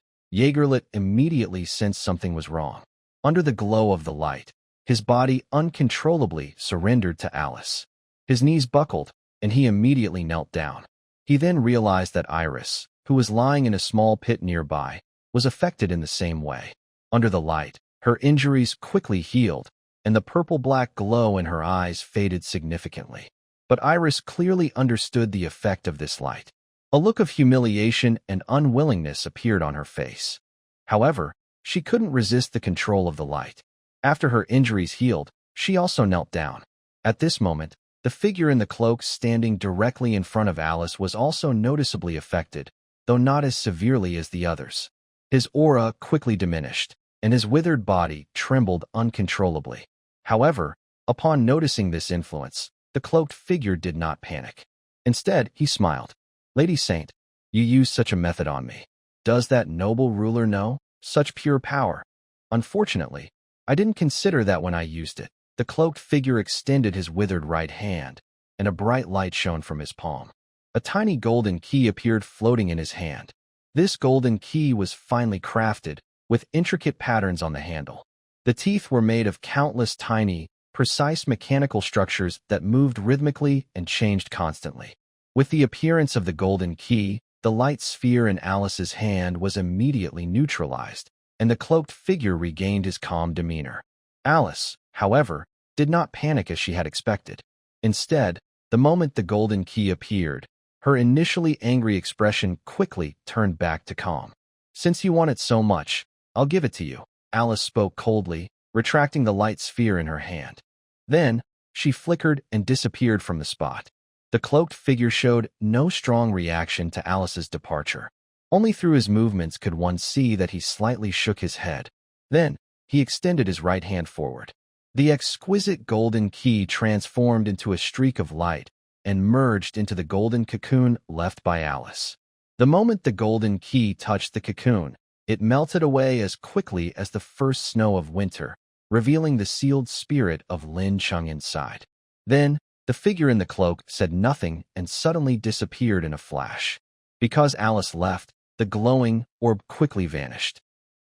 Yigrit immediately sensed something was wrong. Under the glow of the light, his body uncontrollably surrendered to Alice. His knees buckled, and he immediately knelt down. He then realized that Iris, who was lying in a small pit nearby, was affected in the same way. Under the light, her injuries quickly healed, and the purple-black glow in her eyes faded significantly. But Iris clearly understood the effect of this light. A look of humiliation and unwillingness appeared on her face. However, she couldn't resist the control of the light. After her injuries healed, she also knelt down. At this moment, the figure in the cloak standing directly in front of Alice was also noticeably affected, though not as severely as the others. His aura quickly diminished, and his withered body trembled uncontrollably. However, upon noticing this influence, the cloaked figure did not panic. Instead, he smiled. "Lady Saint, you used such a method on me. Does that noble ruler know? Such pure power. Unfortunately, I didn't consider that when I used it." The cloaked figure extended his withered right hand, and a bright light shone from his palm. A tiny golden key appeared floating in his hand. This golden key was finely crafted, with intricate patterns on the handle. The teeth were made of countless tiny, precise mechanical structures that moved rhythmically and changed constantly. With the appearance of the golden key, the light sphere in Alice's hand was immediately neutralized, and the cloaked figure regained his calm demeanor. Alice, however, did not panic as she had expected. Instead, the moment the golden key appeared, her initially angry expression quickly turned back to calm. "Since you want it so much, I'll give it to you," Alice spoke coldly, retracting the light sphere in her hand. Then, she flickered and disappeared from the spot. The cloaked figure showed no strong reaction to Alice's departure. Only through his movements could one see that he slightly shook his head. Then, he extended his right hand forward. The exquisite golden key transformed into a streak of light and merged into the golden cocoon left by Alice. The moment the golden key touched the cocoon, it melted away as quickly as the first snow of winter, revealing the sealed spirit of Lin Cheng inside. Then, the figure in the cloak said nothing and suddenly disappeared in a flash. Because Alice left, the glowing orb quickly vanished.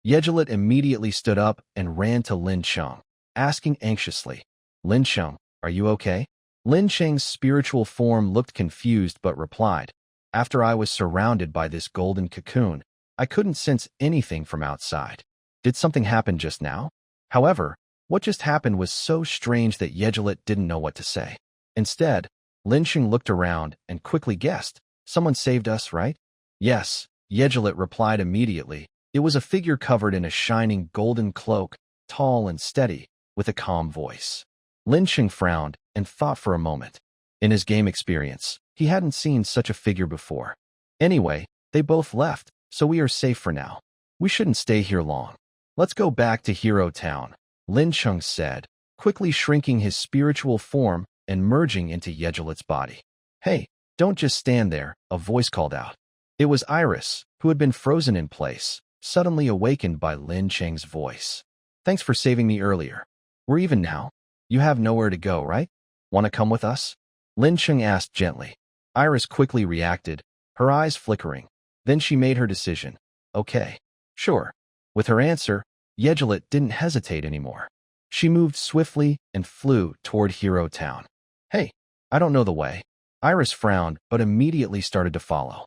Yigrit immediately stood up and ran to Lin Cheng, asking anxiously, "Lincheng, are you okay?" Lin Cheng's spiritual form looked confused but replied, "After I was surrounded by this golden cocoon, I couldn't sense anything from outside. Did something happen just now?" However, what just happened was so strange that Yigrit didn't know what to say. Instead, Lincheng looked around and quickly guessed, "Someone saved us, right?" "Yes," Yigrit replied immediately. It was a figure covered in a shining golden cloak, tall and steady, with a calm voice. Lincheng frowned and thought for a moment. In his game experience, he hadn't seen such a figure before. "Anyway, they both left, so we are safe for now. We shouldn't stay here long. Let's go back to Hero Town," Lincheng said, quickly shrinking his spiritual form and merging into Yigrit's body. "Hey, don't just stand there," a voice called out. It was Iris, who had been frozen in place, suddenly awakened by Lin Cheng's voice. "Thanks for saving me earlier. We're even now. You have nowhere to go, right? Want to come with us?" Lin Cheng asked gently. Iris quickly reacted, her eyes flickering. Then she made her decision. "Okay. Sure." With her answer, Yigrit didn't hesitate anymore. She moved swiftly and flew toward Hero Town. "Hey, I don't know the way." Iris frowned but immediately started to follow.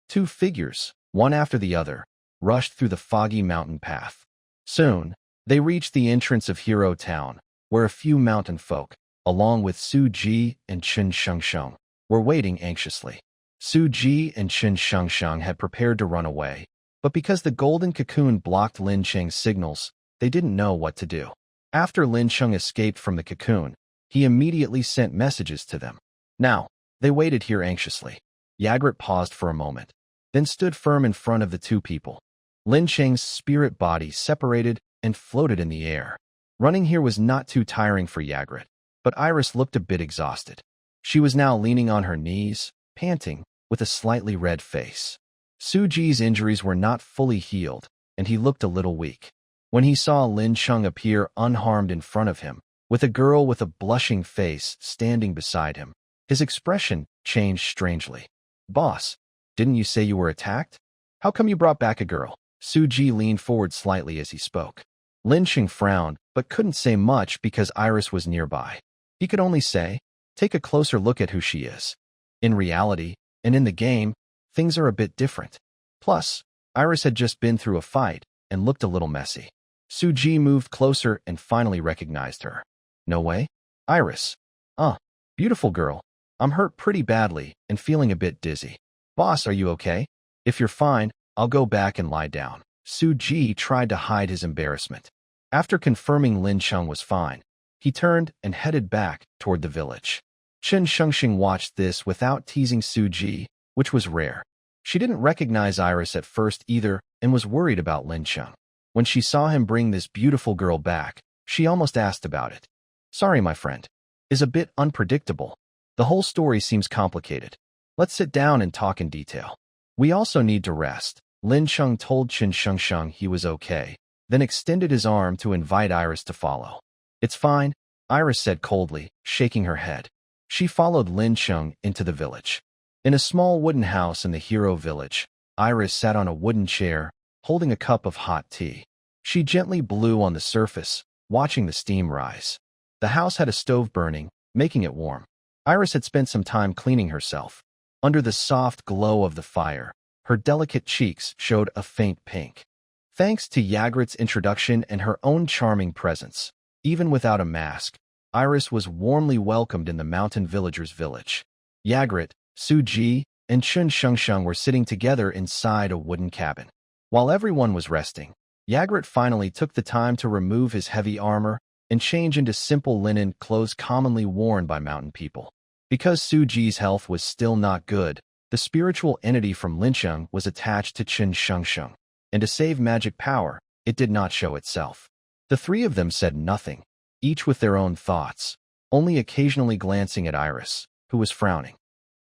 Two figures, one after the other, rushed through the foggy mountain path. Soon, they reached the entrance of Hero Town, where a few mountain folk, along with Su Ji and Chen Shengsheng, were waiting anxiously. Su Ji and Chen Shengsheng had prepared to run away, but because the golden cocoon blocked Lin Cheng's signals, they didn't know what to do. After Lin Cheng escaped from the cocoon, he immediately sent messages to them. Now, they waited here anxiously. Yigrit paused for a moment, then stood firm in front of the two people. Lin Cheng's spirit body separated and floated in the air. Running here was not too tiring for Yigrit, but Iris looked a bit exhausted. She was now leaning on her knees, panting, with a slightly red face. Su Ji's injuries were not fully healed, and he looked a little weak. When he saw Lin Cheng appear unharmed in front of him, with a girl with a blushing face standing beside him, his expression changed strangely. "Boss, didn't you say you were attacked? How come you brought back a girl?" Su Ji leaned forward slightly as he spoke. Lin Cheng frowned, but couldn't say much because Iris was nearby. He could only say, "Take a closer look at who she is." In reality, and in the game, things are a bit different. Plus, Iris had just been through a fight and looked a little messy. Su Ji moved closer and finally recognized her. "No way? Iris. Beautiful girl. I'm hurt pretty badly and feeling a bit dizzy. Boss, are you okay? If you're fine, I'll go back and lie down." Su Ji tried to hide his embarrassment. After confirming Lin Cheng was fine, he turned and headed back toward the village. Chen Shengxing watched this without teasing Su Ji, which was rare. She didn't recognize Iris at first either and was worried about Lin Cheng. When she saw him bring this beautiful girl back, she almost asked about it. "Sorry, my friend. Is a bit unpredictable. The whole story seems complicated. Let's sit down and talk in detail. We also need to rest." Lin Cheng told Chen Shengsheng he was okay, then extended his arm to invite Iris to follow. "It's fine," Iris said coldly, shaking her head. She followed Lin Cheng into the village. In a small wooden house in the hero village, Iris sat on a wooden chair, holding a cup of hot tea. She gently blew on the surface, watching the steam rise. The house had a stove burning, making it warm. Iris had spent some time cleaning herself. Under the soft glow of the fire, her delicate cheeks showed a faint pink. Thanks to Yigrit's introduction and her own charming presence, even without a mask, Iris was warmly welcomed in the mountain villagers' village. Yigrit, Su Ji, and Chen Shengsheng were sitting together inside a wooden cabin. While everyone was resting, Yigrit finally took the time to remove his heavy armor and change into simple linen clothes commonly worn by mountain people. Because Su Ji's health was still not good, The spiritual entity from Lincheng was attached to Qin Shengsheng, and to save magic power, it did not show itself. The three of them said nothing, each with their own thoughts, only occasionally glancing at Iris, who was frowning.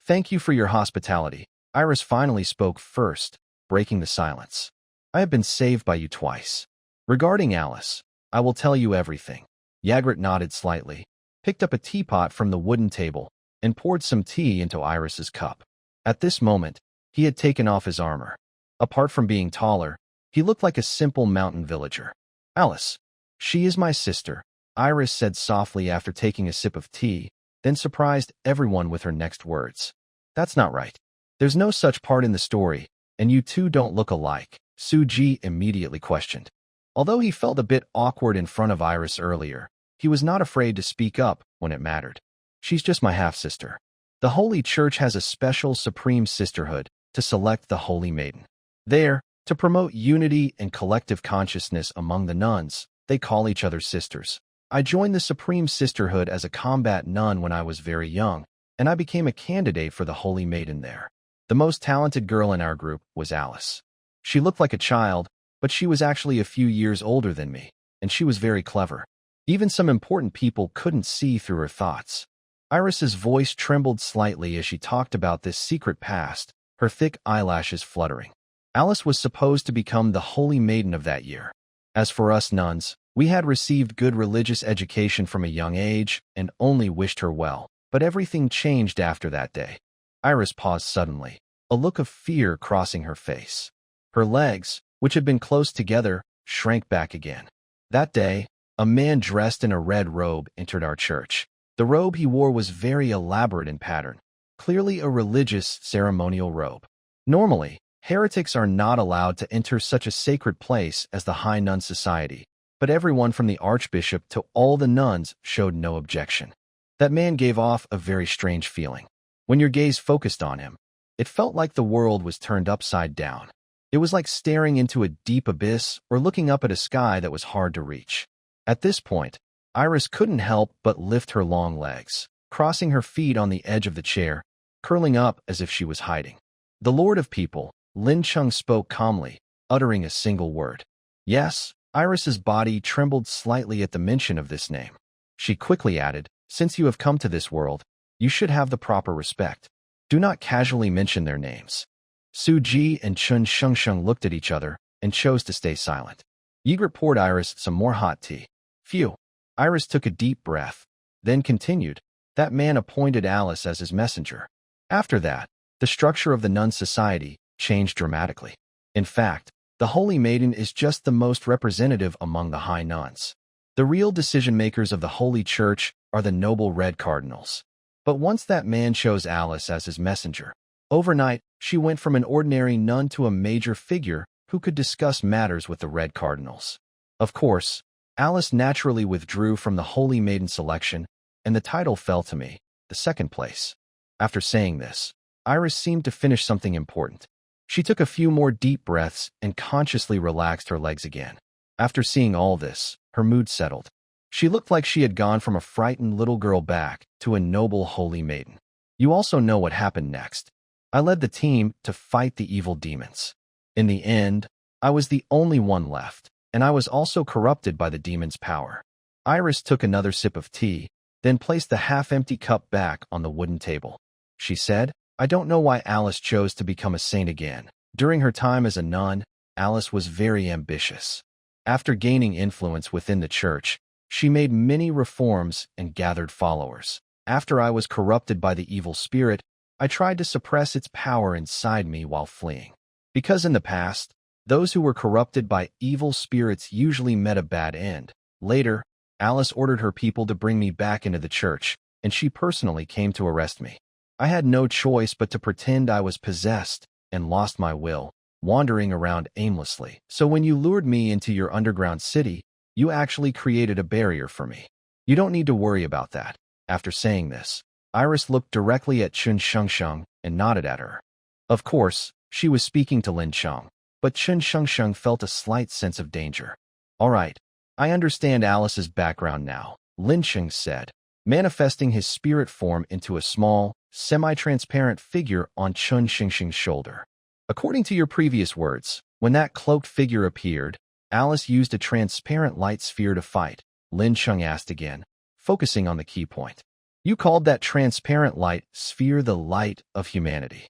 "Thank you for your hospitality." Iris finally spoke first, breaking the silence. "I have been saved by you twice. Regarding Alice, I will tell you everything." Yigrit nodded slightly, picked up a teapot from the wooden table, and poured some tea into Iris's cup. At this moment, he had taken off his armor. Apart from being taller, he looked like a simple mountain villager. "Alice, she is my sister," Iris said softly after taking a sip of tea, then surprised everyone with her next words. "That's not right. There's no such part in the story, and you two don't look alike," Suji immediately questioned. Although he felt a bit awkward in front of Iris earlier, he was not afraid to speak up when it mattered. "She's just my half-sister. The Holy Church has a special Supreme Sisterhood to select the Holy Maiden. There, to promote unity and collective consciousness among the nuns, they call each other sisters. I joined the Supreme Sisterhood as a combat nun when I was very young, and I became a candidate for the Holy Maiden there. The most talented girl in our group was Alice. She looked like a child, but she was actually a few years older than me, and she was very clever. Even some important people couldn't see through her thoughts." Iris's voice trembled slightly as she talked about this secret past, her thick eyelashes fluttering. "Alice was supposed to become the Holy Maiden of that year. As for us nuns, we had received good religious education from a young age and only wished her well, but everything changed after that day." Iris paused suddenly, a look of fear crossing her face. Her legs, which had been close together, shrank back again. "That day, a man dressed in a red robe entered our church. The robe he wore was very elaborate in pattern, clearly a religious ceremonial robe. Normally, heretics are not allowed to enter such a sacred place as the High Nun Society, but everyone from the Archbishop to all the nuns showed no objection. That man gave off a very strange feeling. When your gaze focused on him, it felt like the world was turned upside down. It was like staring into a deep abyss or looking up at a sky that was hard to reach. At this point, Iris couldn't help but lift her long legs, crossing her feet on the edge of the chair, curling up as if she was hiding. "The Lord of People," Lin Cheng spoke calmly, uttering a single word. "Yes." Iris's body trembled slightly at the mention of this name. She quickly added, "Since you have come to this world, you should have the proper respect. Do not casually mention their names." Su Ji and Chun Shengsheng looked at each other and chose to stay silent. Yigrit poured Iris some more hot tea. "Phew." Iris took a deep breath, then continued, "That man appointed Alice as his messenger. After that, the structure of the nun society changed dramatically. In fact, the Holy Maiden is just the most representative among the high nuns. The real decision-makers of the Holy Church are the noble red cardinals. But once that man chose Alice as his messenger, overnight, she went from an ordinary nun to a major figure who could discuss matters with the red cardinals. Of course, Alice naturally withdrew from the Holy Maiden selection, and the title fell to me, the second place." After saying this, Iris seemed to finish something important. She took a few more deep breaths and consciously relaxed her legs again. After seeing all this, her mood settled. She looked like she had gone from a frightened little girl back to a noble Holy Maiden. "You also know what happened next. I led the team to fight the evil demons. In the end, I was the only one left, and I was also corrupted by the demon's power." Iris took another sip of tea, then placed the half-empty cup back on the wooden table. She said, "I don't know why Alice chose to become a saint again. During her time as a nun, Alice was very ambitious. After gaining influence within the church, she made many reforms and gathered followers. After I was corrupted by the evil spirit, I tried to suppress its power inside me while fleeing. Because in the past, those who were corrupted by evil spirits usually met a bad end. Later, Alice ordered her people to bring me back into the church, and she personally came to arrest me. I had no choice but to pretend I was possessed and lost my will, wandering around aimlessly. So when you lured me into your underground city, you actually created a barrier for me. You don't need to worry about that." After saying this, Iris looked directly at Chun Shengsheng and nodded at her. Of course, she was speaking to Lin Cheng, but Chun Shengsheng felt a slight sense of danger. "All right, I understand Alice's background now," Lincheng said, manifesting his spirit form into a small, semi-transparent figure on Chun Xingxing's shoulder. According to your previous words, when that cloaked figure appeared, Alice used a transparent light sphere to fight, Lin Cheng asked again, focusing on the key point. You called that transparent light sphere the Light of Humanity.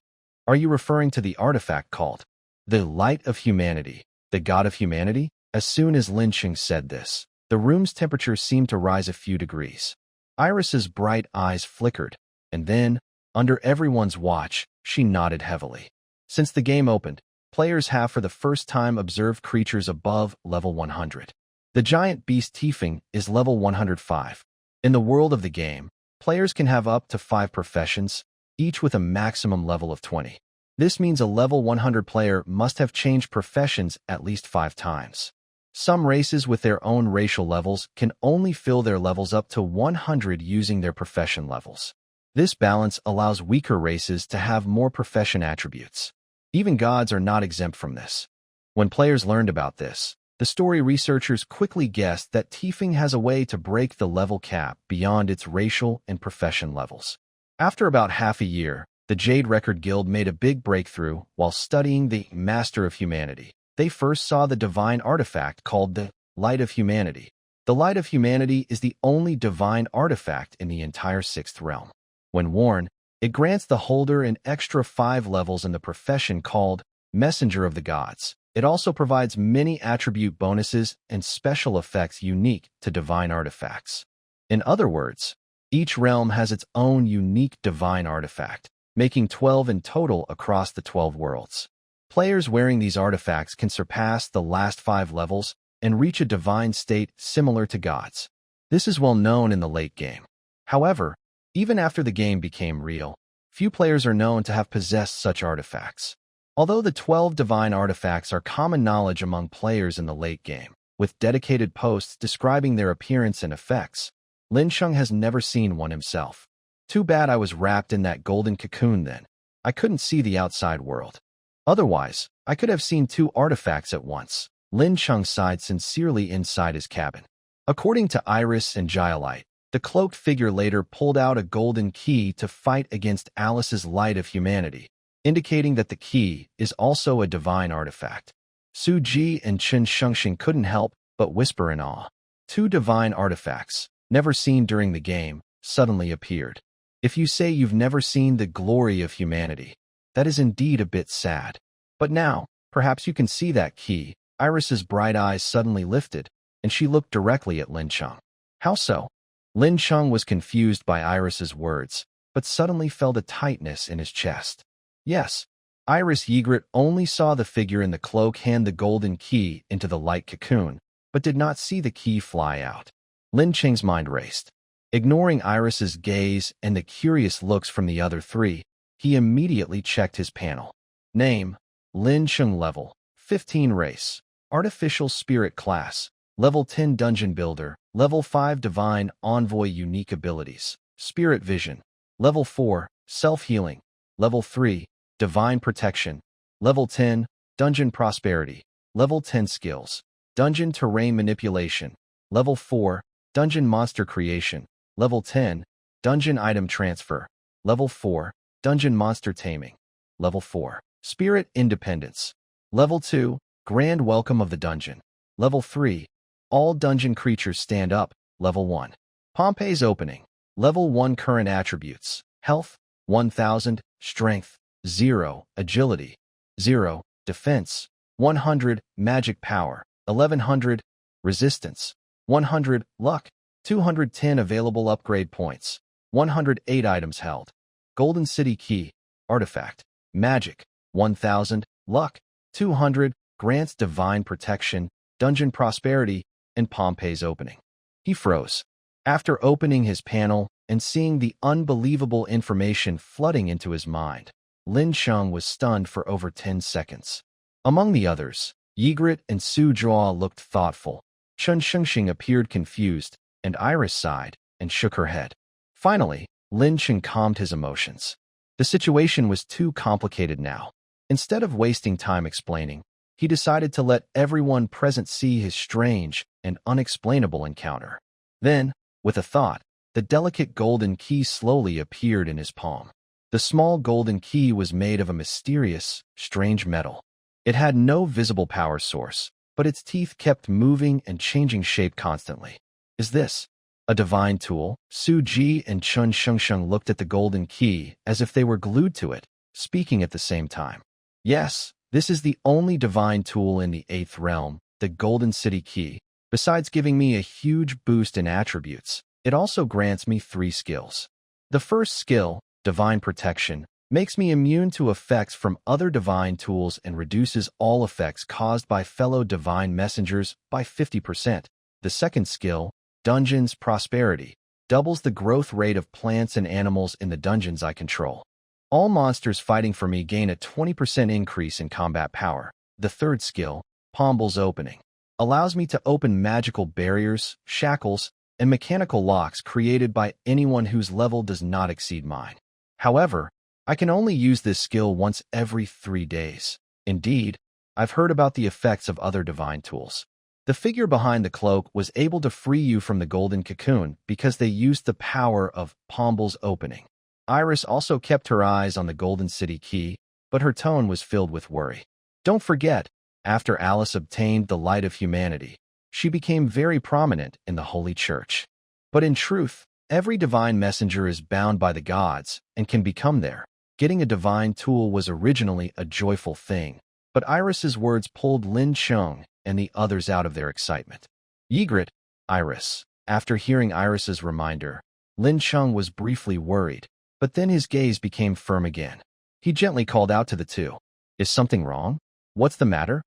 Are you referring to the artifact called the Light of Humanity, the God of Humanity? As soon as Lincheng said this, the room's temperature seemed to rise a few degrees. Iris's bright eyes flickered, and then, under everyone's watch, she nodded heavily. Since the game opened, players have for the first time observed creatures above level 100. The giant beast Tiefling is level 105. In the world of the game, players can have up to 5 professions, each with a maximum level of 20. This means a level 100 player must have changed professions at least 5 times. Some races with their own racial levels can only fill their levels up to 100 using their profession levels. This balance allows weaker races to have more profession attributes. Even gods are not exempt from this. When players learned about this, the story researchers quickly guessed that Tiefling has a way to break the level cap beyond its racial and profession levels. After about half a year, the Jade Record Guild made a big breakthrough while studying the Master of Humanity. They first saw the divine artifact called the Light of Humanity. The Light of Humanity is the only divine artifact in the entire 6th realm. When worn, it grants the holder an extra 5 levels in the profession called Messenger of the Gods. It also provides many attribute bonuses and special effects unique to divine artifacts. In other words, each realm has its own unique divine artifact, making 12 in total across the 12 worlds. Players wearing these artifacts can surpass the last 5 levels and reach a divine state similar to gods. This is well known in the late game. However, even after the game became real, few players are known to have possessed such artifacts. Although the 12 divine artifacts are common knowledge among players in the late game, with dedicated posts describing their appearance and effects, Lincheng has never seen one himself. Too bad I was wrapped in that golden cocoon then. I couldn't see the outside world. Otherwise, I could have seen 2 artifacts at once. Lincheng sighed sincerely inside his cabin. According to Iris and Giolite, the cloaked figure later pulled out a golden key to fight against Alice's Light of Humanity, indicating that the key is also a divine artifact. Su Ji and Chen Shengxing couldn't help but whisper in awe. 2 divine artifacts, never seen during the game, suddenly appeared. If you say you've never seen the glory of humanity, that is indeed a bit sad. But now, perhaps you can see that key. Iris's bright eyes suddenly lifted, and she looked directly at Lincheng. How so? Lincheng was confused by Iris's words, but suddenly felt a tightness in his chest. Yes, Iris Yigrit only saw the figure in the cloak hand the golden key into the light cocoon, but did not see the key fly out. Lincheng's mind raced. Ignoring Iris's gaze and the curious looks from the other 3, he immediately checked his panel. Name, Lincheng. Level, 15 race, Artificial Spirit class, Level 10 Dungeon Builder, Level 5 Divine Envoy unique abilities, Spirit Vision, Level 4, Self-Healing, Level 3, Divine Protection, Level 10, Dungeon Prosperity, Level 10 Skills, Dungeon Terrain Manipulation, Level 4, Dungeon Monster Creation, Level 10, Dungeon Item Transfer, Level 4, Dungeon Monster Taming, Level 4, Spirit Independence, Level 2, Grand Welcome of the Dungeon, Level 3, All Dungeon Creatures Stand Up, Level 1, Pompey's Opening, Level 1 Current Attributes, Health, 1000, Strength, 0, Agility, 0, Defense, 100, Magic Power, 1100, Resistance, 100, Luck, 210 available upgrade points, 108 items held, Golden City Key, Artifact, Magic, 1000, Luck, 200, grants Divine Protection, Dungeon Prosperity, and Pompey's Opening. He froze. After opening his panel and seeing the unbelievable information flooding into his mind, Lincheng was stunned for over 10 seconds. Among the others, Yigrit and Su Zhuo looked thoughtful. Chun Shengxing appeared confused, and Iris sighed and shook her head. Finally, Lincheng calmed his emotions. The situation was too complicated now. Instead of wasting time explaining, he decided to let everyone present see his strange and unexplainable encounter. Then, with a thought, the delicate golden key slowly appeared in his palm. The small golden key was made of a mysterious, strange metal. It had no visible power source, but its teeth kept moving and changing shape constantly. Is this a divine tool? Su Ji and Chun Shengsheng looked at the golden key as if they were glued to it, speaking at the same time. Yes, this is the only divine tool in the 8th realm, the Golden City Key. Besides giving me a huge boost in attributes, it also grants me 3 skills. The first skill, Divine Protection, makes me immune to effects from other divine tools and reduces all effects caused by fellow divine messengers by 50%. The second skill, Dungeons Prosperity, doubles the growth rate of plants and animals in the dungeons I control. All monsters fighting for me gain a 20% increase in combat power. The third skill, Pomble's Opening, allows me to open magical barriers, shackles, and mechanical locks created by anyone whose level does not exceed mine. However, I can only use this skill once every 3 days. Indeed, I've heard about the effects of other divine tools. The figure behind the cloak was able to free you from the golden cocoon because they used the power of Pomble's Opening. Iris also kept her eyes on the Golden City Key, but her tone was filled with worry. Don't forget, after Alice obtained the light of humanity, she became very prominent in the Holy Church. But in truth, every divine messenger is bound by the gods and can become there. Getting a divine tool was originally a joyful thing, but Iris's words pulled Lin Cheng and the others out of their excitement. Yigrit, Iris. After hearing Iris's reminder, Lin Cheng was briefly worried, but then his gaze became firm again. He gently called out to the two. Is something wrong? What's the matter?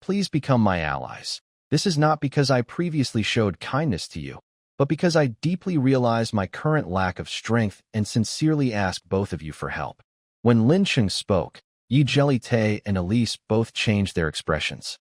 Please become my allies. This is not because I previously showed kindness to you, but because I deeply realize my current lack of strength and sincerely ask both of you for help. When Lincheng spoke, Yigrit and Elise both changed their expressions.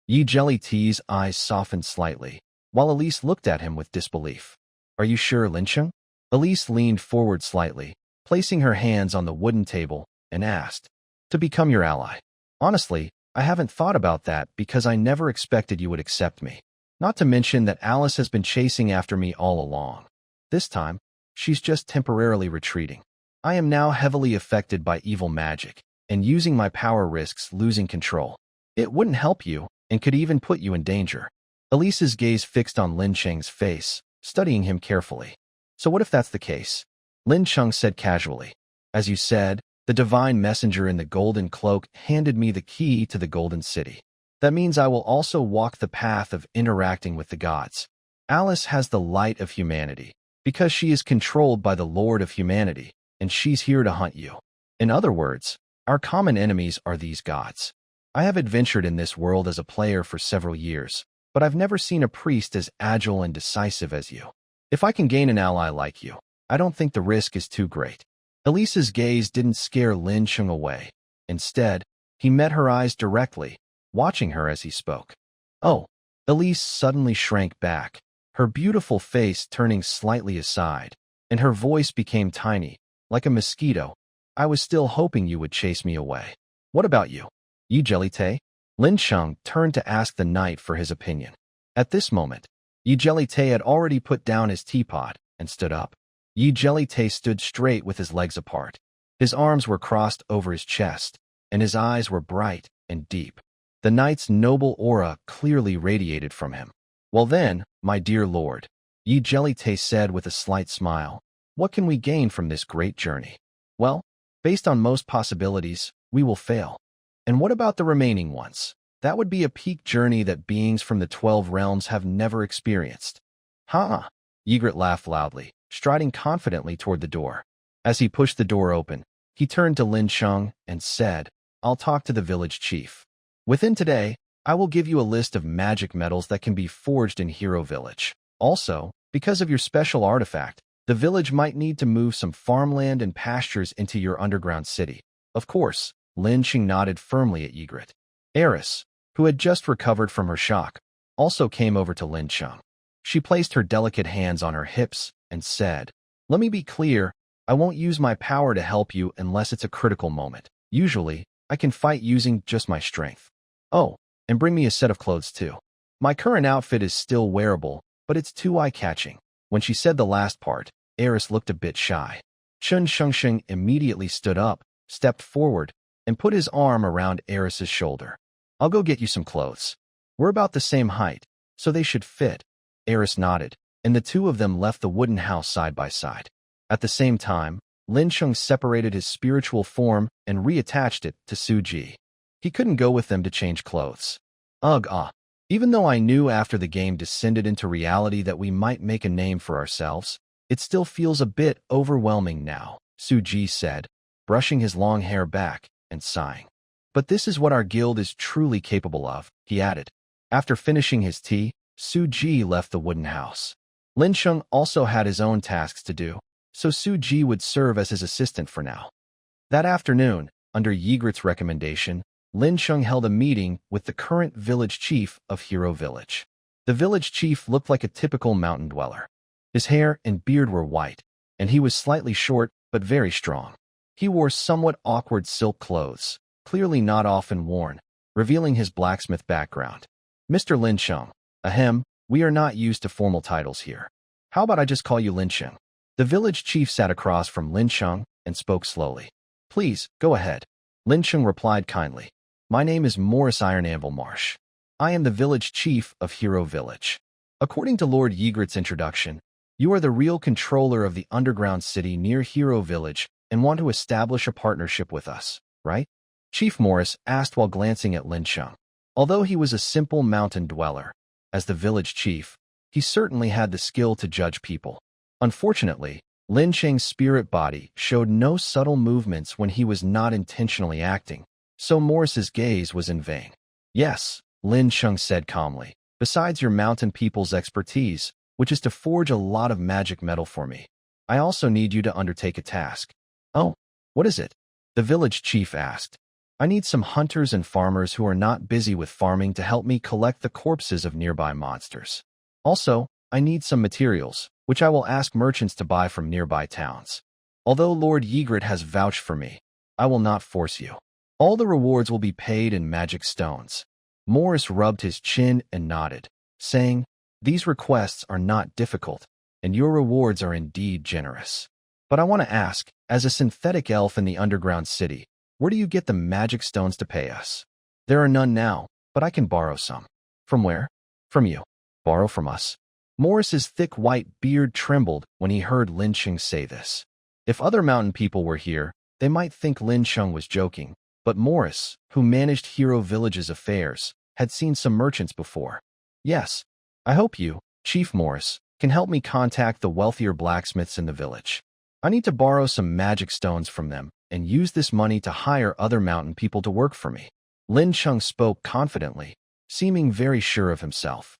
Yigrit's eyes softened slightly, while Elise looked at him with disbelief. Are you sure, Lincheng? Elise leaned forward slightly, placing her hands on the wooden table, and asked, to become your ally. Honestly, I haven't thought about that because I never expected you would accept me. Not to mention that Alice has been chasing after me all along. This time, she's just temporarily retreating. I am now heavily affected by evil magic, and using my power risks losing control. It wouldn't help you, and could even put you in danger. Elise's gaze fixed on Lincheng's face, studying him carefully. So what if that's the case? Lincheng said casually. As you said, the divine messenger in the golden cloak handed me the key to the golden city. That means I will also walk the path of interacting with the gods. Alice has the light of humanity, because she is controlled by the Lord of humanity, and she's here to hunt you. In other words, our common enemies are these gods. I have adventured in this world as a player for several years, but I've never seen a priest as agile and decisive as you. If I can gain an ally like you, I don't think the risk is too great. Elise's gaze didn't scare Lin Cheng away. Instead, he met her eyes directly, watching her as he spoke. Oh, Elise suddenly shrank back, her beautiful face turning slightly aside, and her voice became tiny, like a mosquito. I was still hoping you would chase me away. What about you? Yigrit? Lincheng turned to ask the knight for his opinion. At this moment, Yigrit had already put down his teapot and stood up. Yigrit stood straight with his legs apart. His arms were crossed over his chest, and his eyes were bright and deep. The knight's noble aura clearly radiated from him. Well then, my dear lord, Yigrit said with a slight smile, what can we gain from this great journey? Well, based on most possibilities, we will fail. And what about the remaining ones? That would be a peak journey that beings from the 12 realms have never experienced. Ha! Yigrit laughed loudly, striding confidently toward the door. As he pushed the door open, he turned to Lin Cheng and said, I'll talk to the village chief. Within today, I will give you a list of magic metals that can be forged in Hero Village. Also, because of your special artifact, the village might need to move some farmland and pastures into your underground city. Of course, Lin Cheng nodded firmly at Yigrit. Eris, who had just recovered from her shock, also came over to Lin Cheng. She placed her delicate hands on her hips and said, let me be clear, I won't use my power to help you unless it's a critical moment. Usually, I can fight using just my strength. Oh, and bring me a set of clothes too. My current outfit is still wearable, but it's too eye-catching. When she said the last part, Eris looked a bit shy. Chun Shengsheng immediately stood up, stepped forward, and put his arm around Eris's shoulder. I'll go get you some clothes. We're about the same height, so they should fit. Eris nodded, and the two of them left the wooden house side by side. At the same time, Lincheng separated his spiritual form and reattached it to Suji. He couldn't go with them to change clothes. Ugh, ah. Even though I knew after the game descended into reality that we might make a name for ourselves, it still feels a bit overwhelming now, Suji said, brushing his long hair back and sighing. But this is what our guild is truly capable of, he added. After finishing his tea, Suji left the wooden house. Lincheng also had his own tasks to do, so Suji would serve as his assistant for now. That afternoon, under Yigrit's recommendation, Lincheng held a meeting with the current village chief of Hero Village. The village chief looked like a typical mountain dweller. His hair and beard were white, and he was slightly short but very strong. He wore somewhat awkward silk clothes, clearly not often worn, revealing his blacksmith background. Mr. Lincheng, ahem, we are not used to formal titles here. How about I just call you Lincheng? The village chief sat across from Lincheng and spoke slowly. Please, go ahead. Lincheng replied kindly. My name is Morris Iron Anvil Marsh. I am the village chief of Hero Village. According to Lord Yigrit's introduction, you are the real controller of the underground city near Hero Village and want to establish a partnership with us, right? Chief Morris asked while glancing at Lincheng. Although he was a simple mountain dweller, as the village chief, he certainly had the skill to judge people. Unfortunately, Lincheng's spirit body showed no subtle movements when he was not intentionally acting, so Morris's gaze was in vain. Yes, Lincheng said calmly, besides your mountain people's expertise, which is to forge a lot of magic metal for me, I also need you to undertake a task. Oh, what is it? The village chief asked. I need some hunters and farmers who are not busy with farming to help me collect the corpses of nearby monsters. Also, I need some materials, which I will ask merchants to buy from nearby towns. Although Lord Yigrit has vouched for me, I will not force you. All the rewards will be paid in magic stones. Morris rubbed his chin and nodded, saying, These requests are not difficult, and your rewards are indeed generous. But I want to ask, as a synthetic elf in the underground city, where do you get the magic stones to pay us? There are none now, but I can borrow some. From where? From you. Borrow from us. Morris's thick white beard trembled when he heard Lincheng say this. If other mountain people were here, they might think Lincheng was joking, but Morris, who managed Hero Village's affairs, had seen some merchants before. Yes, I hope you, Chief Morris, can help me contact the wealthier blacksmiths in the village. I need to borrow some magic stones from them and use this money to hire other mountain people to work for me. Lincheng spoke confidently, seeming very sure of himself.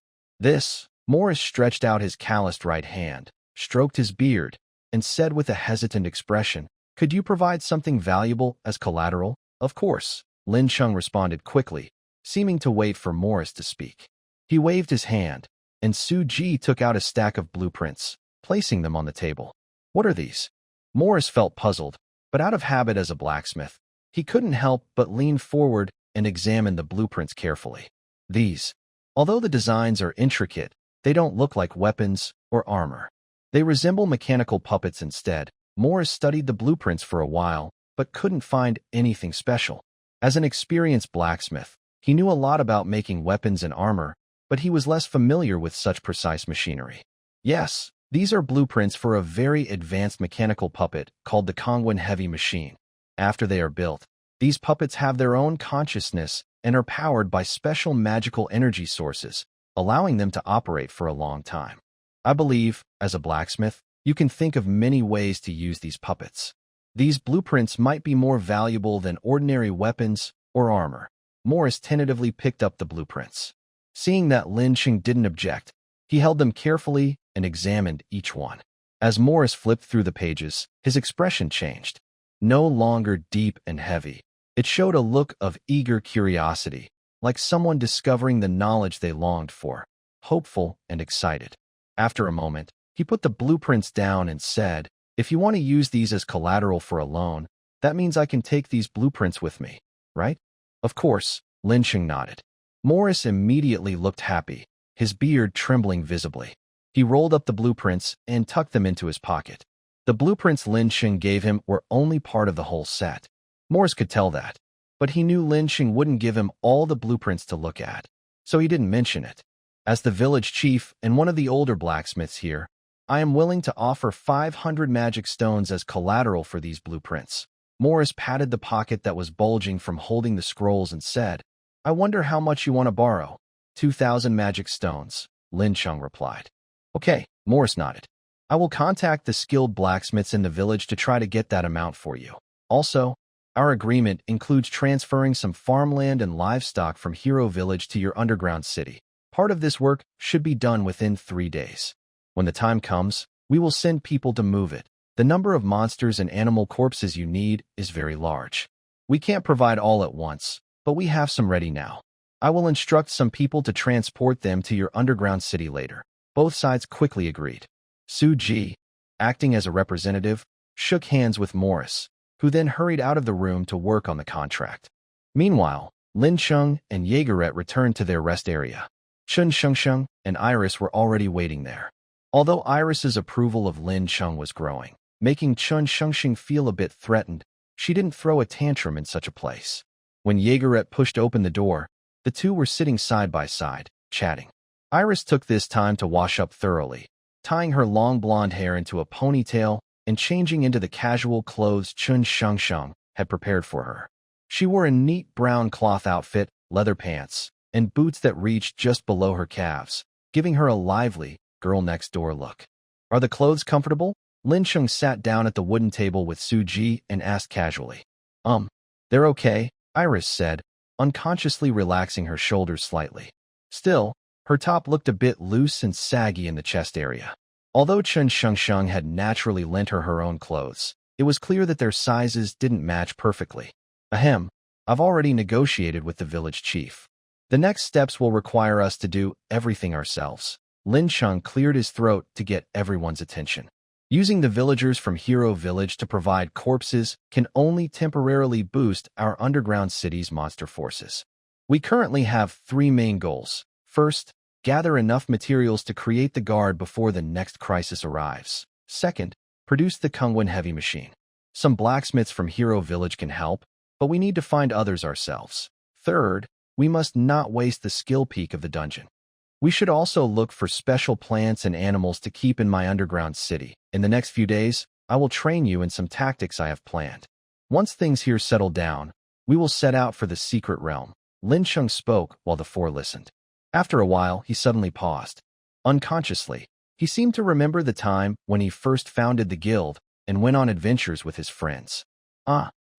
Morris stretched out his calloused right hand, stroked his beard, and said with a hesitant expression, Could you provide something valuable as collateral? Of course, Lincheng responded quickly, seeming to wait for Morris to speak. He waved his hand, and Suji took out a stack of blueprints, placing them on the table. What are these? Morris felt puzzled, but out of habit as a blacksmith, he couldn't help but lean forward and examine the blueprints carefully. These, although the designs are intricate, they don't look like weapons or armor. They resemble mechanical puppets instead. Morris studied the blueprints for a while, but couldn't find anything special. As an experienced blacksmith, he knew a lot about making weapons and armor, but he was less familiar with such precise machinery. Yes, these are blueprints for a very advanced mechanical puppet called the Kongwen Heavy Machine. After they are built, these puppets have their own consciousness and are powered by special magical energy sources, allowing them to operate for a long time. I believe, as a blacksmith, you can think of many ways to use these puppets. These blueprints might be more valuable than ordinary weapons or armor. Morris tentatively picked up the blueprints. Seeing that Lincheng didn't object, he held them carefully and examined each one. As Morris flipped through the pages, his expression changed. No longer deep and heavy, it showed a look of eager curiosity, like someone discovering the knowledge they longed for, hopeful and excited. After a moment, he put the blueprints down and said, If you want to use these as collateral for a loan, that means I can take these blueprints with me, right? Of course, Lincheng nodded. Morris immediately looked happy, his beard trembling visibly. He rolled up the blueprints and tucked them into his pocket. The blueprints Lin Cheng gave him were only part of the whole set. Morris could tell that, but he knew Lin Cheng wouldn't give him all the blueprints to look at, so he didn't mention it. As the village chief and one of the older blacksmiths here, I am willing to offer 500 magic stones as collateral for these blueprints. Morris patted the pocket that was bulging from holding the scrolls and said, I wonder how much you want to borrow. 2,000 magic stones, Lin Cheng replied. Okay, Morris nodded. I will contact the skilled blacksmiths in the village to try to get that amount for you. Also, our agreement includes transferring some farmland and livestock from Hero Village to your underground city. Part of this work should be done within 3 days. When the time comes, we will send people to move it. The number of monsters and animal corpses you need is very large. We can't provide all at once, but we have some ready now. I will instruct some people to transport them to your underground city later. Both sides quickly agreed. Su Ji, acting as a representative, shook hands with Morris, who then hurried out of the room to work on the contract. Meanwhile, Lincheng and Yigrit returned to their rest area. Chun Shengsheng and Iris were already waiting there. Although Iris's approval of Lin Cheng was growing, making Chun Shengsheng feel a bit threatened, she didn't throw a tantrum in such a place. When Yigrit pushed open the door, the two were sitting side by side, chatting. Iris took this time to wash up thoroughly, tying her long blonde hair into a ponytail and changing into the casual clothes Chun Shengsheng had prepared for her. She wore a neat brown cloth outfit, leather pants, and boots that reached just below her calves, giving her a lively, girl-next-door look. Are the clothes comfortable? Lincheng sat down at the wooden table with Su Ji and asked casually. They're okay, Iris said, unconsciously relaxing her shoulders slightly. Still, her top looked a bit loose and saggy in the chest area. Although Chun Shengsheng had naturally lent her own clothes, it was clear that their sizes didn't match perfectly. Ahem, I've already negotiated with the village chief. The next steps will require us to do everything ourselves. Lincheng cleared his throat to get everyone's attention. Using the villagers from Hero Village to provide corpses can only temporarily boost our underground city's monster forces. We currently have 3 main goals. First, gather enough materials to create the guard before the next crisis arrives. Second, produce the Kungwen heavy machine. Some blacksmiths from Hero Village can help, but we need to find others ourselves. Third, we must not waste the skill peak of the dungeon. We should also look for special plants and animals to keep in my underground city. In the next few days, I will train you in some tactics I have planned. Once things here settle down, we will set out for the secret realm. Lincheng spoke while the four listened. After a while, he suddenly paused. Unconsciously, he seemed to remember the time when he first founded the guild and went on adventures with his friends.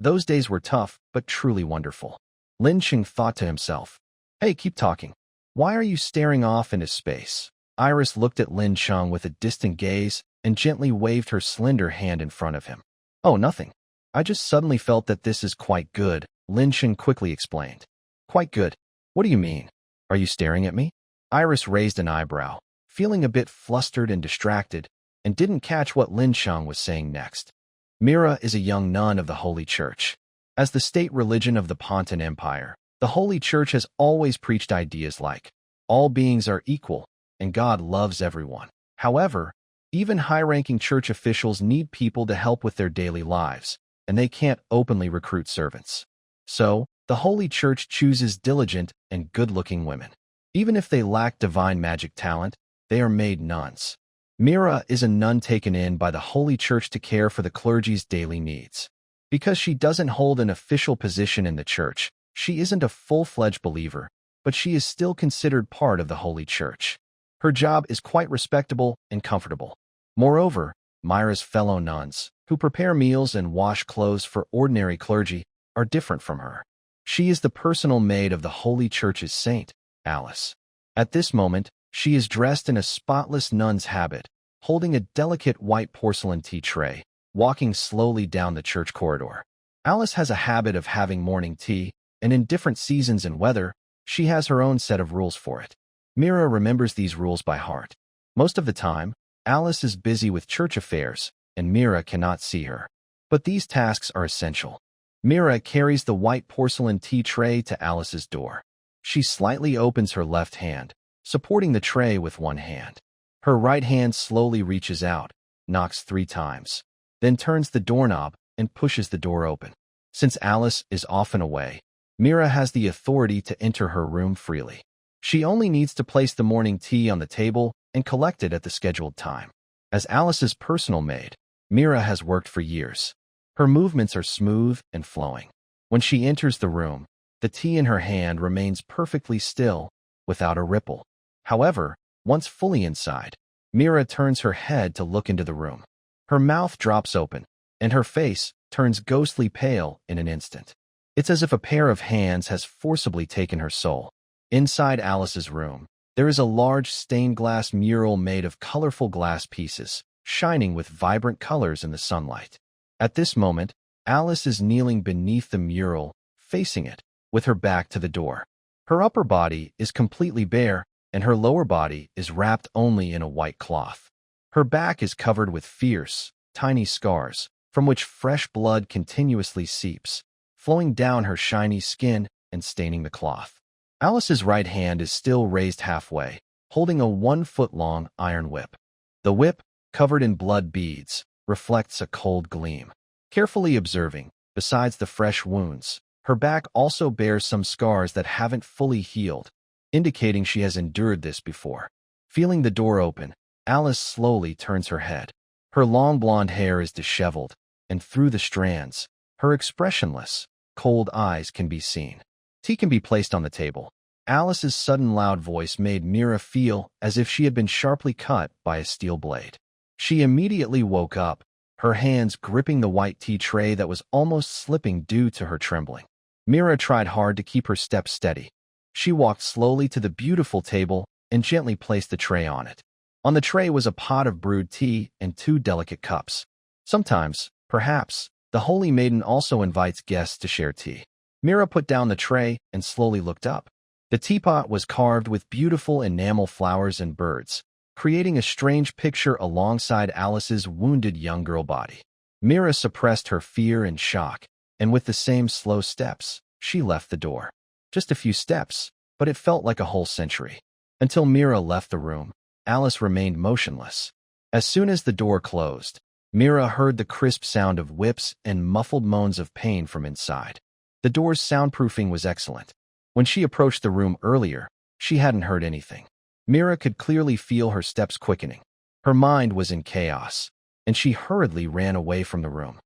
Those days were tough, but truly wonderful. Lincheng thought to himself. Hey, keep talking. Why are you staring off into space? Iris looked at Lincheng with a distant gaze and gently waved her slender hand in front of him. Oh, nothing. I just suddenly felt that this is quite good, Lincheng quickly explained. Quite good? What do you mean? Are you staring at me? Iris raised an eyebrow, feeling a bit flustered and distracted, and didn't catch what Lincheng was saying next. Mira is a young nun of the Holy Church. As the state religion of the Pontan Empire, the Holy Church has always preached ideas like, all beings are equal, and God loves everyone. However, even high-ranking church officials need people to help with their daily lives, and they can't openly recruit servants. So, the Holy Church chooses diligent and good-looking women. Even if they lack divine magic talent, they are made nuns. Mira is a nun taken in by the Holy Church to care for the clergy's daily needs. Because she doesn't hold an official position in the church, she isn't a full-fledged believer, but she is still considered part of the Holy Church. Her job is quite respectable and comfortable. Moreover, Myra's fellow nuns, who prepare meals and wash clothes for ordinary clergy, are different from her. She is the personal maid of the Holy Church's saint, Alice. At this moment, she is dressed in a spotless nun's habit, holding a delicate white porcelain tea tray, walking slowly down the church corridor. Alice has a habit of having morning tea, and in different seasons and weather, she has her own set of rules for it. Mira remembers these rules by heart. Most of the time, Alice is busy with church affairs, and Mira cannot see her. But these tasks are essential. Mira carries the white porcelain tea tray to Alice's door. She slightly opens her left hand, supporting the tray with one hand. Her right hand slowly reaches out, knocks 3 times, then turns the doorknob and pushes the door open. Since Alice is often away, Mira has the authority to enter her room freely. She only needs to place the morning tea on the table and collect it at the scheduled time. As Alice's personal maid, Mira has worked for years. Her movements are smooth and flowing. When she enters the room, the tea in her hand remains perfectly still, without a ripple. However, once fully inside, Mira turns her head to look into the room. Her mouth drops open, and her face turns ghostly pale in an instant. It's as if a pair of hands has forcibly taken her soul. Inside Alice's room, there is a large stained glass mural made of colorful glass pieces, shining with vibrant colors in the sunlight. At this moment, Alice is kneeling beneath the mural, facing it, with her back to the door. Her upper body is completely bare, and her lower body is wrapped only in a white cloth. Her back is covered with fierce, tiny scars, from which fresh blood continuously seeps, flowing down her shiny skin and staining the cloth. Alice's right hand is still raised halfway, holding a 1-foot-long iron whip. The whip, covered in blood beads, reflects a cold gleam. Carefully observing, besides the fresh wounds, her back also bears some scars that haven't fully healed, indicating she has endured this before. Feeling the door open, Alice slowly turns her head. Her long blonde hair is disheveled, and through the strands, her expressionless, cold eyes can be seen. Tea can be placed on the table. Alice's sudden loud voice made Mira feel as if she had been sharply cut by a steel blade. She immediately woke up, her hands gripping the white tea tray that was almost slipping due to her trembling. Mira tried hard to keep her steps steady. She walked slowly to the beautiful table and gently placed the tray on it. On the tray was a pot of brewed tea and 2 delicate cups. Sometimes, perhaps, the Holy Maiden also invites guests to share tea. Mira put down the tray and slowly looked up. The teapot was carved with beautiful enamel flowers and birds, creating a strange picture alongside Alice's wounded young girl body. Mira suppressed her fear and shock, and with the same slow steps, she left the door. Just a few steps, but it felt like a whole century. Until Mira left the room, Alice remained motionless. As soon as the door closed, Mira heard the crisp sound of whips and muffled moans of pain from inside. The door's soundproofing was excellent. When she approached the room earlier, she hadn't heard anything. Mira could clearly feel her steps quickening. Her mind was in chaos, and she hurriedly ran away from the room.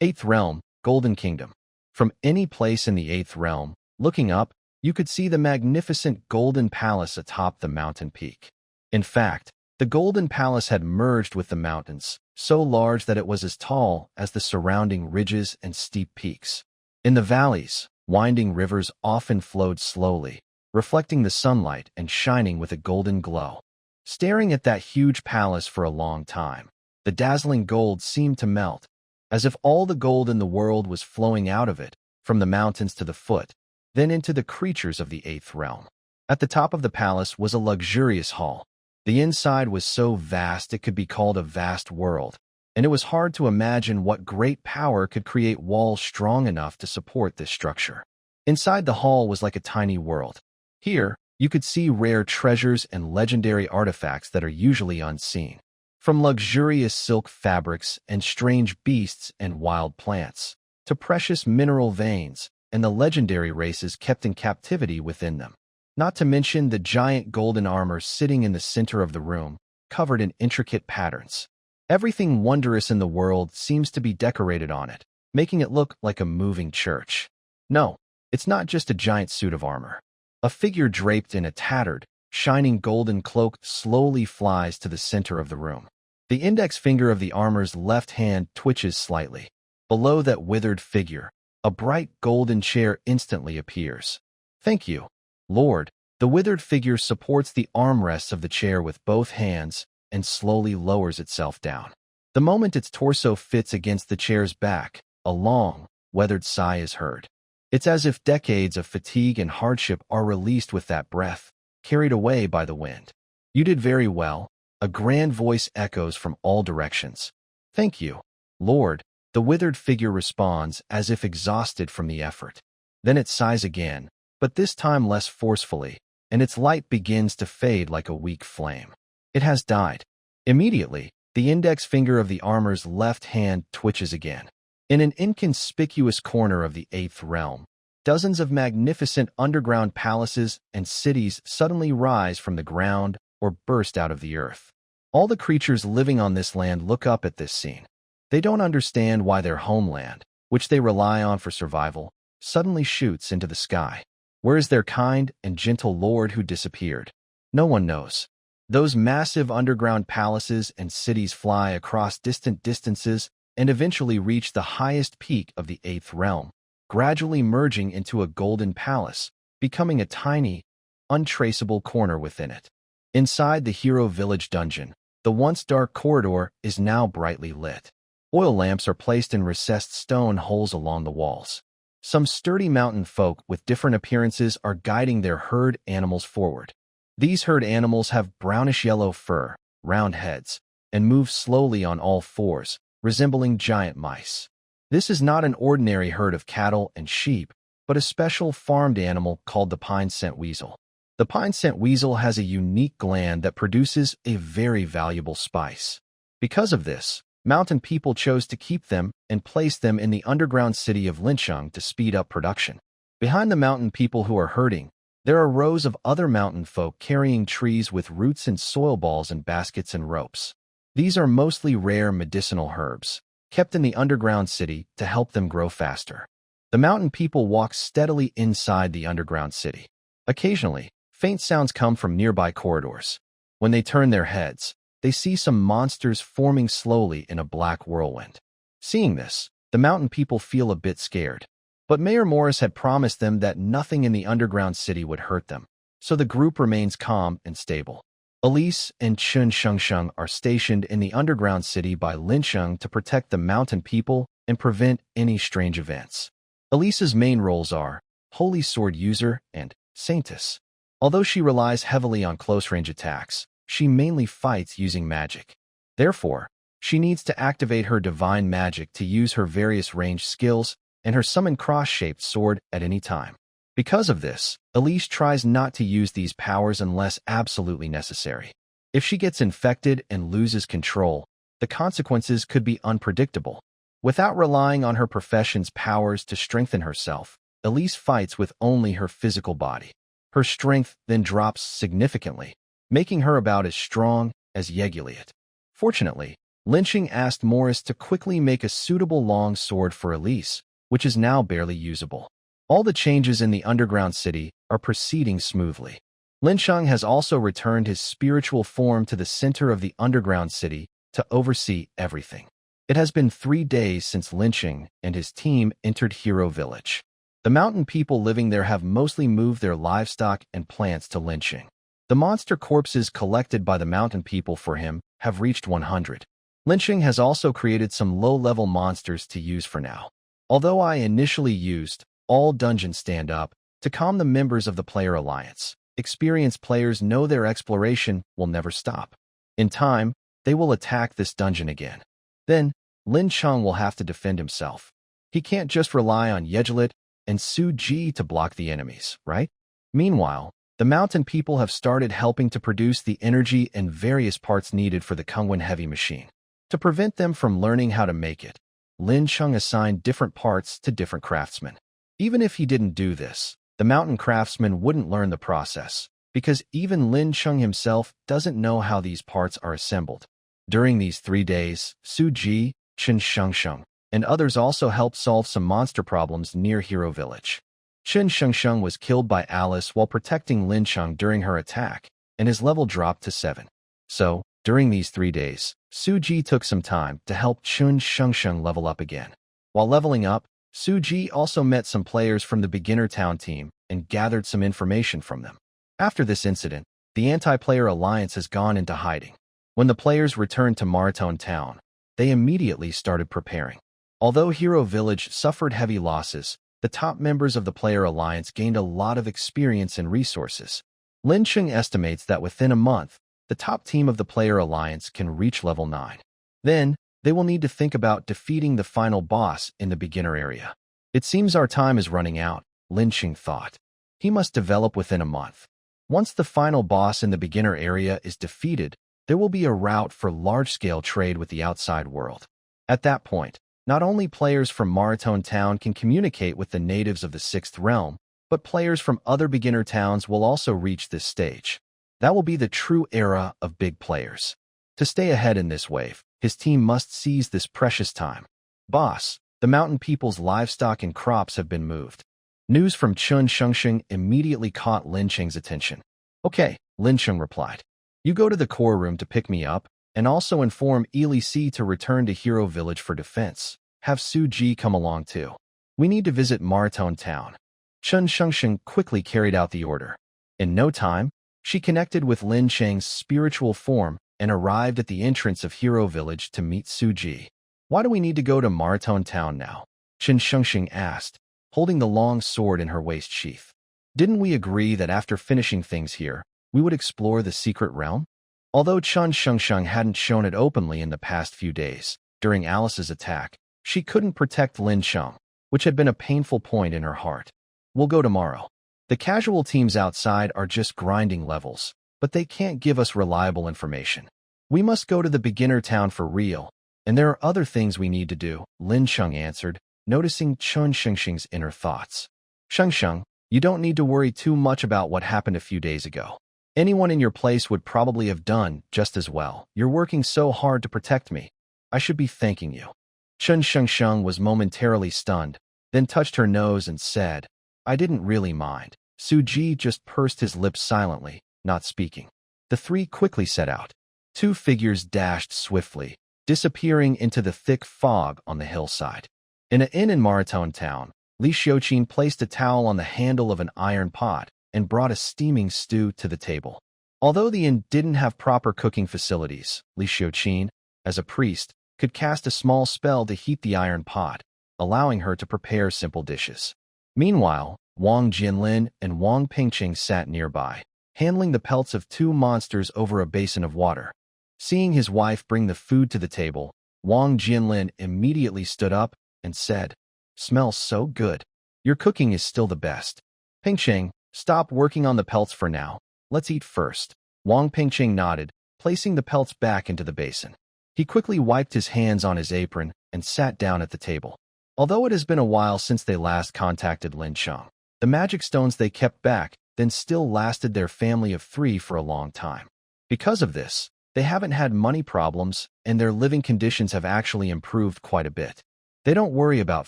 8th Realm, Golden Kingdom. From any place in the 8th Realm, looking up, you could see the magnificent Golden Palace atop the mountain peak. In fact, the Golden Palace had merged with the mountains, so large that it was as tall as the surrounding ridges and steep peaks. In the valleys, winding rivers often flowed slowly, reflecting the sunlight and shining with a golden glow. Staring at that huge palace for a long time, the dazzling gold seemed to melt, as if all the gold in the world was flowing out of it, from the mountains to the foot, then into the creatures of the 8th Realm. At the top of the palace was a luxurious hall. The inside was so vast it could be called a vast world, and it was hard to imagine what great power could create walls strong enough to support this structure. Inside the hall was like a tiny world. Here, you could see rare treasures and legendary artifacts that are usually unseen. From luxurious silk fabrics and strange beasts and wild plants, to precious mineral veins and the legendary races kept in captivity within them. Not to mention the giant golden armor sitting in the center of the room, covered in intricate patterns. Everything wondrous in the world seems to be decorated on it, making it look like a moving church. No, it's not just a giant suit of armor. A figure draped in a tattered, shining golden cloak slowly flies to the center of the room. The index finger of the armor's left hand twitches slightly. Below that withered figure, a bright golden chair instantly appears. Thank you, Lord. The withered figure supports the armrests of the chair with both hands and slowly lowers itself down. The moment its torso fits against the chair's back, a long, weathered sigh is heard. It's as if decades of fatigue and hardship are released with that breath, carried away by the wind. You did very well. A grand voice echoes from all directions. Thank you, Lord. The withered figure responds as if exhausted from the effort. Then it sighs again, but this time less forcefully, and its light begins to fade like a weak flame. It has died. Immediately, The index finger of the armor's left hand twitches again. In an inconspicuous corner of the 8th realm, dozens of magnificent underground palaces and cities suddenly rise from the ground or burst out of the earth. All the creatures living on this land look up at this scene. They don't understand why their homeland, which they rely on for survival, suddenly shoots into the sky. Where is their kind and gentle lord who disappeared? No one knows. Those massive underground palaces and cities fly across distant distances and eventually reach the highest peak of the 8th realm, gradually merging into a golden palace, becoming a tiny, untraceable corner within it. Inside the hero village dungeon, the once dark corridor is now brightly lit. Oil lamps are placed in recessed stone holes along the walls. Some sturdy mountain folk with different appearances are guiding their herd animals forward. These herd animals have brownish-yellow fur, round heads, and move slowly on all fours, resembling giant mice. This is not an ordinary herd of cattle and sheep, but a special farmed animal called the pine-scent weasel. The pine-scent weasel has a unique gland that produces a very valuable spice. Because of this, mountain people chose to keep them and place them in the underground city of Lincheng to speed up production. Behind the mountain people who are herding, there are rows of other mountain folk carrying trees with roots and soil balls and baskets and ropes. These are mostly rare medicinal herbs, kept in the underground city to help them grow faster. The mountain people walk steadily inside the underground city. Occasionally, faint sounds come from nearby corridors. When they turn their heads, they see some monsters forming slowly in a black whirlwind. Seeing this, the mountain people feel a bit scared. But Mayor Morris had promised them that nothing in the underground city would hurt them, so the group remains calm and stable. Elise and Chun Shengsheng are stationed in the underground city by Lincheng to protect the mountain people and prevent any strange events. Elise's main roles are Holy Sword User and Saintess. Although she relies heavily on close-range attacks, she mainly fights using magic. Therefore, she needs to activate her divine magic to use her various ranged skills and her summon cross-shaped sword at any time. Because of this, Elise tries not to use these powers unless absolutely necessary. If she gets infected and loses control, the consequences could be unpredictable. Without relying on her profession's powers to strengthen herself, Elise fights with only her physical body. Her strength then drops significantly, making her about as strong as Yigrit. Fortunately, Lincheng asked Morris to quickly make a suitable long sword for Elise, which is now barely usable. All the changes in the underground city are proceeding smoothly. Lincheng has also returned his spiritual form to the center of the underground city to oversee everything. It has been 3 days since Lincheng and his team entered Hero Village. The mountain people living there have mostly moved their livestock and plants to Lincheng. The monster corpses collected by the mountain people for him have reached 100. Lincheng has also created some low-level monsters to use for now. Although I initially used all dungeons stand up to calm the members of the player alliance, experienced players know their exploration will never stop. In time, they will attack this dungeon again. Then, Lin Cheng will have to defend himself. He can't just rely on Yigrit and Su Ji to block the enemies, right? Meanwhile, the mountain people have started helping to produce the energy and various parts needed for the Kungwen heavy machine. To prevent them from learning how to make it, Lin Cheng assigned different parts to different craftsmen. Even if he didn't do this, the mountain craftsman wouldn't learn the process, because even Lin Cheng himself doesn't know how these parts are assembled. During these 3 days, Su Ji, Chen Shengsheng, and others also helped solve some monster problems near Hero Village. Chen Shengsheng was killed by Alice while protecting Lin Cheng during her attack, and his level dropped to 7. So, during these 3 days, Su Ji took some time to help Chen Shengsheng level up again. While leveling up, Su Ji also met some players from the beginner town team and gathered some information from them. After this incident, the anti-player alliance has gone into hiding. When the players returned to Maraton town, they immediately started preparing. Although Hero Village suffered heavy losses, the top members of the player alliance gained a lot of experience and resources. Lincheng estimates that within a month, the top team of the player alliance can reach level 9. Then, they will need to think about defeating the final boss in the beginner area. It seems our time is running out, Lincheng thought. He must develop within a month. Once the final boss in the beginner area is defeated, there will be a route for large-scale trade with the outside world. At that point, not only players from Maraton Town can communicate with the natives of the Sixth Realm, but players from other beginner towns will also reach this stage. That will be the true era of big players. To stay ahead in this wave, his team must seize this precious time. Boss, the mountain people's livestock and crops have been moved. News from Shengsheng immediately caught Lin Cheng's attention. Okay, Lincheng replied. You go to the core room to pick me up, and also inform Elise to return to Hero Village for defense. Have Su Ji come along too. We need to visit Maraton Town. Shengsheng quickly carried out the order. In no time, she connected with Lin Cheng's spiritual form and arrived at the entrance of Hero Village to meet Su Ji. Why do we need to go to Maraton Town now? Shengsheng asked, holding the long sword in her waist sheath. Didn't we agree that after finishing things here, we would explore the secret realm? Although Shengsheng hadn't shown it openly in the past few days, during Alice's attack, she couldn't protect Lin Cheng, which had been a painful point in her heart. We'll go tomorrow. The casual teams outside are just grinding levels, but they can't give us reliable information. We must go to the beginner town for real, and there are other things we need to do, Lincheng answered, noticing Shengsheng's inner thoughts. Shengsheng, you don't need to worry too much about what happened a few days ago. Anyone in your place would probably have done just as well. You're working so hard to protect me. I should be thanking you. Shengsheng was momentarily stunned, then touched her nose and said, I didn't really mind. Su Ji just pursed his lips silently, not speaking. The three quickly set out. Two figures dashed swiftly, disappearing into the thick fog on the hillside. In an inn in Maraton Town, Li Xiuqin placed a towel on the handle of an iron pot and brought a steaming stew to the table. Although the inn didn't have proper cooking facilities, Li Xiuqin, as a priest, could cast a small spell to heat the iron pot, allowing her to prepare simple dishes. Meanwhile, Wang Jinlin and Wang Pingqing sat nearby, handling the pelts of two monsters over a basin of water. Seeing his wife bring the food to the table, Wang Jinlin immediately stood up and said, Smells so good. Your cooking is still the best. Pingqing, stop working on the pelts for now. Let's eat first. Wang Pingqing nodded, placing the pelts back into the basin. He quickly wiped his hands on his apron and sat down at the table. Although it has been a while since they last contacted Lincheng, the magic stones they kept back then still lasted their family of three for a long time. Because of this, they haven't had money problems and their living conditions have actually improved quite a bit. They don't worry about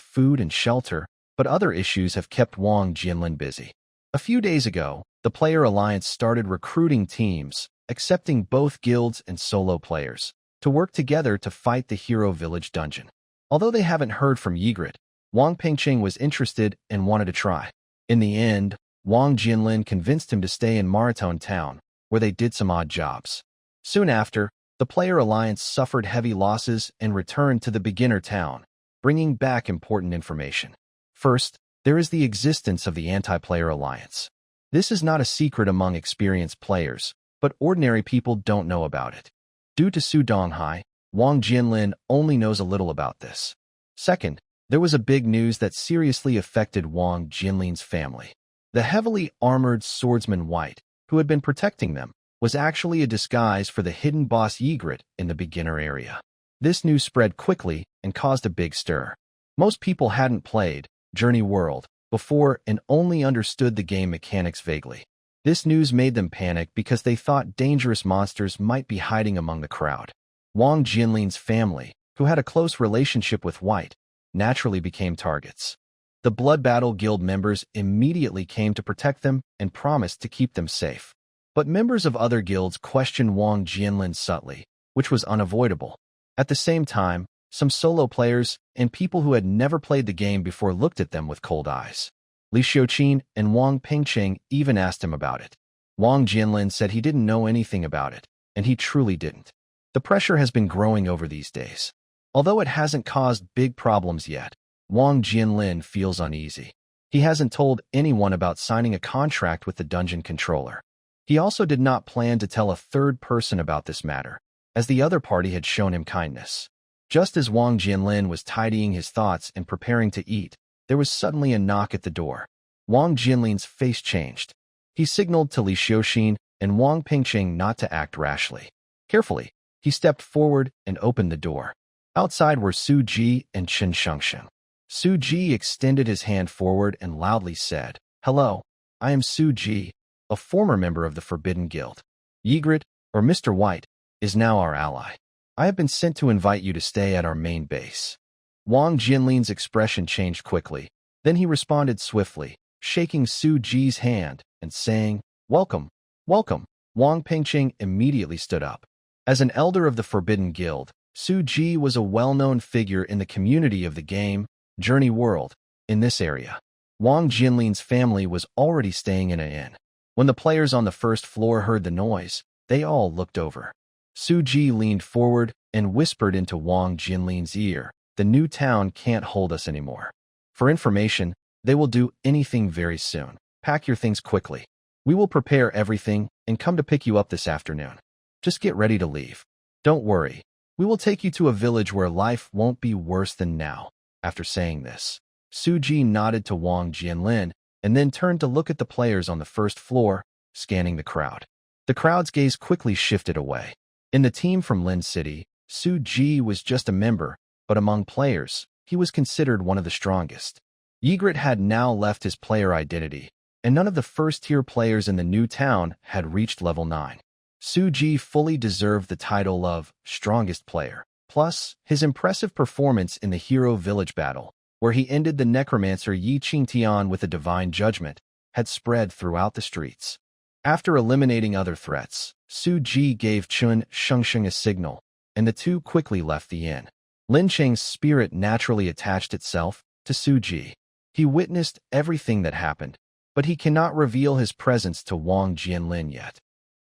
food and shelter, but other issues have kept Wang Jinlin busy. A few days ago, the Player Alliance started recruiting teams, accepting both guilds and solo players, to work together to fight the Hero Village dungeon. Although they haven't heard from Yigrit, Wang Pingqing was interested and wanted to try. In the end, Wang Jinlin convinced him to stay in Maraton Town, where they did some odd jobs. Soon after, the Player Alliance suffered heavy losses and returned to the beginner town, bringing back important information. First, there is the existence of the Anti-Player Alliance. This is not a secret among experienced players, but ordinary people don't know about it. Due to Su Donghai, Wang Jinlin only knows a little about this. Second, there was a big news that seriously affected Wang Jinlin's family. The heavily armored swordsman White, who had been protecting them, was actually a disguise for the hidden boss Yigrit in the beginner area. This news spread quickly and caused a big stir. Most people hadn't played Journey World before and only understood the game mechanics vaguely. This news made them panic because they thought dangerous monsters might be hiding among the crowd. Wang Jinlin's family, who had a close relationship with White, naturally became targets. The Blood Battle Guild members immediately came to protect them and promised to keep them safe. But members of other guilds questioned Wang Jinlin subtly, which was unavoidable. At the same time, some solo players and people who had never played the game before looked at them with cold eyes. Li Xiuqin and Wang Pingqing even asked him about it. Wang Jinlin said he didn't know anything about it, and he truly didn't. The pressure has been growing over these days. Although it hasn't caused big problems yet, Wang Jinlin feels uneasy. He hasn't told anyone about signing a contract with the dungeon controller. He also did not plan to tell a third person about this matter, as the other party had shown him kindness. Just as Wang Jinlin was tidying his thoughts and preparing to eat, there was suddenly a knock at the door. Wang Jinlin's face changed. He signaled to Li Xiuqin and Wang Pingqing not to act rashly. Carefully, he stepped forward and opened the door. Outside were Su Ji and Chen Shengsheng. Su Ji extended his hand forward and loudly said, "Hello, I am Su Ji, a former member of the Forbidden Guild. Yigrit, or Mr. White, is now our ally. I have been sent to invite you to stay at our main base." Wang Jinlin's expression changed quickly. Then he responded swiftly, shaking Su Ji's hand and saying, "Welcome, welcome." Wang Pengqing immediately stood up. As an elder of the Forbidden Guild, Su Ji was a well-known figure in the community of the game, Journey World, in this area. Wang Jinlin's family was already staying in an inn. When the players on the first floor heard the noise, they all looked over. Su Ji leaned forward and whispered into Wang Jinlin's ear, "The new town can't hold us anymore. For information, they will do anything very soon. Pack your things quickly. We will prepare everything and come to pick you up this afternoon. Just get ready to leave. Don't worry. We will take you to a village where life won't be worse than now." After saying this, Su Ji nodded to Wang Jinlin and then turned to look at the players on the first floor, scanning the crowd. The crowd's gaze quickly shifted away. In the team from Lin City, Su Ji was just a member, but among players, he was considered one of the strongest. Yigrit had now left his player identity, and none of the first-tier players in the new town had reached level 9. Su Ji fully deserved the title of strongest player. Plus, his impressive performance in the Hero Village battle, where he ended the Necromancer Yi Qingtian with a divine judgment, had spread throughout the streets. After eliminating other threats, Su Ji gave Chen Shengsheng a signal, and the two quickly left the inn. Lincheng's spirit naturally attached itself to Su Ji. He witnessed everything that happened, but he cannot reveal his presence to Wang Jinlin yet.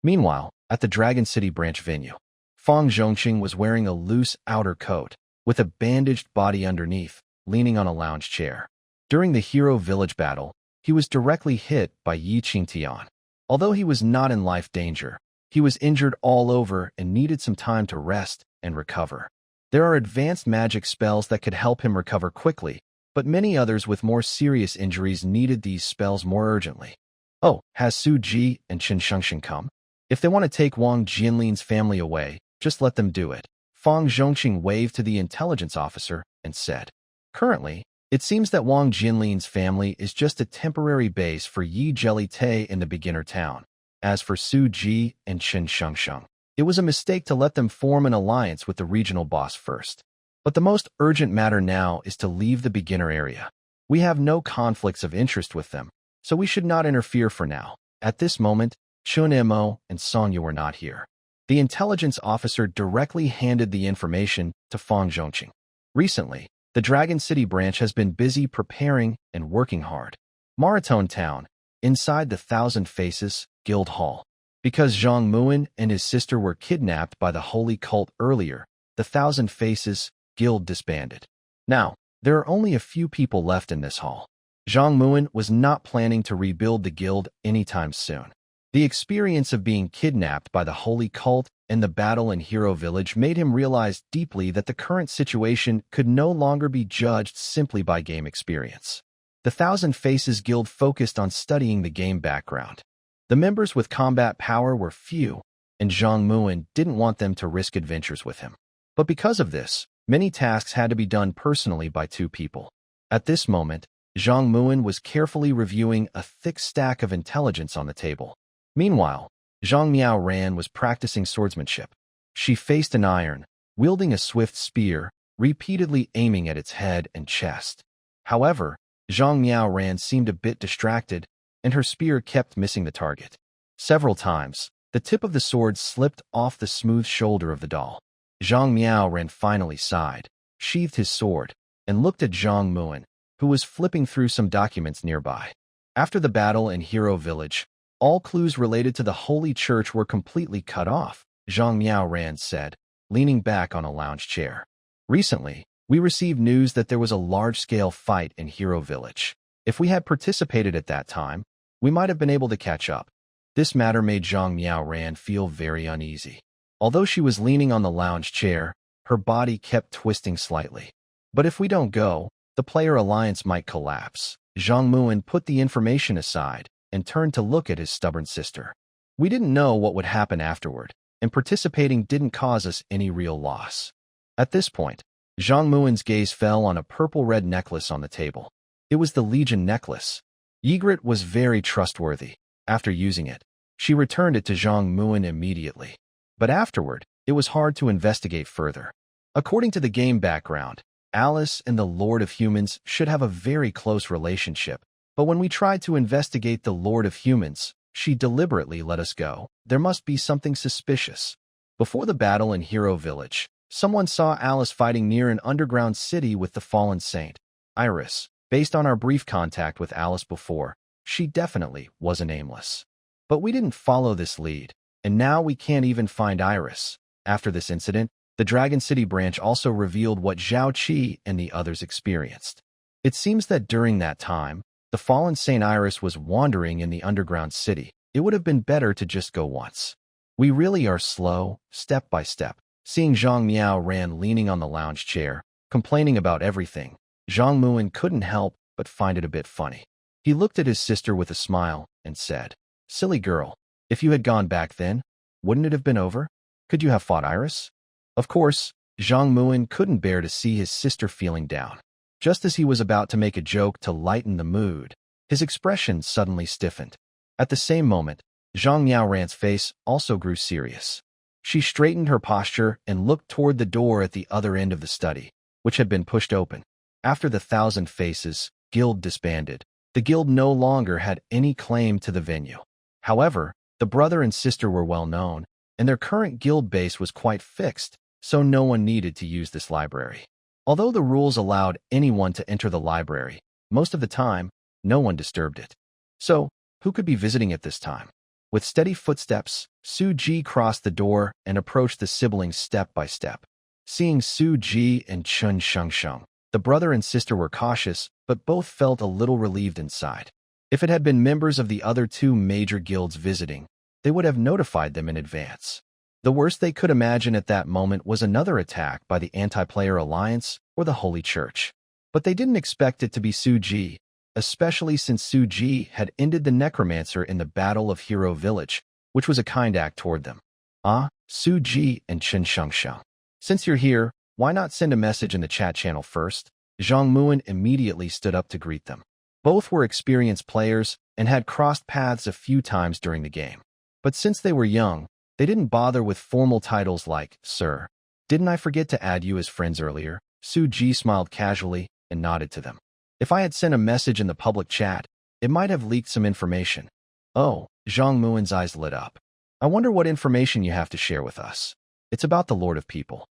Meanwhile, at the Dragon City branch venue, Fang Zhongqing was wearing a loose outer coat, with a bandaged body underneath, leaning on a lounge chair. During the Hero Village battle, he was directly hit by Yi Qingtian. Although he was not in life danger, he was injured all over and needed some time to rest and recover. There are advanced magic spells that could help him recover quickly, but many others with more serious injuries needed these spells more urgently. "Oh, has Su Ji and Chen Shengsheng come? If they want to take Wang Jinlin's family away, just let them do it." Fang Zhongqing waved to the intelligence officer and said, "Currently, it seems that Wang Jinlin's family is just a temporary base for Yi Jelly-Tay in the beginner town. As for Su Ji and Chen Shengsheng, it was a mistake to let them form an alliance with the regional boss first. But the most urgent matter now is to leave the beginner area. We have no conflicts of interest with them, so we should not interfere for now." At this moment, Chun Mo and Sonya were not here. The intelligence officer directly handed the information to Fang Zhongqing. Recently, the Dragon City branch has been busy preparing and working hard. Maraton Town, inside the Thousand Faces Guild Hall. Because Zhang Muin and his sister were kidnapped by the holy cult earlier, the Thousand Faces Guild disbanded. Now, there are only a few people left in this hall. Zhang Muin was not planning to rebuild the guild anytime soon. The experience of being kidnapped by the holy cult and the battle in Hero Village made him realize deeply that the current situation could no longer be judged simply by game experience. The Thousand Faces Guild focused on studying the game background. The members with combat power were few, and Zhang Muin didn't want them to risk adventures with him. But because of this, many tasks had to be done personally by two people. At this moment, Zhang Muin was carefully reviewing a thick stack of intelligence on the table. Meanwhile, Zhang Miaoran was practicing swordsmanship. She faced an iron, wielding a swift spear, repeatedly aiming at its head and chest. However, Zhang Miaoran seemed a bit distracted, and her spear kept missing the target. Several times, the tip of the sword slipped off the smooth shoulder of the doll. Zhang Miaoran finally sighed, sheathed his sword, and looked at Zhang Muin, who was flipping through some documents nearby. After the battle in Hero Village, all clues related to the Holy Church were completely cut off, Zhang Miaoran said, leaning back on a lounge chair. Recently, we received news that there was a large-scale fight in Hero Village. If we had participated at that time, we might have been able to catch up. This matter made Zhang Miaoran feel very uneasy. Although she was leaning on the lounge chair, her body kept twisting slightly. But if we don't go, the player alliance might collapse. Zhang Muin put the information aside and turned to look at his stubborn sister. We didn't know what would happen afterward, and participating didn't cause us any real loss. At this point, Zhang Muin's gaze fell on a purple-red necklace on the table. It was the Legion necklace. Yigrit was very trustworthy. After using it, she returned it to Zhang Muin immediately. But afterward, it was hard to investigate further. According to the game background, Alice and the Lord of Humans should have a very close relationship, but when we tried to investigate the Lord of Humans, she deliberately let us go. There must be something suspicious. Before the battle in Hero Village, someone saw Alice fighting near an underground city with the fallen saint, Iris. Based on our brief contact with Alice before, she definitely wasn't aimless. But we didn't follow this lead, and now we can't even find Iris. After this incident, the Dragon City branch also revealed what Zhao Qi and the others experienced. It seems that during that time, the fallen Saint Iris was wandering in the underground city. It would have been better to just go once. We really are slow, step by step. Seeing Zhang Miao ran leaning on the lounge chair, complaining about everything, Zhang Muin couldn't help but find it a bit funny. He looked at his sister with a smile and said, "Silly girl, if you had gone back then, wouldn't it have been over? Could you have fought Iris?" Of course, Zhang Muin couldn't bear to see his sister feeling down. Just as he was about to make a joke to lighten the mood, his expression suddenly stiffened. At the same moment, Zhang Miaoran's face also grew serious. She straightened her posture and looked toward the door at the other end of the study, which had been pushed open. After the Thousand Faces guild disbanded, the guild no longer had any claim to the venue. However, the brother and sister were well known, and their current guild base was quite fixed, so no one needed to use this library. Although the rules allowed anyone to enter the library, most of the time, no one disturbed it. So, who could be visiting it this time? With steady footsteps, Su Ji crossed the door and approached the siblings step by step. Seeing Su Ji and Chun Shengsheng, the brother and sister were cautious, but both felt a little relieved inside. If it had been members of the other two major guilds visiting, they would have notified them in advance. The worst they could imagine at that moment was another attack by the Anti-Player Alliance or the Holy Church. But they didn't expect it to be Su Ji, especially since Su Ji had ended the Necromancer in the Battle of Hero Village, which was a kind act toward them. Ah, Su Ji and Chen Shengsheng. Since you're here, why not send a message in the chat channel first? Zhang Muin immediately stood up to greet them. Both were experienced players and had crossed paths a few times during the game. But since they were young, they didn't bother with formal titles like, "Sir." "Didn't I forget to add you as friends earlier?" Su Ji smiled casually and nodded to them. If I had sent a message in the public chat, it might have leaked some information. Oh, Zhang Muin's eyes lit up. I wonder what information you have to share with us. It's about the Lord of People.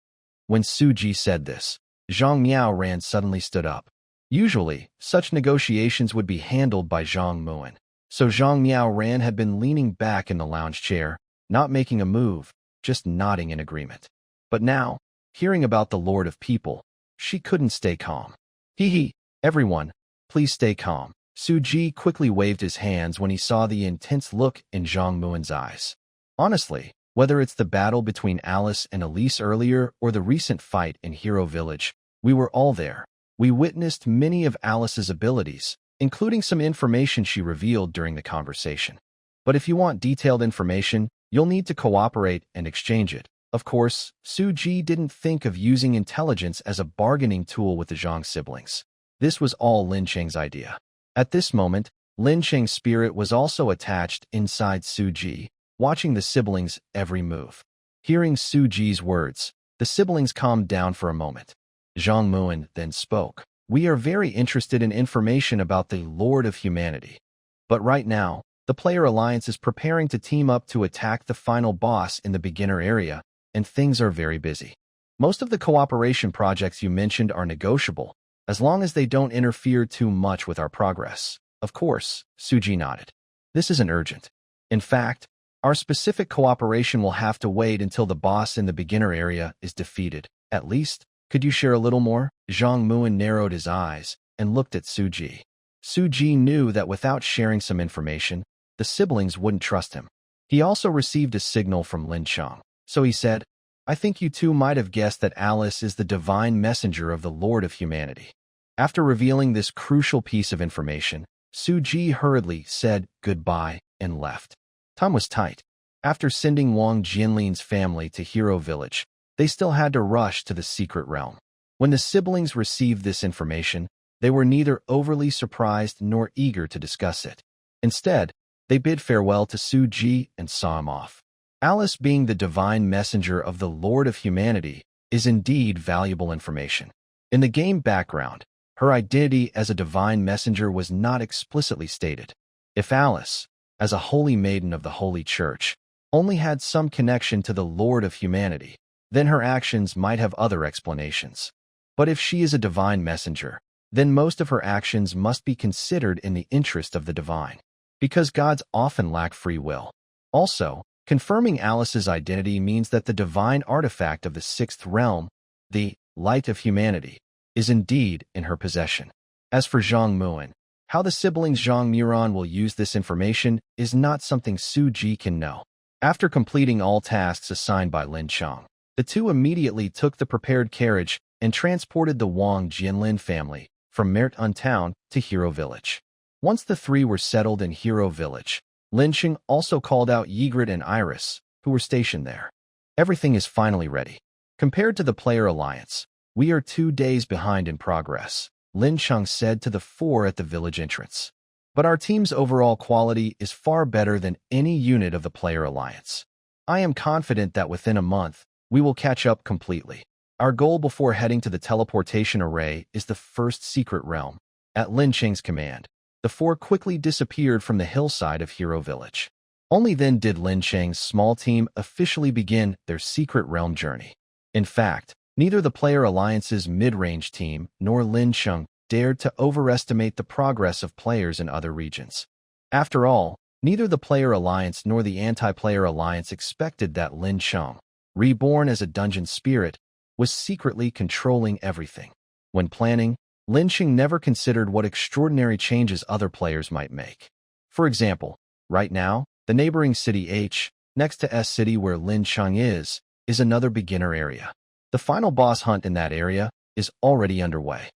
When Su Ji said this, Zhang Miaoran suddenly stood up. Usually, such negotiations would be handled by Zhang Muin. So Zhang Miaoran had been leaning back in the lounge chair, not making a move, just nodding in agreement. But now, hearing about the Lord of People, she couldn't stay calm. Hee, everyone, please stay calm. Su Ji quickly waved his hands when he saw the intense look in Zhang Muin's eyes. Honestly, whether it's the battle between Alice and Elise earlier or the recent fight in Hero Village, we were all there. We witnessed many of Alice's abilities, including some information she revealed during the conversation. But if you want detailed information, you'll need to cooperate and exchange it. Of course, Su Ji didn't think of using intelligence as a bargaining tool with the Zhang siblings. This was all Lin Cheng's idea. At this moment, Lin Cheng's spirit was also attached inside Su Ji, watching the siblings' every move. Hearing Su Ji's words, the siblings calmed down for a moment. Zhang Muin then spoke. We are very interested in information about the Lord of Humanity. But right now, the Player Alliance is preparing to team up to attack the final boss in the beginner area, and things are very busy. Most of the cooperation projects you mentioned are negotiable, as long as they don't interfere too much with our progress. Of course, Su Ji nodded. This isn't urgent. In fact, our specific cooperation will have to wait until the boss in the beginner area is defeated. At least, could you share a little more? Zhang Muin narrowed his eyes and looked at Su Ji. Su Ji knew that without sharing some information, the siblings wouldn't trust him. He also received a signal from Lin Cheng, so he said, I think you two might have guessed that Alice is the divine messenger of the Lord of Humanity. After revealing this crucial piece of information, Su Ji hurriedly said goodbye and left. Time was tight. After sending Wang Jianlin's family to Hero Village, they still had to rush to the secret realm. When the siblings received this information, they were neither overly surprised nor eager to discuss it. Instead, they bid farewell to Su Ji and saw him off. Alice, being the divine messenger of the Lord of Humanity, is indeed valuable information. In the game background, her identity as a divine messenger was not explicitly stated. If Alice, as a holy maiden of the Holy Church, only had some connection to the Lord of Humanity, then her actions might have other explanations. But if she is a divine messenger, then most of her actions must be considered in the interest of the divine, because gods often lack free will. Also, confirming Alice's identity means that the divine artifact of the sixth realm, the Light of Humanity, is indeed in her possession. As for Zhang Muan, how the siblings Zhang Muran will use this information is not something Su Ji can know. After completing all tasks assigned by Lin Cheng, the two immediately took the prepared carriage and transported the Wang Jianlin family from Maraton town to Hero Village. Once the three were settled in Hero Village, Lincheng also called out Yigrit and Iris, who were stationed there. Everything is finally ready. Compared to the player alliance, we are 2 days behind in progress, Lincheng said to the four at the village entrance. But our team's overall quality is far better than any unit of the player alliance. I am confident that within a month, we will catch up completely. Our goal before heading to the teleportation array is the first secret realm. At Lin Cheng's command, the four quickly disappeared from the hillside of Hero Village. Only then did Lin Cheng's small team officially begin their secret realm journey. In fact, neither the player alliance's mid-range team nor Lin Cheng dared to overestimate the progress of players in other regions. After all, neither the player alliance nor the anti-player alliance expected that Lin Cheng, reborn as a dungeon spirit, was secretly controlling everything. When planning, Lincheng never considered what extraordinary changes other players might make. For example, right now, the neighboring city H, next to S city where Lincheng is another beginner area. The final boss hunt in that area is already underway.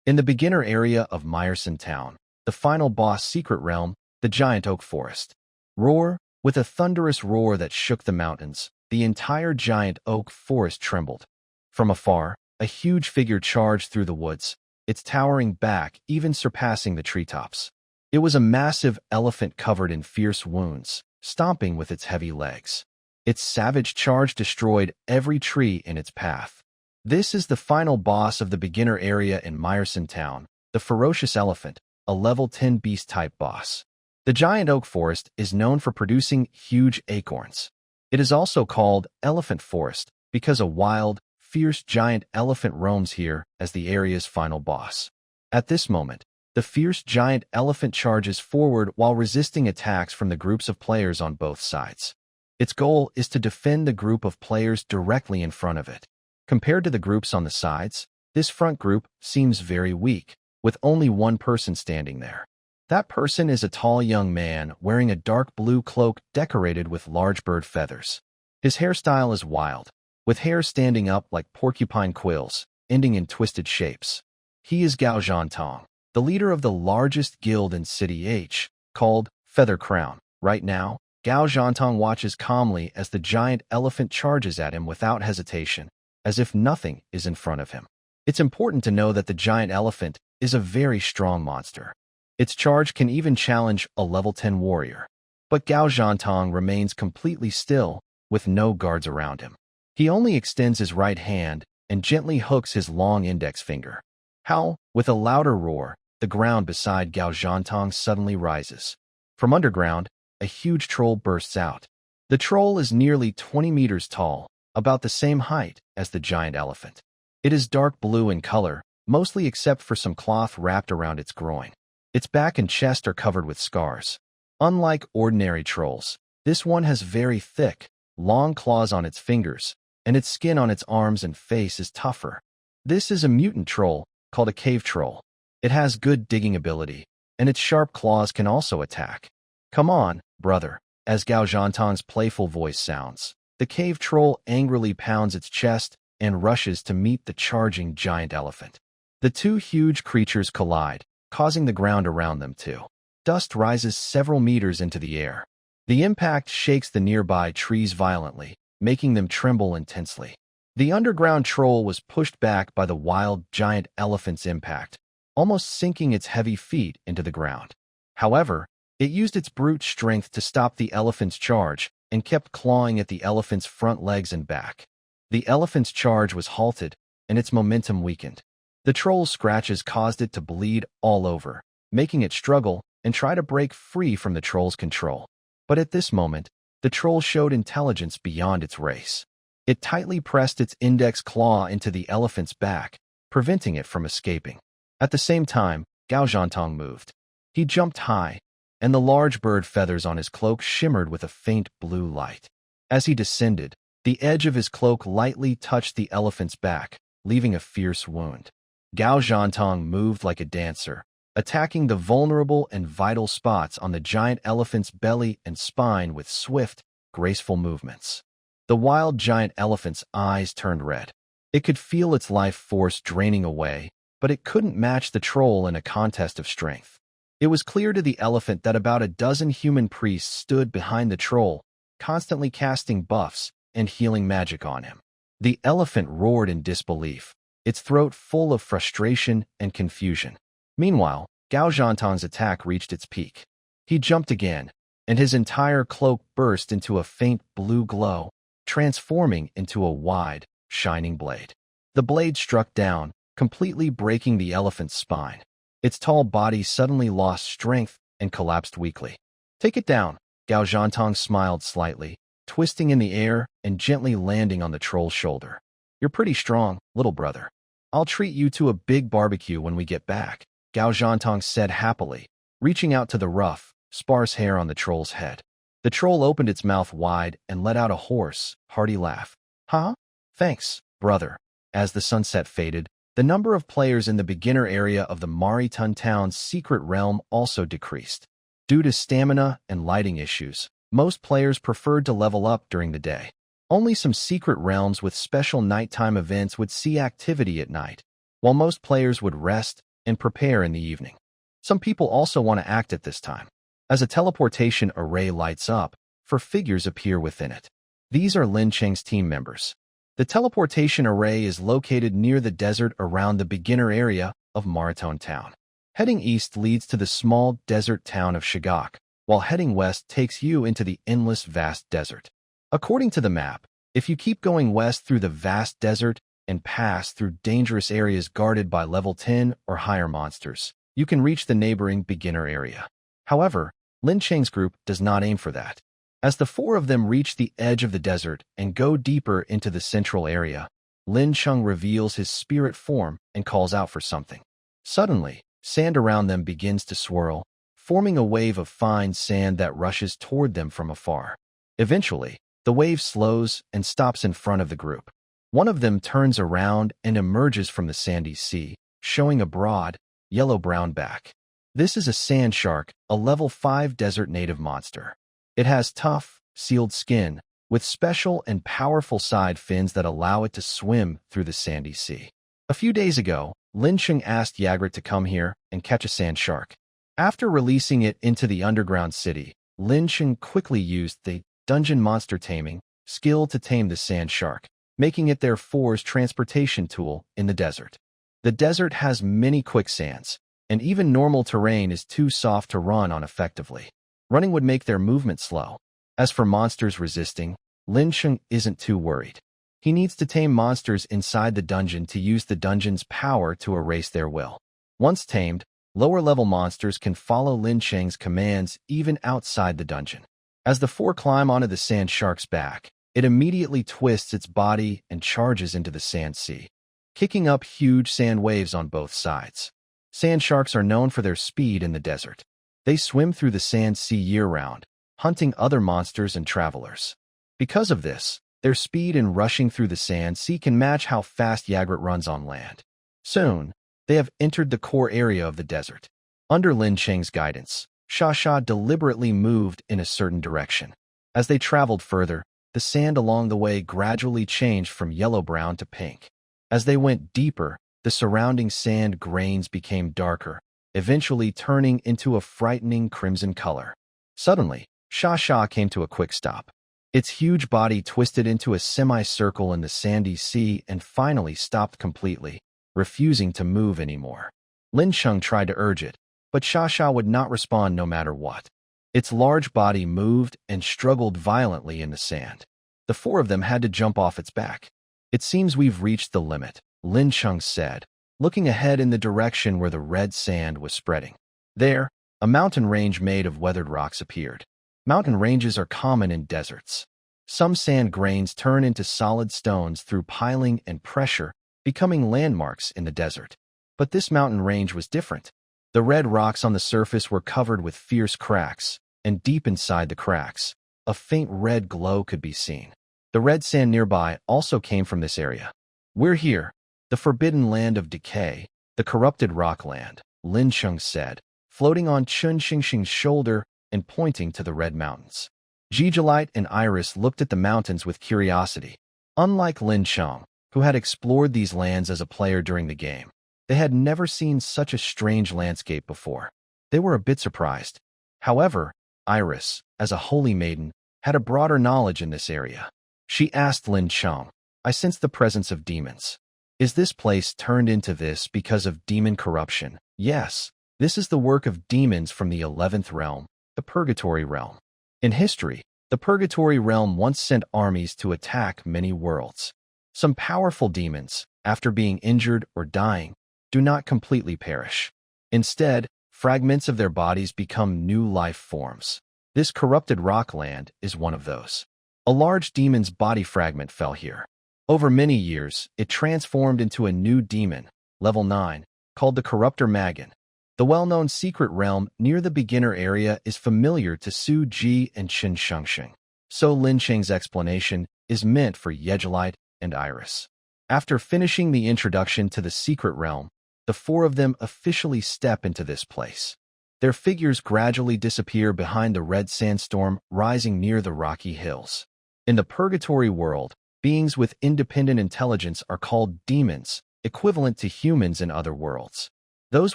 In the beginner area of Maraton town, the final boss secret realm, the giant oak forest. Roar, with a thunderous roar that shook the mountains, the entire giant oak forest trembled. From afar, a huge figure charged through the woods, its towering back even surpassing the treetops. It was a massive elephant covered in fierce wounds, stomping with its heavy legs. Its savage charge destroyed every tree in its path. This is the final boss of the beginner area in Maraton town, the ferocious elephant, a level 10 beast-type boss. The giant oak forest is known for producing huge acorns. It is also called Elephant Forest because a wild, fierce giant elephant roams here as the area's final boss. At this moment, the fierce giant elephant charges forward while resisting attacks from the groups of players on both sides. Its goal is to defend the group of players directly in front of it. Compared to the groups on the sides, this front group seems very weak, with only one person standing there. That person is a tall young man wearing a dark blue cloak decorated with large bird feathers. His hairstyle is wild, with hair standing up like porcupine quills, ending in twisted shapes. He is Gao Zhantong, the leader of the largest guild in City H, called Feather Crown. Right now, Gao Zhantong watches calmly as the giant elephant charges at him without hesitation, as if nothing is in front of him. It's important to know that the giant elephant is a very strong monster. Its charge can even challenge a level 10 warrior. But Gao Zhantong remains completely still, with no guards around him. He only extends his right hand and gently hooks his long index finger. How, with a louder roar, the ground beside Gao Zhantong suddenly rises. From underground, a huge troll bursts out. The troll is nearly 20 meters tall, about the same height as the giant elephant. It is dark blue in color, mostly except for some cloth wrapped around its groin. Its back and chest are covered with scars. Unlike ordinary trolls, this one has very thick, long claws on its fingers, and its skin on its arms and face is tougher. This is a mutant troll, called a cave troll. It has good digging ability, and its sharp claws can also attack. Come on, brother, as Gao Zhantong's playful voice sounds. The cave troll angrily pounds its chest and rushes to meet the charging giant elephant. The two huge creatures collide, causing the ground around them to. Dust rises several meters into the air. The impact shakes the nearby trees violently, making them tremble intensely. The underground troll was pushed back by the wild giant elephant's impact, almost sinking its heavy feet into the ground. However, it used its brute strength to stop the elephant's charge and kept clawing at the elephant's front legs and back. The elephant's charge was halted, and its momentum weakened. The troll's scratches caused it to bleed all over, making it struggle and try to break free from the troll's control. But at this moment, the troll showed intelligence beyond its race. It tightly pressed its index claw into the elephant's back, preventing it from escaping. At the same time, Gao Zhantong moved. He jumped high, and the large bird feathers on his cloak shimmered with a faint blue light. As he descended, the edge of his cloak lightly touched the elephant's back, leaving a fierce wound. Gao Zhantong moved like a dancer, attacking the vulnerable and vital spots on the giant elephant's belly and spine with swift, graceful movements. The wild giant elephant's eyes turned red. It could feel its life force draining away, but it couldn't match the troll in a contest of strength. It was clear to the elephant that about a dozen human priests stood behind the troll, constantly casting buffs and healing magic on him. The elephant roared in disbelief, its throat full of frustration and confusion. Meanwhile, Gao Zhantong's attack reached its peak. He jumped again, and his entire cloak burst into a faint blue glow, transforming into a wide, shining blade. The blade struck down, completely breaking the elephant's spine. Its tall body suddenly lost strength and collapsed weakly. "Take it down," Gao Zhantong smiled slightly, twisting in the air and gently landing on the troll's shoulder. "You're pretty strong, little brother. I'll treat you to a big barbecue when we get back," Gao Zhantong said happily, reaching out to the rough, sparse hair on the troll's head. The troll opened its mouth wide and let out a hoarse, hearty laugh. "Huh? Thanks, brother." As the sunset faded, the number of players in the beginner area of the Maraton town's secret realm also decreased. Due to stamina and lighting issues, most players preferred to level up during the day. Only some secret realms with special nighttime events would see activity at night, while most players would rest and prepare in the evening. Some people also want to act at this time. As a teleportation array lights up, four figures appear within it. These are Lin Cheng's team members. The teleportation array is located near the desert around the beginner area of Maraton town. Heading east leads to the small desert town of Shigok, while heading west takes you into the endless vast desert. According to the map, if you keep going west through the vast desert and pass through dangerous areas guarded by level 10 or higher monsters, you can reach the neighboring beginner area. However, Lin Cheng's group does not aim for that. As the four of them reach the edge of the desert and go deeper into the central area, Lincheng reveals his spirit form and calls out for something. Suddenly, sand around them begins to swirl, forming a wave of fine sand that rushes toward them from afar. Eventually, the wave slows and stops in front of the group. One of them turns around and emerges from the sandy sea, showing a broad, yellow-brown back. This is a sand shark, a level 5 desert native monster. It has tough, sealed skin, with special and powerful side fins that allow it to swim through the sandy sea. A few days ago, Lincheng asked Yigrit to come here and catch a sand shark. After releasing it into the underground city, Lincheng quickly used the dungeon monster taming skill to tame the sand shark, making it their four's transportation tool in the desert. The desert has many quicksands, and even normal terrain is too soft to run on effectively. Running would make their movement slow. As for monsters resisting, Lincheng isn't too worried. He needs to tame monsters inside the dungeon to use the dungeon's power to erase their will. Once tamed, lower-level monsters can follow Lincheng's commands even outside the dungeon. As the four climb onto the sand shark's back, it immediately twists its body and charges into the sand sea, kicking up huge sand waves on both sides. Sand sharks are known for their speed in the desert. They swim through the sand sea year-round, hunting other monsters and travelers. Because of this, their speed in rushing through the sand sea can match how fast Yigrit runs on land. Soon, they have entered the core area of the desert. Under Lin Cheng's guidance, Sha deliberately moved in a certain direction. As they traveled further, the sand along the way gradually changed from yellow-brown to pink. As they went deeper, the surrounding sand grains became darker, eventually turning into a frightening crimson color. Suddenly, Sha Sha came to a quick stop. Its huge body twisted into a semicircle in the sandy sea and finally stopped completely, refusing to move anymore. Lincheng tried to urge it, but Sha Sha would not respond no matter what. Its large body moved and struggled violently in the sand. The four of them had to jump off its back. It seems we've reached the limit, Lincheng said, looking ahead in the direction where the red sand was spreading. There, a mountain range made of weathered rocks appeared. Mountain ranges are common in deserts. Some sand grains turn into solid stones through piling and pressure, becoming landmarks in the desert. But this mountain range was different. The red rocks on the surface were covered with fierce cracks, and deep inside the cracks, a faint red glow could be seen. The red sand nearby also came from this area. We're here, the forbidden land of decay, the corrupted rockland, Lincheng said, floating on Chun Xingxing's shoulder and pointing to the red mountains. Yigrit and Iris looked at the mountains with curiosity. Unlike Lincheng, who had explored these lands as a player during the game, they had never seen such a strange landscape before. They were a bit surprised. However, Iris, as a holy maiden, had a broader knowledge in this area. She asked Lincheng, "I sense the presence of demons. Is this place turned into this because of demon corruption?" "Yes, this is the work of demons from the 11th realm, the Purgatory realm. In history, the Purgatory realm once sent armies to attack many worlds. Some powerful demons, after being injured or dying, do not completely perish. Instead, fragments of their bodies become new life forms. This corrupted rockland is one of those. A large demon's body fragment fell here. Over many years, it transformed into a new demon, level 9, called the Corruptor Magan. The well-known secret realm near the beginner area is familiar to Su Ji and Qin Shengsheng, so Lincheng's explanation is meant for Yigrit and Iris. After finishing the introduction to the secret realm, the four of them officially step into this place. Their figures gradually disappear behind the red sandstorm rising near the rocky hills. In the Purgatory world, beings with independent intelligence are called demons, equivalent to humans in other worlds. Those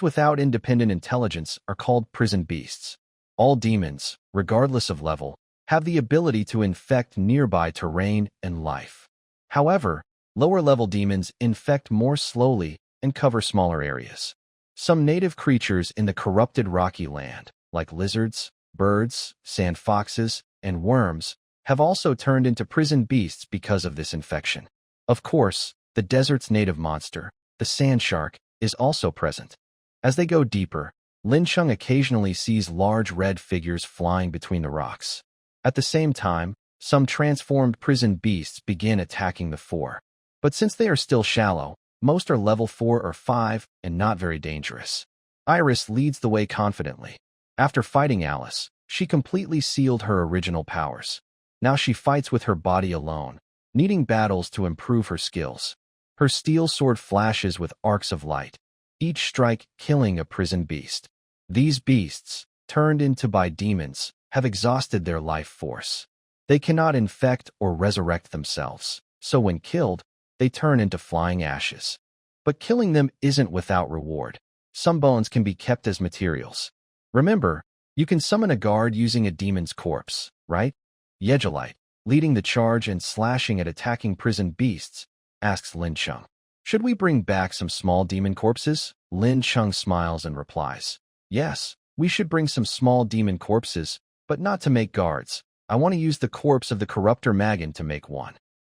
without independent intelligence are called prison beasts. All demons, regardless of level, have the ability to infect nearby terrain and life. However, lower-level demons infect more slowly and cover smaller areas. Some native creatures in the corrupted rocky land, like lizards, birds, sand foxes, and worms, have also turned into prison beasts because of this infection. Of course, the desert's native monster, the sand shark, is also present. As they go deeper, Lincheng occasionally sees large red figures flying between the rocks. At the same time, some transformed prison beasts begin attacking the four. But since they are still shallow, most are level 4 or 5 and not very dangerous. Iris leads the way confidently. After fighting Alice, she completely sealed her original powers. Now she fights with her body alone, needing battles to improve her skills. Her steel sword flashes with arcs of light, each strike killing a prison beast. These beasts, turned into by demons, have exhausted their life force. They cannot infect or resurrect themselves, so when killed, they turn into flying ashes. But killing them isn't without reward. Some bones can be kept as materials. Remember, you can summon a guard using a demon's corpse, right? Yigrit, leading the charge and slashing at attacking prison beasts, asks Lincheng. Should we bring back some small demon corpses? Lincheng smiles and replies. Yes, we should bring some small demon corpses, but not to make guards. I want to use the corpse of the Corruptor Magan to make one.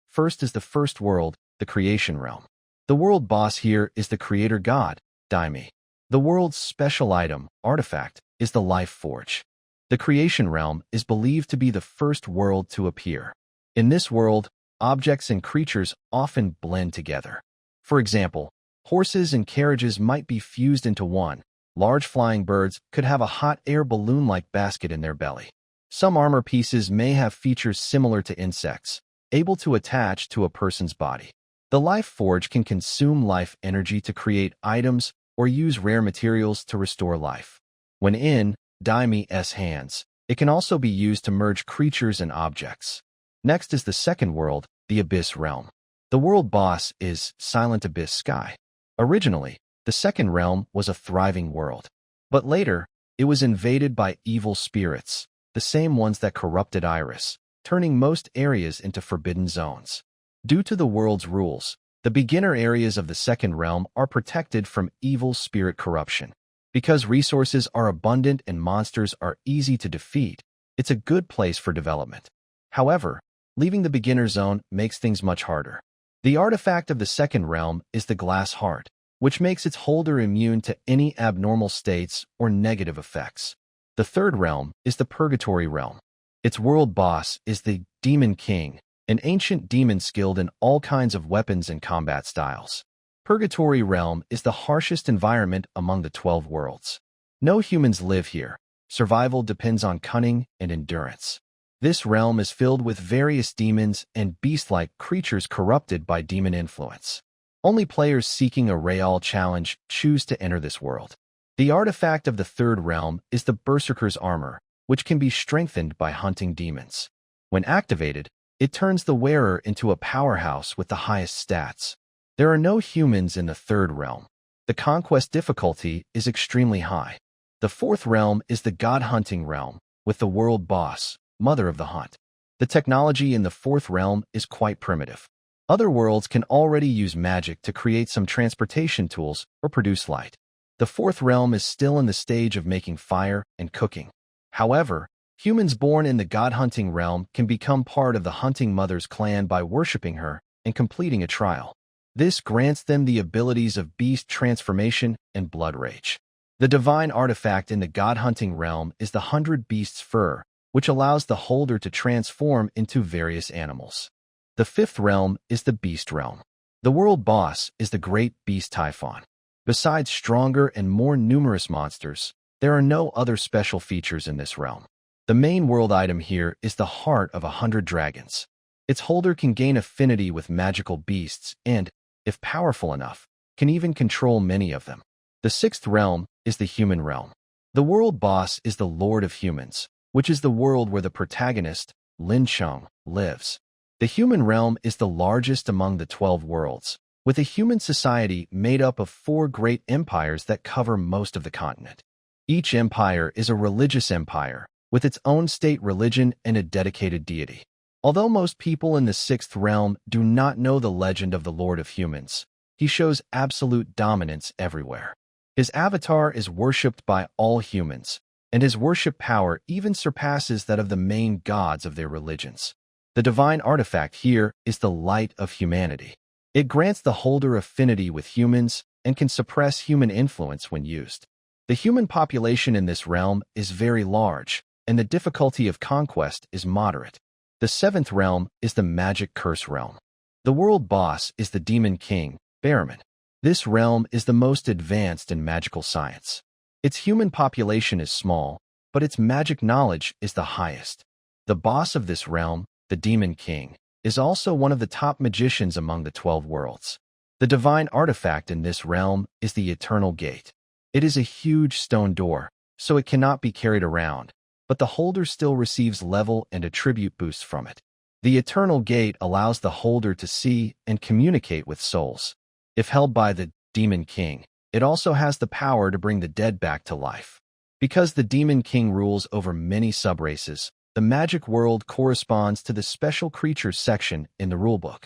First is the first world, the creation realm. The world boss here is the creator god, Daimi. The world's special item, artifact, is the life forge. The creation realm is believed to be the first world to appear. In this world, objects and creatures often blend together. For example, horses and carriages might be fused into one. Large flying birds could have a hot air balloon-like basket in their belly. Some armor pieces may have features similar to insects, able to attach to a person's body. The life forge can consume life energy to create items or use rare materials to restore life. When in Daimi's hands, it can also be used to merge creatures and objects. Next is the second world, the Abyss realm. The world boss is Silent Abyss Sky. Originally, the second realm was a thriving world. But later, it was invaded by evil spirits, the same ones that corrupted Iris, turning most areas into forbidden zones. Due to the world's rules, the beginner areas of the second realm are protected from evil spirit corruption. Because resources are abundant and monsters are easy to defeat, it's a good place for development. However, leaving the beginner zone makes things much harder. The artifact of the second realm is the glass heart, which makes its holder immune to any abnormal states or negative effects. The third realm is the purgatory realm. Its world boss is the Demon King, an ancient demon skilled in all kinds of weapons and combat styles. Purgatory realm is the harshest environment among the 12 worlds. No humans live here. Survival depends on cunning and endurance. This realm is filled with various demons and beast-like creatures corrupted by demon influence. Only players seeking a Real challenge choose to enter this world. The artifact of the third realm is the Berserker's Armor, which can be strengthened by hunting demons. When activated, it turns the wearer into a powerhouse with the highest stats. There are no humans in the third realm. The conquest difficulty is extremely high. The fourth realm is the God-hunting realm, with the world boss, Mother of the Hunt. The technology in the fourth realm is quite primitive. Other worlds can already use magic to create some transportation tools or produce light. The fourth realm is still in the stage of making fire and cooking. However, humans born in the God-hunting realm can become part of the Hunting Mother's clan by worshipping her and completing a trial. This grants them the abilities of beast transformation and blood rage. The divine artifact in the God-hunting realm is the 100 Beasts Fur, which allows the holder to transform into various animals. The fifth realm is the Beast Realm. The world boss is the Great Beast Typhon. Besides stronger and more numerous monsters, there are no other special features in this realm. The main world item here is the Heart of 100 Dragons. Its holder can gain affinity with magical beasts and, if powerful enough, can even control many of them. The sixth realm is the Human Realm. The world boss is the Lord of Humans, which is the world where the protagonist, Lin Cheng, lives. The Human Realm is the largest among the 12 worlds, with a human society made up of 4 great empires that cover most of the continent. Each empire is a religious empire, with its own state religion and a dedicated deity. Although most people in the sixth realm do not know the legend of the Lord of Humans, he shows absolute dominance everywhere. His avatar is worshipped by all humans, and his worship power even surpasses that of the main gods of their religions. The divine artifact here is the Light of Humanity. It grants the holder affinity with humans and can suppress human influence when used. The human population in this realm is very large, and the difficulty of conquest is moderate. The seventh realm is the Magic Curse Realm. The world boss is the Demon King, Behrman. This realm is the most advanced in magical science. Its human population is small, but its magic knowledge is the highest. The boss of this realm, the Demon King, is also one of the top magicians among the 12 worlds. The divine artifact in this realm is the Eternal Gate. It is a huge stone door, so it cannot be carried around, but the holder still receives level and attribute boosts from it. The Eternal Gate allows the holder to see and communicate with souls. If held by the Demon King, it also has the power to bring the dead back to life. Because the Demon King rules over many subraces, the magic world corresponds to the special creatures section in the rulebook.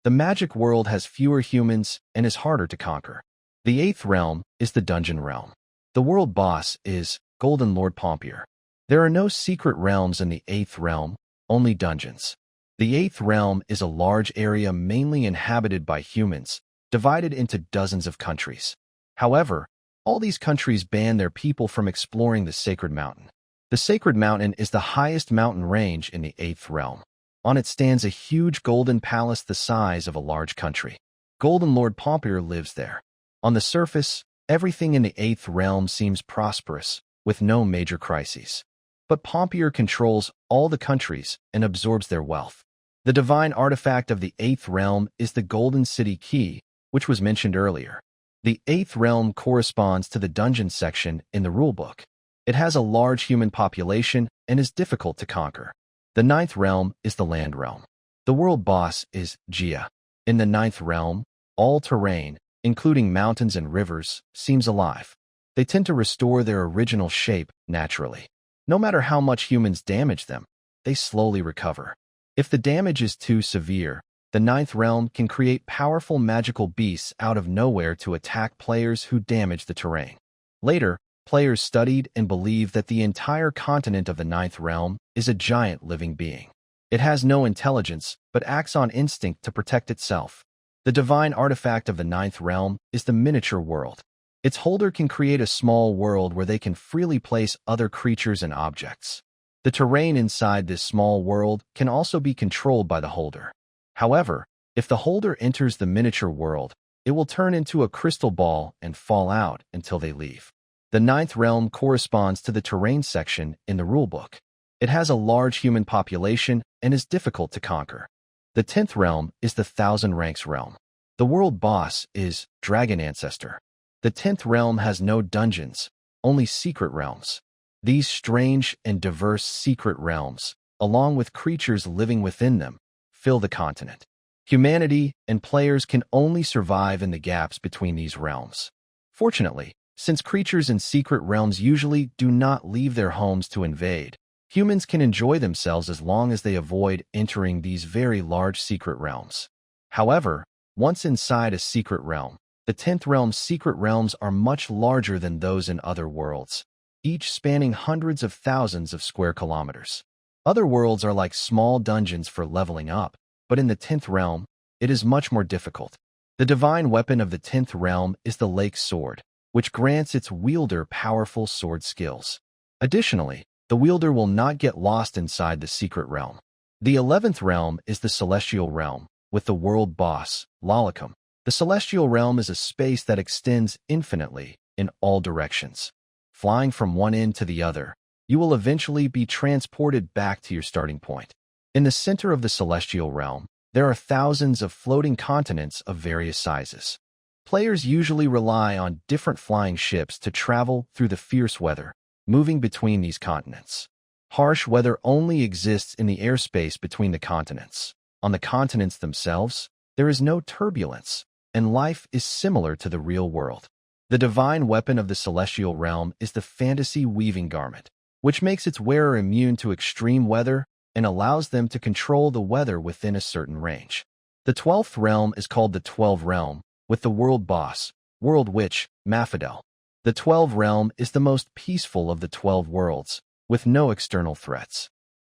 The magic world has fewer humans and is harder to conquer. The eighth realm is the Dungeon Realm. The world boss is Golden Lord Pompier. There are no secret realms in the eighth realm, only dungeons. The eighth realm is a large area mainly inhabited by humans, divided into dozens of countries. However, all these countries ban their people from exploring the Sacred Mountain. The Sacred Mountain is the highest mountain range in the eighth realm. On it stands a huge golden palace the size of a large country. Golden Lord Pompier lives there. On the surface, everything in the eighth realm seems prosperous, with no major crises. But Pompier controls all the countries and absorbs their wealth. The divine artifact of the eighth realm is the Golden City Key, which was mentioned earlier. The eighth realm corresponds to the dungeon section in the rulebook. It has a large human population and is difficult to conquer. The ninth realm is the Land Realm. The world boss is Gia. In the ninth realm, all terrain, including mountains and rivers, seems alive. They tend to restore their original shape naturally. No matter how much humans damage them, they slowly recover. If the damage is too severe, the Ninth Realm can create powerful magical beasts out of nowhere to attack players who damage the terrain. Later, players studied and believed that the entire continent of the Ninth Realm is a giant living being. It has no intelligence, but acts on instinct to protect itself. The divine artifact of the Ninth Realm is the miniature world. Its holder can create a small world where they can freely place other creatures and objects. The terrain inside this small world can also be controlled by the holder. However, if the holder enters the miniature world, it will turn into a crystal ball and fall out until they leave. The Ninth Realm corresponds to the terrain section in the rulebook. It has a large human population and is difficult to conquer. The 10th Realm is the Thousand Ranks Realm. The world boss is Dragon Ancestor. The 10th Realm has no dungeons, only secret realms. These strange and diverse secret realms, along with creatures living within them, fill the continent. Humanity and players can only survive in the gaps between these realms. Fortunately, since creatures in secret realms usually do not leave their homes to invade, humans can enjoy themselves as long as they avoid entering these very large secret realms. However, once inside a secret realm, the 10th Realm's secret realms are much larger than those in other worlds, each spanning hundreds of thousands of square kilometers. Other worlds are like small dungeons for leveling up, but in the 10th Realm, it is much more difficult. The divine weapon of the 10th Realm is the Lake Sword, which grants its wielder powerful sword skills. Additionally, the wielder will not get lost inside the secret realm. The 11th Realm is the Celestial Realm, with the world boss, Lalacum. The Celestial Realm is a space that extends infinitely in all directions. Flying from one end to the other, you will eventually be transported back to your starting point. In the center of the Celestial Realm, there are thousands of floating continents of various sizes. Players usually rely on different flying ships to travel through the fierce weather, moving between these continents. Harsh weather only exists in the airspace between the continents. On the continents themselves, there is no turbulence, and life is similar to the real world. The divine weapon of the Celestial Realm is the Fantasy Weaving Garment, which makes its wearer immune to extreme weather and allows them to control the weather within a certain range. The 12th Realm is called the 12 Realm, with the world boss, World Witch, Mafidel. The 12 Realm is the most peaceful of the 12 worlds, with no external threats.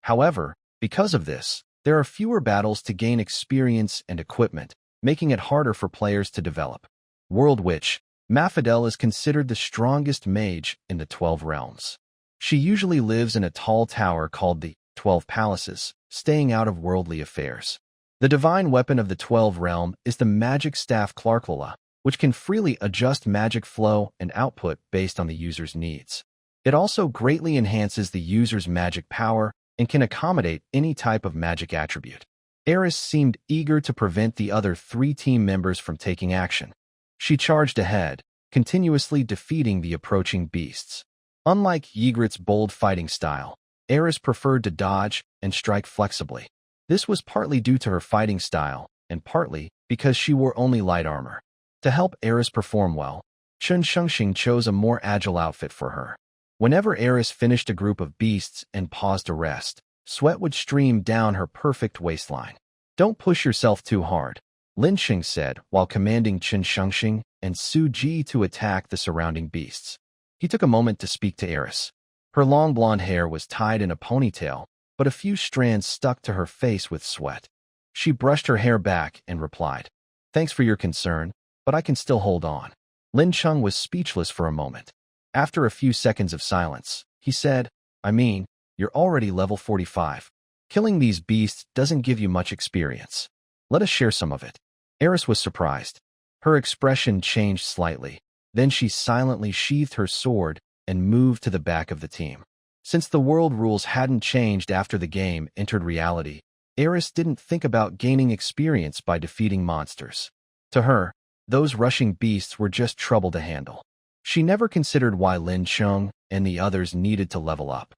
However, because of this, there are fewer battles to gain experience and equipment, making it harder for players to develop. World Witch, Mafidel is considered the strongest mage in the 12 Realms. She usually lives in a tall tower called the 12 Palaces, staying out of worldly affairs. The divine weapon of the 12 Realm is the Magic Staff Clarklala, which can freely adjust magic flow and output based on the user's needs. It also greatly enhances the user's magic power and can accommodate any type of magic attribute. Eris seemed eager to prevent the other 3 team members from taking action. She charged ahead, continuously defeating the approaching beasts. Unlike Yigrit's bold fighting style, Eris preferred to dodge and strike flexibly. This was partly due to her fighting style, and partly because she wore only light armor. To help Eris perform well, Chen Shengxing chose a more agile outfit for her. Whenever Eris finished a group of beasts and paused to rest, sweat would stream down her perfect waistline. "Don't push yourself too hard," Lincheng said while commanding Chen Shengxing and Su Ji to attack the surrounding beasts. He took a moment to speak to Eris. Her long blonde hair was tied in a ponytail, but a few strands stuck to her face with sweat. She brushed her hair back and replied, "Thanks for your concern, but I can still hold on." Lincheng was speechless for a moment. After a few seconds of silence, he said, "You're already level 45. Killing these beasts doesn't give you much experience. Let us share some of it." Eris was surprised. Her expression changed slightly. Then she silently sheathed her sword and moved to the back of the team. Since the world rules hadn't changed after the game entered reality, Eris didn't think about gaining experience by defeating monsters. To her, those rushing beasts were just trouble to handle. She never considered why Lin Cheng and the others needed to level up.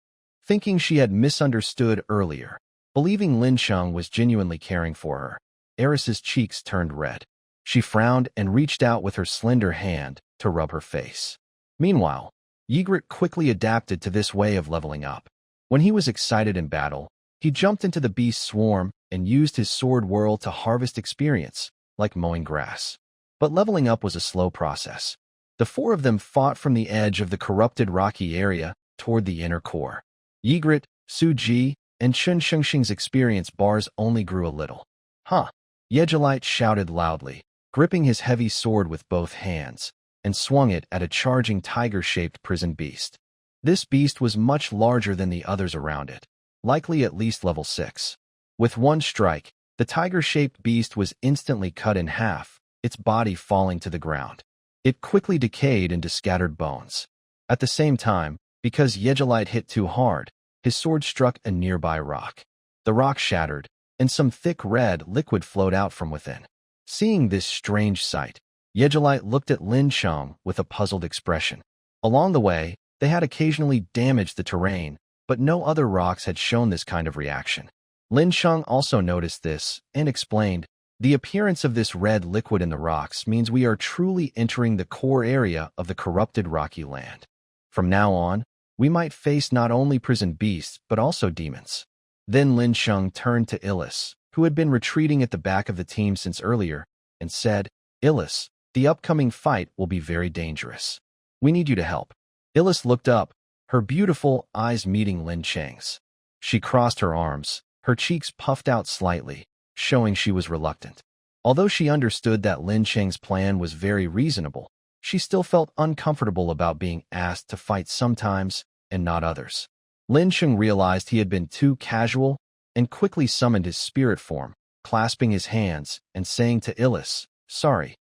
Thinking she had misunderstood earlier, believing Lin Cheng was genuinely caring for her, Eris's cheeks turned red. She frowned and reached out with her slender hand to rub her face. Meanwhile, Yigrit quickly adapted to this way of leveling up. When he was excited in battle, he jumped into the beast's swarm and used his sword whirl to harvest experience, like mowing grass. But leveling up was a slow process. The four of them fought from the edge of the corrupted rocky area toward the inner core. Yigrit, Su Ji, and Chun Shengxing's experience bars only grew a little. Huh! Yigrit shouted loudly, gripping his heavy sword with both hands, and swung it at a charging tiger-shaped prison beast. This beast was much larger than the others around it, likely at least level 6. With one strike, the tiger-shaped beast was instantly cut in half, its body falling to the ground. It quickly decayed into scattered bones. At the same time, because Yigrit hit too hard, his sword struck a nearby rock. The rock shattered, and some thick red liquid flowed out from within. Seeing this strange sight, Yigrit looked at Lin Cheng with a puzzled expression. Along the way, they had occasionally damaged the terrain, but no other rocks had shown this kind of reaction. Lin Cheng also noticed this and explained, "The appearance of this red liquid in the rocks means we are truly entering the core area of the corrupted rocky land. From now on, we might face not only prison beasts but also demons." Then Lin Cheng turned to Elise, who had been retreating at the back of the team since earlier, and said, "Elise, the upcoming fight will be very dangerous. We need you to help." Elise looked up, her beautiful eyes meeting Lin Cheng's. She crossed her arms, her cheeks puffed out slightly, showing she was reluctant. Although she understood that Lin Cheng's plan was very reasonable, she still felt uncomfortable about being asked to fight sometimes and not others. Lin Cheng realized he had been too casual and quickly summoned his spirit form, clasping his hands and saying to Elise, Sorry.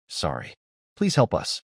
Please help us."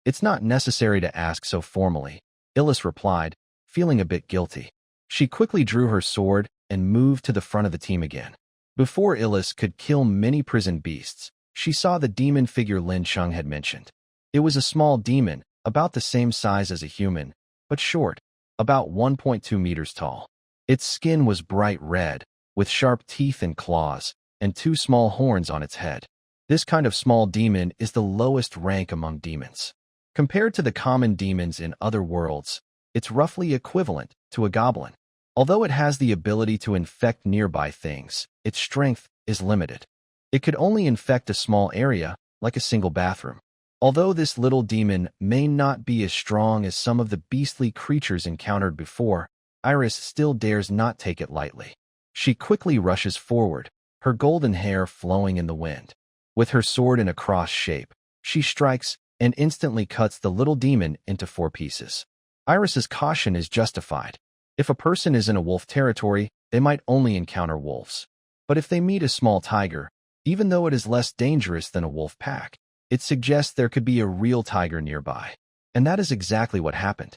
It's not necessary to ask so formally," Elise replied, feeling a bit guilty. She quickly drew her sword and moved to the front of the team again. Before Elise could kill many prison beasts, she saw the demon figure Lin Cheng had mentioned. It was a small demon, about the same size as a human, but short, about 1.2 meters tall. Its skin was bright red, with sharp teeth and claws, and 2 small horns on its head. This kind of small demon is the lowest rank among demons. Compared to the common demons in other worlds, it's roughly equivalent to a goblin. Although it has the ability to infect nearby things, its strength is limited. It could only infect a small area, like a single bathroom. Although this little demon may not be as strong as some of the beastly creatures encountered before, Iris still dares not take it lightly. She quickly rushes forward, her golden hair flowing in the wind. With her sword in a cross shape, she strikes and instantly cuts the little demon into 4 pieces. Iris's caution is justified. If a person is in a wolf territory, they might only encounter wolves. But if they meet a small tiger, even though it is less dangerous than a wolf pack, it suggests there could be a real tiger nearby. And that is exactly what happened.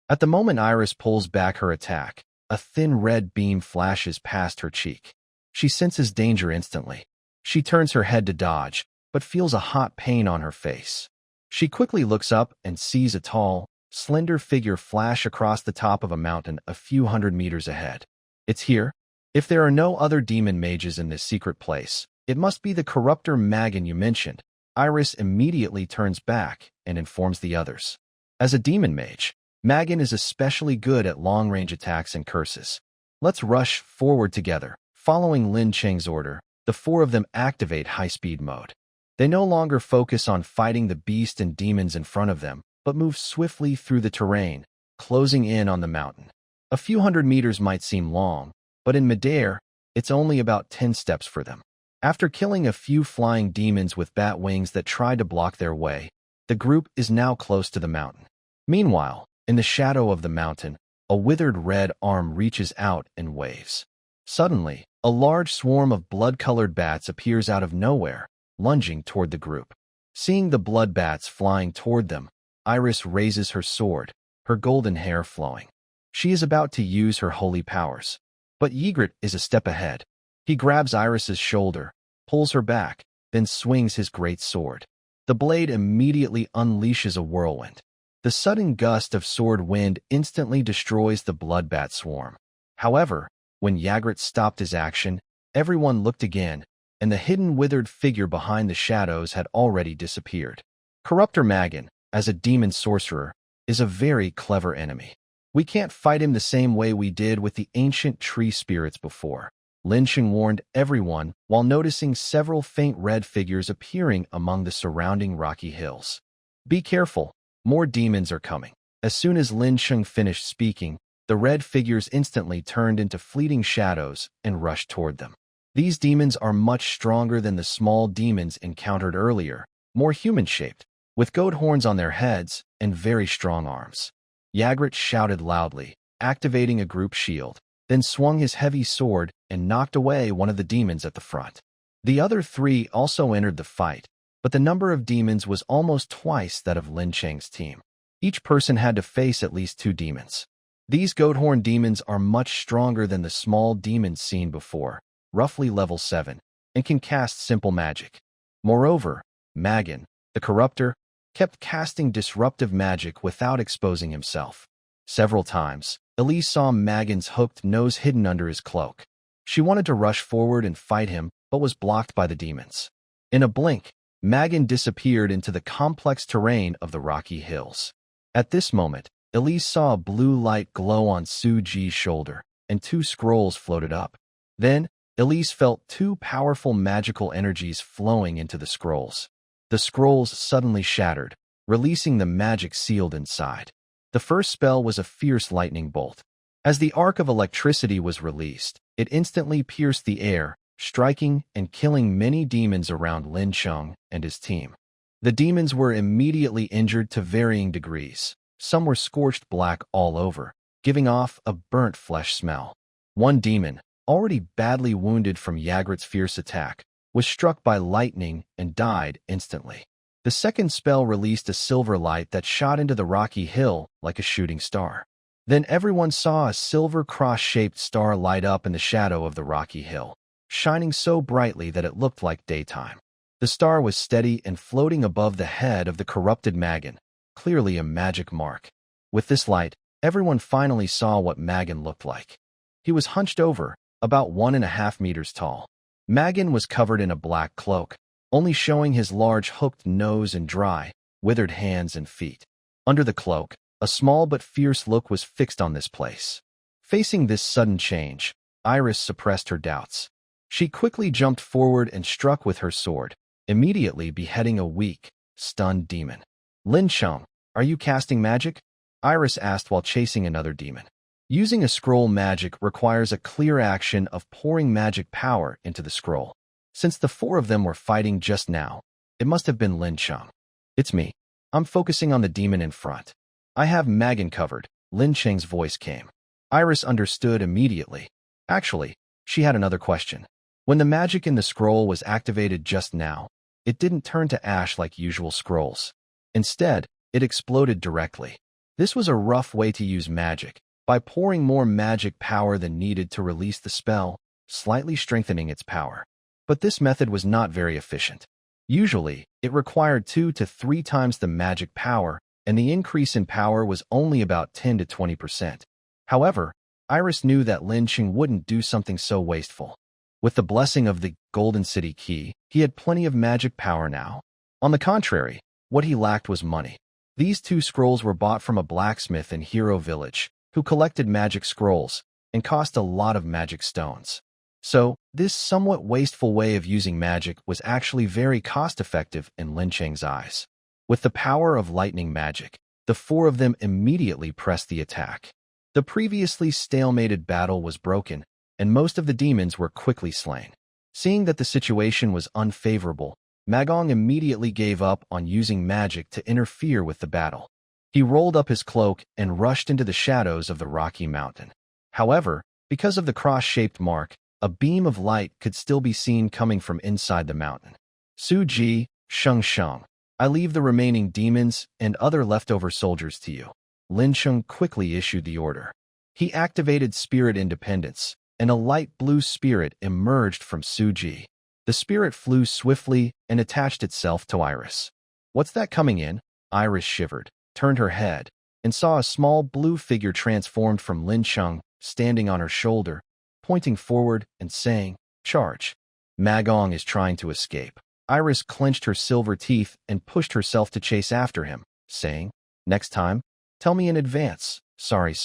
At the moment Iris pulls back her attack, a thin red beam flashes past her cheek. She senses danger instantly. She turns her head to dodge, but feels a hot pain on her face. She quickly looks up and sees a tall, slender figure flash across the top of a mountain a few hundred meters ahead. It's here. If there are no other demon mages in this secret place, it must be the corruptor Magan you mentioned. Iris immediately turns back and informs the others. As a demon mage, Magan is especially good at long-range attacks and curses. Let's rush forward together. Following Lin Cheng's order, the 4 of them activate high-speed mode. They no longer focus on fighting the beast and demons in front of them, but move swiftly through the terrain, closing in on the mountain. A few hundred meters might seem long, but in midair, it's only about 10 steps for them. After killing a few flying demons with bat wings that tried to block their way, the group is now close to the mountain. Meanwhile, in the shadow of the mountain, a withered red arm reaches out and waves. Suddenly, a large swarm of blood-colored bats appears out of nowhere, lunging toward the group. Seeing the blood bats flying toward them, Iris raises her sword, her golden hair flowing. She is about to use her holy powers. But Yigrit is a step ahead. He grabs Iris's shoulder, pulls her back, then swings his great sword. The blade immediately unleashes a whirlwind. The sudden gust of sword wind instantly destroys the bloodbat swarm. However, when Yigrit stopped his action, everyone looked again, and the hidden withered figure behind the shadows had already disappeared. Corruptor Magan, as a demon sorcerer, is a very clever enemy. We can't fight him the same way we did with the ancient tree spirits before. Lincheng warned everyone while noticing several faint red figures appearing among the surrounding rocky hills. Be careful, more demons are coming. As soon as Lincheng finished speaking, the red figures instantly turned into fleeting shadows and rushed toward them. These demons are much stronger than the small demons encountered earlier, more human-shaped, with goat horns on their heads and very strong arms. Yigrit shouted loudly, activating a group shield, then swung his heavy sword and knocked away one of the demons at the front. The other three also entered the fight, but the number of demons was almost twice that of Lin Cheng's team. Each person had to face at least 2 demons. These goat-horn demons are much stronger than the small demons seen before, roughly level 7, and can cast simple magic. Moreover, Magan, the corruptor, kept casting disruptive magic without exposing himself. Several times, Elise saw Magan's hooked nose hidden under his cloak. She wanted to rush forward and fight him, but was blocked by the demons. In a blink, Magan disappeared into the complex terrain of the rocky hills. At this moment, Elise saw a blue light glow on Su Ji's shoulder, and 2 scrolls floated up. Then, Elise felt 2 powerful magical energies flowing into the scrolls. The scrolls suddenly shattered, releasing the magic sealed inside. The first spell was a fierce lightning bolt. As the arc of electricity was released, it instantly pierced the air, striking and killing many demons around Lin Cheng and his team. The demons were immediately injured to varying degrees. Some were scorched black all over, giving off a burnt flesh smell. One demon, already badly wounded from Yigrit's fierce attack, was struck by lightning and died instantly. The second spell released a silver light that shot into the rocky hill like a shooting star. Then everyone saw a silver cross-shaped star light up in the shadow of the rocky hill, shining so brightly that it looked like daytime. The star was steady and floating above the head of the corrupted Magan, clearly a magic mark. With this light, everyone finally saw what Magan looked like. He was hunched over, about 1.5 meters tall. Magan was covered in a black cloak, only showing his large hooked nose and dry, withered hands and feet. Under the cloak, a small but fierce look was fixed on this place. Facing this sudden change, Iris suppressed her doubts. She quickly jumped forward and struck with her sword, immediately beheading a weak, stunned demon. Lincheng, are you casting magic? Iris asked while chasing another demon. Using a scroll magic requires a clear action of pouring magic power into the scroll. Since the 4 of them were fighting just now, it must have been Lincheng. It's me. I'm focusing on the demon in front. I have Magan covered, Lincheng's voice came. Iris understood immediately. Actually, she had another question. When the magic in the scroll was activated just now, it didn't turn to ash like usual scrolls. Instead, it exploded directly. This was a rough way to use magic, by pouring more magic power than needed to release the spell, slightly strengthening its power. But this method was not very efficient. Usually, it required 2 to 3 times the magic power, and the increase in power was only about 10 to 20%. However, Iris knew that Lincheng wouldn't do something so wasteful. With the blessing of the Golden City Key, he had plenty of magic power now. On the contrary, what he lacked was money. These 2 scrolls were bought from a blacksmith in Hero Village, who collected magic scrolls, and cost a lot of magic stones. So, this somewhat wasteful way of using magic was actually very cost-effective in Lincheng's eyes. With the power of lightning magic, the 4 of them immediately pressed the attack. The previously stalemated battle was broken, and most of the demons were quickly slain. Seeing that the situation was unfavorable, Magan immediately gave up on using magic to interfere with the battle. He rolled up his cloak and rushed into the shadows of the rocky mountain. However, because of the cross-shaped mark, a beam of light could still be seen coming from inside the mountain. Su Ji, Sheng, I leave the remaining demons and other leftover soldiers to you. Lincheng quickly issued the order. He activated spirit independence, and a light blue spirit emerged from Su Ji. The spirit flew swiftly and attached itself to Iris. What's that coming in? Iris shivered, turned her head, and saw a small blue figure transformed from Lincheng, standing on her shoulder, pointing forward and saying, "Charge." Magan is trying to escape. Iris clenched her silver teeth and pushed herself to chase after him, saying, "Next time, Tell me in advance. Sorry.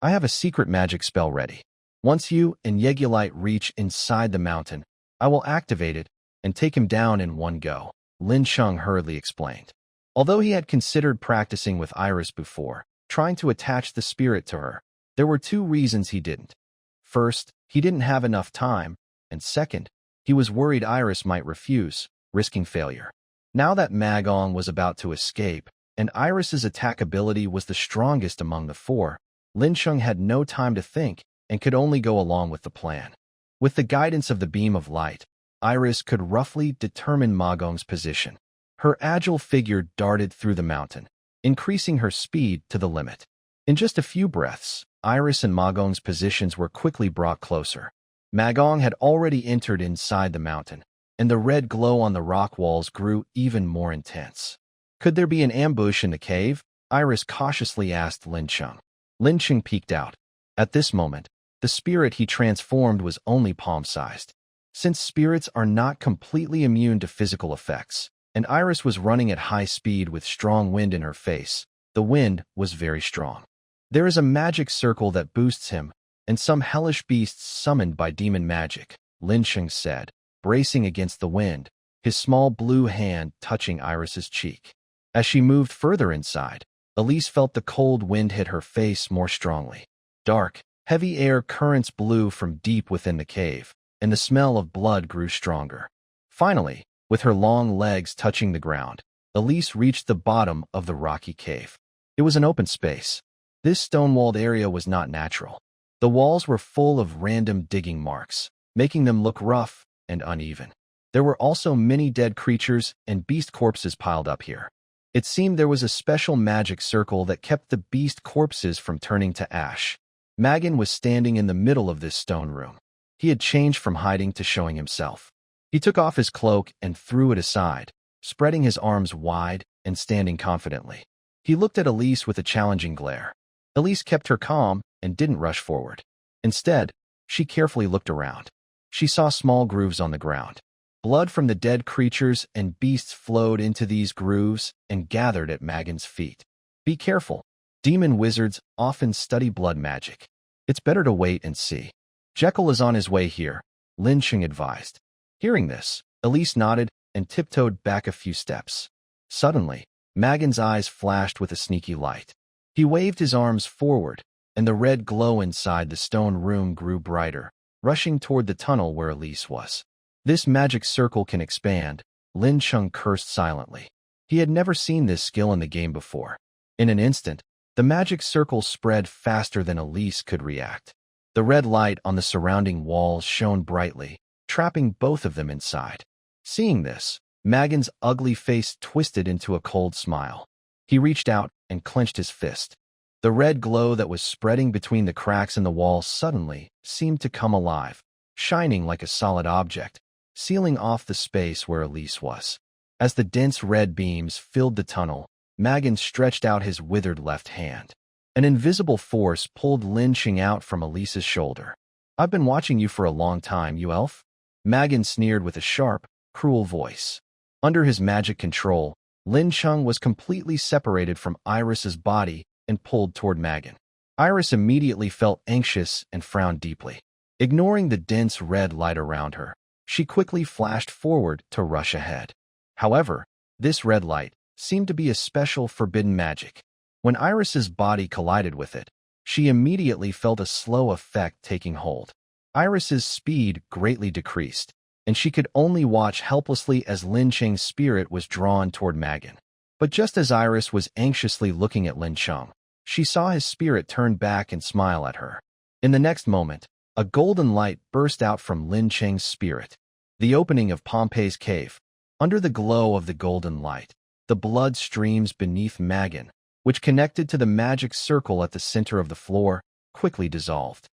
I have a secret magic spell ready. Once you and Yigrit reach inside the mountain, I will activate it and take him down in one go, Lin Cheng hurriedly explained. Although he had considered practicing with Iris before, trying to attach the spirit to her, there were two reasons he didn't. First, he didn't have enough time, and second, he was worried Iris might refuse, risking failure. Now that Maraton was about to escape, and Iris's attack ability was the strongest among the four, Lincheng had no time to think and could only go along with the plan. With the guidance of the beam of light, Iris could roughly determine Maraton's position. Her agile figure darted through the mountain, increasing her speed to the limit. In just a few breaths, Iris and Maraton's positions were quickly brought closer. Maraton had already entered inside the mountain, and the red glow on the rock walls grew even more intense. Could there be an ambush in the cave? Iris cautiously asked Lincheng. Lincheng peeked out. At this moment, the spirit he transformed was only palm-sized. Since spirits are not completely immune to physical effects, and Iris was running at high speed with strong wind in her face, the wind was very strong. There is a magic circle that boosts him, and some hellish beasts summoned by demon magic, Lincheng said, bracing against the wind, his small blue hand touching Iris's cheek. As she moved further inside, Elise felt the cold wind hit her face more strongly. Dark, heavy air currents blew from deep within the cave, and the smell of blood grew stronger. Finally, with her long legs touching the ground, Elise reached the bottom of the rocky cave. It was an open space. This stone-walled area was not natural. The walls were full of random digging marks, making them look rough and uneven. There were also many dead creatures and beast corpses piled up here. It seemed there was a special magic circle that kept the beast corpses from turning to ash. Maraton was standing in the middle of this stone room. He had changed from hiding to showing himself. He took off his cloak and threw it aside, spreading his arms wide and standing confidently. He looked at Elise with a challenging glare. Elise kept her calm and didn't rush forward. Instead, she carefully looked around. She saw small grooves on the ground. Blood from the dead creatures and beasts flowed into these grooves and gathered at Maraton's feet. Be careful. Demon wizards often study blood magic. It's better to wait and see. Jekyll is on his way here, Lincheng advised. Hearing this, Elise nodded and tiptoed back a few steps. Suddenly, Maraton's eyes flashed with a sneaky light. He waved his arms forward, and the red glow inside the stone room grew brighter, rushing toward the tunnel where Elise was. This magic circle can expand, Lincheng cursed silently. He had never seen this skill in the game before. In an instant, the magic circle spread faster than Elise could react. The red light on the surrounding walls shone brightly, trapping both of them inside. Seeing this, Maraton's ugly face twisted into a cold smile. He reached out and clenched his fist. The red glow that was spreading between the cracks in the wall suddenly seemed to come alive, shining like a solid object, sealing off the space where Elise was. As the dense red beams filled the tunnel, Maraton stretched out his withered left hand. An invisible force pulled Lincheng out from Elise's shoulder. I've been watching you for a long time, you elf. Maraton sneered with a sharp, cruel voice. Under his magic control, Lincheng was completely separated from Iris's body and pulled toward Maraton. Iris immediately felt anxious and frowned deeply. Ignoring the dense red light around her, she quickly flashed forward to rush ahead. However, this red light seemed to be a special forbidden magic. When Iris's body collided with it, she immediately felt a slow effect taking hold. Iris's speed greatly decreased, and she could only watch helplessly as Lincheng's spirit was drawn toward Maraton. But just as Iris was anxiously looking at Lincheng, she saw his spirit turn back and smile at her. In the next moment, a golden light burst out from Lincheng's spirit. The opening of Pompey's cave. Under the glow of the golden light, the blood streams beneath Maraton, which connected to the magic circle at the center of the floor, quickly dissolved.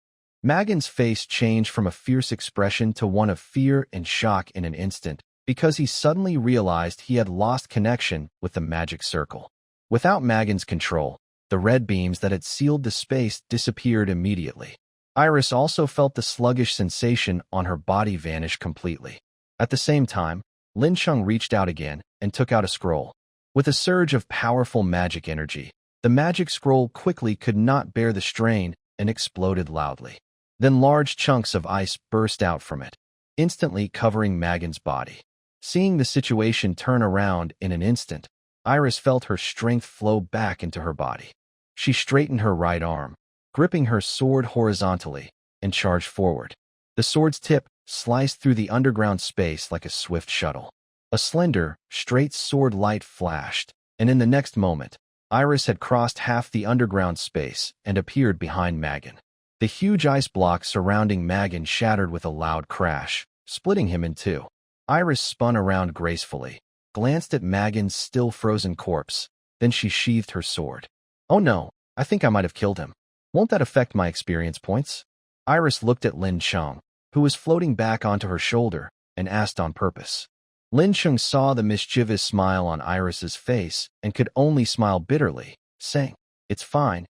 Maraton's face changed from a fierce expression to one of fear and shock in an instant, because he suddenly realized he had lost connection with the magic circle. Without Maraton's control, the red beams that had sealed the space disappeared immediately. Iris also felt the sluggish sensation on her body vanish completely. At the same time, Lincheng reached out again and took out a scroll. With a surge of powerful magic energy, The magic scroll quickly could not bear the strain and exploded loudly. Then large chunks of ice burst out from it, instantly covering Magan's body. Seeing the situation turn around in an instant, Iris felt her strength flow back into her body. She straightened her right arm, gripping her sword horizontally, and charged forward. The sword's tip sliced through the underground space like a swift shuttle. A slender, straight sword light flashed, and in the next moment, Iris had crossed half the underground space and appeared behind Magan. The huge ice block surrounding Magan shattered with a loud crash, splitting him in two. Iris spun around gracefully, glanced at Magan's still frozen corpse, then she sheathed her sword. "Oh no, I think I might have killed him. Won't that affect my experience points?" Iris looked at Lin Cheng, who was floating back onto her shoulder, and asked on purpose. Lincheng saw the mischievous smile on Iris's face and could only smile bitterly, saying, it's fine.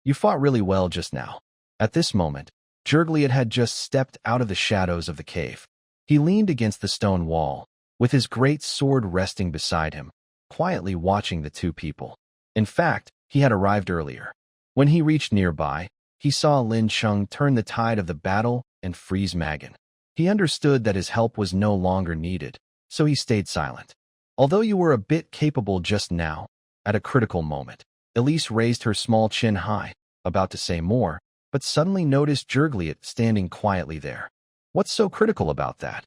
You fought really well just now." At this moment, Yigrit had just stepped out of the shadows of the cave. He leaned against the stone wall, with his great sword resting beside him, quietly watching the two people. In fact, he had arrived earlier. When he reached nearby, he saw Lin Cheng turn the tide of the battle and freeze Magan. He understood that his help was no longer needed, so he stayed silent. "Although you were a bit capable just now," at a critical moment, Elise raised her small chin high, about to say more, but suddenly noticed Yigrit standing quietly there. "What's so critical about that?"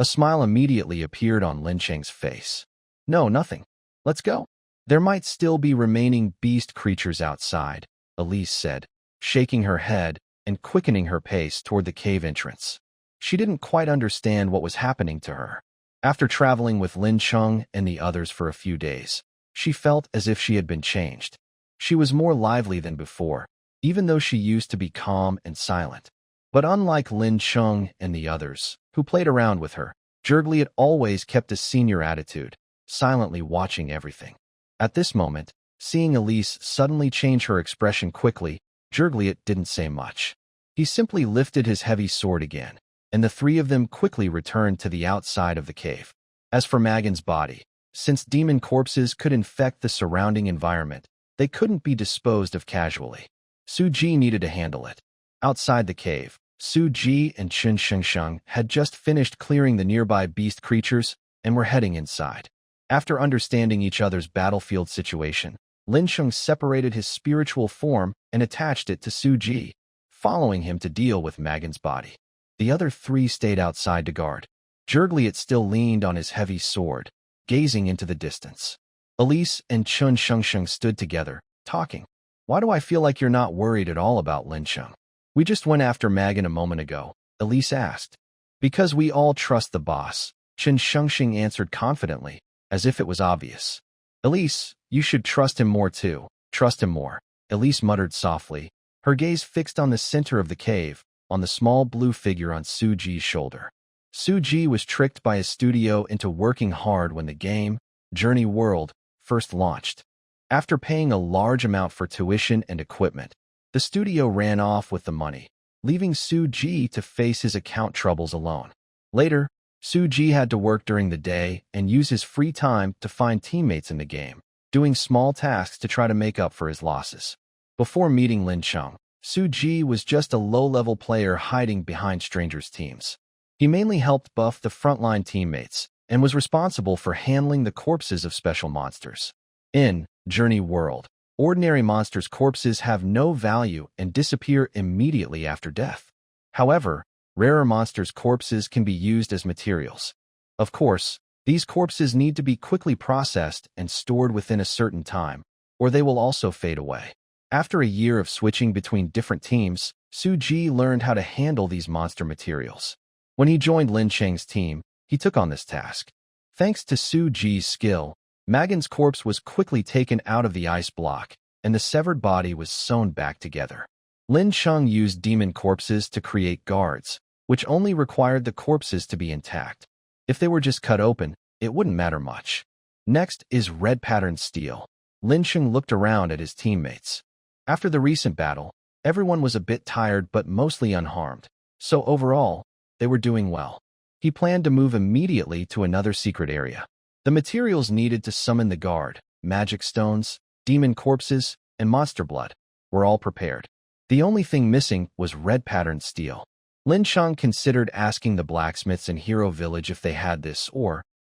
A smile immediately appeared on Lincheng's face. "No, nothing. Let's go. There might still be remaining beast creatures outside," Elise said, shaking her head and quickening her pace toward the cave entrance. She didn't quite understand what was happening to her. After traveling with Lin Cheng and the others for a few days, she felt as if she had been changed. She was more lively than before, even though she used to be calm and silent. But unlike Lin Cheng and the others, who played around with her, Yigrit always kept a senior attitude, silently watching everything. At this moment, seeing Elise suddenly change her expression quickly, Yigrit didn't say much. He simply lifted his heavy sword again, and the three of them quickly returned to the outside of the cave. As for Magan's body, since demon corpses could infect the surrounding environment, they couldn't be disposed of casually. Suji needed to handle it. Outside the cave, Suji and Chen Shengsheng had just finished clearing the nearby beast creatures and were heading inside. After understanding each other's battlefield situation, Lincheng separated his spiritual form and attached it to Suji, following him to deal with Magan's body. The other three stayed outside to guard. Yigrit still leaned on his heavy sword, gazing into the distance. Elise and Chen Shengsheng stood together, talking. "Why do I feel like you're not worried at all about Lincheng? We just went after Magan a moment ago," Elise asked. "Because we all trust the boss," Chen Shengsheng answered confidently, as if it was obvious. "Elise, you should trust him more too. Trust him more," Elise muttered softly, her gaze fixed on the center of the cave, on the small blue figure on Suji's shoulder. Suji was tricked by his studio into working hard when the game, Journey World, first launched. After paying a large amount for tuition and equipment, the studio ran off with the money, leaving Suji to face his account troubles alone. Later, Suji had to work during the day and use his free time to find teammates in the game, doing small tasks to try to make up for his losses. Before meeting Lin Cheng, Suji was just a low-level player hiding behind strangers' teams. He mainly helped buff the frontline teammates and was responsible for handling the corpses of special monsters. In Journey World, ordinary monsters' corpses have no value and disappear immediately after death. However, rarer monsters' corpses can be used as materials. Of course, these corpses need to be quickly processed and stored within a certain time, or they will also fade away. After a year of switching between different teams, Suji learned how to handle these monster materials. When he joined Lin Cheng's team, he took on this task. Thanks to Suji's skill, Magan's corpse was quickly taken out of the ice block, and the severed body was sewn back together. Lin Cheng used demon corpses to create guards, which only required the corpses to be intact. If they were just cut open, it wouldn't matter much. Next is red patterned steel. Lincheng looked around at his teammates. After the recent battle, everyone was a bit tired but mostly unharmed, so overall, they were doing well. He planned to move immediately to another secret area. The materials needed to summon the guard, magic stones, demon corpses, and monster blood were all prepared. The only thing missing was red patterned steel. Lincheng considered asking the blacksmiths in Hero Village if they had this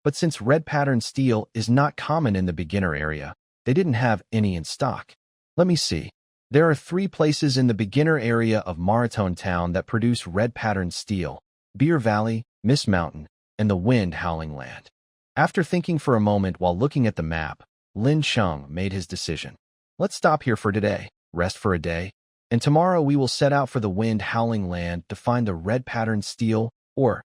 but since red patterned steel is not common in the beginner area, they didn't have any in stock. Let me see. There are 3 places in the beginner area of Maraton town that produce red patterned steel: Beer Valley, Mist Mountain, and the Wind Howling Land. After thinking for a moment while looking at the map, Lin Cheng made his decision. Let's stop here for today, rest for a day, and tomorrow we will set out for the Wind Howling Land to find the red patterned steel ore.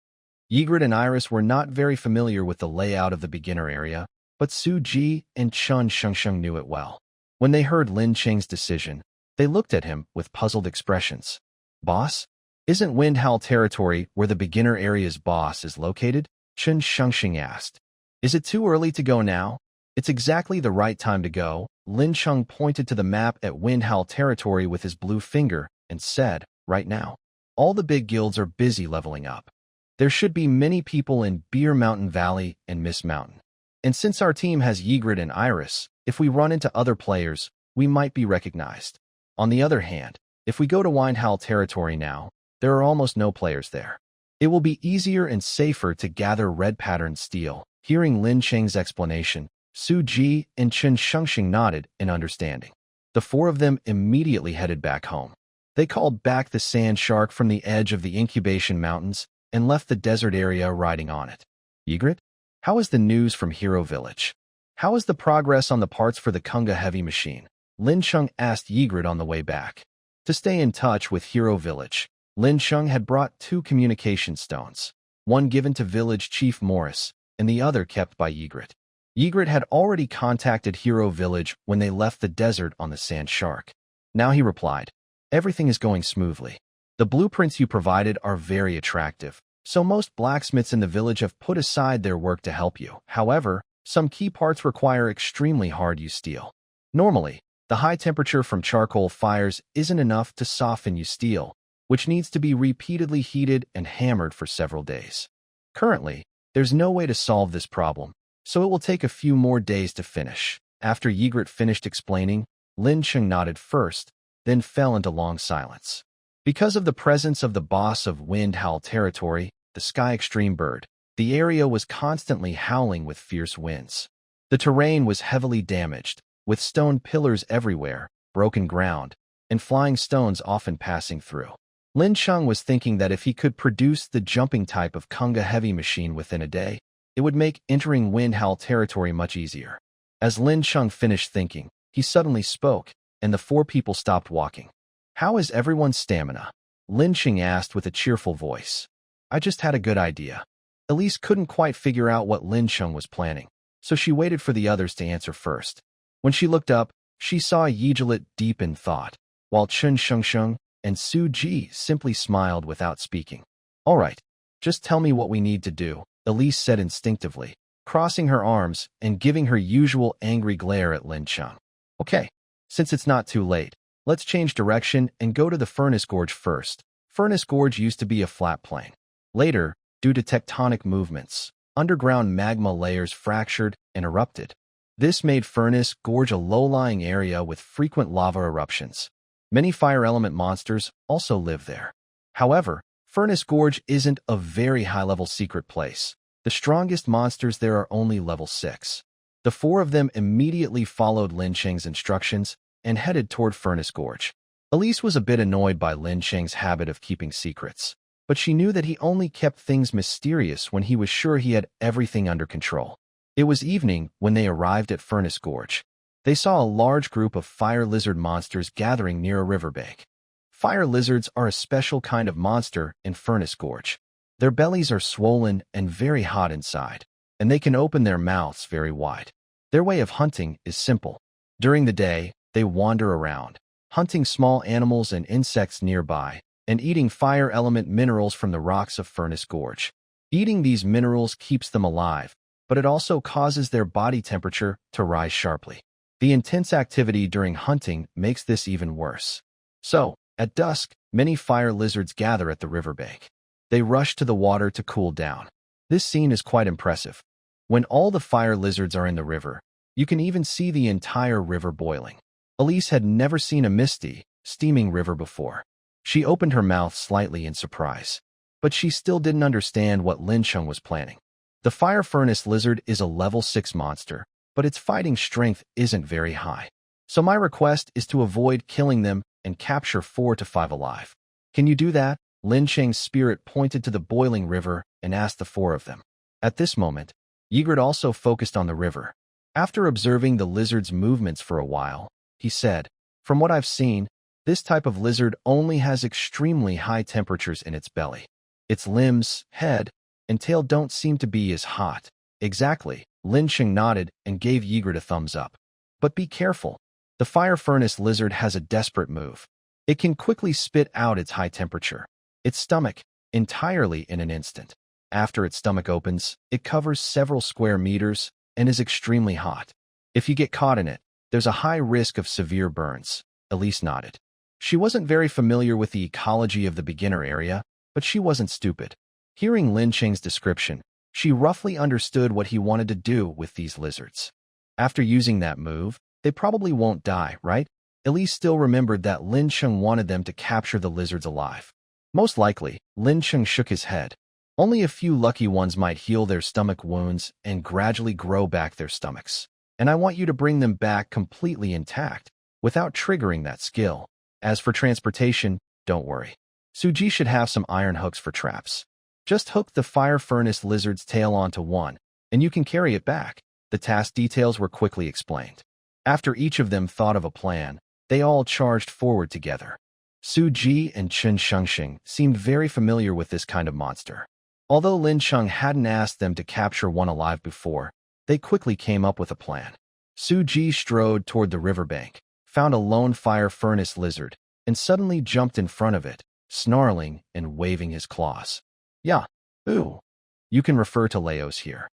Yigrit and Iris were not very familiar with the layout of the beginner area, but Su Ji and Chun Shengsheng knew it well. When they heard Lin Cheng's decision, they looked at him with puzzled expressions. Boss? Isn't Wind Howl territory where the beginner area's boss is located? Chun Shengsheng asked. Is it too early to go now? It's exactly the right time to go. Lin Cheng pointed to the map at Wind Howl territory with his blue finger and said, right now. All the big guilds are busy leveling up. There should be many people in Beer Mountain Valley and Mist Mountain. And since our team has Yigrit and Iris, if we run into other players, we might be recognized. On the other hand, if we go to Wind Howl territory now, there are almost no players there. It will be easier and safer to gather red patterned steel. Hearing Lin Cheng's explanation, Su Ji and Chun Shengsheng nodded in understanding. The 4 of them immediately headed back home. They called back the sand shark from the edge of the incubation mountains and left the desert area riding on it. Yigrit, how is the news from Hero Village? How is the progress on the parts for the Kunga heavy machine? Lin Cheng asked Yigrit on the way back. To stay in touch with Hero Village, Lin Cheng had brought 2 communication stones, one given to village chief Morris, and the other kept by Yigrit. Yigrit had already contacted Hero Village when they left the desert on the Sand Shark. Now he replied, everything is going smoothly. The blueprints you provided are very attractive, so most blacksmiths in the village have put aside their work to help you. However, some key parts require extremely hard-use steel. Normally, the high temperature from charcoal fires isn't enough to soften use steel, which needs to be repeatedly heated and hammered for several days. Currently, there's no way to solve this problem, so it will take a few more days to finish. After Yigrit finished explaining, Lin Cheng nodded first, then fell into long silence. Because of the presence of the boss of Wind Howl territory, the Sky Extreme Bird, the area was constantly howling with fierce winds. The terrain was heavily damaged, with stone pillars everywhere, broken ground, and flying stones often passing through. Lin Cheng was thinking that if he could produce the jumping type of Kunga heavy machine within a day, it would make entering Wind Howl territory much easier. As Lin Cheng finished thinking, he suddenly spoke, and the 4 people stopped walking. How is everyone's stamina? Lincheng asked with a cheerful voice. I just had a good idea. Elise couldn't quite figure out what Lin Cheng was planning, so she waited for the others to answer first. When she looked up, she saw Yigrit deep in thought, while Chun Shengsheng and Su Ji simply smiled without speaking. All right, just tell me what we need to do, Elise said instinctively, crossing her arms and giving her usual angry glare at Lin Cheng. Okay, since it's not too late, let's change direction and go to the Furnace Gorge first. Furnace Gorge used to be a flat plain. Later, due to tectonic movements, underground magma layers fractured and erupted. This made Furnace Gorge a low-lying area with frequent lava eruptions. Many fire element monsters also live there. However, Furnace Gorge isn't a very high-level secret place. The strongest monsters there are only level 6. The 4 of them immediately followed Lincheng's instructions and headed toward Furnace Gorge. Elise was a bit annoyed by Lincheng's habit of keeping secrets, but she knew that he only kept things mysterious when he was sure he had everything under control. It was evening when they arrived at Furnace Gorge. They saw a large group of fire lizard monsters gathering near a riverbank. Fire lizards are a special kind of monster in Furnace Gorge. Their bellies are swollen and very hot inside, and they can open their mouths very wide. Their way of hunting is simple. During the day, they wander around, hunting small animals and insects nearby, and eating fire element minerals from the rocks of Furnace Gorge. Eating these minerals keeps them alive, but it also causes their body temperature to rise sharply. The intense activity during hunting makes this even worse. So, at dusk, many fire lizards gather at the riverbank. They rush to the water to cool down. This scene is quite impressive. When all the fire lizards are in the river, You can even see the entire river boiling. Elise had never seen a misty, steaming river before. She opened her mouth slightly in surprise. But she still didn't understand what Lincheng was planning. The fire furnace lizard is a level 6 monster, but its fighting strength isn't very high. So my request is to avoid killing them and capture 4 to 5 alive. Can you do that? Lincheng's spirit pointed to the boiling river and asked the 4 of them. At this moment, Yigrit also focused on the river. After observing the lizard's movements for a while, he said, "From what I've seen, this type of lizard only has extremely high temperatures in its belly. Its limbs, head, and tail don't seem to be as hot." Exactly, Lincheng nodded and gave Yigrit a thumbs up. But be careful. The fire furnace lizard has a desperate move. It can quickly spit out its high temperature. Its stomach, entirely in an instant. After its stomach opens, it covers several square meters and is extremely hot. If you get caught in it, there's a high risk of severe burns. Elise nodded. She wasn't very familiar with the ecology of the beginner area, but she wasn't stupid. Hearing Lincheng's description, she roughly understood what he wanted to do with these lizards. After using that move, they probably won't die, right? Elise still remembered that Lincheng wanted them to capture the lizards alive. Most likely, Lincheng shook his head. Only a few lucky ones might heal their stomach wounds and gradually grow back their stomachs. And I want you to bring them back completely intact, without triggering that skill. As for transportation, don't worry. Suji should have some iron hooks for traps. Just hook the fire furnace lizard's tail onto one, and you can carry it back. The task details were quickly explained. After each of them thought of a plan, they all charged forward together. Suji and Chen Shengxing seemed very familiar with this kind of monster. Although Lincheng hadn't asked them to capture one alive before, they quickly came up with a plan. Suji strode toward the riverbank, found a lone fire furnace lizard, and suddenly jumped in front of it, snarling and waving his claws. Yeah, ooh. You can refer to Laos here.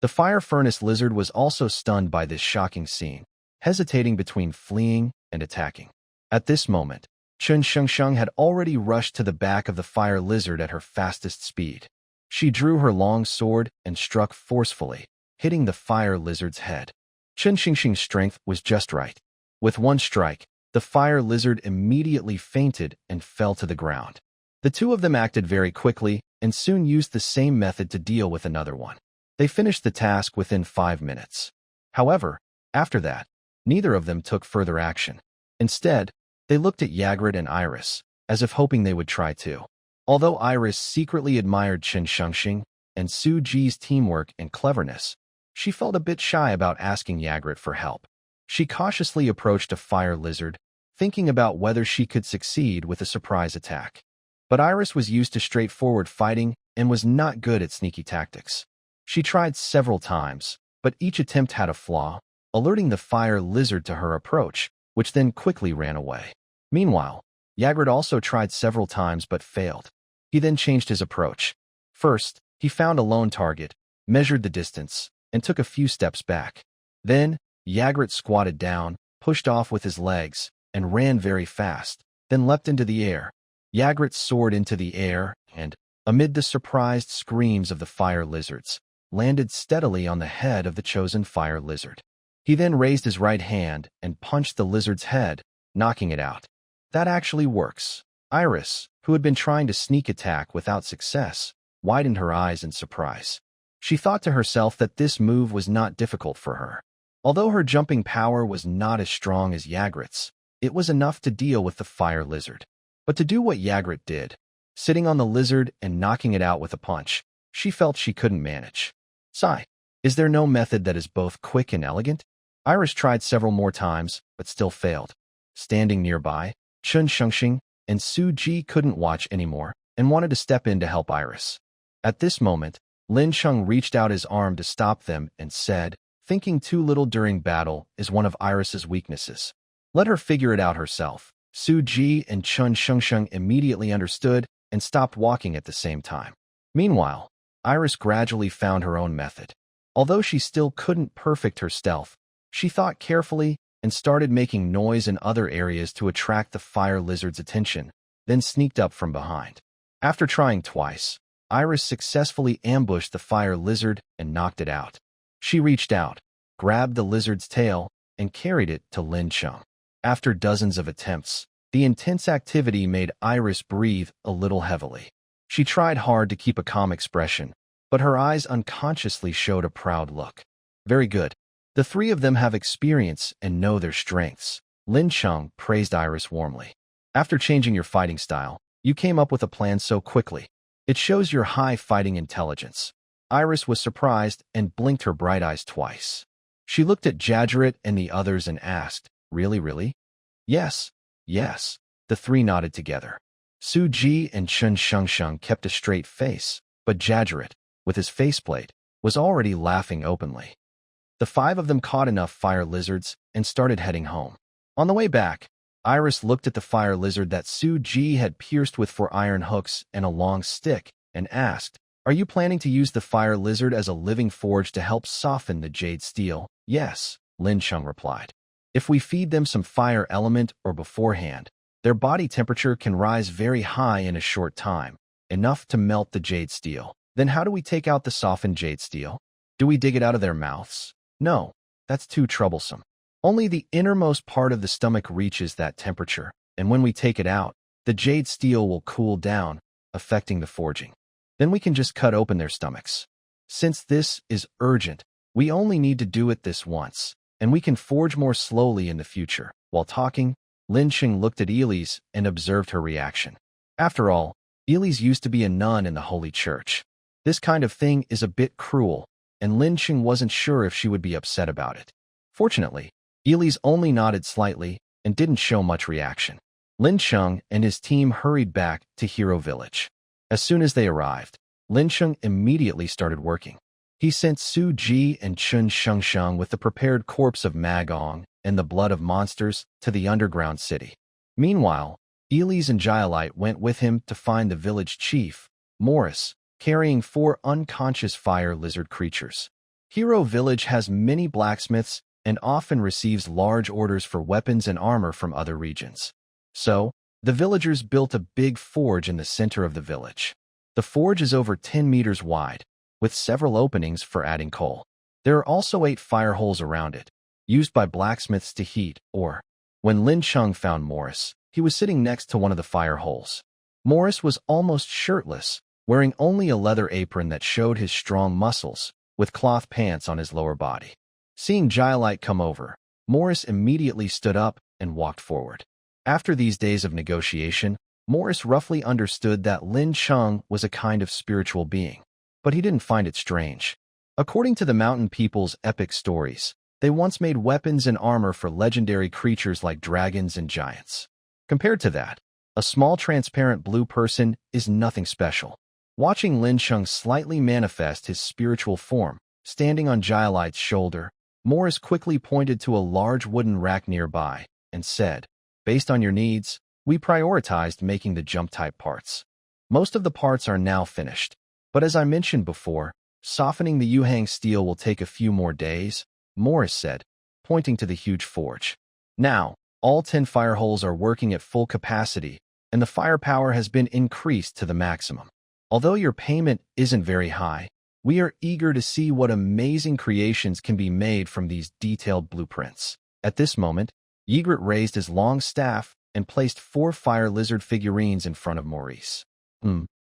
The fire furnace lizard was also stunned by this shocking scene, hesitating between fleeing and attacking. At this moment, Chen Shengsheng had already rushed to the back of the fire lizard at her fastest speed. She drew her long sword and struck forcefully, hitting the fire lizard's head. Chen Shengsheng's strength was just right. With one strike, the fire lizard immediately fainted and fell to the ground. The two of them acted very quickly and soon used the same method to deal with another one. They finished the task within 5 minutes. However, after that, neither of them took further action. Instead, they looked at Yigrit and Iris, as if hoping they would try too. Although Iris secretly admired Chen Shengxing and Su Ji's teamwork and cleverness, she felt a bit shy about asking Yigrit for help. She cautiously approached a fire lizard, thinking about whether she could succeed with a surprise attack. But Iris was used to straightforward fighting and was not good at sneaky tactics. She tried several times, but each attempt had a flaw, alerting the fire lizard to her approach, which then quickly ran away. Meanwhile, Yigrit also tried several times but failed. He then changed his approach. First, he found a lone target, measured the distance, and took a few steps back. Then, Yigrit squatted down, pushed off with his legs, and ran very fast, then leapt into the air. Yigrit soared into the air and, amid the surprised screams of the fire lizards, landed steadily on the head of the chosen fire lizard. He then raised his right hand and punched the lizard's head, knocking it out. That actually works. Iris, who had been trying to sneak attack without success, widened her eyes in surprise. She thought to herself that this move was not difficult for her. Although her jumping power was not as strong as Yigrit's, it was enough to deal with the fire lizard. But to do what Yigrit did, sitting on the lizard and knocking it out with a punch, she felt she couldn't manage. Sigh, is there no method that is both quick and elegant? Iris tried several more times, but still failed. Standing nearby, Chen Shengxing and Su Ji couldn't watch anymore and wanted to step in to help Iris. At this moment, Lincheng reached out his arm to stop them and said, "Thinking too little during battle is one of Iris's weaknesses. Let her figure it out herself." Su Ji and Chen Shengsheng immediately understood and stopped walking at the same time. Meanwhile, Iris gradually found her own method. Although she still couldn't perfect her stealth, she thought carefully and started making noise in other areas to attract the fire lizard's attention, then sneaked up from behind. After trying twice, Iris successfully ambushed the fire lizard and knocked it out. She reached out, grabbed the lizard's tail, and carried it to Lin Cheng. After dozens of attempts, the intense activity made Iris breathe a little heavily. She tried hard to keep a calm expression, but her eyes unconsciously showed a proud look. Very good. The three of them have experience and know their strengths. Lin Cheng praised Iris warmly. After changing your fighting style, you came up with a plan so quickly. It shows your high fighting intelligence. Iris was surprised and blinked her bright eyes twice. She looked at Yigrit and the others and asked, Really, really? Yes, yes. The three nodded together. Su Ji and Chun Shengsheng kept a straight face, but Yigrit, with his faceplate, was already laughing openly. The five of them caught enough fire lizards and started heading home. On the way back, Iris looked at the fire lizard that Su Ji had pierced with 4 iron hooks and a long stick and asked, Are you planning to use the fire lizard as a living forge to help soften the jade steel? Yes, Lin Cheng replied. If we feed them some fire element or beforehand, their body temperature can rise very high in a short time, enough to melt the jade steel. Then how do we take out the softened jade steel? Do we dig it out of their mouths? No, that's too troublesome. Only the innermost part of the stomach reaches that temperature, and when we take it out, the jade steel will cool down, affecting the forging. Then we can just cut open their stomachs. Since this is urgent, we only need to do it this once, and we can forge more slowly in the future. While talking, Lincheng looked at Elise and observed her reaction. After all, Elise used to be a nun in the Holy Church. This kind of thing is a bit cruel, and Lincheng wasn't sure if she would be upset about it. Fortunately, Elise only nodded slightly and didn't show much reaction. Lincheng and his team hurried back to Hero Village. As soon as they arrived, Lincheng immediately started working. He sent Su Ji and Chun Shengsheng with the prepared corpse of Magong and the blood of monsters to the underground city. Meanwhile, Elise and Yigrit went with him to find the village chief, Morris, carrying 4 unconscious fire lizard creatures. Hero Village has many blacksmiths and often receives large orders for weapons and armor from other regions. So, the villagers built a big forge in the center of the village. The forge is over 10 meters wide, with several openings for adding coal. There are also 8 fire holes around it, used by blacksmiths to heat or. When Lin Cheng found Morris, he was sitting next to one of the fire holes. Morris was almost shirtless, wearing only a leather apron that showed his strong muscles, with cloth pants on his lower body. Seeing Yigrit come over, Morris immediately stood up and walked forward. After these days of negotiation, Morris roughly understood that Lin Cheng was a kind of spiritual being, but he didn't find it strange. According to the mountain people's epic stories, they once made weapons and armor for legendary creatures like dragons and giants. Compared to that, a small transparent blue person is nothing special. Watching Lincheng slightly manifest his spiritual form, standing on Yigrit's shoulder, Morris quickly pointed to a large wooden rack nearby and said, Based on your needs, we prioritized making the jump-type parts. Most of the parts are now finished, but as I mentioned before, softening the Yuhang steel will take a few more days, Morris said, pointing to the huge forge. Now, all 10 fire holes are working at full capacity, and the firepower has been increased to the maximum. Although your payment isn't very high, we are eager to see what amazing creations can be made from these detailed blueprints. At this moment, Yigrit raised his long staff and placed 4 fire lizard figurines in front of Maurice.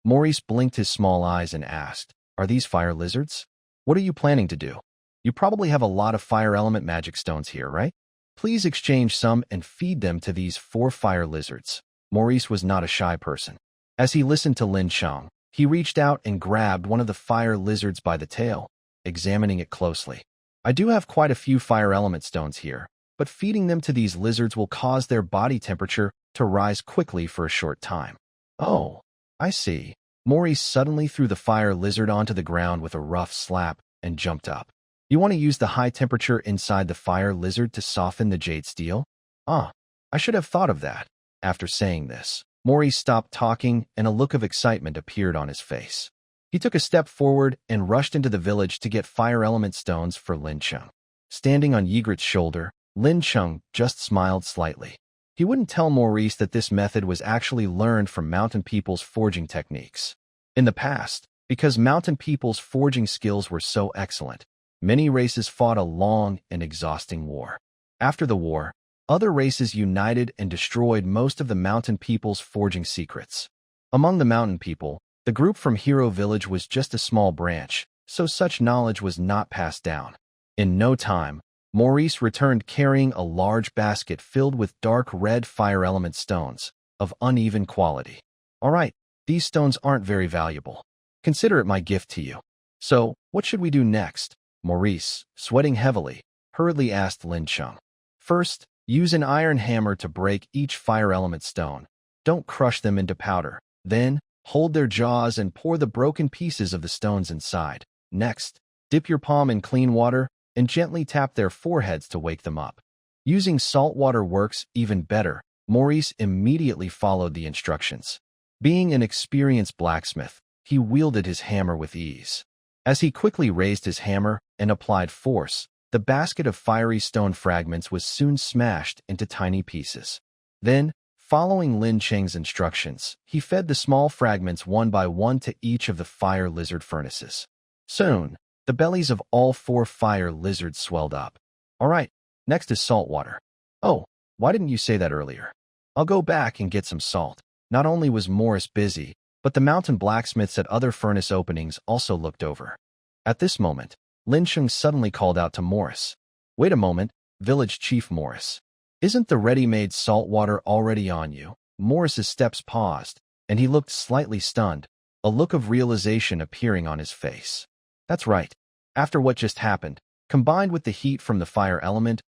Maurice blinked his small eyes and asked, Are these fire lizards? What are you planning to do? You probably have a lot of fire element magic stones here, right? Please exchange some and feed them to these 4 fire lizards. Maurice was not a shy person. As he listened to Lin Cheng, he reached out and grabbed one of the fire lizards by the tail, examining it closely. I do have quite a few fire element stones here, but feeding them to these lizards will cause their body temperature to rise quickly for a short time. Oh, I see. Maurice suddenly threw the fire lizard onto the ground with a rough slap and jumped up. You want to use the high temperature inside the fire lizard to soften the jade steel? I should have thought of that. After saying this, Maurice stopped talking and a look of excitement appeared on his face. He took a step forward and rushed into the village to get fire element stones for Lincheng. Standing on Yigrit's shoulder, Lincheng just smiled slightly. He wouldn't tell Maurice that this method was actually learned from mountain people's forging techniques. In the past, because mountain people's forging skills were so excellent, many races fought a long and exhausting war. After the war, other races united and destroyed most of the mountain people's forging secrets. Among the mountain people, the group from Hero Village was just a small branch, so such knowledge was not passed down. In no time, Maurice returned carrying a large basket filled with dark red fire element stones, of uneven quality. All right, these stones aren't very valuable. Consider it my gift to you. So, what should we do next? Maurice, sweating heavily, hurriedly asked Lin Cheng. First, use an iron hammer to break each fire element stone. Don't crush them into powder. Then, hold their jaws and pour the broken pieces of the stones inside. Next, dip your palm in clean water and gently tap their foreheads to wake them up. Using salt water works even better. Maurice immediately followed the instructions. Being an experienced blacksmith, he wielded his hammer with ease. As he quickly raised his hammer and applied force, the basket of fiery stone fragments was soon smashed into tiny pieces. Then, following Lin Cheng's instructions, he fed the small fragments one by one to each of the fire lizard furnaces. Soon, the bellies of all 4 fire lizards swelled up. All right, next is salt water. Oh, why didn't you say that earlier? I'll go back and get some salt. Not only was Morris busy, but the mountain blacksmiths at other furnace openings also looked over. At this moment, Lincheng suddenly called out to Morris. Wait a moment, village chief Morris. Isn't the ready-made salt water already on you? Morris's steps paused, and he looked slightly stunned, a look of realization appearing on his face. That's right. After what just happened, combined with the heat from the fire element,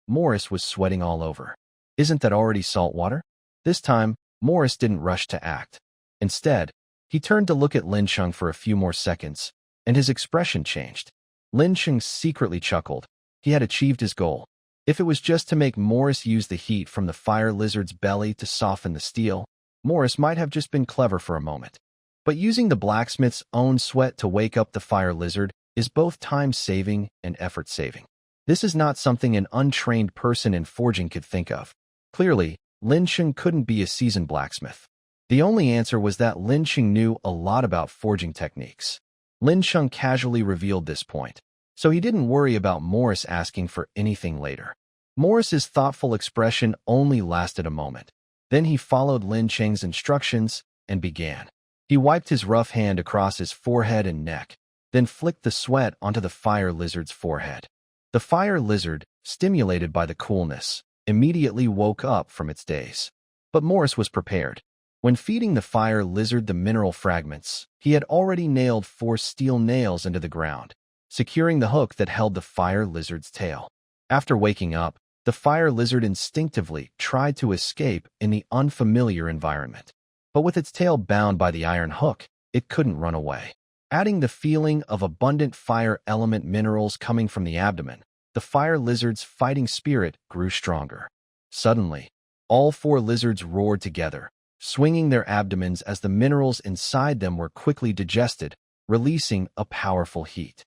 Morris was sweating all over. Isn't that already salt water? This time, Morris didn't rush to act. Instead, he turned to look at Lincheng for a few more seconds, and his expression changed. Lincheng secretly chuckled. He had achieved his goal. If it was just to make Morris use the heat from the fire lizard's belly to soften the steel, Morris might have just been clever for a moment. But using the blacksmith's own sweat to wake up the fire lizard is both time-saving and effort-saving. This is not something an untrained person in forging could think of. Clearly, Lincheng couldn't be a seasoned blacksmith. The only answer was that Lincheng knew a lot about forging techniques. Lincheng casually revealed this point, so he didn't worry about Morris asking for anything later. Morris's thoughtful expression only lasted a moment. Then he followed Lin Cheng's instructions and began. He wiped his rough hand across his forehead and neck, then flicked the sweat onto the fire lizard's forehead. The fire lizard, stimulated by the coolness, immediately woke up from its daze. But Morris was prepared. When feeding the fire lizard the mineral fragments, he had already nailed 4 steel nails into the ground, securing the hook that held the fire lizard's tail. After waking up, the fire lizard instinctively tried to escape in the unfamiliar environment. But with its tail bound by the iron hook, it couldn't run away. Adding the feeling of abundant fire element minerals coming from the abdomen, the fire lizard's fighting spirit grew stronger. Suddenly, all 4 lizards roared together, swinging their abdomens as the minerals inside them were quickly digested, releasing a powerful heat.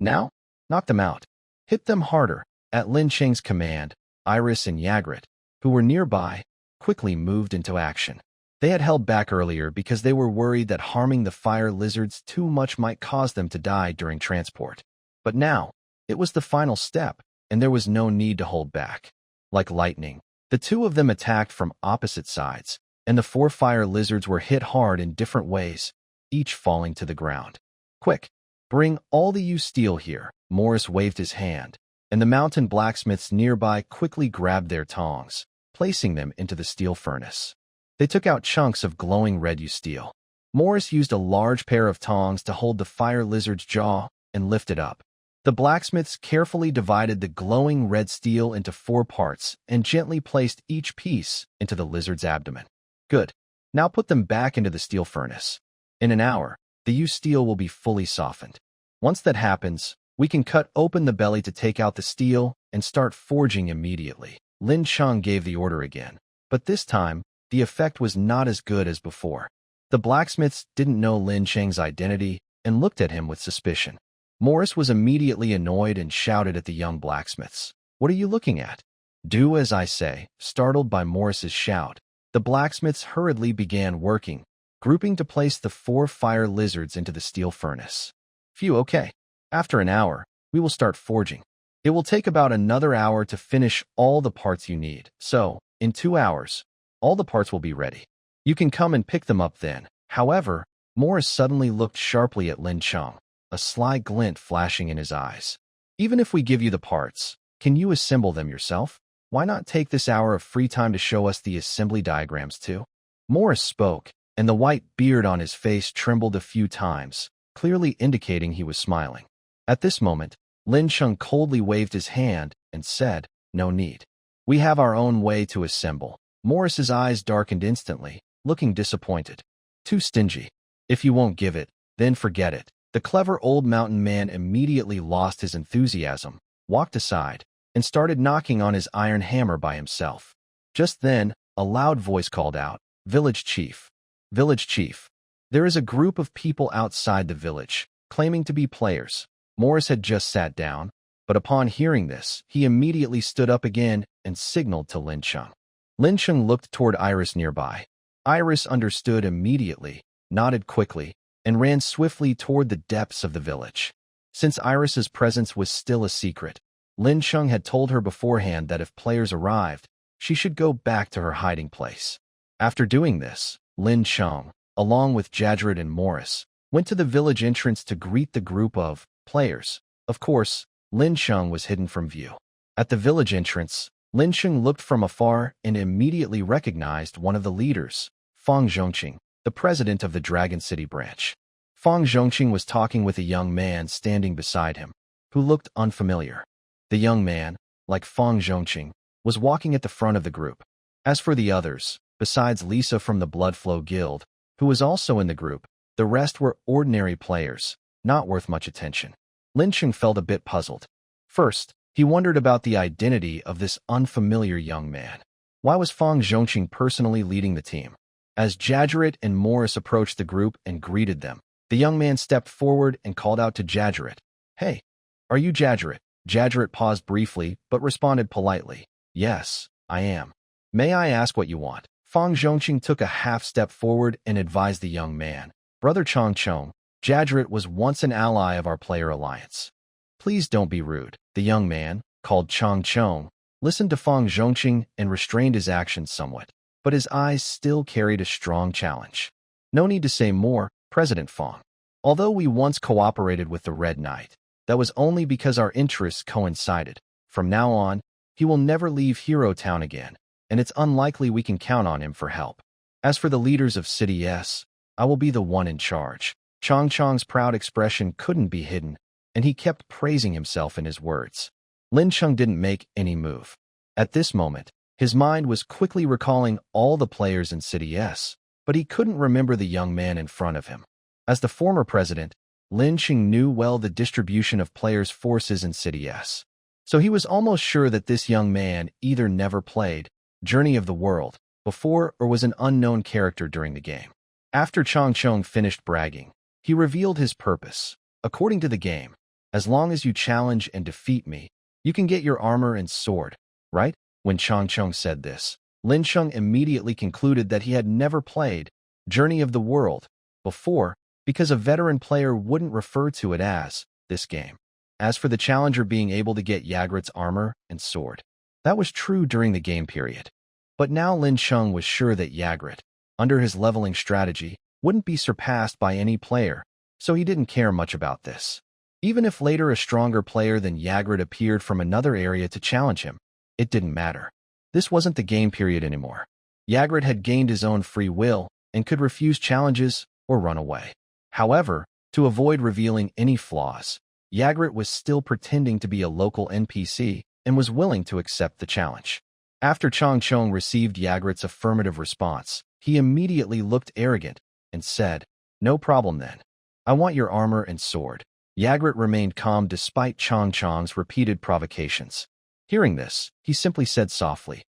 Now, knock them out. Hit them harder. At Lin Cheng's command, Iris and Yigrit, who were nearby, quickly moved into action. They had held back earlier because they were worried that harming the fire lizards too much might cause them to die during transport. But now, it was the final step, and there was no need to hold back. Like lightning, the 2 of them attacked from opposite sides, and the 4 fire lizards were hit hard in different ways, each falling to the ground. Quick, bring all the used steel here. Morris waved his hand, and the mountain blacksmiths nearby quickly grabbed their tongs, placing them into the steel furnace. They took out chunks of glowing red used steel. Morris used a large pair of tongs to hold the fire lizard's jaw and lift it up. The blacksmiths carefully divided the glowing red steel into 4 parts and gently placed each piece into the lizard's abdomen. Good. Now put them back into the steel furnace. In an hour, the used steel will be fully softened. Once that happens, we can cut open the belly to take out the steel and start forging immediately. Lin Cheng gave the order again, but this time, the effect was not as good as before. The blacksmiths didn't know Lin Cheng's identity and looked at him with suspicion. Morris was immediately annoyed and shouted at the young blacksmiths. What are you looking at? Do as I say. Startled by Morris's shout, the blacksmiths hurriedly began working, grouping to place the 4 fire lizards into the steel furnace. Phew, okay. After an hour, we will start forging. It will take about another hour to finish all the parts you need, so, in 2 hours, all the parts will be ready. You can come and pick them up then. However, Morris suddenly looked sharply at Lin Cheng, a sly glint flashing in his eyes. Even if we give you the parts, can you assemble them yourself? Why not take this hour of free time to show us the assembly diagrams too? Morris spoke, and the white beard on his face trembled a few times, clearly indicating he was smiling. At this moment, Lin Cheng coldly waved his hand and said, "No need. We have our own way to assemble." Morris's eyes darkened instantly, looking disappointed. "Too stingy. If you won't give it, then forget it." The clever old mountain man immediately lost his enthusiasm, walked aside, and started knocking on his iron hammer by himself. Just then, a loud voice called out, "Village Chief! Village Chief! There is a group of people outside the village, claiming to be players." Morris had just sat down, but upon hearing this, he immediately stood up again and signaled to Lin Cheng. Lin Cheng looked toward Iris nearby. Iris understood immediately, nodded quickly, and ran swiftly toward the depths of the village. Since Iris's presence was still a secret, Lin Cheng had told her beforehand that if players arrived, she should go back to her hiding place. After doing this, Lin Cheng, along with Yigrit and Morris, went to the village entrance to greet the group of players. Of course, Lin Cheng was hidden from view. At the village entrance, Lin Cheng looked from afar and immediately recognized one of the leaders, Fang Zhongqing, the president of the Dragon City branch. Fang Zhongqing was talking with a young man standing beside him, who looked unfamiliar. The young man, like Fang Zhongqing, was walking at the front of the group. As for the others, besides Lisa from the Bloodflow Guild, who was also in the group, the rest were ordinary players, not worth much attention. Lincheng felt a bit puzzled. First, he wondered about the identity of this unfamiliar young man. Why was Fang Zhongqing personally leading the team? As Yigrit and Morris approached the group and greeted them, the young man stepped forward and called out to Yigrit, "Hey, are you Yigrit?" Yigrit paused briefly, but responded politely, "Yes, I am. May I ask what you want?" Fang Zhongqing took a half-step forward and advised the young man, "Brother Chong Chong, Yigrit was once an ally of our player alliance. Please don't be rude." The young man, called Chong Chong, listened to Fang Zhongqing and restrained his actions somewhat, but his eyes still carried a strong challenge. "No need to say more, President Fang. Although we once cooperated with the Red Knight, that was only because our interests coincided. From now on, he will never leave Hero Town again, and it's unlikely we can count on him for help. As for the leaders of City S, I will be the one in charge." Chong Chong's proud expression couldn't be hidden, and he kept praising himself in his words. Lin Cheng didn't make any move. At this moment, his mind was quickly recalling all the players in City S, but he couldn't remember the young man in front of him. As the former president, Lin Cheng knew well the distribution of players' forces in City S, so he was almost sure that this young man either never played Journey of the World before or was an unknown character during the game. After Chong Chong finished bragging, he revealed his purpose. "According to the game, as long as you challenge and defeat me, you can get your armor and sword, right?" When Chong Chong said this, Lin Cheng immediately concluded that he had never played Journey of the World before, because a veteran player wouldn't refer to it as this game. As for the challenger being able to get Yigrit's armor and sword, that was true during the game period. But now Lin Cheng was sure that Yigrit, under his leveling strategy, wouldn't be surpassed by any player, so he didn't care much about this. Even if later a stronger player than Yigrit appeared from another area to challenge him, it didn't matter. This wasn't the game period anymore. Yigrit had gained his own free will and could refuse challenges or run away. However, to avoid revealing any flaws, Yigrit was still pretending to be a local NPC and was willing to accept the challenge. After Chong Chong received Yigrit's affirmative response, he immediately looked arrogant and said, "No problem then. I want your armor and sword." Yigrit remained calm despite Chong Chong's repeated provocations. Hearing this, he simply said softly,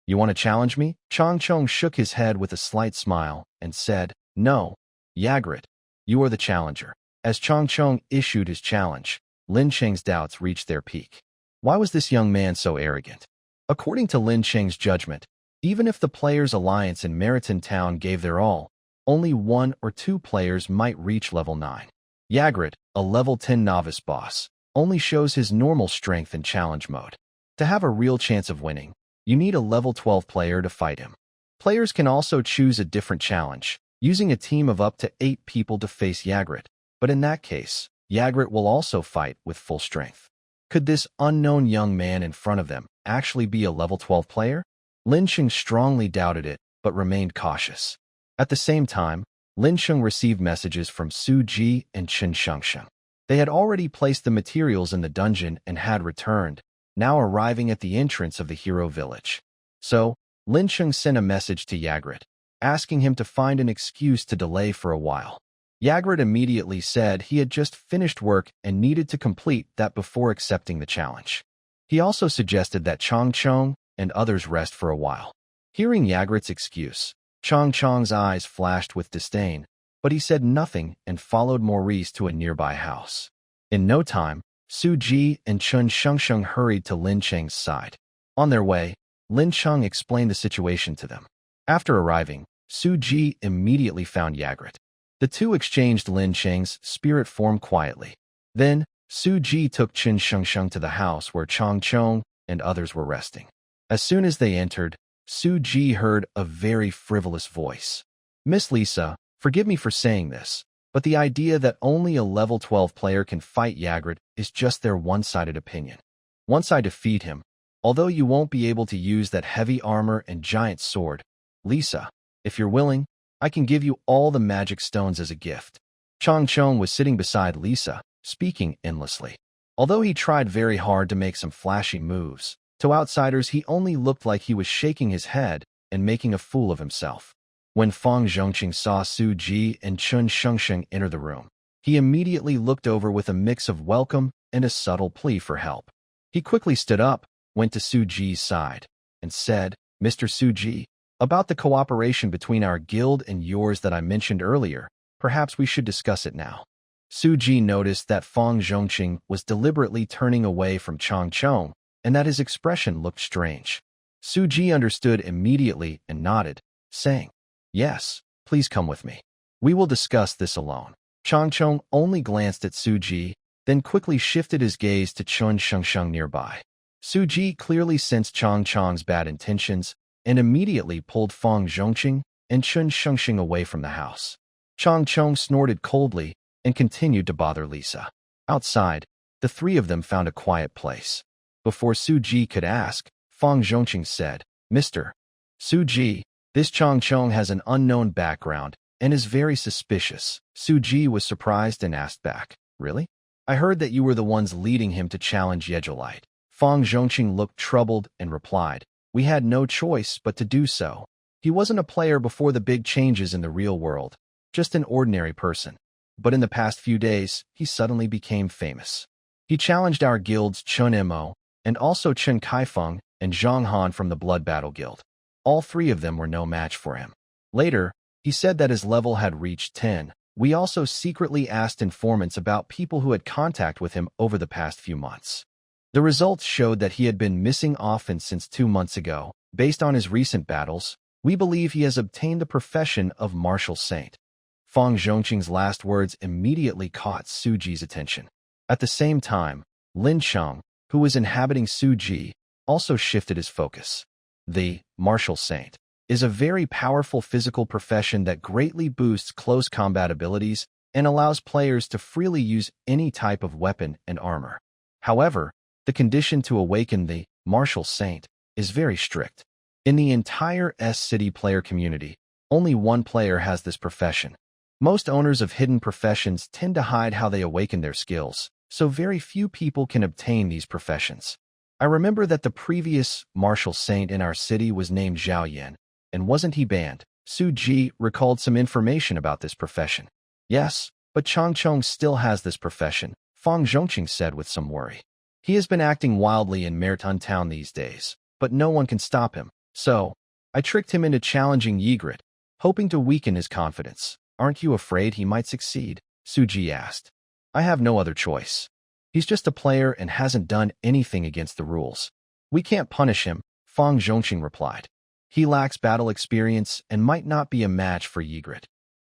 "You want to challenge me?" Chong Chong shook his head with a slight smile and said, "No, Yigrit, you are the challenger." As Chong Chong issued his challenge, Lin Cheng's doubts reached their peak. Why was this young man so arrogant? According to Lin Cheng's judgment, even if the players' alliance in Maraton Town gave their all, only 1 or 2 players might reach level 9. Yigrit, a level 10 novice boss, only shows his normal strength in challenge mode. To have a real chance of winning, you need a level 12 player to fight him. Players can also choose a different challenge, using a team of up to 8 people to face Yigrit, but in that case, Yigrit will also fight with full strength. Could this unknown young man in front of them actually be a level 12 player? Lin Cheng strongly doubted it, but remained cautious. At the same time, Lin Cheng received messages from Su Ji and Chen Shengsheng. They had already placed the materials in the dungeon and had returned, now arriving at the entrance of the hero village. So, Lin Cheng sent a message to Yigrit, asking him to find an excuse to delay for a while. Yigrit immediately said he had just finished work and needed to complete that before accepting the challenge. He also suggested that Chong Chong and others rest for a while. Hearing Yigrit's excuse, Chong Chong's eyes flashed with disdain, but he said nothing and followed Maurice to a nearby house. In no time, Su Ji and Chen Shengsheng hurried to Lin Cheng's side. On their way, Lin Cheng explained the situation to them. After arriving, Su Ji immediately found Yigrit. The two exchanged Lin Cheng's spirit form quietly. Then, Su Ji took Chen Shengsheng to the house where Chong Chong and others were resting. As soon as they entered, Su Ji heard a very frivolous voice. "Miss Lisa, forgive me for saying this, but the idea that only a level 12 player can fight Yigrit is just their one-sided opinion. Once I defeat him, although you won't be able to use that heavy armor and giant sword, Lisa, if you're willing, I can give you all the magic stones as a gift." Chong Chong was sitting beside Lisa, speaking endlessly. Although he tried very hard to make some flashy moves, to outsiders he only looked like he was shaking his head and making a fool of himself. When Fang Zhongqing saw Su Ji and Chen Shengsheng enter the room, he immediately looked over with a mix of welcome and a subtle plea for help. He quickly stood up, went to Su Ji's side, and said, "Mr. Su Ji, about the cooperation between our guild and yours that I mentioned earlier, perhaps we should discuss it now." Su Ji noticed that Fang Zhongqing was deliberately turning away from Chong Chong, and that his expression looked strange. Su Ji understood immediately and nodded, saying, "Yes, please come with me. We will discuss this alone." Chong Chong only glanced at Su Ji, then quickly shifted his gaze to Chen Shengsheng nearby. Su Ji clearly sensed Chong Chong's bad intentions and immediately pulled Fang Zhongqing and Chen Shengsheng away from the house. Chong Chong snorted coldly and continued to bother Lisa. Outside, the three of them found a quiet place. Before Su Ji could ask, Fang Zhongqing said, "Mr. Su Ji, this Chong Chong has an unknown background and is very suspicious." Su Ji was surprised and asked back, "Really? I heard that you were the ones leading him to challenge Yigrit." Fang Zhongqing looked troubled and replied, "We had no choice but to do so. He wasn't a player before the big changes in the real world, just an ordinary person. But in the past few days, he suddenly became famous. He challenged our guilds Chun Mo, and also Chen Kaifeng and Zhang Han from the Blood Battle Guild. All three of them were no match for him. Later, he said that his level had reached 10. We also secretly asked informants about people who had contact with him over the past few months. The results showed that he had been missing often since 2 months ago. Based on his recent battles, we believe he has obtained the profession of martial saint." Fang Zhongqing's last words immediately caught Su Ji's attention. At the same time, Lin Cheng, who was inhabiting Su Ji, also shifted his focus. The martial saint is a very powerful physical profession that greatly boosts close combat abilities and allows players to freely use any type of weapon and armor. However, the condition to awaken the martial saint is very strict. In the entire S-City player community, only one player has this profession. Most owners of hidden professions tend to hide how they awaken their skills, so very few people can obtain these professions. I remember that the previous martial saint in our city was named Zhao Yan, and wasn't he banned? Su Ji recalled some information about this profession. "Yes, but Chong Chong still has this profession," Fang Zhongqing said with some worry. "He has been acting wildly in Maraton town these days, but no one can stop him. So, I tricked him into challenging Yigrit, hoping to weaken his confidence. Aren't you afraid he might succeed?" Su Ji asked. "I have no other choice. He's just a player and hasn't done anything against the rules. We can't punish him," Fang Zhongqing replied. "He lacks battle experience and might not be a match for Yigrit.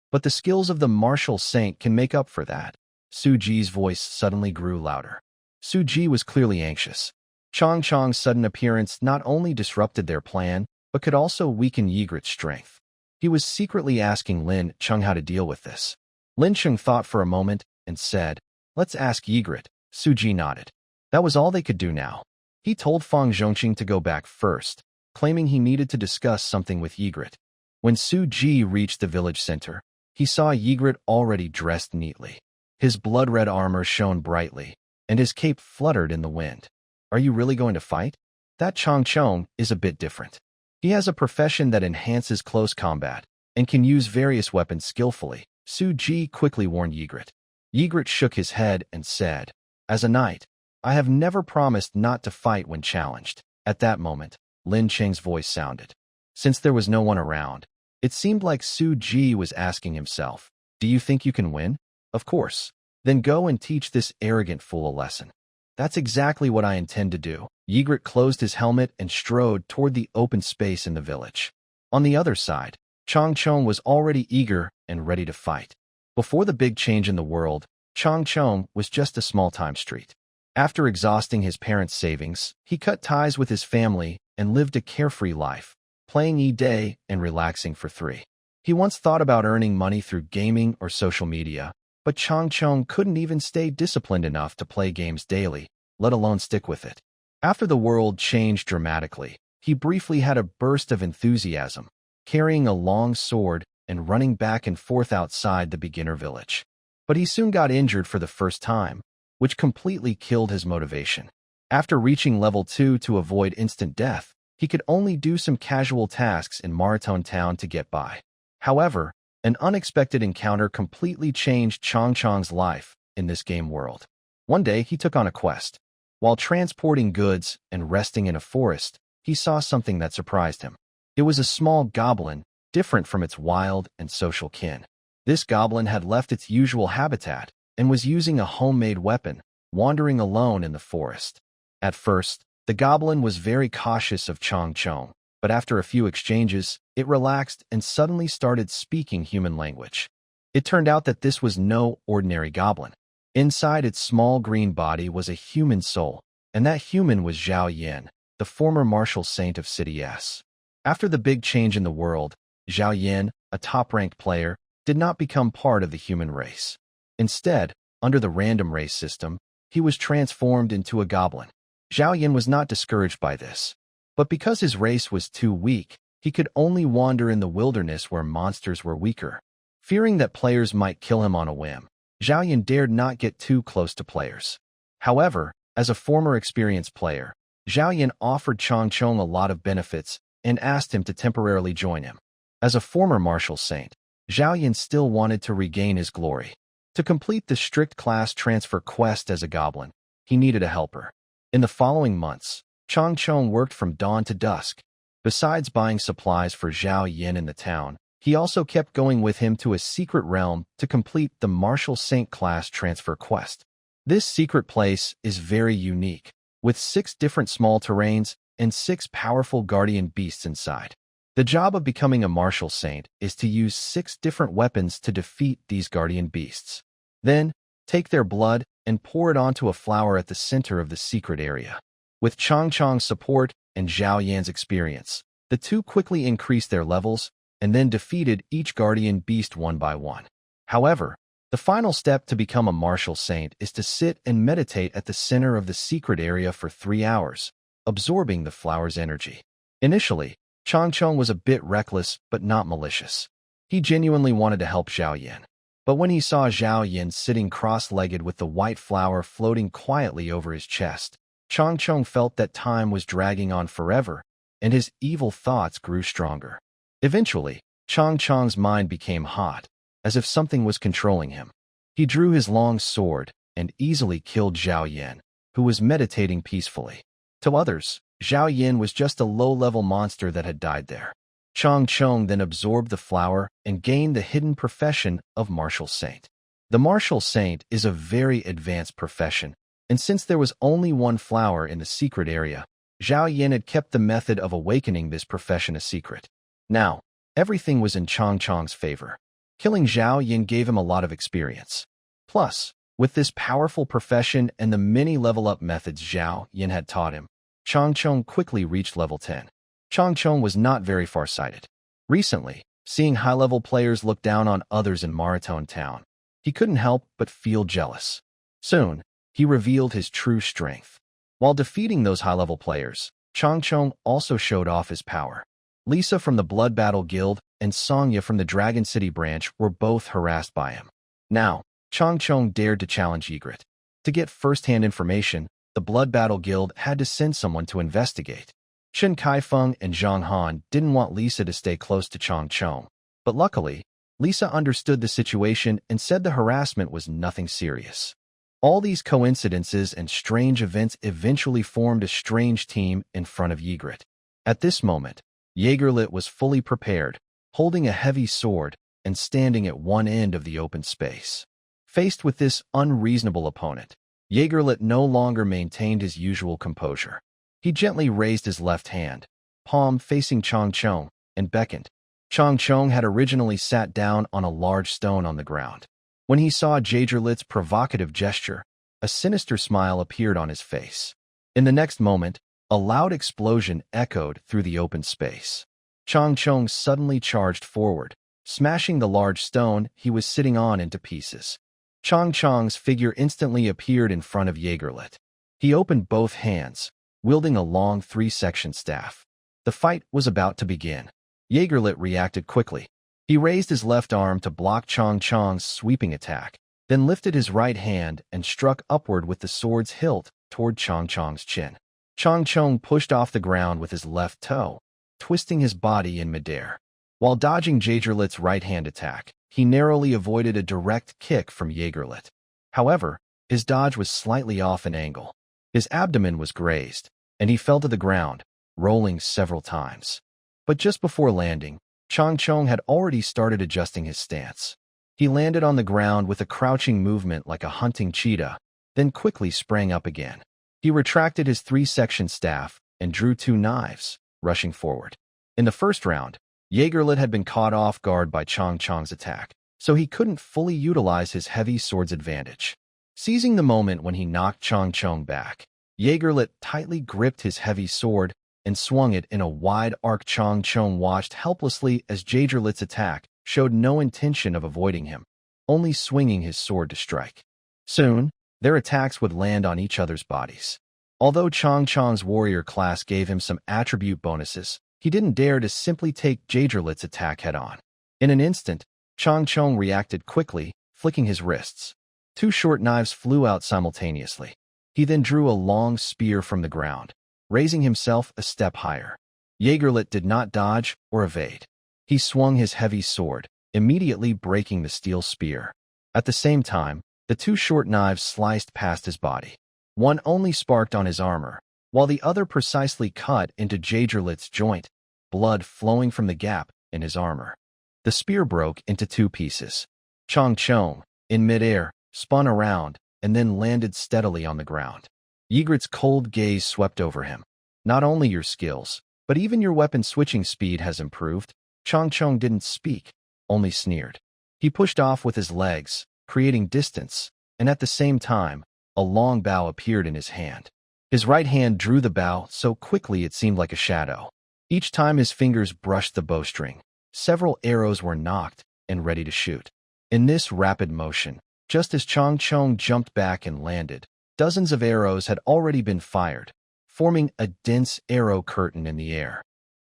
But the skills of the martial saint can make up for that." Su Ji's voice suddenly grew louder. Su Ji was clearly anxious. Chong Chong's sudden appearance not only disrupted their plan, but could also weaken Yigrit's strength. He was secretly asking Lin Cheng how to deal with this. Lin Cheng thought for a moment and said, "Let's ask Yigrit." Su Ji nodded. That was all they could do now. He told Fang Zhongqing to go back first, claiming he needed to discuss something with Yigrit. When Su Ji reached the village center, he saw Yigrit already dressed neatly. His blood-red armor shone brightly, and his cape fluttered in the wind. Are you really going to fight? That Chong Chong is a bit different. He has a profession that enhances close combat and can use various weapons skillfully, Su Ji quickly warned Yigrit. Yigrit shook his head and said, "As a knight, I have never promised not to fight when challenged." At that moment, Lin Cheng's voice sounded. Since there was no one around, it seemed like Su Ji was asking himself, "Do you think you can win?" "Of course. Then go and teach this arrogant fool a lesson." "That's exactly what I intend to do." Yigrit closed his helmet and strode toward the open space in the village. On the other side, Chong Chong was already eager and ready to fight. Before the big change in the world, Chong Chong was just a small-time street. After exhausting his parents' savings, he cut ties with his family and lived a carefree life, playing e-day and relaxing for free. He once thought about earning money through gaming or social media, but Chong Chong couldn't even stay disciplined enough to play games daily, let alone stick with it. After the world changed dramatically, he briefly had a burst of enthusiasm, carrying a long sword and running back and forth outside the beginner village. But he soon got injured for the first time, which completely killed his motivation. After reaching level 2 to avoid instant death, he could only do some casual tasks in Maraton town to get by. However, an unexpected encounter completely changed Chong Chong's life in this game world. One day, he took on a quest. While transporting goods and resting in a forest, he saw something that surprised him. It was a small goblin, different from its wild and social kin. This goblin had left its usual habitat and was using a homemade weapon, wandering alone in the forest. At first, the goblin was very cautious of Chong Chong, but after a few exchanges, it relaxed and suddenly started speaking human language. It turned out that this was no ordinary goblin. Inside its small green body was a human soul, and that human was Zhao Yin, the former martial saint of City S. After the big change in the world, Zhao Yin, a top-ranked player, did not become part of the human race. Instead, under the random race system, he was transformed into a goblin. Zhao Yin was not discouraged by this, but because his race was too weak, he could only wander in the wilderness where monsters were weaker. Fearing that players might kill him on a whim, Zhao Yin dared not get too close to players. However, as a former experienced player, Zhao Yin offered Chong Chong a lot of benefits and asked him to temporarily join him. As a former martial saint, Zhao Yin still wanted to regain his glory. To complete the strict class transfer quest as a goblin, he needed a helper. In the following months, Chong Chong worked from dawn to dusk. Besides buying supplies for Zhao Yin in the town, he also kept going with him to a secret realm to complete the Martial Saint class transfer quest. This secret place is very unique, with 6 different small terrains and 6 powerful guardian beasts inside. The job of becoming a Martial Saint is to use 6 different weapons to defeat these guardian beasts. Then, take their blood and pour it onto a flower at the center of the secret area. With Chong Chong's support and Zhao Yan's experience, the two quickly increased their levels and then defeated each guardian beast one by one. However, the final step to become a martial saint is to sit and meditate at the center of the secret area for 3 hours, absorbing the flower's energy. Initially, Chong Chong was a bit reckless but not malicious. He genuinely wanted to help Zhao Yan. But when he saw Zhao Yan sitting cross-legged with the white flower floating quietly over his chest, Chong Chong felt that time was dragging on forever, and his evil thoughts grew stronger. Eventually, Chong Chong's mind became hot, as if something was controlling him. He drew his long sword and easily killed Zhao Yan, who was meditating peacefully. To others, Zhao Yan was just a low-level monster that had died there. Chong Chong then absorbed the flower and gained the hidden profession of Martial Saint. The Martial Saint is a very advanced profession, and since there was only one flower in the secret area, Zhao Yan had kept the method of awakening this profession a secret. Now, everything was in Chong Chong's favor. Killing Zhao Yan gave him a lot of experience. Plus, With this powerful profession and the many level-up methods Zhao Yin had taught him, Chang Chong quickly reached level 10. Chang Chong was not very far-sighted. Recently, seeing high-level players look down on others in Maraton town, he couldn't help but feel jealous. Soon, he revealed his true strength. While defeating those high-level players, Chang Chong also showed off his power. Lisa from the Blood Battle Guild and Songya from the Dragon City branch were both harassed by him. Now, Chang Chong dared to challenge Yigrit. To get first-hand information, the Blood Battle Guild had to send someone to investigate. Chen Kaifeng and Zhang Han didn't want Lisa to stay close to Chang Chong, but luckily, Lisa understood the situation and said the harassment was nothing serious. All these coincidences and strange events eventually formed a strange team in front of Yigrit. At this moment, Yigrit was fully prepared, holding a heavy sword and standing at one end of the open space. Faced with this unreasonable opponent, Yigrit no longer maintained his usual composure. He gently raised his left hand, palm facing Chang Chong, and beckoned. Chang Chong had originally sat down on a large stone on the ground. When he saw Yigrit's provocative gesture, a sinister smile appeared on his face. In the next moment, a loud explosion echoed through the open space. Chang Chong suddenly charged forward, smashing the large stone he was sitting on into pieces. Chang Chong's figure instantly appeared in front of Yigrit. He opened both hands, wielding a long three-section staff. The fight was about to begin. Yigrit reacted quickly. He raised his left arm to block Chang Chong's sweeping attack, then lifted his right hand and struck upward with the sword's hilt toward Chang Chong's chin. Chang Chong pushed off the ground with his left toe, twisting his body in midair. While dodging Yigrit's right-hand attack, he narrowly avoided a direct kick from Yigrit. However, his dodge was slightly off an angle. His abdomen was grazed, and he fell to the ground, rolling several times. But just before landing, Chang Chong had already started adjusting his stance. He landed on the ground with a crouching movement like a hunting cheetah, then quickly sprang up again. He retracted his three-section staff and drew two knives, rushing forward. In the first round, Yigrit had been caught off guard by Chang Chong's attack, so he couldn't fully utilize his heavy sword's advantage. Seizing the moment when he knocked Chang Chong back, Yigrit tightly gripped his heavy sword and swung it in a wide arc. Chang Chong watched helplessly as Yigrit's attack showed no intention of avoiding him, only swinging his sword to strike. Soon, their attacks would land on each other's bodies. Although Chang Chong's warrior class gave him some attribute bonuses, he didn't dare to simply take Yigrit's attack head-on. In an instant, Chang Chong reacted quickly, flicking his wrists. Two short knives flew out simultaneously. He then drew a long spear from the ground, raising himself a step higher. Yigrit did not dodge or evade. He swung his heavy sword, immediately breaking the steel spear. At the same time, the two short knives sliced past his body. One only sparked on his armor, while the other precisely cut into Yigrit's joint, blood flowing from the gap in his armor. The spear broke into two pieces. Chang Chong, in midair, spun around and then landed steadily on the ground. Yigrit's cold gaze swept over him. Not only your skills, but even your weapon switching speed has improved. Chang Chong didn't speak, only sneered. He pushed off with his legs, creating distance, and at the same time, a long bow appeared in his hand. His right hand drew the bow so quickly it seemed like a shadow. Each time his fingers brushed the bowstring, several arrows were knocked and ready to shoot. In this rapid motion, just as Chang Chong jumped back and landed, dozens of arrows had already been fired, forming a dense arrow curtain in the air.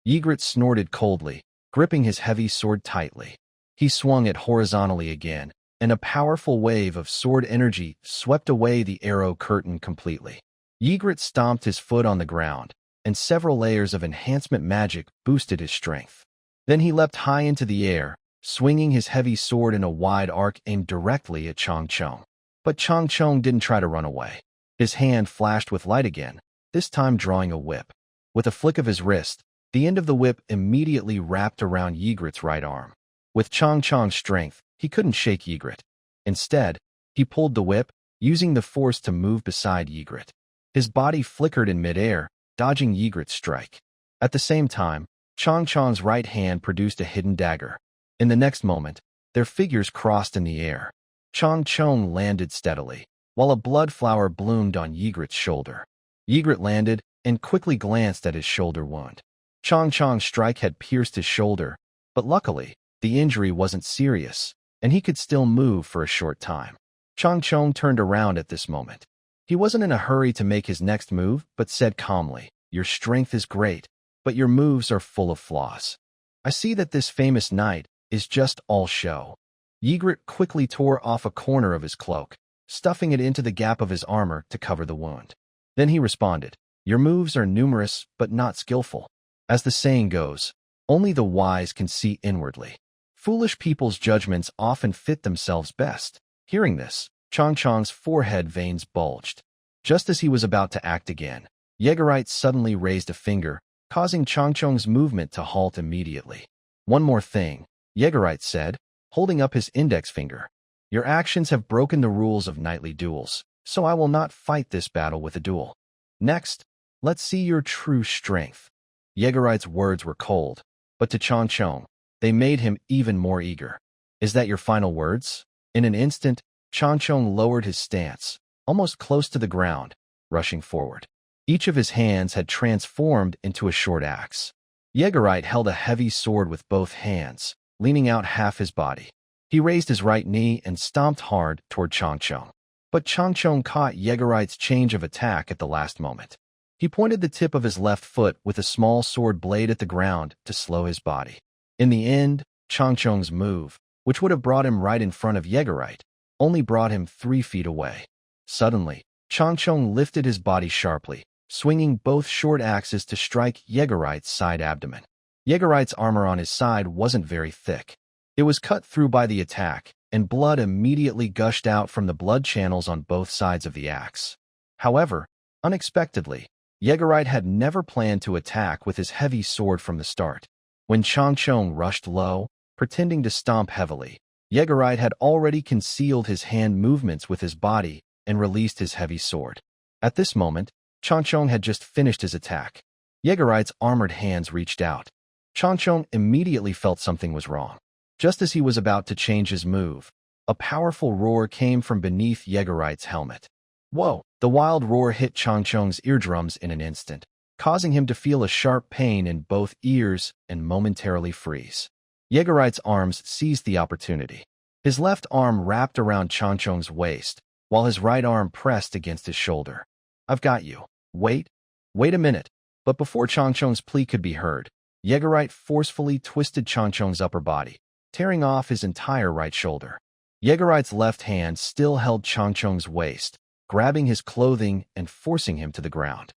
Yigrit snorted coldly, gripping his heavy sword tightly. He swung it horizontally again, and a powerful wave of sword energy swept away the arrow curtain completely. Yigrit stomped his foot on the ground, and several layers of enhancement magic boosted his strength. Then he leapt high into the air, swinging his heavy sword in a wide arc aimed directly at Chang Chong. But Chang Chong didn't try to run away. His hand flashed with light again, this time drawing a whip. With a flick of his wrist, the end of the whip immediately wrapped around Yigrit's right arm. With Chang Chong's strength, he couldn't shake Yigrit. Instead, he pulled the whip, using the force to move beside Yigrit. His body flickered in midair, dodging Yigrit's strike. At the same time, Chang Chong's right hand produced a hidden dagger. In the next moment, their figures crossed in the air. Chang Chong landed steadily, while a blood flower bloomed on Yigrit's shoulder. Yigrit landed and quickly glanced at his shoulder wound. Chang Chong's strike had pierced his shoulder, but luckily, the injury wasn't serious, and he could still move for a short time. Chang Chong turned around at this moment. He wasn't in a hurry to make his next move, but said calmly, "Your strength is great, but your moves are full of flaws. I see that this famous knight is just all show." Yigrit quickly tore off a corner of his cloak, stuffing it into the gap of his armor to cover the wound. Then he responded, "Your moves are numerous but not skillful. As the saying goes, only the wise can see inwardly. Foolish people's judgments often fit themselves best." Hearing this, Chang Chong's forehead veins bulged. Just as he was about to act again, Yigrit suddenly raised a finger, causing Chang Chong's movement to halt immediately. "One more thing," Yigrit said, holding up his index finger. "Your actions have broken the rules of knightly duels, so I will not fight this battle with a duel. Next, let's see your true strength." Yigrit's words were cold, but to Chang Chong, they made him even more eager. "Is that your final words?" In an instant, Chang Chong lowered his stance, almost close to the ground, rushing forward. Each of his hands had transformed into a short axe. Yigrit held a heavy sword with both hands, leaning out half his body. He raised his right knee and stomped hard toward Chang Chong. But Chang Chong caught Yigrit's change of attack at the last moment. He pointed the tip of his left foot with a small sword blade at the ground to slow his body. In the end, Chang Chong's move, which would have brought him right in front of Yigrit, only brought him 3 feet away. Suddenly, Chang Chong lifted his body sharply, swinging both short axes to strike Yigrit's side abdomen. Yigrit's armor on his side wasn't very thick. It was cut through by the attack, and blood immediately gushed out from the blood channels on both sides of the axe. However, unexpectedly, Yigrit had never planned to attack with his heavy sword from the start. When Chang Chong rushed low, pretending to stomp heavily, Yigrit had already concealed his hand movements with his body and released his heavy sword. At this moment, Chang Chong had just finished his attack. Yigrit's armored hands reached out. Chang Chong immediately felt something was wrong. Just as he was about to change his move, a powerful roar came from beneath Yigrit's helmet. Whoa! The wild roar hit Chang Chong's eardrums in an instant, causing him to feel a sharp pain in both ears and momentarily freeze. Yigrit's arms seized the opportunity. His left arm wrapped around Chang Chong's waist, while his right arm pressed against his shoulder. "I've got you. Wait a minute." But before Chang Chong's plea could be heard, Yigrit forcefully twisted Chang Chong's upper body, tearing off his entire right shoulder. Yigrit's left hand still held Chang Chong's waist, grabbing his clothing and forcing him to the ground.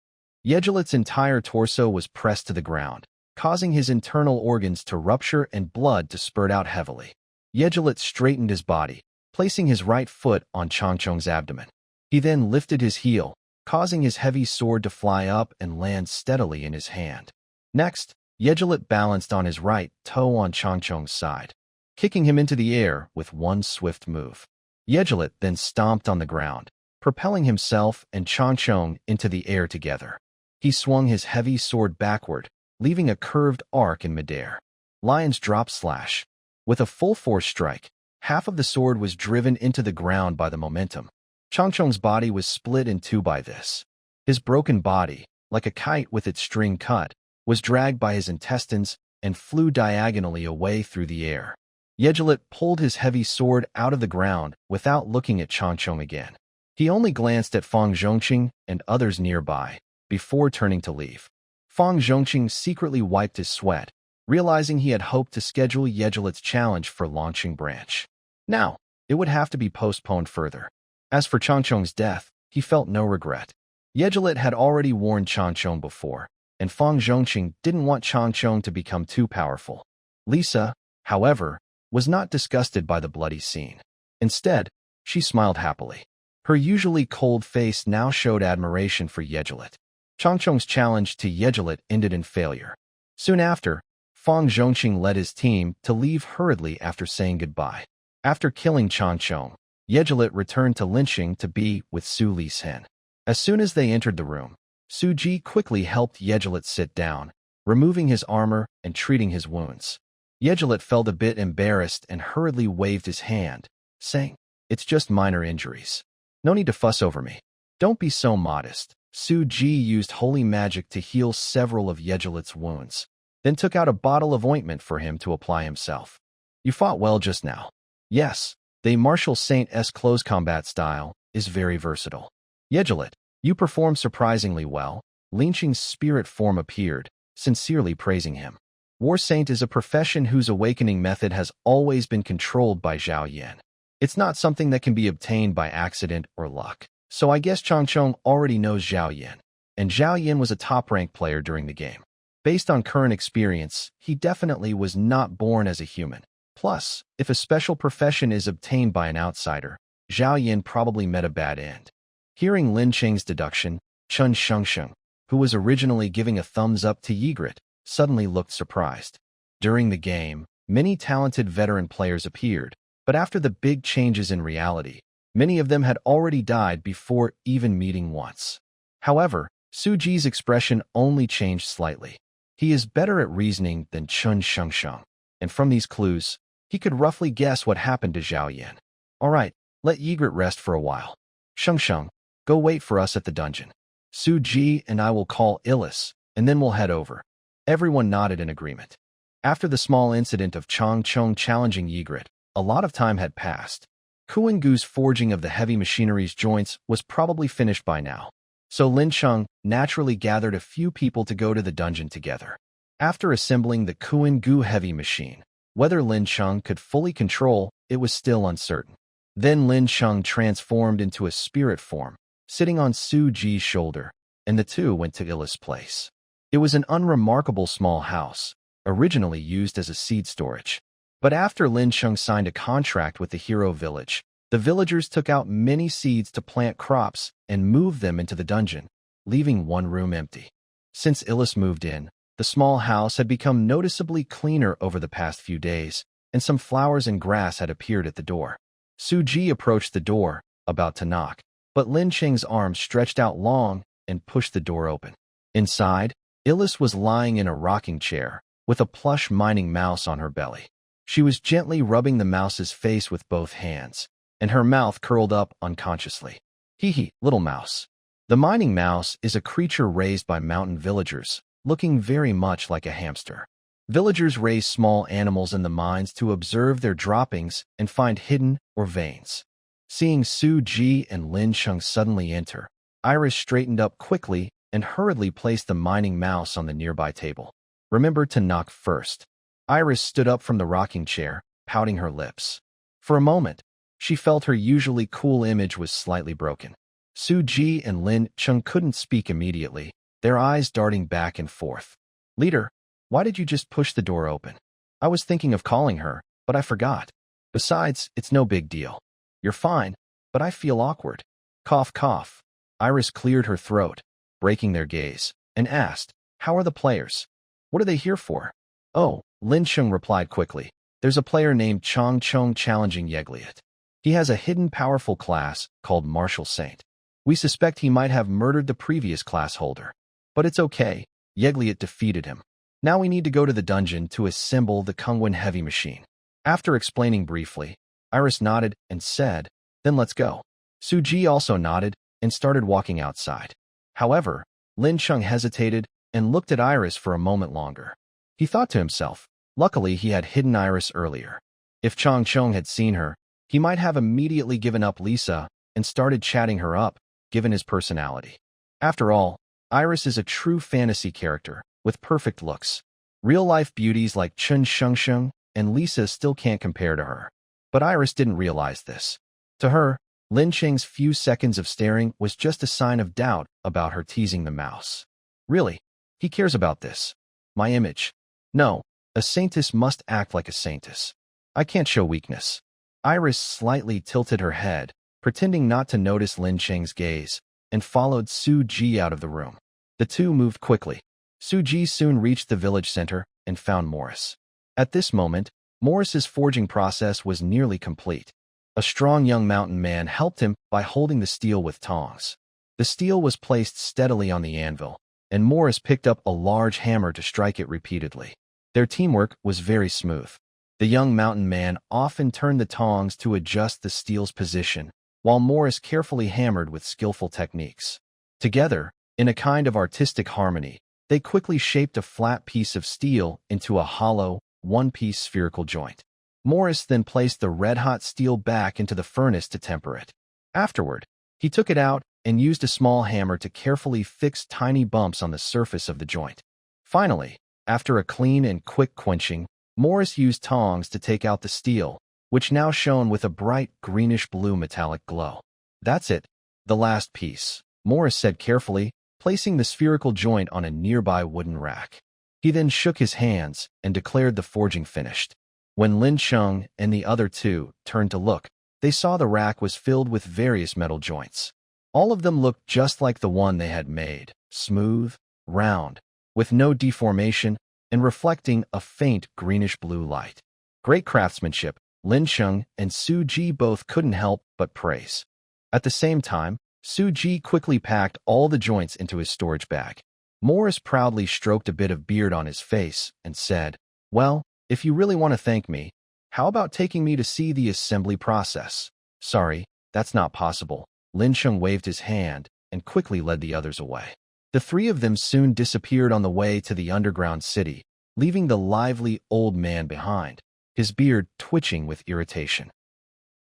Yigrit's entire torso was pressed to the ground, causing his internal organs to rupture and blood to spurt out heavily. Yigrit straightened his body, placing his right foot on Chang Chong's abdomen. He then lifted his heel, causing his heavy sword to fly up and land steadily in his hand. Next, Yigrit balanced on his right toe on Chang Chong's side, kicking him into the air with one swift move. Yigrit then stomped on the ground, propelling himself and Chang Chong into the air together. He swung his heavy sword backward, leaving a curved arc in midair. Lion's drop slash. With a full force strike, half of the sword was driven into the ground by the momentum. Chang Chong's body was split in two by this. His broken body, like a kite with its string cut, was dragged by his intestines and flew diagonally away through the air. Yigrit pulled his heavy sword out of the ground without looking at Chang Chong again. He only glanced at Fang Zhongqing and others nearby, before turning to leave. Fang Zhongqing secretly wiped his sweat, realizing he had hoped to schedule Yigrit's challenge for launching branch. Now, it would have to be postponed further. As for Chang Chong's death, he felt no regret. Yigrit had already warned Chang Chong before, and Fang Zhongqing didn't want Chang Chong to become too powerful. Lisa, however, was not disgusted by the bloody scene. Instead, she smiled happily. Her usually cold face now showed admiration for Yigrit. Chang Chong's challenge to Yigrit ended in failure. Soon after, Fang Zhongqing led his team to leave hurriedly after saying goodbye. After killing Chang Chong, Yigrit returned to Lincheng to be with Su Lisen. As soon as they entered the room, Su Ji quickly helped Yigrit sit down, removing his armor and treating his wounds. Yigrit felt a bit embarrassed and hurriedly waved his hand, saying, It's just minor injuries. No need to fuss over me. Don't be so modest. Su Ji used holy magic to heal several of Yigrit's wounds, then took out a bottle of ointment for him to apply himself. You fought well just now. Yes, the martial Saintess close combat style is very versatile. Yigrit, you performed surprisingly well. Lincheng's spirit form appeared, sincerely praising him. War Saint is a profession whose awakening method has always been controlled by Zhao Yan. It's not something that can be obtained by accident or luck. So I guess Changchong already knows Zhao Yan, and Zhao Yan was a top-ranked player during the game. Based on current experience, he definitely was not born as a human. Plus, if a special profession is obtained by an outsider, Zhao Yan probably met a bad end. Hearing Lin Cheng's deduction, Chun Shengsheng, who was originally giving a thumbs up to Yigrit, suddenly looked surprised. During the game, many talented veteran players appeared, but after the big changes in reality, many of them had already died before even meeting once. However, Su Ji's expression only changed slightly. He is better at reasoning than Chun Shengsheng, and from these clues, he could roughly guess what happened to Zhao Yan. All right, let Yigrit rest for a while. Shengsheng, go wait for us at the dungeon. Su Ji and I will call Elise, and then we'll head over. Everyone nodded in agreement. After the small incident of Changchong challenging Yigrit, a lot of time had passed. Kuan-Gu's forging of the heavy machinery's joints was probably finished by now, so Lincheng naturally gathered a few people to go to the dungeon together. After assembling the Kuan-Gu heavy machine, whether Lincheng could fully control it was still uncertain. Then Lincheng transformed into a spirit form, sitting on Su Ji's shoulder, and the two went to Elise's place. It was an unremarkable small house, originally used as a seed storage. But after Lincheng signed a contract with the hero village, the villagers took out many seeds to plant crops and moved them into the dungeon, leaving one room empty. Since Elise moved in, the small house had become noticeably cleaner over the past few days, and some flowers and grass had appeared at the door. Su Ji approached the door, about to knock, but Lin Cheng's arm stretched out long and pushed the door open. Inside, Elise was lying in a rocking chair, with a plush mining mouse on her belly. She was gently rubbing the mouse's face with both hands, and her mouth curled up unconsciously. Hee, little mouse. The mining mouse is a creature raised by mountain villagers, looking very much like a hamster. Villagers raise small animals in the mines to observe their droppings and find hidden or veins. Seeing Su Ji and Lin Cheng suddenly enter, Iris straightened up quickly and hurriedly placed the mining mouse on the nearby table. Remember to knock first. Iris stood up from the rocking chair, pouting her lips. For a moment, she felt her usually cool image was slightly broken. Su Ji and Lin Cheng couldn't speak immediately, their eyes darting back and forth. Leader, why did you just push the door open? I was thinking of calling her, but I forgot. Besides, it's no big deal. You're fine, but I feel awkward. Cough, cough. Iris cleared her throat, breaking their gaze, and asked, how are the players? What are they here for? Oh, Lincheng replied quickly. There's a player named Changchong challenging Yigrit. He has a hidden powerful class called Martial Saint. We suspect he might have murdered the previous class holder. But it's okay, Yigrit defeated him. Now we need to go to the dungeon to assemble the Kungwen heavy machine. After explaining briefly, Iris nodded and said, then let's go. Su Ji also nodded and started walking outside. However, Lincheng hesitated and looked at Iris for a moment longer. He thought to himself, luckily he had hidden Iris earlier. If Changchong had seen her, he might have immediately given up Lisa and started chatting her up, given his personality. After all, Iris is a true fantasy character, with perfect looks. Real-life beauties like Chun Shengsheng and Lisa still can't compare to her. But Iris didn't realize this. To her, Lincheng's few seconds of staring was just a sign of doubt about her teasing the mouse. Really, he cares about this. My image. No, a Saintess must act like a Saintess. I can't show weakness. Iris slightly tilted her head, pretending not to notice Lincheng's gaze, and followed Su Ji out of the room. The two moved quickly. Su Ji soon reached the village center and found Morris. At this moment, Morris's forging process was nearly complete. A strong young mountain man helped him by holding the steel with tongs. The steel was placed steadily on the anvil, and Morris picked up a large hammer to strike it repeatedly. Their teamwork was very smooth. The young mountain man often turned the tongs to adjust the steel's position, while Morris carefully hammered with skillful techniques. Together, in a kind of artistic harmony, they quickly shaped a flat piece of steel into a hollow, one-piece spherical joint. Morris then placed the red-hot steel back into the furnace to temper it. Afterward, he took it out and used a small hammer to carefully fix tiny bumps on the surface of the joint. Finally, after a clean and quick quenching, Morris used tongs to take out the steel, which now shone with a bright greenish-blue metallic glow. "That's it, the last piece," Morris said carefully, placing the spherical joint on a nearby wooden rack. He then shook his hands and declared the forging finished. When Lin Cheng and the other two turned to look, they saw the rack was filled with various metal joints. All of them looked just like the one they had made, smooth, round, with no deformation, and reflecting a faint greenish-blue light. Great craftsmanship, Lin Cheng and Su Ji both couldn't help but praise. At the same time, Su Ji quickly packed all the joints into his storage bag. Morris proudly stroked a bit of beard on his face and said, "Well, if you really want to thank me, how about taking me to see the assembly process?" "Sorry, that's not possible." Lin Cheng waved his hand and quickly led the others away. The three of them soon disappeared on the way to the underground city, leaving the lively old man behind, his beard twitching with irritation.